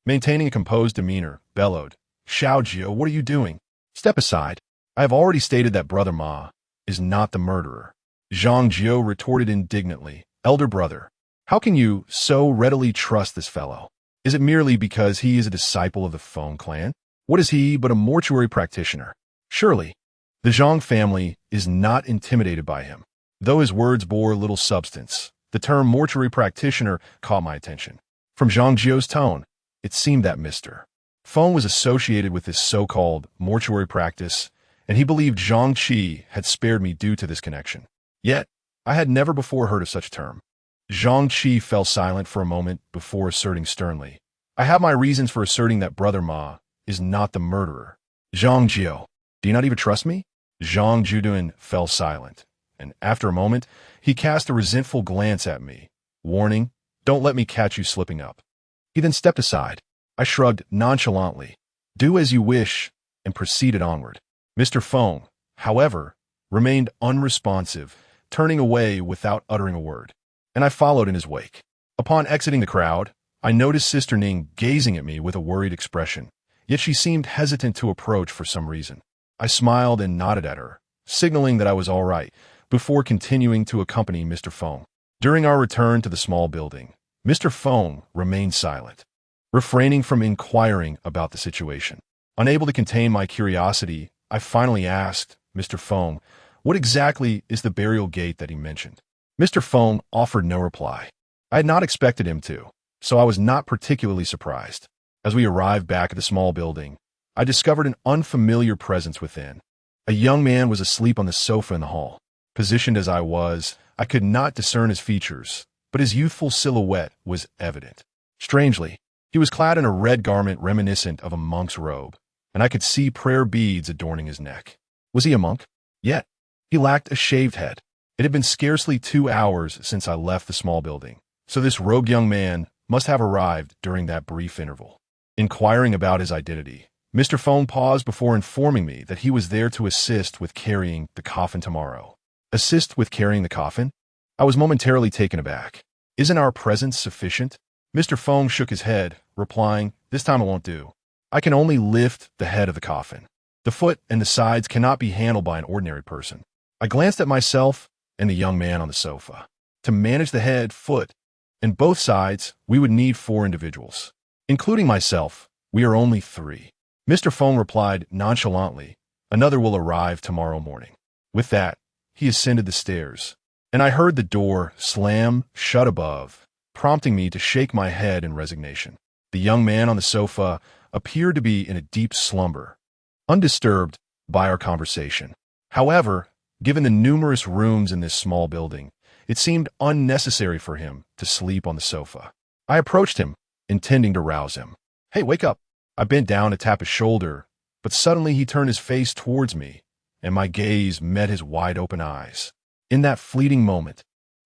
maintaining a composed demeanor, bellowed, "Xiao Jiao, what are you doing? Step aside. I have already stated that Brother Ma is not the murderer." Zhang Jiao retorted indignantly, "Elder brother, how can you so readily trust this fellow? Is it merely because he is a disciple of the Feng clan? What is he but a mortuary practitioner? Surely, the Zhang family is not intimidated by him." Though his words bore little substance, the term mortuary practitioner caught my attention. From Zhang Jiao's tone, it seemed that Mr. Feng was associated with this so-called mortuary practice, and he believed Zhang Qi had spared me due to this connection. Yet, I had never before heard of such a term. Zhang Qi fell silent for a moment before asserting sternly, "I have my reasons for asserting that Brother Ma is not the murderer." "Zhang Jiao, do you not even trust me?" Zhang Jiuduan fell silent, and after a moment, he cast a resentful glance at me, warning, "Don't let me catch you slipping up." He then stepped aside. I shrugged nonchalantly, "Do as you wish," and proceeded onward. Mr. Feng, however, remained unresponsive, turning away without uttering a word, and I followed in his wake. Upon exiting the crowd, I noticed Sister Ning gazing at me with a worried expression, yet she seemed hesitant to approach for some reason. I smiled and nodded at her, signaling that I was all right, before continuing to accompany Mr. Feng. During our return to the small building, Mr. Feng remained silent, refraining from inquiring about the situation. Unable to contain my curiosity, I finally asked Mr. Feng, what exactly is the burial gate that he mentioned? Mr. Feng offered no reply. I had not expected him to, so I was not particularly surprised. As we arrived back at the small building, I discovered an unfamiliar presence within. A young man was asleep on the sofa in the hall. Positioned as I was, I could not discern his features, but his youthful silhouette was evident. Strangely, he was clad in a red garment reminiscent of a monk's robe, and I could see prayer beads adorning his neck. Was he a monk? Yet, he lacked a shaved head. It had been scarcely 2 hours since I left the small building, so this robed young man must have arrived during that brief interval. Inquiring about his identity, Mr. Feng paused before informing me that he was there to assist with carrying the coffin tomorrow. Assist with carrying the coffin? I was momentarily taken aback. Isn't our presence sufficient? Mr. Feng shook his head, replying, this time it won't do. I can only lift the head of the coffin. The foot and the sides cannot be handled by an ordinary person. I glanced at myself and the young man on the sofa. To manage the head, foot, and both sides, we would need 4 individuals. Including myself, we are only 3. Mr. Feng replied nonchalantly, another will arrive tomorrow morning. With that, he ascended the stairs, and I heard the door slam shut above, prompting me to shake my head in resignation. The young man on the sofa appeared to be in a deep slumber, undisturbed by our conversation. However, given the numerous rooms in this small building, it seemed unnecessary for him to sleep on the sofa. I approached him, intending to rouse him. Hey, wake up! I bent down to tap his shoulder, but suddenly he turned his face towards me, and my gaze met his wide-open eyes. In that fleeting moment,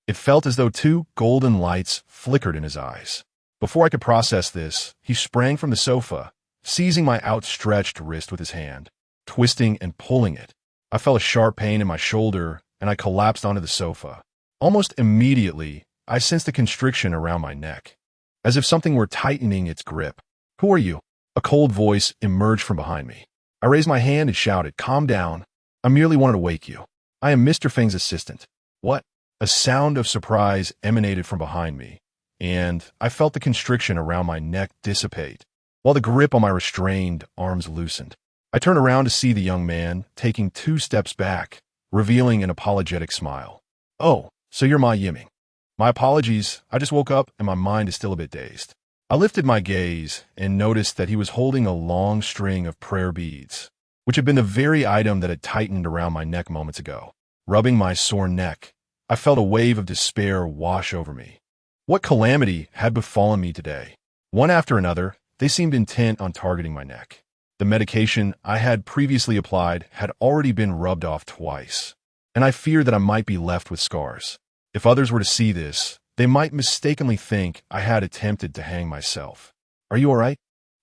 it felt as though 2 golden lights flickered in his eyes. Before I could process this, he sprang from the sofa, seizing my outstretched wrist with his hand, twisting and pulling it. I felt a sharp pain in my shoulder, and I collapsed onto the sofa. Almost immediately, I sensed a constriction around my neck, as if something were tightening its grip. Who are you? A cold voice emerged from behind me. I raised my hand and shouted, calm down. I merely wanted to wake you. I am Mr. Feng's assistant. What? A sound of surprise emanated from behind me, and I felt the constriction around my neck dissipate, while the grip on my restrained arms loosened. I turned around to see the young man taking 2 steps back, revealing an apologetic smile. Oh, so you're Ma Yiming. My apologies, I just woke up and my mind is still a bit dazed. I lifted my gaze and noticed that he was holding a long string of prayer beads, which had been the very item that had tightened around my neck moments ago. Rubbing my sore neck, I felt a wave of despair wash over me. What calamity had befallen me today? One after another, they seemed intent on targeting my neck. The medication I had previously applied had already been rubbed off twice, and I feared that I might be left with scars. If others were to see this, they might mistakenly think I had attempted to hang myself. Are you all right?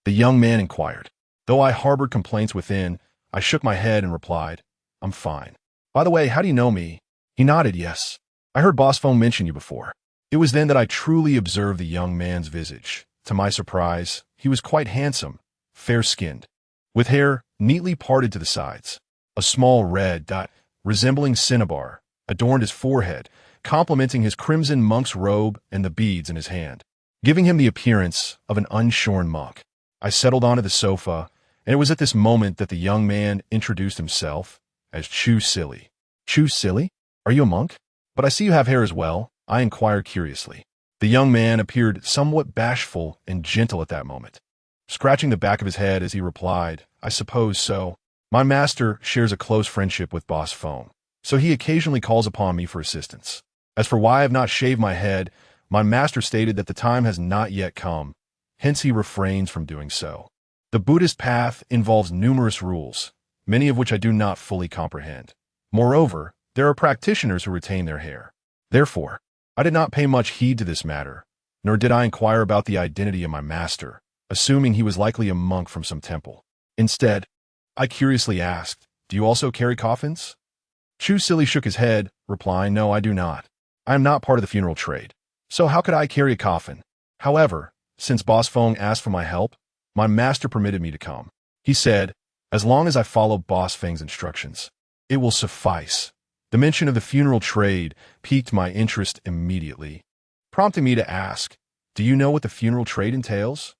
The young man inquired. Though I harbored complaints within, I shook my head and replied, I'm fine. By the way, how do you know me? He nodded, yes. I heard Boss Feng mention you before. It was then that I truly observed the young man's visage. To my surprise, he was quite handsome, fair-skinned, with hair neatly parted to the sides. A small red dot, resembling cinnabar, adorned his forehead, complementing his crimson monk's robe and the beads in his hand, giving him the appearance of an unshorn monk. I settled onto the sofa, and it was at this moment that the young man introduced himself as Chu Silly. Chu Silly? Are you a monk? But I see you have hair as well, I inquired curiously. The young man appeared somewhat bashful and gentle at that moment, scratching the back of his head as he replied, I suppose so. My master shares a close friendship with Boss Feng, so he occasionally calls upon me for assistance. As for why I have not shaved my head, my master stated that the time has not yet come, hence he refrains from doing so. The Buddhist path involves numerous rules, many of which I do not fully comprehend. Moreover, there are practitioners who retain their hair. Therefore, I did not pay much heed to this matter, nor did I inquire about the identity of my master, assuming he was likely a monk from some temple. Instead, I curiously asked, do you also carry coffins? Chu Silly shook his head, replying, no, I do not. I am not part of the funeral trade, so how could I carry a coffin? However, since Boss Feng asked for my help, my master permitted me to come. He said, as long as I follow Boss Feng's instructions, it will suffice. The mention of the funeral trade piqued my interest immediately, prompting me to ask, do you know what the funeral trade entails?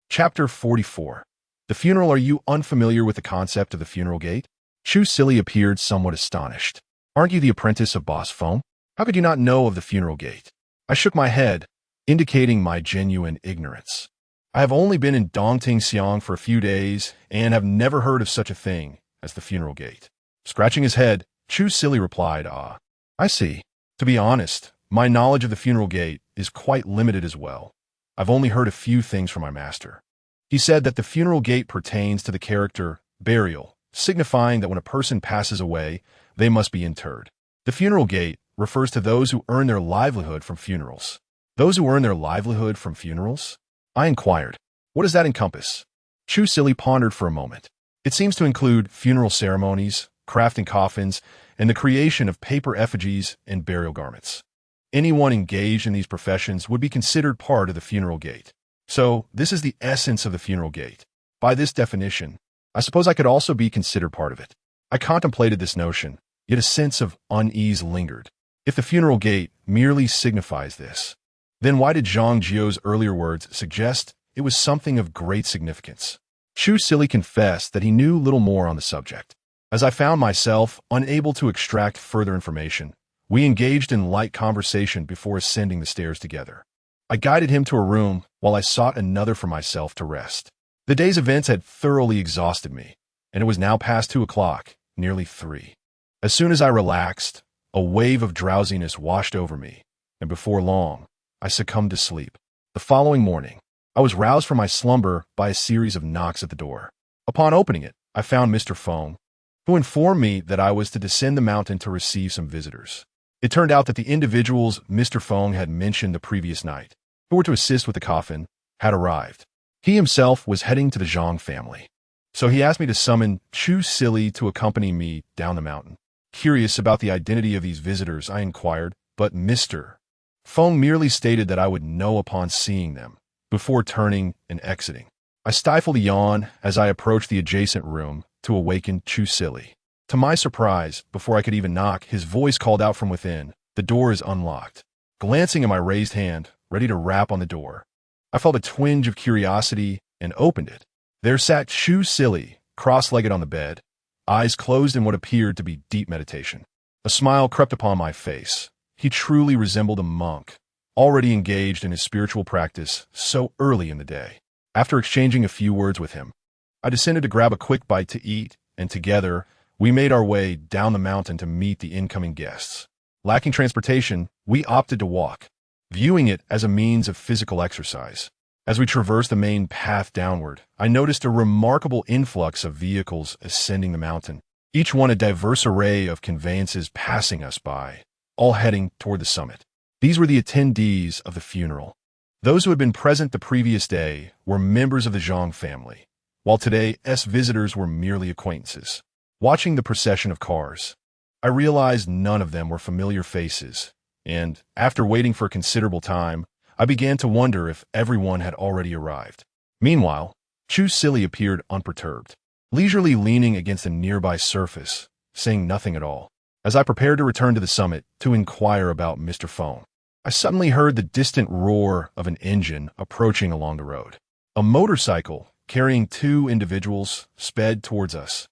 Chapter 44. The funeral. Are you unfamiliar with the concept of the funeral gate? Chu Silly appeared somewhat astonished. Aren't you the apprentice of Boss Feng? How could you not know of the funeral gate? I shook my head, indicating my genuine ignorance. I have only been in Dongting Xiang for a few days and have never heard of such a thing as the funeral gate. Scratching his head, Chu Silly replied, I see. To be honest, my knowledge of the funeral gate is quite limited as well. I've only heard a few things from my master. He said that the funeral gate pertains to the character burial, signifying that when a person passes away, they must be interred. The funeral gate refers to those who earn their livelihood from funerals. Those who earn their livelihood from funerals? I inquired. What does that encompass? Chu Silly pondered for a moment. It seems to include funeral ceremonies, crafting coffins, and the creation of paper effigies and burial garments. Anyone engaged in these professions would be considered part of the funeral gate. So, this is the essence of the funeral gate. By this definition, I suppose I could also be considered part of it. I contemplated this notion, yet a sense of unease lingered. If the funeral gate merely signifies this, then why did Zhang Jiao's earlier words suggest it was something of great significance? Chu Sili confessed that he knew little more on the subject. As I found myself unable to extract further information, we engaged in light conversation before ascending the stairs together. I guided him to a room while I sought another for myself to rest. The day's events had thoroughly exhausted me, and it was now past 2 o'clock, nearly 3. As soon as I relaxed, a wave of drowsiness washed over me, and before long, I succumbed to sleep. The following morning, I was roused from my slumber by a series of knocks at the door. Upon opening it, I found Mr. Feng, who informed me that I was to descend the mountain to receive some visitors. It turned out that the individuals Mr. Feng had mentioned the previous night, who were to assist with the coffin, had arrived. He himself was heading to the Zhang family. So he asked me to summon Chu Sili to accompany me down the mountain. Curious about the identity of these visitors, I inquired, but Mr. Feng merely stated that I would know upon seeing them, before turning and exiting. I stifled a yawn as I approached the adjacent room to awaken Chu Sili. To my surprise, before I could even knock, his voice called out from within, "The door is unlocked." Glancing at my raised hand, ready to rap on the door, I felt a twinge of curiosity and opened it. There sat Chu Sili, cross-legged on the bed, eyes closed in what appeared to be deep meditation. A smile crept upon my face. He truly resembled a monk, already engaged in his spiritual practice so early in the day. After exchanging a few words with him, I descended to grab a quick bite to eat, and together, we made our way down the mountain to meet the incoming guests. Lacking transportation, we opted to walk, viewing it as a means of physical exercise. As we traversed the main path downward, I noticed a remarkable influx of vehicles ascending the mountain, each one a diverse array of conveyances passing us by, all heading toward the summit. These were the attendees of the funeral. Those who had been present the previous day were members of the Zhang family, while today's visitors were merely acquaintances. Watching the procession of cars, I realized none of them were familiar faces, and, after waiting for a considerable time, I began to wonder if everyone had already arrived. Meanwhile, Chu Sili appeared unperturbed, leisurely leaning against a nearby surface, saying nothing at all. As I prepared to return to the summit to inquire about Mr. Feng, I suddenly heard the distant roar of an engine approaching along the road. A motorcycle, carrying 2 individuals, sped towards us,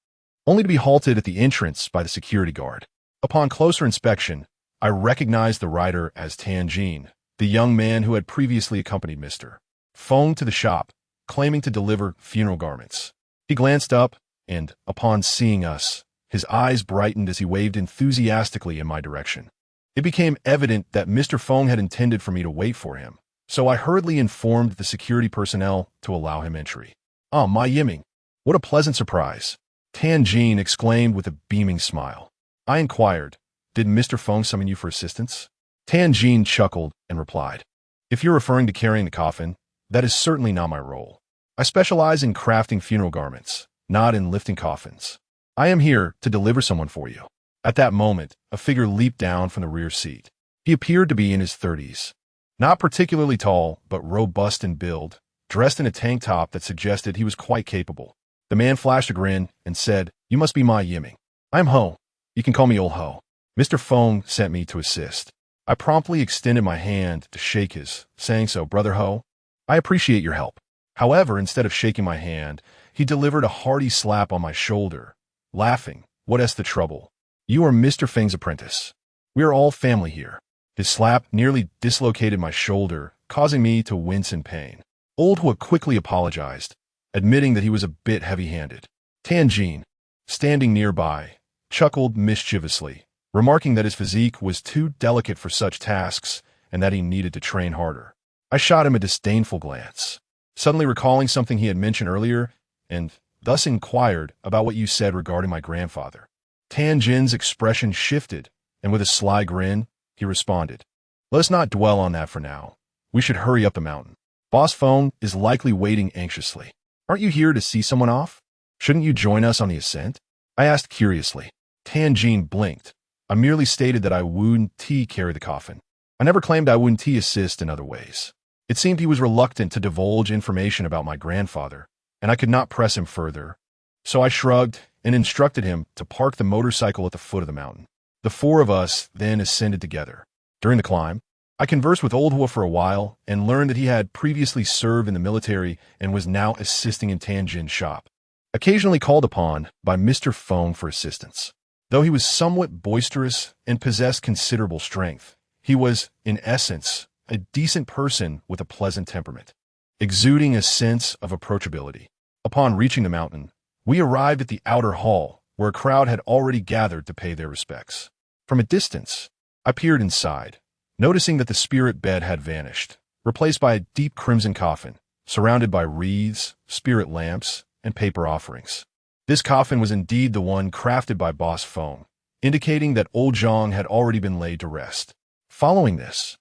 only to be halted at the entrance by the security guard. Upon closer inspection, I recognized the rider as Tianjin, the young man who had previously accompanied Mr. Feng to the shop, claiming to deliver funeral garments. He glanced up, and, upon seeing us, his eyes brightened as he waved enthusiastically in my direction. It became evident that Mr. Feng had intended for me to wait for him, so I hurriedly informed the security personnel to allow him entry. "Ah, my Yiming, what a pleasant surprise!" Tianjin exclaimed with a beaming smile. I inquired, "Did Mr. Feng summon you for assistance?" Tianjin chuckled and replied, "If you're referring to carrying the coffin, that is certainly not my role. I specialize in crafting funeral garments, not in lifting coffins. I am here to deliver someone for you." At that moment, a figure leaped down from the rear seat. He appeared to be in his 30s. Not particularly tall, but robust in build, dressed in a tank top that suggested he was quite capable. The man flashed a grin and said, "You must be my Yiming. I'm Ho. You can call me Old Ho. Mr. Feng sent me to assist." I promptly extended my hand to shake his, saying, "So, Brother Ho, I appreciate your help." However, instead of shaking my hand, he delivered a hearty slap on my shoulder, laughing, "What's the trouble? You are Mr. Feng's apprentice. We are all family here." His slap nearly dislocated my shoulder, causing me to wince in pain. Old Ho quickly apologized, admitting that he was a bit heavy-handed. Tianjin, standing nearby, chuckled mischievously, remarking that his physique was too delicate for such tasks and that he needed to train harder. I shot him a disdainful glance, suddenly recalling something he had mentioned earlier, and thus inquired about what you said regarding my grandfather. Tianjin's expression shifted, and with a sly grin, he responded, "Let us not dwell on that for now. We should hurry up the mountain. Boss Feng is likely waiting anxiously. Aren't you here to see someone off? Shouldn't you join us on the ascent?" I asked curiously. Tianjin blinked. I merely stated that I wouldn't carry the coffin. I never claimed I wouldn't assist in other ways. It seemed he was reluctant to divulge information about my grandfather, and I could not press him further. So I shrugged and instructed him to park the motorcycle at the foot of the mountain. The four of us then ascended together. During the climb, I conversed with Old Hua for a while and learned that he had previously served in the military and was now assisting in Tianjin's shop. Occasionally called upon by Mr. Feng for assistance. Though he was somewhat boisterous and possessed considerable strength, he was, in essence, a decent person with a pleasant temperament, exuding a sense of approachability. Upon reaching the mountain, we arrived at the outer hall, where a crowd had already gathered to pay their respects. From a distance, I peered inside, noticing that the spirit bed had vanished, replaced by a deep crimson coffin, surrounded by wreaths, spirit lamps, and paper offerings. This coffin was indeed the one crafted by Boss Feng, indicating that old Zhang had already been laid to rest. Following this,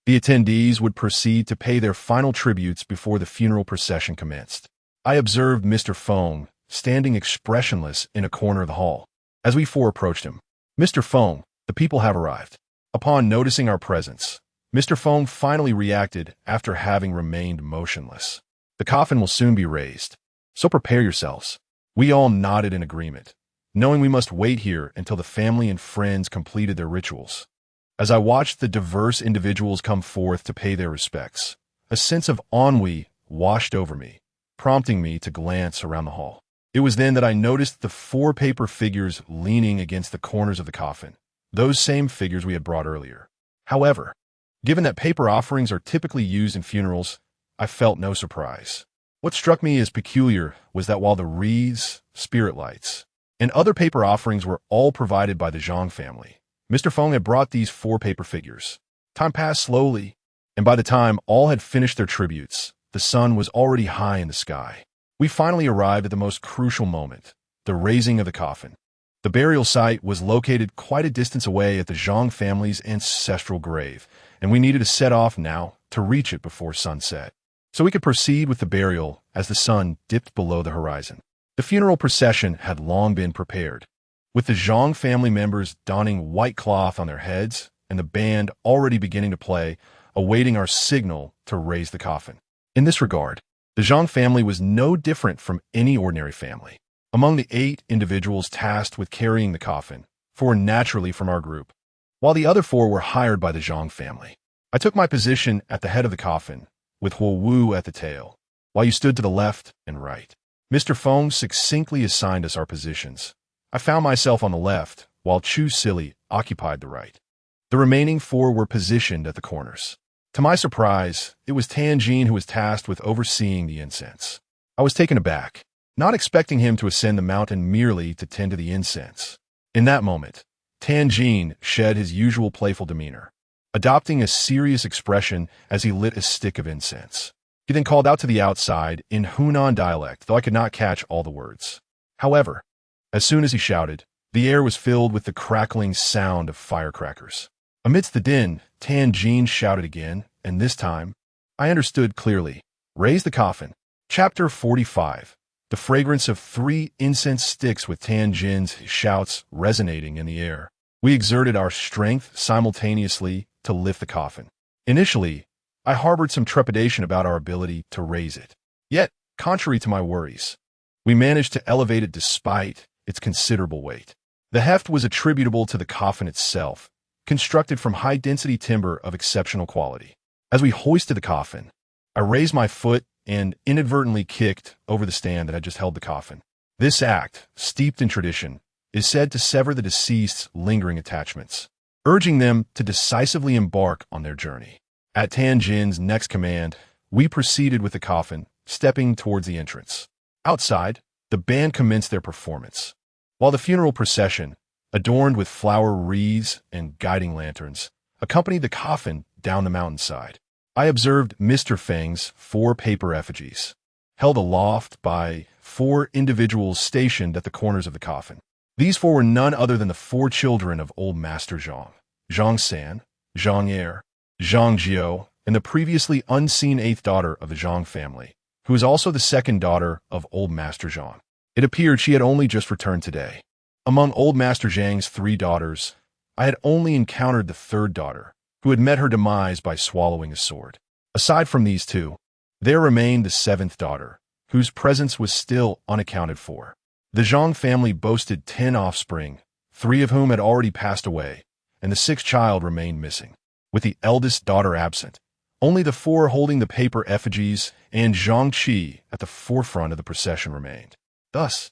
the attendees would proceed to pay their final tributes before the funeral procession commenced. I observed Mr. Feng standing expressionless in a corner of the hall. As we four approached him, "Mr. Feng, the people have arrived." Upon noticing our presence, Mr. Feng finally reacted after having remained motionless. "The coffin will soon be raised, so prepare yourselves." We all nodded in agreement, knowing we must wait here until the family and friends completed their rituals. As I watched the diverse individuals come forth to pay their respects, a sense of ennui washed over me, prompting me to glance around the hall. It was then that I noticed the four paper figures leaning against the corners of the coffin, those same figures we had brought earlier. However, given that paper offerings are typically used in funerals, I felt no surprise. What struck me as peculiar was that while the wreaths, spirit lights, and other paper offerings were all provided by the Zhang family, Mr. Feng had brought these four paper figures. Time passed slowly, and by the time all had finished their tributes, the sun was already high in the sky. We finally arrived at the most crucial moment, the raising of the coffin. The burial site was located quite a distance away at the Zhang family's ancestral grave, and we needed to set off now to reach it before sunset, so we could proceed with the burial as the sun dipped below the horizon. The funeral procession had long been prepared, with the Zhang family members donning white cloth on their heads and the band already beginning to play, awaiting our signal to raise the coffin. In this regard, the Zhang family was no different from any ordinary family. Among the 8 individuals tasked with carrying the coffin, 4 naturally from our group, while the other 4 were hired by the Zhang family. I took my position at the head of the coffin, with Huo Wu at the tail, while you stood to the left and right. Mr. Feng succinctly assigned us our positions. I found myself on the left, while Chu Sili occupied the right. The remaining 4 were positioned at the corners. To my surprise, it was Tianjin who was tasked with overseeing the incense. I was taken aback, not expecting him to ascend the mountain merely to tend to the incense. In that moment, Tianjin shed his usual playful demeanor, adopting a serious expression as he lit a stick of incense. He then called out to the outside in Hunan dialect, though I could not catch all the words. However, as soon as he shouted, the air was filled with the crackling sound of firecrackers. Amidst the din, Tianjin shouted again, and this time, I understood clearly. "Raise the coffin." Chapter 45. The fragrance of 3 incense sticks with Tianjin's shouts resonating in the air. We exerted our strength simultaneously to lift the coffin. Initially, I harbored some trepidation about our ability to raise it. Yet, contrary to my worries, we managed to elevate it despite its considerable weight. The heft was attributable to the coffin itself, constructed from high-density timber of exceptional quality. As we hoisted the coffin, I raised my foot and inadvertently kicked over the stand that had just held the coffin. This act, steeped in tradition, is said to sever the deceased's lingering attachments, urging them to decisively embark on their journey. At Tianjin's next command, we proceeded with the coffin, stepping towards the entrance. Outside, the band commenced their performance, while the funeral procession, adorned with flower wreaths and guiding lanterns, accompanied the coffin down the mountainside. I observed Mr. Feng's 4 paper effigies, held aloft by 4 individuals stationed at the corners of the coffin. These 4 were none other than the 4 children of old Master Zhang: Zhang San, Zhang Er, Zhang Jiao, and the previously unseen 8th daughter of the Zhang family, who is also the 2nd daughter of old Master Zhang. It appeared she had only just returned today. Among old Master Zhang's 3 daughters, I had only encountered the 3rd daughter, who had met her demise by swallowing a sword. Aside from these two, there remained the seventh daughter, whose presence was still unaccounted for. The Zhang family boasted 10 offspring, 3 of whom had already passed away, and the 6th child remained missing. With the eldest daughter absent, only the 4 holding the paper effigies and Zhang Qi at the forefront of the procession remained. Thus,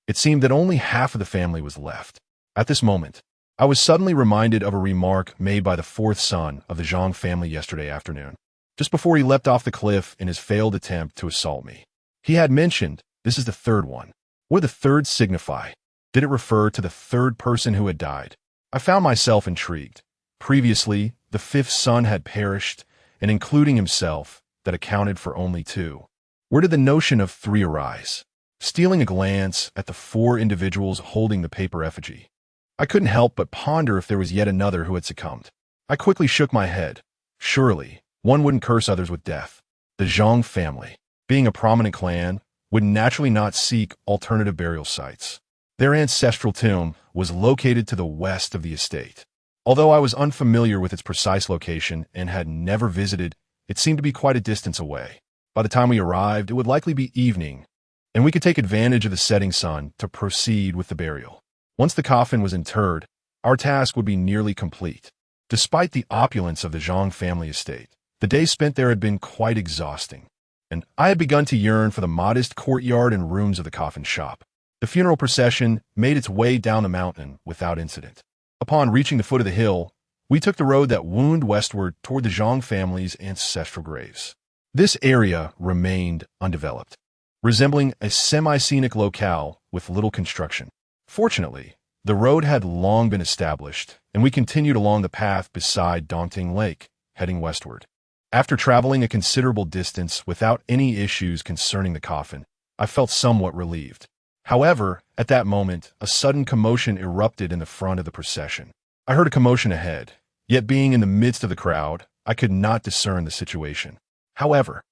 it seemed that only half of the family was left. At this moment, I was suddenly reminded of a remark made by the 4th son of the Zhang family yesterday afternoon, just before he leapt off the cliff in his failed attempt to assault me. He had mentioned, "This is the 3rd one." What did the 3rd signify? Did it refer to the 3rd person who had died? I found myself intrigued. Previously, the 5th son had perished, and including himself, that accounted for only 2. Where did the notion of 3 arise? Stealing a glance at the 4 individuals holding the paper effigy, I couldn't help but ponder if there was yet another who had succumbed. I quickly shook my head. Surely, one wouldn't curse others with death. The Zhang family, being a prominent clan, would naturally not seek alternative burial sites. Their ancestral tomb was located to the west of the estate. Although I was unfamiliar with its precise location and had never visited, it seemed to be quite a distance away. By the time we arrived, it would likely be evening, and we could take advantage of the setting sun to proceed with the burial. Once the coffin was interred, our task would be nearly complete. Despite the opulence of the Zhang family estate, the days spent there had been quite exhausting, and I had begun to yearn for the modest courtyard and rooms of the coffin shop. The funeral procession made its way down the mountain without incident. Upon reaching the foot of the hill, we took the road that wound westward toward the Zhang family's ancestral graves. This area remained undeveloped, resembling a semi-scenic locale with little construction. Fortunately, the road had long been established, and we continued along the path beside Dongting Lake, heading westward. After traveling a considerable distance without any issues concerning the coffin, I felt somewhat relieved. However, at that moment, a sudden commotion erupted in the front of the procession. I heard a commotion ahead, yet being in the midst of the crowd, I could not discern the situation. However,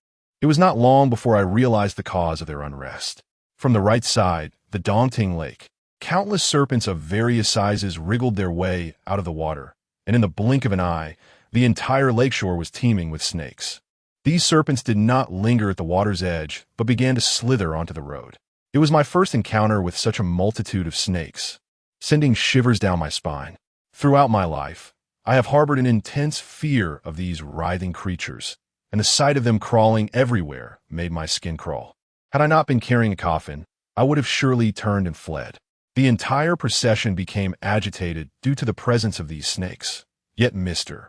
it was not long before I realized the cause of their unrest. From the right side, the Dongting Lake, countless serpents of various sizes wriggled their way out of the water, and in the blink of an eye, the entire lakeshore was teeming with snakes. These serpents did not linger at the water's edge, but began to slither onto the road. It was my first encounter with such a multitude of snakes, sending shivers down my spine. Throughout my life, I have harbored an intense fear of these writhing creatures, and the sight of them crawling everywhere made my skin crawl. Had I not been carrying a coffin, I would have surely turned and fled. The entire procession became agitated due to the presence of these snakes. Yet Mr.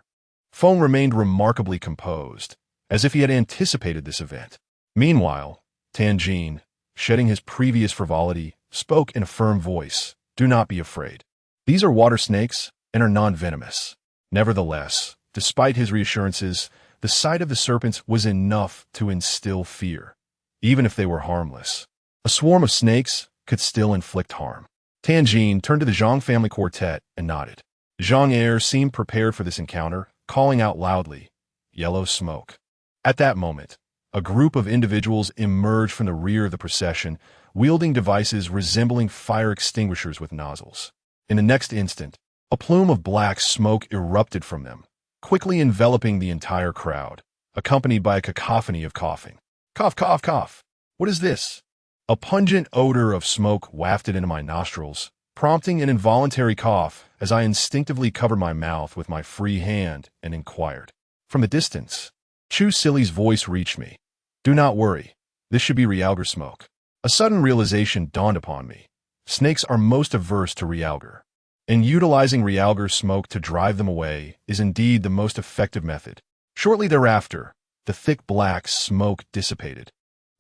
Feng remained remarkably composed, as if he had anticipated this event. Meanwhile, Tianjin, shedding his previous frivolity, spoke in a firm voice, "Do not be afraid. These are water snakes and are non-venomous." Nevertheless, despite his reassurances, the sight of the serpents was enough to instill fear, even if they were harmless. A swarm of snakes could still inflict harm. Tianjin turned to the Zhang family quartet and nodded. Zhang heir seemed prepared for this encounter, calling out loudly, "Yellow smoke." At that moment, a group of individuals emerged from the rear of the procession, wielding devices resembling fire extinguishers with nozzles. In the next instant, a plume of black smoke erupted from them, quickly enveloping the entire crowd, accompanied by a cacophony of coughing. Cough, cough, cough. What is this? A pungent odor of smoke wafted into my nostrils, prompting an involuntary cough as I instinctively covered my mouth with my free hand and inquired. From the distance, Chu Silly's voice reached me. "Do not worry. This should be realgar smoke." A sudden realization dawned upon me. Snakes are most averse to realgar, and utilizing realgar smoke to drive them away is indeed the most effective method. Shortly thereafter, the thick black smoke dissipated,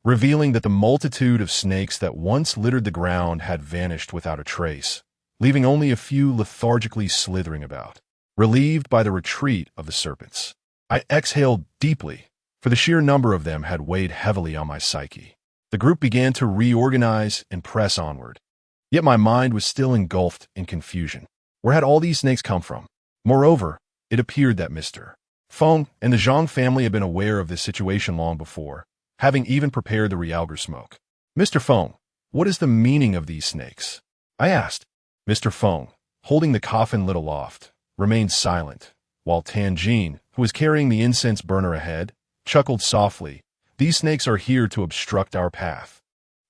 revealing that the multitude of snakes that once littered the ground had vanished without a trace, leaving only a few lethargically slithering about. Relieved by the retreat of the serpents, I exhaled deeply, for the sheer number of them had weighed heavily on my psyche. The group began to reorganize and press onward. Yet my mind was still engulfed in confusion. Where had all these snakes come from? Moreover, it appeared that Mr. Feng and the Zhang family had been aware of this situation long before, having even prepared the realgar smoke. "Mr. Feng, what is the meaning of these snakes?" I asked. Mr. Feng, holding the coffin lid aloft, remained silent, while Tanjin, who was carrying the incense burner ahead, chuckled softly. These snakes are here to obstruct our path.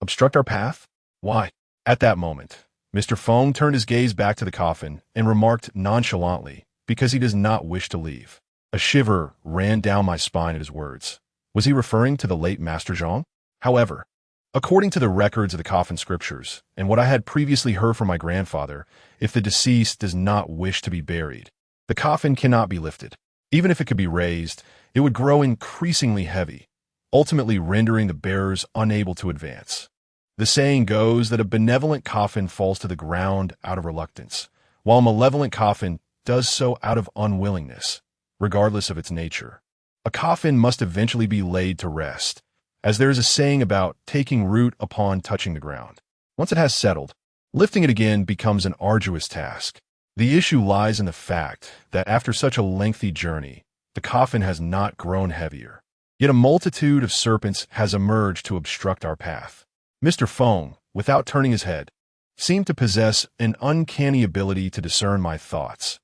Obstruct our path? Why? At that moment, Mr. Feng turned his gaze back to the coffin and remarked nonchalantly, because he does not wish to leave. A shiver ran down my spine at his words. Was he referring to the late Master Zhang? However, according to the records of the coffin scriptures, and what I had previously heard from my grandfather, if the deceased does not wish to be buried, the coffin cannot be lifted. Even if it could be raised, it would grow increasingly heavy, ultimately rendering the bearers unable to advance. The saying goes that a benevolent coffin falls to the ground out of reluctance, while a malevolent coffin does so out of unwillingness, regardless of its nature. A coffin must eventually be laid to rest, as there is a saying about taking root upon touching the ground. Once it has settled, lifting it again becomes an arduous task. The issue lies in the fact that after such a lengthy journey, the coffin has not grown heavier. Yet a multitude of serpents has emerged to obstruct our path. Mr. Feng, without turning his head, seemed to possess an uncanny ability to discern my thoughts.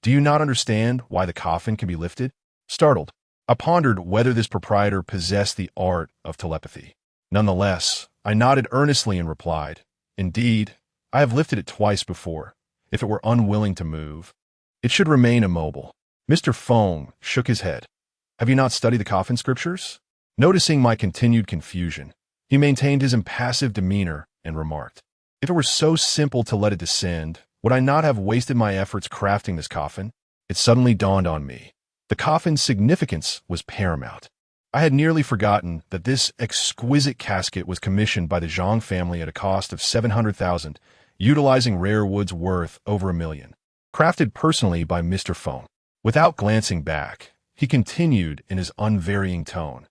Do you not understand why the coffin can be lifted? Startled, I pondered whether this proprietor possessed the art of telepathy. Nonetheless, I nodded earnestly and replied, Indeed, I have lifted it twice before. If it were unwilling to move, it should remain immobile. Mr. Feng shook his head. Have you not studied the coffin scriptures? Noticing my continued confusion, he maintained his impassive demeanor and remarked, If it were so simple to let it descend, would I not have wasted my efforts crafting this coffin? It suddenly dawned on me. The coffin's significance was paramount. I had nearly forgotten that this exquisite casket was commissioned by the Zhang family at a cost of 700,000, utilizing rare woods worth over $1 million. Crafted personally by Mr. Feng. Without glancing back, he continued in his unvarying tone.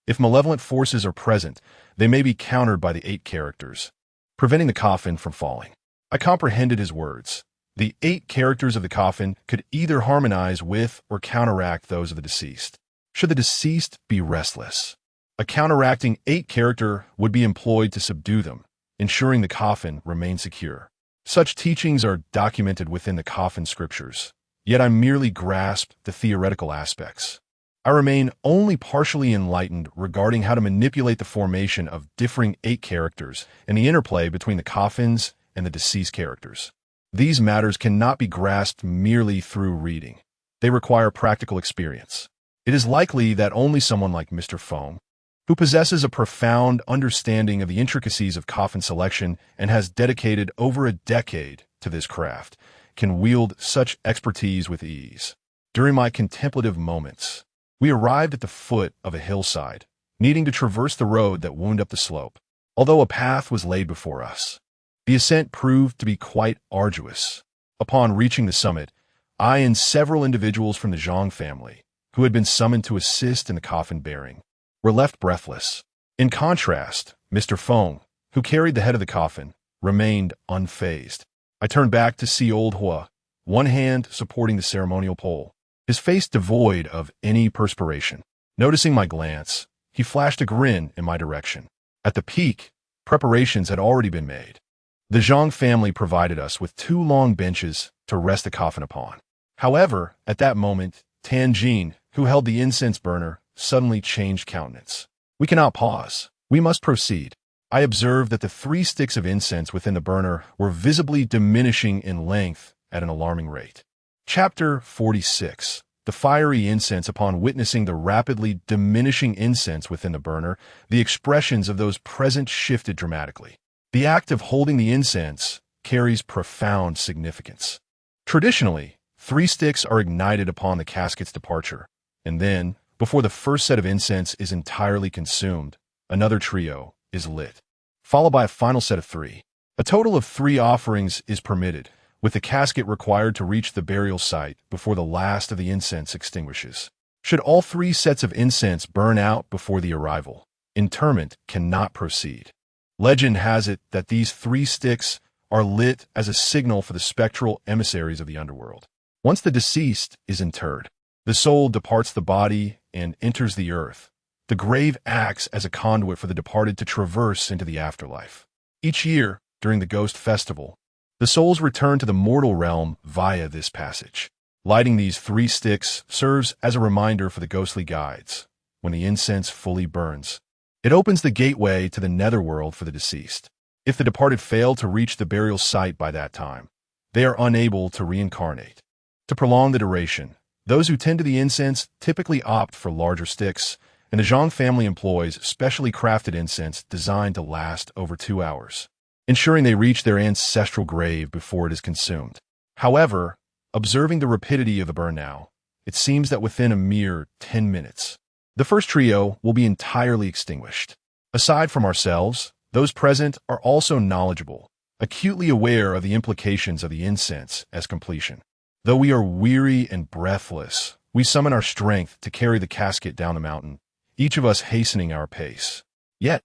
If malevolent forces are present, they may be countered by the 8 characters, preventing the coffin from falling. I comprehended his words. The 8 characters of the coffin could either harmonize with or counteract those of the deceased. Should the deceased be restless, a counteracting 8 character would be employed to subdue them, ensuring the coffin remained secure. Such teachings are documented within the coffin scriptures, yet I merely grasped the theoretical aspects. I remain only partially enlightened regarding how to manipulate the formation of differing 8 characters and the interplay between the coffins and the deceased characters. These matters cannot be grasped merely through reading. They require practical experience. It is likely that only someone like Mr. Feng, who possesses a profound understanding of the intricacies of coffin selection and has dedicated over a decade to this craft, can wield such expertise with ease. During my contemplative moments, we arrived at the foot of a hillside, needing to traverse the road that wound up the slope. Although a path was laid before us, the ascent proved to be quite arduous. Upon reaching the summit, I and several individuals from the Zhang family, who had been summoned to assist in the coffin bearing, were left breathless. In contrast, Mr. Feng, who carried the head of the coffin, remained unfazed. I turned back to see old Hua, one hand supporting the ceremonial pole, his face devoid of any perspiration. Noticing my glance, he flashed a grin in my direction. At the peak, preparations had already been made. The Zhang family provided us with 2 long benches to rest the coffin upon. However, at that moment, Tanjin, who held the incense burner, suddenly changed countenance. We cannot pause. We must proceed. I observed that the 3 sticks of incense within the burner were visibly diminishing in length at an alarming rate. Chapter 46. The fiery incense. Upon witnessing the rapidly diminishing incense within the burner, the expressions of those present shifted dramatically. The act of holding the incense carries profound significance. Traditionally, 3 sticks are ignited upon the casket's departure, and then, before the first set of incense is entirely consumed, another trio is lit, followed by a final set of 3. A total of 3 offerings is permitted, with the casket required to reach the burial site before the last of the incense extinguishes. Should all 3 sets of incense burn out before the arrival, interment cannot proceed. Legend has it that these 3 sticks are lit as a signal for the spectral emissaries of the underworld. Once the deceased is interred, the soul departs the body and enters the earth. The grave acts as a conduit for the departed to traverse into the afterlife. Each year, during the Ghost Festival, the souls return to the mortal realm via this passage. Lighting these 3 sticks serves as a reminder for the ghostly guides. When the incense fully burns, it opens the gateway to the netherworld for the deceased. If the departed fail to reach the burial site by that time, they are unable to reincarnate. To prolong the duration, those who tend to the incense typically opt for larger sticks, and the Zhang family employs specially crafted incense designed to last over 2 hours, ensuring they reach their ancestral grave before it is consumed. However, observing the rapidity of the burn now, it seems that within a mere 10 minutes, the first trio will be entirely extinguished. Aside from ourselves, those present are also knowledgeable, acutely aware of the implications of the incense as completion. Though we are weary and breathless, we summon our strength to carry the casket down the mountain, each of us hastening our pace. Yet,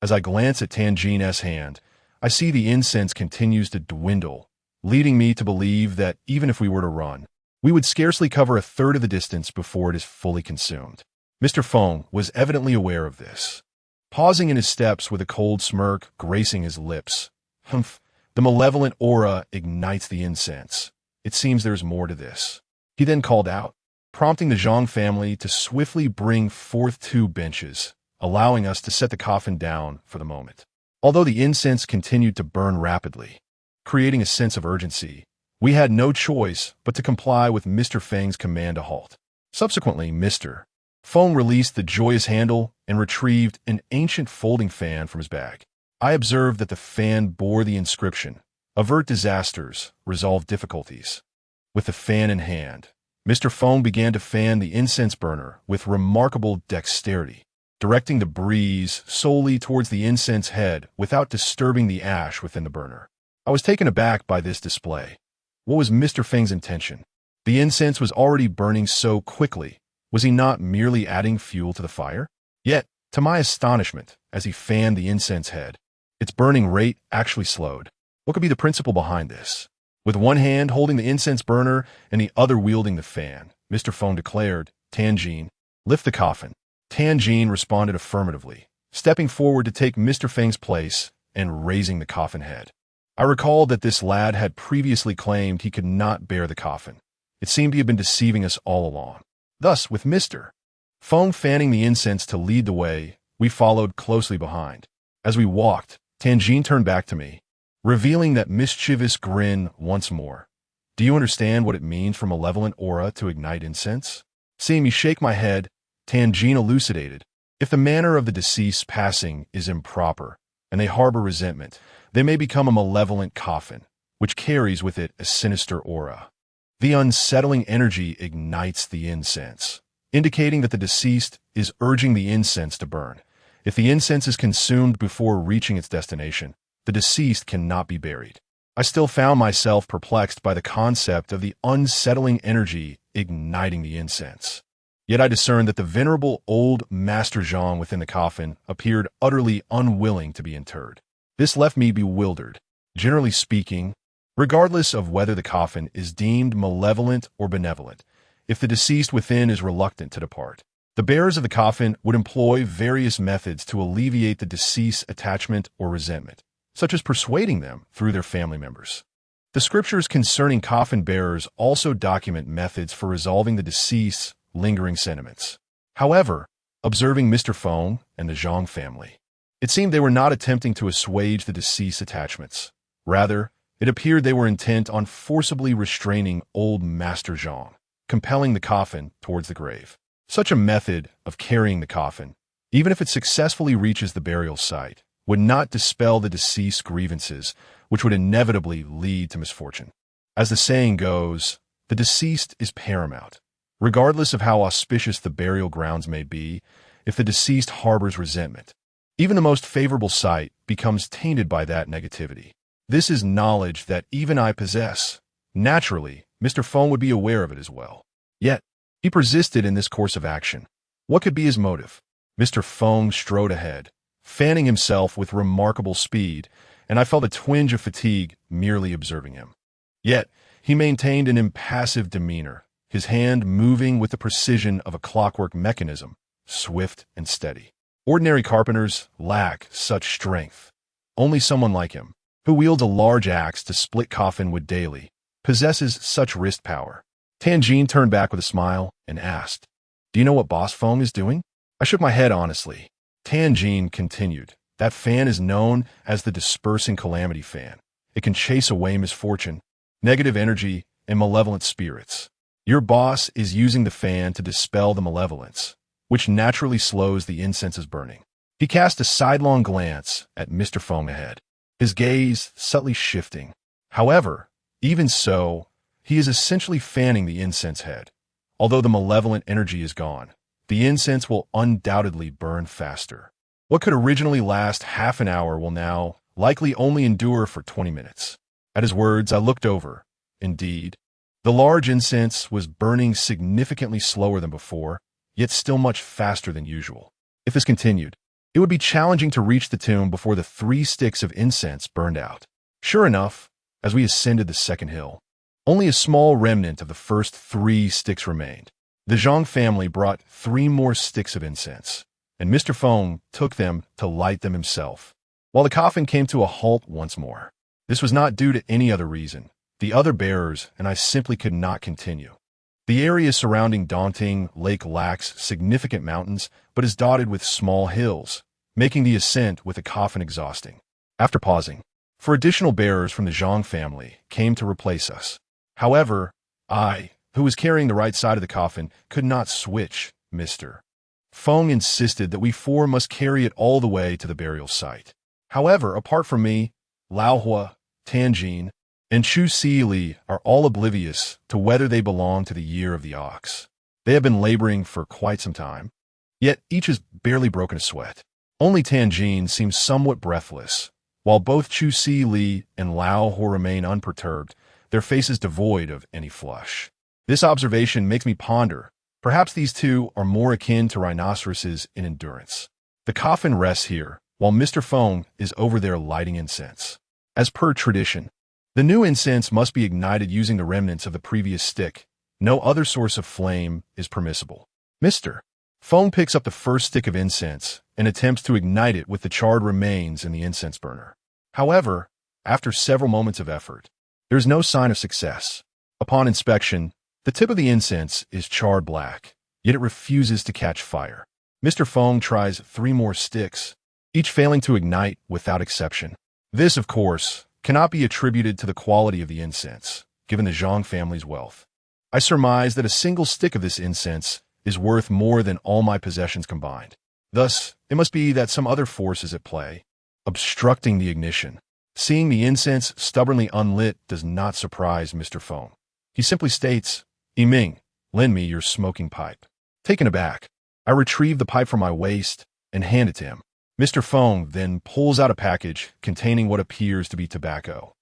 as I glance at Tianjin's hand, I see the incense continues to dwindle, leading me to believe that even if we were to run, we would scarcely cover a third of the distance before it is fully consumed. Mr. Feng was evidently aware of this. Pausing in his steps with a cold smirk gracing his lips. Humph, the malevolent aura ignites the incense. It seems there is more to this. He then called out, prompting the Zhang family to swiftly bring forth 2 benches, allowing us to set the coffin down for the moment. Although the incense continued to burn rapidly, creating a sense of urgency, we had no choice but to comply with Mr. Feng's command to halt. Subsequently, Mr. Feng released the joyous handle and retrieved an ancient folding fan from his bag. I observed that the fan bore the inscription, "Avert disasters, resolve difficulties." With the fan in hand, Mr. Feng began to fan the incense burner with remarkable dexterity, directing the breeze solely towards the incense head without disturbing the ash within the burner. I was taken aback by this display. What was Mr. Feng's intention? The incense was already burning so quickly. Was he not merely adding fuel to the fire? Yet, to my astonishment, as he fanned the incense head, its burning rate actually slowed. What could be the principle behind this? With one hand holding the incense burner and the other wielding the fan, Mr. Feng declared, "Tianjin, lift the coffin." Tianjin responded affirmatively, stepping forward to take Mr. Feng's place and raising the coffin head. I recalled that this lad had previously claimed he could not bear the coffin. It seemed he had been deceiving us all along. Thus, with Mr. Feng fanning the incense to lead the way, we followed closely behind. As we walked, Tianjin turned back to me, revealing that mischievous grin once more. "Do you understand what it means for malevolent aura to ignite incense?" Seeing me shake my head, Tianjin elucidated. "If the manner of the deceased's passing is improper, and they harbor resentment, they may become a malevolent coffin, which carries with it a sinister aura. The unsettling energy ignites the incense, indicating that the deceased is urging the incense to burn. If the incense is consumed before reaching its destination, the deceased cannot be buried." I still found myself perplexed by the concept of the unsettling energy igniting the incense. Yet I discerned that the venerable old Master Zhang within the coffin appeared utterly unwilling to be interred. This left me bewildered. Generally speaking, regardless of whether the coffin is deemed malevolent or benevolent, if the deceased within is reluctant to depart, the bearers of the coffin would employ various methods to alleviate the deceased's attachment or resentment, such as persuading them through their family members. The scriptures concerning coffin bearers also document methods for resolving the deceased's lingering sentiments. However, observing Mr. Feng and the Zhang family, it seemed they were not attempting to assuage the deceased's attachments. Rather, it appeared they were intent on forcibly restraining old Master Zhang, compelling the coffin towards the grave. Such a method of carrying the coffin, even if it successfully reaches the burial site, would not dispel the deceased's grievances, which would inevitably lead to misfortune. As the saying goes, the deceased is paramount. Regardless of how auspicious the burial grounds may be, if the deceased harbors resentment, even the most favorable site becomes tainted by that negativity. This is knowledge that even I possess. Naturally, Mr. Feng would be aware of it as well. Yet, he persisted in this course of action. What could be his motive? Mr. Feng strode ahead, fanning himself with remarkable speed, and I felt a twinge of fatigue merely observing him. Yet, he maintained an impassive demeanor, his hand moving with the precision of a clockwork mechanism, swift and steady. Ordinary carpenters lack such strength. Only someone like him, who wields a large axe to split coffin wood daily, possesses such wrist power. Tianjin turned back with a smile and asked, "Do you know what Boss Feng is doing?" I shook my head honestly. Tianjin continued, "That fan is known as the Dispersing Calamity Fan. It can chase away misfortune, negative energy, and malevolent spirits. Your boss is using the fan to dispel the malevolence, which naturally slows the incense's burning." He cast a sidelong glance at Mr. Feng ahead, his gaze subtly shifting. However, even so, he is essentially fanning the incense head. Although the malevolent energy is gone, the incense will undoubtedly burn faster. What could originally last half an hour will now likely only endure for 20 minutes. At his words, I looked over. Indeed, the large incense was burning significantly slower than before, yet still much faster than usual. If this continued, it would be challenging to reach the tomb before the 3 sticks of incense burned out. Sure enough, as we ascended the second hill, only a small remnant of the first 3 sticks remained. The Zhang family brought 3 more sticks of incense, and Mr. Feng took them to light them himself, while the coffin came to a halt once more. This was not due to any other reason. The other bearers and I simply could not continue. The area surrounding Daunting Lake lacks significant mountains, but is dotted with small hills, making the ascent with the coffin exhausting. After pausing, 4 additional bearers from the Zhang family came to replace us. However, I, who was carrying the right side of the coffin, could not switch. Mr. Feng insisted that we 4 must carry it all the way to the burial site. However, apart from me, Lao Hua, Tianjin, and Chu Si Li are all oblivious to whether they belong to the Year of the Ox. They have been laboring for quite some time, yet each has barely broken a sweat. Only Tianjin seems somewhat breathless, while both Chu Si Li and Lao Hua remain unperturbed, their faces devoid of any flush. This observation makes me ponder. Perhaps these 2 are more akin to rhinoceroses in endurance. The coffin rests here, while Mr. Feng is over there lighting incense. As per tradition, the new incense must be ignited using the remnants of the previous stick. No other source of flame is permissible. Mr. Feng picks up the first stick of incense and attempts to ignite it with the charred remains in the incense burner. However, after several moments of effort, there is no sign of success. Upon inspection, the tip of the incense is charred black, yet it refuses to catch fire. Mr. Feng tries 3 more sticks, each failing to ignite without exception. This, of course, cannot be attributed to the quality of the incense, given the Zhang family's wealth. I surmise that a single stick of this incense is worth more than all my possessions combined. Thus, it must be that some other force is at play, obstructing the ignition. Seeing the incense stubbornly unlit does not surprise Mr. Feng. He simply states, "Yiming, lend me your smoking pipe." Taken aback, I retrieve the pipe from my waist and hand it to him. Mr. Feng then pulls out a package containing what appears to be tobacco,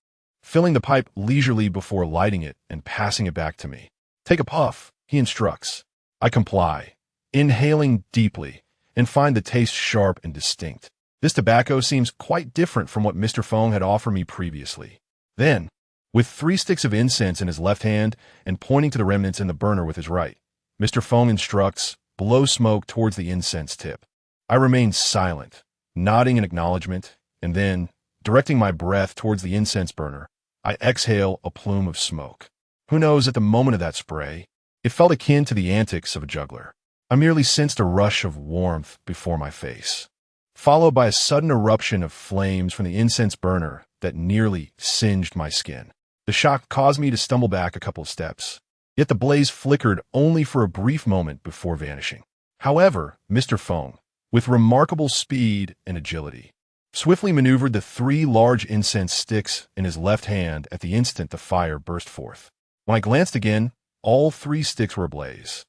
filling the pipe leisurely before lighting it and passing it back to me. "Take a puff," he instructs. I comply, inhaling deeply, and find the taste sharp and distinct. This tobacco seems quite different from what Mr. Feng had offered me previously. Then, with 3 sticks of incense in his left hand and pointing to the remnants in the burner with his right, Mr. Feng instructs, "Blow smoke towards the incense tip." I remain silent, nodding in acknowledgement, and then, directing my breath towards the incense burner, I exhale a plume of smoke. Who knows, at the moment of that spray, it felt akin to the antics of a juggler. I merely sensed a rush of warmth before my face, followed by a sudden eruption of flames from the incense burner that nearly singed my skin. The shock caused me to stumble back a couple of steps, yet the blaze flickered only for a brief moment before vanishing. However, Mr. Feng, with remarkable speed and agility, swiftly maneuvered the 3 large incense sticks in his left hand at the instant the fire burst forth. When I glanced again, all 3 sticks were ablaze,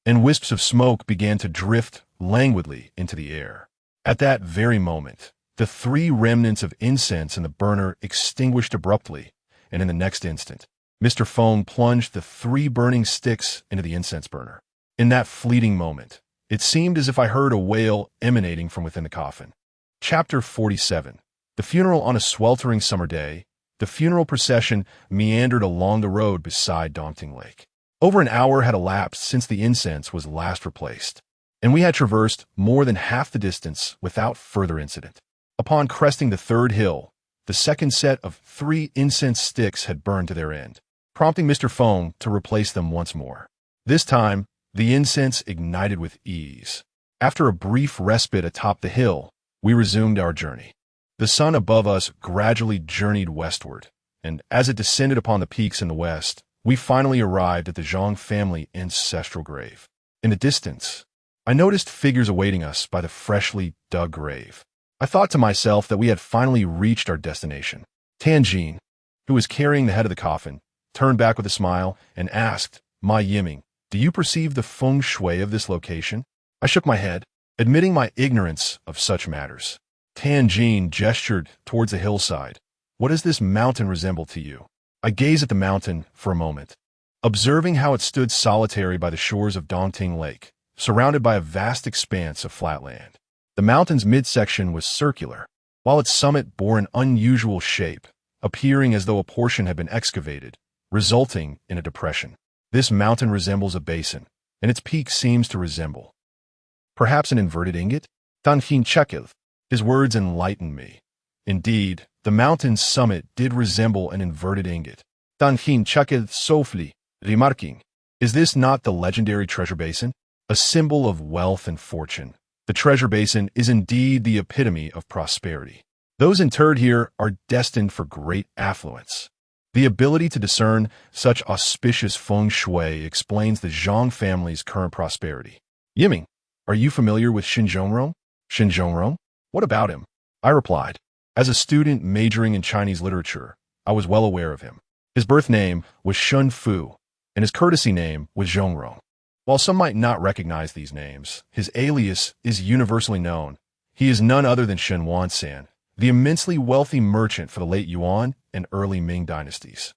and wisps of smoke began to drift languidly into the air. At that very moment, the 3 remnants of incense in the burner extinguished abruptly, and in the next instant, Mr. Feng plunged the 3 burning sticks into the incense burner. In that fleeting moment, it seemed as if I heard a wail emanating from within the coffin. Chapter 47. The funeral on a sweltering summer day. The funeral procession meandered along the road beside Daunting Lake. Over an hour had elapsed since the incense was last replaced, and we had traversed more than half the distance without further incident. Upon cresting the 3rd hill, the second set of 3 incense sticks had burned to their end. prompting Mr. Feng to replace them once more. This time, the incense ignited with ease. After a brief respite atop the hill, we resumed our journey. The sun above us gradually journeyed westward, and as it descended upon the peaks in the west, we finally arrived at the Zhang family ancestral grave. In the distance, I noticed figures awaiting us by the freshly dug grave. I thought to myself that we had finally reached our destination. Tianjin, who was carrying the head of the coffin, turned back with a smile and asked, "Ma Yiming, do you perceive the feng shui of this location?" I shook my head, admitting my ignorance of such matters. Tianjin gestured towards the hillside. "What does this mountain resemble to you?" I gazed at the mountain for a moment, observing how it stood solitary by the shores of Dongting Lake, surrounded by a vast expanse of flat land. The mountain's midsection was circular, while its summit bore an unusual shape, appearing as though a portion had been excavated, resulting in a depression. This mountain resembles a basin, and its peak seems to resemble perhaps an inverted ingot? Danhin Chekiv. His words enlightened me. Indeed, the mountain's summit did resemble an inverted ingot. Danhin Chekiv softly, remarking, "Is this not the legendary treasure basin? A symbol of wealth and fortune. The treasure basin is indeed the epitome of prosperity. Those interred here are destined for great affluence." The ability to discern such auspicious feng shui explains the Zhang family's current prosperity. "Yiming, are you familiar with Xin Zhongrong?" "Xin Zhongrong? What about him?" I replied. As a student majoring in Chinese literature, I was well aware of him. His birth name was Shun Fu, and his courtesy name was Zhongrong. While some might not recognize these names, his alias is universally known. He is none other than Shen Wansan, the immensely wealthy merchant for the late Yuan and early Ming dynasties.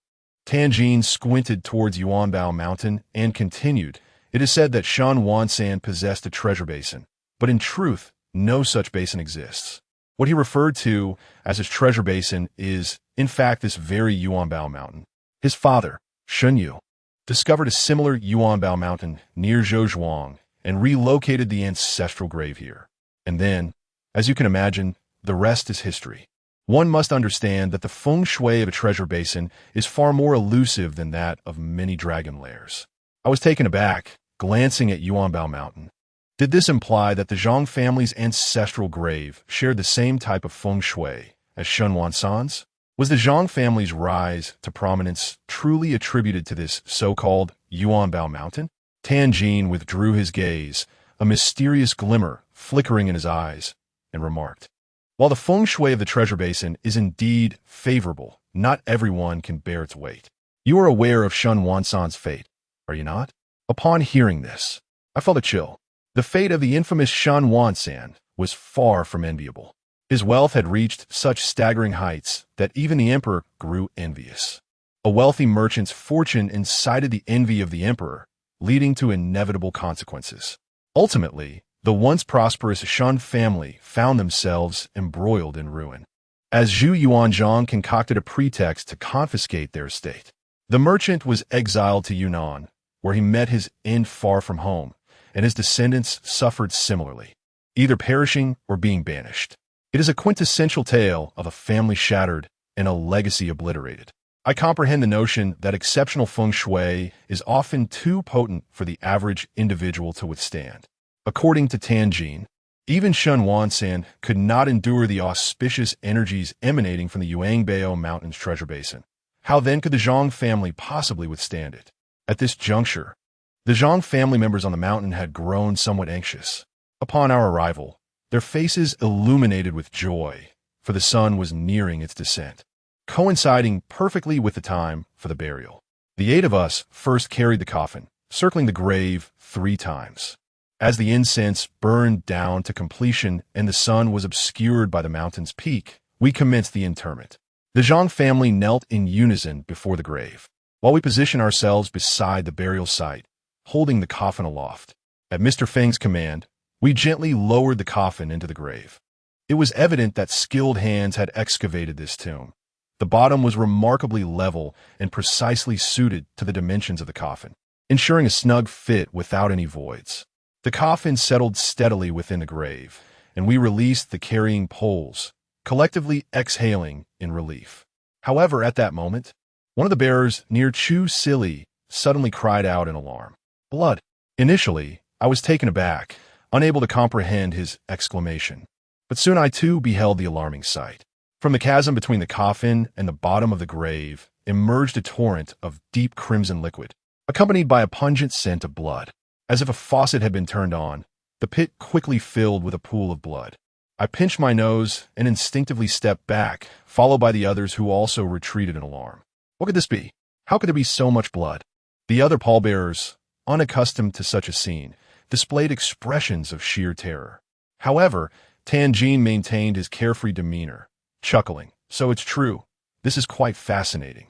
Tianjin squinted towards Yuanbao Mountain and continued, "It is said that Shen Wansan possessed a treasure basin, but in truth, no such basin exists. What he referred to as his treasure basin is, in fact, this very Yuanbao Mountain. His father, Shun Yu, discovered a similar Yuanbao Mountain near Zhouzhuang and relocated the ancestral grave here. And then, as you can imagine, the rest is history. One must understand that the feng shui of a treasure basin is far more elusive than that of many dragon lairs." I was taken aback, glancing at Yuanbao Mountain. Did this imply that the Zhang family's ancestral grave shared the same type of feng shui as Shun Wansan's? Was the Zhang family's rise to prominence truly attributed to this so-called Yuanbao Mountain? Tianjin withdrew his gaze, a mysterious glimmer flickering in his eyes, and remarked, "While the feng shui of the treasure basin is indeed favorable, not everyone can bear its weight. You are aware of Shun Wansan's fate, are you not?" Upon hearing this, I felt a chill. The fate of the infamous Shun Wansan was far from enviable. His wealth had reached such staggering heights that even the emperor grew envious. A wealthy merchant's fortune incited the envy of the emperor, leading to inevitable consequences. Ultimately, the once prosperous Shun family found themselves embroiled in ruin, as Zhu Yuanzhang concocted a pretext to confiscate their estate. The merchant was exiled to Yunnan, where he met his end far from home, and his descendants suffered similarly, either perishing or being banished. It is a quintessential tale of a family shattered and a legacy obliterated. I comprehend the notion that exceptional feng shui is often too potent for the average individual to withstand. According to Tianjin, even Shun Wansan could not endure the auspicious energies emanating from the Yuangbao Mountain's treasure basin. How then could the Zhang family possibly withstand it? At this juncture, the Zhang family members on the mountain had grown somewhat anxious. Upon our arrival, their faces illuminated with joy, for the sun was nearing its descent, coinciding perfectly with the time for the burial. The 8 of us first carried the coffin, circling the grave 3 times. As the incense burned down to completion and the sun was obscured by the mountain's peak, we commenced the interment. The Zhang family knelt in unison before the grave, while we positioned ourselves beside the burial site, holding the coffin aloft. At Mr. Feng's command, we gently lowered the coffin into the grave. It was evident that skilled hands had excavated this tomb. The bottom was remarkably level and precisely suited to the dimensions of the coffin, ensuring a snug fit without any voids. The coffin settled steadily within the grave, and we released the carrying poles, collectively exhaling in relief. However, at that moment, One of the bearers near Chu Sili suddenly cried out in alarm. Blood! Initially, I was taken aback, unable to comprehend his exclamation. But soon I too beheld the alarming sight. From the chasm between the coffin and the bottom of the grave emerged a torrent of deep crimson liquid, accompanied by a pungent scent of blood. As if a faucet had been turned on, the pit quickly filled with a pool of blood. I pinched my nose and instinctively stepped back, followed by the others who also retreated in alarm. What could this be? How could there be so much blood? The other pallbearers, unaccustomed to such a scene, displayed expressions of sheer terror. However, Tanjin maintained his carefree demeanor, chuckling. So it's true. This is quite fascinating.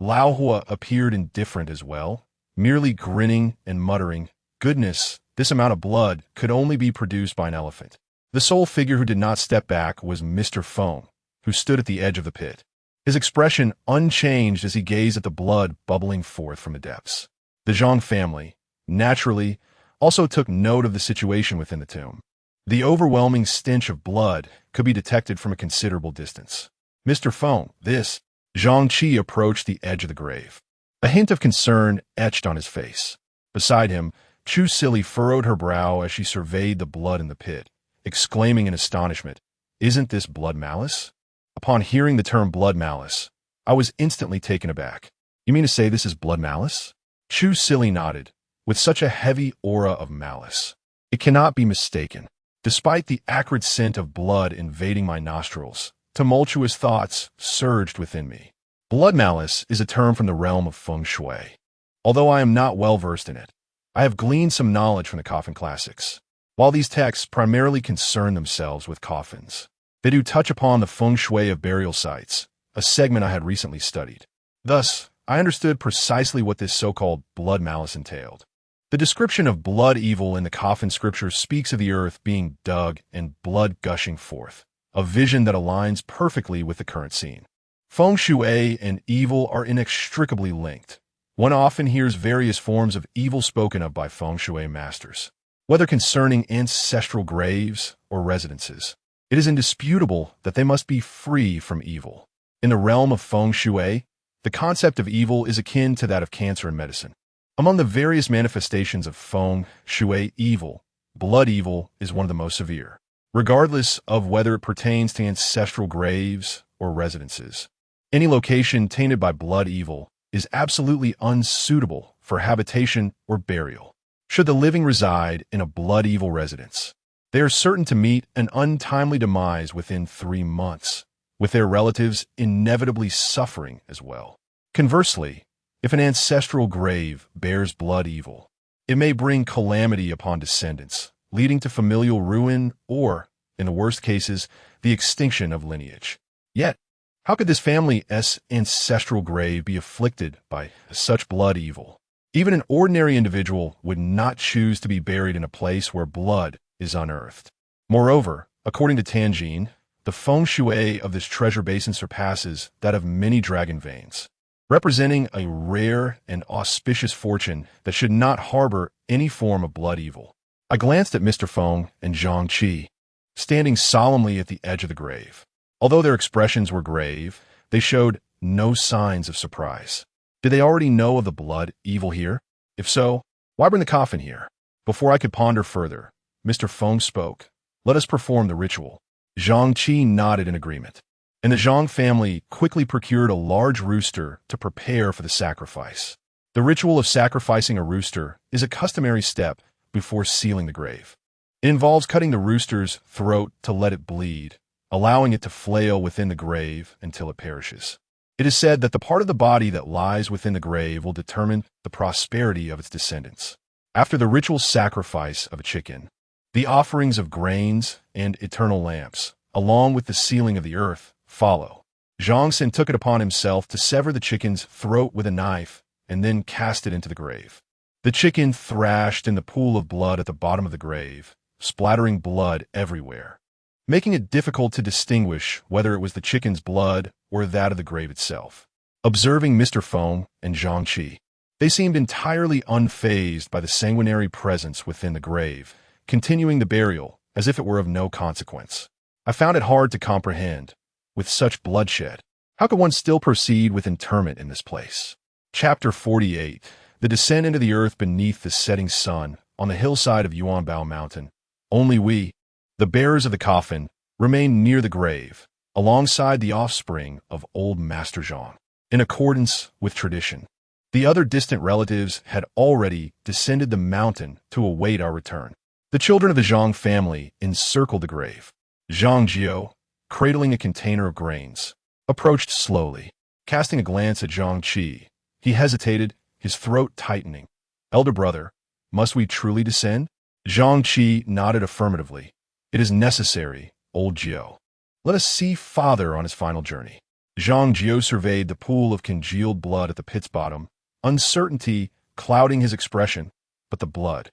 Lao Hua appeared indifferent as well, merely grinning and muttering, "Goodness, this amount of blood could only be produced by an elephant." The sole figure who did not step back was Mr. Feng, who stood at the edge of the pit, his expression unchanged as he gazed at the blood bubbling forth from the depths. The Zhang family, naturally, also took note of the situation within the tomb. The overwhelming stench of blood could be detected from a considerable distance. Mr. Feng, this. Zhang Qi approached the edge of the grave. A hint of concern etched on his face. Beside him, Chu Sili furrowed her brow as she surveyed the blood in the pit, exclaiming in astonishment, "Isn't this blood malice?" Upon hearing the term blood malice, I was instantly taken aback. "You mean to say this is blood malice?" Chu Sili nodded, with such a heavy aura of malice. It cannot be mistaken. Despite the acrid scent of blood invading my nostrils, tumultuous thoughts surged within me. Blood malice is a term from the realm of feng shui. Although I am not well versed in it, I have gleaned some knowledge from the coffin classics. While these texts primarily concern themselves with coffins, they do touch upon the feng shui of burial sites, a segment I had recently studied. Thus, I understood precisely what this so-called blood malice entailed. The description of blood evil in the coffin scripture speaks of the earth being dug and blood gushing forth, a vision that aligns perfectly with the current scene. Feng shui and evil are inextricably linked. One often hears various forms of evil spoken of by feng shui masters, whether concerning ancestral graves or residences. It is indisputable that they must be free from evil. In the realm of feng shui, the concept of evil is akin to that of cancer in medicine. Among the various manifestations of feng shui evil, blood evil is one of the most severe, regardless of whether it pertains to ancestral graves or residences. Any location tainted by blood evil is absolutely unsuitable for habitation or burial. Should the living reside in a blood evil residence, they are certain to meet an untimely demise within 3 months, with their relatives inevitably suffering as well. Conversely, if an ancestral grave bears blood evil, it may bring calamity upon descendants, leading to familial ruin or, in the worst cases, the extinction of lineage. Yet, how could this family's ancestral grave be afflicted by such blood evil? Even an ordinary individual would not choose to be buried in a place where blood is unearthed. Moreover, according to Tanjin, the feng shui of this treasure basin surpasses that of many dragon veins, representing a rare and auspicious fortune that should not harbor any form of blood evil. I glanced at Mr. Feng and Zhang Qi, standing solemnly at the edge of the grave. Although their expressions were grave, they showed no signs of surprise. Did they already know of the blood evil here? If so, why bring the coffin here? Before I could ponder further, Mr. Feng spoke. "Let us perform the ritual." Zhang Qi nodded in agreement, and the Zhang family quickly procured a large rooster to prepare for the sacrifice. The ritual of sacrificing a rooster is a customary step before sealing the grave. It involves cutting the rooster's throat to let it bleed, allowing it to flail within the grave until it perishes. It is said that the part of the body that lies within the grave will determine the prosperity of its descendants. After the ritual sacrifice of a chicken, the offerings of grains and eternal lamps, along with the sealing of the earth, follow. Zhang Xin took it upon himself to sever the chicken's throat with a knife and then cast it into the grave. The chicken thrashed in the pool of blood at the bottom of the grave, splattering blood everywhere, making it difficult to distinguish whether it was the chicken's blood or that of the grave itself. Observing Mr. Feng and Zhang Qi, they seemed entirely unfazed by the sanguinary presence within the grave, continuing the burial as if it were of no consequence. I found it hard to comprehend, with such bloodshed, How could one still proceed with interment in this place? Chapter 48. The descent into the earth beneath the setting sun on the hillside of Yuanbao Mountain. Only we, the bearers of the coffin, remained near the grave, alongside the offspring of old Master Zhang. In accordance with tradition, the other distant relatives had already descended the mountain to await our return. The children of the Zhang family encircled the grave. Zhang Jiao, cradling a container of grains, approached slowly. Casting a glance at Zhang Qi, he hesitated, his throat tightening. Elder brother, must we truly descend? Zhang Qi nodded affirmatively. It is necessary, old Jiao. Let us see father on his final journey. Zhang Jiao surveyed the pool of congealed blood at the pit's bottom, uncertainty clouding his expression. But the blood,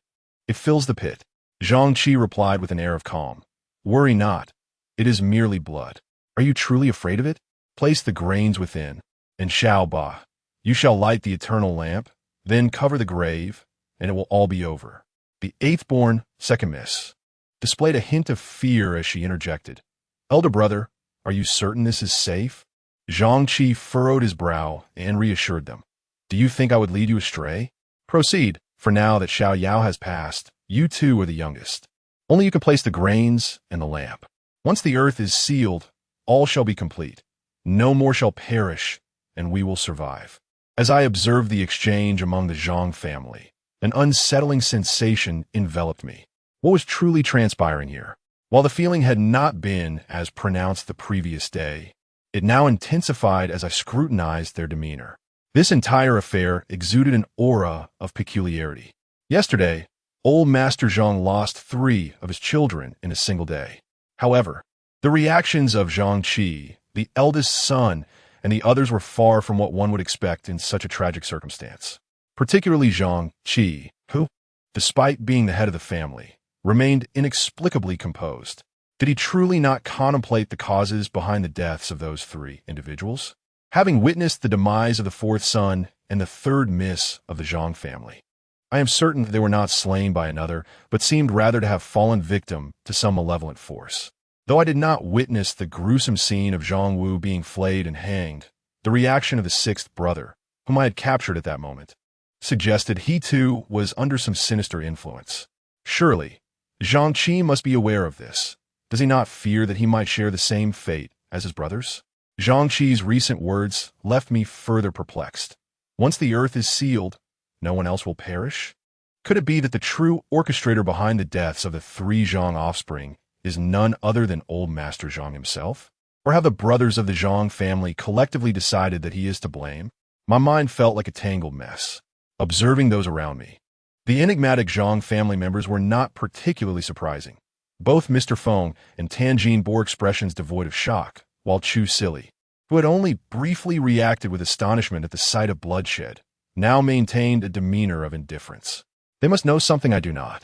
it fills the pit. Zhang Qi replied with an air of calm. Worry not. It is merely blood. Are you truly afraid of it? Place the grains within, and Xiao Ba, you shall light the eternal lamp, then cover the grave, and it will all be over. The eighth-born, second miss, displayed a hint of fear as she interjected. Elder brother, are you certain this is safe? Zhang Qi furrowed his brow and reassured them. Do you think I would lead you astray? Proceed, for now that Xiao Yao has passed, you too are the youngest. Only you can place the grains and the lamp. Once the earth is sealed, all shall be complete. No more shall perish, and we will survive. As I observed the exchange among the Zhang family, an unsettling sensation enveloped me. What was truly transpiring here? While the feeling had not been as pronounced the previous day, it now intensified as I scrutinized their demeanor. This entire affair exuded an aura of peculiarity. Yesterday, old Master Zhang lost 3 of his children in a single day. However, the reactions of Zhang Qi, the eldest son, and the others were far from what one would expect in such a tragic circumstance. Particularly Zhang Qi, who, despite being the head of the family, remained inexplicably composed. Did he truly not contemplate the causes behind the deaths of those 3 individuals? Having witnessed the demise of the 4th son and the 3rd miss of the Zhang family, I am certain that they were not slain by another, but seemed rather to have fallen victim to some malevolent force. Though I did not witness the gruesome scene of Zhang Wu being flayed and hanged, the reaction of the 6th brother, whom I had captured at that moment, suggested he too was under some sinister influence. Surely, Zhang Qi must be aware of this. Does he not fear that he might share the same fate as his brothers? Zhang Qi's recent words left me further perplexed. Once the earth is sealed, no one else will perish? Could it be that the true orchestrator behind the deaths of the 3 Zhang offspring is none other than old Master Zhang himself? Or have the brothers of the Zhang family collectively decided that he is to blame? My mind felt like a tangled mess. Observing those around me, the enigmatic Zhang family members were not particularly surprising. Both Mr. Feng and Tanjin bore expressions devoid of shock, while Chu Sili, who had only briefly reacted with astonishment at the sight of bloodshed, now maintained a demeanor of indifference. They must know something I do not,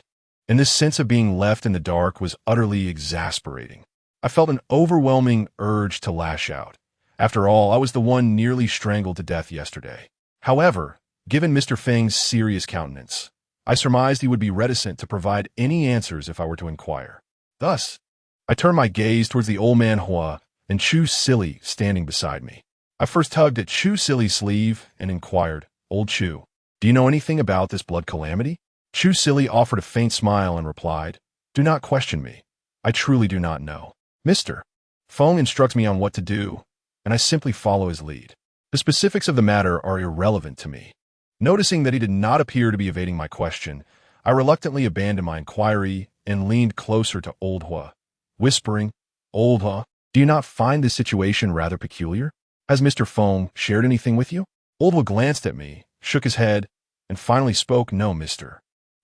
and this sense of being left in the dark was utterly exasperating. I felt an overwhelming urge to lash out. After all, I was the one nearly strangled to death yesterday. However, given Mr. Feng's serious countenance, I surmised he would be reticent to provide any answers if I were to inquire. Thus, I turned my gaze towards the old man Hua and Chu Sili standing beside me. I first tugged at Chu Sili's sleeve and inquired, Old Chu, do you know anything about this blood calamity? Chu Sili offered a faint smile and replied, Do not question me. I truly do not know. Mr. Feng instructs me on what to do, and I simply follow his lead. The specifics of the matter are irrelevant to me. Noticing that he did not appear to be evading my question, I reluctantly abandoned my inquiry and leaned closer to Old Hua, whispering, Old Hua, do you not find this situation rather peculiar? Has Mr. Feng shared anything with you? Old Hua glanced at me, shook his head, and finally spoke, No, Mr.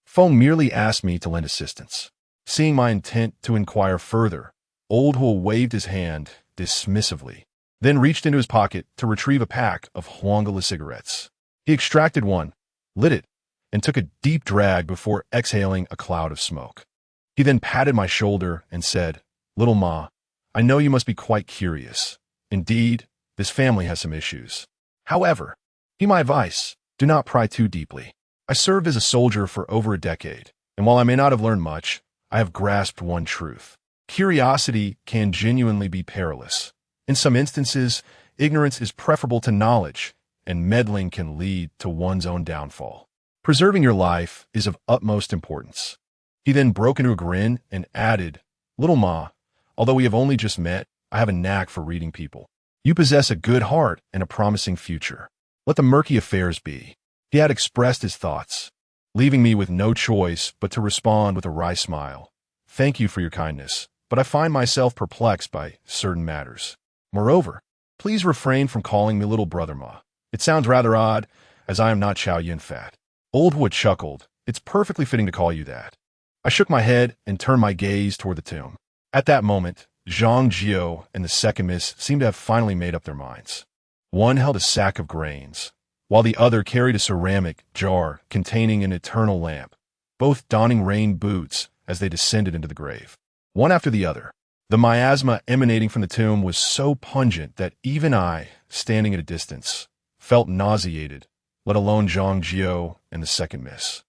Feng merely asked me to lend assistance. Seeing my intent to inquire further, Old Hua waved his hand dismissively, then reached into his pocket to retrieve a pack of Huangala cigarettes. He extracted one, lit it, and took a deep drag before exhaling a cloud of smoke. He then patted my shoulder and said, Little Ma, I know you must be quite curious. Indeed, this family has some issues. However, heed my advice, do not pry too deeply. I served as a soldier for over a decade, and while I may not have learned much, I have grasped one truth. Curiosity can genuinely be perilous. In some instances, ignorance is preferable to knowledge, and meddling can lead to one's own downfall. Preserving your life is of utmost importance. He then broke into a grin and added, "Little Ma, although we have only just met, I have a knack for reading people. You possess a good heart and a promising future. Let the murky affairs be." He had expressed his thoughts, leaving me with no choice but to respond with a wry smile. "Thank you for your kindness, but I find myself perplexed by certain matters. Moreover, please refrain from calling me little brother Ma. It sounds rather odd, as I am not Chow Yun Fat." Old Wood chuckled. "It's perfectly fitting to call you that." I shook my head and turned my gaze toward the tomb. At that moment, Zhang Jiao and the second miss seemed to have finally made up their minds. One held a sack of grains, while the other carried a ceramic jar containing an eternal lamp, both donning rain boots as they descended into the grave. One after the other, the miasma emanating from the tomb was so pungent that even I, standing at a distance, felt nauseated, let alone Zhang Jiao and the second miss,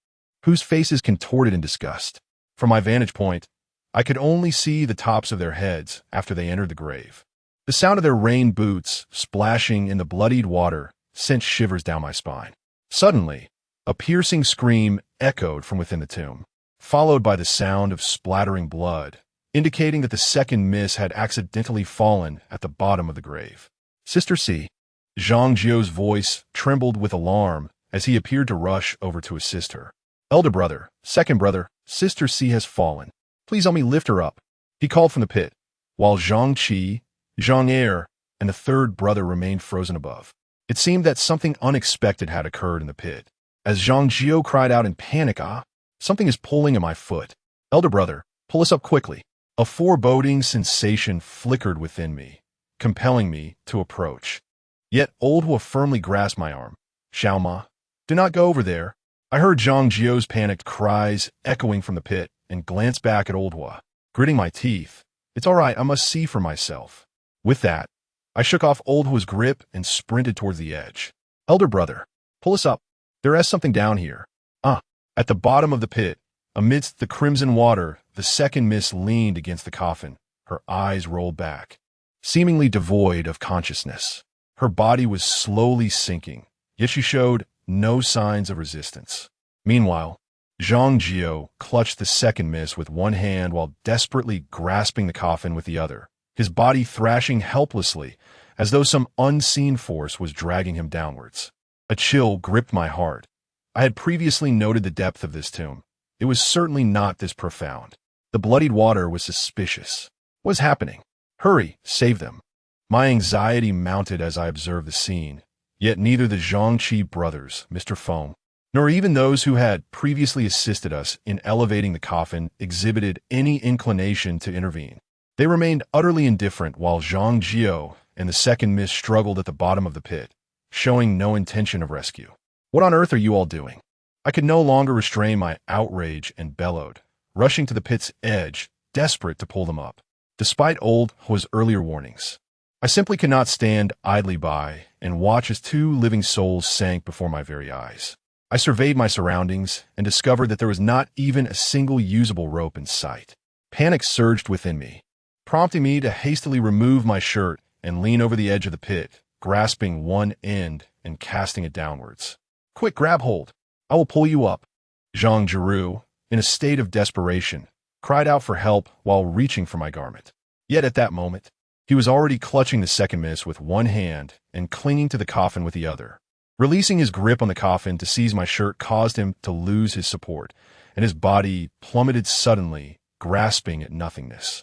whose faces contorted in disgust. From my vantage point, I could only see the tops of their heads after they entered the grave. The sound of their rain boots splashing in the bloodied water sent shivers down my spine. Suddenly, a piercing scream echoed from within the tomb, followed by the sound of splattering blood, indicating that the second miss had accidentally fallen at the bottom of the grave. "Sister C." Zhang Jiao's voice trembled with alarm as he appeared to rush over to assist her. "Elder brother, second brother, Sister C has fallen. Please help me lift her up," he called from the pit, while Zhang Qi, Zhang Er, and the third brother remained frozen above. It seemed that something unexpected had occurred in the pit. As Zhang Jiao cried out in panic, "Ah, something is pulling at my foot. Elder brother, pull us up quickly." A foreboding sensation flickered within me, compelling me to approach. Yet Old Hua firmly grasped my arm. "Xiao Ma, do not go over there." I heard Zhang Jiao's panicked cries echoing from the pit and glanced back at Old Hua, gritting my teeth. "It's all right, I must see for myself." With that, I shook off Old Hua's grip and sprinted towards the edge. "Elder brother, pull us up. There is something down here." At the bottom of the pit, amidst the crimson water, the second miss leaned against the coffin, her eyes rolled back, seemingly devoid of consciousness. Her body was slowly sinking, yet she showed no signs of resistance. Meanwhile, Zhang Jiao clutched the second miss with one hand while desperately grasping the coffin with the other, his body thrashing helplessly as though some unseen force was dragging him downwards. A chill gripped my heart. I had previously noted the depth of this tomb. It was certainly not this profound. The bloodied water was suspicious. What was happening? "Hurry, save them." My anxiety mounted as I observed the scene, yet neither the Zhangqi brothers, Mr. Feng, nor even those who had previously assisted us in elevating the coffin exhibited any inclination to intervene. They remained utterly indifferent while Zhang Jiao and the second miss struggled at the bottom of the pit, showing no intention of rescue. "What on earth are you all doing?" I could no longer restrain my outrage and bellowed, rushing to the pit's edge, desperate to pull them up. Despite Old Hua's earlier warnings, I simply could not stand idly by and watch as two living souls sank before my very eyes. I surveyed my surroundings and discovered that there was not even a single usable rope in sight. Panic surged within me, prompting me to hastily remove my shirt and lean over the edge of the pit, grasping one end and casting it downwards. "Quick, grab hold. I will pull you up." Zhang Jiru, in a state of desperation, cried out for help while reaching for my garment. Yet at that moment, he was already clutching the second miss with one hand and clinging to the coffin with the other. Releasing his grip on the coffin to seize my shirt caused him to lose his support, and his body plummeted suddenly, grasping at nothingness.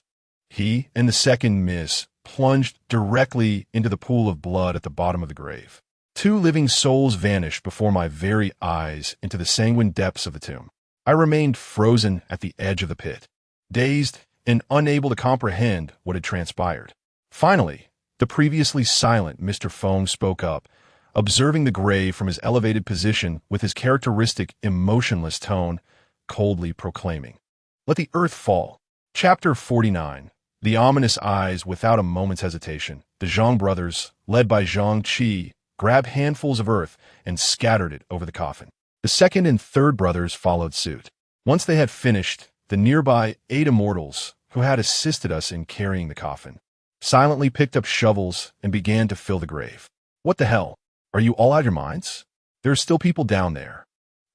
He and the second miss plunged directly into the pool of blood at the bottom of the grave. Two living souls vanished before my very eyes into the sanguine depths of the tomb. I remained frozen at the edge of the pit, dazed and unable to comprehend what had transpired. Finally, the previously silent Mr. Feng spoke up, observing the grave from his elevated position with his characteristic emotionless tone, coldly proclaiming, "Let the earth fall." Chapter 49. The ominous eyes, without a moment's hesitation, the Zhang brothers, led by Zhang Qi, grabbed handfuls of earth and scattered it over the coffin. The second and third brothers followed suit. Once they had finished, the nearby 8 immortals, who had assisted us in carrying the coffin, silently picked up shovels and began to fill the grave. What the hell? Are you all out of your minds? There are still people down there.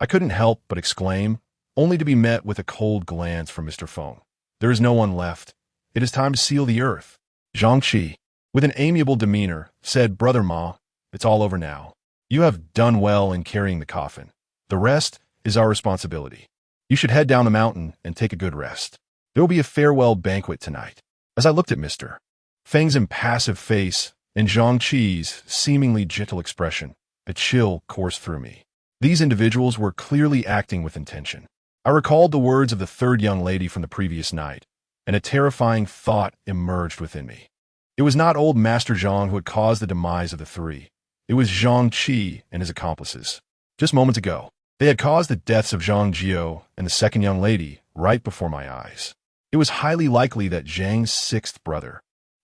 I couldn't help but exclaim, only to be met with a cold glance from Mr. Feng. There is no one left. It is time to seal the earth. Zhang Qi, with an amiable demeanor, said, Brother Ma, it's all over now. You have done well in carrying the coffin. The rest is our responsibility. You should head down the mountain and take a good rest. There will be a farewell banquet tonight. As I looked at Mr. Feng's impassive face and Zhang Qi's seemingly gentle expression, a chill coursed through me. These individuals were clearly acting with intention. I recalled the words of the third young lady from the previous night, and a terrifying thought emerged within me. It was not old Master Zhang who had caused the demise of the three. It was Zhang Qi and his accomplices. Just moments ago, they had caused the deaths of Zhang Jiao and the second young lady right before my eyes. It was highly likely that Zhang's sixth brother,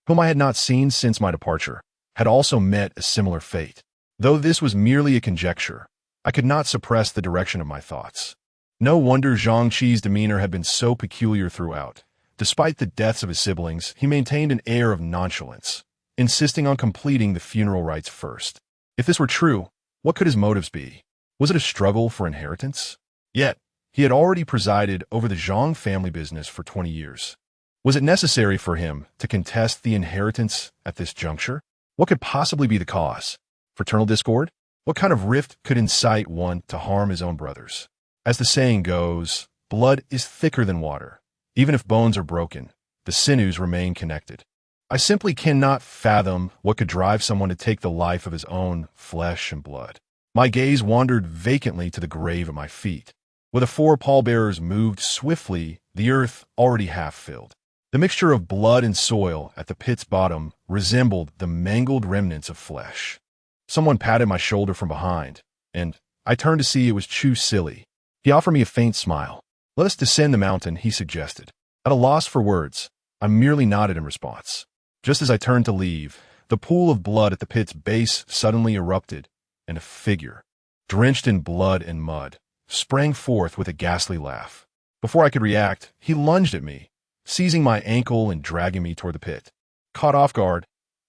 whom I had not seen since my departure, had also met a similar fate. Though this was merely a conjecture, I could not suppress the direction of my thoughts. No wonder Zhang Qi's demeanor had been so peculiar throughout. Despite the deaths of his siblings, he maintained an air of nonchalance, insisting on completing the funeral rites first. If this were true, what could his motives be? Was it a struggle for inheritance? Yet, he had already presided over the Zhang family business for 20 years. Was it necessary for him to contest the inheritance at this juncture? What could possibly be the cause? Fraternal discord? What kind of rift could incite one to harm his own brothers? As the saying goes, blood is thicker than water. Even if bones are broken, the sinews remain connected. I simply cannot fathom what could drive someone to take the life of his own flesh and blood. My gaze wandered vacantly to the grave at my feet. Where the four pallbearers moved swiftly, the earth already half filled. The mixture of blood and soil at the pit's bottom resembled the mangled remnants of flesh. Someone patted my shoulder from behind, and I turned to see it was Chu Silly. He offered me a faint smile. Let us descend the mountain, he suggested. At a loss for words, I merely nodded in response. Just as I turned to leave, the pool of blood at the pit's base suddenly erupted, and a figure, drenched in blood and mud, sprang forth with a ghastly laugh. Before I could react, he lunged at me, seizing my ankle and dragging me toward the pit. Caught off guard,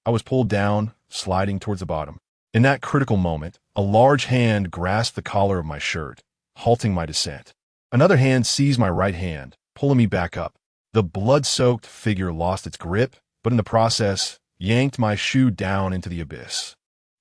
I was pulled down, sliding towards the bottom. In that critical moment, a large hand grasped the collar of my shirt, halting my descent. Another hand seized my right hand, pulling me back up. The blood-soaked figure lost its grip, but in the process, yanked my shoe down into the abyss.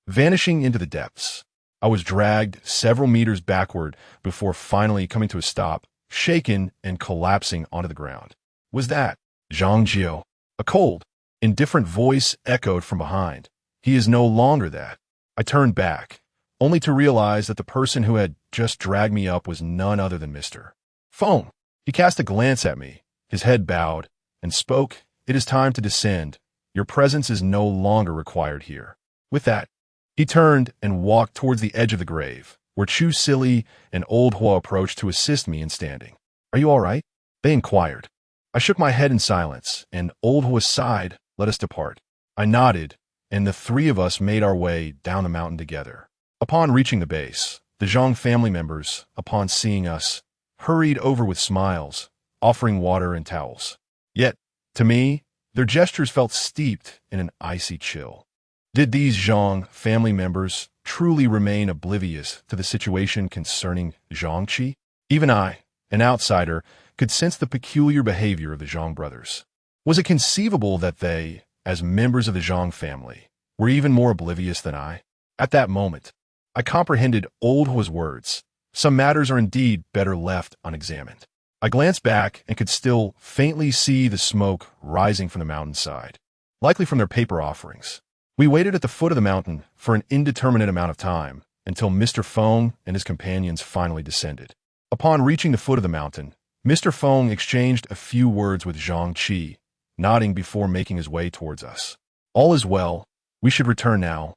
Vanishing into the depths, I was dragged several meters backward before finally coming to a stop, shaken and collapsing onto the ground. Was that Zhang Jiao? A cold, indifferent voice echoed from behind. He is no longer that. I turned back, only to realize that the person who had just dragged me up was none other than Mr. Feng. He cast a glance at me, his head bowed, and spoke, It is time to descend. Your presence is no longer required here. With that, he turned and walked towards the edge of the grave, where Chu Silly and Old Hua approached to assist me in standing. Are you all right? They inquired. I shook my head in silence, and Old Hua sighed, Let us depart. I nodded, and the three of us made our way down the mountain together. Upon reaching the base, the Zhang family members, upon seeing us, hurried over with smiles, offering water and towels. Yet, to me, their gestures felt steeped in an icy chill. Did these Zhang family members truly remain oblivious to the situation concerning Zhang Qi? Even I, an outsider, could sense the peculiar behavior of the Zhang brothers. Was it conceivable that they, as members of the Zhang family, were even more oblivious than I? At that moment, I comprehended Old Hua's words. Some matters are indeed better left unexamined. I glanced back and could still faintly see the smoke rising from the mountainside, likely from their paper offerings. We waited at the foot of the mountain for an indeterminate amount of time until Mr. Feng and his companions finally descended. Upon reaching the foot of the mountain, Mr. Feng exchanged a few words with Zhang Qi, nodding before making his way towards us. All is well. We should return now,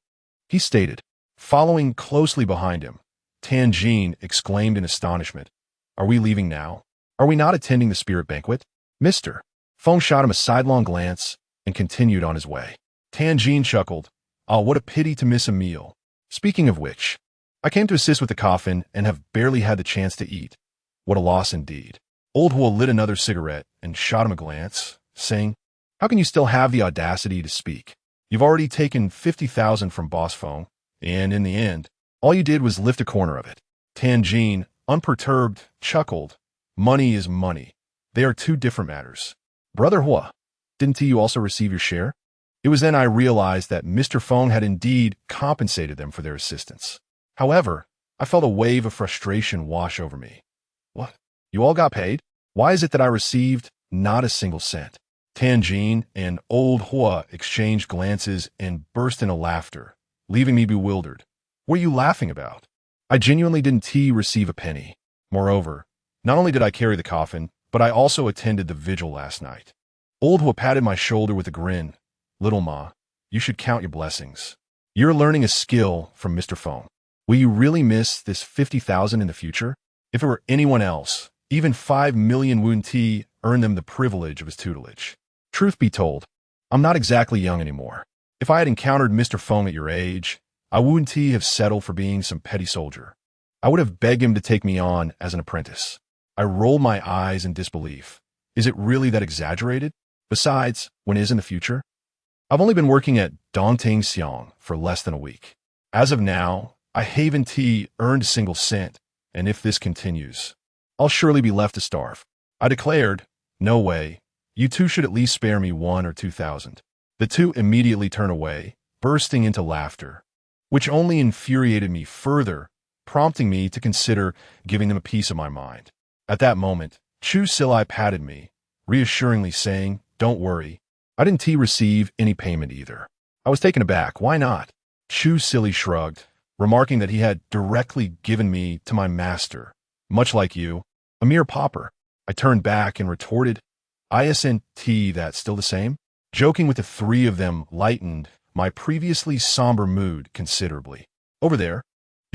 he stated. Following closely behind him, Tan Jin exclaimed in astonishment, Are we leaving now? Are we not attending the spirit banquet? Mr. Feng shot him a sidelong glance and continued on his way. Tan Jin chuckled, Ah, what a pity to miss a meal. Speaking of which, I came to assist with the coffin and have barely had the chance to eat. What a loss indeed. Old Hua lit another cigarette and shot him a glance, saying, How can you still have the audacity to speak? You've already taken 50,000 from Boss Feng, and in the end, all you did was lift a corner of it. Tianjin, unperturbed, chuckled. Money is money. They are two different matters. Brother Hua, didn't you also receive your share? It was then I realized that Mr. Feng had indeed compensated them for their assistance. However, I felt a wave of frustration wash over me. What? You all got paid? Why is it that I received not a single cent? Tianjin and old Hua exchanged glances and burst into laughter, leaving me bewildered. What are you laughing about? I genuinely didn't receive a penny. Moreover, not only did I carry the coffin, but I also attended the vigil last night. Old Hua patted my shoulder with a grin. Little Ma, you should count your blessings. You're learning a skill from Mr. Feng. Will you really miss this 50,000 in the future? If it were anyone else, even 5 million Wu Ti earned them the privilege of his tutelage. Truth be told, I'm not exactly young anymore. If I had encountered Mr. Feng at your age, I wouldn't have settled for being some petty soldier. I would have begged him to take me on as an apprentice. I rolled my eyes in disbelief. Is it really that exaggerated? Besides, when is in the future? I've only been working at Dongting Xiang for less than a week. As of now, I haven't earned a single cent, and if this continues, I'll surely be left to starve. I declared, no way, you two should at least spare me 1 or 2,000. The two immediately turned away, bursting into laughter, which only infuriated me further, prompting me to consider giving them a piece of my mind. At that moment, Chu Silai patted me, reassuringly saying, don't worry, I didn't receive any payment either. I was taken aback. Why not? Chu Silly shrugged, remarking that he had directly given me to my master, much like you, a mere pauper. I turned back and retorted, isn't that still the same? Joking with the three of them lightened my previously somber mood considerably. Over there,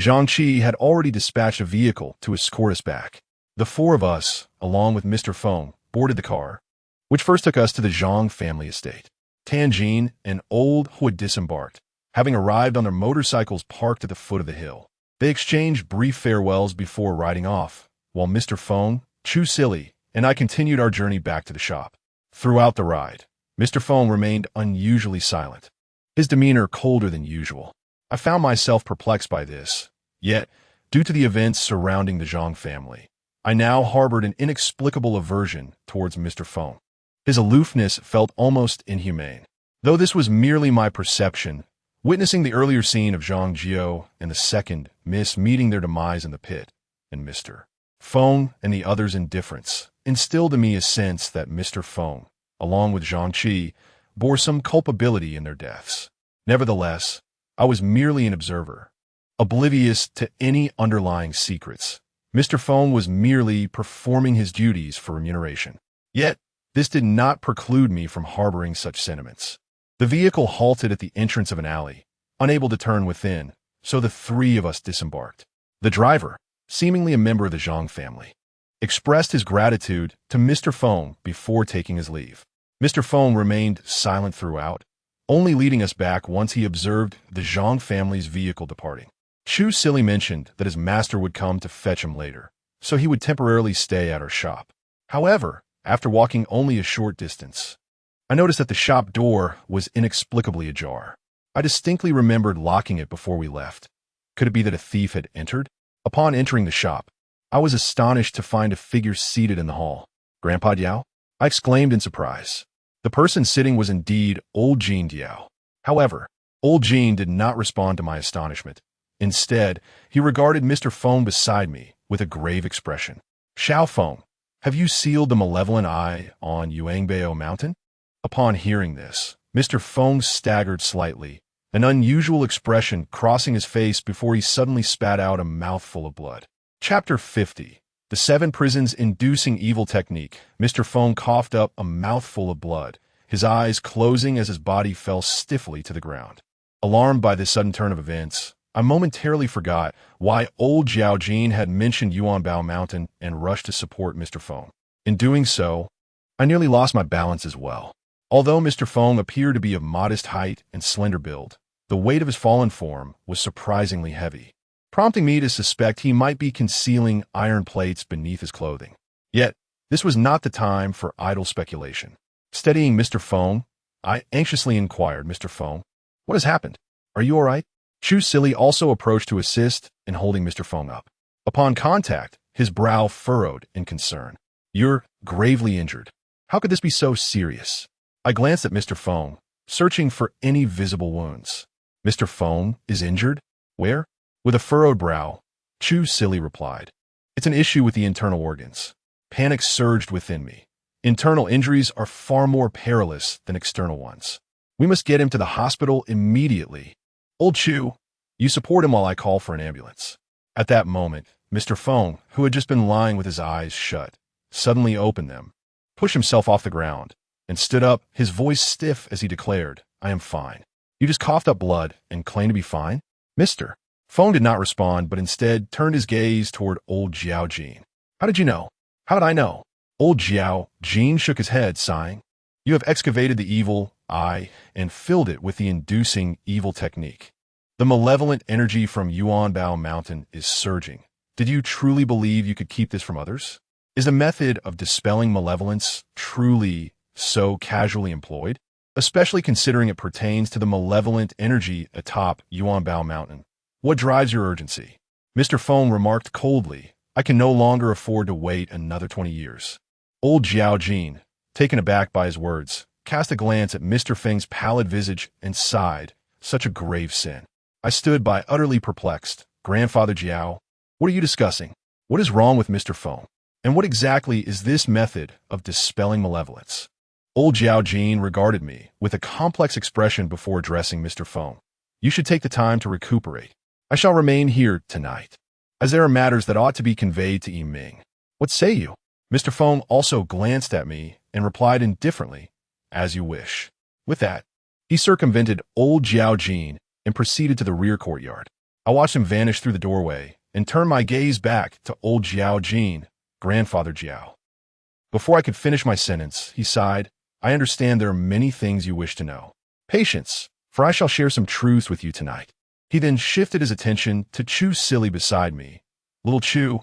Zhang Qi had already dispatched a vehicle to escort us back. The four of us, along with Mr. Feng, boarded the car, which first took us to the Zhang family estate. Tianjin and old Hua disembarked, having arrived on their motorcycles parked at the foot of the hill. They exchanged brief farewells before riding off, while Mr. Feng, Chu Silly, and I continued our journey back to the shop. Throughout the ride, Mr. Feng remained unusually silent, his demeanor colder than usual. I found myself perplexed by this, yet, due to the events surrounding the Zhang family, I now harbored an inexplicable aversion towards Mr. Feng. His aloofness felt almost inhumane. Though this was merely my perception, witnessing the earlier scene of Zhang Jiao and the second Miss meeting their demise in the pit, and Mr. Feng and the others' indifference, instilled in me a sense that Mr. Feng, along with Zhang Qi, bore some culpability in their deaths. Nevertheless, I was merely an observer, oblivious to any underlying secrets. Mr. Feng was merely performing his duties for remuneration. Yet, this did not preclude me from harboring such sentiments. The vehicle halted at the entrance of an alley, unable to turn within, so the three of us disembarked. The driver, seemingly a member of the Zhang family, expressed his gratitude to Mr. Feng before taking his leave. Mr. Feng remained silent throughout, only leading us back once he observed the Zhang family's vehicle departing. Chu Silly mentioned that his master would come to fetch him later, so he would temporarily stay at our shop. However, after walking only a short distance, I noticed that the shop door was inexplicably ajar. I distinctly remembered locking it before we left. Could it be that a thief had entered? Upon entering the shop, I was astonished to find a figure seated in the hall. Grandpa Diao? I exclaimed in surprise. The person sitting was indeed old Jean Diao. However, old Jean did not respond to my astonishment. Instead, he regarded Mr. Feng beside me with a grave expression. Xiao Feng, have you sealed the malevolent eye on Yuangbao Mountain? Upon hearing this, Mr. Feng staggered slightly, an unusual expression crossing his face before he suddenly spat out a mouthful of blood. Chapter 50. The 7 Prisons Inducing Evil Technique. Mr. Feng coughed up a mouthful of blood, his eyes closing as his body fell stiffly to the ground. Alarmed by this sudden turn of events, I momentarily forgot why old Jiao Jin had mentioned Yuanbao Mountain and rushed to support Mr. Feng. In doing so, I nearly lost my balance as well. Although Mr. Feng appeared to be of modest height and slender build, the weight of his fallen form was surprisingly heavy, prompting me to suspect he might be concealing iron plates beneath his clothing. Yet, this was not the time for idle speculation. Steadying Mr. Feng, I anxiously inquired, Mr. Feng, what has happened? Are you all right? Chu Silly also approached to assist in holding Mr. Feng up. Upon contact, his brow furrowed in concern. You're gravely injured. How could this be so serious? I glanced at Mr. Feng, searching for any visible wounds. Mr. Feng is injured? Where? With a furrowed brow, Chu Silly replied. It's an issue with the internal organs. Panic surged within me. Internal injuries are far more perilous than external ones. We must get him to the hospital immediately. Old Chu, you support him while I call for an ambulance. At that moment, Mr. Feng, who had just been lying with his eyes shut, suddenly opened them, pushed himself off the ground, and stood up, his voice stiff as he declared, I am fine. You just coughed up blood and claimed to be fine? Mr. Feng did not respond, but instead turned his gaze toward old Jiao Jin. How did you know? How did I know? Old Jiao Jin shook his head, sighing. You have excavated the evil eye and filled it with the inducing evil technique. The malevolent energy from Yuanbao Mountain is surging. Did you truly believe you could keep this from others? Is the method of dispelling malevolence truly so casually employed? Especially considering it pertains to the malevolent energy atop Yuanbao Mountain. What drives your urgency? Mr. Feng remarked coldly, I can no longer afford to wait another 20 years. Old Jiao Jin, taken aback by his words, cast a glance at Mr. Feng's pallid visage and sighed, such a grave sin. I stood by utterly perplexed. Grandfather Jiao, what are you discussing? What is wrong with Mr. Feng? And what exactly is this method of dispelling malevolence? Old Jiao Jin regarded me with a complex expression before addressing Mr. Feng. You should take the time to recuperate. I shall remain here tonight, as there are matters that ought to be conveyed to Yiming. What say you? Mr. Feng also glanced at me and replied indifferently, as you wish. With that, he circumvented old Jiao Jin and proceeded to the rear courtyard. I watched him vanish through the doorway and turned my gaze back to old Jiao Jin, Grandfather Jiao. Before I could finish my sentence, he sighed, I understand there are many things you wish to know. Patience, for I shall share some truths with you tonight. He then shifted his attention to Chu Silly beside me. Little Chu,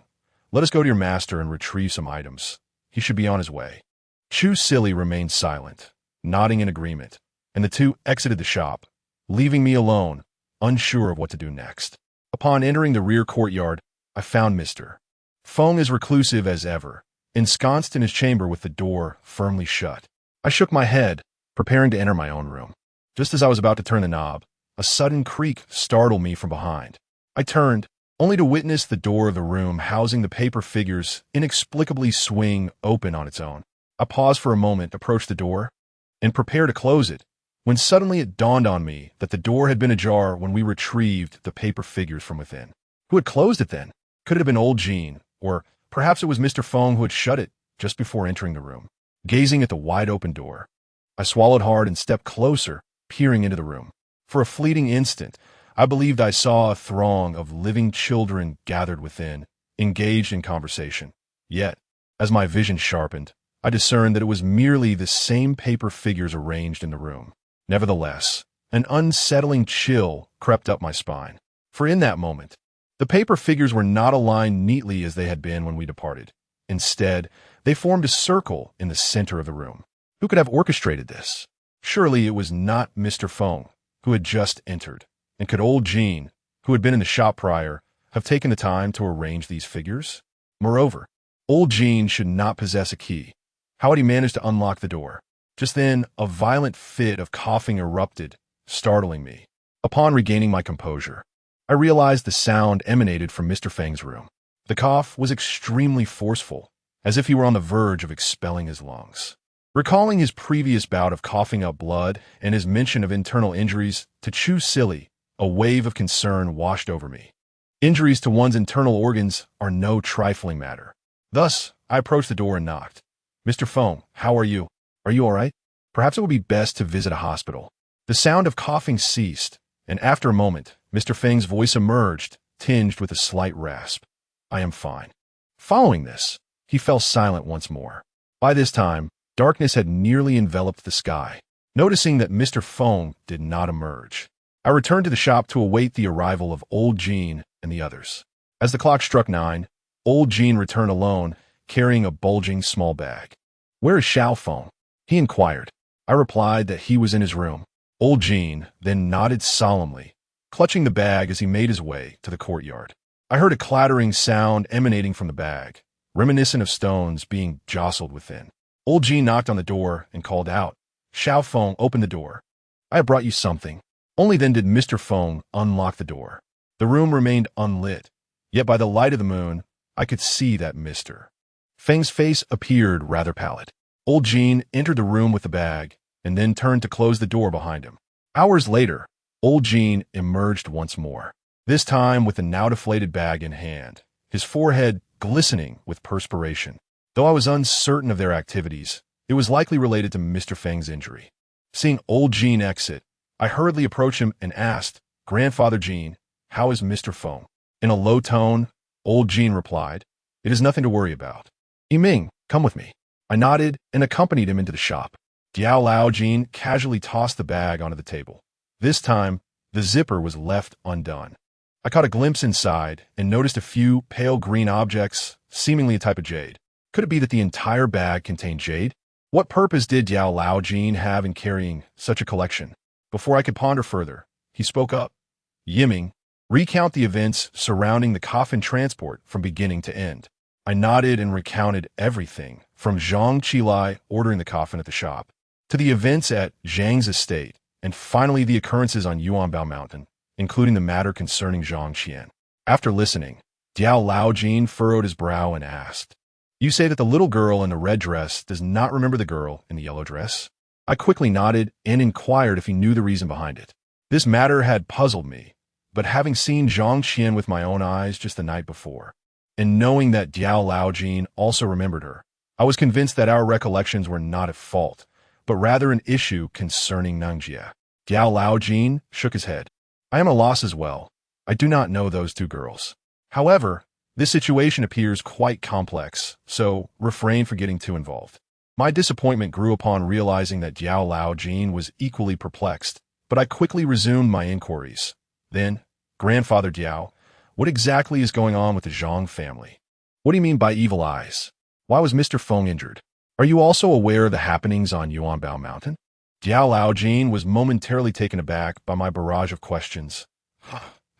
let us go to your master and retrieve some items. He should be on his way. Chu Silly remained silent, nodding in agreement, and the two exited the shop, leaving me alone, unsure of what to do next. Upon entering the rear courtyard, I found Mr. Feng as reclusive as ever, ensconced in his chamber with the door firmly shut. I shook my head, preparing to enter my own room. Just as I was about to turn the knob, a sudden creak startled me from behind. I turned, only to witness the door of the room housing the paper figures inexplicably swing open on its own. I paused for a moment, approached the door, and prepared to close it, when suddenly it dawned on me that the door had been ajar when we retrieved the paper figures from within. Who had closed it then? Could it have been old Jean, or perhaps it was Mr. Feng who had shut it just before entering the room? Gazing at the wide-open door, I swallowed hard and stepped closer, peering into the room. For a fleeting instant, I believed I saw a throng of living children gathered within, engaged in conversation. Yet, as my vision sharpened, I discerned that it was merely the same paper figures arranged in the room. Nevertheless, an unsettling chill crept up my spine. For in that moment, the paper figures were not aligned neatly as they had been when we departed. Instead, they formed a circle in the center of the room. Who could have orchestrated this? Surely it was not Mr. Feng, who had just entered. And could old Jean, who had been in the shop prior, have taken the time to arrange these figures? Moreover, old Jean should not possess a key. How had he managed to unlock the door? Just then, a violent fit of coughing erupted, startling me. Upon regaining my composure, I realized the sound emanated from Mr. Feng's room. The cough was extremely forceful, as if he were on the verge of expelling his lungs. Recalling his previous bout of coughing up blood and his mention of internal injuries to Chu Silly, a wave of concern washed over me. Injuries to one's internal organs are no trifling matter. Thus, I approached the door and knocked. Mr. Feng, how are you? Are you all right? Perhaps it would be best to visit a hospital. The sound of coughing ceased, and after a moment, Mr. Feng's voice emerged, tinged with a slight rasp. I am fine. Following this, he fell silent once more. By this time, darkness had nearly enveloped the sky. Noticing that Mr. Feng did not emerge, I returned to the shop to await the arrival of old Jean and the others. As the clock struck 9, old Jean returned alone, carrying a bulging small bag. Where is Xiao Feng? he inquired. I replied that he was in his room. Old Qin then nodded solemnly, clutching the bag as he made his way to the courtyard. I heard a clattering sound emanating from the bag, reminiscent of stones being jostled within. Old Qin knocked on the door and called out. Xiao Feng opened the door. I have brought you something. Only then did Mr. Feng unlock the door. The room remained unlit, yet by the light of the moon, I could see that Mr. Feng's face appeared rather pallid. Old Qin entered the room with the bag and then turned to close the door behind him. Hours later, Old Qin emerged once more, this time with the now-deflated bag in hand, his forehead glistening with perspiration. Though I was uncertain of their activities, it was likely related to Mr. Feng's injury. Seeing Old Qin exit, I hurriedly approached him and asked, Grandfather Qin, how is Mr. Feng? In a low tone, Old Qin replied, It is nothing to worry about. Yiming, come with me. I nodded and accompanied him into the shop. Diao Lao Qin casually tossed the bag onto the table. This time, the zipper was left undone. I caught a glimpse inside and noticed a few pale green objects, seemingly a type of jade. Could it be that the entire bag contained jade? What purpose did Diao Lao Qin have in carrying such a collection? Before I could ponder further, he spoke up. Yiming, recount the events surrounding the coffin transport from beginning to end. I nodded and recounted everything, from Zhang Qilai ordering the coffin at the shop, to the events at Zhang's estate, and finally the occurrences on Yuanbao Mountain, including the matter concerning Zhang Qian. After listening, Diao Lao Qin furrowed his brow and asked, You say that the little girl in the red dress does not remember the girl in the yellow dress? I quickly nodded and inquired if he knew the reason behind it. This matter had puzzled me, but having seen Zhang Qian with my own eyes just the night before, and knowing that Diao Lao Qin also remembered her, I was convinced that our recollections were not at fault, but rather an issue concerning Nangjia. Diao Lao Qin shook his head. I am at a loss as well. I do not know those two girls. However, this situation appears quite complex, so refrain from getting too involved. My disappointment grew upon realizing that Diao Lao Qin was equally perplexed, but I quickly resumed my inquiries. Then, Grandfather Diao, what exactly is going on with the Zhang family? What do you mean by evil eyes? Why was Mr. Feng injured? Are you also aware of the happenings on Yuanbao Mountain? Diao Lao Qin was momentarily taken aback by my barrage of questions.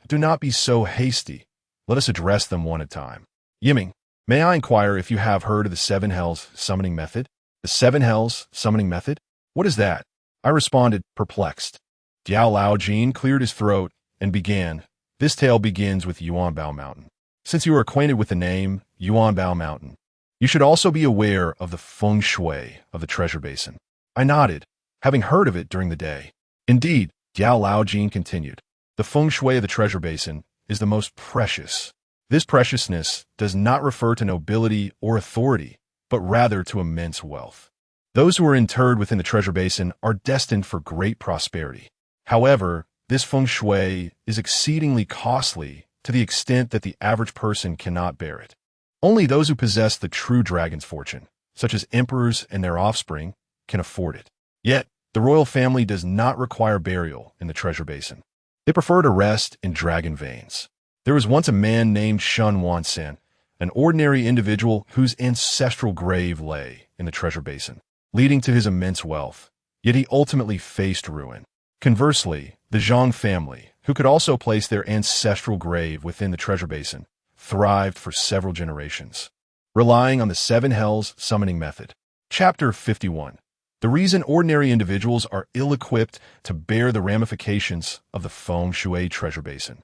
Do not be so hasty. Let us address them one at a time. Yiming, may I inquire if you have heard of the Seven Hells summoning method? The Seven Hells summoning method? What is that? I responded, perplexed. Diao Lao Qin cleared his throat and began. This tale begins with Yuanbao Mountain. Since you are acquainted with the name Yuanbao Mountain, you should also be aware of the feng shui of the treasure basin. I nodded, having heard of it during the day. Indeed, Diao Lao Qin continued, the feng shui of the treasure basin is the most precious. This preciousness does not refer to nobility or authority, but rather to immense wealth. Those who are interred within the treasure basin are destined for great prosperity. However, this feng shui is exceedingly costly to the extent that the average person cannot bear it. Only those who possess the true dragon's fortune, such as emperors and their offspring, can afford it. Yet, the royal family does not require burial in the treasure basin. They prefer to rest in dragon veins. There was once a man named Shun Wansen, an ordinary individual whose ancestral grave lay in the treasure basin, leading to his immense wealth. Yet he ultimately faced ruin. Conversely, the Zhang family, who could also place their ancestral grave within the treasure basin, thrived for several generations, relying on the Seven Hells summoning method. Chapter 51. The reason ordinary individuals are ill-equipped to bear the ramifications of the feng shui treasure basin.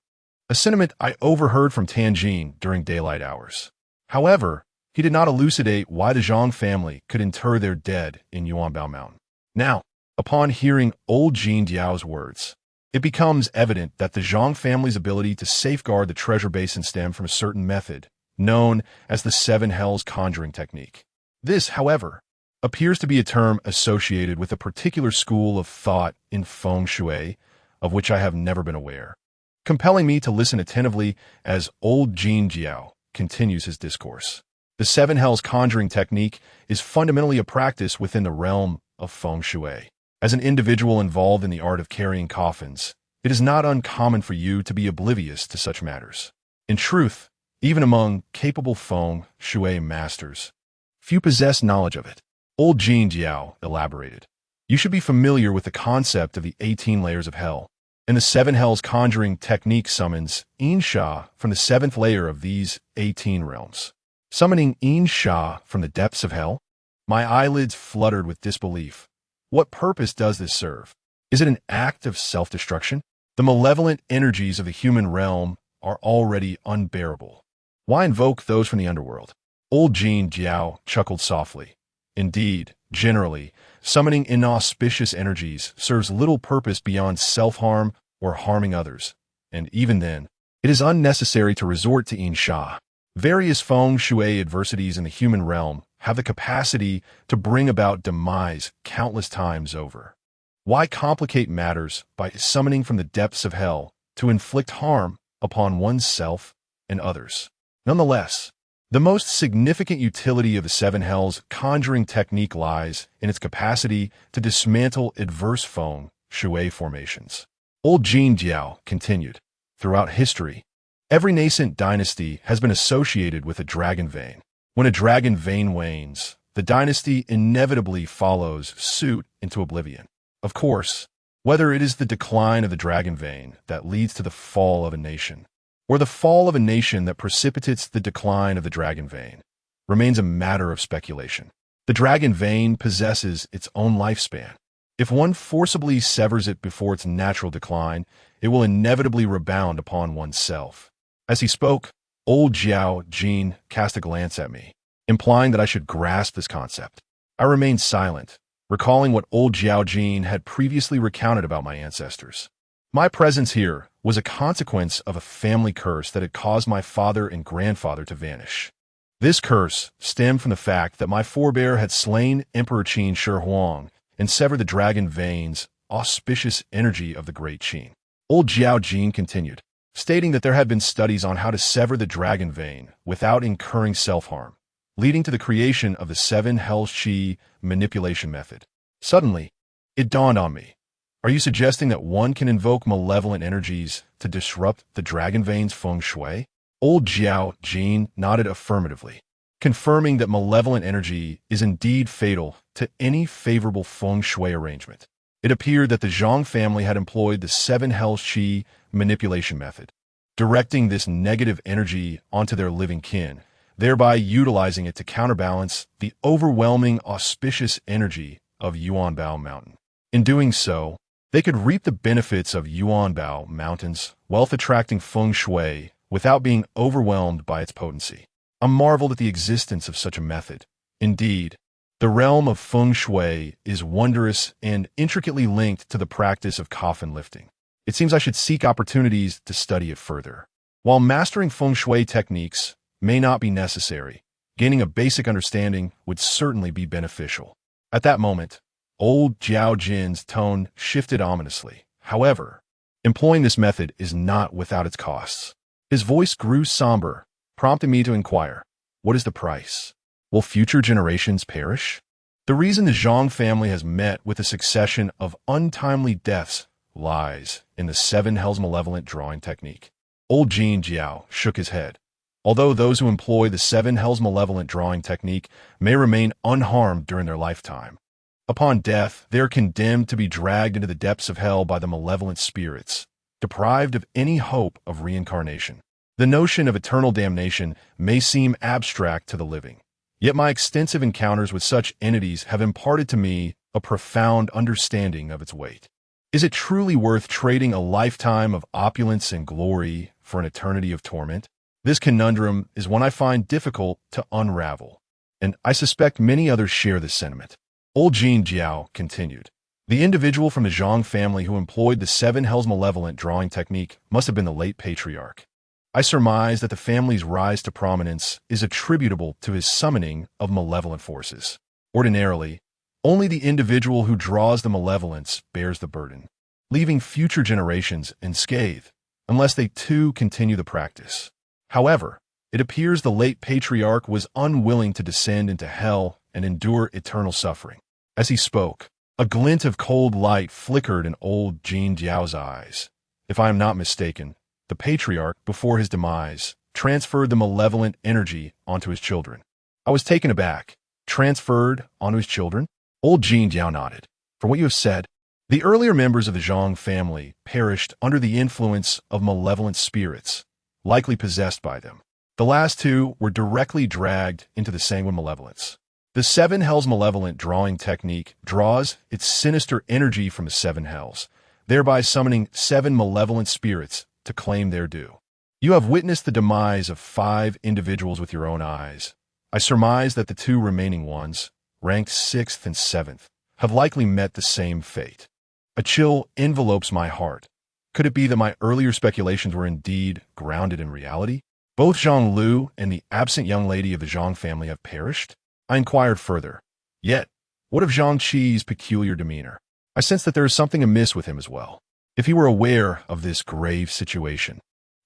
A sentiment I overheard from Tianjin during daylight hours. However, he did not elucidate why the Zhang family could inter their dead in Yuanbao Mountain. Now, upon hearing Old Qin Diao's words, it becomes evident that the Zhang family's ability to safeguard the treasure basin stemmed from a certain method, known as the Seven Hells conjuring technique. This, however, appears to be a term associated with a particular school of thought in feng shui, of which I have never been aware, compelling me to listen attentively as Old Qin Diao continues his discourse. The Seven Hells conjuring technique is fundamentally a practice within the realm of feng shui. As an individual involved in the art of carrying coffins, it is not uncommon for you to be oblivious to such matters. In truth, even among capable feng shui masters, few possess knowledge of it. Old Jin Jiao elaborated. You should be familiar with the concept of the 18 layers of hell. And the 7 hells conjuring technique summons In Sha from the 7th layer of these 18 realms. Summoning In Sha from the depths of hell? My eyelids fluttered with disbelief. What purpose does this serve? Is it an act of self-destruction? The malevolent energies of the human realm are already unbearable. Why invoke those from the underworld? Old Jin Jiao chuckled softly. Indeed, generally, summoning inauspicious energies serves little purpose beyond self-harm or harming others, and even then, it is unnecessary to resort to In Sha. Various feng shui adversities in the human realm have the capacity to bring about demise countless times over. Why complicate matters by summoning from the depths of hell to inflict harm upon oneself and others? Nonetheless, the most significant utility of the 7 hells conjuring technique lies in its capacity to dismantle adverse feng shui formations. Old Jin Jiao continued. Throughout history, every nascent dynasty has been associated with a dragon vein. When a dragon vein wanes, the dynasty inevitably follows suit into oblivion. Of course, whether it is the decline of the dragon vein that leads to the fall of a nation, or the fall of a nation that precipitates the decline of the dragon vein, remains a matter of speculation. The dragon vein possesses its own lifespan. If one forcibly severs it before its natural decline, it will inevitably rebound upon oneself. As he spoke, old Jiao Jin cast a glance at me, implying that I should grasp this concept. I remained silent, recalling what old Jiao Jin had previously recounted about my ancestors. My presence here was a consequence of a family curse that had caused my father and grandfather to vanish. This curse stemmed from the fact that my forebear had slain Emperor Qin Shi Huang and severed the dragon vein's auspicious energy of the great Qin. Old Jiao Jin continued, stating that there had been studies on how to sever the dragon vein without incurring self-harm, leading to the creation of the 7 hells Qi manipulation method. Suddenly, it dawned on me. Are you suggesting that one can invoke malevolent energies to disrupt the dragon vein's feng shui? Old Jiao Jin nodded affirmatively, confirming that malevolent energy is indeed fatal to any favorable feng shui arrangement. It appeared that the Zhang family had employed the 7 hells Qi manipulation method, directing this negative energy onto their living kin, thereby utilizing it to counterbalance the overwhelming auspicious energy of Yuanbao Mountain. In doing so, they could reap the benefits of Yuanbao Mountain's wealth-attracting feng shui without being overwhelmed by its potency. I marveled at the existence of such a method. Indeed, the realm of feng shui is wondrous and intricately linked to the practice of coffin lifting. It seems I should seek opportunities to study it further. While mastering feng shui techniques may not be necessary, gaining a basic understanding would certainly be beneficial. At that moment, old Jiao Jin's tone shifted ominously. However, employing this method is not without its costs. His voice grew somber, prompting me to inquire, what is the price? Will future generations perish? The reason the Zhang family has met with a succession of untimely deaths lies in the 7 hells malevolent drawing technique. Old Jin Jiao shook his head. Although those who employ the 7 hells malevolent drawing technique may remain unharmed during their lifetime, upon death, they are condemned to be dragged into the depths of hell by the malevolent spirits, deprived of any hope of reincarnation. The notion of eternal damnation may seem abstract to the living, yet my extensive encounters with such entities have imparted to me a profound understanding of its weight. Is it truly worth trading a lifetime of opulence and glory for an eternity of torment? This conundrum is one I find difficult to unravel, and I suspect many others share this sentiment. Old Jin Jiao continued. The individual from the Zhang family who employed the 7 hells malevolent drawing technique must have been the late patriarch. I surmise that the family's rise to prominence is attributable to his summoning of malevolent forces. Ordinarily, only the individual who draws the malevolence bears the burden, leaving future generations unscathed, unless they too continue the practice. However, it appears the late patriarch was unwilling to descend into hell and endure eternal suffering. As he spoke, a glint of cold light flickered in old Jin Jiao's eyes. If I am not mistaken, the patriarch, before his demise, transferred the malevolent energy onto his children. I was taken aback, transferred onto his children? Old Jin Jiao nodded. From what you have said, the earlier members of the Zhang family perished under the influence of malevolent spirits, likely possessed by them. The last two were directly dragged into the sanguine malevolence. The seven hells malevolent drawing technique draws its sinister energy from the seven hells, thereby summoning seven malevolent spirits to claim their due. You have witnessed the demise of 5 individuals with your own eyes. I surmise that the 2 remaining ones, ranked 6th and 7th, have likely met the same fate. A chill envelopes my heart. Could it be that my earlier speculations were indeed grounded in reality? Both Zhang Lu and the absent young lady of the Zhang family have perished? I inquired further. Yet, what of Zhang Qi's peculiar demeanor? I sense that there is something amiss with him as well. If he were aware of this grave situation,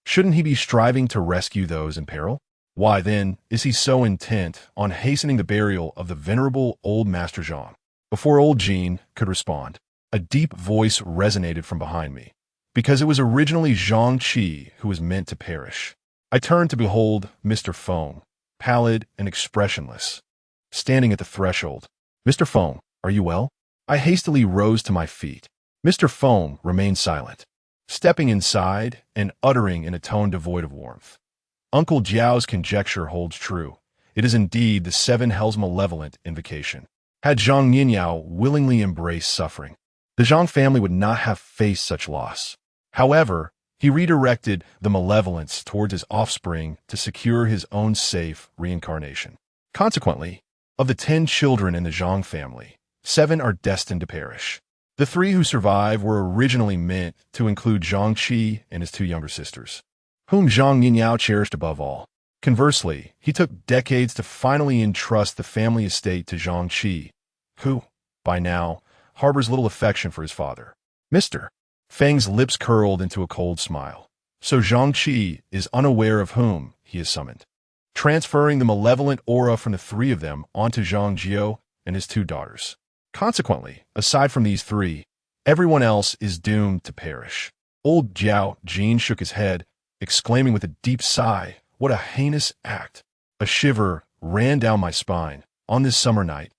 shouldn't he be striving to rescue those in peril? Why, then, is he so intent on hastening the burial of the venerable old Master Zhang? Before old Jin could respond, a deep voice resonated from behind me, because it was originally Zhang Qi who was meant to perish. I turned to behold Mr. Feng, pallid and expressionless, standing at the threshold. Mr. Feng, are you well? I hastily rose to my feet. Mr. Feng remained silent, stepping inside and uttering in a tone devoid of warmth. Uncle Jiao's conjecture holds true. It is indeed the 7 hells malevolent invocation. Had Zhang Yinyao willingly embraced suffering, the Zhang family would not have faced such loss. However, he redirected the malevolence towards his offspring to secure his own safe reincarnation. Consequently, of the 10 children in the Zhang family, 7 are destined to perish. The 3 who survive were originally meant to include Zhang Qi and his 2 younger sisters, whom Zhang Yinyao cherished above all. Conversely, he took decades to finally entrust the family estate to Zhang Qi, who, by now, harbors little affection for his father. Mr. Feng's lips curled into a cold smile. So Zhang Qi is unaware of whom he is summoned, transferring the malevolent aura from the 3 of them onto Zhang Jiao and his 2 daughters. Consequently, aside from these 3, everyone else is doomed to perish. Old Jiao Jin shook his head, exclaiming with a deep sigh, "What a heinous act!" A shiver ran down my spine. On this summer night,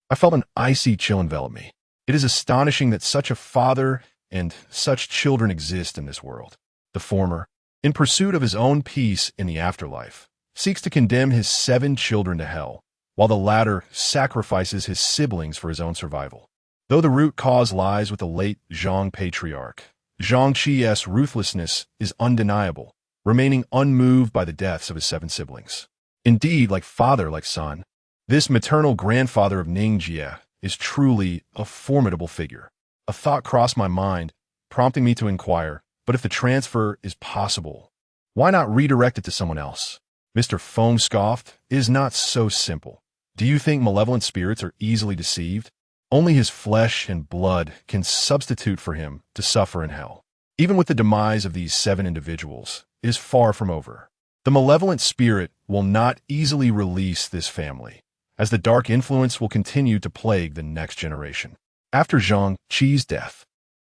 I felt an icy chill envelop me. It is astonishing that such a father and such children exist in this world. The former, in pursuit of his own peace in the afterlife, seeks to condemn his 7 children to hell, while the latter sacrifices his siblings for his own survival. Though the root cause lies with the late Zhang patriarch, Zhang Qi's ruthlessness is undeniable, remaining unmoved by the deaths of his 7 siblings. Indeed, like father, like son, this maternal grandfather of Ningjie is truly a formidable figure. A thought crossed my mind, prompting me to inquire, but if the transfer is possible, why not redirect it to someone else? Mr. Feng scoffed. It is not so simple. Do you think malevolent spirits are easily deceived? Only his flesh and blood can substitute for him to suffer in hell. Even with the demise of these 7 individuals, it is far from over. The malevolent spirit will not easily release this family, as the dark influence will continue to plague the next generation. After Zhang Qi's death,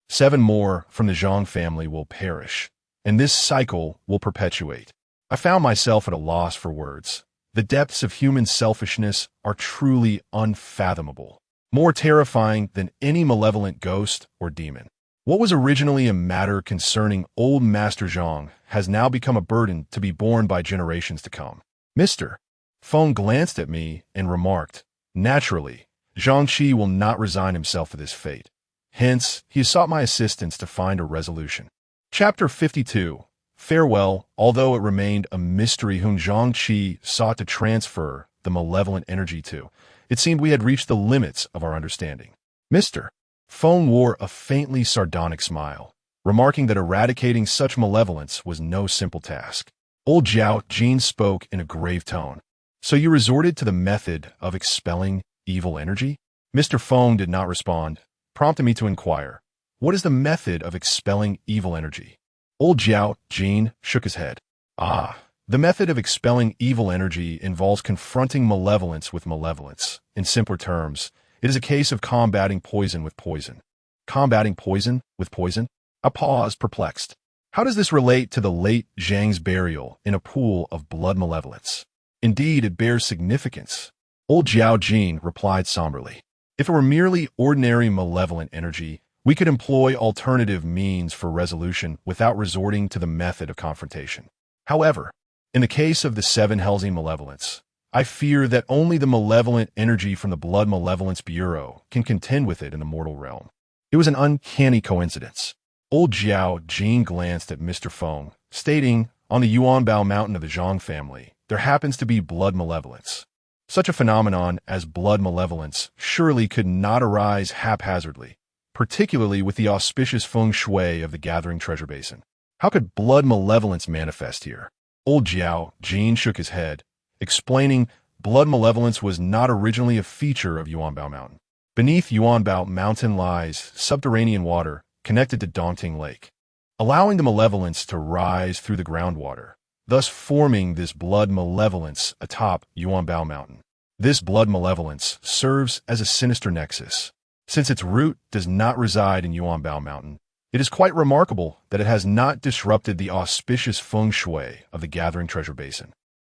7 more from the Zhang family will perish, and this cycle will perpetuate. I found myself at a loss for words. The depths of human selfishness are truly unfathomable, more terrifying than any malevolent ghost or demon. What was originally a matter concerning old Master Zhang has now become a burden to be borne by generations to come. Mr. Feng glanced at me and remarked, "Naturally, Zhang Qi will not resign himself to this fate. Hence, he has sought my assistance to find a resolution." Chapter 52. Farewell. Although it remained a mystery whom Zhang Qi sought to transfer the malevolent energy to, it seemed we had reached the limits of our understanding. Mr. Feng wore a faintly sardonic smile, remarking that eradicating such malevolence was no simple task. Old Jiao Jin spoke in a grave tone. "So you resorted to the method of expelling evil energy?" Mr. Feng did not respond, prompting me to inquire, "What is the method of expelling evil energy?" Old Jiao Jin shook his head. The method of expelling evil energy involves confronting malevolence with malevolence. In simpler terms, it is a case of combating poison with poison. Combating poison with poison? I paused, perplexed. How does this relate to the late Zhang's burial in a pool of blood malevolence? Indeed, it bears significance. Old Jiao Jin replied somberly. If it were merely ordinary malevolent energy, we could employ alternative means for resolution without resorting to the method of confrontation. However, in the case of the seven Hellsing malevolence, I fear that only the malevolent energy from the Blood Malevolence Bureau can contend with it in the mortal realm. It was an uncanny coincidence. Old Jiao Jin glanced at Mr. Feng, stating, on the Yuanbao mountain of the Zhang family, there happens to be blood malevolence. Such a phenomenon as blood malevolence surely could not arise haphazardly, particularly with the auspicious feng shui of the gathering treasure basin. How could blood malevolence manifest here? Old Jiao Jin shook his head, explaining blood malevolence was not originally a feature of Yuanbao Mountain. Beneath Yuanbao Mountain lies subterranean water connected to Dongting Lake, allowing the malevolence to rise through the groundwater, thus forming this blood malevolence atop Yuanbao Mountain. This blood malevolence serves as a sinister nexus. Since its root does not reside in Yuanbao Mountain, it is quite remarkable that it has not disrupted the auspicious feng shui of the gathering treasure basin.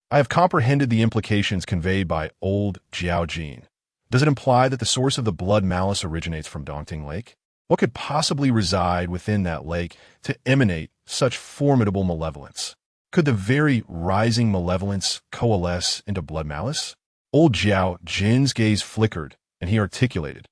I have comprehended the implications conveyed by old Jiao Jin. Does it imply that the source of the blood malice originates from Dongting Lake? What could possibly reside within that lake to emanate such formidable malevolence? Could the very rising malevolence coalesce into blood malice? Old Jiao Jin's gaze flickered, and he articulated,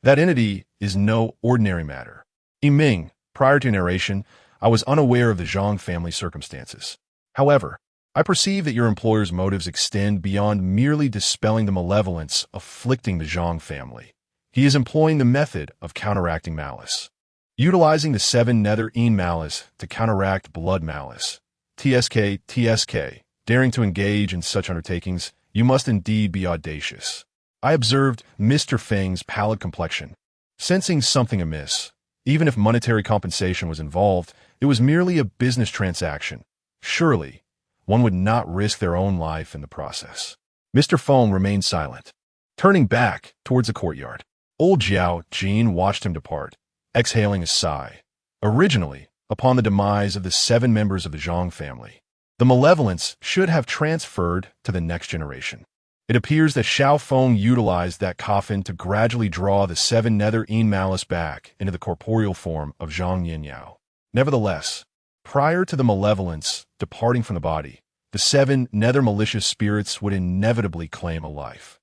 that entity is no ordinary matter. Yiming, prior to narration, I was unaware of the Zhang family circumstances. However, I perceive that your employer's motives extend beyond merely dispelling the malevolence afflicting the Zhang family. He is employing the method of counteracting malice. Utilizing the seven nether een malice to counteract blood malice. TSK, daring to engage in such undertakings, you must indeed be audacious. I observed Mr. Feng's pallid complexion. Sensing something amiss, even if monetary compensation was involved, it was merely a business transaction. Surely, one would not risk their own life in the process. Mr. Feng remained silent, turning back towards the courtyard. Old Jiao Jin watched him depart, exhaling a sigh. Originally, upon the demise of the seven members of the Zhang family, the malevolence should have transferred to the next generation. It appears that Xiao Feng utilized that coffin to gradually draw the seven nether een malice back into the corporeal form of Zhang Yinyao. Nevertheless, prior to the malevolence departing from the body, the seven nether malicious spirits would inevitably claim a life.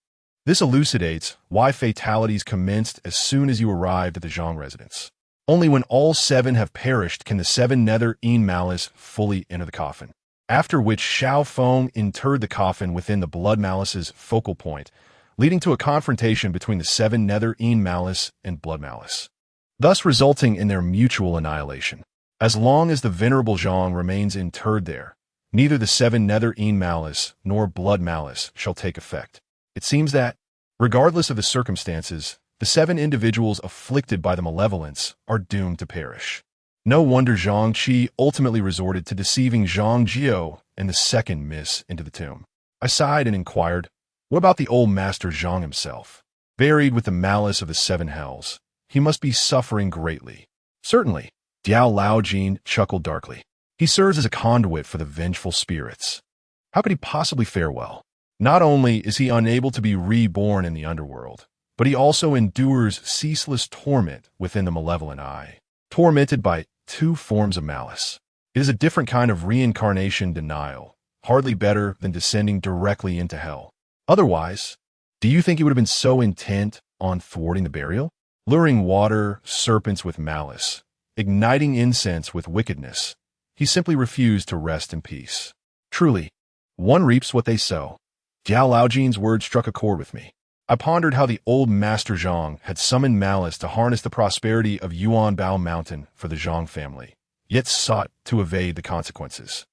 This elucidates why fatalities commenced as soon as you arrived at the Zhang residence. Only when all seven have perished can the seven nether een malice fully enter the coffin. After which Xiao Feng interred the coffin within the blood malice's focal point, leading to a confrontation between the seven nether een malice and blood malice, thus resulting in their mutual annihilation. As long as the venerable Zhang remains interred there, neither the seven nether een malice nor blood malice shall take effect. It seems that, regardless of the circumstances, the seven individuals afflicted by the malevolence are doomed to perish. No wonder Zhang Qi ultimately resorted to deceiving Zhang Jiao and the second miss into the tomb. I sighed and inquired, what about the old master Zhang himself? Buried with the malice of the seven hells, he must be suffering greatly. Certainly, Diao Laojin chuckled darkly. He serves as a conduit for the vengeful spirits. How could he possibly fare well? Not only is he unable to be reborn in the underworld, but he also endures ceaseless torment within the malevolent eye, tormented by two forms of malice. It is a different kind of reincarnation denial, hardly better than descending directly into hell. Otherwise, do you think he would have been so intent on thwarting the burial? Luring water, serpents with malice, igniting incense with wickedness, he simply refused to rest in peace. Truly, one reaps what they sow. Jiao Laojin's words struck a chord with me. I pondered how the old Master Zhang had summoned malice to harness the prosperity of Yuanbao Mountain for the Zhang family, yet sought to evade the consequences.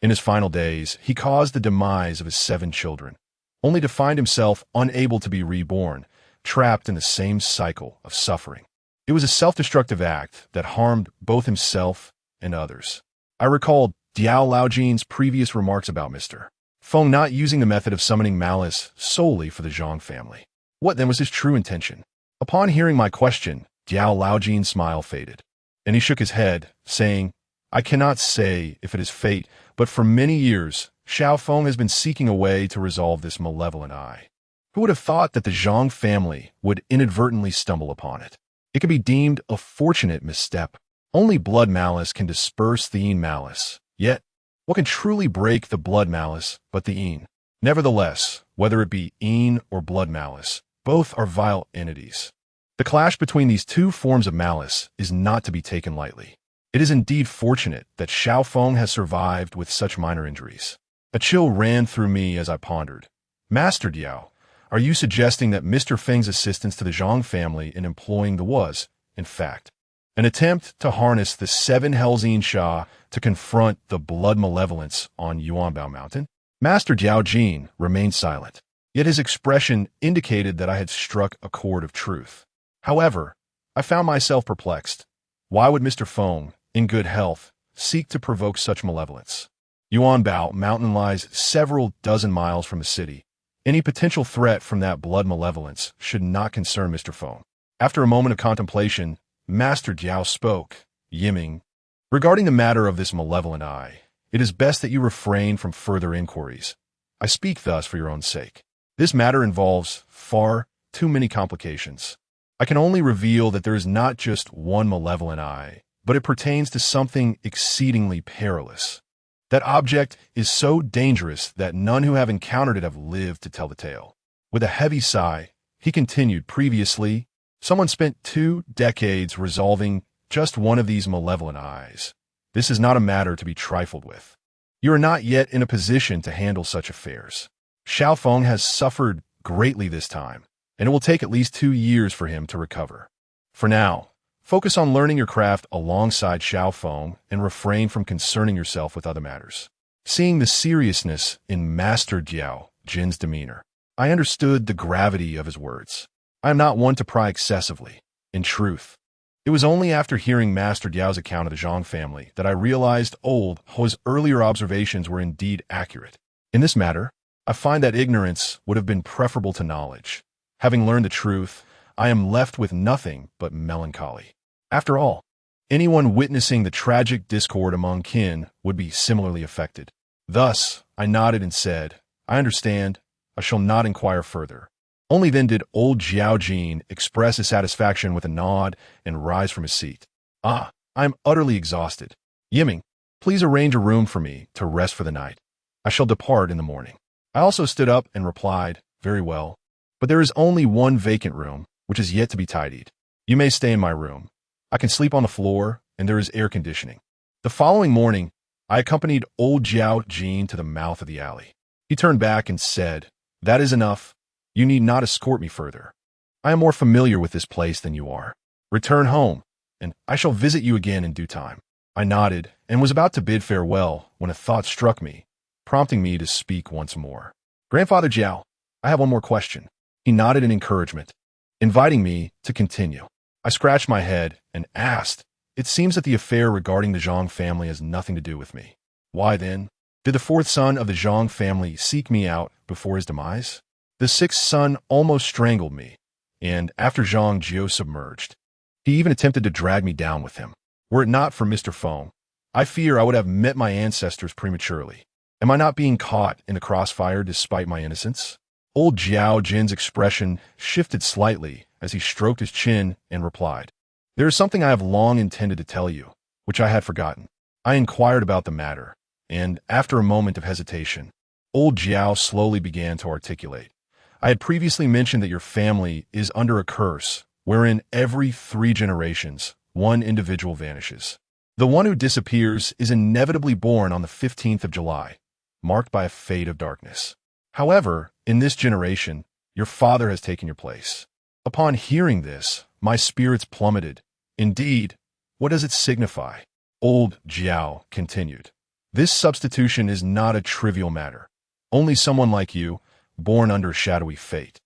In his final days, he caused the demise of his seven children, only to find himself unable to be reborn, trapped in the same cycle of suffering. It was a self-destructive act that harmed both himself and others. I recalled Diao Laojin's previous remarks about Mr. Feng not using the method of summoning malice solely for the Zhang family. What then was his true intention? Upon hearing my question, Diao Laojin's smile faded, and he shook his head, saying, I cannot say if it is fate, but for many years, Xiao Feng has been seeking a way to resolve this malevolent eye. Who would have thought that the Zhang family would inadvertently stumble upon it? It could be deemed a fortunate misstep. Only blood malice can disperse the Yin malice. Yet, what can truly break the blood malice but the Yin? Nevertheless, whether it be Yin or blood malice, both are vile entities. The clash between these two forms of malice is not to be taken lightly. It is indeed fortunate that Xiaofeng has survived with such minor injuries. A chill ran through me as I pondered. Master Diao, are you suggesting that Mr. Feng's assistance to the Zhang family in employing the was, in fact, an attempt to harness the 7 Hellzine Sha to confront the blood malevolence on Yuanbao Mountain? Master Jiao Jin remained silent, yet his expression indicated that I had struck a chord of truth. However, I found myself perplexed. Why would Mr. Feng, in good health, seek to provoke such malevolence? Yuanbao Mountain lies several dozen miles from the city. Any potential threat from that blood malevolence should not concern Mr. Feng. After a moment of contemplation, Master Jiao spoke, Yiming. Regarding the matter of this malevolent eye, it is best that you refrain from further inquiries. I speak thus for your own sake. This matter involves far too many complications. I can only reveal that there is not just one malevolent eye, but it pertains to something exceedingly perilous. That object is so dangerous that none who have encountered it have lived to tell the tale. With a heavy sigh, he continued, previously, someone spent 2 decades resolving just one of these malevolent eyes. This is not a matter to be trifled with. You are not yet in a position to handle such affairs. Xiaofeng has suffered greatly this time, and it will take at least 2 years for him to recover. For now, focus on learning your craft alongside Xiaofeng and refrain from concerning yourself with other matters. Seeing the seriousness in Master Jiao Jin's demeanor, I understood the gravity of his words. I am not one to pry excessively. In truth, it was only after hearing Master Diao's account of the Zhang family that I realized old Ho's earlier observations were indeed accurate. In this matter, I find that ignorance would have been preferable to knowledge. Having learned the truth, I am left with nothing but melancholy. After all, anyone witnessing the tragic discord among kin would be similarly affected. Thus, I nodded and said, I understand. I shall not inquire further. Only then did old Jiao Jin express his satisfaction with a nod and rise from his seat. I am utterly exhausted. Yiming, please arrange a room for me to rest for the night. I shall depart in the morning. I also stood up and replied, very well, but there is only one vacant room, which is yet to be tidied. You may stay in my room. I can sleep on the floor, and there is air conditioning. The following morning, I accompanied old Jiao Jin to the mouth of the alley. He turned back and said, that is enough. You need not escort me further. I am more familiar with this place than you are. Return home, and I shall visit you again in due time. I nodded and was about to bid farewell when a thought struck me, prompting me to speak once more. Grandfather Jiao, I have one more question. He nodded in encouragement, inviting me to continue. I scratched my head and asked, it seems that the affair regarding the Zhang family has nothing to do with me. Why then, did the 4th son of the Zhang family seek me out before his demise? The 6th son almost strangled me, and after Zhang Jiao submerged, he even attempted to drag me down with him. Were it not for Mr. Feng, I fear I would have met my ancestors prematurely. Am I not being caught in the crossfire despite my innocence? Old Jiao Jin's expression shifted slightly as he stroked his chin and replied, there is something I have long intended to tell you, which I had forgotten. I inquired about the matter, and after a moment of hesitation, old Jiao slowly began to articulate. I had previously mentioned that your family is under a curse, wherein every 3 generations, one individual vanishes. The one who disappears is inevitably born on the 15th of July, marked by a fate of darkness. However, in this generation, your father has taken your place. Upon hearing this, my spirits plummeted. Indeed, what does it signify? Old Jiao continued. This substitution is not a trivial matter. Only someone like you, born under shadowy fate,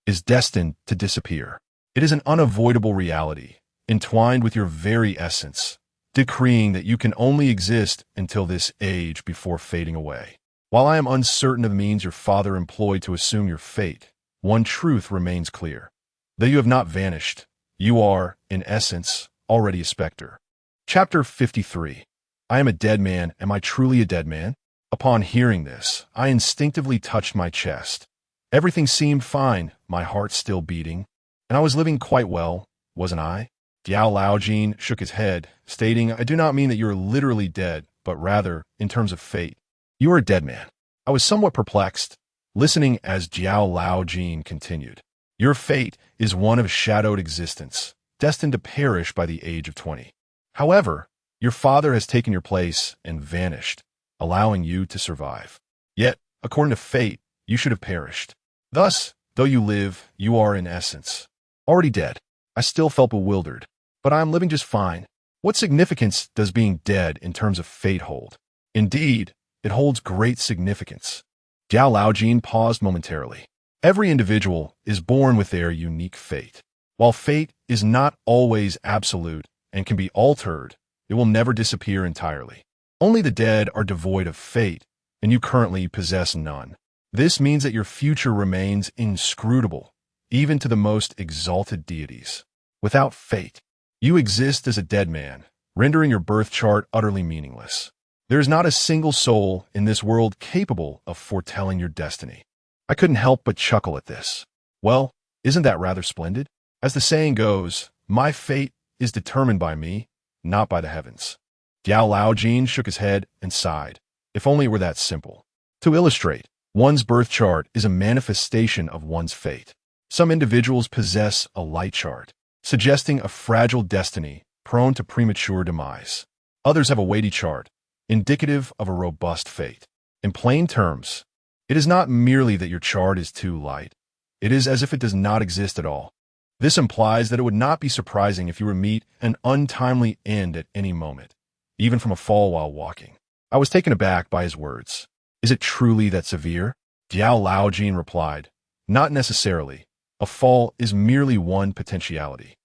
is destined to disappear. It is an unavoidable reality, entwined with your very essence, decreeing that you can only exist until this age before fading away. While I am uncertain of the means your father employed to assume your fate, one truth remains clear. Though you have not vanished, you are, in essence, already a specter. Chapter 53. I am a dead man. Am I truly a dead man? Upon hearing this, I instinctively touched my chest, Everything seemed fine, my heart still beating, and I was living quite well, wasn't I? Diao Laojin shook his head, stating, I do not mean that you are literally dead, but rather, in terms of fate. You are a dead man. I was somewhat perplexed, listening as Diao Laojin continued. Your fate is one of shadowed existence, destined to perish by the age of 20. However, your father has taken your place and vanished, allowing you to survive. Yet, according to fate, you should have perished. Thus, though you live, you are in essence already dead. I still felt bewildered, but I am living just fine. What significance does being dead in terms of fate hold? Indeed, it holds great significance. Diao Laojin paused momentarily. Every individual is born with their unique fate. While fate is not always absolute and can be altered, it will never disappear entirely. Only the dead are devoid of fate, and you currently possess none. This means that your future remains inscrutable, even to the most exalted deities. Without fate, you exist as a dead man, rendering your birth chart utterly meaningless. There is not a single soul in this world capable of foretelling your destiny. I couldn't help but chuckle at this. Well, isn't that rather splendid? As the saying goes, my fate is determined by me, not by the heavens. Diao Laojin shook his head and sighed. If only it were that simple. To illustrate, one's birth chart is a manifestation of one's fate. Some individuals possess a light chart, suggesting a fragile destiny prone to premature demise. Others have a weighty chart, indicative of a robust fate. In plain terms, it is not merely that your chart is too light. It is as if it does not exist at all. This implies that it would not be surprising if you were to meet an untimely end at any moment, even from a fall while walking. I was taken aback by his words. Is it truly that severe? Diao Laojin replied, not necessarily. A fall is merely one potentiality.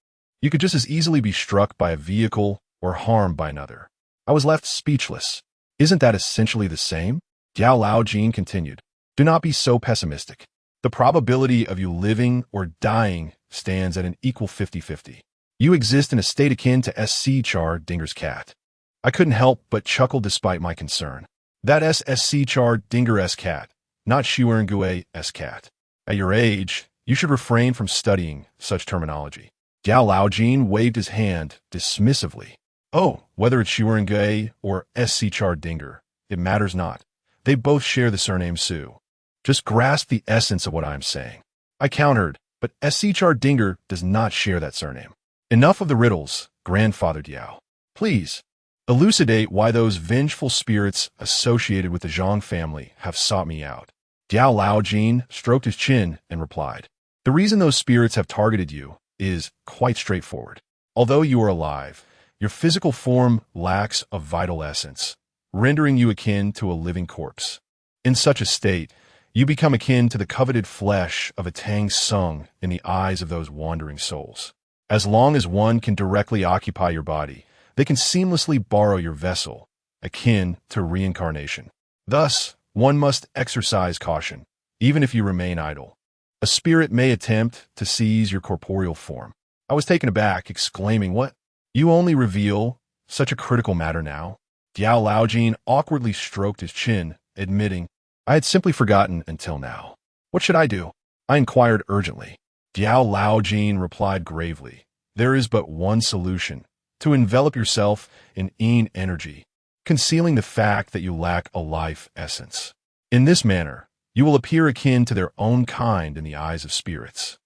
You could just as easily be struck by a vehicle or harmed by another. I was left speechless. Isn't that essentially the same? Diao Laojin continued. Do not be so pessimistic. The probability of you living or dying stands at an equal 50-50. You exist in a state akin to SC Char Dinger's cat. I couldn't help but chuckle despite my concern. That SC Char Dinger's cat, not Shuanggui's cat. At your age, you should refrain from studying such terminology. Diao Laojin waved his hand dismissively. Oh, whether it's Shuangui or SC Char Dinger, it matters not. They both share the surname Su. Just grasp the essence of what I am saying. I countered, but SC Char Dinger does not share that surname. Enough of the riddles, Grandfather Diao. Please, elucidate why those vengeful spirits associated with the Zhang family have sought me out. Diao Laojin stroked his chin and replied, the reason those spirits have targeted you is quite straightforward. Although you are alive, your physical form lacks a vital essence, rendering you akin to a living corpse. In such a state, you become akin to the coveted flesh of a Tang Sung in the eyes of those wandering souls. As long as one can directly occupy your body, they can seamlessly borrow your vessel, akin to reincarnation. Thus, one must exercise caution, even if you remain idle. A spirit may attempt to seize your corporeal form. I was taken aback, exclaiming, what? You only reveal such a critical matter now? Diao Laojin awkwardly stroked his chin, admitting, I had simply forgotten until now. What should I do? I inquired urgently. Diao Laojin replied gravely, there is but one solution, to envelop yourself in yin energy, concealing the fact that you lack a life essence. In this manner, you will appear akin to their own kind in the eyes of spirits,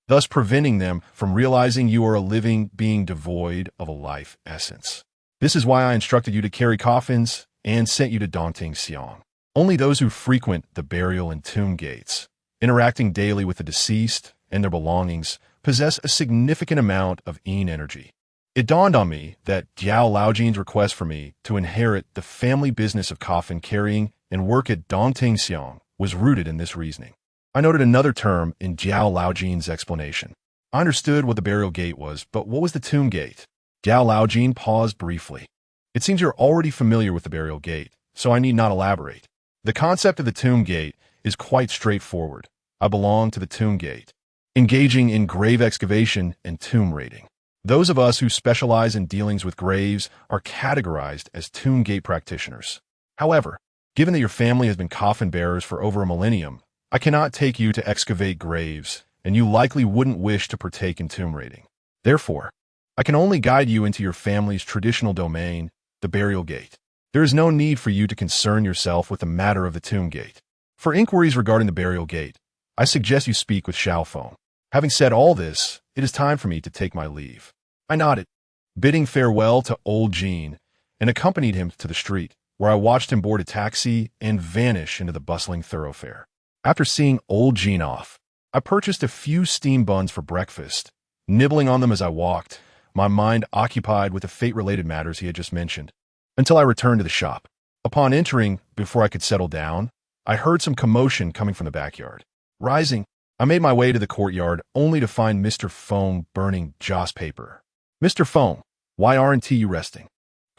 thus preventing them from realizing you are a living being devoid of a life essence. This is why I instructed you to carry coffins and sent you to Dongting. Only those who frequent the burial and tomb gates, interacting daily with the deceased and their belongings, possess a significant amount of yin energy. It dawned on me that Diao Laojin's request for me to inherit the family business of coffin carrying and work at Dongting was rooted in this reasoning. I noted another term in Diao Laojin's explanation. I understood what the burial gate was, but what was the tomb gate? Diao Laojin paused briefly. It seems you're already familiar with the burial gate, so I need not elaborate. The concept of the tomb gate is quite straightforward. I belong to the tomb gate, engaging in grave excavation and tomb raiding. Those of us who specialize in dealings with graves are categorized as tomb gate practitioners. However, given that your family has been coffin bearers for over a millennium, I cannot take you to excavate graves, and you likely wouldn't wish to partake in tomb raiding. Therefore, I can only guide you into your family's traditional domain, the burial gate. There is no need for you to concern yourself with the matter of the tomb gate. For inquiries regarding the burial gate, I suggest you speak with Xiaofeng. Having said all this, it is time for me to take my leave. I nodded, bidding farewell to old Jean, and accompanied him to the street, where I watched him board a taxi and vanish into the bustling thoroughfare. After seeing old Jean off, I purchased a few steam buns for breakfast, nibbling on them as I walked, my mind occupied with the fate-related matters he had just mentioned, until I returned to the shop. Upon entering, before I could settle down, I heard some commotion coming from the backyard. Rising, I made my way to the courtyard, only to find Mr. Feng burning joss paper. Mr. Feng, why aren't you resting?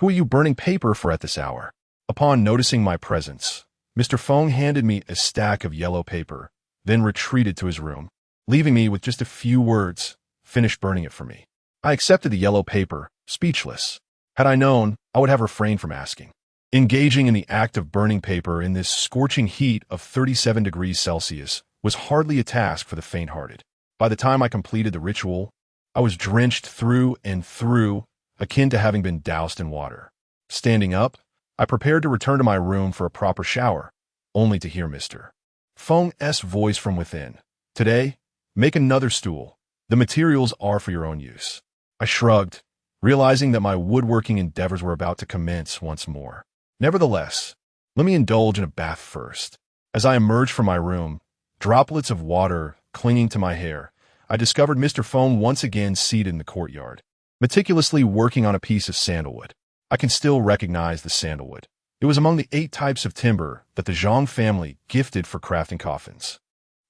Who are you burning paper for at this hour? Upon noticing my presence, Mr. Feng handed me a stack of yellow paper, then retreated to his room, leaving me with just a few words, "Finish burning it for me." I accepted the yellow paper, speechless. Had I known, I would have refrained from asking. Engaging in the act of burning paper in this scorching heat of 37 degrees Celsius was hardly a task for the faint-hearted. By the time I completed the ritual, I was drenched through and through, akin to having been doused in water. Standing up, I prepared to return to my room for a proper shower, only to hear Mr. Feng's voice from within. "Today, make another stool. The materials are for your own use." I shrugged, realizing that my woodworking endeavors were about to commence once more. Nevertheless, let me indulge in a bath first. As I emerged from my room, droplets of water clinging to my hair, I discovered Mr. Feng once again seated in the courtyard, meticulously working on a piece of sandalwood. I can still recognize the sandalwood. It was among the 8 types of timber that the Zhang family gifted for crafting coffins.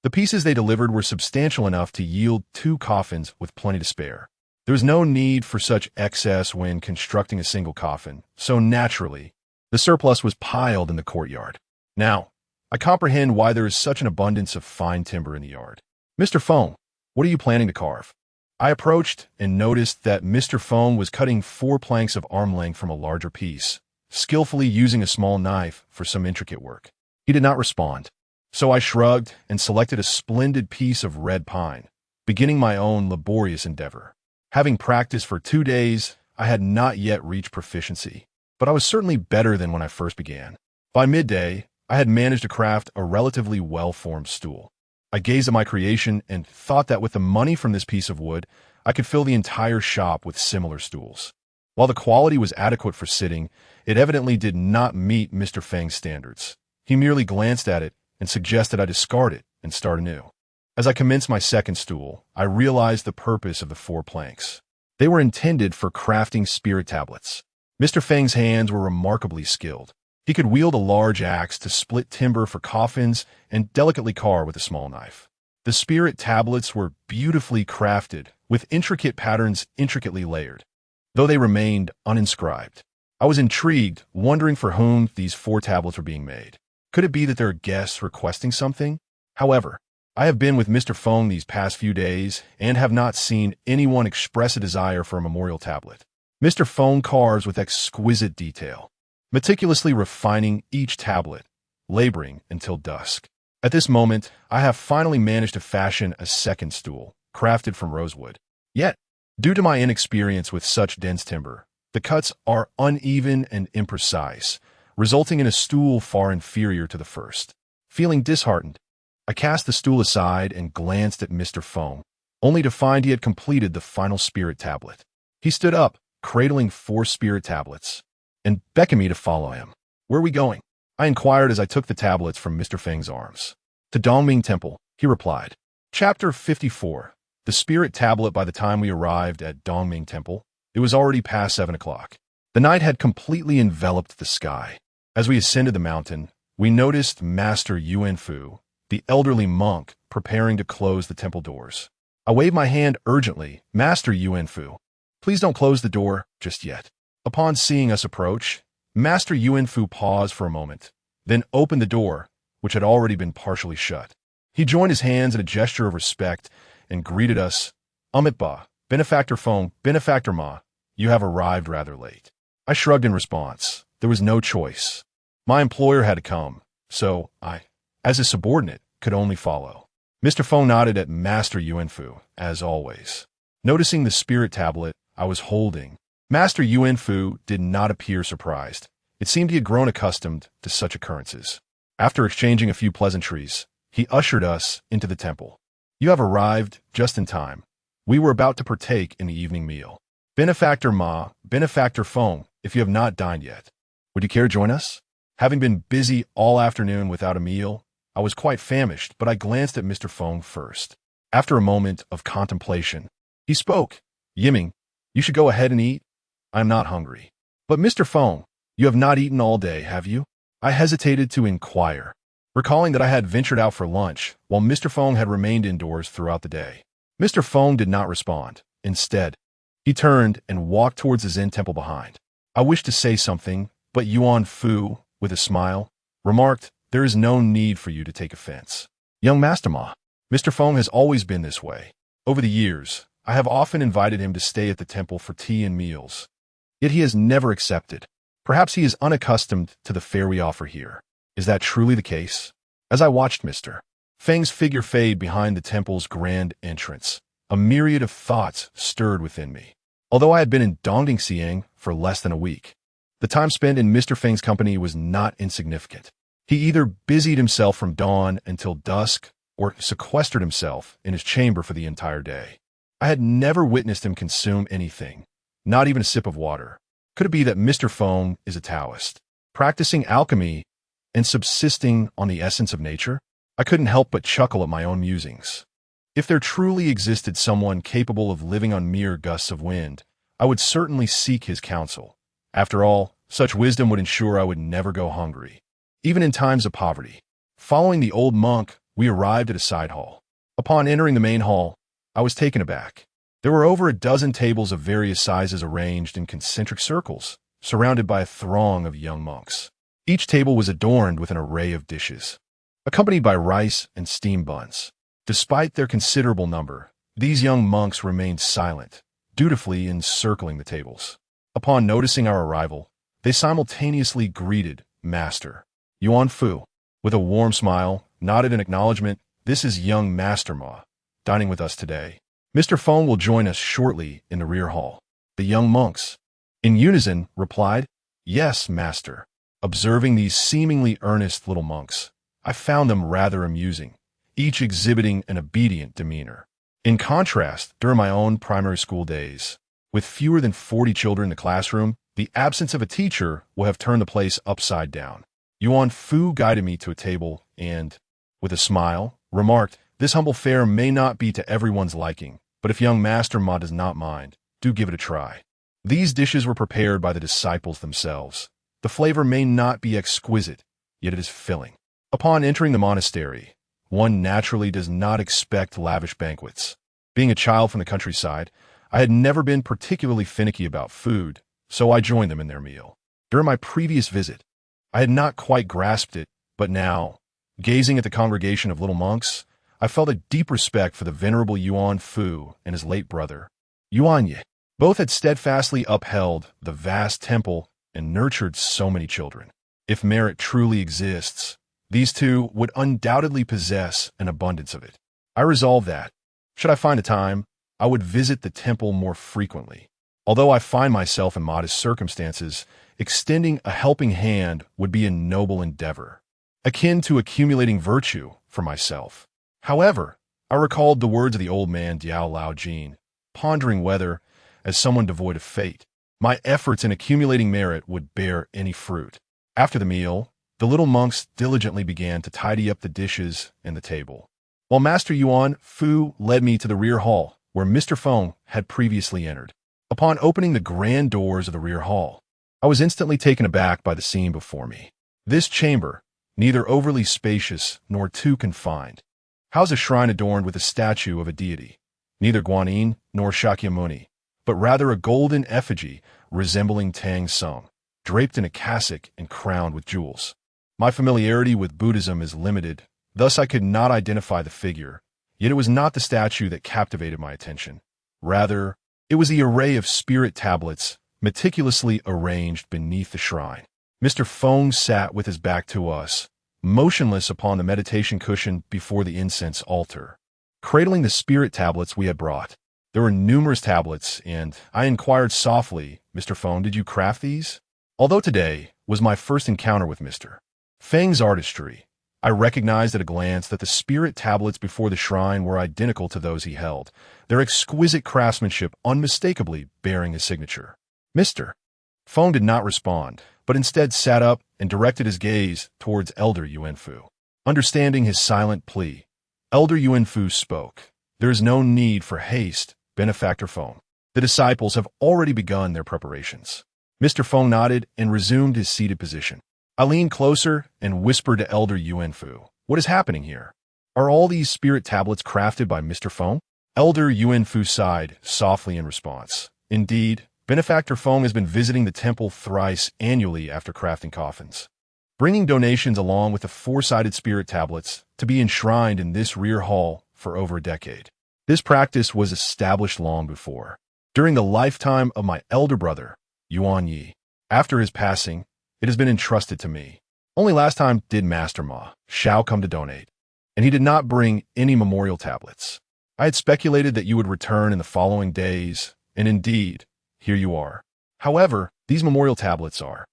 The pieces they delivered were substantial enough to yield 2 coffins with plenty to spare. There was no need for such excess when constructing a single coffin, so naturally, the surplus was piled in the courtyard. Now, I comprehend why there is such an abundance of fine timber in the yard. "Mr. Feng, what are you planning to carve?" I approached and noticed that Mr. Feng was cutting 4 planks of arm length from a larger piece, skillfully using a small knife for some intricate work. He did not respond, so I shrugged and selected a splendid piece of red pine, beginning my own laborious endeavor. Having practiced for 2 days, I had not yet reached proficiency, but I was certainly better than when I first began. By midday, I had managed to craft a relatively well-formed stool. I gazed at my creation and thought that with the money from this piece of wood, I could fill the entire shop with similar stools. While the quality was adequate for sitting, it evidently did not meet Mr. Feng's standards. He merely glanced at it and suggested I discard it and start anew. As I commenced my second stool, I realized the purpose of the 4 planks. They were intended for crafting spirit tablets. Mr. Feng's hands were remarkably skilled. He could wield a large axe to split timber for coffins and delicately carve with a small knife. The spirit tablets were beautifully crafted, with intricate patterns intricately layered, though they remained uninscribed. I was intrigued, wondering for whom these 4 tablets were being made. Could it be that there are guests requesting something? However, I have been with Mr. Feng these past few days and have not seen anyone express a desire for a memorial tablet. Mr. Feng carves with exquisite detail, meticulously refining each tablet, laboring until dusk. At this moment, I have finally managed to fashion a second stool, crafted from rosewood. Yet, due to my inexperience with such dense timber, the cuts are uneven and imprecise, resulting in a stool far inferior to the first. Feeling disheartened, I cast the stool aside and glanced at Mr. Feng, only to find he had completed the final spirit tablet. He stood up, cradling 4 spirit tablets, and beckoned me to follow him. "Where are we going?" I inquired as I took the tablets from Mr. Feng's arms. "To Dongming Temple," he replied. Chapter 54. The Spirit Tablet. By the time we arrived at Dongming Temple, it was already past 7 o'clock. The night had completely enveloped the sky. As we ascended the mountain, we noticed Master Yuanfu, the elderly monk, preparing to close the temple doors. I waved my hand urgently. "Master Yuanfu, please don't close the door just yet." Upon seeing us approach, Master Yuanfu paused for a moment, then opened the door, which had already been partially shut. He joined his hands in a gesture of respect and greeted us. "Amitba, Benefactor Feng, Benefactor Ma, you have arrived rather late." I shrugged in response. There was no choice. My employer had to come, so I, as his subordinate, could only follow. Mr. Feng nodded at Master Yuanfu, as always. Noticing the spirit tablet I was holding, Master Yuanfu did not appear surprised. It seemed he had grown accustomed to such occurrences. After exchanging a few pleasantries, he ushered us into the temple. You have arrived just in time. We were about to partake in the evening meal. Benefactor Ma, Benefactor Feng, if you have not dined yet, would you care to join us? Having been busy all afternoon without a meal, I was quite famished, but I glanced at Mr. Feng first. After a moment of contemplation, he spoke. Yiming, you should go ahead and eat. I am not hungry. But Mr. Feng, you have not eaten all day, have you? I hesitated to inquire, recalling that I had ventured out for lunch while Mr. Feng had remained indoors throughout the day. Mr. Feng did not respond. Instead, he turned and walked towards the Zen temple behind. I wished to say something, but Yuan Fu, with a smile, remarked, there is no need for you to take offense. Young Master Ma, Mr. Feng has always been this way. Over the years, I have often invited him to stay at the temple for tea and meals. Yet he has never accepted. Perhaps he is unaccustomed to the fare we offer here. Is that truly the case? As I watched Mr. Feng's figure fade behind the temple's grand entrance, a myriad of thoughts stirred within me. Although I had been in Dongdingxiang for less than a week, the time spent in Mr. Feng's company was not insignificant. He either busied himself from dawn until dusk or sequestered himself in his chamber for the entire day. I had never witnessed him consume anything, not even a sip of water. Could it be that Mr. Feng is a Taoist, practicing alchemy and subsisting on the essence of nature? I couldn't help but chuckle at my own musings. If there truly existed someone capable of living on mere gusts of wind, I would certainly seek his counsel. After all, such wisdom would ensure I would never go hungry, even in times of poverty. Following the old monk, we arrived at a side hall. Upon entering the main hall, I was taken aback. There were over a dozen tables of various sizes arranged in concentric circles, surrounded by a throng of young monks. Each table was adorned with an array of dishes, accompanied by rice and steamed buns. Despite their considerable number, these young monks remained silent, dutifully encircling the tables. Upon noticing our arrival, they simultaneously greeted Master Yuan Fu. With a warm smile, nodded in acknowledgement. This is young Master Ma, dining with us today. Mr. Feng will join us shortly in the rear hall. The young monks, in unison, replied, Yes, Master. Observing these seemingly earnest little monks, I found them rather amusing, each exhibiting an obedient demeanor. In contrast, during my own primary school days, with fewer than 40 children in the classroom, the absence of a teacher will have turned the place upside down. Yuan Fu guided me to a table and, with a smile, remarked, This humble fare may not be to everyone's liking, but if young Master Ma does not mind, do give it a try. These dishes were prepared by the disciples themselves. The flavor may not be exquisite, yet it is filling. Upon entering the monastery, one naturally does not expect lavish banquets. Being a child from the countryside, I had never been particularly finicky about food, so I joined them in their meal. During my previous visit, I had not quite grasped it, but now, gazing at the congregation of little monks, I felt a deep respect for the venerable Yuan Fu and his late brother, Yuan Ye. Both had steadfastly upheld the vast temple and nurtured so many children. If merit truly exists, these two would undoubtedly possess an abundance of it. I resolved that, should I find a time, I would visit the temple more frequently. Although I find myself in modest circumstances, extending a helping hand would be a noble endeavor, akin to accumulating virtue for myself. However, I recalled the words of the old man Diao Lao Jin, pondering whether, as someone devoid of fate, my efforts in accumulating merit would bear any fruit. After the meal, the little monks diligently began to tidy up the dishes and the table, while Master Yuan Fu led me to the rear hall, where Mr. Feng had previously entered. Upon opening the grand doors of the rear hall, I was instantly taken aback by the scene before me. This chamber, neither overly spacious nor too confined, housed a shrine adorned with a statue of a deity, neither Guanyin nor Shakyamuni, but rather a golden effigy resembling Tang Sung, draped in a cassock and crowned with jewels. My familiarity with Buddhism is limited, thus I could not identify the figure, yet it was not the statue that captivated my attention. Rather, it was the array of spirit tablets meticulously arranged beneath the shrine. Mr. Feng sat with his back to us, motionless upon the meditation cushion before the incense altar, cradling the spirit tablets we had brought. There were numerous tablets, and I inquired softly, "Mr. Feng, did you craft these?" Although today was my first encounter with Mr. Feng's artistry, I recognized at a glance that the spirit tablets before the shrine were identical to those he held, their exquisite craftsmanship unmistakably bearing his signature. Mr. Feng did not respond, but instead sat up and directed his gaze towards Elder Yuanfu. Understanding his silent plea, Elder Yuanfu spoke. "There is no need for haste, Benefactor Feng. The disciples have already begun their preparations." Mr. Feng nodded and resumed his seated position. I leaned closer and whispered to Elder Yuanfu, "What is happening here? Are all these spirit tablets crafted by Mr. Feng?" Elder Yuanfu sighed softly in response. "Indeed, Benefactor Feng has been visiting the temple thrice annually after crafting coffins, bringing donations along with the four-sided spirit tablets to be enshrined in this rear hall for over a decade. This practice was established long before, during the lifetime of my elder brother, Yuan Yi. After his passing, it has been entrusted to me. Only last time did Master Ma Shao come to donate, and he did not bring any memorial tablets. I had speculated that you would return in the following days, and indeed, here you are. However, these memorial tablets are.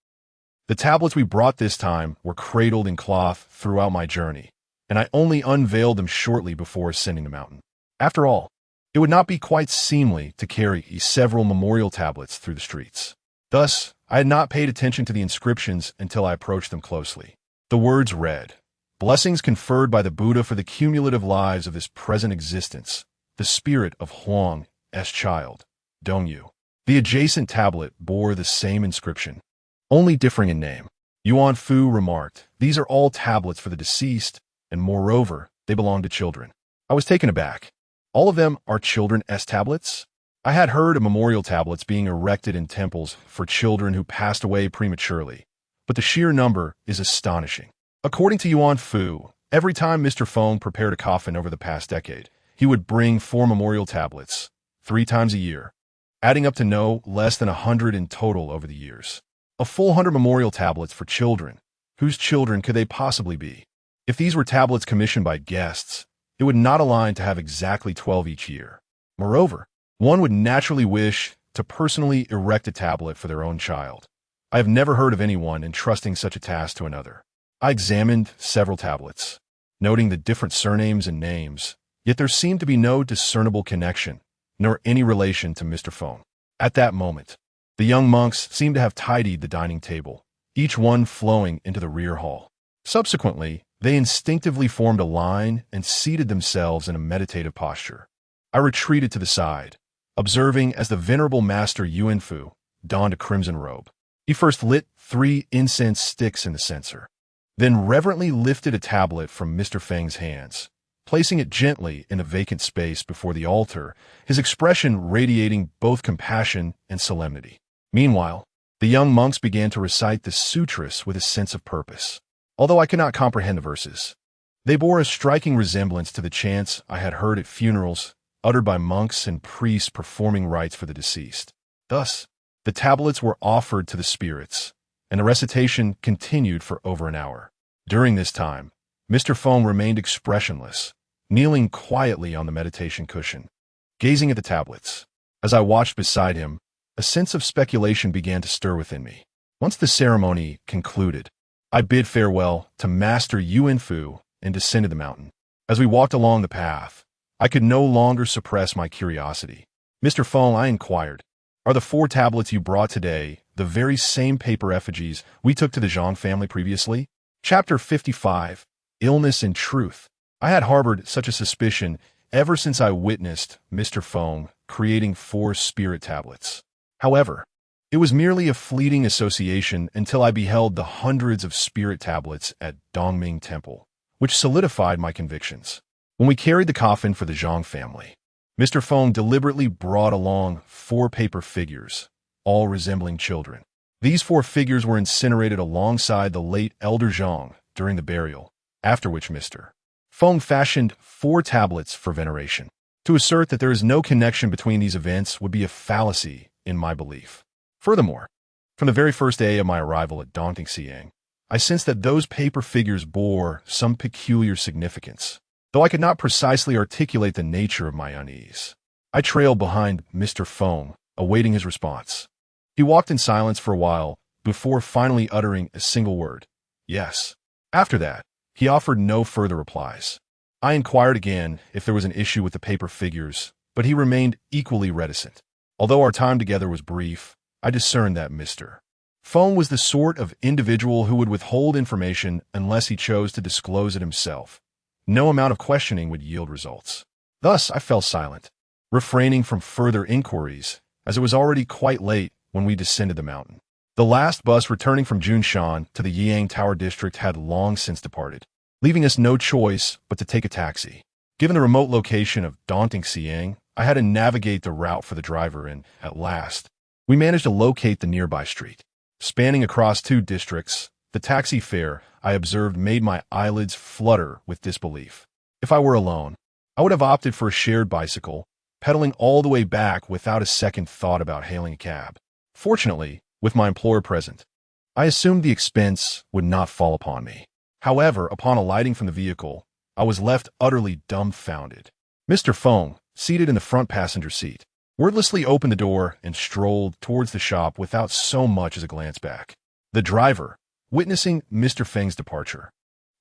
The tablets we brought this time were cradled in cloth throughout my journey, and I only unveiled them shortly before ascending the mountain. After all, it would not be quite seemly to carry several memorial tablets through the streets. Thus, I had not paid attention to the inscriptions until I approached them closely. The words read, "Blessings conferred by the Buddha for the cumulative lives of this present existence, the spirit of Huang's child, Dongyu." The adjacent tablet bore the same inscription, only differing in name. Yuan Fu remarked, "These are all tablets for the deceased, and moreover, they belong to children." I was taken aback. All of them are children's tablets? I had heard of memorial tablets being erected in temples for children who passed away prematurely, but the sheer number is astonishing. According to Yuan Fu, every time Mr. Feng prepared a coffin over the past decade, he would bring 4 memorial tablets, 3 times a year, adding up to no less than 100 in total over the years. A full 100 memorial tablets for children. Whose children could they possibly be? If these were tablets commissioned by guests, it would not align to have exactly 12 each year. Moreover, one would naturally wish to personally erect a tablet for their own child. I have never heard of anyone entrusting such a task to another. I examined several tablets, noting the different surnames and names, yet there seemed to be no discernible connection, nor any relation to Mr. Feng. At that moment, the young monks seemed to have tidied the dining table, each one flowing into the rear hall. Subsequently, they instinctively formed a line and seated themselves in a meditative posture. I retreated to the side, observing as the venerable master Yuanfu donned a crimson robe. He first lit 3 incense sticks in the censer, then reverently lifted a tablet from Mr. Feng's hands, placing it gently in a vacant space before the altar, his expression radiating both compassion and solemnity. Meanwhile, the young monks began to recite the sutras with a sense of purpose. Although I could not comprehend the verses, they bore a striking resemblance to the chants I had heard at funerals uttered by monks and priests performing rites for the deceased. Thus, the tablets were offered to the spirits, and the recitation continued for over an hour. During this time, Mr. Feng remained expressionless, kneeling quietly on the meditation cushion, gazing at the tablets. As I watched beside him, a sense of speculation began to stir within me. Once the ceremony concluded, I bid farewell to Master Yuanfu and descended the mountain. As we walked along the path, I could no longer suppress my curiosity. "Mr. Feng," I inquired, "are the 4 tablets you brought today the very same paper effigies we took to the Zhang family previously?" Chapter 55, Illness and Truth. I had harbored such a suspicion ever since I witnessed Mr. Feng creating 4 spirit tablets. However, it was merely a fleeting association until I beheld the hundreds of spirit tablets at Dongming Temple, which solidified my convictions. When we carried the coffin for the Zhang family, Mr. Feng deliberately brought along 4 paper figures, all resembling children. These 4 figures were incinerated alongside the late Elder Zhang during the burial, after which Mr. Feng fashioned 4 tablets for veneration. To assert that there is no connection between these events would be a fallacy in my belief. Furthermore, from the very first day of my arrival at Dongtingxiang, I sensed that those paper figures bore some peculiar significance, though I could not precisely articulate the nature of my unease. I trailed behind Mr. Feng, awaiting his response. He walked in silence for a while, before finally uttering a single word, "Yes." After that, he offered no further replies. I inquired again if there was an issue with the paper figures, but he remained equally reticent. Although our time together was brief, I discerned that Mr. Feng was the sort of individual who would withhold information unless he chose to disclose it himself. No amount of questioning would yield results. Thus, I fell silent, refraining from further inquiries, as it was already quite late when we descended the mountain. The last bus returning from Junshan to the Yang Tower district had long since departed, leaving us no choice but to take a taxi. Given the remote location of daunting Xiang, I had to navigate the route for the driver, and, at last, we managed to locate the nearby street. Spanning across 2 districts, the taxi fare, I observed, made my eyelids flutter with disbelief. If I were alone, I would have opted for a shared bicycle, pedaling all the way back without a second thought about hailing a cab. Fortunately, with my employer present, I assumed the expense would not fall upon me. However, upon alighting from the vehicle, I was left utterly dumbfounded. Mr. Feng, seated in the front passenger seat, wordlessly opened the door and strolled towards the shop without so much as a glance back. The driver, witnessing Mr. Feng's departure,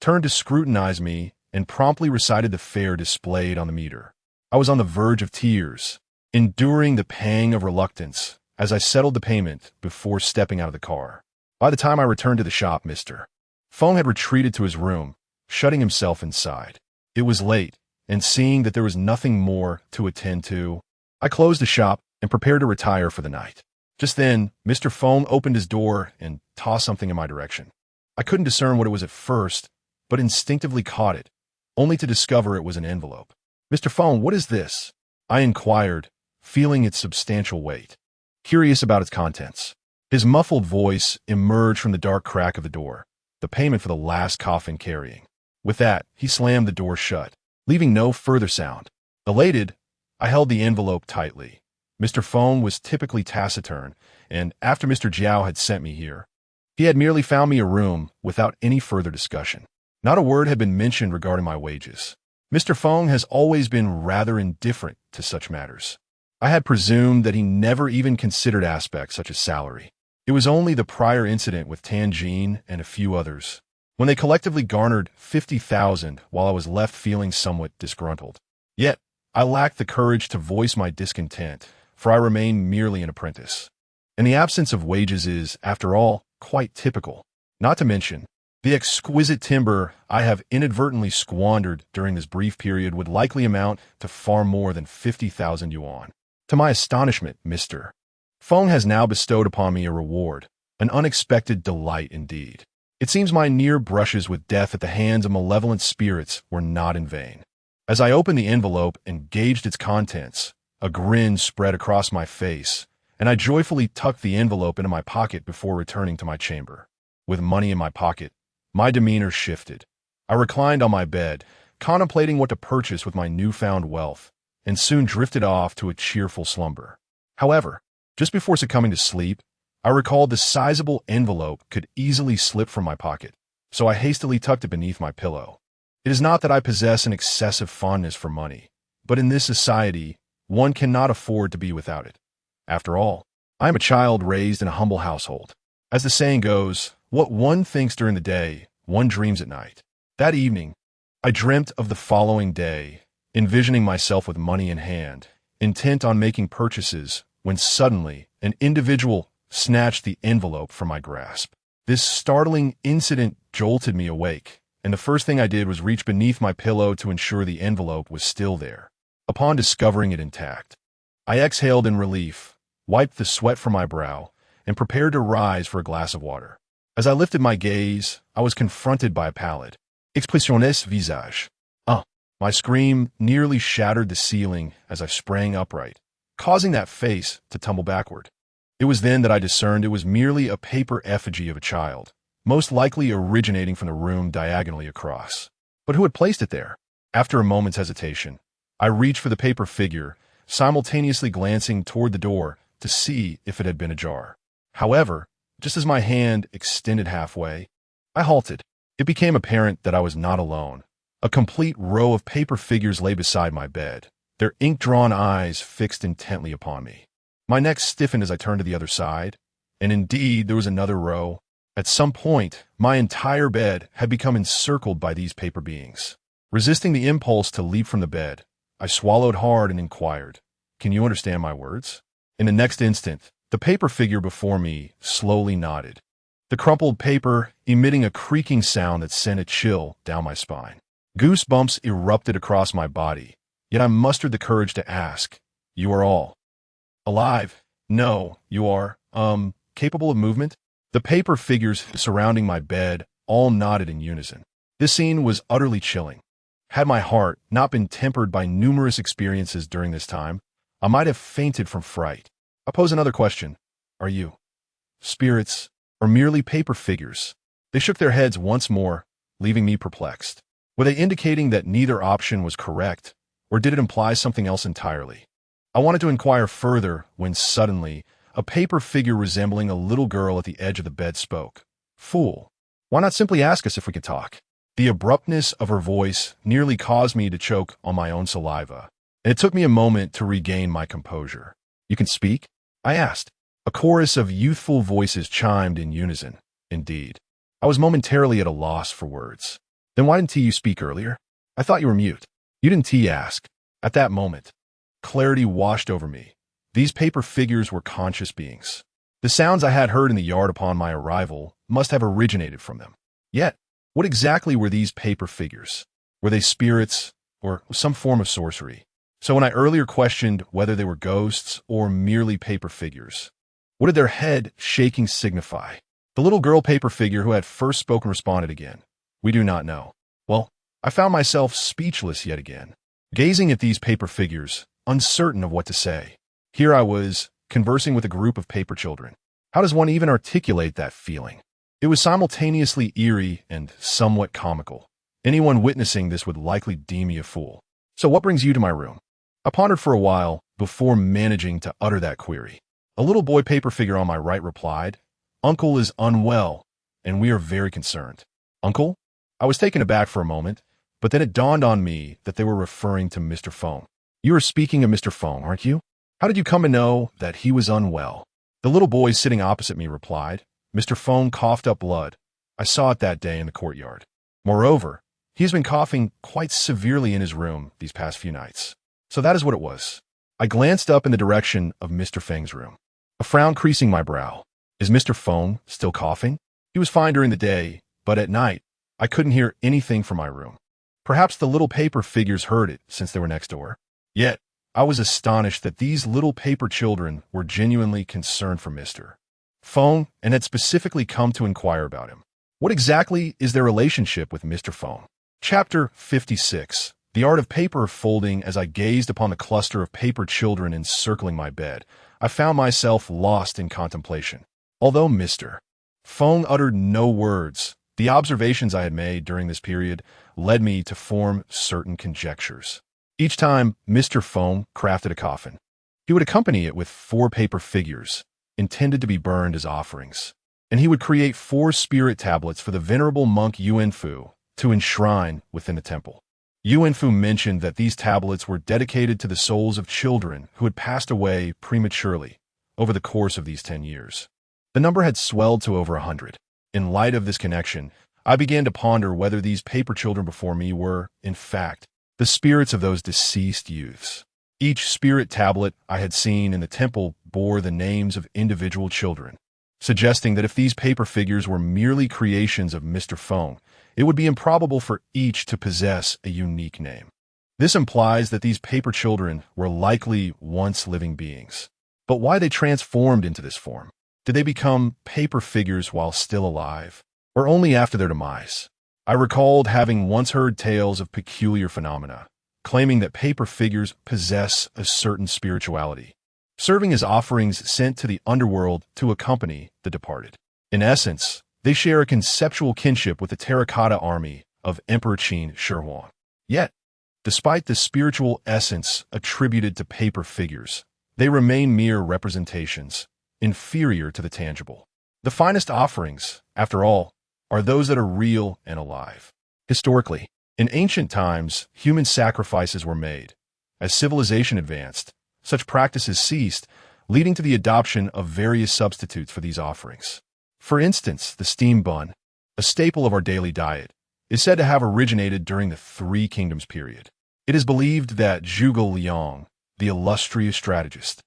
turned to scrutinize me and promptly recited the fare displayed on the meter. I was on the verge of tears, enduring the pang of reluctance as I settled the payment before stepping out of the car. By the time I returned to the shop, Mr. Feng had retreated to his room, shutting himself inside. It was late, and seeing that there was nothing more to attend to, I closed the shop and prepared to retire for the night. Just then, Mr. Feng opened his door and tossed something in my direction. I couldn't discern what it was at first, but instinctively caught it, only to discover it was an envelope. "Mr. Feng, what is this?" I inquired, feeling its substantial weight, curious about its contents. His muffled voice emerged from the dark crack of the door, the payment for the last coffin carrying. With that, he slammed the door shut, leaving no further sound. Elated, I held the envelope tightly. Mr. Feng was typically taciturn, and after Mr. Jiao had sent me here, he had merely found me a room without any further discussion. Not a word had been mentioned regarding my wages. Mr. Feng has always been rather indifferent to such matters. I had presumed that he never even considered aspects such as salary. It was only the prior incident with Tanjin and a few others, when they collectively garnered 50,000 while I was left feeling somewhat disgruntled. Yet, I lacked the courage to voice my discontent, for I remained merely an apprentice. And the absence of wages is, after all, quite typical. Not to mention, the exquisite timber I have inadvertently squandered during this brief period would likely amount to far more than 50,000 yuan. To my astonishment, Mr. Feng has now bestowed upon me a reward, an unexpected delight indeed. It seems my near brushes with death at the hands of malevolent spirits were not in vain. As I opened the envelope and gauged its contents, a grin spread across my face, and I joyfully tucked the envelope into my pocket before returning to my chamber. With money in my pocket, my demeanor shifted. I reclined on my bed, contemplating what to purchase with my newfound wealth, and soon drifted off to a cheerful slumber. However, just before succumbing to sleep, I recalled the sizable envelope could easily slip from my pocket, so I hastily tucked it beneath my pillow. It is not that I possess an excessive fondness for money, but in this society, one cannot afford to be without it. After all, I am a child raised in a humble household. As the saying goes, what one thinks during the day, one dreams at night. That evening, I dreamt of the following day, envisioning myself with money in hand, intent on making purchases, when suddenly an individual snatched the envelope from my grasp. This startling incident jolted me awake, and the first thing I did was reach beneath my pillow to ensure the envelope was still there. Upon discovering it intact, I exhaled in relief, wiped the sweat from my brow, and prepared to rise for a glass of water. As I lifted my gaze, I was confronted by a pallid, expressionless visage. My scream nearly shattered the ceiling as I sprang upright, causing that face to tumble backward. It was then that I discerned it was merely a paper effigy of a child, most likely originating from the room diagonally across. But who had placed it there? After a moment's hesitation, I reached for the paper figure, simultaneously glancing toward the door to see if it had been ajar. However, just as my hand extended halfway, I halted. It became apparent that I was not alone. A complete row of paper figures lay beside my bed, their ink-drawn eyes fixed intently upon me. My neck stiffened as I turned to the other side, and indeed there was another row. At some point, my entire bed had become encircled by these paper beings. Resisting the impulse to leap from the bed, I swallowed hard and inquired, "Can you understand my words?" In the next instant, the paper figure before me slowly nodded, the crumpled paper emitting a creaking sound that sent a chill down my spine. Goosebumps erupted across my body, yet I mustered the courage to ask, "You are all alive?" "No, you are, capable of movement?" The paper figures surrounding my bed all nodded in unison. This scene was utterly chilling. Had my heart not been tempered by numerous experiences during this time, I might have fainted from fright. I pose another question. Are you spirits or merely paper figures? They shook their heads once more, leaving me perplexed. Were they indicating that neither option was correct, or did it imply something else entirely? I wanted to inquire further when suddenly a paper figure resembling a little girl at the edge of the bed spoke. "Fool, why not simply ask us if we can talk?" The abruptness of her voice nearly caused me to choke on my own saliva, and it took me a moment to regain my composure. "You can speak?" I asked. A chorus of youthful voices chimed in unison. Indeed, I was momentarily at a loss for words. "Then why didn't you speak earlier? I thought you were mute." "You didn't ask." At that moment, clarity washed over me. These paper figures were conscious beings. The sounds I had heard in the yard upon my arrival must have originated from them. Yet, what exactly were these paper figures? Were they spirits or some form of sorcery? So when I earlier questioned whether they were ghosts or merely paper figures, what did their head shaking signify? The little girl paper figure who had first spoken responded again. "We do not know." Well, I found myself speechless yet again, gazing at these paper figures, uncertain of what to say. Here I was, conversing with a group of paper children. How does one even articulate that feeling? It was simultaneously eerie and somewhat comical. Anyone witnessing this would likely deem me a fool. "So what brings you to my room?" I pondered for a while before managing to utter that query. A little boy paper figure on my right replied, "Uncle is unwell, and we are very concerned." "Uncle?" I was taken aback for a moment, but then it dawned on me that they were referring to Mr. Feng. "You are speaking of Mr. Feng, aren't you? How did you come to know that he was unwell?" The little boy sitting opposite me replied, "Mr. Feng coughed up blood. I saw it that day in the courtyard. Moreover, he has been coughing quite severely in his room these past few nights. So that is what it was." I glanced up in the direction of Mr. Feng's room, a frown creasing my brow. Is Mr. Feng still coughing? He was fine during the day, but at night, I couldn't hear anything from my room. Perhaps the little paper figures heard it since they were next door. Yet, I was astonished that these little paper children were genuinely concerned for Mr. Feng and had specifically come to inquire about him. What exactly is their relationship with Mr. Feng? Chapter 56. The Art of Paper Folding. As I gazed upon the cluster of paper children encircling my bed, I found myself lost in contemplation. Although Mr. Feng uttered no words, the observations I had made during this period led me to form certain conjectures. Each time Mr. Feng crafted a coffin, he would accompany it with 4 paper figures, intended to be burned as offerings, and he would create 4 spirit tablets for the venerable monk Yuanfu to enshrine within the temple. Yuanfu mentioned that these tablets were dedicated to the souls of children who had passed away prematurely over the course of these 10 years. The number had swelled to over 100. In light of this connection, I began to ponder whether these paper children before me were, in fact, the spirits of those deceased youths. Each spirit tablet I had seen in the temple bore the names of individual children, suggesting that if these paper figures were merely creations of Mr. Feng, it would be improbable for each to possess a unique name. This implies that these paper children were likely once living beings. But why they transformed into this form? Did they become paper figures while still alive, or only after their demise? I recalled having once heard tales of peculiar phenomena, claiming that paper figures possess a certain spirituality, serving as offerings sent to the underworld to accompany the departed. In essence, they share a conceptual kinship with the terracotta army of Emperor Qin Shi Huang. Yet, despite the spiritual essence attributed to paper figures, they remain mere representations, inferior to the tangible. The finest offerings, after all, are those that are real and alive. Historically, in ancient times, human sacrifices were made. As civilization advanced, such practices ceased, leading to the adoption of various substitutes for these offerings. For instance, the steam bun, a staple of our daily diet, is said to have originated during the Three Kingdoms period. It is believed that Zhuge Liang, the illustrious strategist,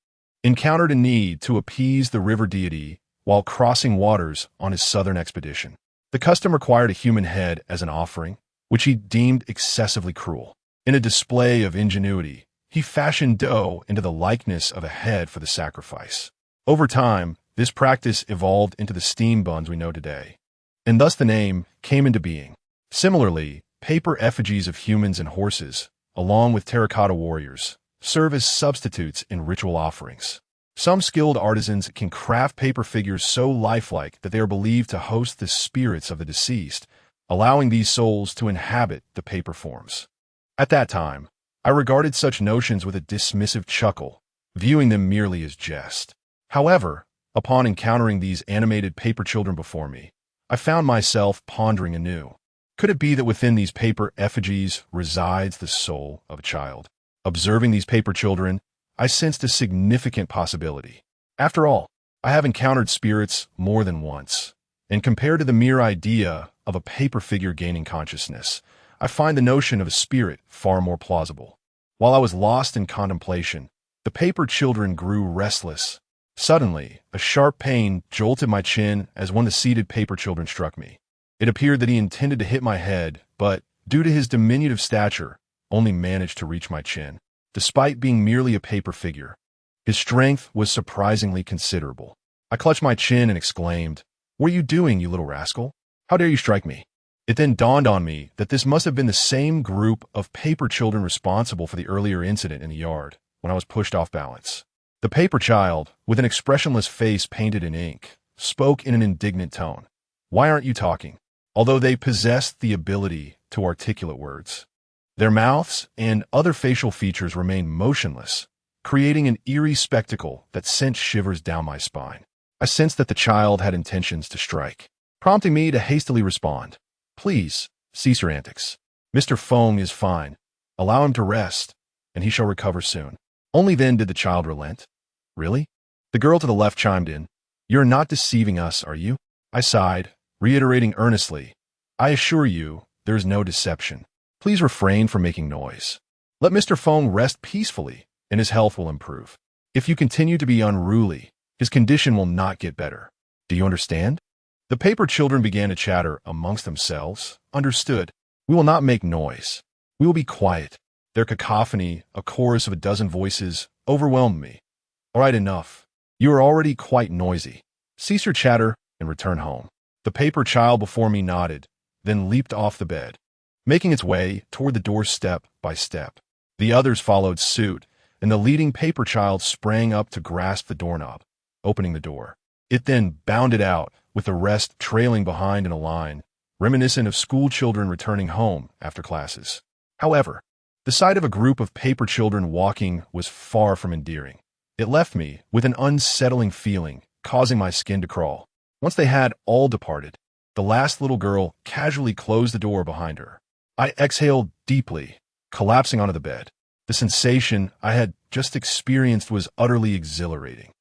encountered a need to appease the river deity while crossing waters on his southern expedition. The custom required a human head as an offering, which he deemed excessively cruel. In a display of ingenuity, he fashioned dough into the likeness of a head for the sacrifice. Over time, this practice evolved into the steam buns we know today, and thus the name came into being. Similarly, paper effigies of humans and horses, along with terracotta warriors, serve as substitutes in ritual offerings. Some skilled artisans can craft paper figures so lifelike that they are believed to host the spirits of the deceased, allowing these souls to inhabit the paper forms. At that time, I regarded such notions with a dismissive chuckle, viewing them merely as jest. However, upon encountering these animated paper children before me, I found myself pondering anew. Could it be that within these paper effigies resides the soul of a child? Observing these paper children, I sensed a significant possibility. After all, I have encountered spirits more than once, and compared to the mere idea of a paper figure gaining consciousness, I find the notion of a spirit far more plausible. While I was lost in contemplation, the paper children grew restless. Suddenly, a sharp pain jolted my chin as one of the seated paper children struck me. It appeared that he intended to hit my head, but, due to his diminutive stature, only managed to reach my chin. Despite being merely a paper figure, his strength was surprisingly considerable. I clutched my chin and exclaimed, "What are you doing, you little rascal? How dare you strike me?" It then dawned on me that this must have been the same group of paper children responsible for the earlier incident in the yard, when I was pushed off balance. The paper child, with an expressionless face painted in ink, spoke in an indignant tone. "Why aren't you talking?" Although they possessed the ability to articulate words, their mouths and other facial features remained motionless, creating an eerie spectacle that sent shivers down my spine. I sensed that the child had intentions to strike, prompting me to hastily respond. "Please, cease your antics. Mr. Feng is fine. Allow him to rest, and he shall recover soon." Only then did the child relent. "Really?" The girl to the left chimed in. "You're not deceiving us, are you?" I sighed, reiterating earnestly, "I assure you, there is no deception. Please refrain from making noise. Let Mr. Feng rest peacefully, and his health will improve. If you continue to be unruly, his condition will not get better. Do you understand?" The paper children began to chatter amongst themselves. "Understood. We will not make noise. We will be quiet." Their cacophony, a chorus of a dozen voices, overwhelmed me. "All right, enough. You are already quite noisy. Cease your chatter and return home." The paper child before me nodded, then leaped off the bed, making its way toward the door step by step. The others followed suit, and the leading paper child sprang up to grasp the doorknob, opening the door. It then bounded out, with the rest trailing behind in a line, reminiscent of school children returning home after classes. However, the sight of a group of paper children walking was far from endearing. It left me with an unsettling feeling, causing my skin to crawl. Once they had all departed, the last little girl casually closed the door behind her. I exhaled deeply, collapsing onto the bed. The sensation I had just experienced was utterly exhilarating.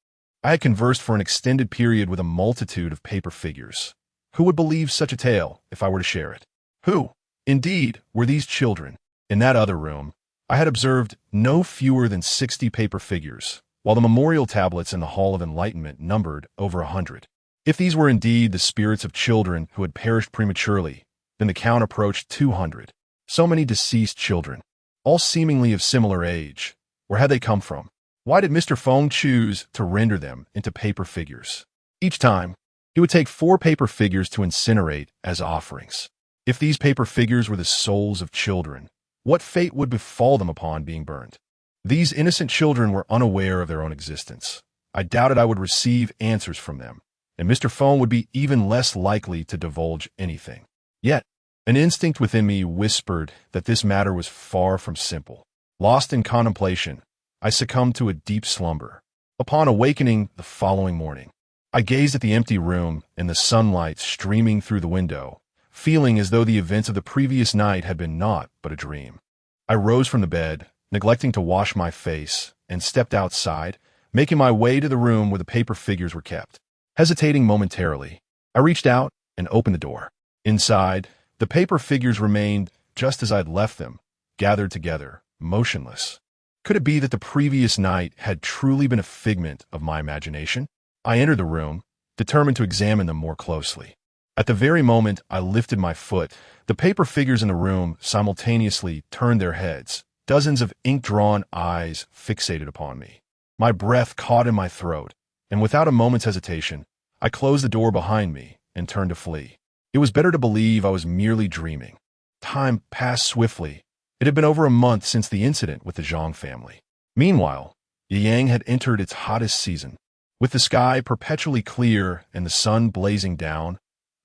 I had conversed for an extended period with a multitude of paper figures. Who would believe such a tale if I were to share it? Who, indeed, were these children? In that other room, I had observed no fewer than 60 paper figures, while the memorial tablets in the Hall of Enlightenment numbered over 100. If these were indeed the spirits of children who had perished prematurely, then the count approached 200. So many deceased children, all seemingly of similar age. Where had they come from? Why did Mr. Feng choose to render them into paper figures? Each time, he would take 4 paper figures to incinerate as offerings. If these paper figures were the souls of children, what fate would befall them upon being burned? These innocent children were unaware of their own existence. I doubted I would receive answers from them, and Mr. Feng would be even less likely to divulge anything. Yet, an instinct within me whispered that this matter was far from simple. Lost in contemplation, I succumbed to a deep slumber. Upon awakening the following morning, I gazed at the empty room and the sunlight streaming through the window, feeling as though the events of the previous night had been naught but a dream. I rose from the bed, neglecting to wash my face, and stepped outside, making my way to the room where the paper figures were kept. Hesitating momentarily, I reached out and opened the door. Inside, the paper figures remained just as I'd left them, gathered together, motionless. Could it be that the previous night had truly been a figment of my imagination? I entered the room, determined to examine them more closely. At the very moment I lifted my foot, the paper figures in the room simultaneously turned their heads, dozens of ink-drawn eyes fixated upon me. My breath caught in my throat, and without a moment's hesitation, I closed the door behind me and turned to flee. It was better to believe I was merely dreaming. Time passed swiftly. It had been over a month since the incident with the Zhang family. Meanwhile, Yang had entered its hottest season. With the sky perpetually clear and the sun blazing down,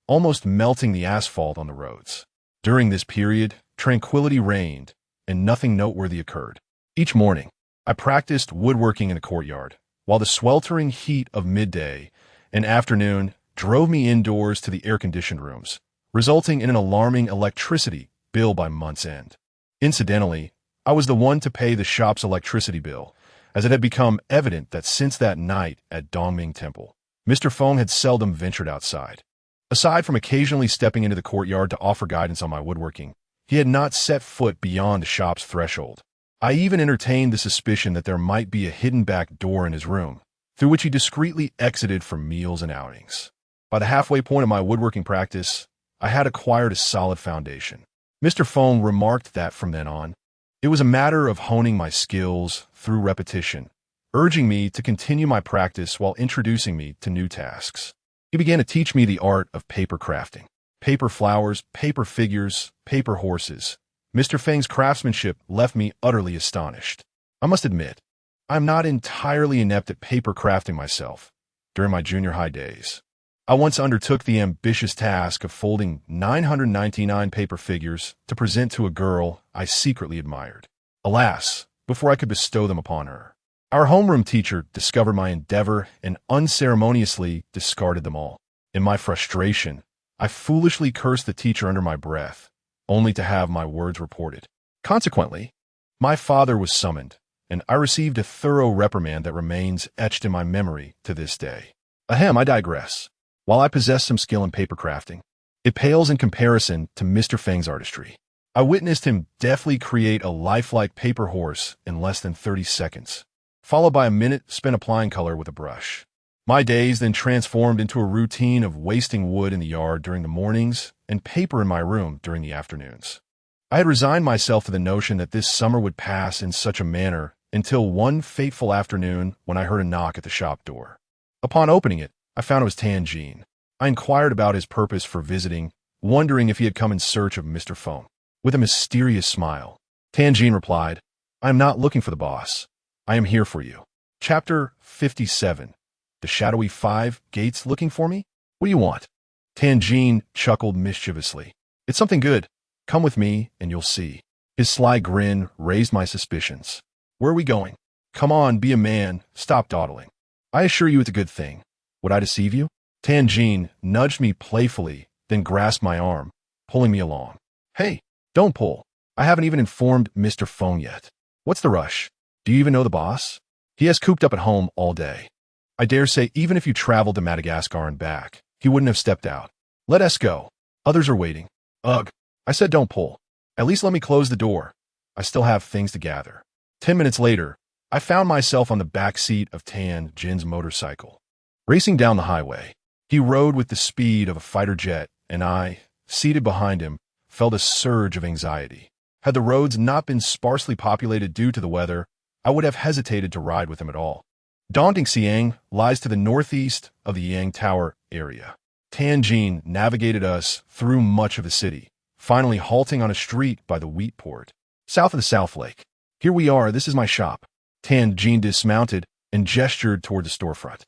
almost melting the asphalt on the roads. During this period, tranquility reigned, and nothing noteworthy occurred. Each morning, I practiced woodworking in the courtyard, while the sweltering heat of midday and afternoon drove me indoors to the air-conditioned rooms, resulting in an alarming electricity bill by month's end. Incidentally, I was the one to pay the shop's electricity bill, as it had become evident that since that night at Dongming Temple, Mr. Feng had seldom ventured outside. Aside from occasionally stepping into the courtyard to offer guidance on my woodworking, he had not set foot beyond the shop's threshold. I even entertained the suspicion that there might be a hidden back door in his room, through which he discreetly exited for meals and outings. By the halfway point of my woodworking practice, I had acquired a solid foundation. Mr. Feng remarked that from then on, it was a matter of honing my skills through repetition, urging me to continue my practice while introducing me to new tasks. He began to teach me the art of paper crafting. Paper flowers, paper figures, paper horses. Mr. Feng's craftsmanship left me utterly astonished. I must admit, I'm not entirely inept at paper crafting myself. During my junior high days, I once undertook the ambitious task of folding 999 paper figures to present to a girl I secretly admired. Alas, before I could bestow them upon her, our homeroom teacher discovered my endeavor and unceremoniously discarded them all. In my frustration, I foolishly cursed the teacher under my breath, only to have my words reported. Consequently, my father was summoned, and I received a thorough reprimand that remains etched in my memory to this day. Ahem, I digress. While I possess some skill in paper crafting, it pales in comparison to Mr. Feng's artistry. I witnessed him deftly create a lifelike paper horse in less than 30 seconds, followed by a minute spent applying color with a brush. My days then transformed into a routine of wasting wood in the yard during the mornings and paper in my room during the afternoons. I had resigned myself to the notion that this summer would pass in such a manner until one fateful afternoon when I heard a knock at the shop door. Upon opening it, I found it was Tianjin. I inquired about his purpose for visiting, wondering if he had come in search of Mr. Feng. With a mysterious smile, Tianjin replied, "I am not looking for the boss. I am here for you." Chapter 57. The shadowy 5 gates looking for me? What do you want? Tianjin chuckled mischievously. It's something good. Come with me and you'll see. His sly grin raised my suspicions. Where are we going? Come on, be a man. Stop dawdling. I assure you it's a good thing. Would I deceive you? Tianjin nudged me playfully, then grasped my arm, pulling me along. Hey, don't pull. I haven't even informed Mr. Feng yet. What's the rush? Do you even know the boss? He has cooped up at home all day. I dare say even if you traveled to Madagascar and back, he wouldn't have stepped out. Let us go. Others are waiting. Ugh. I said don't pull. At least let me close the door. I still have things to gather. 10 minutes later, I found myself on the back seat of Tianjin's motorcycle. Racing down the highway, he rode with the speed of a fighter jet, and I, seated behind him, felt a surge of anxiety. Had the roads not been sparsely populated due to the weather, I would have hesitated to ride with him at all. Dongting lies to the northeast of the Yang Tower area. Tianjin navigated us through much of the city, finally halting on a street by the wheat port, south of the South Lake. Here we are, this is my shop. Tianjin dismounted and gestured toward the storefront.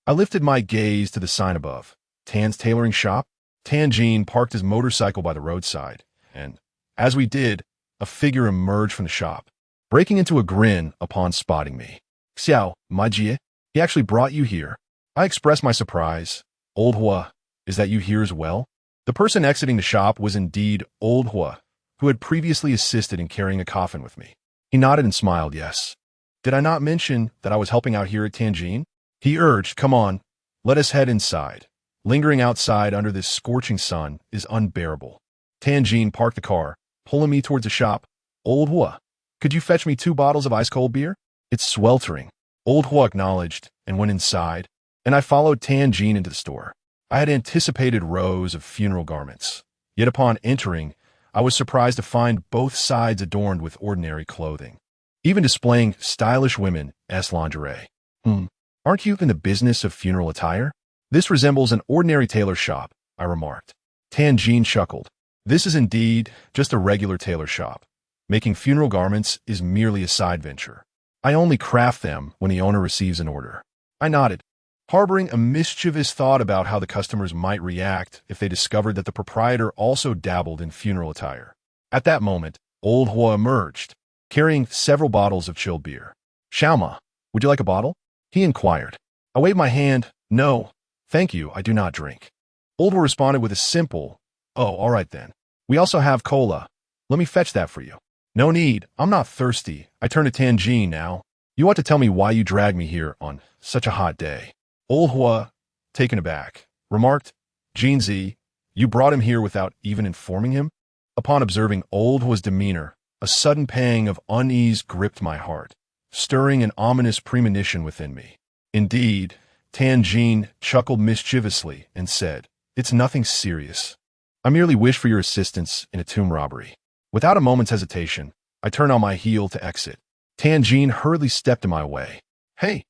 I lifted my gaze to the sign above. Tan's tailoring shop? Tianjin parked his motorcycle by the roadside, and, as we did, a figure emerged from the shop, breaking into a grin upon spotting me. Xiao, my jie, he actually brought you here. I expressed my surprise. Old Hua, is that you here as well? The person exiting the shop was indeed Old Hua, who had previously assisted in carrying a coffin with me. He nodded and smiled, yes. Did I not mention that I was helping out here at Tianjin? He urged, come on, let us head inside. Lingering outside under this scorching sun is unbearable. Tianjin parked the car, pulling me towards the shop. Old Hua, could you fetch me 2 bottles of ice-cold beer? It's sweltering. Old Hua acknowledged and went inside, and I followed Tianjin into the store. I had anticipated rows of funeral garments, yet upon entering, I was surprised to find both sides adorned with ordinary clothing, even displaying stylish women's lingerie. Aren't you in the business of funeral attire? This resembles an ordinary tailor shop, I remarked. Tianjin chuckled. This is indeed just a regular tailor shop. Making funeral garments is merely a side venture. I only craft them when the owner receives an order. I nodded, harboring a mischievous thought about how the customers might react if they discovered that the proprietor also dabbled in funeral attire. At that moment, Old Hua emerged, carrying several bottles of chilled beer. Xiaoma, would you like a bottle? He inquired. I waved my hand. No, thank you, I do not drink. Old Hua responded with a simple, oh, all right then. We also have cola. Let me fetch that for you. No need, I'm not thirsty. I turn to Tianjin now. You ought to tell me why you dragged me here on such a hot day. Old Hua, taken aback, remarked, Jinzi, you brought him here without even informing him? Upon observing Old Hua's demeanor, a sudden pang of unease gripped my heart, stirring an ominous premonition within me. Indeed, Tianjin chuckled mischievously and said, it's nothing serious. I merely wish for your assistance in a tomb robbery. Without a moment's hesitation, I turned on my heel to exit. Tianjin hurriedly stepped in my way. Hey,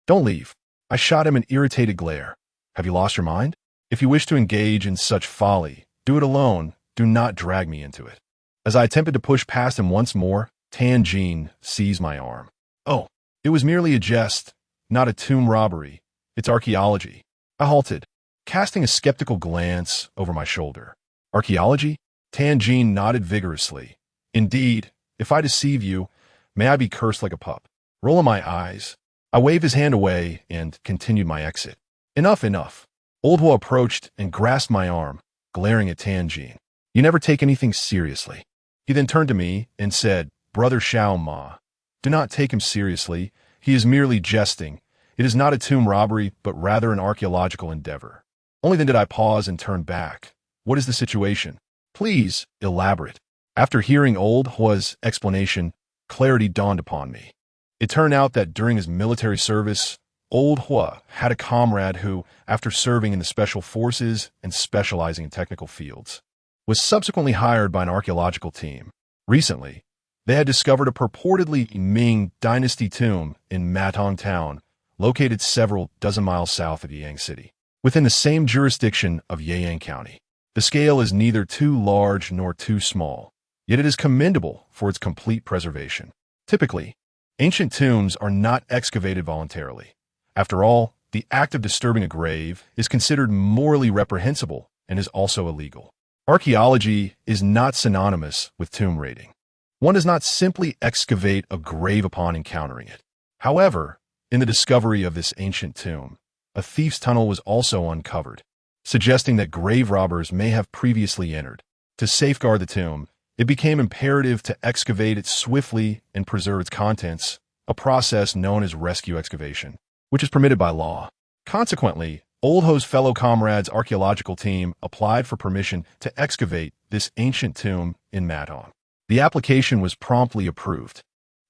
don't leave. I shot him an irritated glare. Have you lost your mind? If you wish to engage in such folly, do it alone. Do not drag me into it. As I attempted to push past him once more, Tianjin seized my arm. Oh, it was merely a jest, not a tomb robbery. It's archaeology. I halted, casting a skeptical glance over my shoulder. Archaeology? Tianjin nodded vigorously. Indeed, if I deceive you, may I be cursed like a pup. Rolling my eyes, I waved his hand away and continued my exit. Enough. Old Hua approached and grasped my arm, glaring at Tianjin. You never take anything seriously. He then turned to me and said, Brother Xiaoma, do not take him seriously. He is merely jesting. It is not a tomb robbery, but rather an archaeological endeavor. Only then did I pause and turn back. What is the situation? Please, elaborate. After hearing Old Hua's explanation, clarity dawned upon me. It turned out that during his military service, Old Hua had a comrade who, after serving in the special forces and specializing in technical fields, was subsequently hired by an archaeological team. Recently, they had discovered a purportedly Ming Dynasty tomb in Matong Town, located several dozen miles south of Yang City, within the same jurisdiction of Yeyang County. The scale is neither too large nor too small, yet it is commendable for its complete preservation. Typically, ancient tombs are not excavated voluntarily. After all, the act of disturbing a grave is considered morally reprehensible and is also illegal. Archaeology is not synonymous with tomb raiding. One does not simply excavate a grave upon encountering it. However, in the discovery of this ancient tomb, a thief's tunnel was also uncovered, suggesting that grave robbers may have previously entered. To safeguard the tomb, it became imperative to excavate it swiftly and preserve its contents, a process known as rescue excavation, which is permitted by law. Consequently, Old Hua's fellow comrades' archaeological team applied for permission to excavate this ancient tomb in Matong. The application was promptly approved,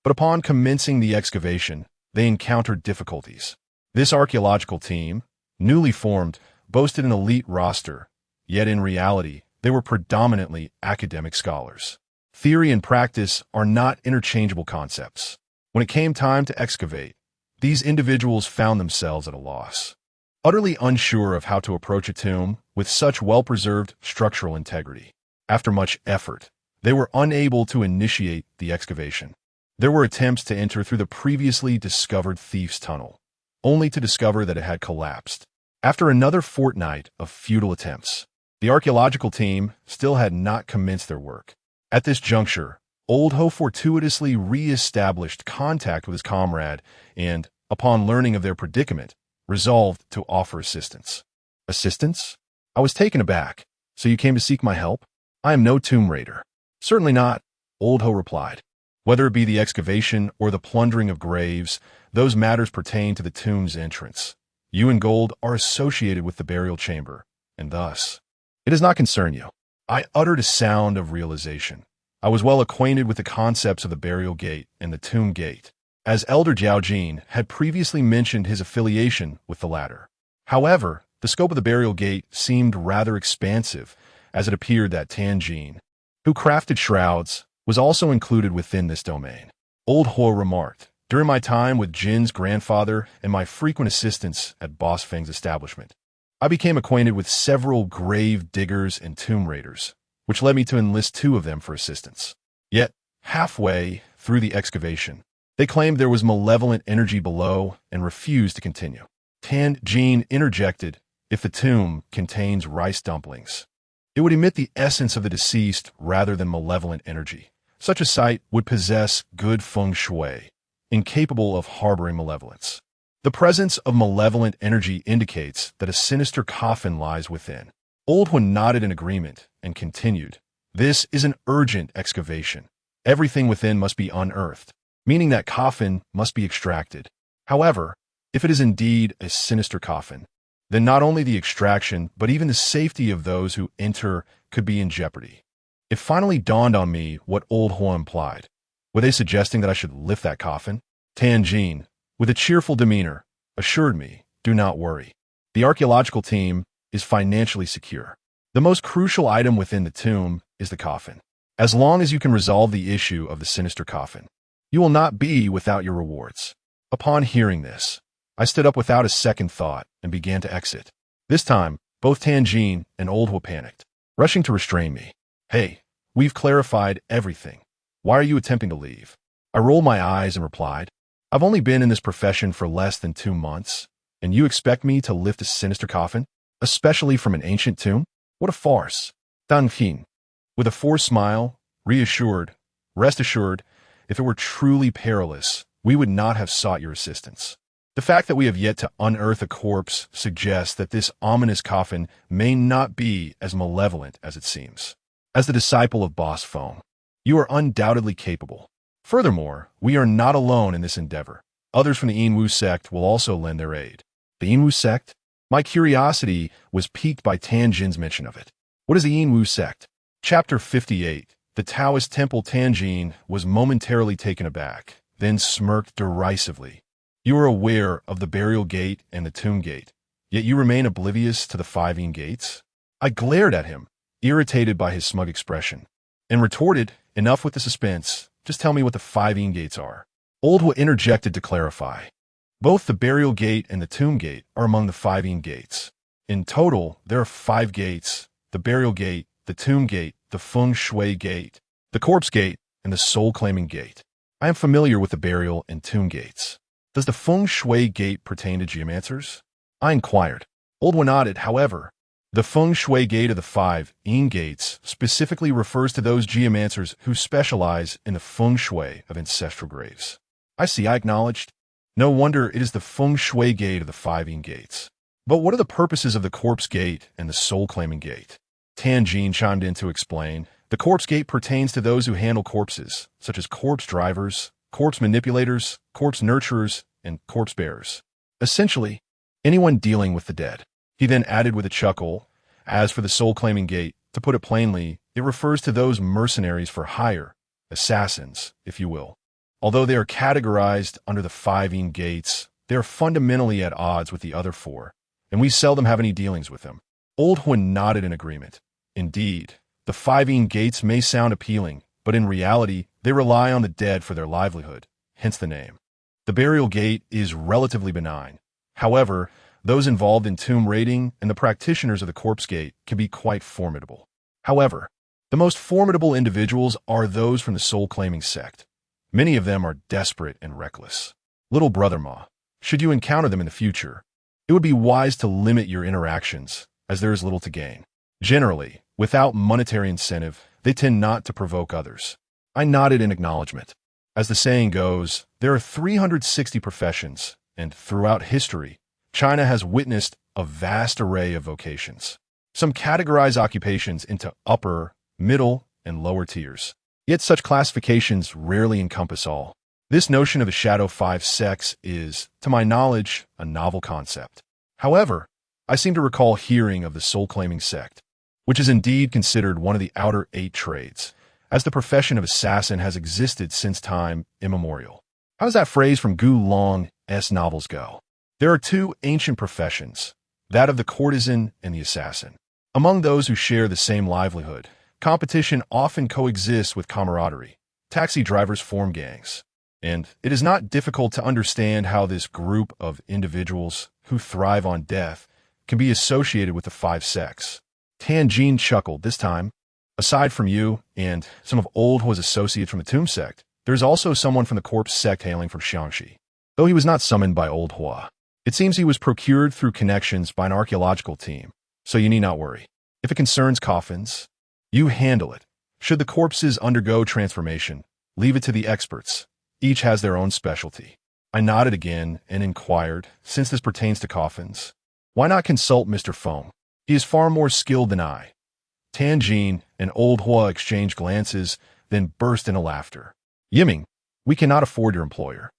but upon commencing the excavation, they encountered difficulties. This archaeological team, newly formed, boasted an elite roster, yet in reality, they were predominantly academic scholars. Theory and practice are not interchangeable concepts. When it came time to excavate, these individuals found themselves at a loss. Utterly unsure of how to approach a tomb with such well-preserved structural integrity. After much effort, they were unable to initiate the excavation. There were attempts to enter through the previously discovered thief's tunnel, only to discover that it had collapsed. After another fortnight of futile attempts, the archaeological team still had not commenced their work. At this juncture, Old Hua fortuitously re-established contact with his comrade and, upon learning of their predicament, resolved to offer assistance. Assistance? I was taken aback. So you came to seek my help? I am no tomb raider. Certainly not, Old Ho replied. Whether it be the excavation or the plundering of graves, those matters pertain to the tomb's entrance. You and gold are associated with the burial chamber, and thus, it does not concern you. I uttered a sound of realization. I was well acquainted with the concepts of the burial gate and the tomb gate, as Elder Jiao Jin had previously mentioned his affiliation with the latter. However, the scope of the burial gate seemed rather expansive, as it appeared that Tan Jin, who crafted shrouds, was also included within this domain. Old Ho remarked, during my time with Jin's grandfather and my frequent assistance at Boss Feng's establishment, I became acquainted with several grave diggers and tomb raiders, which led me to enlist 2 of them for assistance. Yet, halfway through the excavation, they claimed there was malevolent energy below and refused to continue. Tan Jin interjected, if the tomb contains rice dumplings, it would emit the essence of the deceased rather than malevolent energy. Such a site would possess good feng shui, incapable of harboring malevolence. The presence of malevolent energy indicates that a sinister coffin lies within. Old One nodded in agreement and continued, this is an urgent excavation. Everything within must be unearthed, meaning that coffin must be extracted. However, if it is indeed a sinister coffin, then not only the extraction, but even the safety of those who enter could be in jeopardy. It finally dawned on me what Old Ho implied. Were they suggesting that I should lift that coffin? Tan Jin, with a cheerful demeanor, assured me, do not worry. The archaeological team is financially secure. The most crucial item within the tomb is the coffin. As long as you can resolve the issue of the sinister coffin, you will not be without your rewards. Upon hearing this, I stood up without a second thought and began to exit. This time, both Tan Jin and Old Ho panicked, rushing to restrain me. Hey, we've clarified everything. Why are you attempting to leave? I rolled my eyes and replied, I've only been in this profession for less than 2 months, and you expect me to lift a sinister coffin, especially from an ancient tomb? What a farce. Dan Qin, with a forced smile, reassured, rest assured, if it were truly perilous, we would not have sought your assistance. The fact that we have yet to unearth a corpse suggests that this ominous coffin may not be as malevolent as it seems. As the disciple of Boss Feng, you are undoubtedly capable. Furthermore, we are not alone in this endeavor. Others from the Yinwu sect will also lend their aid. The Yinwu sect? My curiosity was piqued by Tan Jin's mention of it. What is the Yinwu sect? Chapter 58. The Taoist temple. Tan Jin was momentarily taken aback, then smirked derisively. You are aware of the burial gate and the tomb gate, yet you remain oblivious to the 5 Yin gates? I glared at him, irritated by his smug expression, and retorted, enough with the suspense, just tell me what the 5 Yin gates are. Old Ho interjected to clarify. Both the burial gate and the tomb gate are among the 5 Yin gates. In total, there are 5 gates: the burial gate, the tomb gate, the feng shui gate, the corpse gate, and the soul-claiming gate. I am familiar with the burial and tomb gates. Does the feng shui gate pertain to geomancers? I inquired. Old One nodded. However, the feng shui gate of the 5 Yin gates specifically refers to those geomancers who specialize in the feng shui of ancestral graves. I see, I acknowledged. No wonder it is the feng shui gate of the 5 Yin gates. But what are the purposes of the corpse gate and the soul-claiming gate? Tan Jin chimed in to explain. The corpse gate pertains to those who handle corpses, such as corpse drivers, corpse manipulators, corpse nurturers, and corpse bearers. Essentially, anyone dealing with the dead. He then added with a chuckle, as for the soul-claiming gate, to put it plainly, it refers to those mercenaries for hire, assassins, if you will. Although they are categorized under the 5 Yin gates, they are fundamentally at odds with the other 4, and we seldom have any dealings with them. Old Ho nodded in agreement. Indeed, the 5 Yin gates may sound appealing, but in reality, they rely on the dead for their livelihood, hence the name. The burial gate is relatively benign. However, those involved in tomb raiding and the practitioners of the corpse gate can be quite formidable. However, the most formidable individuals are those from the soul-claiming sect. Many of them are desperate and reckless. Little brother Ma, should you encounter them in the future, it would be wise to limit your interactions, as there is little to gain. Generally, without monetary incentive, they tend not to provoke others. I nodded in acknowledgement. As the saying goes, there are 360 professions, and throughout history, China has witnessed a vast array of vocations. Some categorize occupations into upper, middle, and lower tiers. Yet such classifications rarely encompass all. This notion of a Shadow 5 sects is, to my knowledge, a novel concept. However, I seem to recall hearing of the soul-claiming sect, which is indeed considered one of the outer 8 trades, as the profession of assassin has existed since time immemorial. How does that phrase from Gu Long's novels go? There are 2 ancient professions, that of the courtesan and the assassin. Among those who share the same livelihood, competition often coexists with camaraderie. Taxi drivers form gangs. And it is not difficult to understand how this group of individuals who thrive on death can be associated with the 5 sects. Tianjin chuckled this time. Aside from you and some of Old Hua's associates from the Tomb sect, there is also someone from the Corpse sect hailing from Xiangxi. Though he was not summoned by Old Hua, it seems he was procured through connections by an archaeological team, so you need not worry. If it concerns coffins, you handle it. Should the corpses undergo transformation, leave it to the experts. Each has their own specialty. I nodded again and inquired, since this pertains to coffins, why not consult Mr. Feng? He is far more skilled than I. Tianjin and Old Hua exchanged glances, then burst into laughter. Yiming, we cannot afford your employer.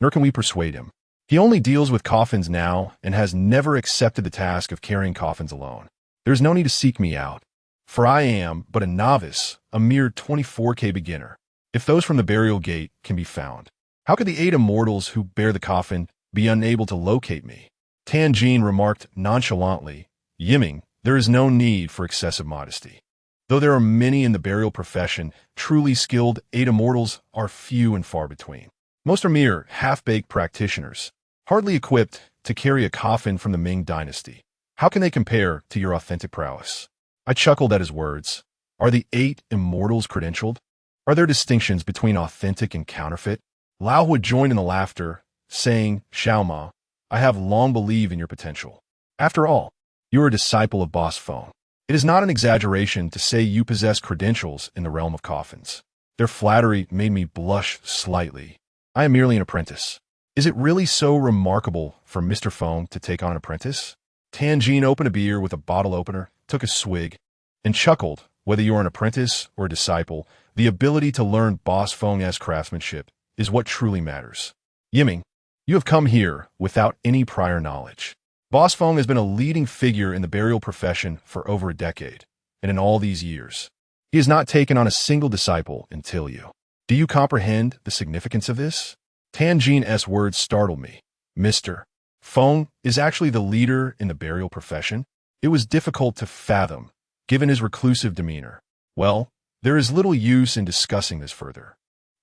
Nor can we persuade him. He only deals with coffins now and has never accepted the task of carrying coffins alone. There is no need to seek me out, for I am but a novice, a mere 24K beginner. If those from the burial gate can be found, how could the 8 immortals who bear the coffin be unable to locate me? Tianjin remarked nonchalantly, Yiming, there is no need for excessive modesty. Though there are many in the burial profession, truly skilled 8 immortals are few and far between. Most are mere half-baked practitioners, hardly equipped to carry a coffin from the Ming dynasty. How can they compare to your authentic prowess? I chuckled at his words. Are the 8 immortals credentialed? Are there distinctions between authentic and counterfeit? Lao Hu joined in the laughter, saying, Xiaoma, I have long believed in your potential. After all, you are a disciple of Boss Feng. It is not an exaggeration to say you possess credentials in the realm of coffins. Their flattery made me blush slightly. I am merely an apprentice. Is it really so remarkable for Mr. Feng to take on an apprentice? Tianjin opened a beer with a bottle opener, took a swig, and chuckled. Whether you are an apprentice or a disciple, the ability to learn Boss Feng's craftsmanship is what truly matters. Yiming, you have come here without any prior knowledge. Boss Feng has been a leading figure in the burial profession for over a decade, and in all these years, he has not taken on a single disciple until you. Do you comprehend the significance of this? Tianjin's words startled me. Mr. Feng is actually the leader in the burial profession? It was difficult to fathom, given his reclusive demeanor. Well, there is little use in discussing this further.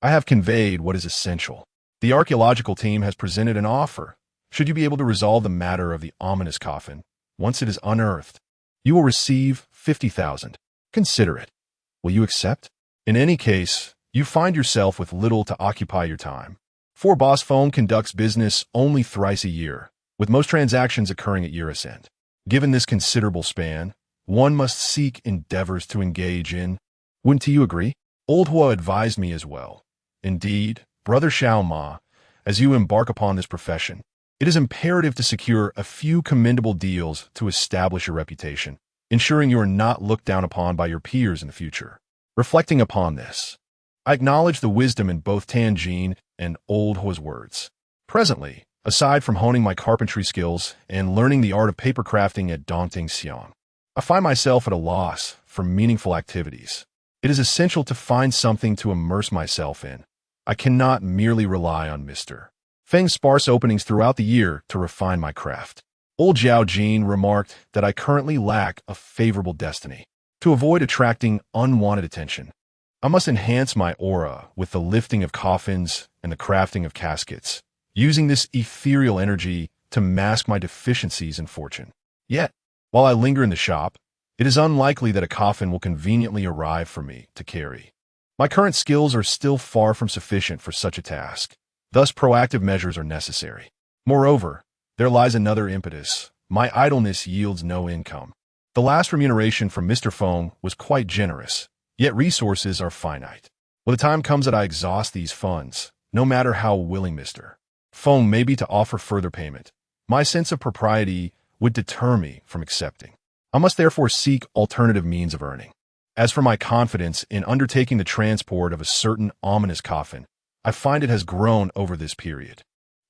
I have conveyed what is essential. The archaeological team has presented an offer. Should you be able to resolve the matter of the ominous coffin, once it is unearthed, you will receive 50,000. Consider it. Will you accept? In any case, you find yourself with little to occupy your time. For Boss Feng conducts business only thrice a year, with most transactions occurring at year's end. Given this considerable span, one must seek endeavors to engage in. Wouldn't you agree? Old Hua advised me as well. Indeed, Brother Xiao Ma, as you embark upon this profession, it is imperative to secure a few commendable deals to establish your reputation, ensuring you are not looked down upon by your peers in the future. Reflecting upon this, I acknowledge the wisdom in both Tianjin and Old Hua's words. Presently, aside from honing my carpentry skills and learning the art of paper crafting at Dongting Xiang, I find myself at a loss for meaningful activities. It is essential to find something to immerse myself in. I cannot merely rely on Mr. Feng's sparse openings throughout the year to refine my craft. Old Zhao Jin remarked that I currently lack a favorable destiny. To avoid attracting unwanted attention, I must enhance my aura with the lifting of coffins and the crafting of caskets, using this ethereal energy to mask my deficiencies in fortune. Yet, while I linger in the shop, it is unlikely that a coffin will conveniently arrive for me to carry. My current skills are still far from sufficient for such a task. Thus, proactive measures are necessary. Moreover, there lies another impetus. My idleness yields no income. The last remuneration from Mr. Feng was quite generous, yet resources are finite. When the time comes that I exhaust these funds, no matter how willing Mr. Feng may be to offer further payment, My sense of propriety would deter me from accepting. I must therefore seek alternative means of earning. As for my confidence in undertaking the transport of a certain ominous coffin, I find it has grown over this period.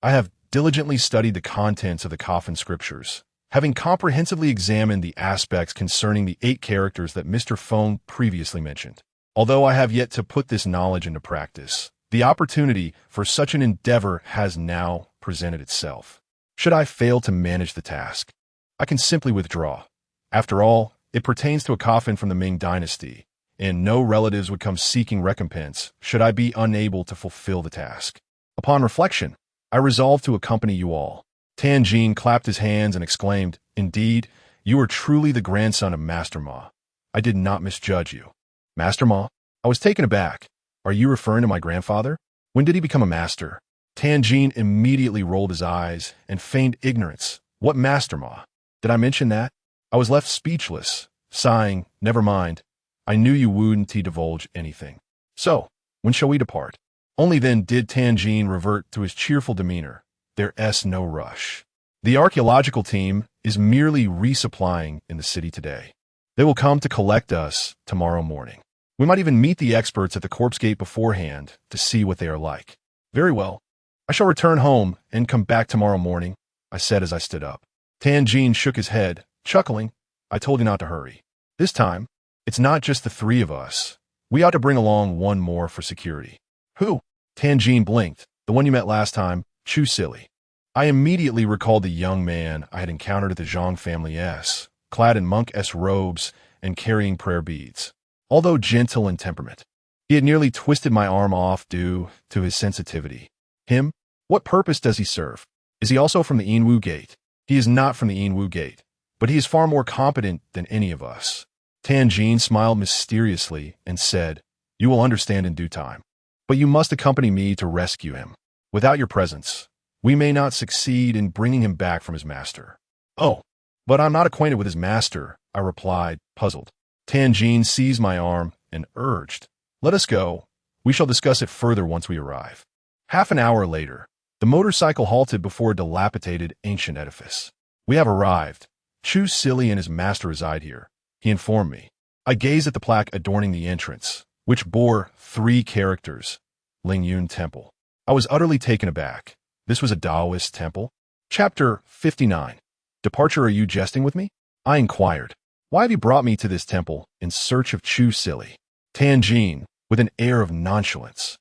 I have diligently studied the contents of the coffin scriptures, having comprehensively examined the aspects concerning the 8 characters that Mr. Feng previously mentioned. Although I have yet to put this knowledge into practice, the opportunity for such an endeavor has now presented itself. Should I fail to manage the task, I can simply withdraw. After all, it pertains to a coffin from the Ming dynasty, and no relatives would come seeking recompense should I be unable to fulfill the task. Upon reflection, I resolved to accompany you all. Tianjin clapped his hands and exclaimed, "Indeed, you are truly the grandson of Master Ma. I did not misjudge you." Master Ma? I was taken aback. Are you referring to my grandfather? When did he become a master? Tianjin immediately rolled his eyes and feigned ignorance. What Master Ma? Did I mention that? I was left speechless, sighing, "Never mind. I knew you wouldn't divulge anything. So, when shall we depart?" Only then did Tianjin revert to his cheerful demeanor. There's no rush. The archaeological team is merely resupplying in the city today. They will come to collect us tomorrow morning. We might even meet the experts at the corpse gate beforehand to see what they are like. Very well. I shall return home and come back tomorrow morning, I said as I stood up. Tianjin shook his head, chuckling. I told you not to hurry. This time, it's not just the 3 of us. We ought to bring along one more for security. Who? Tianjin blinked. The one you met last time, Chu Silly. I immediately recalled the young man I had encountered at the Zhang family's, clad in monk-esque robes and carrying prayer beads. Although gentle in temperament, he had nearly twisted my arm off due to his sensitivity. Him? What purpose does he serve? Is he also from the Yinwu Gate? He is not from the Yinwu Gate, but he is far more competent than any of us. Tianjin smiled mysteriously and said, "You will understand in due time. But you must accompany me to rescue him. Without your presence, we may not succeed in bringing him back from his master." "Oh, but I'm not acquainted with his master," I replied, puzzled. Tianjin seized my arm and urged, "Let us go. We shall discuss it further once we arrive." Half an hour later, the motorcycle halted before a dilapidated ancient edifice. "We have arrived. Chu Silly and his master reside here," he informed me. I gazed at the plaque adorning the entrance, which bore 3 characters, Lingyun Temple. I was utterly taken aback. This was a Taoist temple? Chapter 59. Departure. Are you jesting with me? I inquired. Why have you brought me to this temple in search of Chu Silly? Tianjin, with an air of nonchalance,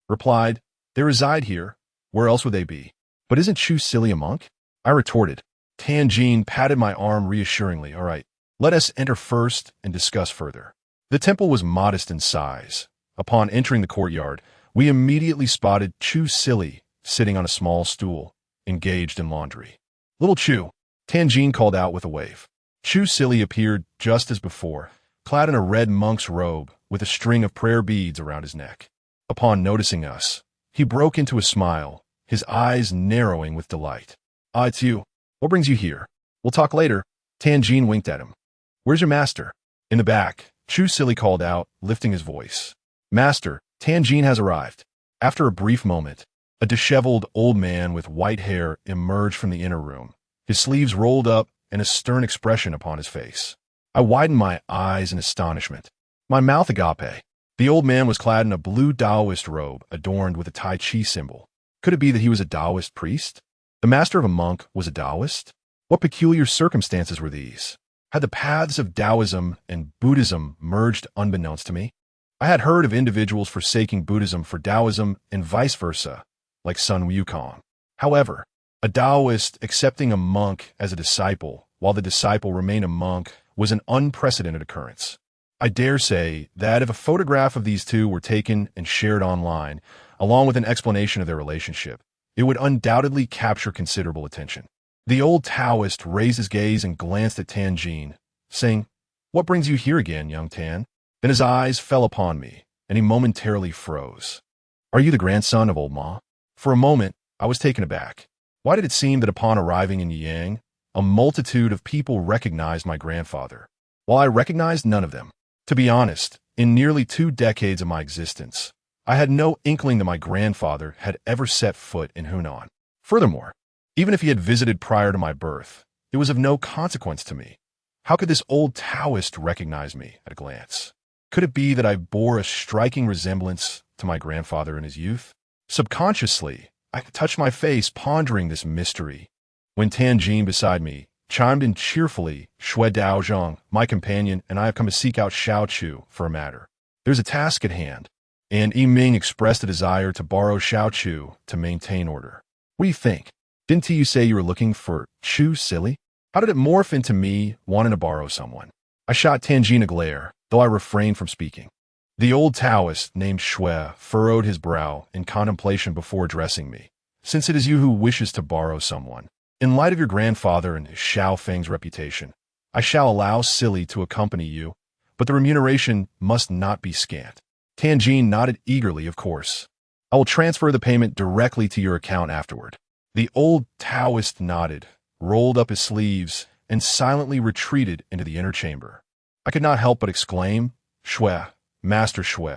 replied, "They reside here. Where else would they be? But isn't Chu Silly a monk?" I retorted. Tianjin patted my arm reassuringly. "All right, let us enter first and discuss further." The temple was modest in size. Upon entering the courtyard, we immediately spotted Chu Silly sitting on a small stool, engaged in laundry. "Little Chu," Tianjin called out with a wave. Chu Silly appeared just as before, clad in a red monk's robe with a string of prayer beads around his neck. Upon noticing us, he broke into a smile, his eyes narrowing with delight. "Ah, it's you. What brings you here? We'll talk later." Tianjin winked at him. "Where's your master?" "In the back," Chu Silly called out, lifting his voice. "Master, Tianjin has arrived." After a brief moment, a disheveled old man with white hair emerged from the inner room, his sleeves rolled up and a stern expression upon his face. I widened my eyes in astonishment, my mouth agape. The old man was clad in a blue Taoist robe adorned with a Tai Chi symbol. Could it be that he was a Taoist priest? The master of a monk was a Taoist? What peculiar circumstances were these? Had the paths of Taoism and Buddhism merged unbeknownst to me? I had heard of individuals forsaking Buddhism for Taoism and vice versa, like Sun Wukong. However, a Taoist accepting a monk as a disciple, while the disciple remained a monk, was an unprecedented occurrence. I dare say that if a photograph of these two were taken and shared online, along with an explanation of their relationship, it would undoubtedly capture considerable attention. The old Taoist raised his gaze and glanced at Tianjin, saying, "What brings you here again, young Tan?" Then his eyes fell upon me, and he momentarily froze. "Are you the grandson of old Ma?" For a moment, I was taken aback. Why did it seem that upon arriving in Yang, a multitude of people recognized my grandfather, while I recognized none of them? To be honest, in nearly 2 decades of my existence, I had no inkling that my grandfather had ever set foot in Hunan. Furthermore, Even if he had visited prior to my birth, it was of no consequence to me. How could this old Taoist recognize me at a glance? Could it be that I bore a striking resemblance to my grandfather in his youth? Subconsciously, I touched my face, pondering this mystery, when Tianjin beside me chimed in cheerfully, "Shui Daozhang, my companion, and I have come to seek out Xiao Chu for a matter. There's a task at hand." And Yi Ming expressed a desire to borrow Xiao Chu to maintain order. "What do you think? Didn't you say you were looking for Chu, silly? How did it morph into me wanting to borrow someone?" I shot Tianjin a glare, though I refrained from speaking. The old Taoist, named Shui, furrowed his brow in contemplation before addressing me. "Since it is you who wishes to borrow someone, in light of your grandfather and Xiao Feng's reputation, I shall allow Silly to accompany you, but the remuneration must not be scant." Tianjin nodded eagerly, "Of course. I will transfer the payment directly to your account afterward." The old Taoist nodded, rolled up his sleeves, and silently retreated into the inner chamber. I could not help but exclaim, "Shui, Master Shui,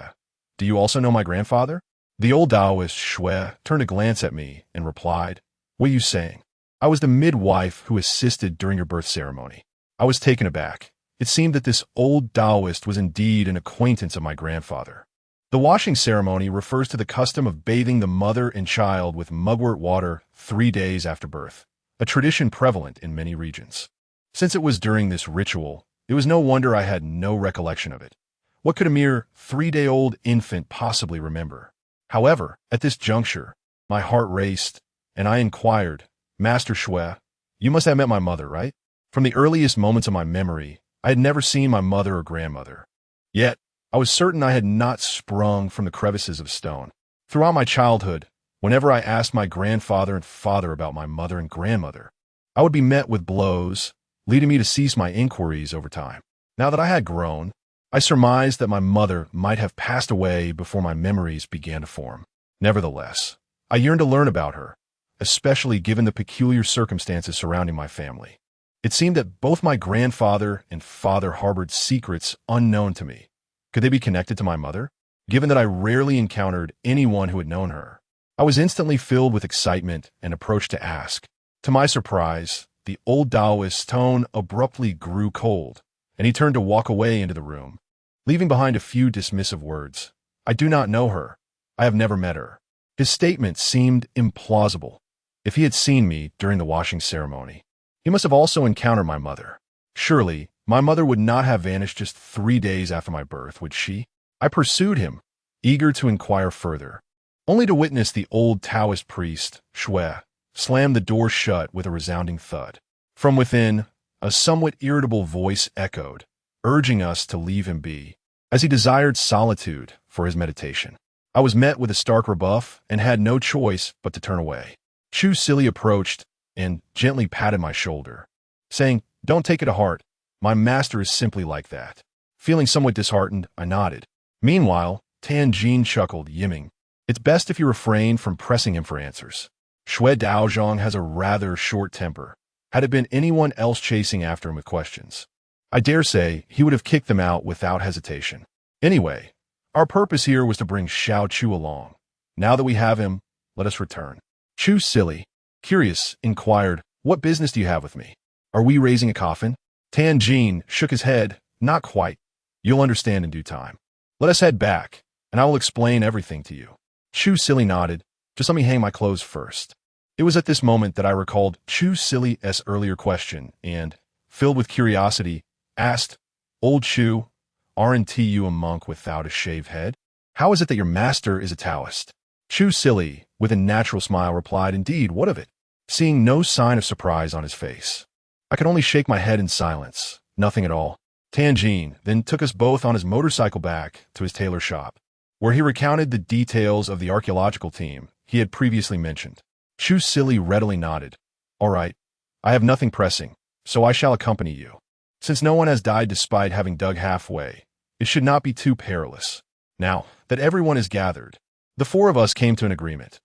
do you also know my grandfather?" The old Taoist Shui turned a glance at me and replied, "What are you saying?" "I was the midwife who assisted during your birth ceremony." I was taken aback. It seemed that this old Taoist was indeed an acquaintance of my grandfather. The washing ceremony refers to the custom of bathing the mother and child with mugwort water 3 days after birth, a tradition prevalent in many regions. Since it was during this ritual, it was no wonder I had no recollection of it. What could a mere 3-day-old infant possibly remember? However, at this juncture, my heart raced, and I inquired, "Master Shui, you must have met my mother, right?" From the earliest moments of my memory, I had never seen my mother or grandmother. Yet, I was certain I had not sprung from the crevices of stone. Throughout my childhood, whenever I asked my grandfather and father about my mother and grandmother, I would be met with blows, leading me to cease my inquiries over time. Now that I had grown, I surmised that my mother might have passed away before my memories began to form. Nevertheless, I yearned to learn about her, especially given the peculiar circumstances surrounding my family. It seemed that both my grandfather and father harbored secrets unknown to me. Could they be connected to my mother? Given that I rarely encountered anyone who had known her, I was instantly filled with excitement and approached to ask. To my surprise, the old Taoist's tone abruptly grew cold, and he turned to walk away into the room, leaving behind a few dismissive words. "I do not know her. I have never met her." His statement seemed implausible. If he had seen me during the washing ceremony, he must have also encountered my mother. Surely, my mother would not have vanished just 3 days after my birth, would she? I pursued him, eager to inquire further, only to witness the old Taoist priest, Shui, slam the door shut with a resounding thud. From within, a somewhat irritable voice echoed, urging us to leave him be, as he desired solitude for his meditation. I was met with a stark rebuff and had no choice but to turn away. Chu Silly approached and gently patted my shoulder, saying, "Don't take it to heart. My master is simply like that." Feeling somewhat disheartened, I nodded. Meanwhile, Tianjin chuckled, yimming, "It's best if you refrain from pressing him for answers. Shui Daozhang has a rather short temper. Had it been anyone else chasing after him with questions, I dare say he would have kicked them out without hesitation. Anyway, our purpose here was to bring Xiao Chu along. Now that we have him, let us return." Chu Silly, curious, inquired, "What business do you have with me? Are we raising a coffin?" Tianjin shook his head, "Not quite. You'll understand in due time. Let us head back, and I will explain everything to you." Chu Silly nodded. "Just let me hang my clothes first." It was at this moment that I recalled Chu Silly's earlier question and, filled with curiosity, asked, "Old Chu, aren't you a monk without a shaved head? How is it that your master is a Taoist?" Chu Silly, with a natural smile, replied, "Indeed, what of it?" Seeing no sign of surprise on his face, I could only shake my head in silence. "Nothing at all." Tianjin then took us both on his motorcycle back to his tailor shop, where he recounted the details of the archaeological team he had previously mentioned. Chu Silly readily nodded. "All right, I have nothing pressing, so I shall accompany you. Since no one has died despite having dug halfway, it should not be too perilous. Now that everyone is gathered, the 4 of us came to an agreement.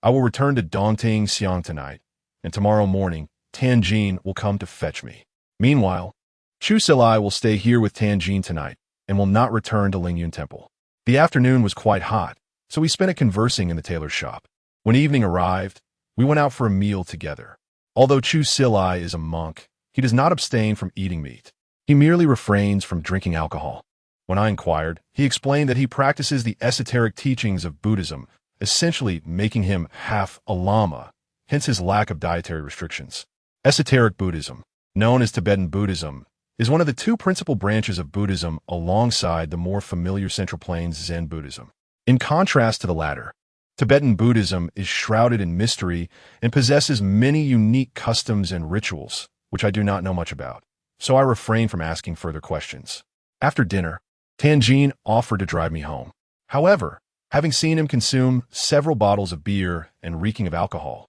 I will return to Dongting Xiang tonight, and tomorrow morning, Tianjin will come to fetch me. Meanwhile, Chu Silai will stay here with Tianjin tonight and will not return to Lingyun Temple." The afternoon was quite hot, so we spent it conversing in the tailor's shop. When evening arrived, We went out for a meal together. Although Chu Silai is a monk, he does not abstain from eating meat. He merely refrains from drinking alcohol. When I inquired, he explained that he practices the esoteric teachings of Buddhism, essentially making him half a lama, hence his lack of dietary restrictions. Esoteric Buddhism, known as Tibetan Buddhism, is one of the two principal branches of Buddhism alongside the more familiar Central Plains Zen Buddhism. In contrast to the latter, Tibetan Buddhism is shrouded in mystery and possesses many unique customs and rituals, which I do not know much about, so I refrain from asking further questions. After dinner, Tianjin offered to drive me home. However, having seen him consume several bottles of beer and reeking of alcohol,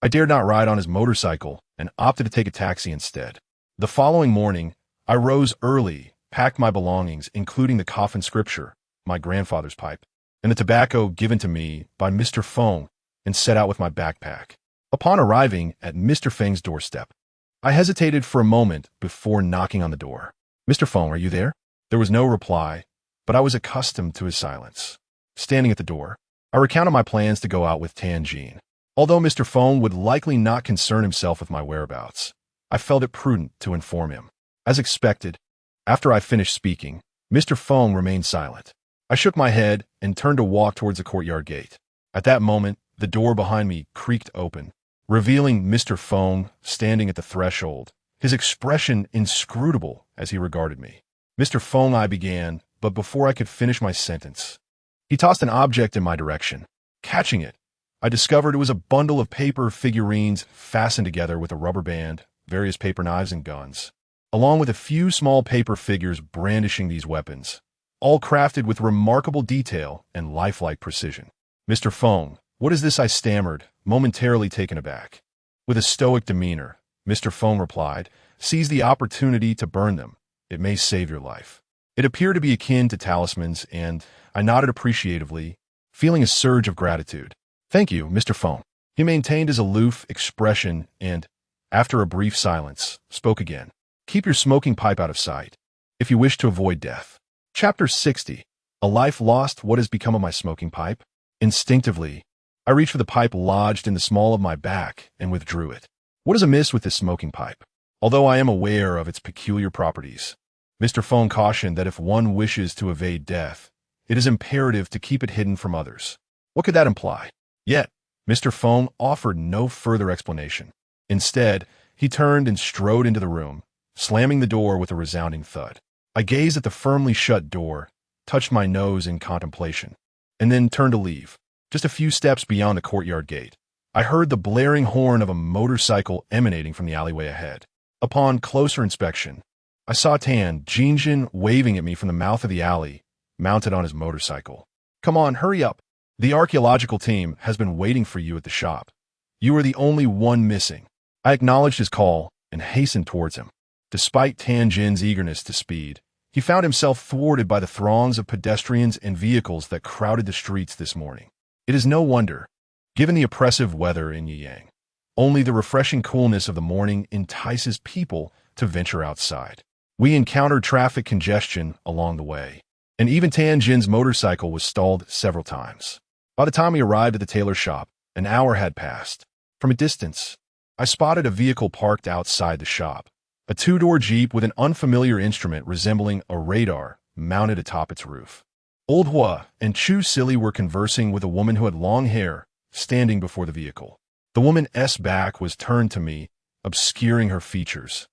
I dared not ride on his motorcycle and opted to take a taxi instead. The following morning, I rose early, packed my belongings, including the coffin scripture, my grandfather's pipe, and the tobacco given to me by Mr. Feng, and set out with my backpack. Upon arriving at Mr. Feng's doorstep, I hesitated for a moment before knocking on the door. "Mr. Feng, are you there?" There was no reply, but I was accustomed to his silence. Standing at the door, I recounted my plans to go out with Tianjin. Although Mr. Feng would likely not concern himself with my whereabouts, I felt it prudent to inform him. As expected, after I finished speaking, Mr. Feng remained silent. I shook my head and turned to walk towards the courtyard gate. At that moment, the door behind me creaked open, revealing Mr. Feng standing at the threshold, his expression inscrutable as he regarded me. "Mr. Feng," I began, but before I could finish my sentence, he tossed an object in my direction. Catching it, I discovered it was a bundle of paper figurines fastened together with a rubber band, various paper knives and guns, along with a few small paper figures brandishing these weapons, all crafted with remarkable detail and lifelike precision. "Mr. Feng, what is this?" I stammered, momentarily taken aback. With a stoic demeanor, Mr. Feng replied, "Seize the opportunity to burn them. It may save your life." It appeared to be akin to talismans, and I nodded appreciatively, feeling a surge of gratitude. "Thank you, Mr. Feng." He maintained his aloof expression and, after a brief silence, spoke again. "Keep your smoking pipe out of sight, if you wish to avoid death." Chapter 60. A Life Lost. What has become of my smoking pipe? Instinctively, I reached for the pipe lodged in the small of my back and withdrew it. What is amiss with this smoking pipe? Although I am aware of its peculiar properties, Mr. Feng cautioned that if one wishes to evade death, it is imperative to keep it hidden from others. What could that imply? Yet, Mr. Feng offered no further explanation. Instead, he turned and strode into the room, slamming the door with a resounding thud. I gazed at the firmly shut door, touched my nose in contemplation, and then turned to leave. Just a few steps beyond the courtyard gate, I heard the blaring horn of a motorcycle emanating from the alleyway ahead. Upon closer inspection, I saw Tianjin waving at me from the mouth of the alley, mounted on his motorcycle. "Come on, hurry up. The archaeological team has been waiting for you at the shop. You are the only one missing." I acknowledged his call and hastened towards him. Despite Tianjin's eagerness to speed, he found himself thwarted by the throngs of pedestrians and vehicles that crowded the streets this morning. It is no wonder, given the oppressive weather in Yiyang. Only the refreshing coolness of the morning entices people to venture outside. We encountered traffic congestion along the way, and even Tianjin's motorcycle was stalled several times. By the time we arrived at the tailor shop, an hour had passed. From a distance, I spotted a vehicle parked outside the shop. A two-door Jeep with an unfamiliar instrument resembling a radar mounted atop its roof. Old Hua and Chu Silly were conversing with a woman who had long hair, standing before the vehicle. The woman's back was turned to me, obscuring her features,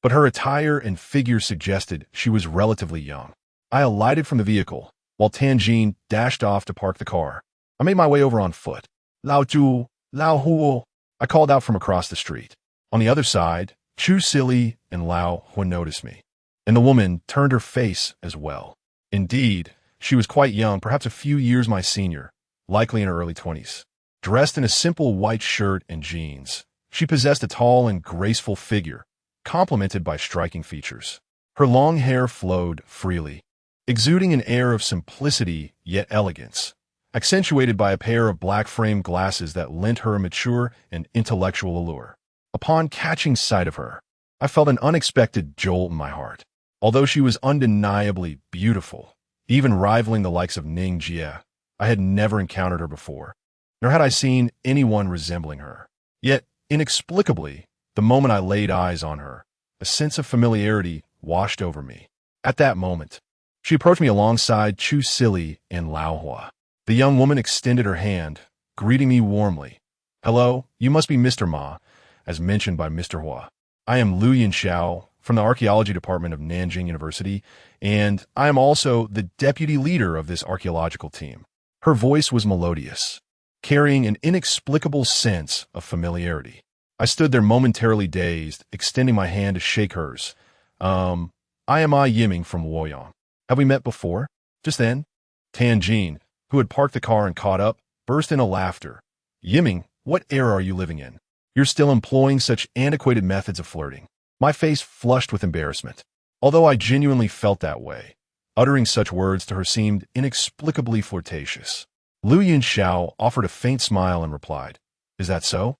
but her attire and figure suggested she was relatively young. I alighted from the vehicle, while Tianjin dashed off to park the car. I made my way over on foot. "Lao Zhu, Lao Huo," I called out from across the street. On the other side, Chu Silly and Lao Hua noticed me, and the woman turned her face as well. Indeed, she was quite young, perhaps a few years my senior, likely in her early 20s. Dressed in a simple white shirt and jeans, she possessed a tall and graceful figure, complemented by striking features. Her long hair flowed freely, exuding an air of simplicity yet elegance, accentuated by a pair of black-framed glasses that lent her a mature and intellectual allure. Upon catching sight of her, I felt an unexpected jolt in my heart. Although she was undeniably beautiful, even rivaling the likes of Ning Jie, I had never encountered her before, nor had I seen anyone resembling her. Yet, inexplicably, the moment I laid eyes on her, a sense of familiarity washed over me. At that moment, she approached me alongside Chu Sili and Lao Hua. The young woman extended her hand, greeting me warmly. "Hello, you must be Mr. Ma, as mentioned by Mr. Hua. I am Lu Yinxiao from the Archaeology Department of Nanjing University, and I am also the deputy leader of this archaeological team." Her voice was melodious, carrying an inexplicable sense of familiarity. I stood there momentarily dazed, extending my hand to shake hers. I am Yiming from Luoyang. Have we met before?" Just then, Tianjin, who had parked the car and caught up, burst into laughter. "Yiming, what era are you living in? You're still employing such antiquated methods of flirting." My face flushed with embarrassment. Although I genuinely felt that way, uttering such words to her seemed inexplicably flirtatious. Lu Yinxiao offered a faint smile and replied, "Is that so?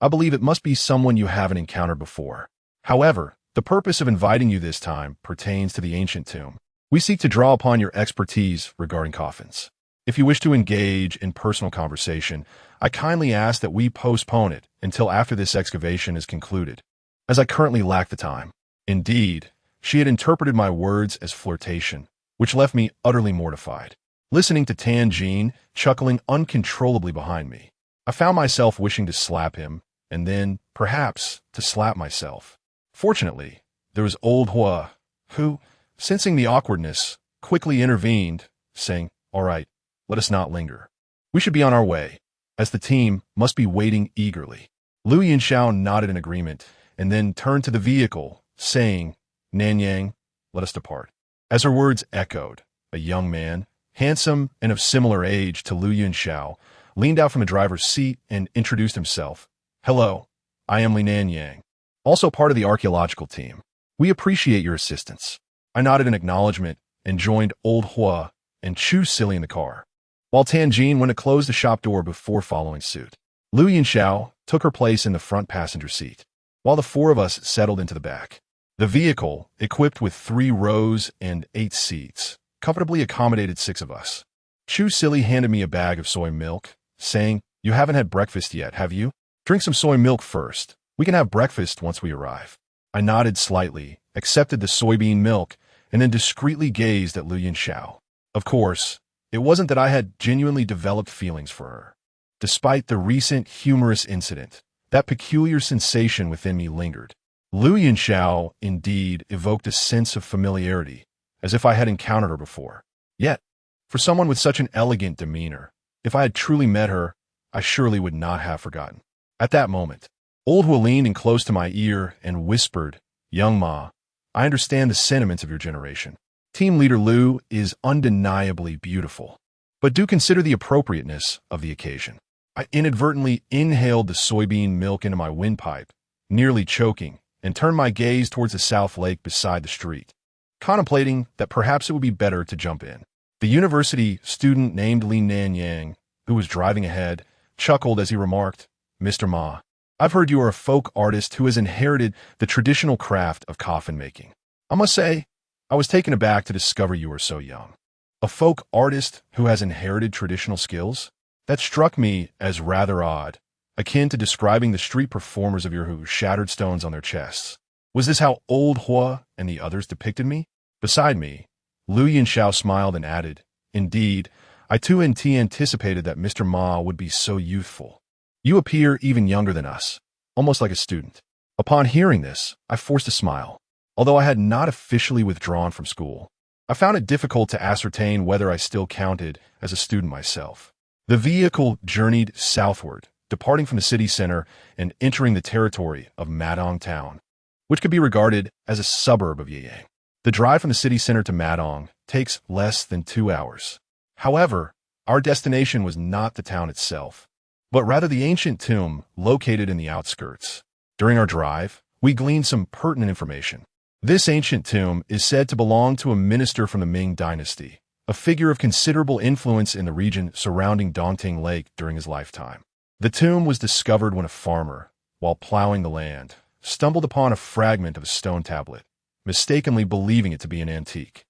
I believe it must be someone you haven't encountered before. However, the purpose of inviting you this time pertains to the ancient tomb. We seek to draw upon your expertise regarding coffins. If you wish to engage in personal conversation, I kindly ask that we postpone it until after this excavation is concluded, as I currently lack the time." Indeed, she had interpreted my words as flirtation, which left me utterly mortified. Listening to Tianjin chuckling uncontrollably behind me, I found myself wishing to slap him, and then, perhaps, to slap myself. Fortunately, there was old Hua, who, sensing the awkwardness, quickly intervened, saying, "All right, let us not linger. We should be on our way, as the team must be waiting eagerly." Lu Yinxiao nodded in agreement, and then turned to the vehicle, saying, "Nanyang, let us depart." As her words echoed, a young man, handsome and of similar age to Lu Yinxiao, leaned out from the driver's seat and introduced himself. "Hello, I am Li Nanyang, also part of the archaeological team. We appreciate your assistance." I nodded in acknowledgement and joined old Hua and Chu Sili in the car, while Tianjin went to close the shop door before following suit. Lu Yinxiao took her place in the front passenger seat, while the four of us settled into the back. The vehicle, equipped with 3 rows and 8 seats, comfortably accommodated 6 of us. Chu Sili handed me a bag of soy milk, saying, "You haven't had breakfast yet, have you? Drink some soy milk first. We can have breakfast once we arrive." I nodded slightly, accepted the soybean milk, and then discreetly gazed at Lu Yinxiao. Of course, it wasn't that I had genuinely developed feelings for her. Despite the recent humorous incident, that peculiar sensation within me lingered. Lu Yinxiao indeed evoked a sense of familiarity, as if I had encountered her before. Yet, for someone with such an elegant demeanor, if I had truly met her, I surely would not have forgotten. At that moment, old Hua leaned in close to my ear and whispered, "Young Ma, I understand the sentiments of your generation. Team Leader Lu is undeniably beautiful, but do consider the appropriateness of the occasion." I inadvertently inhaled the soybean milk into my windpipe, nearly choking, and turned my gaze towards the south lake beside the street, contemplating that perhaps it would be better to jump in. The university student named Li Nanyang, who was driving ahead, chuckled as he remarked, "Mr. Ma, I've heard you are a folk artist who has inherited the traditional craft of coffin making. I must say, I was taken aback to discover you were so young." A folk artist who has inherited traditional skills? That struck me as rather odd, akin to describing the street performers of your who shattered stones on their chests. Was this how old Hua and the others depicted me? Beside me, Lu Yinxiao smiled and added, "Indeed, I too anticipated that Mr. Ma would be so youthful. You appear even younger than us, almost like a student." Upon hearing this, I forced a smile. Although I had not officially withdrawn from school, I found it difficult to ascertain whether I still counted as a student myself. The vehicle journeyed southward, departing from the city center and entering the territory of Madong Town, which could be regarded as a suburb of Yiyang. The drive from the city center to Madong takes less than 2 hours. However, our destination was not the town itself, but rather the ancient tomb located in the outskirts. During our drive, we gleaned some pertinent information. This ancient tomb is said to belong to a minister from the Ming dynasty, a figure of considerable influence in the region surrounding Dongting Lake during his lifetime. The tomb was discovered when a farmer, while plowing the land, stumbled upon a fragment of a stone tablet, mistakenly believing it to be an antique,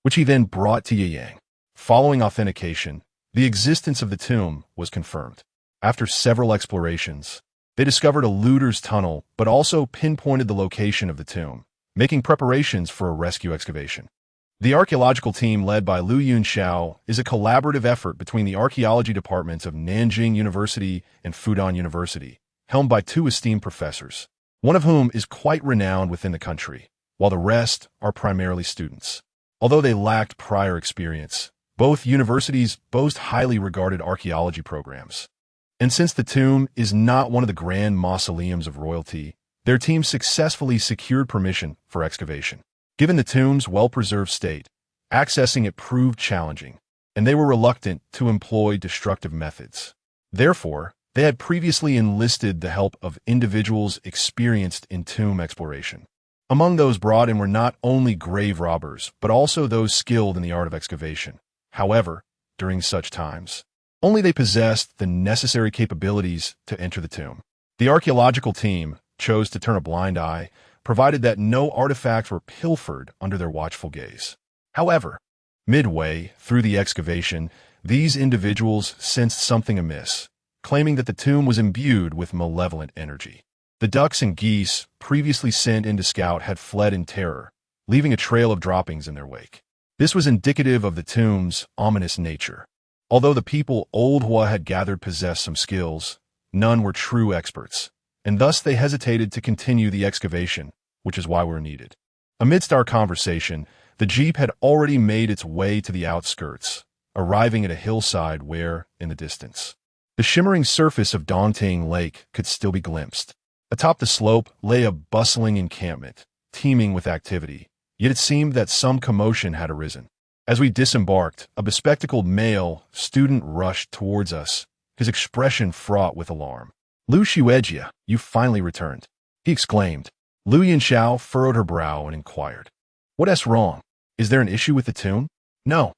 which he then brought to Yiyang. Following authentication, the existence of the tomb was confirmed. After several explorations, They discovered a looter's tunnel, but also pinpointed the location of the tomb, making preparations for a rescue excavation. The archaeological team led by Lu Yunxiao is a collaborative effort between the archaeology departments of Nanjing University and Fudan University, helmed by two esteemed professors, one of whom is quite renowned within the country, while the rest are primarily students. Although they lacked prior experience, both universities boast highly regarded archaeology programs. And since the tomb is not one of the grand mausoleums of royalty, their team successfully secured permission for excavation. Given the tomb's well-preserved state, accessing it proved challenging, and they were reluctant to employ destructive methods. Therefore, they had previously enlisted the help of individuals experienced in tomb exploration. Among those brought in were not only grave robbers, but also those skilled in the art of excavation. However, during such times, only they possessed the necessary capabilities to enter the tomb. The archaeological team chose to turn a blind eye, provided that no artifacts were pilfered under their watchful gaze. However, midway through the excavation, these individuals sensed something amiss, claiming that the tomb was imbued with malevolent energy. The ducks and geese previously sent in to scout had fled in terror, leaving a trail of droppings in their wake. This was indicative of the tomb's ominous nature. Although the people Old Hua had gathered possessed some skills, none were true experts, and thus they hesitated to continue the excavation, which is why we're needed. Amidst our conversation, the jeep had already made its way to the outskirts, arriving at a hillside where, in the distance, the shimmering surface of Dongting Lake could still be glimpsed. Atop the slope lay a bustling encampment, teeming with activity, yet it seemed that some commotion had arisen. As we disembarked, a bespectacled male student rushed towards us, his expression fraught with alarm. "Lu Xuejia, you finally returned," he exclaimed. Lu Yunxiao furrowed her brow and inquired, "What's wrong? Is there an issue with the tomb?" "No."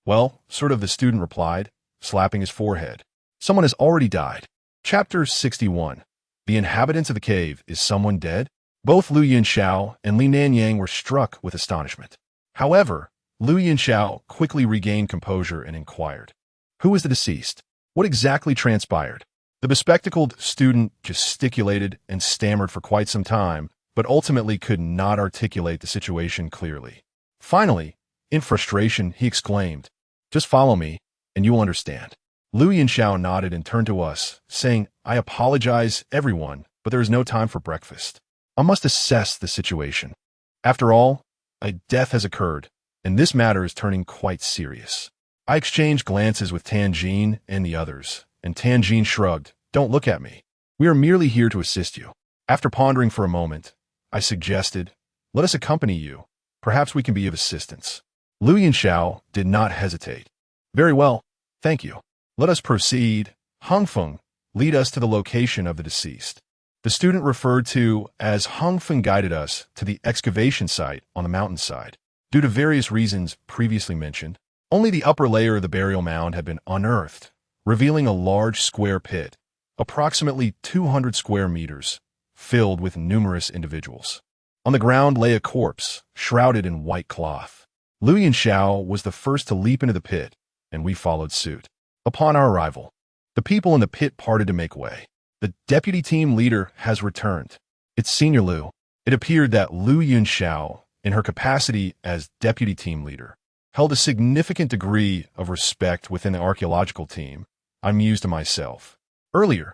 "Well, sort of," the student replied, slapping his forehead. "Someone has already died." Chapter 61. The inhabitants of the cave, is someone dead? Both Lu Yunxiao and Li Nanyang were struck with astonishment. However, Lu Yunxiao quickly regained composure and inquired, "Who is the deceased? What exactly transpired?" The bespectacled student gesticulated and stammered for quite some time, but ultimately could not articulate the situation clearly. Finally, in frustration, he exclaimed, "Just follow me, and you will understand." Lu Yunxiao nodded and turned to us, saying, "I apologize, everyone, but there is no time for breakfast. I must assess the situation. After all, a death has occurred, and this matter is turning quite serious." I exchanged glances with Tanjin and the others, and Tanjin shrugged. "Don't look at me. We are merely here to assist you." After pondering for a moment, I suggested, "Let us accompany you. Perhaps we can be of assistance." Lu Yunxiao did not hesitate. "Very well, thank you. Let us proceed. Hongfeng, lead us to the location of the deceased." The student referred to as Hongfeng guided us to the excavation site on the mountainside. Due to various reasons previously mentioned, only the upper layer of the burial mound had been unearthed, revealing a large square pit, approximately 200 square meters, filled with numerous individuals. On the ground lay a corpse, shrouded in white cloth. Lu Yunxiao was the first to leap into the pit, and we followed suit. Upon our arrival, the people in the pit parted to make way. The deputy team leader has returned. It's Senior Lu. It appeared that Lu Yunxiao, in her capacity as deputy team leader, held a significant degree of respect within the archaeological team. I mused to myself. Earlier,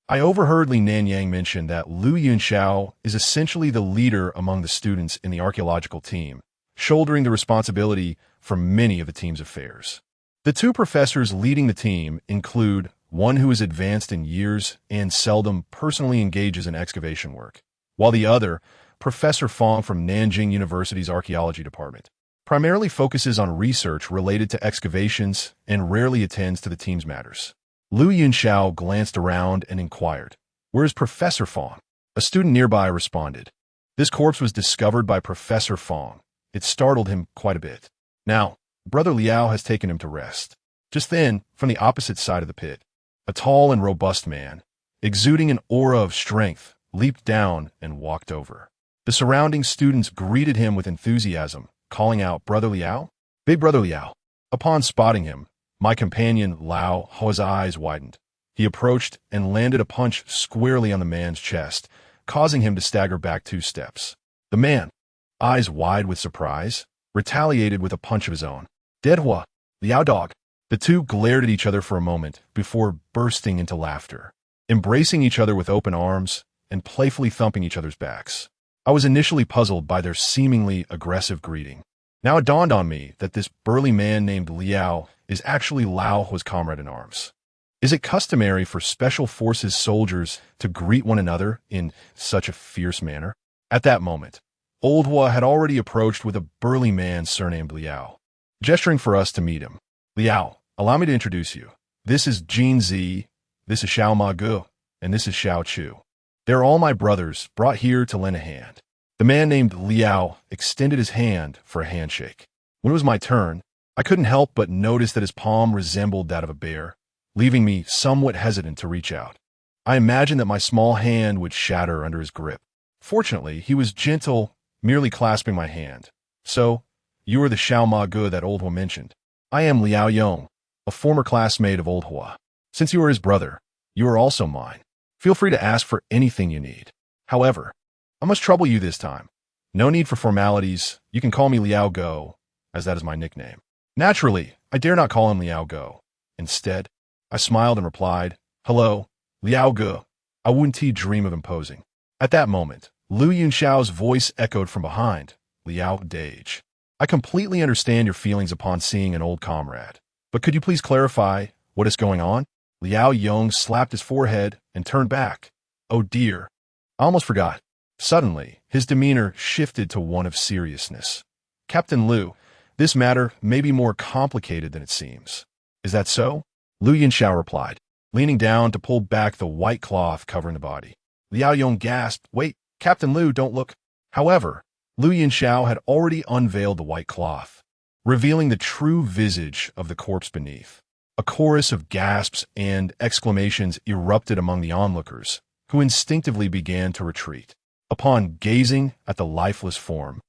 I overheard Li Nanyang mention that Lu Yunxiao is essentially the leader among the students in the archaeological team, shouldering the responsibility for many of the team's affairs. The two professors leading the team include one who is advanced in years and seldom personally engages in excavation work, while the other, Professor Fong from Nanjing University's archaeology department, primarily focuses on research related to excavations and rarely attends to the team's matters. Lu Yunxiao glanced around and inquired, "Where is Professor Fong?" A student nearby responded, "This corpse was discovered by Professor Fong. It startled him quite a bit. Now, Brother Liao has taken him to rest." Just then, from the opposite side of the pit, a tall and robust man, exuding an aura of strength, leaped down and walked over. The surrounding students greeted him with enthusiasm, calling out, "Brother Liao? Big Brother Liao." Upon spotting him, my companion Lao Hua's eyes widened. He approached and landed a punch squarely on the man's chest, causing him to stagger back 2 steps. The man, eyes wide with surprise, retaliated with a punch of his own. Dead Hua, Liao dog. The two glared at each other for a moment before bursting into laughter, embracing each other with open arms and playfully thumping each other's backs. I was initially puzzled by their seemingly aggressive greeting. Now it dawned on me that this burly man named Liao is actually Lao Hua's comrade-in-arms. Is it customary for Special Forces soldiers to greet one another in such a fierce manner? At that moment, Old Hua had already approached with a burly man surnamed Liao, gesturing for us to meet him. Liao, allow me to introduce you. This is Jin Zi, this is Xiao Ma Gu, and this is Xiao Chu. They're all my brothers, brought here to lend a hand. The man named Liao extended his hand for a handshake. When it was my turn, I couldn't help but notice that his palm resembled that of a bear, leaving me somewhat hesitant to reach out. I imagined that my small hand would shatter under his grip. Fortunately, he was gentle, merely clasping my hand. So, you are the Xiao Ma Gu that Old Hua mentioned. I am Liao Yong, a former classmate of Old Hua. Since you are his brother, you are also mine. Feel free to ask for anything you need. However, I must trouble you this time. No need for formalities. You can call me Liao Go, as that is my nickname. Naturally, I dare not call him Liao Go. Instead, I smiled and replied, Hello, Liao Gu. I wouldn't dream of imposing. At that moment, Lu Yunxiao's voice echoed from behind. Liao Dage. I completely understand your feelings upon seeing an old comrade. But could you please clarify what is going on? Liao Yong slapped his forehead and turned back. Oh dear. I almost forgot. Suddenly, his demeanor shifted to one of seriousness. Captain Lu, this matter may be more complicated than it seems. Is that so? Lu Yunxiao replied, leaning down to pull back the white cloth covering the body. Liao Yong gasped, Wait, Captain Lu, don't look. However, Lu Yunxiao had already unveiled the white cloth, revealing the true visage of the corpse beneath. A chorus of gasps and exclamations erupted among the onlookers, who instinctively began to retreat. Upon gazing at the lifeless form,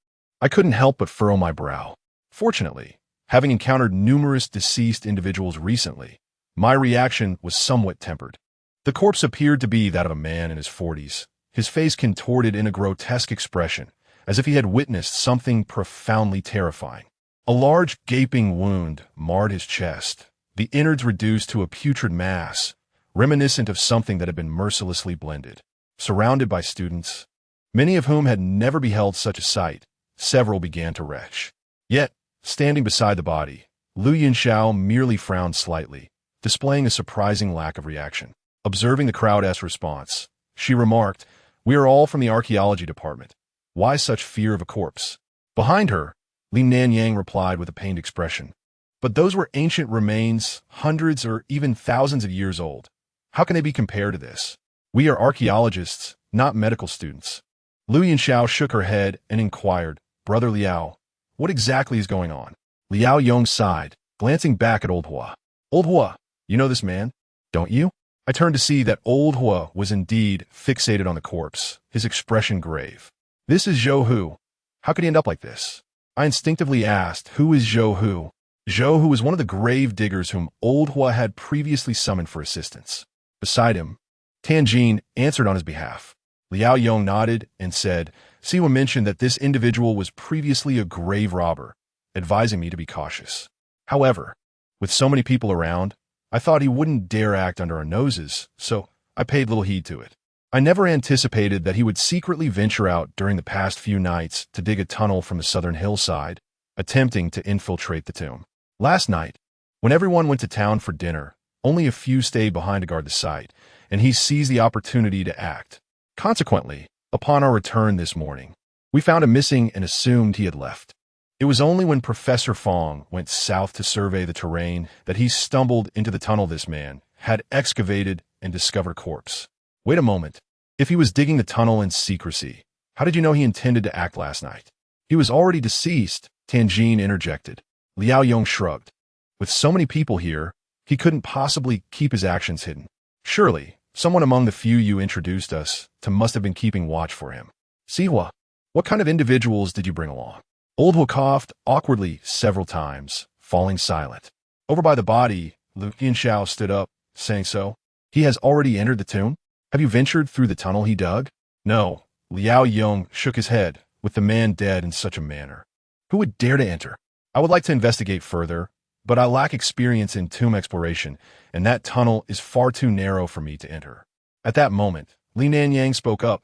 I couldn't help but furrow my brow. Fortunately, having encountered numerous deceased individuals recently, my reaction was somewhat tempered. The corpse appeared to be that of a man in his 40s, his face contorted in a grotesque expression, as if he had witnessed something profoundly terrifying. A large gaping wound marred his chest, the innards reduced to a putrid mass, reminiscent of something that had been mercilessly blended. Surrounded by students, many of whom had never beheld such a sight, several began to retch. Yet, standing beside the body, Lu Yunxiao merely frowned slightly, displaying a surprising lack of reaction. Observing the crowd's response, she remarked, We are all from the archaeology department. Why such fear of a corpse? Behind her, Li Nanyang replied with a pained expression. But those were ancient remains, hundreds or even thousands of years old. How can they be compared to this? We are archaeologists, not medical students. Lu Yunxiao shook her head and inquired, Brother Liao, what exactly is going on? Liao Yong sighed, glancing back at Old Hua. Old Hua, you know this man, don't you? I turned to see that Old Hua was indeed fixated on the corpse, his expression grave. This is Zhou Hu. How could he end up like this? I instinctively asked, Who is Zhou Hu? Zhou Hu was one of the grave diggers whom Old Hua had previously summoned for assistance. Beside him, Tianjin answered on his behalf. Liao Yong nodded and said, Siwa mentioned that this individual was previously a grave robber, advising me to be cautious. However, with so many people around, I thought he wouldn't dare act under our noses, so I paid little heed to it. I never anticipated that he would secretly venture out during the past few nights to dig a tunnel from the southern hillside, attempting to infiltrate the tomb. Last night, when everyone went to town for dinner, only a few stayed behind to guard the site, and he seized the opportunity to act. Consequently, upon our return this morning, we found him missing and assumed he had left. It was only when Professor Fong went south to survey the terrain that he stumbled into the tunnel this man had excavated and discovered a corpse. Wait a moment. If he was digging the tunnel in secrecy, how did you know he intended to act last night? He was already deceased, Tianjin interjected. Liao Yong shrugged. With so many people here, he couldn't possibly keep his actions hidden. Surely, someone among the few you introduced us to must have been keeping watch for him. Sihua, what kind of individuals did you bring along? Old Hua coughed awkwardly several times, falling silent. Over by the body, Lu Yunxiao stood up, saying so. He has already entered the tomb? Have you ventured through the tunnel he dug? No. Liao Yong shook his head, with the man dead in such a manner. Who would dare to enter? I would like to investigate further, but I lack experience in tomb exploration, and that tunnel is far too narrow for me to enter. At that moment, Li Nanyang spoke up.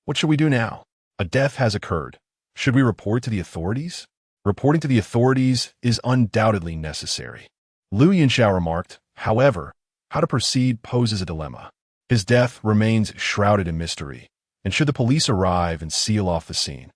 What should we do now? A death has occurred. Should we report to the authorities? Reporting to the authorities is undoubtedly necessary. Lu Yinxiao remarked. However, how to proceed poses a dilemma. His death remains shrouded in mystery, and should the police arrive and seal off the scene,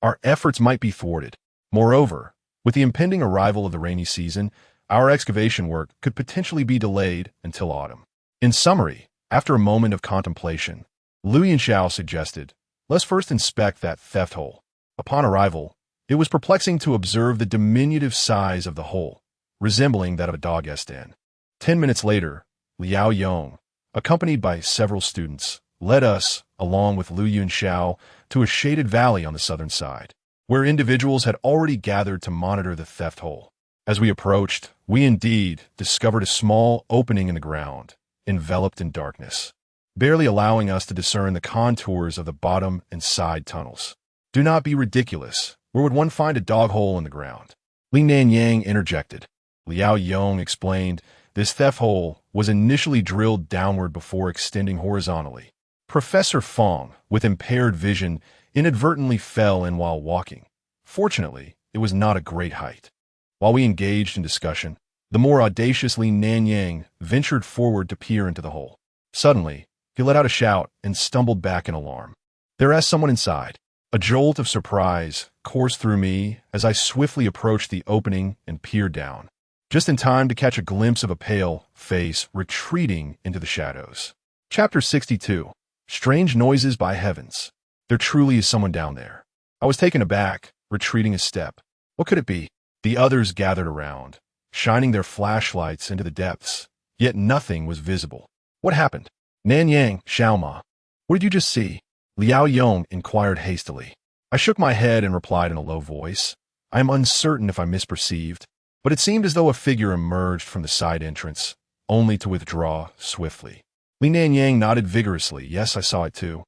our efforts might be thwarted. Moreover, with the impending arrival of the rainy season, our excavation work could potentially be delayed until autumn. In summary, after a moment of contemplation, Lu Yinxiao suggested, let's first inspect that theft hole. Upon arrival, it was perplexing to observe the diminutive size of the hole, resembling that of a dog's den. 10 minutes later, Liao Yong, accompanied by several students, led us, along with Lu Yunxiao, to a shaded valley on the southern side, where individuals had already gathered to monitor the theft hole. As we approached, we indeed discovered a small opening in the ground, enveloped in darkness, barely allowing us to discern the contours of the bottom and side tunnels. Do not be ridiculous. Where would one find a dog hole in the ground? Li Nanyang interjected. Liao Yong explained, this theft hole was initially drilled downward before extending horizontally. Professor Fong, with impaired vision, inadvertently fell in while walking. Fortunately, it was not a great height. While we engaged in discussion, the more audacious Li Nanyang ventured forward to peer into the hole. Suddenly, he let out a shout and stumbled back in alarm. There is someone inside. A jolt of surprise coursed through me as I swiftly approached the opening and peered down, just in time to catch a glimpse of a pale face retreating into the shadows. Chapter 62. Strange Noises by Heavens. There truly is someone down there. I was taken aback, retreating a step. What could it be? The others gathered around, shining their flashlights into the depths, yet nothing was visible. What happened? Nanyang, Xiaoma. What did you just see? Liao Yong inquired hastily. I shook my head and replied in a low voice. I am uncertain if I misperceived, but it seemed as though a figure emerged from the side entrance, only to withdraw swiftly. Li Nanyang nodded vigorously. Yes, I saw it too.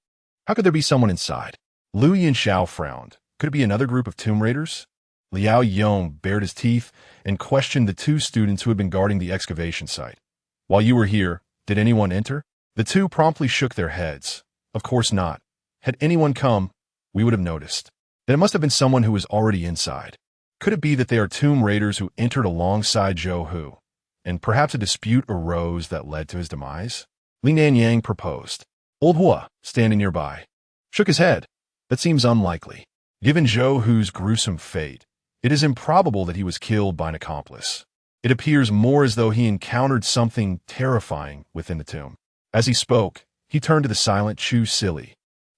How could there be someone inside? Lu Yinxiao frowned. Could it be another group of tomb raiders? Liao Yong bared his teeth and questioned the two students who had been guarding the excavation site. While you were here, did anyone enter? The two promptly shook their heads. Of course not. Had anyone come, we would have noticed. Then it must have been someone who was already inside. Could it be that they are tomb raiders who entered alongside Zhou Hu, and perhaps a dispute arose that led to his demise? Li Nanyang proposed. Old Hua, standing nearby, shook his head. That seems unlikely. Given Zhou Hu's gruesome fate, it is improbable that he was killed by an accomplice. It appears more as though he encountered something terrifying within the tomb. As he spoke, he turned to the silent Chu Silly,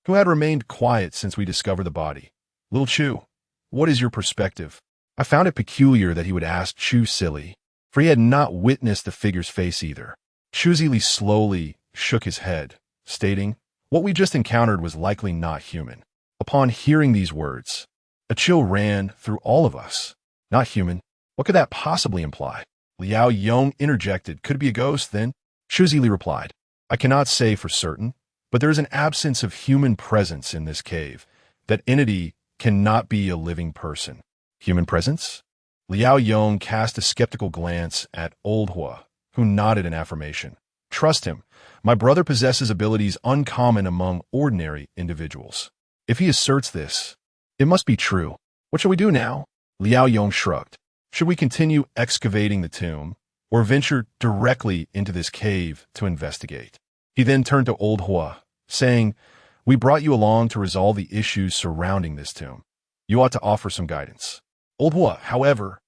who had remained quiet since we discovered the body. Little Chu, what is your perspective? I found it peculiar that he would ask Chu Silly, for he had not witnessed the figure's face either. Chu Silly slowly shook his head, stating, what we just encountered was likely not human. Upon hearing these words, a chill ran through all of us. Not human. What could that possibly imply? Liao Yong interjected. Could it be a ghost, then? Chu Silly replied, I cannot say for certain, but there is an absence of human presence in this cave. That entity cannot be a living person. Human presence? Liao Yong cast a skeptical glance at Old Hua, who nodded in affirmation. Trust him. My brother possesses abilities uncommon among ordinary individuals. If he asserts this, it must be true. What shall we do now? Liao Yong shrugged. Should we continue excavating the tomb, or venture directly into this cave to investigate? He then turned to Old Hua, saying, we brought you along to resolve the issues surrounding this tomb. You ought to offer some guidance. Old Hua, however,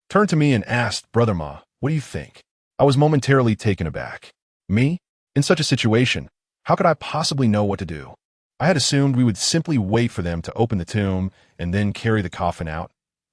turned to me and asked, Brother Ma, what do you think? I was momentarily taken aback. Me? In such a situation, how could I possibly know what to do? I had assumed we would simply wait for them to open the tomb and then carry the coffin out,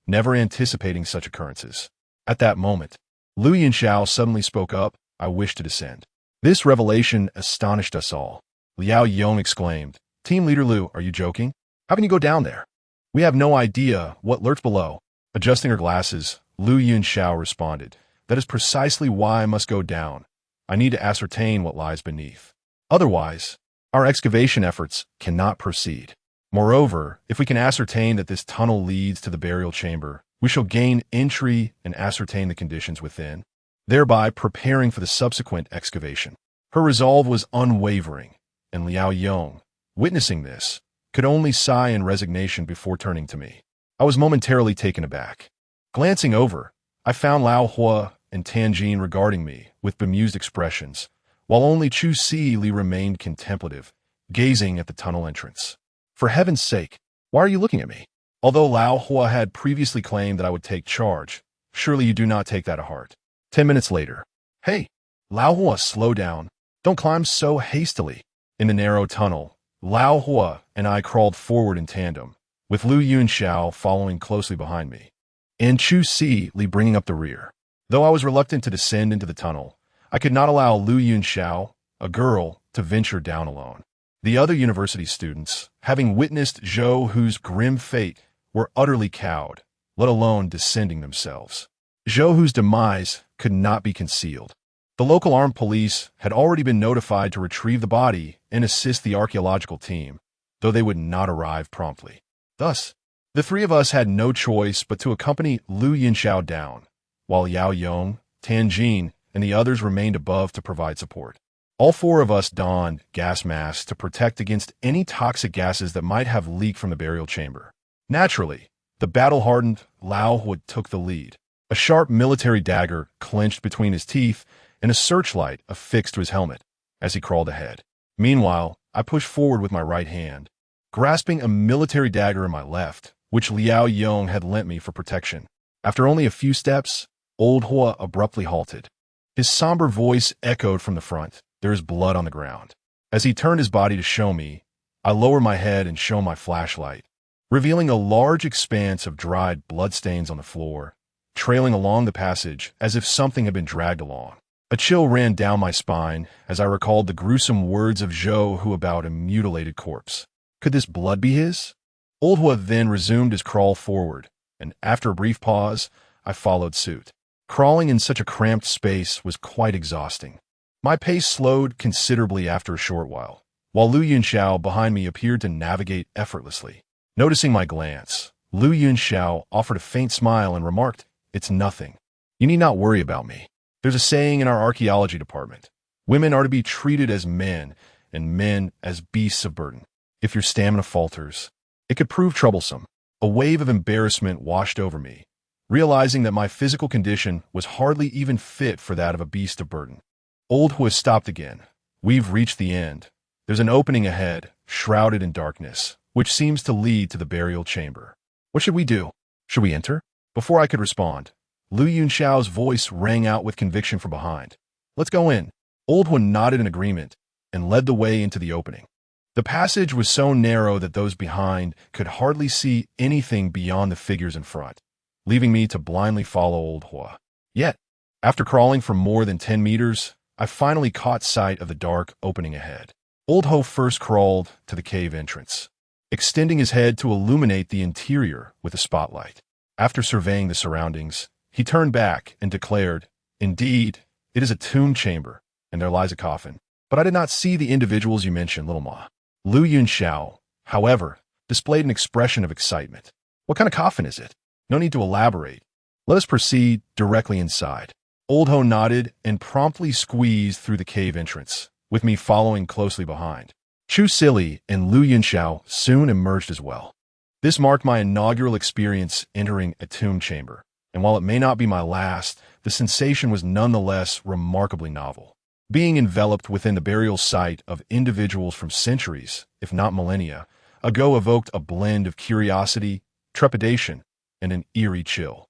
never anticipating such occurrences. At that moment, Lu Yinxiao suddenly spoke up. I wish to descend. This revelation astonished us all. Liao Yong exclaimed, Team Leader Lu, are you joking? How can you go down there? We have no idea what lurks below. Adjusting her glasses, Lu Yinxiao responded, that is precisely why I must go down. I need to ascertain what lies beneath. Otherwise, our excavation efforts cannot proceed. Moreover, if we can ascertain that this tunnel leads to the burial chamber, we shall gain entry and ascertain the conditions within, thereby preparing for the subsequent excavation. Her resolve was unwavering, and Liao Yong, witnessing this, could only sigh in resignation before turning to me. I was momentarily taken aback. Glancing over, I found Lao Hua and Tanjin regarding me with bemused expressions, while only Chu Si Li remained contemplative, gazing at the tunnel entrance. For heaven's sake, why are you looking at me? Although Lao Hua had previously claimed that I would take charge, surely you do not take that to heart. 10 minutes later. Hey, Lao Hua, slow down. Don't climb so hastily. In the narrow tunnel, Lao Hua and I crawled forward in tandem, with Lu Yunxiao following closely behind me, and Chu Si Li bringing up the rear. Though I was reluctant to descend into the tunnel, I could not allow Lu Yunxiao, a girl, to venture down alone. The other university students, having witnessed Zhou Hu's grim fate, were utterly cowed, let alone descending themselves. Zhou Hu's demise could not be concealed. The local armed police had already been notified to retrieve the body and assist the archaeological team, though they would not arrive promptly. Thus, the three of us had no choice but to accompany Lu Yunxiao down, while Yao Yong, Tanjin, and the others remained above to provide support. All four of us donned gas masks to protect against any toxic gases that might have leaked from the burial chamber. Naturally, the battle-hardened Lao Hua took the lead, a sharp military dagger clenched between his teeth and a searchlight affixed to his helmet as he crawled ahead. Meanwhile, I pushed forward with my right hand, grasping a military dagger in my left, which Liao Yong had lent me for protection. After only a few steps, Old Hua abruptly halted. His somber voice echoed from the front. There is blood on the ground. As he turned his body to show me, I lowered my head and shone my flashlight, revealing a large expanse of dried bloodstains on the floor, trailing along the passage as if something had been dragged along. A chill ran down my spine as I recalled the gruesome words of Zhou Hu about a mutilated corpse. Could this blood be his? Old Hua then resumed his crawl forward, and after a brief pause, I followed suit. Crawling in such a cramped space was quite exhausting. My pace slowed considerably after a short while Lu Yunxiao behind me appeared to navigate effortlessly. Noticing my glance, Lu Yunxiao offered a faint smile and remarked, "It's nothing. You need not worry about me. There's a saying in our archaeology department. Women are to be treated as men, and men as beasts of burden. If your stamina falters, it could prove troublesome." A wave of embarrassment washed over me, realizing that my physical condition was hardly even fit for that of a beast of burden. Old Hua stopped again. "We've reached the end. There's an opening ahead, shrouded in darkness, which seems to lead to the burial chamber. What should we do? Should we enter?" Before I could respond, Lu Yunxiao's voice rang out with conviction from behind. "Let's go in." Old Hua nodded in agreement and led the way into the opening. The passage was so narrow that those behind could hardly see anything beyond the figures in front, leaving me to blindly follow Old Hua. Yet, after crawling for more than 10 meters, I finally caught sight of the dark opening ahead. Old Hua first crawled to the cave entrance, extending his head to illuminate the interior with a spotlight. After surveying the surroundings, he turned back and declared, "Indeed, it is a tomb chamber, and there lies a coffin. But I did not see the individuals you mentioned, little ma." Lu Yunxiao, however, displayed an expression of excitement. "What kind of coffin is it? No need to elaborate. Let us proceed directly inside." Old Ho nodded and promptly squeezed through the cave entrance, with me following closely behind. Chu Sili and Lu Yunxiao soon emerged as well. This marked my inaugural experience entering a tomb chamber, and while it may not be my last, the sensation was nonetheless remarkably novel. Being enveloped within the burial site of individuals from centuries, if not millennia, ago evoked a blend of curiosity, trepidation, and an eerie chill.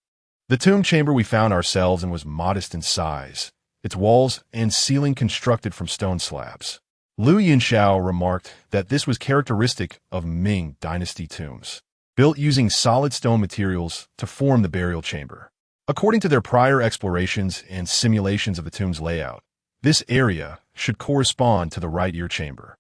The tomb chamber we found ourselves in was modest in size, its walls and ceiling constructed from stone slabs. Lu Yunxiao remarked that this was characteristic of Ming Dynasty tombs, built using solid stone materials to form the burial chamber. According to their prior explorations and simulations of the tomb's layout, this area should correspond to the right ear chamber.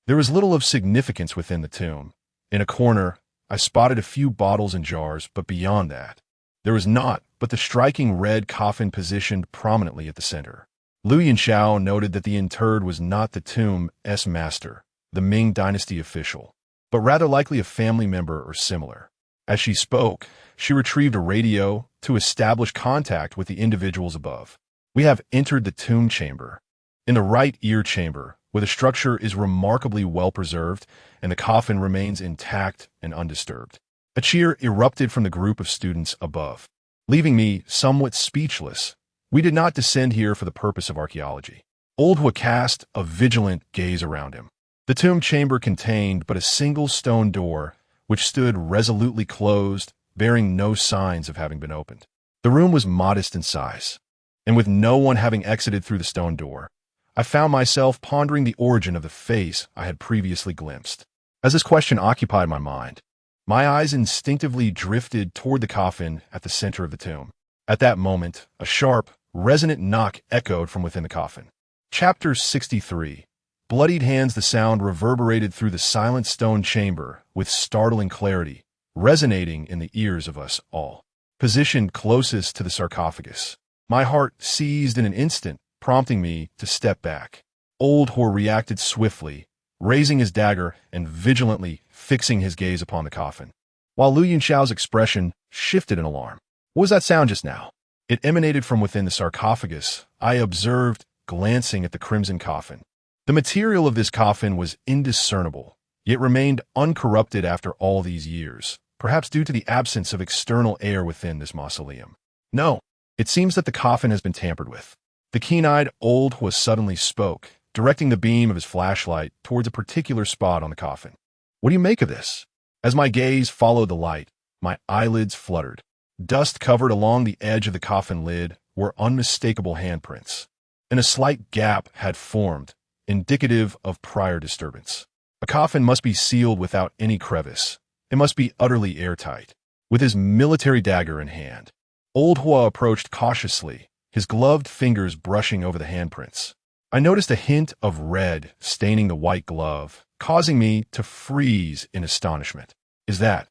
There was little of significance within the tomb. In a corner, I spotted a few bottles and jars, but beyond that, there was naught but the striking red coffin positioned prominently at the center. Lu Yunxiao noted that the interred was not the tomb's master, the Ming dynasty official, but rather likely a family member or similar. As she spoke, she retrieved a radio to establish contact with the individuals above. We have entered the tomb chamber. In the right ear chamber, where the structure is remarkably well preserved and the coffin remains intact and undisturbed. A cheer erupted from the group of students above, leaving me somewhat speechless. We did not descend here for the purpose of archaeology. Old Hua cast a vigilant gaze around him. The tomb chamber contained but a single stone door, which stood resolutely closed, bearing no signs of having been opened. The room was modest in size, and with no one having exited through the stone door, I found myself pondering the origin of the face I had previously glimpsed. As this question occupied my mind, my eyes instinctively drifted toward the coffin at the center of the tomb. At that moment, a sharp, resonant knock echoed from within the coffin. Chapter 63. Bloodied hands. The sound reverberated through the silent stone chamber with startling clarity, resonating in the ears of us all. Positioned closest to the sarcophagus, my heart seized in an instant, prompting me to step back. Old Hor reacted swiftly, raising his dagger and vigilantly fixing his gaze upon the coffin, while Lu Yunxiao's expression shifted in alarm. What was that sound just now? It emanated from within the sarcophagus, I observed, glancing at the crimson coffin. The material of this coffin was indiscernible, yet remained uncorrupted after all these years, perhaps due to the absence of external air within this mausoleum. No, it seems that the coffin has been tampered with. The keen-eyed Old Hua suddenly spoke, directing the beam of his flashlight towards a particular spot on the coffin. What do you make of this? As my gaze followed the light, my eyelids fluttered. Dust covered along the edge of the coffin lid were unmistakable handprints, and a slight gap had formed, indicative of prior disturbance. A coffin must be sealed without any crevice. It must be utterly airtight. With his military dagger in hand, Old Hua approached cautiously, his gloved fingers brushing over the handprints. I noticed a hint of red staining the white glove, causing me to freeze in astonishment. Is that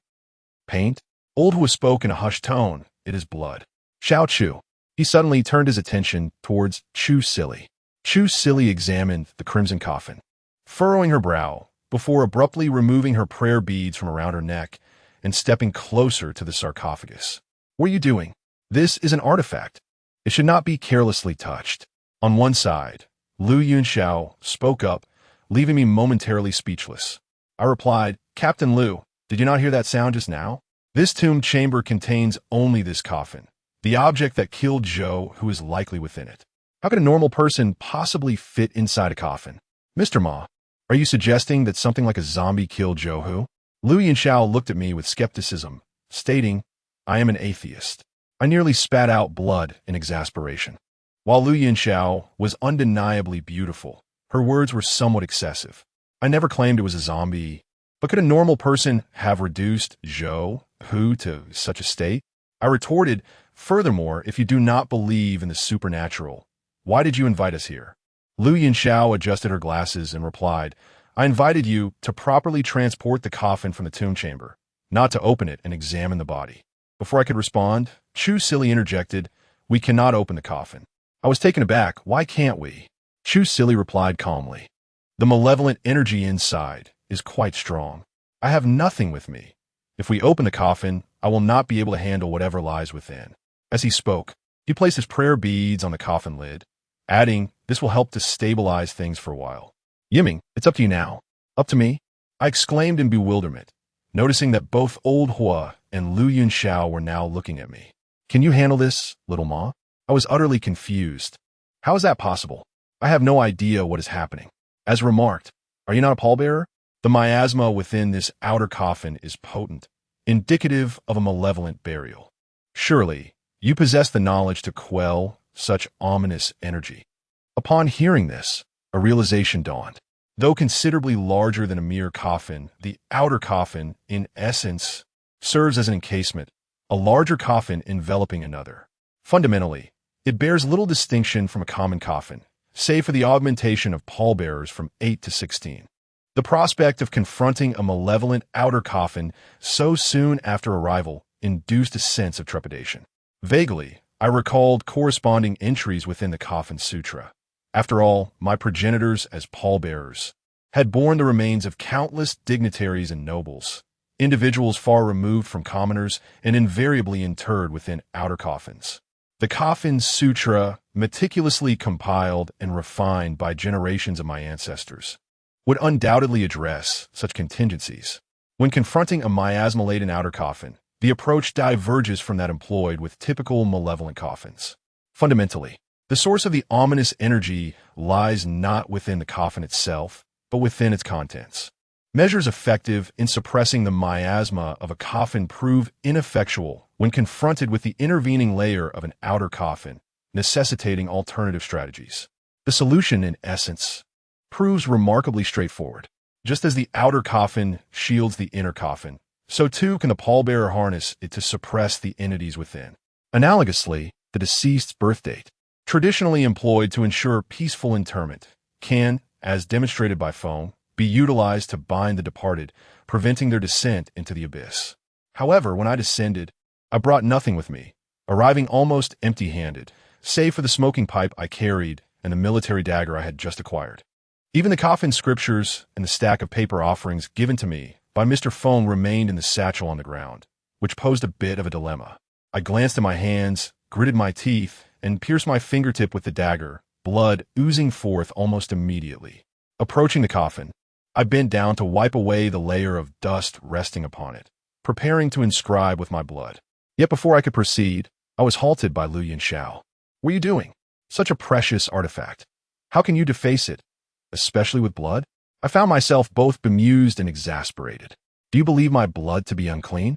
paint? Old Hua spoke in a hushed tone. It is blood. Xiao Chu. He suddenly turned his attention towards Chu Sili. Chu Sili examined the crimson coffin, furrowing her brow, before abruptly removing her prayer beads from around her neck and stepping closer to the sarcophagus. What are you doing? This is an artifact. It should not be carelessly touched. On one side, Lu Yunxiao spoke up, leaving me momentarily speechless. I replied, Captain Lu, did you not hear that sound just now? This tomb chamber contains only this coffin, the object that killed Zhou, who is likely within it. How could a normal person possibly fit inside a coffin? Mr. Ma, are you suggesting that something like a zombie killed Zhou Hu? Lu Yunxiao looked at me with skepticism, stating, I am an atheist. I nearly spat out blood in exasperation. While Lu Yunxiao was undeniably beautiful, her words were somewhat excessive. I never claimed it was a zombie, but could a normal person have reduced Zhou Hu to such a state? I retorted, furthermore, if you do not believe in the supernatural, why did you invite us here? Lu Yunxiao adjusted her glasses and replied, I invited you to properly transport the coffin from the tomb chamber, not to open it and examine the body. Before I could respond, Chu Sili interjected, we cannot open the coffin. I was taken aback. Why can't we? Chu Sili replied calmly, the malevolent energy inside is quite strong. I have nothing with me. If we open the coffin, I will not be able to handle whatever lies within. As he spoke, he placed his prayer beads on the coffin lid, adding, this will help to stabilize things for a while. Yiming, it's up to you now. Up to me? I exclaimed in bewilderment, noticing that both Old Hua and Lu Yunxiao were now looking at me. Can you handle this, little Ma? I was utterly confused. How is that possible? I have no idea what is happening. As remarked, are you not a pallbearer? The miasma within this outer coffin is potent, indicative of a malevolent burial. Surely, you possess the knowledge to quell such ominous energy. Upon hearing this, a realization dawned. Though considerably larger than a mere coffin, the outer coffin, in essence, serves as an encasement, a larger coffin enveloping another. Fundamentally, it bears little distinction from a common coffin, save for the augmentation of pallbearers from 8 to 16. The prospect of confronting a malevolent outer coffin so soon after arrival induced a sense of trepidation. Vaguely, I recalled corresponding entries within the Coffin Sutra. After all, my progenitors, as pallbearers, had borne the remains of countless dignitaries and nobles, individuals far removed from commoners and invariably interred within outer coffins. The coffin sutra, meticulously compiled and refined by generations of my ancestors, would undoubtedly address such contingencies. When confronting a miasma-laden outer coffin, the approach diverges from that employed with typical malevolent coffins. Fundamentally, the source of the ominous energy lies not within the coffin itself, but within its contents. Measures effective in suppressing the miasma of a coffin prove ineffectual when confronted with the intervening layer of an outer coffin, necessitating alternative strategies. The solution, in essence, proves remarkably straightforward. Just as the outer coffin shields the inner coffin, so too can the pallbearer harness it to suppress the entities within. Analogously, the deceased's birth date, traditionally employed to ensure peaceful interment, can, as demonstrated by foam, be utilized to bind the departed, preventing their descent into the abyss. However, when I descended, I brought nothing with me, arriving almost empty-handed, save for the smoking pipe I carried and the military dagger I had just acquired. Even the coffin scriptures and the stack of paper offerings given to me by Mr. Foam remained in the satchel on the ground, which posed a bit of a dilemma. I glanced at my hands, gritted my teeth, and pierced my fingertip with the dagger, blood oozing forth almost immediately. Approaching the coffin, I bent down to wipe away the layer of dust resting upon it, preparing to inscribe with my blood. Yet before I could proceed, I was halted by Lu Yunxiao. "What are you doing? Such a precious artifact. How can you deface it, especially with blood?" I found myself both bemused and exasperated. "Do you believe my blood to be unclean?"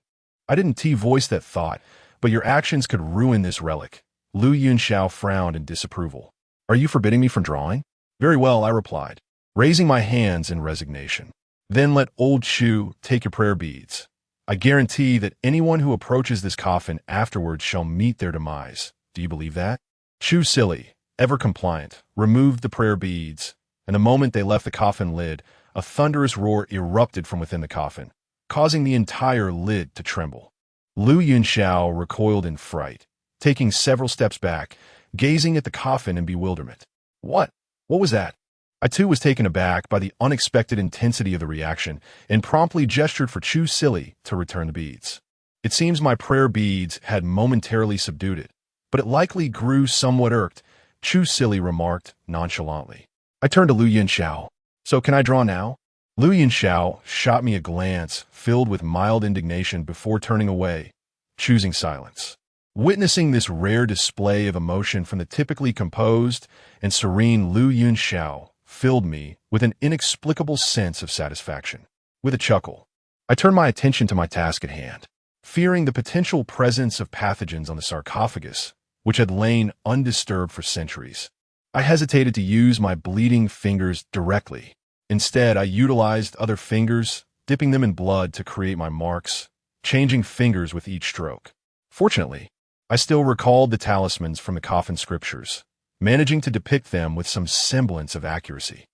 I didn't voice that thought, but your actions could ruin this relic. Lu Yunxiao frowned in disapproval. "Are you forbidding me from drawing?" "Very well," I replied, raising my hands in resignation. "Then let old Chu take your prayer beads. I guarantee that anyone who approaches this coffin afterwards shall meet their demise. Do you believe that?" Chu Silly, ever compliant, removed the prayer beads, and the moment they left the coffin lid, a thunderous roar erupted from within the coffin, causing the entire lid to tremble. Lu Yunxiao recoiled in fright, taking several steps back, gazing at the coffin in bewilderment. What was that?" I too was taken aback by the unexpected intensity of the reaction and promptly gestured for Chu Silly to return the beads. It seems my prayer beads had momentarily subdued it, but it likely grew somewhat irked, Chu Silly remarked nonchalantly. I turned to Lu Yunxiao. "So can I draw now?" Lu Yunxiao shot me a glance filled with mild indignation before turning away, choosing silence. Witnessing this rare display of emotion from the typically composed and serene Lu Yunxiao filled me with an inexplicable sense of satisfaction. With a chuckle, I turned my attention to my task at hand, fearing the potential presence of pathogens on the sarcophagus, which had lain undisturbed for centuries. I hesitated to use my bleeding fingers directly. Instead, I utilized other fingers, dipping them in blood to create my marks, changing fingers with each stroke. Fortunately, I still recalled the talismans from the coffin scriptures, managing to depict them with some semblance of accuracy.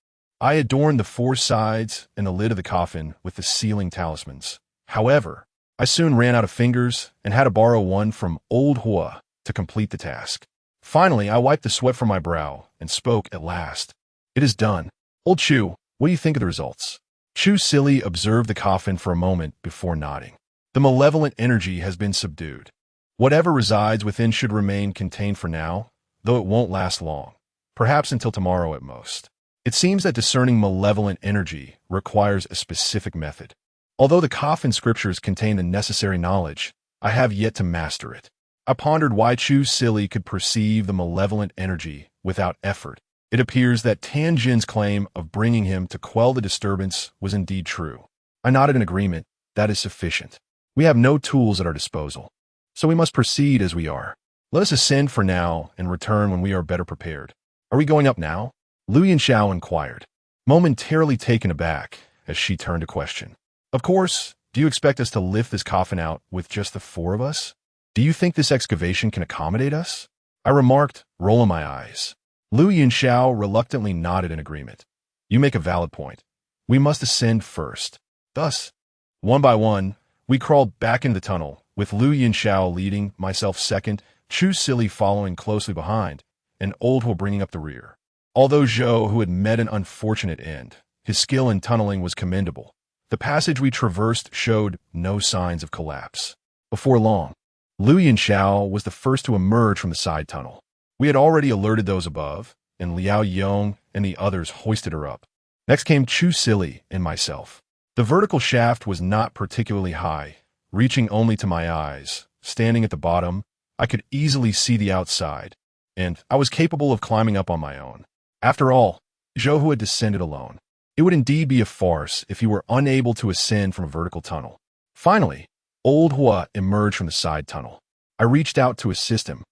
I adorned the four sides and the lid of the coffin with the sealing talismans. However, I soon ran out of fingers and had to borrow one from Old Hua to complete the task. Finally, I wiped the sweat from my brow and spoke at last. "It is done. Old Chu, what do you think of the results?" Chu Silly observed the coffin for a moment before nodding. "The malevolent energy has been subdued. Whatever resides within should remain contained for now, though it won't last long, perhaps until tomorrow at most. It seems that discerning malevolent energy requires a specific method. Although the coffin scriptures contain the necessary knowledge, I have yet to master it." I pondered why Chu Silly could perceive the malevolent energy without effort. It appears that Tan Jin's claim of bringing him to quell the disturbance was indeed true. I nodded in agreement. "That is sufficient. We have no tools at our disposal, so we must proceed as we are. Let us ascend for now and return when we are better prepared." "Are we going up now?" Lu Yunxiao inquired, momentarily taken aback as she turned to question. "Of course. Do you expect us to lift this coffin out with just the four of us? Do you think this excavation can accommodate us?" I remarked, rolling my eyes. Lu Yunxiao reluctantly nodded in agreement. "You make a valid point. We must ascend first." Thus, one by one, we crawled back into the tunnel, with Lu Yunxiao leading, myself second, Chu Silly following closely behind, and Old Hua bringing up the rear. Although Zhou, who had met an unfortunate end, his skill in tunneling was commendable. The passage we traversed showed no signs of collapse. Before long, Liu Yanxiao was the first to emerge from the side tunnel. We had already alerted those above, and Liao Yong and the others hoisted her up. Next came Chu Sili and myself. The vertical shaft was not particularly high, reaching only to my eyes. Standing at the bottom, I could easily see the outside, and I was capable of climbing up on my own. After all, Zhou who had descended alone. It would indeed be a farce if he were unable to ascend from a vertical tunnel. Finally, old Hua emerged from the side tunnel. I reached out to assist him,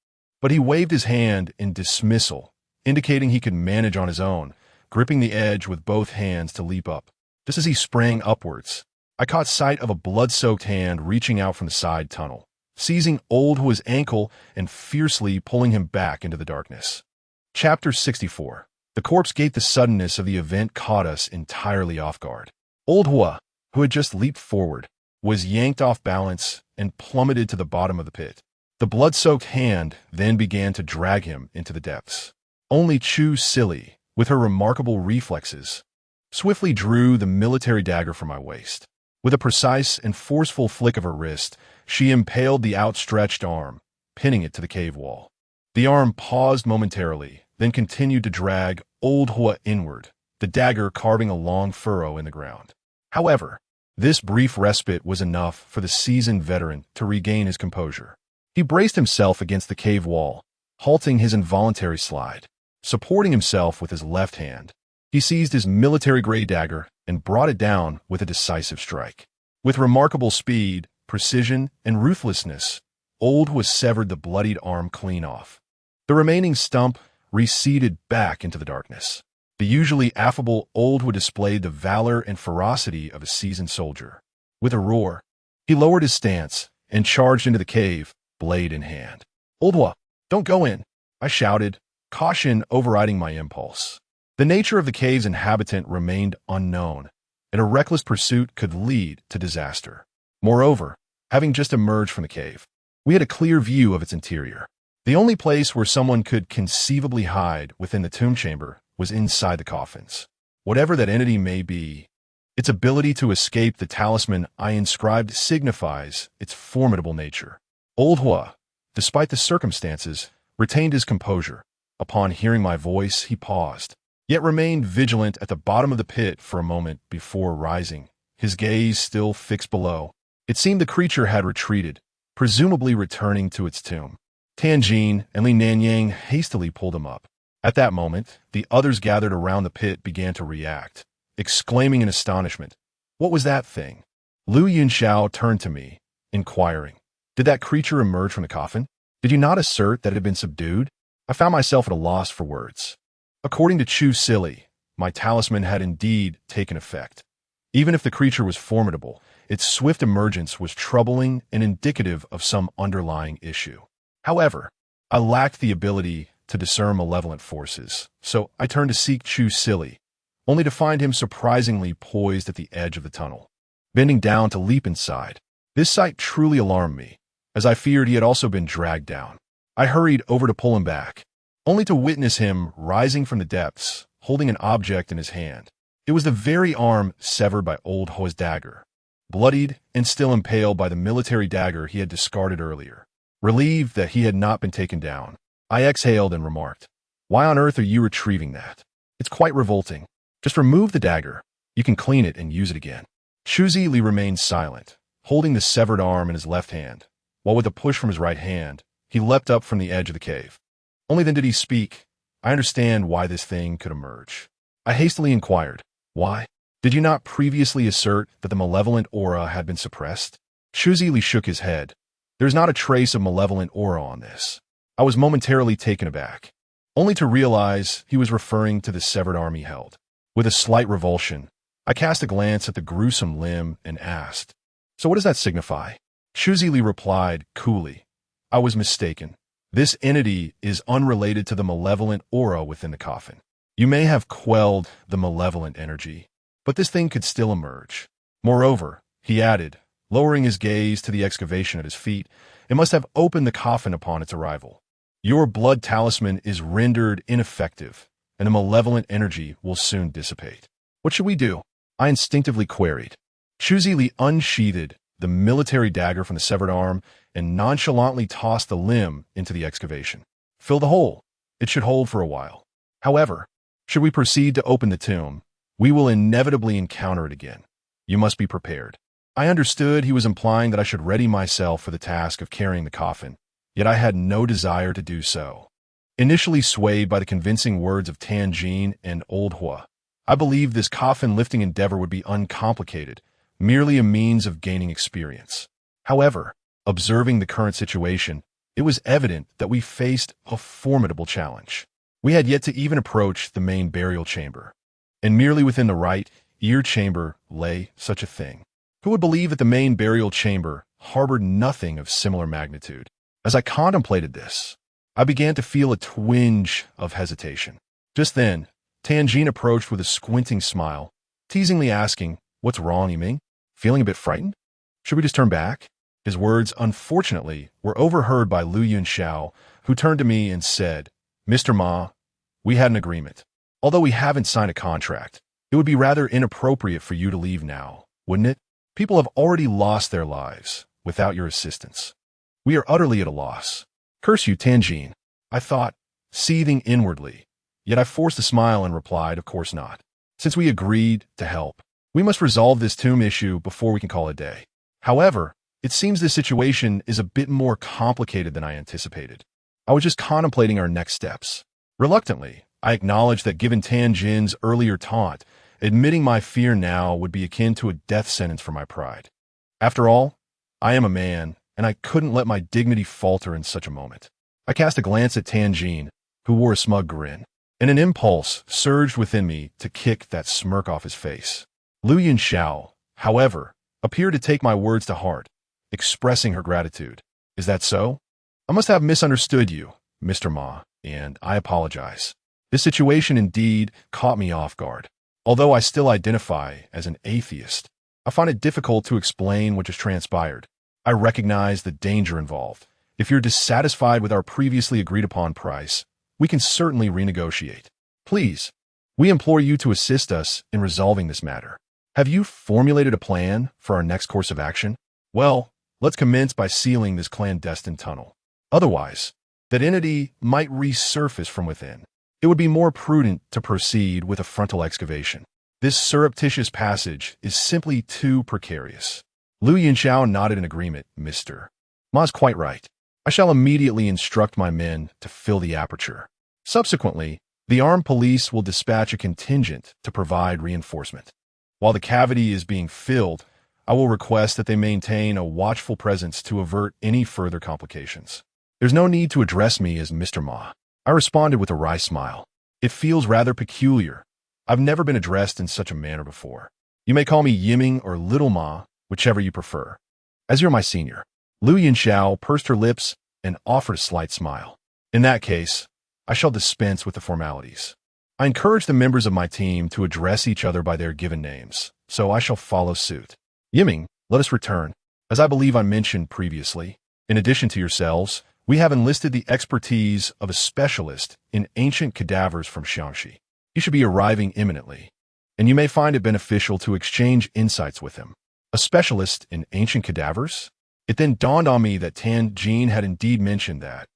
but he waved his hand in dismissal, indicating he could manage on his own, gripping the edge with both hands to leap up. Just as he sprang upwards, I caught sight of a blood-soaked hand reaching out from the side tunnel, seizing old Hua's ankle and fiercely pulling him back into the darkness. Chapter 64. The corpse gate. The suddenness of the event caught us entirely off guard. Old Hua, who had just leaped forward, was yanked off balance and plummeted to the bottom of the pit. The blood-soaked hand then began to drag him into the depths. Only Chu Sili, with her remarkable reflexes, swiftly drew the military dagger from my waist. With a precise and forceful flick of her wrist, she impaled the outstretched arm, pinning it to the cave wall. The arm paused momentarily, then continued to drag old Hua inward, the dagger carving a long furrow in the ground. However, this brief respite was enough for the seasoned veteran to regain his composure. He braced himself against the cave wall, halting his involuntary slide. Supporting himself with his left hand, he seized his military-grade dagger and brought it down with a decisive strike. With remarkable speed, precision, and ruthlessness, old Hua severed the bloodied arm clean off. The remaining stump receded back into the darkness. The usually affable old Hua displayed the valor and ferocity of a seasoned soldier. With a roar, he lowered his stance and charged into the cave, blade in hand. "Old Hua, don't go in," I shouted, caution overriding my impulse. The nature of the cave's inhabitant remained unknown, and a reckless pursuit could lead to disaster. Moreover, having just emerged from the cave, we had a clear view of its interior. The only place where someone could conceivably hide within the tomb chamber was inside the coffins. Whatever that entity may be, its ability to escape the talisman I inscribed signifies its formidable nature. Old Hua, despite the circumstances, retained his composure. Upon hearing my voice, he paused, yet remained vigilant at the bottom of the pit for a moment before rising, his gaze still fixed below. It seemed the creature had retreated, presumably returning to its tomb. Tianjin and Li Nanyang hastily pulled him up. At that moment, the others gathered around the pit began to react, exclaiming in astonishment, "What was that thing?" Liu Yanxiao turned to me, inquiring, "Did that creature emerge from the coffin? Did you not assert that it had been subdued?" I found myself at a loss for words. According to Chu Sili, my talisman had indeed taken effect. Even if the creature was formidable, its swift emergence was troubling and indicative of some underlying issue. However, I lacked the ability to discern malevolent forces, so I turned to seek Chu Sili, only to find him surprisingly poised at the edge of the tunnel, bending down to leap inside. This sight truly alarmed me, as I feared he had also been dragged down. I hurried over to pull him back, only to witness him rising from the depths, holding an object in his hand. It was the very arm severed by old Hua's dagger, bloodied and still impaled by the military dagger he had discarded earlier. Relieved that he had not been taken down, I exhaled and remarked, "Why on earth are you retrieving that? It's quite revolting. Just remove the dagger. You can clean it and use it again." Chu Sili remained silent, holding the severed arm in his left hand, while with a push from his right hand, he leapt up from the edge of the cave. Only then did he speak. "I understand why this thing could emerge." I hastily inquired, "Why? Did you not previously assert that the malevolent aura had been suppressed?" Chu Sili shook his head. "There's not a trace of malevolent aura on this." I was momentarily taken aback, only to realize he was referring to the severed arm he held. With a slight revulsion, I cast a glance at the gruesome limb and asked, "So what does that signify?" Chu Sili replied coolly, "I was mistaken. This entity is unrelated to the malevolent aura within the coffin. You may have quelled the malevolent energy, but this thing could still emerge. Moreover," he added, lowering his gaze to the excavation at his feet, "it must have opened the coffin upon its arrival. Your blood talisman is rendered ineffective, and the malevolent energy will soon dissipate. What should we do? I instinctively queried. Chuzi Li unsheathed the military dagger from the severed arm and nonchalantly tossed the limb into the excavation. Fill the hole. It should hold for a while. However, should we proceed to open the tomb, we will inevitably encounter it again. You must be prepared. I understood he was implying that I should ready myself for the task of carrying the coffin, yet I had no desire to do so. Initially swayed by the convincing words of Tan Jin and Old Hua, I believed this coffin-lifting endeavor would be uncomplicated, merely a means of gaining experience. However, observing the current situation, it was evident that we faced a formidable challenge. We had yet to even approach the main burial chamber, and merely within the right ear chamber lay such a thing. Who would believe that the main burial chamber harbored nothing of similar magnitude? As I contemplated this, I began to feel a twinge of hesitation. Just then, Tan Jin approached with a squinting smile, teasingly asking, "What's wrong, Yiming? Feeling a bit frightened? Should we just turn back?" His words, unfortunately, were overheard by Lu Yunxiao, who turned to me and said, "Mr. Ma, we had an agreement. Although we haven't signed a contract, it would be rather inappropriate for you to leave now, wouldn't it? People have already lost their lives without your assistance. We are utterly at a loss." "Curse you, Tan Jin," I thought, seething inwardly. Yet I forced a smile and replied, "Of course not. Since we agreed to help, we must resolve this tomb issue before we can call it a day. However, it seems this situation is a bit more complicated than I anticipated. I was just contemplating our next steps. Reluctantly, I acknowledged that given Tan Jin's earlier taunt, admitting my fear now would be akin to a death sentence for my pride. After all, I am a man, and I couldn't let my dignity falter in such a moment. I cast a glance at Tan Jin, who wore a smug grin, and an impulse surged within me to kick that smirk off his face. Lu Yunxiao, however, appeared to take my words to heart, expressing her gratitude. "Is that so? I must have misunderstood you, Mr. Ma, and I apologize. This situation indeed caught me off guard. Although I still identify as an atheist, I find it difficult to explain what just transpired. I recognize the danger involved. If you're dissatisfied with our previously agreed-upon price, we can certainly renegotiate. Please, we implore you to assist us in resolving this matter. Have you formulated a plan for our next course of action? Well, let's commence by sealing this clandestine tunnel. Otherwise, that entity might resurface from within. It would be more prudent to proceed with a frontal excavation. This surreptitious passage is simply too precarious." Lu Yunxiao nodded in agreement. "Mr. Ma's quite right. I shall immediately instruct my men to fill the aperture. Subsequently, the armed police will dispatch a contingent to provide reinforcement. While the cavity is being filled, I will request that they maintain a watchful presence to avert any further complications." "There's no need to address me as Mr. Ma," I responded with a wry smile. "It feels rather peculiar. I've never been addressed in such a manner before. You may call me Yiming or Little Ma, whichever you prefer, as you're my senior." Lu Yunxiao pursed her lips and offered a slight smile. "In that case, I shall dispense with the formalities. I encourage the members of my team to address each other by their given names, so I shall follow suit. Yiming, let us return. As I believe I mentioned previously, in addition to yourselves, we have enlisted the expertise of a specialist in ancient cadavers from Shaanxi. He should be arriving imminently, and you may find it beneficial to exchange insights with him." "A specialist in ancient cadavers?" It then dawned on me that Tan Jin had indeed mentioned that.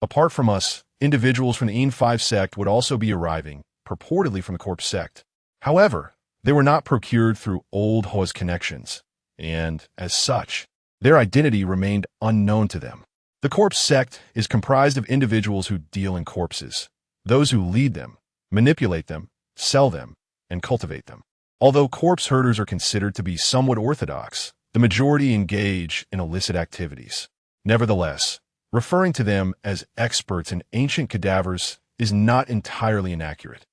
Apart from us, individuals from the Yin 5 sect would also be arriving, purportedly from the Corpse sect. However, they were not procured through Old Hua's connections, and, as such, their identity remained unknown to them. The Corpse sect is comprised of individuals who deal in corpses, those who lead them, manipulate them, sell them, and cultivate them. Although corpse herders are considered to be somewhat orthodox, the majority engage in illicit activities. Nevertheless, referring to them as experts in ancient cadavers is not entirely inaccurate,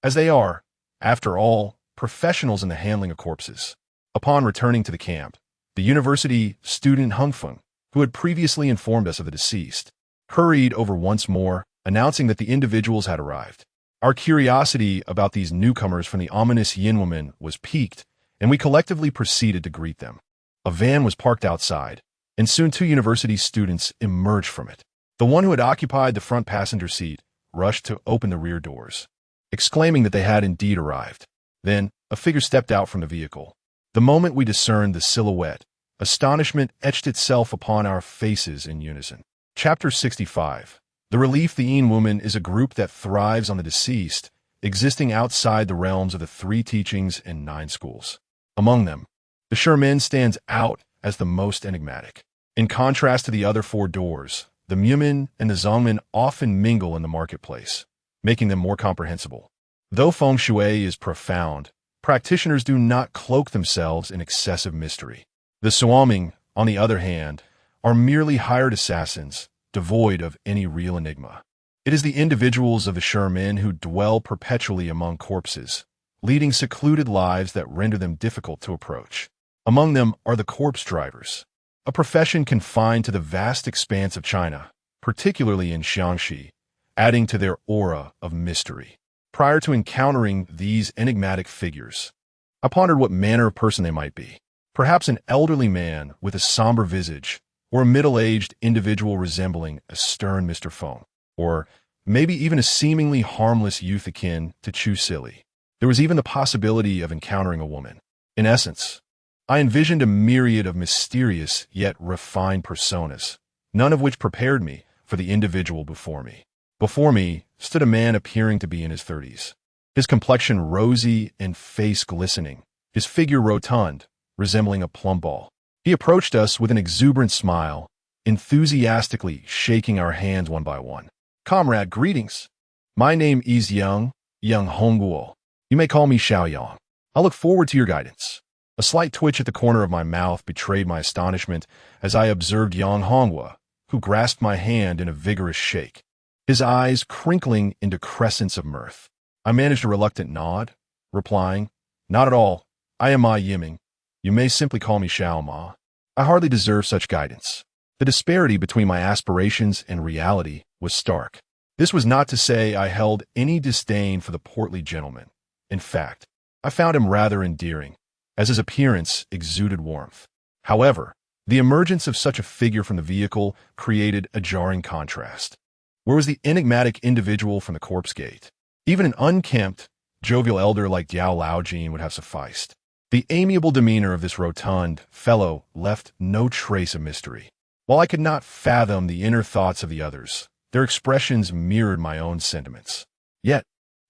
as they are, after all, professionals in the handling of corpses. Upon returning to the camp, the university student Hungfeng, who had previously informed us of the deceased, hurried over once more, announcing that the individuals had arrived. Our curiosity about these newcomers from the ominous Yin woman was piqued, and we collectively proceeded to greet them. A van was parked outside, and soon 2 university students emerged from it. The one who had occupied the front passenger seat rushed to open the rear doors. exclaiming that they had indeed arrived. Then, a figure stepped out from the vehicle. The moment we discerned the silhouette, astonishment etched itself upon our faces in unison. Chapter 65. The Relief. The Yin Woman is a group that thrives on the deceased, existing outside the realms of the 3 teachings and 9 schools. Among them, the Sherman stands out as the most enigmatic. In contrast to the other 4 doors, the Mumin and the Zongmen often mingle in the marketplace, making them more comprehensible. Though feng shui is profound, practitioners do not cloak themselves in excessive mystery. The Suaming, on the other hand, are merely hired assassins, devoid of any real enigma. It is the individuals of the Sherman who dwell perpetually among corpses, leading secluded lives that render them difficult to approach. Among them are the corpse drivers, a profession confined to the vast expanse of China, particularly in Xiangxi, adding to their aura of mystery. Prior to encountering these enigmatic figures, I pondered what manner of person they might be. Perhaps an elderly man with a somber visage, or a middle-aged individual resembling a stern Mr. Feng, or maybe even a seemingly harmless youth akin to Chu Silly. There was even the possibility of encountering a woman. In essence, I envisioned a myriad of mysterious yet refined personas, none of which prepared me for the individual before me. Before me stood a man appearing to be in his 30s, his complexion rosy and face glistening, his figure rotund, resembling a plum ball. He approached us with an exuberant smile, enthusiastically shaking our hands one by one. "Comrade, greetings. My name is Yang Hongguo. You may call me Xiao Yang. I look forward to your guidance." A slight twitch at the corner of my mouth betrayed my astonishment as I observed Yang Hongguo, who grasped my hand in a vigorous shake, his eyes crinkling into crescents of mirth. I managed a reluctant nod, replying, "Not at all. I am Ma Yiming. You may simply call me Xiao Ma." I hardly deserve such guidance. The disparity between my aspirations and reality was stark. This was not to say I held any disdain for the portly gentleman. In fact, I found him rather endearing, as his appearance exuded warmth. However, the emergence of such a figure from the vehicle created a jarring contrast. Where was the enigmatic individual from the corpse gate? Even an unkempt, jovial elder like Diao Laojin would have sufficed. The amiable demeanor of this rotund fellow left no trace of mystery. While I could not fathom the inner thoughts of the others, their expressions mirrored my own sentiments. Yet,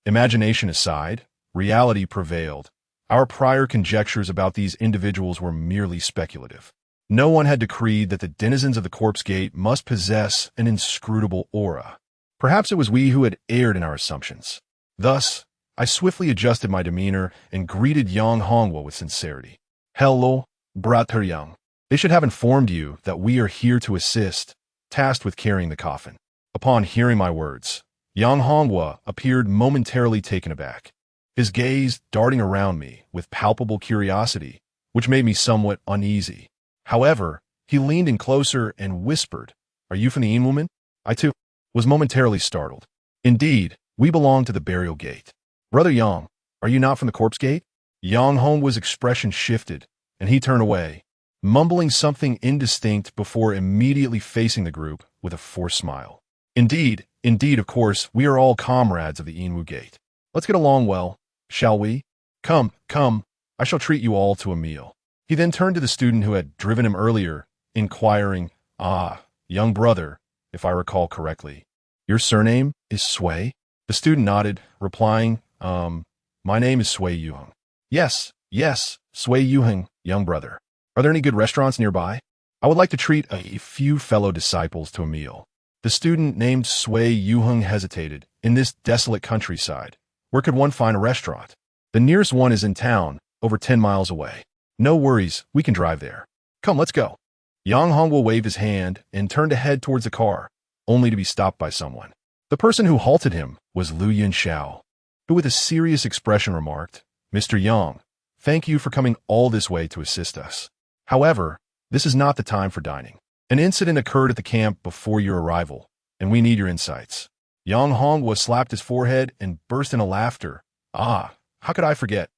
imagination aside, reality prevailed. Our prior conjectures about these individuals were merely speculative. No one had decreed that the denizens of the corpse gate must possess an inscrutable aura. Perhaps it was we who had erred in our assumptions. Thus, I swiftly adjusted my demeanor and greeted Yang Hongguo with sincerity. "Hello, Brother Yang. They should have informed you that we are here to assist, tasked with carrying the coffin." Upon hearing my words, Yang Hongguo appeared momentarily taken aback, his gaze darting around me with palpable curiosity, which made me somewhat uneasy. However, he leaned in closer and whispered, "Are you from the Yin Woman?" I, too, was momentarily startled. "Indeed, we belong to the burial gate." "Brother Yang, are you not from the corpse gate?" Yang Hongguo's expression shifted, and he turned away, mumbling something indistinct before immediately facing the group with a forced smile. Indeed, of course, we are all comrades of the Yinwu Gate. Let's get along well, shall we? Come, I shall treat you all to a meal." He then turned to the student who had driven him earlier, inquiring, "Young brother, if I recall correctly, your surname is Sui?" The student nodded, replying, "My name is Sui Yuheng." Yes, Sui Yuheng, young brother. Are there any good restaurants nearby? I would like to treat a few fellow disciples to a meal." The student named Sui Yuheng hesitated. In this desolate countryside, where could one find a restaurant? The nearest one is in town, over 10 miles away. "No worries, we can drive there. Come, let's go." Yang Hongguo waved his hand and turned to head towards the car, only to be stopped by someone. The person who halted him was Lu Yinxiao, who with a serious expression remarked, "Mr. Yang, thank you for coming all this way to assist us. However, this is not the time for dining. An incident occurred at the camp before your arrival, and we need your insights." Yang Hongguo slapped his forehead and burst into laughter. How could I forget?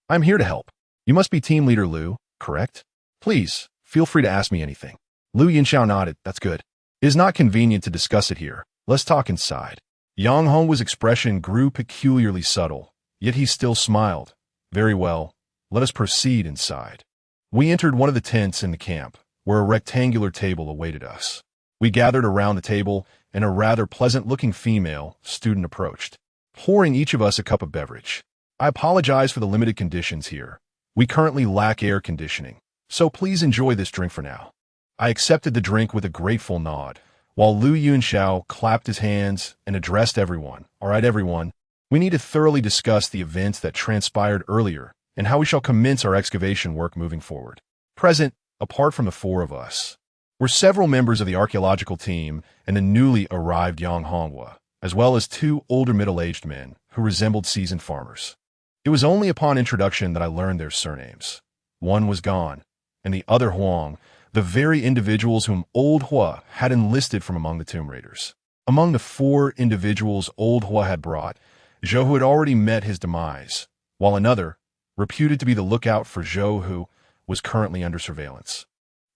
I'm here to help. You must be team leader Lu, correct? Please, feel free to ask me anything. Lu Yinxiao nodded. "That's good. It is not convenient to discuss it here. Let's talk inside." Yang Hongwa's expression grew peculiarly subtle, yet he still smiled. Very well, let us proceed inside. We entered one of the tents in the camp, where a rectangular table awaited us. We gathered around the table, and a rather pleasant-looking female student approached, pouring each of us a cup of beverage. I apologize for the limited conditions here. We currently lack air conditioning, so please enjoy this drink for now. I accepted the drink with a grateful nod, while Lu Yunxiao clapped his hands and addressed everyone. All right, everyone, we need to thoroughly discuss the events that transpired earlier and how we shall commence our excavation work moving forward. Present, apart from the four of us, were several members of the archaeological team and the newly arrived Yang Hongwa, as well as two older middle-aged men who resembled seasoned farmers. It was only upon introduction that I learned their surnames. One was Gan, and the other Huang, the very individuals whom Old Hua had enlisted from among the Tomb Raiders. Among the four individuals Old Hua had brought, Zhou Hu had already met his demise, while another, reputed to be the lookout for Zhou Hu, was currently under surveillance,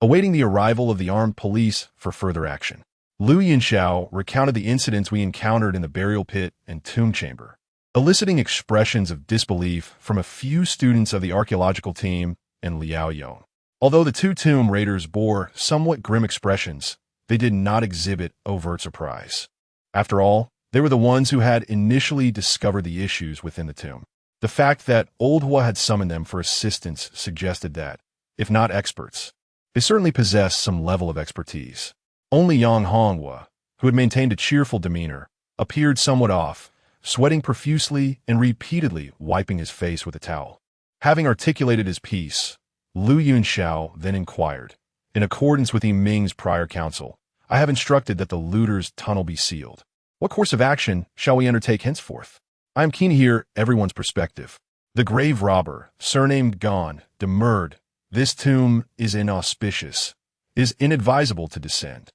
awaiting the arrival of the armed police for further action. Lu Yunxiao recounted the incidents we encountered in the burial pit and tomb chamber, eliciting expressions of disbelief from a few students of the archaeological team and Liao Yong. Although the two tomb raiders bore somewhat grim expressions, they did not exhibit overt surprise. After all, they were the ones who had initially discovered the issues within the tomb. The fact that Old Hua had summoned them for assistance suggested that, if not experts, they certainly possessed some level of expertise. Only Yang Hongwa, who had maintained a cheerful demeanor, appeared somewhat off, sweating profusely and repeatedly wiping his face with a towel. Having articulated his piece, Lu Yunxiao then inquired, in accordance with Yiming's prior counsel, I have instructed that the looters' tunnel be sealed. What course of action shall we undertake henceforth? I am keen to hear everyone's perspective. The grave robber, surnamed Gan, demurred, this tomb is inauspicious, is inadvisable to descend.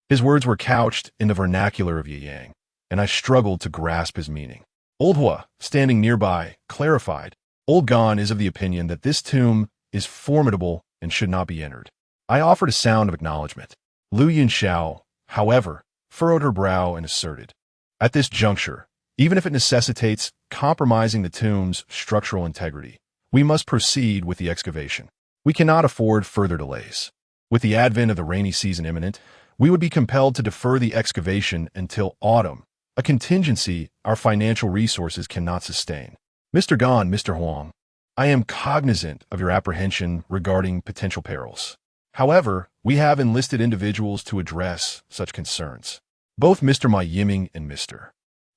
His words were couched in the vernacular of Yiyang, and I struggled to grasp his meaning. Old Hua, standing nearby, clarified, Old Gan is of the opinion that this tomb is formidable and should not be entered. I offered a sound of acknowledgement. Lu Yunxiao, however, furrowed her brow and asserted, at this juncture, even if it necessitates compromising the tomb's structural integrity, we must proceed with the excavation. We cannot afford further delays. With the advent of the rainy season imminent, we would be compelled to defer the excavation until autumn, a contingency our financial resources cannot sustain. Mr. Gan, Mr. Huang, I am cognizant of your apprehension regarding potential perils. However, we have enlisted individuals to address such concerns. Both Mr. Ma Yiming and Mr.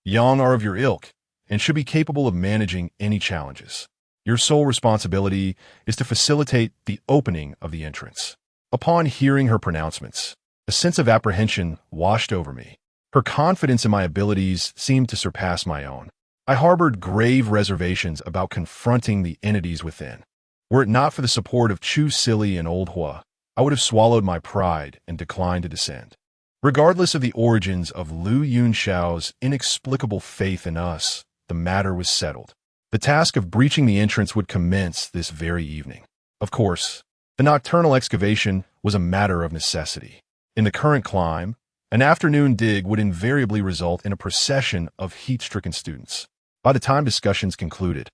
Yang are of your ilk and should be capable of managing any challenges. Your sole responsibility is to facilitate the opening of the entrance. Upon hearing her pronouncements, a sense of apprehension washed over me. Her confidence in my abilities seemed to surpass my own. I harbored grave reservations about confronting the entities within. Were it not for the support of Chu Sili and Old Hua, I would have swallowed my pride and declined to descend. Regardless of the origins of Lu Yunxiao's inexplicable faith in us, the matter was settled. The task of breaching the entrance would commence this very evening. Of course, the nocturnal excavation was a matter of necessity. In the current climate, an afternoon dig would invariably result in a procession of heat-stricken students. By the time discussions concluded,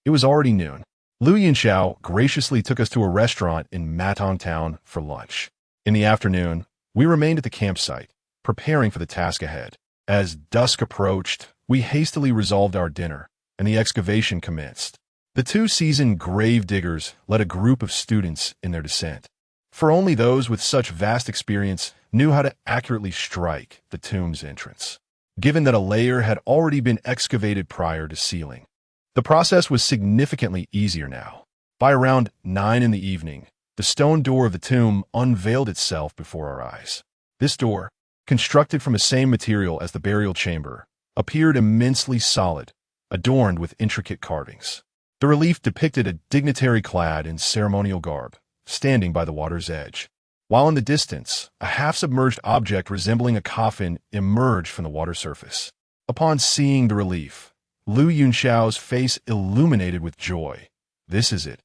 it was already noon. Lu Yunxiao graciously took us to a restaurant in Matong Town for lunch. In the afternoon, we remained at the campsite, preparing for the task ahead. As dusk approached, we hastily resolved our dinner, and the excavation commenced. The two seasoned grave diggers led a group of students in their descent, for only those with such vast experience knew how to accurately strike the tomb's entrance. Given that a layer had already been excavated prior to sealing, the process was significantly easier now. By around 9 in the evening, the stone door of the tomb unveiled itself before our eyes. This door, constructed from the same material as the burial chamber, appeared immensely solid, adorned with intricate carvings. The relief depicted a dignitary clad in ceremonial garb, standing by the water's edge, while in the distance, a half-submerged object resembling a coffin emerged from the water surface. Upon seeing the relief, Lu Yunxiao's face illuminated with joy. This is it.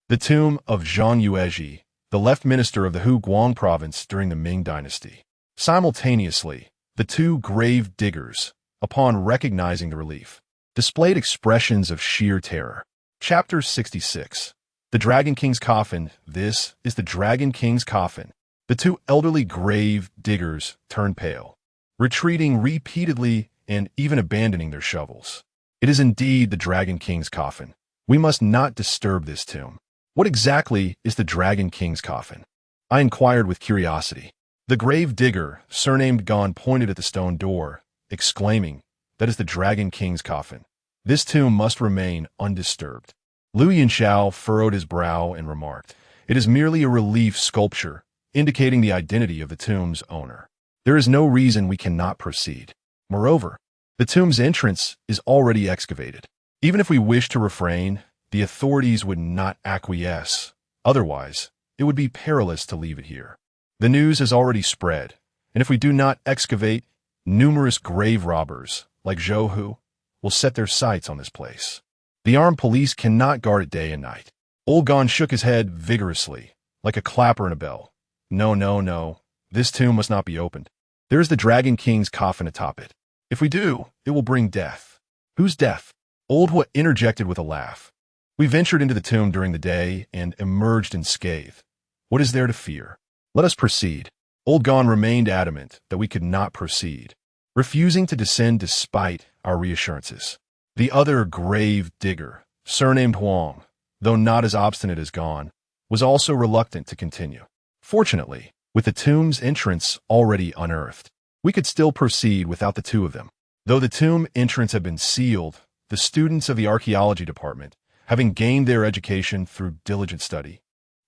The tomb of Zhang Yuezhi, the left minister of the Huguang province during the Ming dynasty. Simultaneously, the two grave diggers, upon recognizing the relief, displayed expressions of sheer terror. Chapter 66. The Dragon King's Coffin. This is the Dragon King's coffin. The two elderly grave diggers turned pale, retreating repeatedly and even abandoning their shovels. It is indeed the Dragon King's coffin. We must not disturb this tomb. What exactly is the Dragon King's coffin? I inquired with curiosity. The grave digger, surnamed Gon, pointed at the stone door, exclaiming, "That is the Dragon King's coffin. This tomb must remain undisturbed." Lu Yunxiao furrowed his brow and remarked, "It is merely a relief sculpture, indicating the identity of the tomb's owner. There is no reason we cannot proceed. Moreover, the tomb's entrance is already excavated. Even if we wish to refrain, the authorities would not acquiesce. Otherwise, it would be perilous to leave it here. The news has already spread, and if we do not excavate, numerous grave robbers, like Zhou Hu, will set their sights on this place. The armed police cannot guard it day and night." Old Gon shook his head vigorously, like a clapper in a bell. "No, no, no. This tomb must not be opened. There is the Dragon King's coffin atop it. If we do, it will bring death." "Whose death?" Old Hua interjected with a laugh. "We ventured into the tomb during the day and emerged unscathed. What is there to fear? Let us proceed." Old Gon remained adamant that we could not proceed, refusing to descend despite our reassurances. The other grave digger, surnamed Huang, though not as obstinate as Gon, was also reluctant to continue. Fortunately, with the tomb's entrance already unearthed, we could still proceed without the two of them. Though the tomb entrance had been sealed, the students of the archaeology department, having gained their education through diligent study,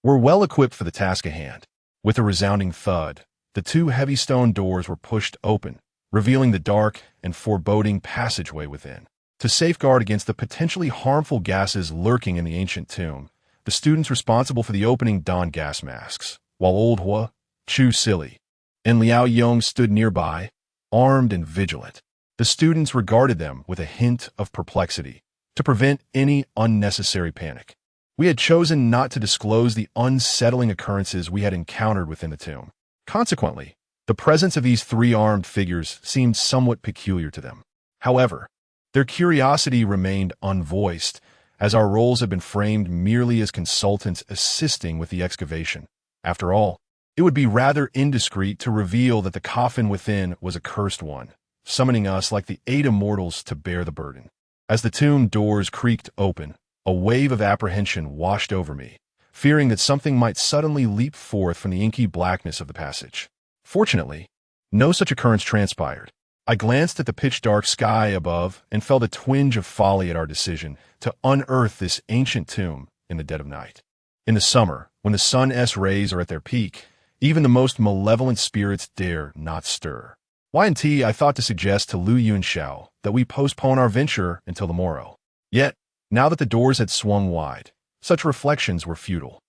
were well equipped for the task at hand. With a resounding thud, the two heavy stone doors were pushed open, revealing the dark and foreboding passageway within. To safeguard against the potentially harmful gases lurking in the ancient tomb, the students responsible for the opening donned gas masks, while Old Hua, Chu Sili, and Liao Yong stood nearby, armed and vigilant. The students regarded them with a hint of perplexity, to prevent any unnecessary panic. We had chosen not to disclose the unsettling occurrences we had encountered within the tomb. Consequently, the presence of these three armed figures seemed somewhat peculiar to them. However, their curiosity remained unvoiced, as our roles had been framed merely as consultants assisting with the excavation. After all, it would be rather indiscreet to reveal that the coffin within was a cursed one, summoning us like the 8 immortals to bear the burden. As the tomb doors creaked open, a wave of apprehension washed over me, fearing that something might suddenly leap forth from the inky blackness of the passage. Fortunately, no such occurrence transpired. I glanced at the pitch-dark sky above and felt a twinge of folly at our decision to unearth this ancient tomb in the dead of night. In the summer, when the sun's rays are at their peak, even the most malevolent spirits dare not stir. Y&T, I thought to suggest to Lu Yunxiao that we postpone our venture until the morrow. Yet, now that the doors had swung wide, such reflections were futile.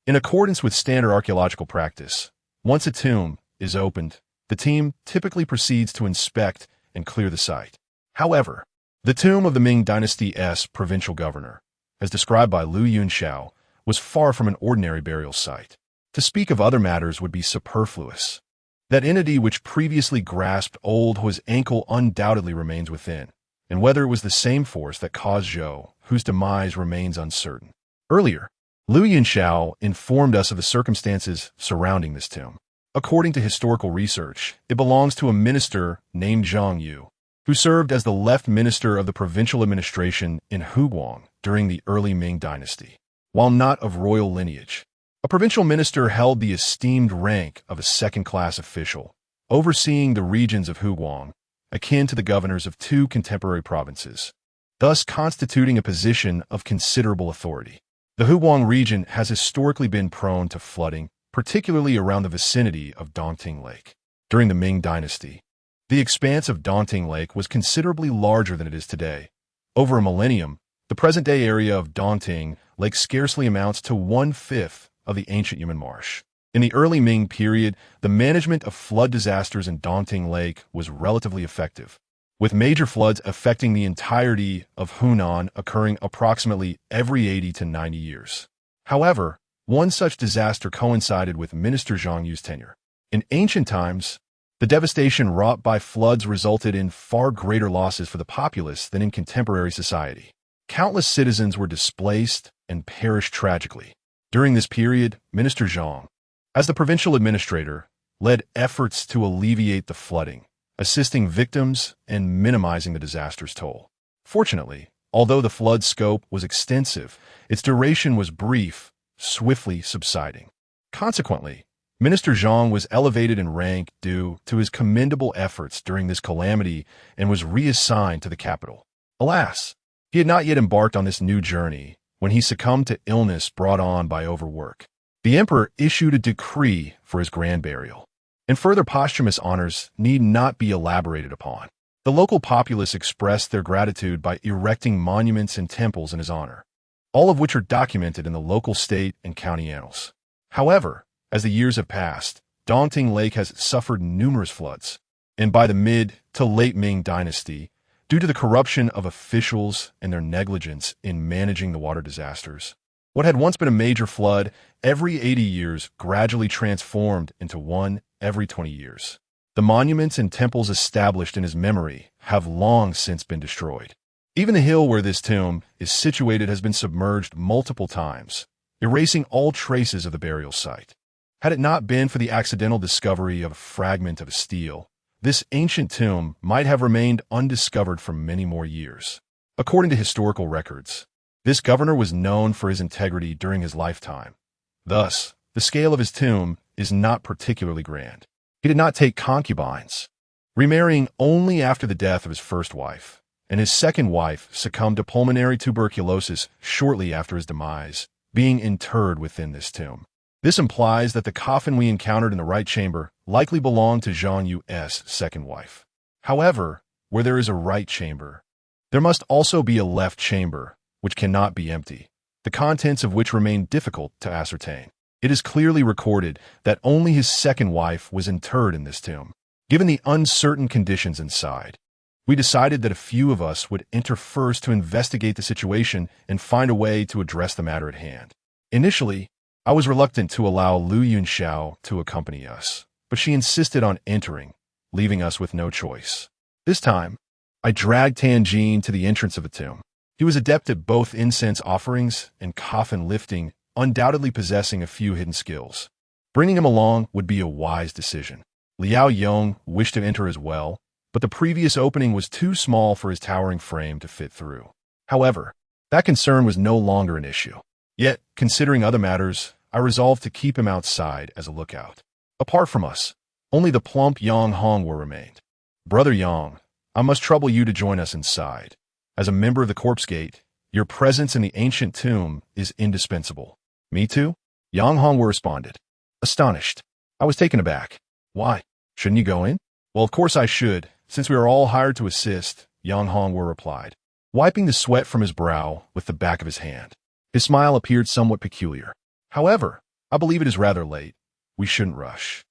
In accordance with standard archaeological practice, once a tomb is opened, the team typically proceeds to inspect and clear the site. However, the tomb of the Ming Dynasty's provincial governor, as described by Lu Yunxiao, was far from an ordinary burial site. To speak of other matters would be superfluous. That entity which previously grasped Old Hua's ankle undoubtedly remains within, and whether it was the same force that caused Zhou, whose demise remains uncertain. Earlier, Lu Yunxiao informed us of the circumstances surrounding this tomb. According to historical research, it belongs to a minister named Zhang Yu, who served as the left minister of the provincial administration in Huguang during the early Ming dynasty. While not of royal lineage, a provincial minister held the esteemed rank of a second-class official, overseeing the regions of Huguang, akin to the governors of 2 contemporary provinces, thus constituting a position of considerable authority. The Huguang region has historically been prone to flooding, particularly around the vicinity of Dongting Lake. During the Ming Dynasty, the expanse of Dongting Lake was considerably larger than it is today. Over a millennium, the present-day area of Dongting Lake scarcely amounts to 1/5 of the ancient Yumen Marsh. In the early Ming period, the management of flood disasters in Dongting Lake was relatively effective, with major floods affecting the entirety of Hunan occurring approximately every 80 to 90 years. However, one such disaster coincided with Minister Zhang Yu's tenure. In ancient times, The devastation wrought by floods resulted in far greater losses for the populace than in contemporary society. Countless citizens were displaced and perished tragically. During this period, Minister Zhang, as the provincial administrator, led efforts to alleviate the flooding, assisting victims and minimizing the disaster's toll. Fortunately, although the flood scope was extensive, its duration was brief, swiftly subsiding. Consequently, Minister Zhang was elevated in rank due to his commendable efforts during this calamity and was reassigned to the capital. Alas, he had not yet embarked on this new journey when he succumbed to illness brought on by overwork. The emperor issued a decree for his grand burial, and further posthumous honors need not be elaborated upon. The local populace expressed their gratitude by erecting monuments and temples in his honor, all of which are documented in the local state and county annals. However, as the years have passed, Daunting Lake has suffered numerous floods, and by the mid to late Ming dynasty, due to the corruption of officials and their negligence in managing the water disasters, what had once been a major flood every 80 years gradually transformed into one every 20 years. The monuments and temples established in his memory have long since been destroyed. Even the hill where this tomb is situated has been submerged multiple times, erasing all traces of the burial site. Had it not been for the accidental discovery of a fragment of steel, this ancient tomb might have remained undiscovered for many more years. According to historical records, this governor was known for his integrity during his lifetime. Thus, the scale of his tomb is not particularly grand. He did not take concubines, remarrying only after the death of his first wife, and his second wife succumbed to pulmonary tuberculosis shortly after his demise, being interred within this tomb. This implies that the coffin we encountered in the right chamber likely belonged to Zhang Yu's second wife. However, where there is a right chamber, there must also be a left chamber, which cannot be empty, the contents of which remain difficult to ascertain. It is clearly recorded that only his second wife was interred in this tomb. Given the uncertain conditions inside, we decided that a few of us would enter first to investigate the situation and find a way to address the matter at hand. Initially, I was reluctant to allow Lu Yunxiao to accompany us, but she insisted on entering, leaving us with no choice. This time, I dragged Tianjin to the entrance of the tomb. He was adept at both incense offerings and coffin lifting, undoubtedly possessing a few hidden skills. Bringing him along would be a wise decision. Liao Yong wished to enter as well, but the previous opening was too small for his towering frame to fit through. However, that concern was no longer an issue. Yet, considering other matters, I resolved to keep him outside as a lookout. Apart from us, only the plump Yang Hongwu remained. Brother Yang, I must trouble you to join us inside. As a member of the Corpse Gate, your presence in the ancient tomb is indispensable. Me too? Yang Hongwu responded. Astonished. I was taken aback. Why? Shouldn't you go in? Well, of course I should, since we are all hired to assist, Yang Hongwu replied, wiping the sweat from his brow with the back of his hand. His smile appeared somewhat peculiar. However, I believe it is rather late. We shouldn't rush.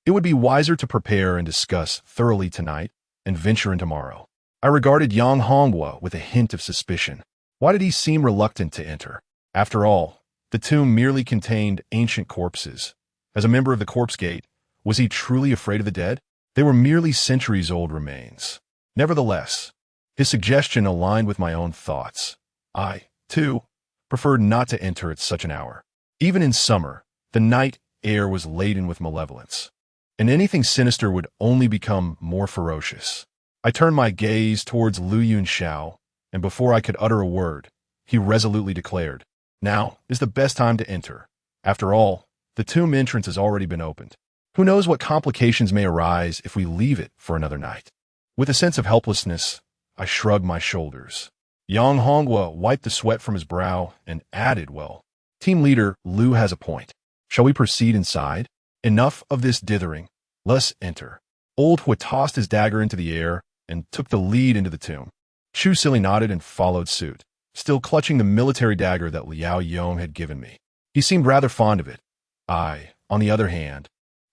It would be wiser to prepare and discuss thoroughly tonight and venture in tomorrow. I regarded Yang Hongwu with a hint of suspicion. Why did he seem reluctant to enter? After all, the tomb merely contained ancient corpses. As a member of the Corpse Gate, was he truly afraid of the dead? They were merely centuries-old remains. Nevertheless, his suggestion aligned with my own thoughts. I, too, preferred not to enter at such an hour. Even in summer, the night air was laden with malevolence, and anything sinister would only become more ferocious. I turned my gaze towards Lu Yunxiao, and before I could utter a word, he resolutely declared, Now is the best time to enter. After all, the tomb entrance has already been opened. Who knows what complications may arise if we leave it for another night? With a sense of helplessness, I shrugged my shoulders. Yang Hongwu wiped the sweat from his brow and added, well, Team leader Lu has a point. Shall we proceed inside? Enough of this dithering. Let's enter. Old Hua tossed his dagger into the air and took the lead into the tomb. Chu Silly nodded and followed suit, still clutching the military dagger that Liao Yong had given me. He seemed rather fond of it. I, on the other hand,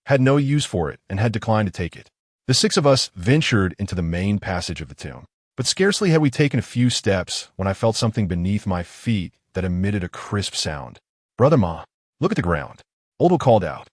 had no use for it and had declined to take it. The six of us ventured into the main passage of the tomb. But scarcely had we taken a few steps when I felt something beneath my feet that emitted a crisp sound. Brother Ma, look at the ground. Old Hua called out.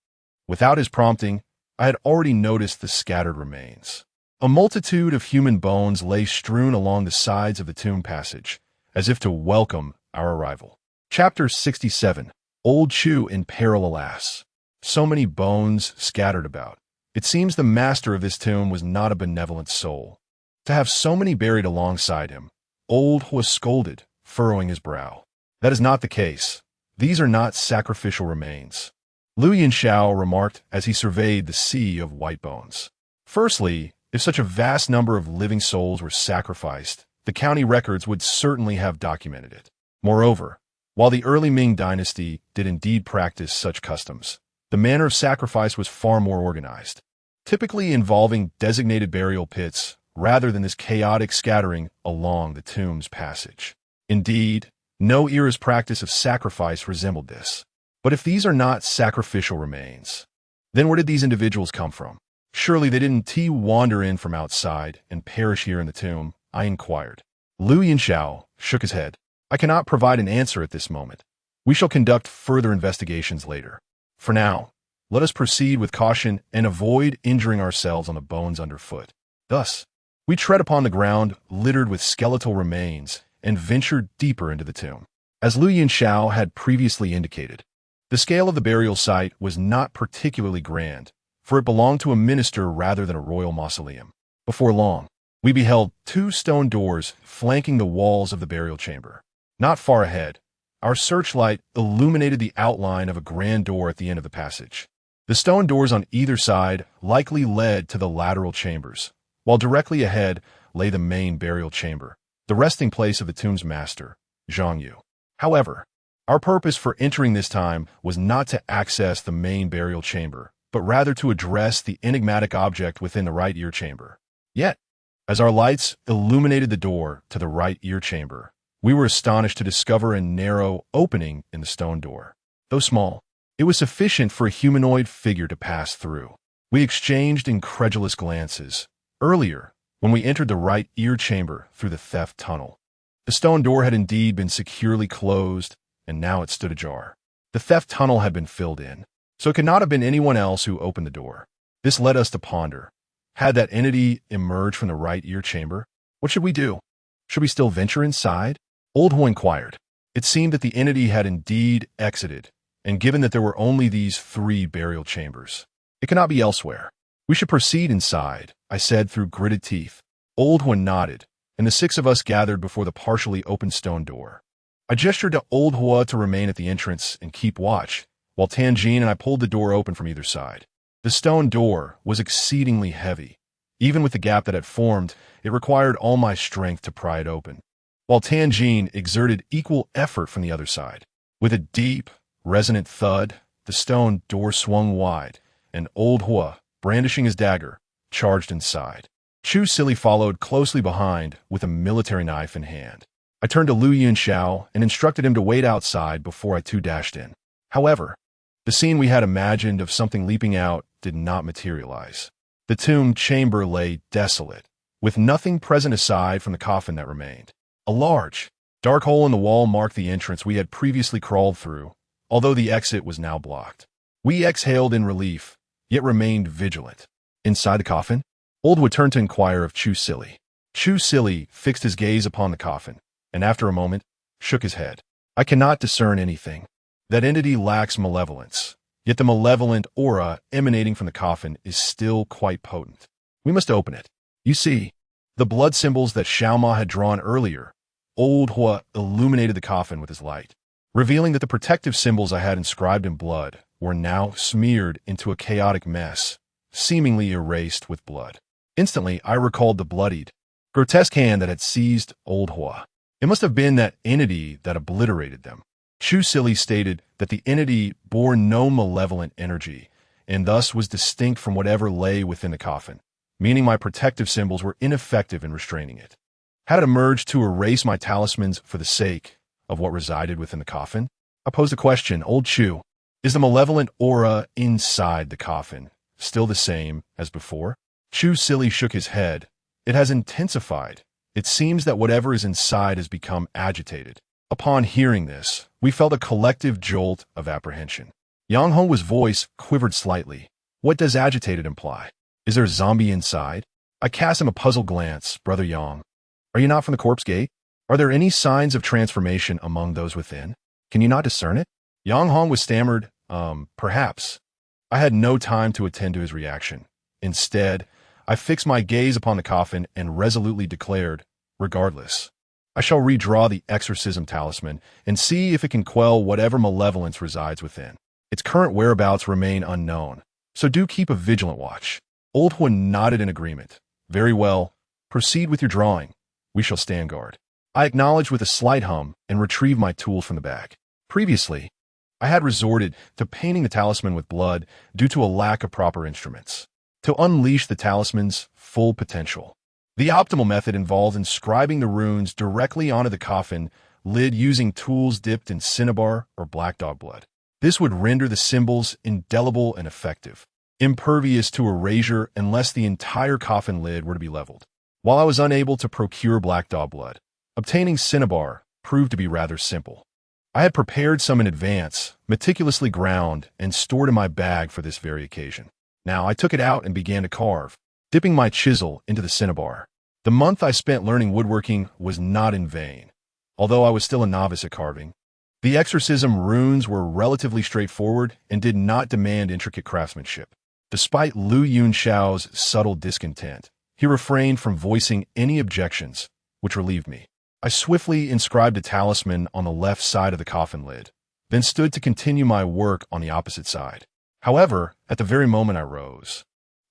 Without his prompting, I had already noticed the scattered remains. A multitude of human bones lay strewn along the sides of the tomb passage, as if to welcome our arrival. Chapter 67. Old Chu in peril, alas. So many bones scattered about. It seems the master of this tomb was not a benevolent soul. To have so many buried alongside him, Old Hua scolded, furrowing his brow. That is not the case. These are not sacrificial remains, Liu Yinshao remarked as he surveyed the sea of white bones. Firstly, if such a vast number of living souls were sacrificed, the county records would certainly have documented it. Moreover, while the early Ming dynasty did indeed practice such customs, the manner of sacrifice was far more organized, typically involving designated burial pits rather than this chaotic scattering along the tomb's passage. Indeed, no era's practice of sacrifice resembled this. But if these are not sacrificial remains, then where did these individuals come from? Surely they didn't wander in from outside and perish here in the tomb, I inquired. Liu Yinshao shook his head. I cannot provide an answer at this moment. We shall conduct further investigations later. For now, let us proceed with caution and avoid injuring ourselves on the bones underfoot. Thus, we tread upon the ground littered with skeletal remains and ventured deeper into the tomb. As Liu Yinshao had previously indicated, the scale of the burial site was not particularly grand, for it belonged to a minister rather than a royal mausoleum. Before long, we beheld two stone doors flanking the walls of the burial chamber. Not far ahead, our searchlight illuminated the outline of a grand door at the end of the passage. The stone doors on either side likely led to the lateral chambers, while directly ahead lay the main burial chamber, the resting place of the tomb's master, Zhang Yu. However, our purpose for entering this time was not to access the main burial chamber, but rather to address the enigmatic object within the right ear chamber. Yet, as our lights illuminated the door to the right ear chamber, we were astonished to discover a narrow opening in the stone door. Though small, it was sufficient for a humanoid figure to pass through. We exchanged incredulous glances. Earlier, when we entered the right ear chamber through the theft tunnel, the stone door had indeed been securely closed, and now it stood ajar. The theft tunnel had been filled in, so it could not have been anyone else who opened the door. This led us to ponder. Had that entity emerged from the right ear chamber? What should we do? Should we still venture inside? Old Hua inquired. It seemed that the entity had indeed exited, and given that there were only these 3 burial chambers, it could not be elsewhere. We should proceed inside, I said through gritted teeth. Old Hua nodded, and the 6 of us gathered before the partially open stone door. I gestured to Old Hua to remain at the entrance and keep watch, while Tianjin and I pulled the door open from either side. The stone door was exceedingly heavy. Even with the gap that had formed, it required all my strength to pry it open, while Tianjin exerted equal effort from the other side. With a deep, resonant thud, the stone door swung wide, and Old Hua, brandishing his dagger, charged inside. Chu Sili followed closely behind with a military knife in hand. I turned to Liu Yinshao and instructed him to wait outside before I too dashed in. However, the scene we had imagined of something leaping out did not materialize. The tomb chamber lay desolate, with nothing present aside from the coffin that remained. A large, dark hole in the wall marked the entrance we had previously crawled through, although the exit was now blocked. We exhaled in relief, yet remained vigilant. Inside the coffin, Old Hua turned to inquire of Chu Sili. Chu Sili fixed his gaze upon the coffin, and after a moment, shook his head. I cannot discern anything. That entity lacks malevolence, yet the malevolent aura emanating from the coffin is still quite potent. We must open it. You see, the blood symbols that Xiaoma had drawn earlier. Old Hua illuminated the coffin with his light, revealing that the protective symbols I had inscribed in blood were now smeared into a chaotic mess, seemingly erased with blood. Instantly, I recalled the bloodied, grotesque hand that had seized Old Hua. It must have been that entity that obliterated them. Chu Sili stated that the entity bore no malevolent energy, and thus was distinct from whatever lay within the coffin, meaning my protective symbols were ineffective in restraining it. Had it emerged to erase my talismans for the sake of what resided within the coffin? I posed a question. Old Chu, is the malevolent aura inside the coffin still the same as before? Chu Sili shook his head. It has intensified. It seems that whatever is inside has become agitated. Upon hearing this, we felt a collective jolt of apprehension. Yang Hong's voice quivered slightly. What does agitated imply? Is there a zombie inside? I cast him a puzzled glance. Brother Yang, are you not from the corpse gate? Are there any signs of transformation among those within? Can you not discern it? Yang Hong was stammered, perhaps. I had no time to attend to his reaction. Instead, I fixed my gaze upon the coffin and resolutely declared, regardless, I shall redraw the exorcism talisman and see if it can quell whatever malevolence resides within. Its current whereabouts remain unknown, so do keep a vigilant watch. Old Huan nodded in agreement. Very well. Proceed with your drawing. We shall stand guard. I acknowledged with a slight hum and retrieved my tools from the bag. Previously, I had resorted to painting the talisman with blood due to a lack of proper instruments. To unleash the talisman's full potential, the optimal method involved inscribing the runes directly onto the coffin lid using tools dipped in cinnabar or black dog blood. This would render the symbols indelible and effective, impervious to erasure unless the entire coffin lid were to be leveled. While I was unable to procure black dog blood, obtaining cinnabar proved to be rather simple. I had prepared some in advance, meticulously ground, and stored in my bag for this very occasion. Now I took it out and began to carve, dipping my chisel into the cinnabar. The month I spent learning woodworking was not in vain, although I was still a novice at carving. The exorcism runes were relatively straightforward and did not demand intricate craftsmanship. Despite Lu Yunshao's subtle discontent, he refrained from voicing any objections, which relieved me. I swiftly inscribed a talisman on the left side of the coffin lid, then stood to continue my work on the opposite side. However, at the very moment I rose,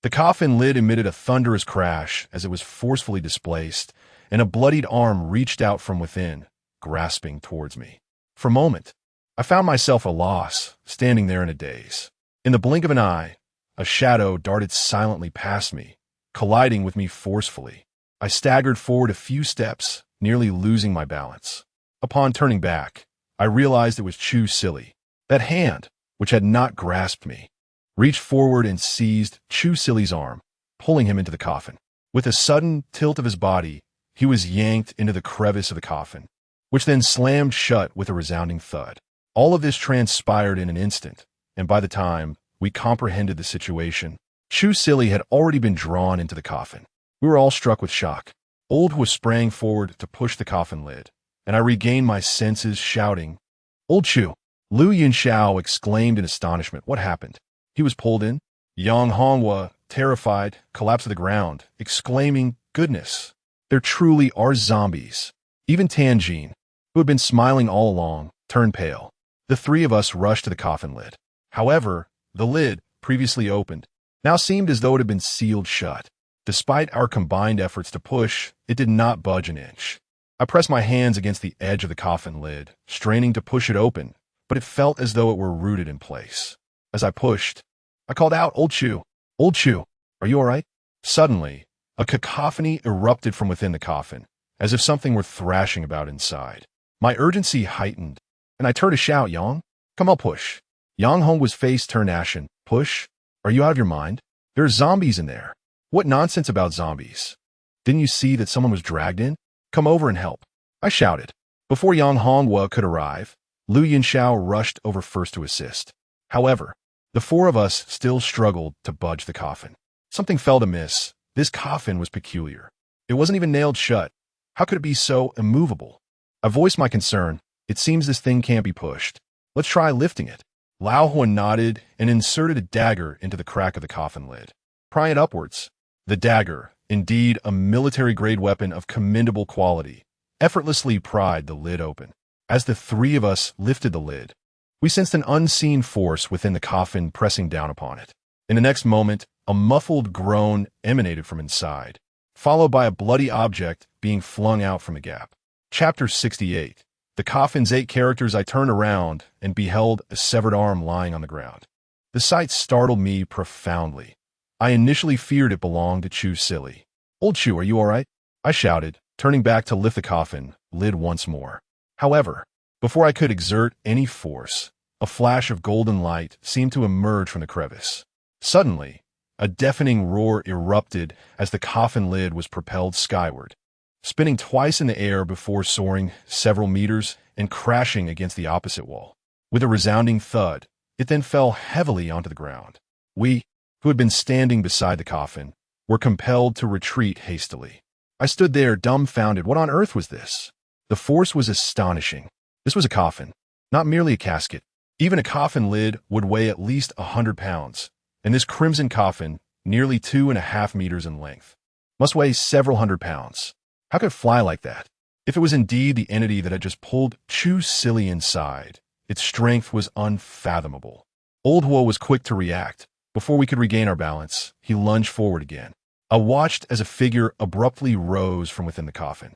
the coffin lid emitted a thunderous crash as it was forcefully displaced, and a bloodied arm reached out from within, grasping towards me. For a moment, I found myself at a loss, standing there in a daze. In the blink of an eye, a shadow darted silently past me, colliding with me forcefully. I staggered forward a few steps, nearly losing my balance. Upon turning back, I realized it was Chu Silly. That hand, which had not grasped me, reached forward and seized Chu Silly's arm, pulling him into the coffin. With a sudden tilt of his body, he was yanked into the crevice of the coffin, which then slammed shut with a resounding thud. All of this transpired in an instant, and by the time we comprehended the situation, Chu Silly had already been drawn into the coffin. We were all struck with shock. Old Hua sprang forward to push the coffin lid, and I regained my senses, shouting, "Old Chu!" Lu Yunxiao exclaimed in astonishment. What happened? He was pulled in. Yang Honghua, terrified, collapsed to the ground, exclaiming, "Goodness! There truly are zombies." Even Tanjin, who had been smiling all along, turned pale. The three of us rushed to the coffin lid. However, the lid, previously opened, now seemed as though it had been sealed shut. Despite our combined efforts to push, it did not budge an inch. I pressed my hands against the edge of the coffin lid, straining to push it open, but it felt as though it were rooted in place. As I pushed, I called out, "Old Chu! Old Chu! Are you all right?" Suddenly, a cacophony erupted from within the coffin, as if something were thrashing about inside. My urgency heightened, and I turned to shout, "Yang, come on, push." Yang Hong's face turned ashen. "Push? Are you out of your mind? There are zombies in there." "What nonsense about zombies? Didn't you see that someone was dragged in? Come over and help," I shouted. Before Yang Honghua could arrive, Lu Yunxiao rushed over first to assist. However, the four of us still struggled to budge the coffin. Something felt amiss. This coffin was peculiar. It wasn't even nailed shut. How could it be so immovable? I voiced my concern. "It seems this thing can't be pushed. Let's try lifting it." Lao Huan nodded and inserted a dagger into the crack of the coffin lid, prying it upwards. The dagger, indeed a military-grade weapon of commendable quality, effortlessly pried the lid open. As the three of us lifted the lid, we sensed an unseen force within the coffin pressing down upon it. In the next moment, a muffled groan emanated from inside, followed by a bloody object being flung out from a gap. Chapter 68. The coffin's 8 characters. I turned around and beheld a severed arm lying on the ground. The sight startled me profoundly. I initially feared it belonged to Chu Silly. "Old Chu, are you all right?" I shouted, turning back to lift the coffin lid once more. However, before I could exert any force, a flash of golden light seemed to emerge from the crevice. Suddenly, a deafening roar erupted as the coffin lid was propelled skyward, spinning twice in the air before soaring several meters and crashing against the opposite wall. With a resounding thud, it then fell heavily onto the ground. We who had been standing beside the coffin, were compelled to retreat hastily. I stood there dumbfounded. What on earth was this? The force was astonishing. This was a coffin, not merely a casket. Even a coffin lid would weigh at least 100 pounds, and this crimson coffin, nearly 2.5 meters in length, must weigh several hundred pounds. How could it fly like that? If it was indeed the entity that had just pulled Qin Shi inside, its strength was unfathomable. Old Hua was quick to react. Before we could regain our balance, he lunged forward again. I watched as a figure abruptly rose from within the coffin.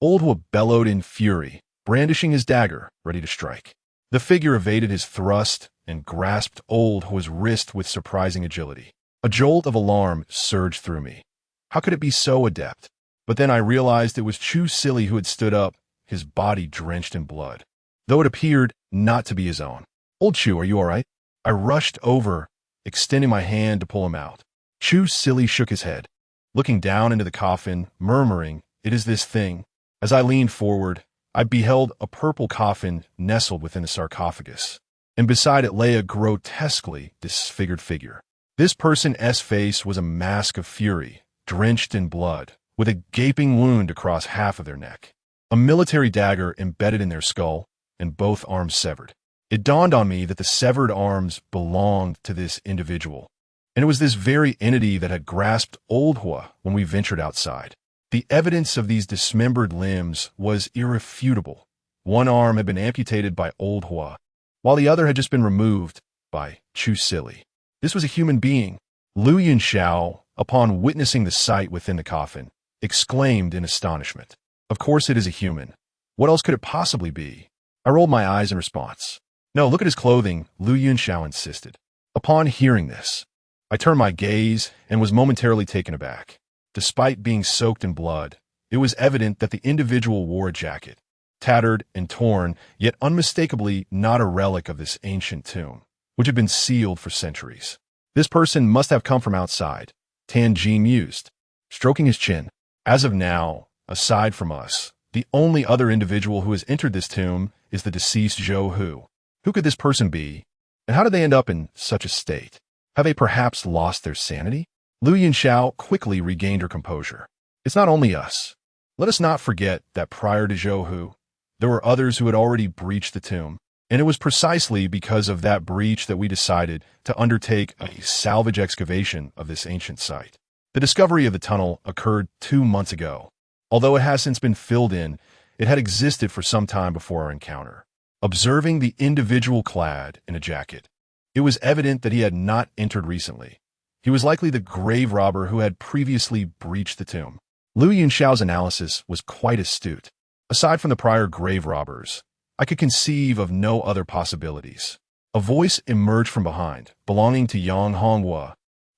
Old Hua bellowed in fury, brandishing his dagger, ready to strike. The figure evaded his thrust and grasped Old Hua's wrist with surprising agility. A jolt of alarm surged through me. How could it be so adept? But then I realized it was Qin Shi who had stood up, his body drenched in blood, though it appeared not to be his own. Old Qin, are you all right? I rushed over, extending my hand to pull him out. Qin Shi shook his head, looking down into the coffin, murmuring, "It is this thing." As I leaned forward, I beheld a purple coffin nestled within a sarcophagus, and beside it lay a grotesquely disfigured figure. This person's face was a mask of fury, drenched in blood, with a gaping wound across half of their neck, a military dagger embedded in their skull, and both arms severed. It dawned on me that the severed arms belonged to this individual, and it was this very entity that had grasped Old Hua when we ventured outside. The evidence of these dismembered limbs was irrefutable. One arm had been amputated by Old Hua, while the other had just been removed by Qin Shi. This was a human being. Lu Yunxiao, upon witnessing the sight within the coffin, exclaimed in astonishment. Of course it is a human. What else could it possibly be? I rolled my eyes in response. No, look at his clothing, Lu Yunxiao insisted. Upon hearing this, I turned my gaze and was momentarily taken aback. Despite being soaked in blood, it was evident that the individual wore a jacket, tattered and torn, yet unmistakably not a relic of this ancient tomb, which had been sealed for centuries. This person must have come from outside, Tan Jin mused, stroking his chin. As of now, aside from us, the only other individual who has entered this tomb is the deceased Zhou Hu. Who could this person be, and how did they end up in such a state? Have they perhaps lost their sanity? Lu Yunxiao quickly regained her composure. It's not only us. Let us not forget that prior to Zhou Hu, there were others who had already breached the tomb, and it was precisely because of that breach that we decided to undertake a salvage excavation of this ancient site. The discovery of the tunnel occurred 2 months ago. Although it has since been filled in, it had existed for some time before our encounter. Observing the individual clad in a jacket, it was evident that he had not entered recently. He was likely the grave robber who had previously breached the tomb. Lu Yunxiao's analysis was quite astute. Aside from the prior grave robbers, I could conceive of no other possibilities. A voice emerged from behind, belonging to Yang Honghua,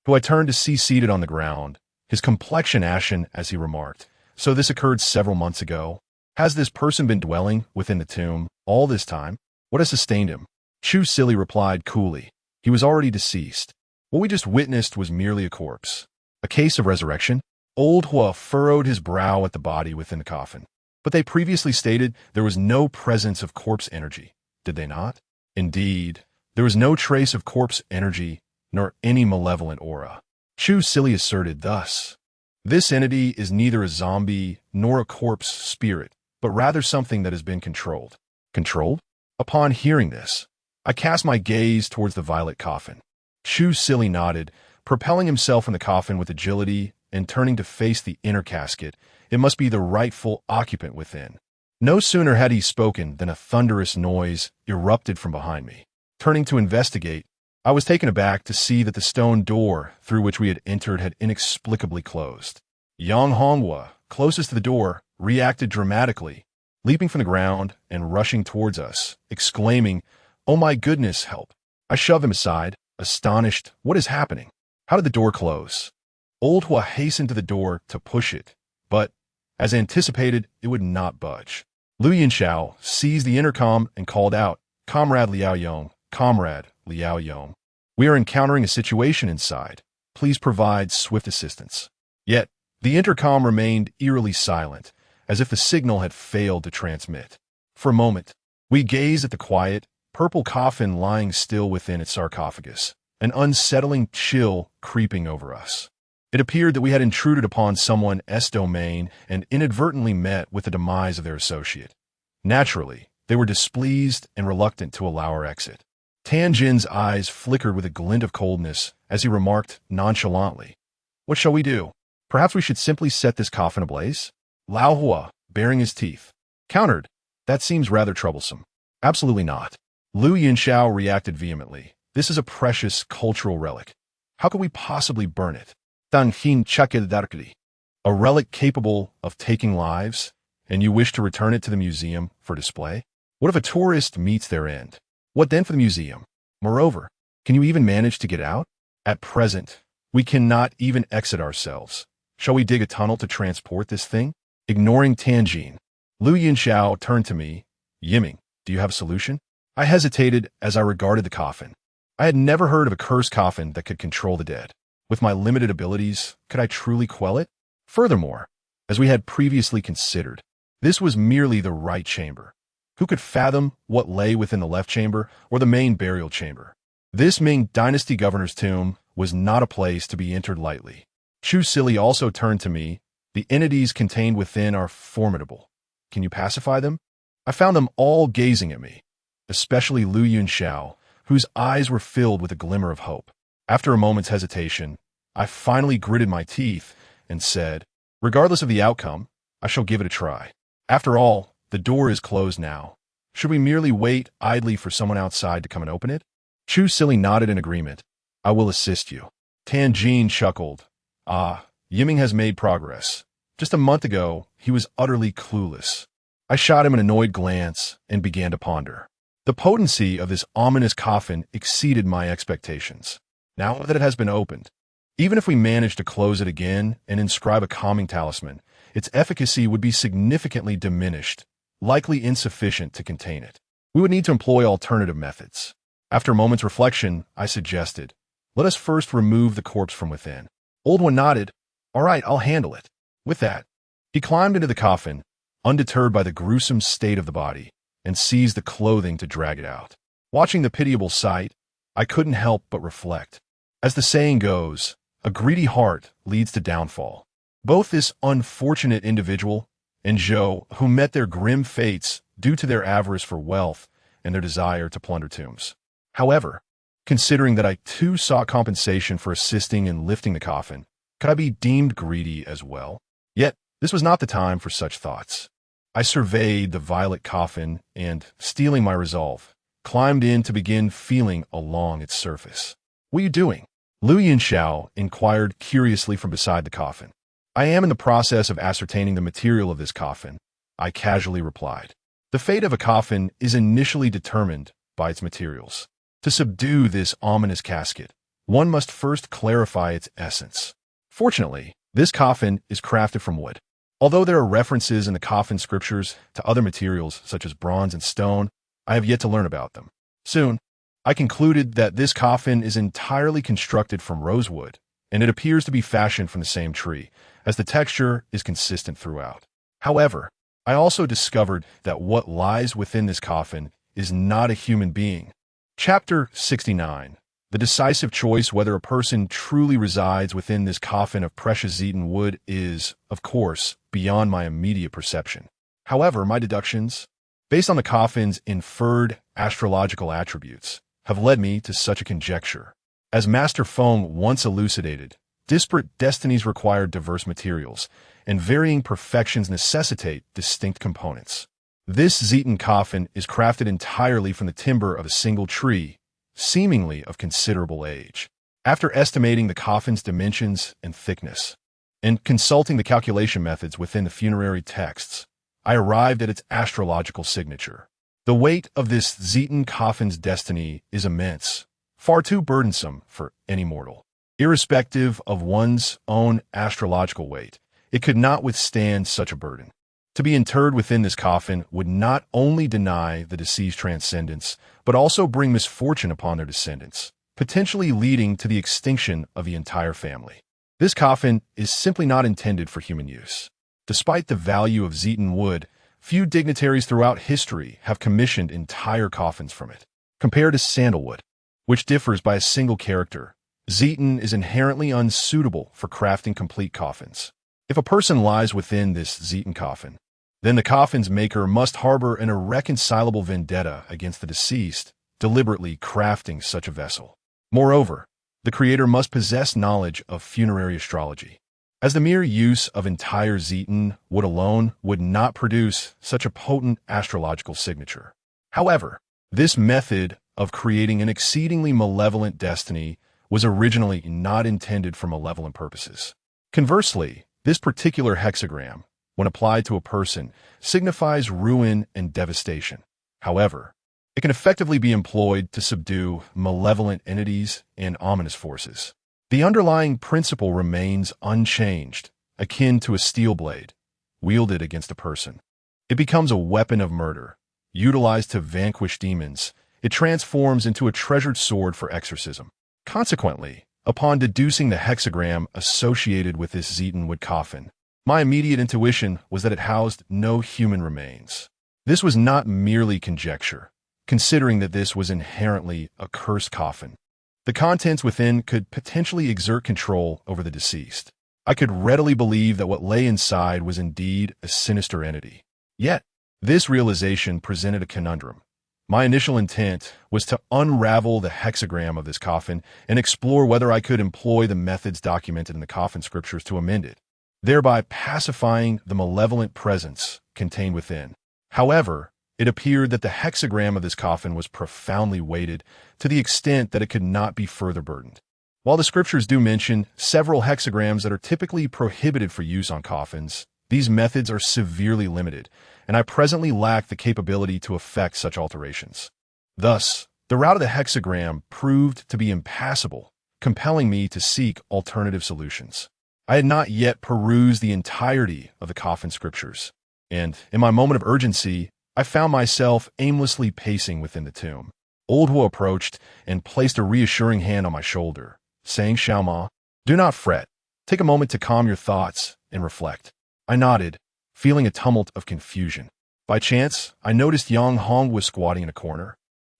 who I turned to see seated on the ground, his complexion ashen as he remarked, "So this occurred several months ago? Has this person been dwelling within the tomb all this time? What has sustained him?" Qin Shi replied coolly, "He was already deceased. What we just witnessed was merely a corpse. A case of resurrection." Old Hua furrowed his brow at the body within the coffin. But they previously stated there was no presence of corpse energy, did they not? Indeed, there was no trace of corpse energy, nor any malevolent aura. Qin Shi asserted thus. This entity is neither a zombie nor a corpse spirit, but rather something that has been controlled. Controlled? Upon hearing this, I cast my gaze towards the violet coffin. Qin Shi nodded, propelling himself in the coffin with agility and turning to face the inner casket. It must be the rightful occupant within. No sooner had he spoken than a thunderous noise erupted from behind me. Turning to investigate, I was taken aback to see that the stone door through which we had entered had inexplicably closed. Yang Honghua, closest to the door, reacted dramatically, leaping from the ground and rushing towards us, exclaiming, "Oh my goodness, help!" I shoved him aside, astonished. What is happening? How did the door close? Old Hua hastened to the door to push it, but, as anticipated, it would not budge. Lu Yunxiao seized the intercom and called out, "Comrade Liao Yong, Comrade Liao Yong, we are encountering a situation inside. Please provide swift assistance." Yet, the intercom remained eerily silent, as if the signal had failed to transmit. For a moment, we gazed at the quiet, purple coffin lying still within its sarcophagus, an unsettling chill creeping over us. It appeared that we had intruded upon someone's domain and inadvertently met with the demise of their associate. Naturally, they were displeased and reluctant to allow our exit. Tianjin's eyes flickered with a glint of coldness as he remarked nonchalantly, "What shall we do? Perhaps we should simply set this coffin ablaze?" Lao Hua, baring his teeth, countered, "That seems rather troublesome." "Absolutely not." Lu Yinxiao reacted vehemently. "This is a precious cultural relic. How could we possibly burn it? Danhin Chakildarkli, a relic capable of taking lives, and you wish to return it to the museum for display? What if a tourist meets their end? What then for the museum? Moreover, can you even manage to get out? At present, we cannot even exit ourselves. Shall we dig a tunnel to transport this thing?" Ignoring Tianjin, Lu Yinxiao turned to me. "Yiming, do you have a solution?" I hesitated as I regarded the coffin. I had never heard of a cursed coffin that could control the dead. With my limited abilities, could I truly quell it? Furthermore, as we had previously considered, this was merely the right chamber. Who could fathom what lay within the left chamber or the main burial chamber? This Ming Dynasty governor's tomb was not a place to be entered lightly. Chu Sili also turned to me. "The entities contained within are formidable. Can you pacify them?" I found them all gazing at me, especially Lu Yunxiao, whose eyes were filled with a glimmer of hope. After a moment's hesitation, I finally gritted my teeth and said, "Regardless of the outcome, I shall give it a try. After all, the door is closed now. Should we merely wait idly for someone outside to come and open it?" Chu Sili nodded in agreement. "I will assist you." Tianjin chuckled. "Ah, Yiming has made progress. Just a month ago, he was utterly clueless." I shot him an annoyed glance and began to ponder. The potency of this ominous coffin exceeded my expectations. Now that it has been opened, even if we manage to close it again and inscribe a calming talisman, its efficacy would be significantly diminished, likely insufficient to contain it. We would need to employ alternative methods. After a moment's reflection, I suggested, "Let us first remove the corpse from within." Old One nodded. "All right, I'll handle it." With that, he climbed into the coffin, undeterred by the gruesome state of the body, and seized the clothing to drag it out. Watching the pitiable sight, I couldn't help but reflect. As the saying goes, a greedy heart leads to downfall. Both this unfortunate individual and Zhou, who met their grim fates due to their avarice for wealth and their desire to plunder tombs. However, considering that I too sought compensation for assisting in lifting the coffin, could I be deemed greedy as well? Yet, this was not the time for such thoughts. I surveyed the violet coffin and, steeling my resolve, climbed in to begin feeling along its surface. "What are you doing?" Lu Yinxiao inquired curiously from beside the coffin. "I am in the process of ascertaining the material of this coffin," I casually replied. The fate of a coffin is initially determined by its materials. To subdue this ominous casket, one must first clarify its essence. Fortunately, this coffin is crafted from wood. Although there are references in the coffin scriptures to other materials such as bronze and stone, I have yet to learn about them. Soon, I concluded that this coffin is entirely constructed from rosewood, and it appears to be fashioned from the same tree, as the texture is consistent throughout. However, I also discovered that what lies within this coffin is not a human being. Chapter 69. The decisive choice whether a person truly resides within this coffin of precious Zetan wood is, of course, beyond my immediate perception. However, my deductions, based on the coffin's inferred astrological attributes, have led me to such a conjecture. As Master Feng once elucidated, disparate destinies require diverse materials, and varying perfections necessitate distinct components. This Zetan coffin is crafted entirely from the timber of a single tree, seemingly of considerable age. After estimating the coffin's dimensions and thickness, and consulting the calculation methods within the funerary texts, I arrived at its astrological signature. The weight of this Zetan coffin's destiny is immense, far too burdensome for any mortal. Irrespective of one's own astrological weight, it could not withstand such a burden. To be interred within this coffin would not only deny the deceased transcendence, but also bring misfortune upon their descendants, potentially leading to the extinction of the entire family. This coffin is simply not intended for human use. Despite the value of Zetan wood, few dignitaries throughout history have commissioned entire coffins from it. Compared to sandalwood, which differs by a single character. Zeton is inherently unsuitable for crafting complete coffins. If a person lies within this Zeton coffin, then the coffin's maker must harbor an irreconcilable vendetta against the deceased, deliberately crafting such a vessel. Moreover, the creator must possess knowledge of funerary astrology, as the mere use of entire Zeton wood alone would not produce such a potent astrological signature. However, this method of creating an exceedingly malevolent destiny was originally not intended for malevolent purposes. Conversely, this particular hexagram, when applied to a person, signifies ruin and devastation. However, it can effectively be employed to subdue malevolent entities and ominous forces. The underlying principle remains unchanged, akin to a steel blade, wielded against a person. It becomes a weapon of murder. Utilized to vanquish demons, it transforms into a treasured sword for exorcism. Consequently, upon deducing the hexagram associated with this Zeton wood coffin, my immediate intuition was that it housed no human remains. This was not merely conjecture, considering that this was inherently a cursed coffin. The contents within could potentially exert control over the deceased. I could readily believe that what lay inside was indeed a sinister entity. Yet, this realization presented a conundrum. My initial intent was to unravel the hexagram of this coffin and explore whether I could employ the methods documented in the coffin scriptures to amend it, thereby pacifying the malevolent presence contained within. However, it appeared that the hexagram of this coffin was profoundly weighted to the extent that it could not be further burdened. While the scriptures do mention several hexagrams that are typically prohibited for use on coffins, these methods are severely limited, and I presently lack the capability to effect such alterations. Thus, the route of the hexagram proved to be impassable, compelling me to seek alternative solutions. I had not yet perused the entirety of the coffin scriptures, and, in my moment of urgency, I found myself aimlessly pacing within the tomb. Old Hua approached and placed a reassuring hand on my shoulder, saying, "Xiaoma, do not fret. Take a moment to calm your thoughts and reflect." I nodded, feeling a tumult of confusion. By chance, I noticed Yang Hong was squatting in a corner,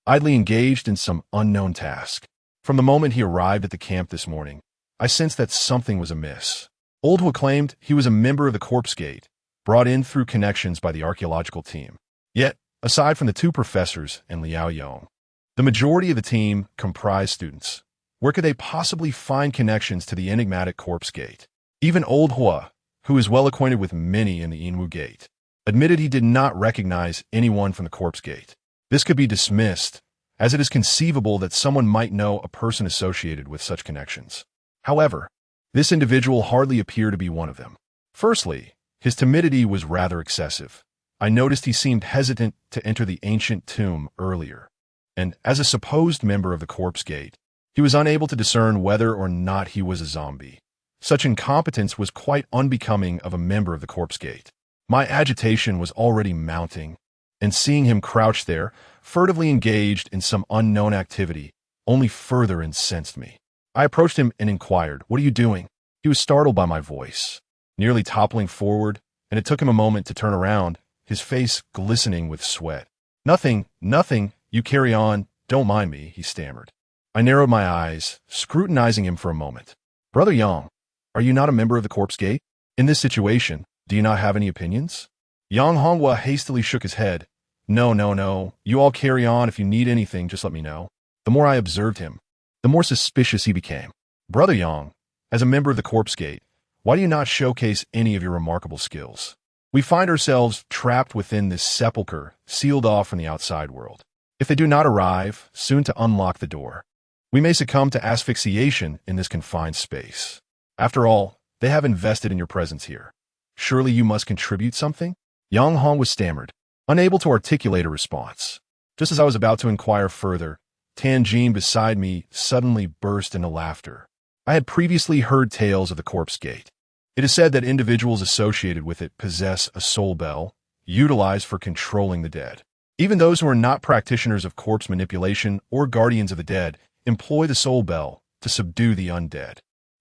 idly engaged in some unknown task. From the moment he arrived at the camp this morning, I sensed that something was amiss. Old Hua claimed he was a member of the Corpse Gate, brought in through connections by the archaeological team. Yet, aside from the two professors and Liao Yong, the majority of the team comprised students. Where could they possibly find connections to the enigmatic Corpse Gate? Even Old Hua, who is well acquainted with many in the Yinwu Gate, admitted he did not recognize anyone from the Corpse Gate. This could be dismissed, as it is conceivable that someone might know a person associated with such connections. However, this individual hardly appeared to be one of them. Firstly, his timidity was rather excessive. I noticed he seemed hesitant to enter the ancient tomb earlier, and as a supposed member of the Corpse Gate, he was unable to discern whether or not he was a zombie. Such incompetence was quite unbecoming of a member of the Corpse Gate. My agitation was already mounting, and seeing him crouch there, furtively engaged in some unknown activity, only further incensed me. I approached him and inquired, "What are you doing?" He was startled by my voice, nearly toppling forward, and it took him a moment to turn around, his face glistening with sweat. Nothing, you carry on, don't mind me," he stammered. I narrowed my eyes, scrutinizing him for a moment. "Brother Yang, are you not a member of the Corpse Gate? In this situation, do you not have any opinions?" Yang Honghua hastily shook his head. No, you all carry on. If you need anything, just let me know." The more I observed him, the more suspicious he became. "Brother Yang, as a member of the Corpse Gate, why do you not showcase any of your remarkable skills? We find ourselves trapped within this sepulchre, sealed off from the outside world. If they do not arrive soon to unlock the door, we may succumb to asphyxiation in this confined space. After all, they have invested in your presence here. Surely you must contribute something?" Yang Hong was stammered, unable to articulate a response. Just as I was about to inquire further, Tan Jin beside me suddenly burst into laughter. I had previously heard tales of the Corpse Gate. It is said that individuals associated with it possess a soul bell, utilized for controlling the dead. Even those who are not practitioners of corpse manipulation or guardians of the dead employ the soul bell to subdue the undead.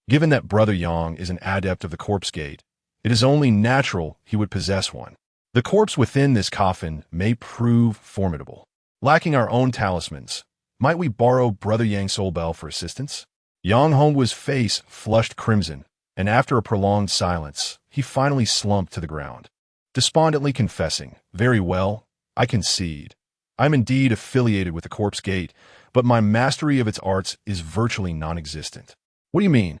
Given that Brother Yang is an adept of the Corpse Gate, it is only natural he would possess one. The corpse within this coffin may prove formidable. Lacking our own talismans, Might we borrow Brother Yang Soul Bell for assistance? Yang Hongwa's face flushed crimson, and after a prolonged silence, he finally slumped to the ground, despondently confessing, "Very well, I concede. I'm indeed affiliated with the Corpse Gate, but my mastery of its arts is virtually non-existent." "What do you mean?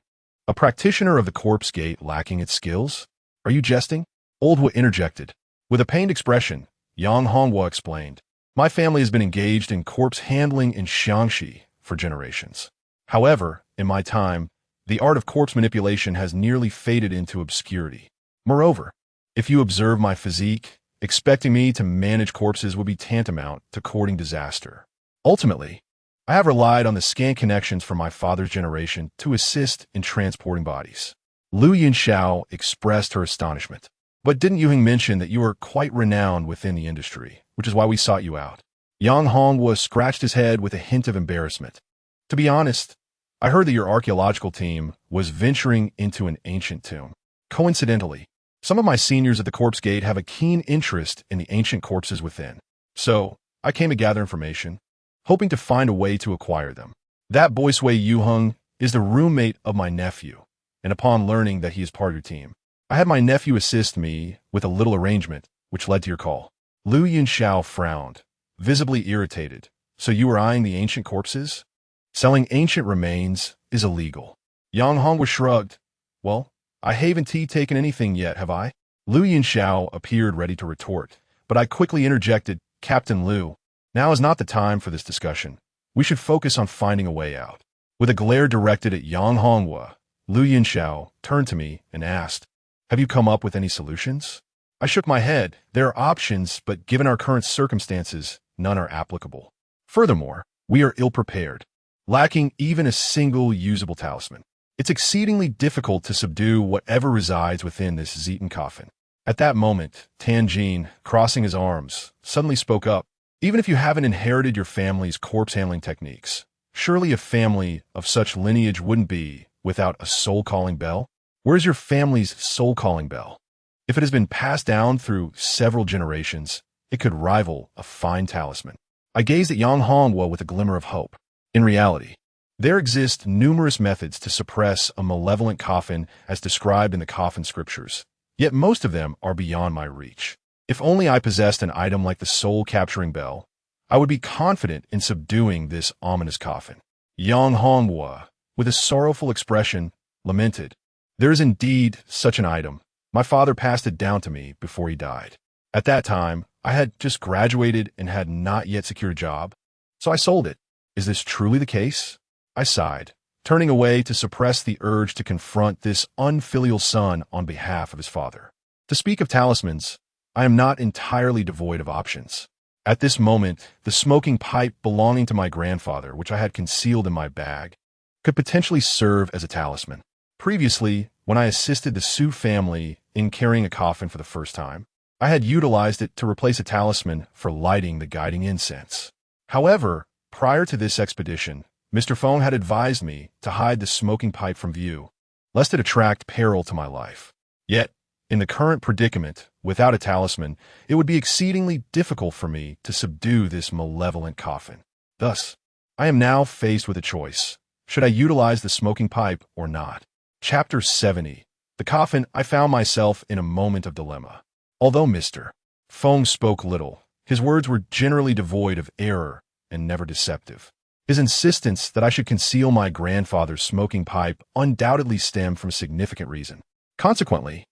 A practitioner of the Corpse Gate lacking its skills? Are you jesting?" Oldwa interjected. With a pained expression, Yang Hongwa explained, "My family has been engaged in corpse handling in Xiangxi for generations. However, in my time, the art of corpse manipulation has nearly faded into obscurity. Moreover, if you observe my physique, expecting me to manage corpses would be tantamount to courting disaster. Ultimately, I have relied on the scant connections from my father's generation to assist in transporting bodies." Lu Yinxiao expressed her astonishment. "But didn't Yuheng mention that you are quite renowned within the industry, which is why we sought you out?" Yang Hongwa scratched his head with a hint of embarrassment. "To be honest, I heard that your archaeological team was venturing into an ancient tomb. Coincidentally, some of my seniors at the Corpse Gate have a keen interest in the ancient corpses within. So, I came to gather information, hoping to find a way to acquire them. That Boiswei Yuheng is the roommate of my nephew, and upon learning that he is part of your team, I had my nephew assist me with a little arrangement, which led to your call." Lu Yinxiao frowned, visibly irritated. "So you were eyeing the ancient corpses? Selling ancient remains is illegal." Yang Hongwa shrugged. "Well, I haven't taken anything yet, have I?" Lu Yinxiao appeared ready to retort, but I quickly interjected, "Captain Lu, now is not the time for this discussion. We should focus on finding a way out." With a glare directed at Yang Hongwa, Lu Yinxiao turned to me and asked, "Have you come up with any solutions?" I shook my head. "There are options, but given our current circumstances, none are applicable. Furthermore, we are ill-prepared, lacking even a single usable talisman. It's exceedingly difficult to subdue whatever resides within this Zetan coffin." At that moment, Tanjin, crossing his arms, suddenly spoke up. "Even if you haven't inherited your family's corpse-handling techniques, surely a family of such lineage wouldn't be without a soul-calling bell? Where's your family's soul-calling bell? If it has been passed down through several generations, it could rival a fine talisman." I gazed at Yang Hongwa with a glimmer of hope. In reality, there exist numerous methods to suppress a malevolent coffin as described in the coffin scriptures, yet most of them are beyond my reach. If only I possessed an item like the soul-capturing bell, I would be confident in subduing this ominous coffin. Yang Hongwa, with a sorrowful expression, lamented, "There is indeed such an item. My father passed it down to me before he died. At that time, I had just graduated and had not yet secured a job, so I sold it. Is this truly the case?" I sighed, turning away to suppress the urge to confront this unfilial son on behalf of his father. To speak of talismans, I am not entirely devoid of options. At this moment, the smoking pipe belonging to my grandfather, which I had concealed in my bag, could potentially serve as a talisman. Previously, when I assisted the Su family in carrying a coffin for the first time, I had utilized it to replace a talisman for lighting the guiding incense. However, prior to this expedition, Mr. Feng had advised me to hide the smoking pipe from view, lest it attract peril to my life. Yet, in the current predicament, without a talisman, it would be exceedingly difficult for me to subdue this malevolent coffin. Thus, I am now faced with a choice. Should I utilize the smoking pipe or not? Chapter 70. The coffin. I found myself in a moment of dilemma. Although Mr. Feng spoke little, his words were generally devoid of error and never deceptive. His insistence that I should conceal my grandfather's smoking pipe undoubtedly stemmed from a significant reason. Consequently,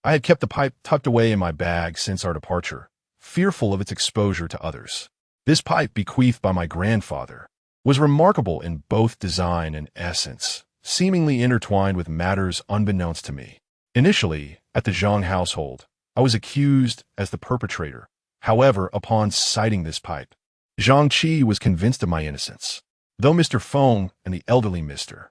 I had kept the pipe tucked away in my bag since our departure, fearful of its exposure to others. This pipe, bequeathed by my grandfather, was remarkable in both design and essence, seemingly intertwined with matters unbeknownst to me. Initially, at the Zhang household, I was accused as the perpetrator. However, upon sighting this pipe, Zhang Qi was convinced of my innocence. Though Mr. Feng and the elderly Mr.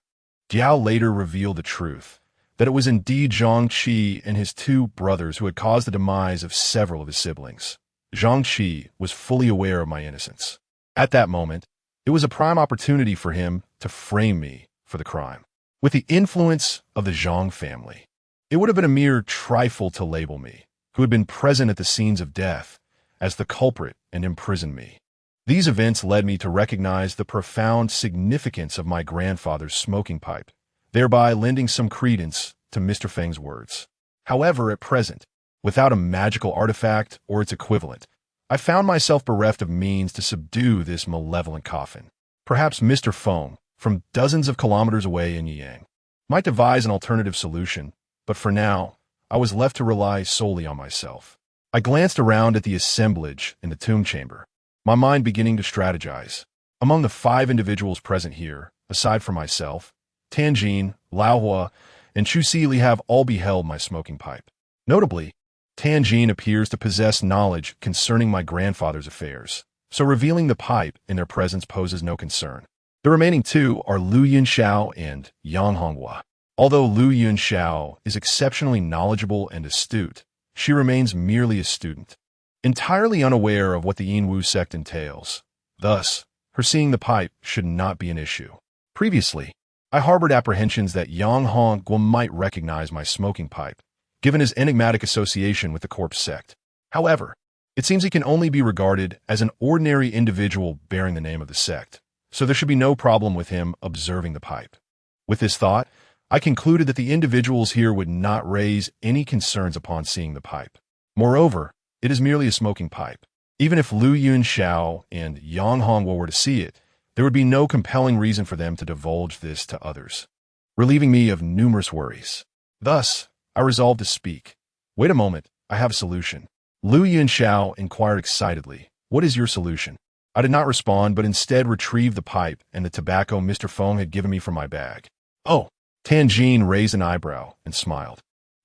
Diao later revealed the truth, that it was indeed Zhang Qi and his two brothers who had caused the demise of several of his siblings. Zhang Qi was fully aware of my innocence. At that moment, it was a prime opportunity for him to frame me for the crime. With the influence of the Zhang family, it would have been a mere trifle to label me, who had been present at the scenes of death, as the culprit and imprison me. These events led me to recognize the profound significance of my grandfather's smoking pipe, thereby lending some credence to Mr. Feng's words. However, at present, without a magical artifact or its equivalent, I found myself bereft of means to subdue this malevolent coffin. Perhaps Mr. Feng, from dozens of kilometers away in Yiyang, might devise an alternative solution, but for now, I was left to rely solely on myself. I glanced around at the assemblage in the tomb chamber, my mind beginning to strategize. Among the 5 individuals present here, aside from myself, Tianjin, Laohua, and Chu Xili have all beheld my smoking pipe. Notably, Tianjin appears to possess knowledge concerning my grandfather's affairs, so revealing the pipe in their presence poses no concern. The remaining 2 are Lu Yunxiao and Yang Honghua. Although Lu Yunxiao is exceptionally knowledgeable and astute, she remains merely a student, entirely unaware of what the Yinwu sect entails. Thus, her seeing the pipe should not be an issue. Previously, I harbored apprehensions that Yang Honghua might recognize my smoking pipe, given his enigmatic association with the corpse sect. However, it seems he can only be regarded as an ordinary individual bearing the name of the sect, so there should be no problem with him observing the pipe. With this thought, I concluded that the individuals here would not raise any concerns upon seeing the pipe. Moreover, it is merely a smoking pipe. Even if Lu Yunxiao and Yang Honghua were to see it, there would be no compelling reason for them to divulge this to others, relieving me of numerous worries. Thus, I resolved to speak. Wait a moment, I have a solution. Lu Yunxiao inquired excitedly, "What is your solution?" I did not respond, but instead retrieved the pipe and the tobacco Mr. Feng had given me from my bag. "Oh," Tianjin raised an eyebrow and smiled.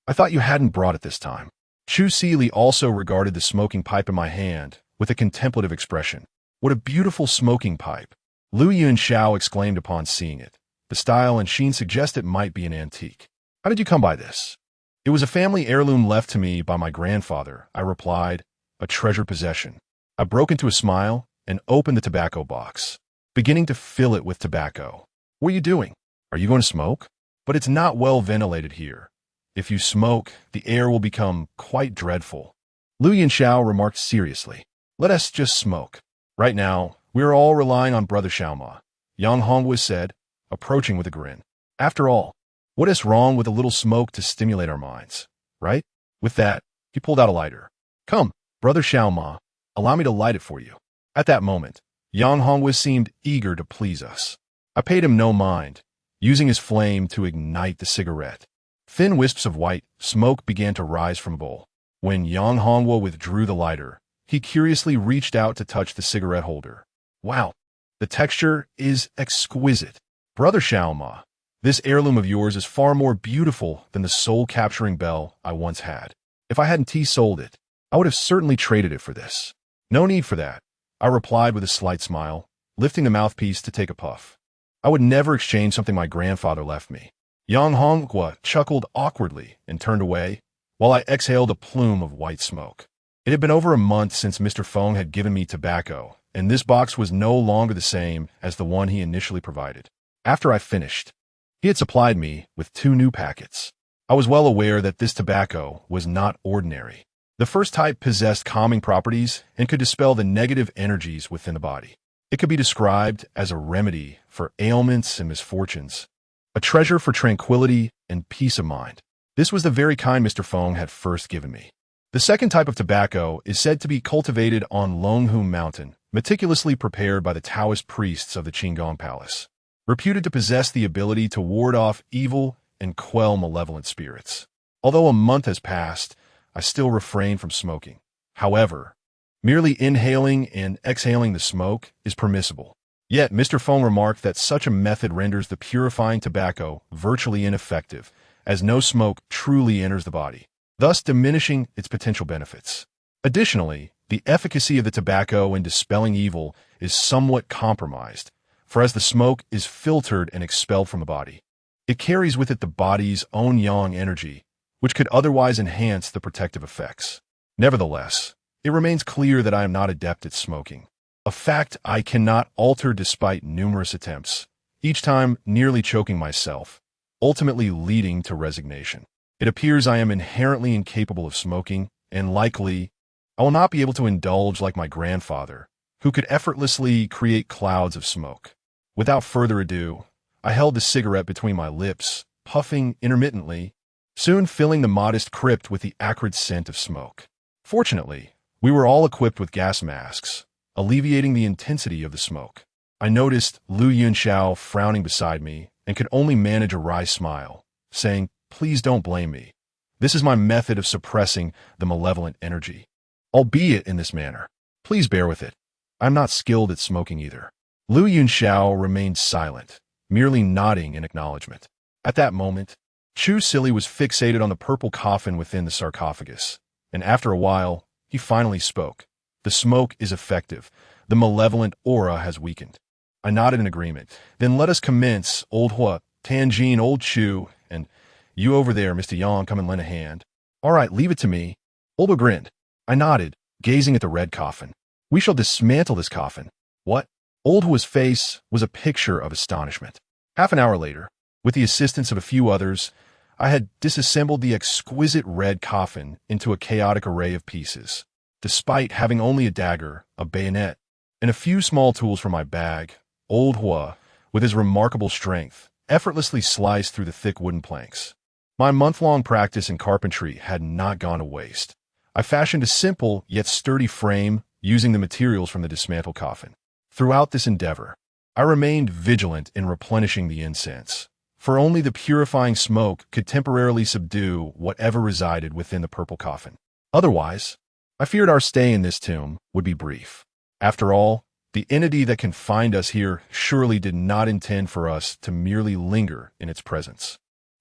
"I thought you hadn't brought it this time." Chu Xili also regarded the smoking pipe in my hand with a contemplative expression. "What a beautiful smoking pipe!" Lu Yunxiao exclaimed upon seeing it. The style and sheen suggest it might be an antique. "How did you come by this?" "It was a family heirloom left to me by my grandfather," I replied, "a treasured possession." I broke into a smile and opened the tobacco box, beginning to fill it with tobacco. "What are you doing? Are you going to smoke?" "But it's not well ventilated here. If you smoke, the air will become quite dreadful," Lu Yunxiao remarked seriously. "Let us just smoke. Right now, we are all relying on Brother Xiaoma," Yang Honghua said, approaching with a grin. "After all, what is wrong with a little smoke to stimulate our minds, right?" With that, he pulled out a lighter. "Come, Brother Xiaoma, allow me to light it for you." At that moment, Yang Honghua seemed eager to please us. I paid him no mind, using his flame to ignite the cigarette. Thin wisps of white smoke began to rise from a bowl. When Yang Honghua withdrew the lighter, he curiously reached out to touch the cigarette holder. "Wow, the texture is exquisite. Brother Xiaoma, this heirloom of yours is far more beautiful than the soul-capturing bell I once had. If I hadn't sold it, I would have certainly traded it for this." "No need for that," I replied with a slight smile, lifting the mouthpiece to take a puff. "I would never exchange something my grandfather left me." Yang Honghua chuckled awkwardly and turned away, while I exhaled a plume of white smoke. It had been over a month since Mr. Feng had given me tobacco, and this box was no longer the same as the one he initially provided. After I finished, he had supplied me with 2 new packets. I was well aware that this tobacco was not ordinary. The first type possessed calming properties and could dispel the negative energies within the body. It could be described as a remedy for ailments and misfortunes, a treasure for tranquility and peace of mind. This was the very kind Mr. Feng had first given me. The second type of tobacco is said to be cultivated on Longhum Mountain, meticulously prepared by the Taoist priests of the Qinggong Palace, reputed to possess the ability to ward off evil and quell malevolent spirits. Although a month has passed, I still refrain from smoking. However, merely inhaling and exhaling the smoke is permissible. Yet Mr. Feng remarked that such a method renders the purifying tobacco virtually ineffective, as no smoke truly enters the body, thus diminishing its potential benefits. Additionally, the efficacy of the tobacco in dispelling evil is somewhat compromised, for as the smoke is filtered and expelled from the body, it carries with it the body's own yang energy, which could otherwise enhance the protective effects. Nevertheless, it remains clear that I am not adept at smoking, a fact I cannot alter despite numerous attempts, each time nearly choking myself, ultimately leading to resignation. It appears I am inherently incapable of smoking, and likely, I will not be able to indulge like my grandfather, who could effortlessly create clouds of smoke. Without further ado, I held the cigarette between my lips, puffing intermittently, soon filling the modest crypt with the acrid scent of smoke. Fortunately, we were all equipped with gas masks, alleviating the intensity of the smoke. I noticed Lu Yunxiao frowning beside me and could only manage a wry smile, saying, "Please don't blame me. This is my method of suppressing the malevolent energy. Albeit in this manner. Please bear with it. I'm not skilled at smoking either." Lu Yunxiao remained silent, merely nodding in acknowledgement. At that moment, Chu Silly was fixated on the purple coffin within the sarcophagus, and after a while, he finally spoke. "The smoke is effective. The malevolent aura has weakened." I nodded in agreement. "Then let us commence, Old Hua, Tanjin, Old Chu, and you over there, Mr. Yang, come and lend a hand." "All right, leave it to me." Old Hua grinned. I nodded, gazing at the red coffin. "We shall dismantle this coffin." "What?" Old Hua's face was a picture of astonishment. Half an hour later, with the assistance of a few others, I had disassembled the exquisite red coffin into a chaotic array of pieces. Despite having only a dagger, a bayonet, and a few small tools from my bag, Old Hua, with his remarkable strength, effortlessly sliced through the thick wooden planks. My month-long practice in carpentry had not gone to waste. I fashioned a simple yet sturdy frame using the materials from the dismantled coffin. Throughout this endeavor, I remained vigilant in replenishing the incense, for only the purifying smoke could temporarily subdue whatever resided within the purple coffin. Otherwise, I feared our stay in this tomb would be brief. After all, the entity that confined us here surely did not intend for us to merely linger in its presence.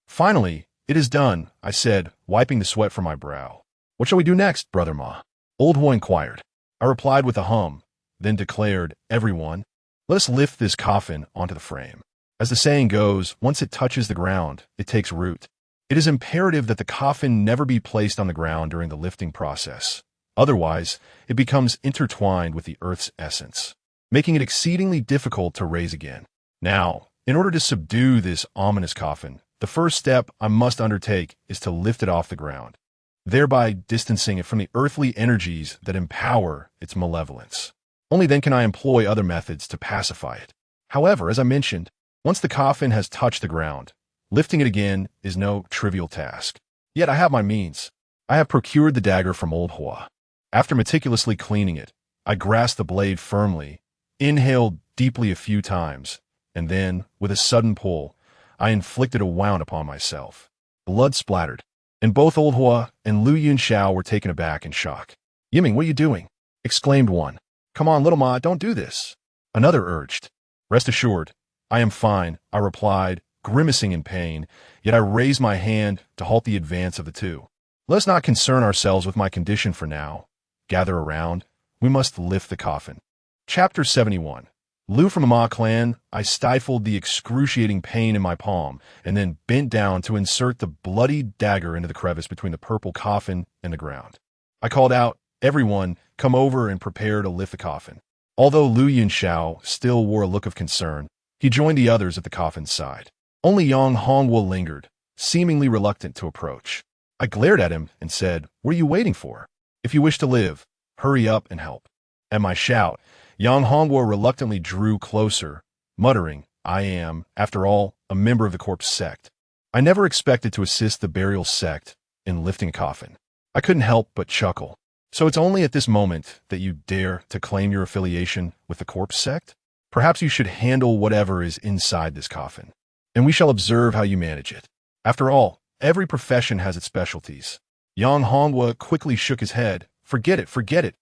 "Finally, it is done," I said, wiping the sweat from my brow. "What shall we do next, Brother Ma?" Old Hua inquired. I replied with a hum, then declared, "Everyone, let us lift this coffin onto the frame. As the saying goes, once it touches the ground, it takes root. It is imperative that the coffin never be placed on the ground during the lifting process. Otherwise, it becomes intertwined with the earth's essence, making it exceedingly difficult to raise again. Now, in order to subdue this ominous coffin, the first step I must undertake is to lift it off the ground, thereby distancing it from the earthly energies that empower its malevolence. Only then can I employ other methods to pacify it. However, as I mentioned, once the coffin has touched the ground, lifting it again is no trivial task. Yet I have my means. I have procured the dagger from Old Hua. After meticulously cleaning it, I grasped the blade firmly, inhaled deeply a few times, and then, with a sudden pull, I inflicted a wound upon myself. Blood splattered, and both Old Hua and Lu Yunxiao were taken aback in shock. "Yiming, what are you doing?" exclaimed one. "Come on, little Ma, don't do this," another urged. "Rest assured, I am fine," I replied, grimacing in pain, yet I raised my hand to halt the advance of the two. "Let us not concern ourselves with my condition for now. Gather around. We must lift the coffin." Chapter 71. Lu from the Ma clan, I stifled the excruciating pain in my palm and then bent down to insert the bloody dagger into the crevice between the purple coffin and the ground. I called out, "Everyone, come over and prepare to lift the coffin." Although Lu Yunxiao still wore a look of concern, he joined the others at the coffin's side. Only Yang Hongwu lingered, seemingly reluctant to approach. I glared at him and said, "What are you waiting for? If you wish to live, hurry up and help." At my shout, Yang Hongwu reluctantly drew closer, muttering, "I am, after all, a member of the corpse sect." I never expected to assist the burial sect in lifting a coffin. I couldn't help but chuckle. "So it's only at this moment that you dare to claim your affiliation with the corpse sect? Perhaps you should handle whatever is inside this coffin, and we shall observe how you manage it. After all, every profession has its specialties." Yang Hongwu quickly shook his head. Forget it, forget it.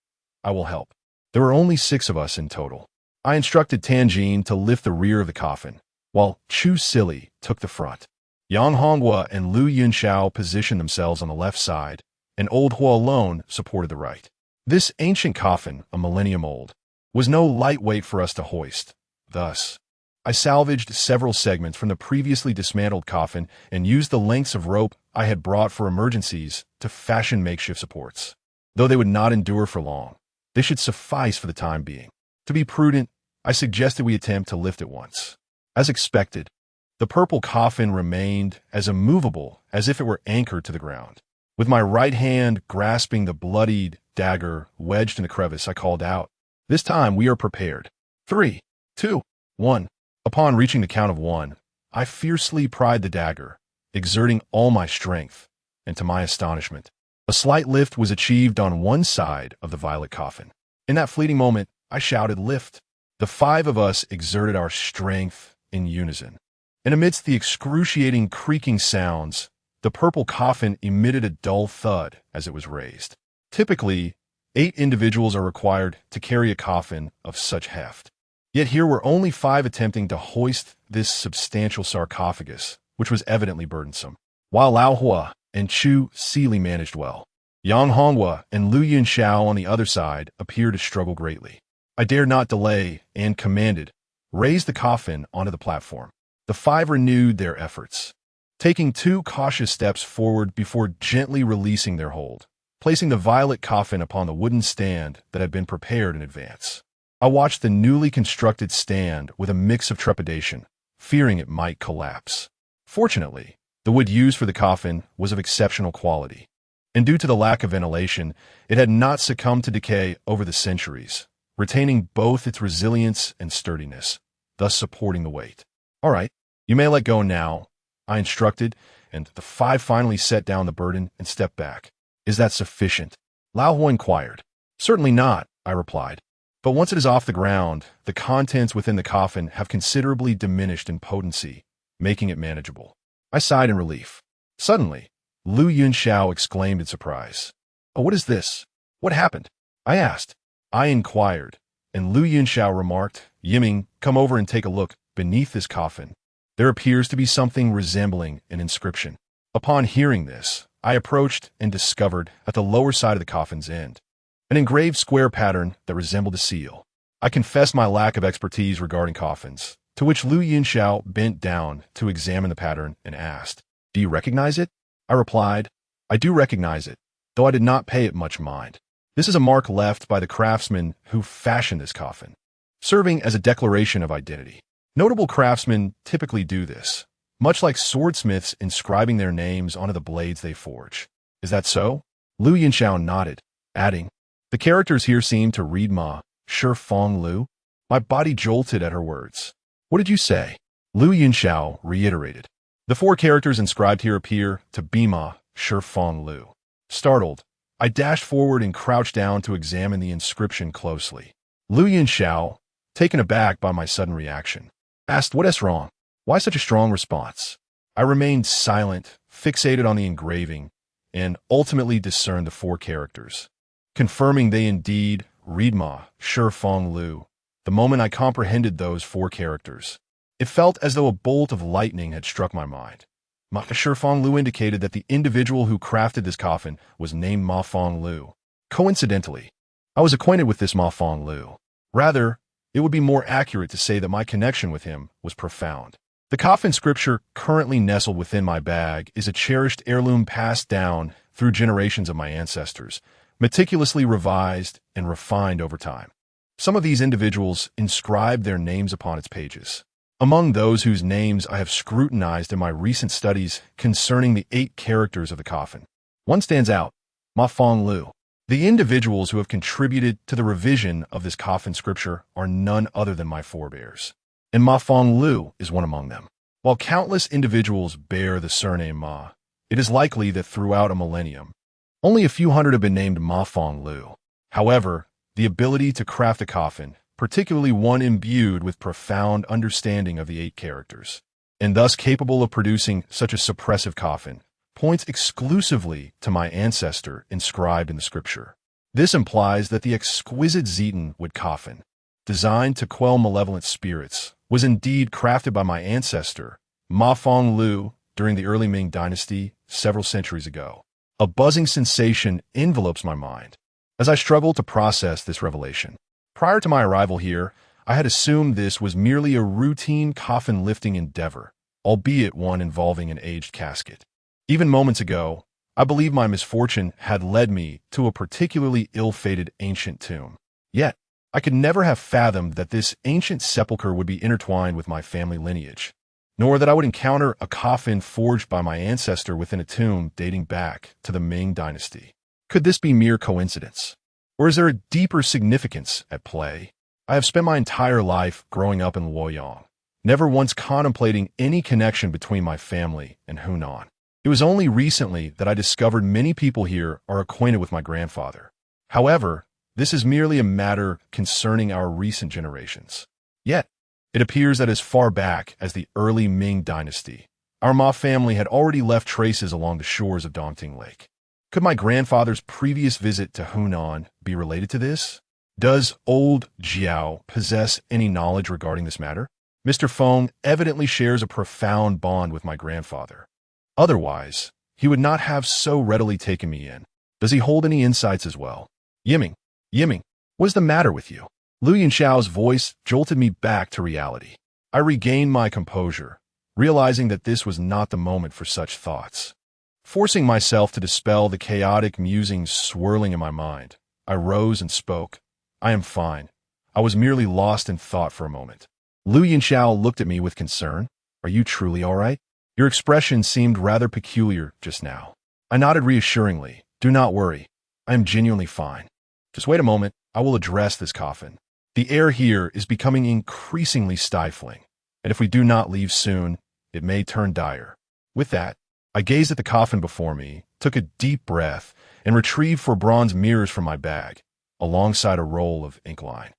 I will help." There were only 6 of us in total. I instructed Tanjin to lift the rear of the coffin, while Chu Silly took the front. Yang Hongwu and Lu Yunxiao positioned themselves on the left side, and Old Hua alone supported the right. This ancient coffin, a millennium old, was no lightweight for us to hoist. Thus, I salvaged several segments from the previously dismantled coffin and used the lengths of rope I had brought for emergencies to fashion makeshift supports. Though they would not endure for long, they should suffice for the time being. To be prudent, I suggested we attempt to lift it once. As expected, the purple coffin remained as immovable as if it were anchored to the ground. With my right hand grasping the bloodied dagger wedged in the crevice, I called out, This time we are prepared. 3, 2, 1. Upon reaching the count of 1, I fiercely pried the dagger, exerting all my strength, and to my astonishment, a slight lift was achieved on one side of the violet coffin. In that fleeting moment, I shouted, "Lift!" The 5 of us exerted our strength in unison. And amidst the excruciating creaking sounds, the purple coffin emitted a dull thud as it was raised. Typically, 8 individuals are required to carry a coffin of such heft. Yet here were only 5 attempting to hoist this substantial sarcophagus, which was evidently burdensome. While Lao Hua and Chu Xili managed well, Yang Honghua and Lu Yunxiao on the other side appeared to struggle greatly. I dared not delay and commanded, "Raise the coffin onto the platform." The 5 renewed their efforts, taking 2 cautious steps forward before gently releasing their hold, placing the violet coffin upon the wooden stand that had been prepared in advance. I watched the newly constructed stand with a mix of trepidation, fearing it might collapse. Fortunately, the wood used for the coffin was of exceptional quality, and due to the lack of ventilation, it had not succumbed to decay over the centuries, retaining both its resilience and sturdiness, thus supporting the weight. "All right, you may let go now," I instructed, and the 5 finally set down the burden and stepped back. "Is that sufficient?" Lao Hua inquired. "Certainly not," I replied. "But once it is off the ground, the contents within the coffin have considerably diminished in potency, making it manageable." I sighed in relief. Suddenly, Lu Yunxiao exclaimed in surprise. "Oh, what is this? What happened?" I asked. I inquired, and Lu Yunxiao remarked, "Yiming, come over and take a look. Beneath this coffin, there appears to be something resembling an inscription." Upon hearing this, I approached and discovered at the lower side of the coffin's end an engraved square pattern that resembled a seal. I confessed my lack of expertise regarding coffins, to which Lu Yunxiao bent down to examine the pattern and asked, "Do you recognize it?" I replied, "I do recognize it, though I did not pay it much mind. This is a mark left by the craftsman who fashioned this coffin, serving as a declaration of identity. Notable craftsmen typically do this, much like swordsmiths inscribing their names onto the blades they forge. Is that so?" Lu Yunxiao nodded, adding, "The characters here seem to read Ma, Shi Fong Lu." My body jolted at her words. "What did you say?" Lu Yunxiao reiterated. "The 4 characters inscribed here appear to be Ma, Shi Fong Lu." Startled, I dashed forward and crouched down to examine the inscription closely. Lu Yunxiao, taken aback by my sudden reaction, asked, "What is wrong? Why such a strong response?" I remained silent, fixated on the engraving, and ultimately discerned the 4 characters, confirming they indeed read Ma, Shi Fong Lu. The moment I comprehended those 4 characters, it felt as though a bolt of lightning had struck my mind. Ma Shi Fong Lu indicated that the individual who crafted this coffin was named Ma Fong Lu. Coincidentally, I was acquainted with this Ma Fong Lu. Rather, it would be more accurate to say that my connection with him was profound. The coffin scripture currently nestled within my bag is a cherished heirloom passed down through generations of my ancestors, meticulously revised and refined over time. Some of these individuals inscribed their names upon its pages. Among those whose names I have scrutinized in my recent studies concerning the 8 characters of the coffin, one stands out, Ma Fong Lu. The individuals who have contributed to the revision of this coffin scripture are none other than my forebears, and Ma Fong Lu is one among them. While countless individuals bear the surname Ma, it is likely that throughout a millennium, only a few hundred have been named Ma Fong Lu. However, the ability to craft a coffin, particularly one imbued with profound understanding of the 8 characters, and thus capable of producing such a suppressive coffin, points exclusively to my ancestor inscribed in the scripture. This implies that the exquisite Zetan wood coffin, designed to quell malevolent spirits, was indeed crafted by my ancestor, Ma Fong Lu, during the early Ming dynasty several centuries ago. A buzzing sensation envelopes my mind as I struggle to process this revelation. Prior to my arrival here, I had assumed this was merely a routine coffin-lifting endeavor, albeit one involving an aged casket. Even moments ago, I believed my misfortune had led me to a particularly ill-fated ancient tomb. Yet, I could never have fathomed that this ancient sepulchre would be intertwined with my family lineage, nor that I would encounter a coffin forged by my ancestor within a tomb dating back to the Ming dynasty. Could this be mere coincidence? Or is there a deeper significance at play? I have spent my entire life growing up in Luoyang, never once contemplating any connection between my family and Hunan. It was only recently that I discovered many people here are acquainted with my grandfather. However, this is merely a matter concerning our recent generations. Yet, it appears that as far back as the early Ming dynasty, our Ma family had already left traces along the shores of Dongting Lake. Could my grandfather's previous visit to Hunan be related to this? Does old Jiao possess any knowledge regarding this matter? Mr. Feng evidently shares a profound bond with my grandfather. Otherwise, he would not have so readily taken me in. Does he hold any insights as well? Yiming, what's the matter with you? Lu Yinxiao's voice jolted me back to reality. I regained my composure, realizing that this was not the moment for such thoughts. Forcing myself to dispel the chaotic musings swirling in my mind, I rose and spoke. I am fine. I was merely lost in thought for a moment. Lu Yinxiao looked at me with concern. Are you truly all right? Your expression seemed rather peculiar just now. I nodded reassuringly. Do not worry. I am genuinely fine. Just wait a moment. I will address this coffin. The air here is becoming increasingly stifling, and if we do not leave soon, it may turn dire. With that, I gazed at the coffin before me, took a deep breath, and retrieved 4 bronze mirrors from my bag, alongside a roll of ink line.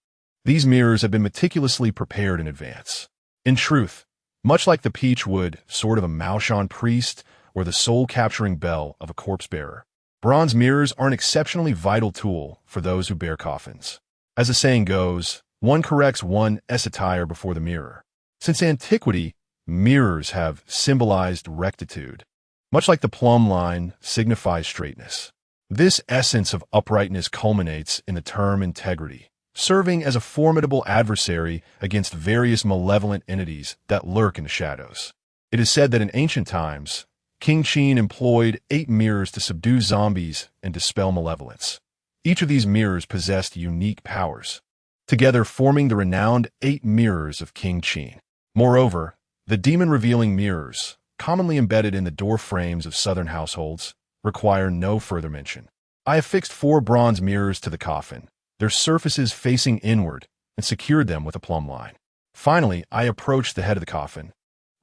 These mirrors have been meticulously prepared in advance. In truth, much like the peach wood sword of a Maoshan priest or the soul-capturing bell of a corpse-bearer, bronze mirrors are an exceptionally vital tool for those who bear coffins. As the saying goes, one corrects one's attire before the mirror. Since antiquity, mirrors have symbolized rectitude. Much like the plumb line signifies straightness. This essence of uprightness culminates in the term integrity, serving as a formidable adversary against various malevolent entities that lurk in the shadows. It is said that in ancient times, King Qin employed 8 mirrors to subdue zombies and dispel malevolence. Each of these mirrors possessed unique powers, together forming the renowned 8 mirrors of King Qin. Moreover, the demon-revealing mirrors, commonly embedded in the door frames of southern households, require no further mention. I affixed 4 bronze mirrors to the coffin, their surfaces facing inward, and secured them with a plumb line. Finally, I approached the head of the coffin,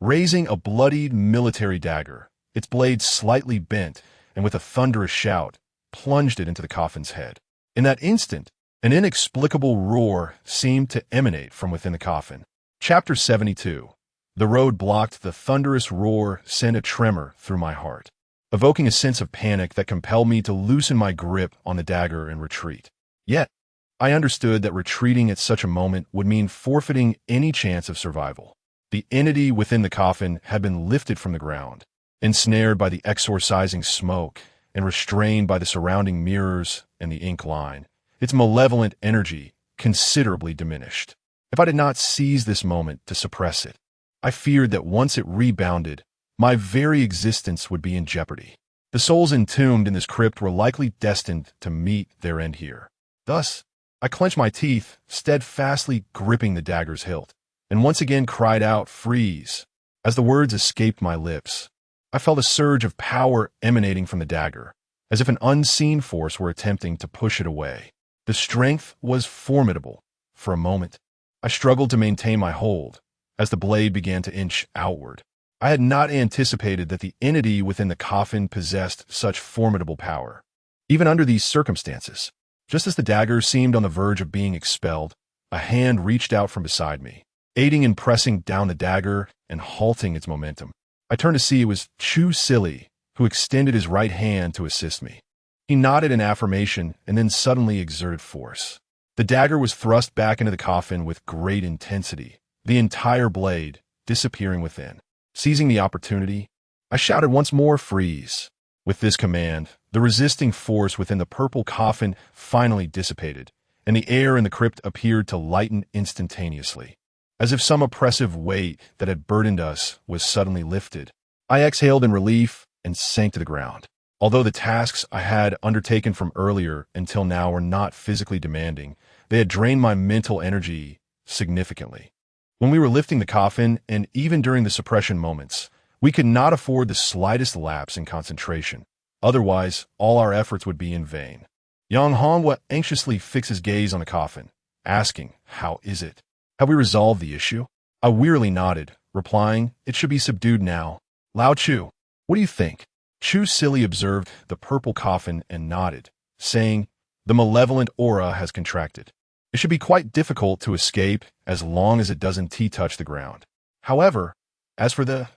raising a bloodied military dagger, its blade slightly bent, and with a thunderous shout, plunged it into the coffin's head. In that instant, an inexplicable roar seemed to emanate from within the coffin. Chapter 72. The road blocked. The thunderous roar sent a tremor through my heart, evoking a sense of panic that compelled me to loosen my grip on the dagger and retreat. Yet, I understood that retreating at such a moment would mean forfeiting any chance of survival. The entity within the coffin had been lifted from the ground, ensnared by the exorcising smoke and restrained by the surrounding mirrors and the ink line, its malevolent energy considerably diminished. If I did not seize this moment to suppress it, I feared that once it rebounded, my very existence would be in jeopardy. The souls entombed in this crypt were likely destined to meet their end here. Thus, I clenched my teeth, steadfastly gripping the dagger's hilt, and once again cried out, "Freeze!" As the words escaped my lips, I felt a surge of power emanating from the dagger, as if an unseen force were attempting to push it away. The strength was formidable. For a moment, I struggled to maintain my hold, as the blade began to inch outward. I had not anticipated that the entity within the coffin possessed such formidable power. Even under these circumstances, just as the dagger seemed on the verge of being expelled, a hand reached out from beside me, aiding in pressing down the dagger and halting its momentum. I turned to see it was Chu Sili, who extended his right hand to assist me. He nodded in affirmation and then suddenly exerted force. The dagger was thrust back into the coffin with great intensity, the entire blade disappearing within. Seizing the opportunity, I shouted once more, "Freeze!" With this command, the resisting force within the purple coffin finally dissipated, and the air in the crypt appeared to lighten instantaneously. As if some oppressive weight that had burdened us was suddenly lifted, I exhaled in relief and sank to the ground. Although the tasks I had undertaken from earlier until now were not physically demanding, they had drained my mental energy significantly. When we were lifting the coffin, and even during the suppression moments, we could not afford the slightest lapse in concentration. Otherwise, all our efforts would be in vain. Yang Hongwa anxiously fixed his gaze on the coffin, asking, "How is it? Have we resolved the issue?" I wearily nodded, replying, "It should be subdued now." "Lao Chu, what do you think?" Chu Silly observed the purple coffin and nodded, saying, "The malevolent aura has contracted. It should be quite difficult to escape as long as it doesn't touch the ground. However, as for that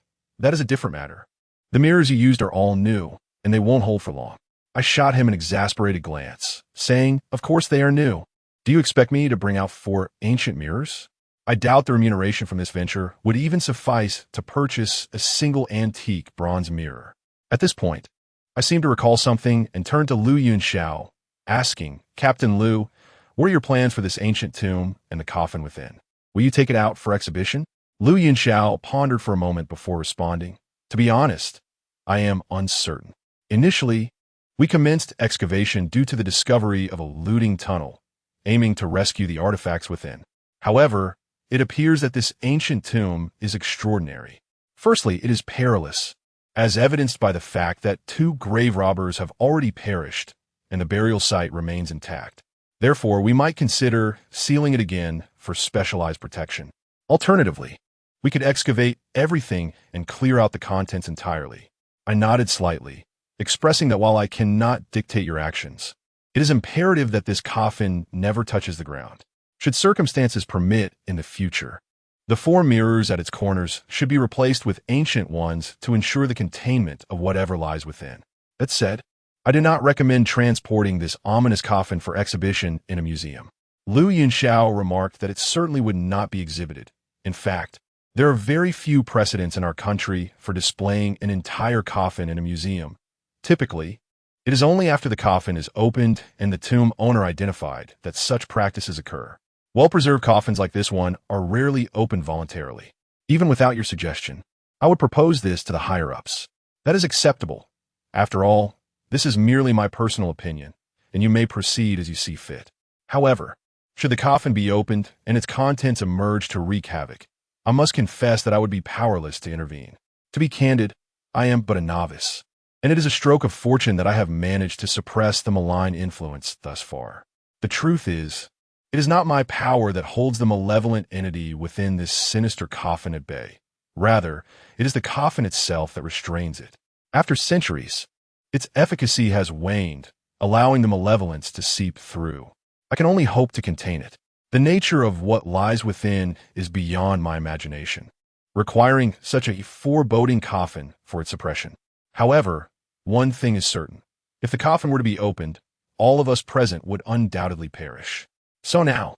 is a different matter. The mirrors you used are all new, and they won't hold for long." I shot him an exasperated glance, saying, "Of course they are new. Do you expect me to bring out 4 ancient mirrors? I doubt the remuneration from this venture would even suffice to purchase a single antique bronze mirror." At this point, I seemed to recall something and turned to Lu Yunxiao, asking, "Captain Lu, what are your plans for this ancient tomb and the coffin within? Will you take it out for exhibition?" Lu Yunxiao pondered for a moment before responding, "To be honest, I am uncertain. Initially, we commenced excavation due to the discovery of a looting tunnel, aiming to rescue the artifacts within. However, it appears that this ancient tomb is extraordinary. Firstly, it is perilous, as evidenced by the fact that 2 grave robbers have already perished and the burial site remains intact. Therefore, we might consider sealing it again for specialized protection. Alternatively, we could excavate everything and clear out the contents entirely." I nodded slightly, expressing that while I cannot dictate your actions, it is imperative that this coffin never touches the ground. Should circumstances permit in the future, the 4 mirrors at its corners should be replaced with ancient ones to ensure the containment of whatever lies within. That said, I do not recommend transporting this ominous coffin for exhibition in a museum. Lu Yunxiao remarked that it certainly would not be exhibited. In fact, there are very few precedents in our country for displaying an entire coffin in a museum. Typically, it is only after the coffin is opened and the tomb owner identified that such practices occur. Well-preserved coffins like this one are rarely opened voluntarily. Even without your suggestion, I would propose this to the higher-ups. That is acceptable. After all, this is merely my personal opinion, and you may proceed as you see fit. However, should the coffin be opened and its contents emerge to wreak havoc, I must confess that I would be powerless to intervene. To be candid, I am but a novice, and it is a stroke of fortune that I have managed to suppress the malign influence thus far. The truth is, it is not my power that holds the malevolent entity within this sinister coffin at bay. Rather, it is the coffin itself that restrains it. After centuries, its efficacy has waned, allowing the malevolence to seep through. I can only hope to contain it. The nature of what lies within is beyond my imagination, requiring such a foreboding coffin for its suppression. However, one thing is certain. If the coffin were to be opened, all of us present would undoubtedly perish. So now,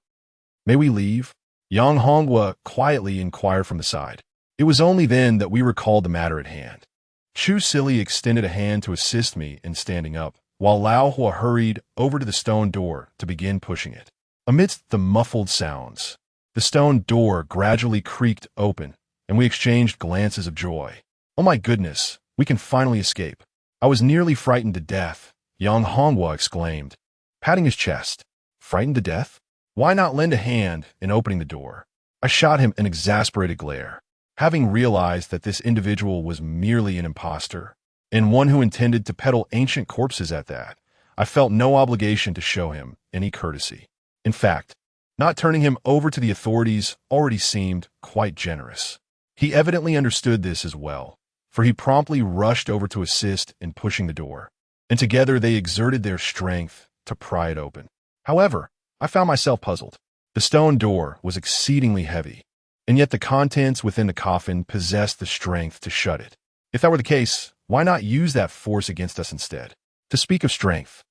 may we leave? Yang Hongwa quietly inquired from the side. It was only then that we recalled the matter at hand. Chu Silly extended a hand to assist me in standing up, while Lao Hua hurried over to the stone door to begin pushing it. Amidst the muffled sounds, the stone door gradually creaked open, and we exchanged glances of joy. "Oh my goodness, we can finally escape." "I was nearly frightened to death," Yang Hongwa exclaimed, patting his chest. "Frightened to death? Why not lend a hand in opening the door?" I shot him an exasperated glare, having realized that this individual was merely an impostor, and one who intended to peddle ancient corpses at that. I felt no obligation to show him any courtesy. In fact, not turning him over to the authorities already seemed quite generous. He evidently understood this as well, for he promptly rushed over to assist in pushing the door, and together they exerted their strength to pry it open. However, I found myself puzzled. The stone door was exceedingly heavy, and yet the contents within the coffin possessed the strength to shut it. If that were the case, why not use that force against us instead? To speak of strength,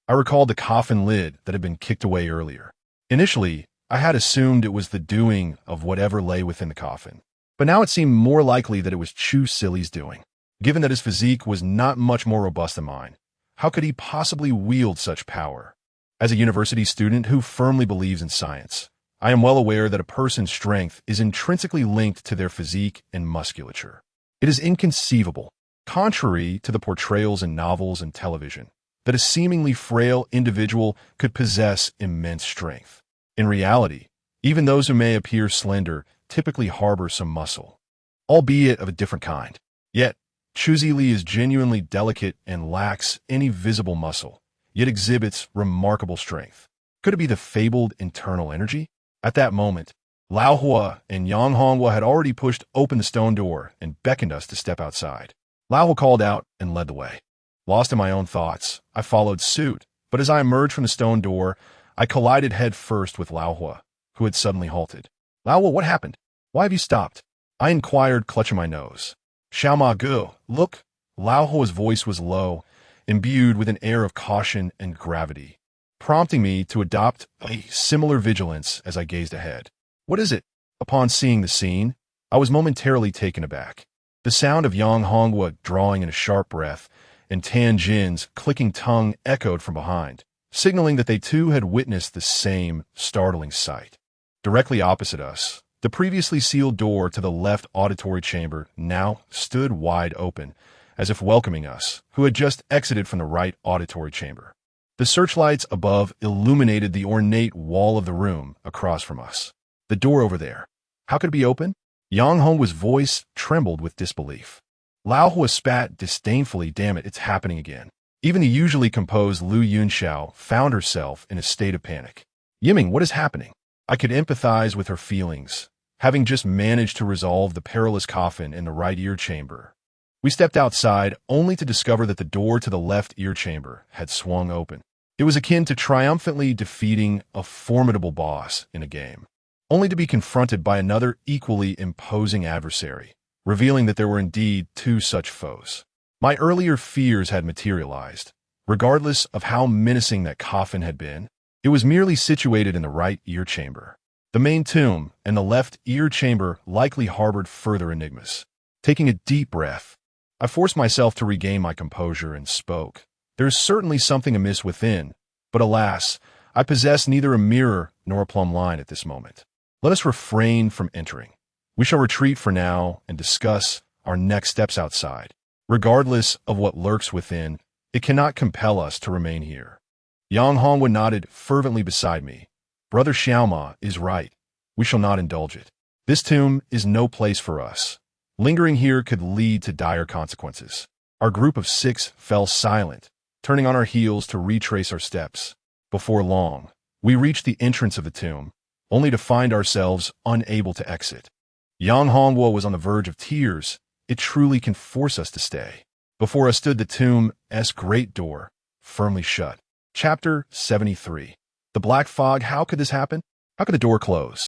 I recalled the coffin lid that had been kicked away earlier. Initially, I had assumed it was the doing of whatever lay within the coffin, but now it seemed more likely that it was Chu Silly's doing. Given that his physique was not much more robust than mine, how could he possibly wield such power? As a university student who firmly believes in science, I am well aware that a person's strength is intrinsically linked to their physique and musculature. It is inconceivable, contrary to the portrayals in novels and television, that a seemingly frail individual could possess immense strength. In reality, even those who may appear slender typically harbor some muscle, albeit of a different kind. Yet, Chu Zili is genuinely delicate and lacks any visible muscle, yet exhibits remarkable strength. Could it be the fabled internal energy? At that moment, Lao Hua and Yang Honghua had already pushed open the stone door and beckoned us to step outside. Lao Hua called out and led the way. Lost in my own thoughts, I followed suit, but as I emerged from the stone door, I collided head first with Lao Hua, who had suddenly halted. Lao Hua, what happened? Why have you stopped? I inquired, clutching my nose. Xiao Ma Gu, look. Lao Hua's voice was low, imbued with an air of caution and gravity, prompting me to adopt a similar vigilance as I gazed ahead. What is it? Upon seeing the scene, I was momentarily taken aback. The sound of Yang Honghua drawing in a sharp breath and Tan Jin's clicking tongue echoed from behind, signaling that they too had witnessed the same startling sight. Directly opposite us, the previously sealed door to the left auditory chamber now stood wide open, as if welcoming us, who had just exited from the right auditory chamber. The searchlights above illuminated the ornate wall of the room across from us. The door over there. How could it be open? Yang Hong's voice trembled with disbelief. Lao Hua spat disdainfully. Damn it, it's happening again. Even the usually composed Lu Yunxiao found herself in a state of panic. Yiming, what is happening? I could empathize with her feelings, having just managed to resolve the perilous coffin in the right ear chamber. We stepped outside, only to discover that the door to the left ear chamber had swung open. It was akin to triumphantly defeating a formidable boss in a game, only to be confronted by another equally imposing adversary, revealing that there were indeed two such foes. My earlier fears had materialized. Regardless of how menacing that coffin had been, it was merely situated in the right ear chamber. The main tomb and the left ear chamber likely harbored further enigmas. Taking a deep breath, I forced myself to regain my composure and spoke. There is certainly something amiss within, but alas, I possess neither a mirror nor a plumb line at this moment. Let us refrain from entering. We shall retreat for now and discuss our next steps outside. Regardless of what lurks within, it cannot compel us to remain here. Yang Honghua nodded fervently beside me. Brother Xiaoma is right. We shall not indulge it. This tomb is no place for us. Lingering here could lead to dire consequences. Our group of 6 fell silent, turning on our heels to retrace our steps. Before long, we reached the entrance of the tomb, only to find ourselves unable to exit. Yang Honghua was on the verge of tears. It truly can force us to stay. Before us stood the tomb's great door, firmly shut. Chapter 73. The Black Fog. How could this happen? How could the door close?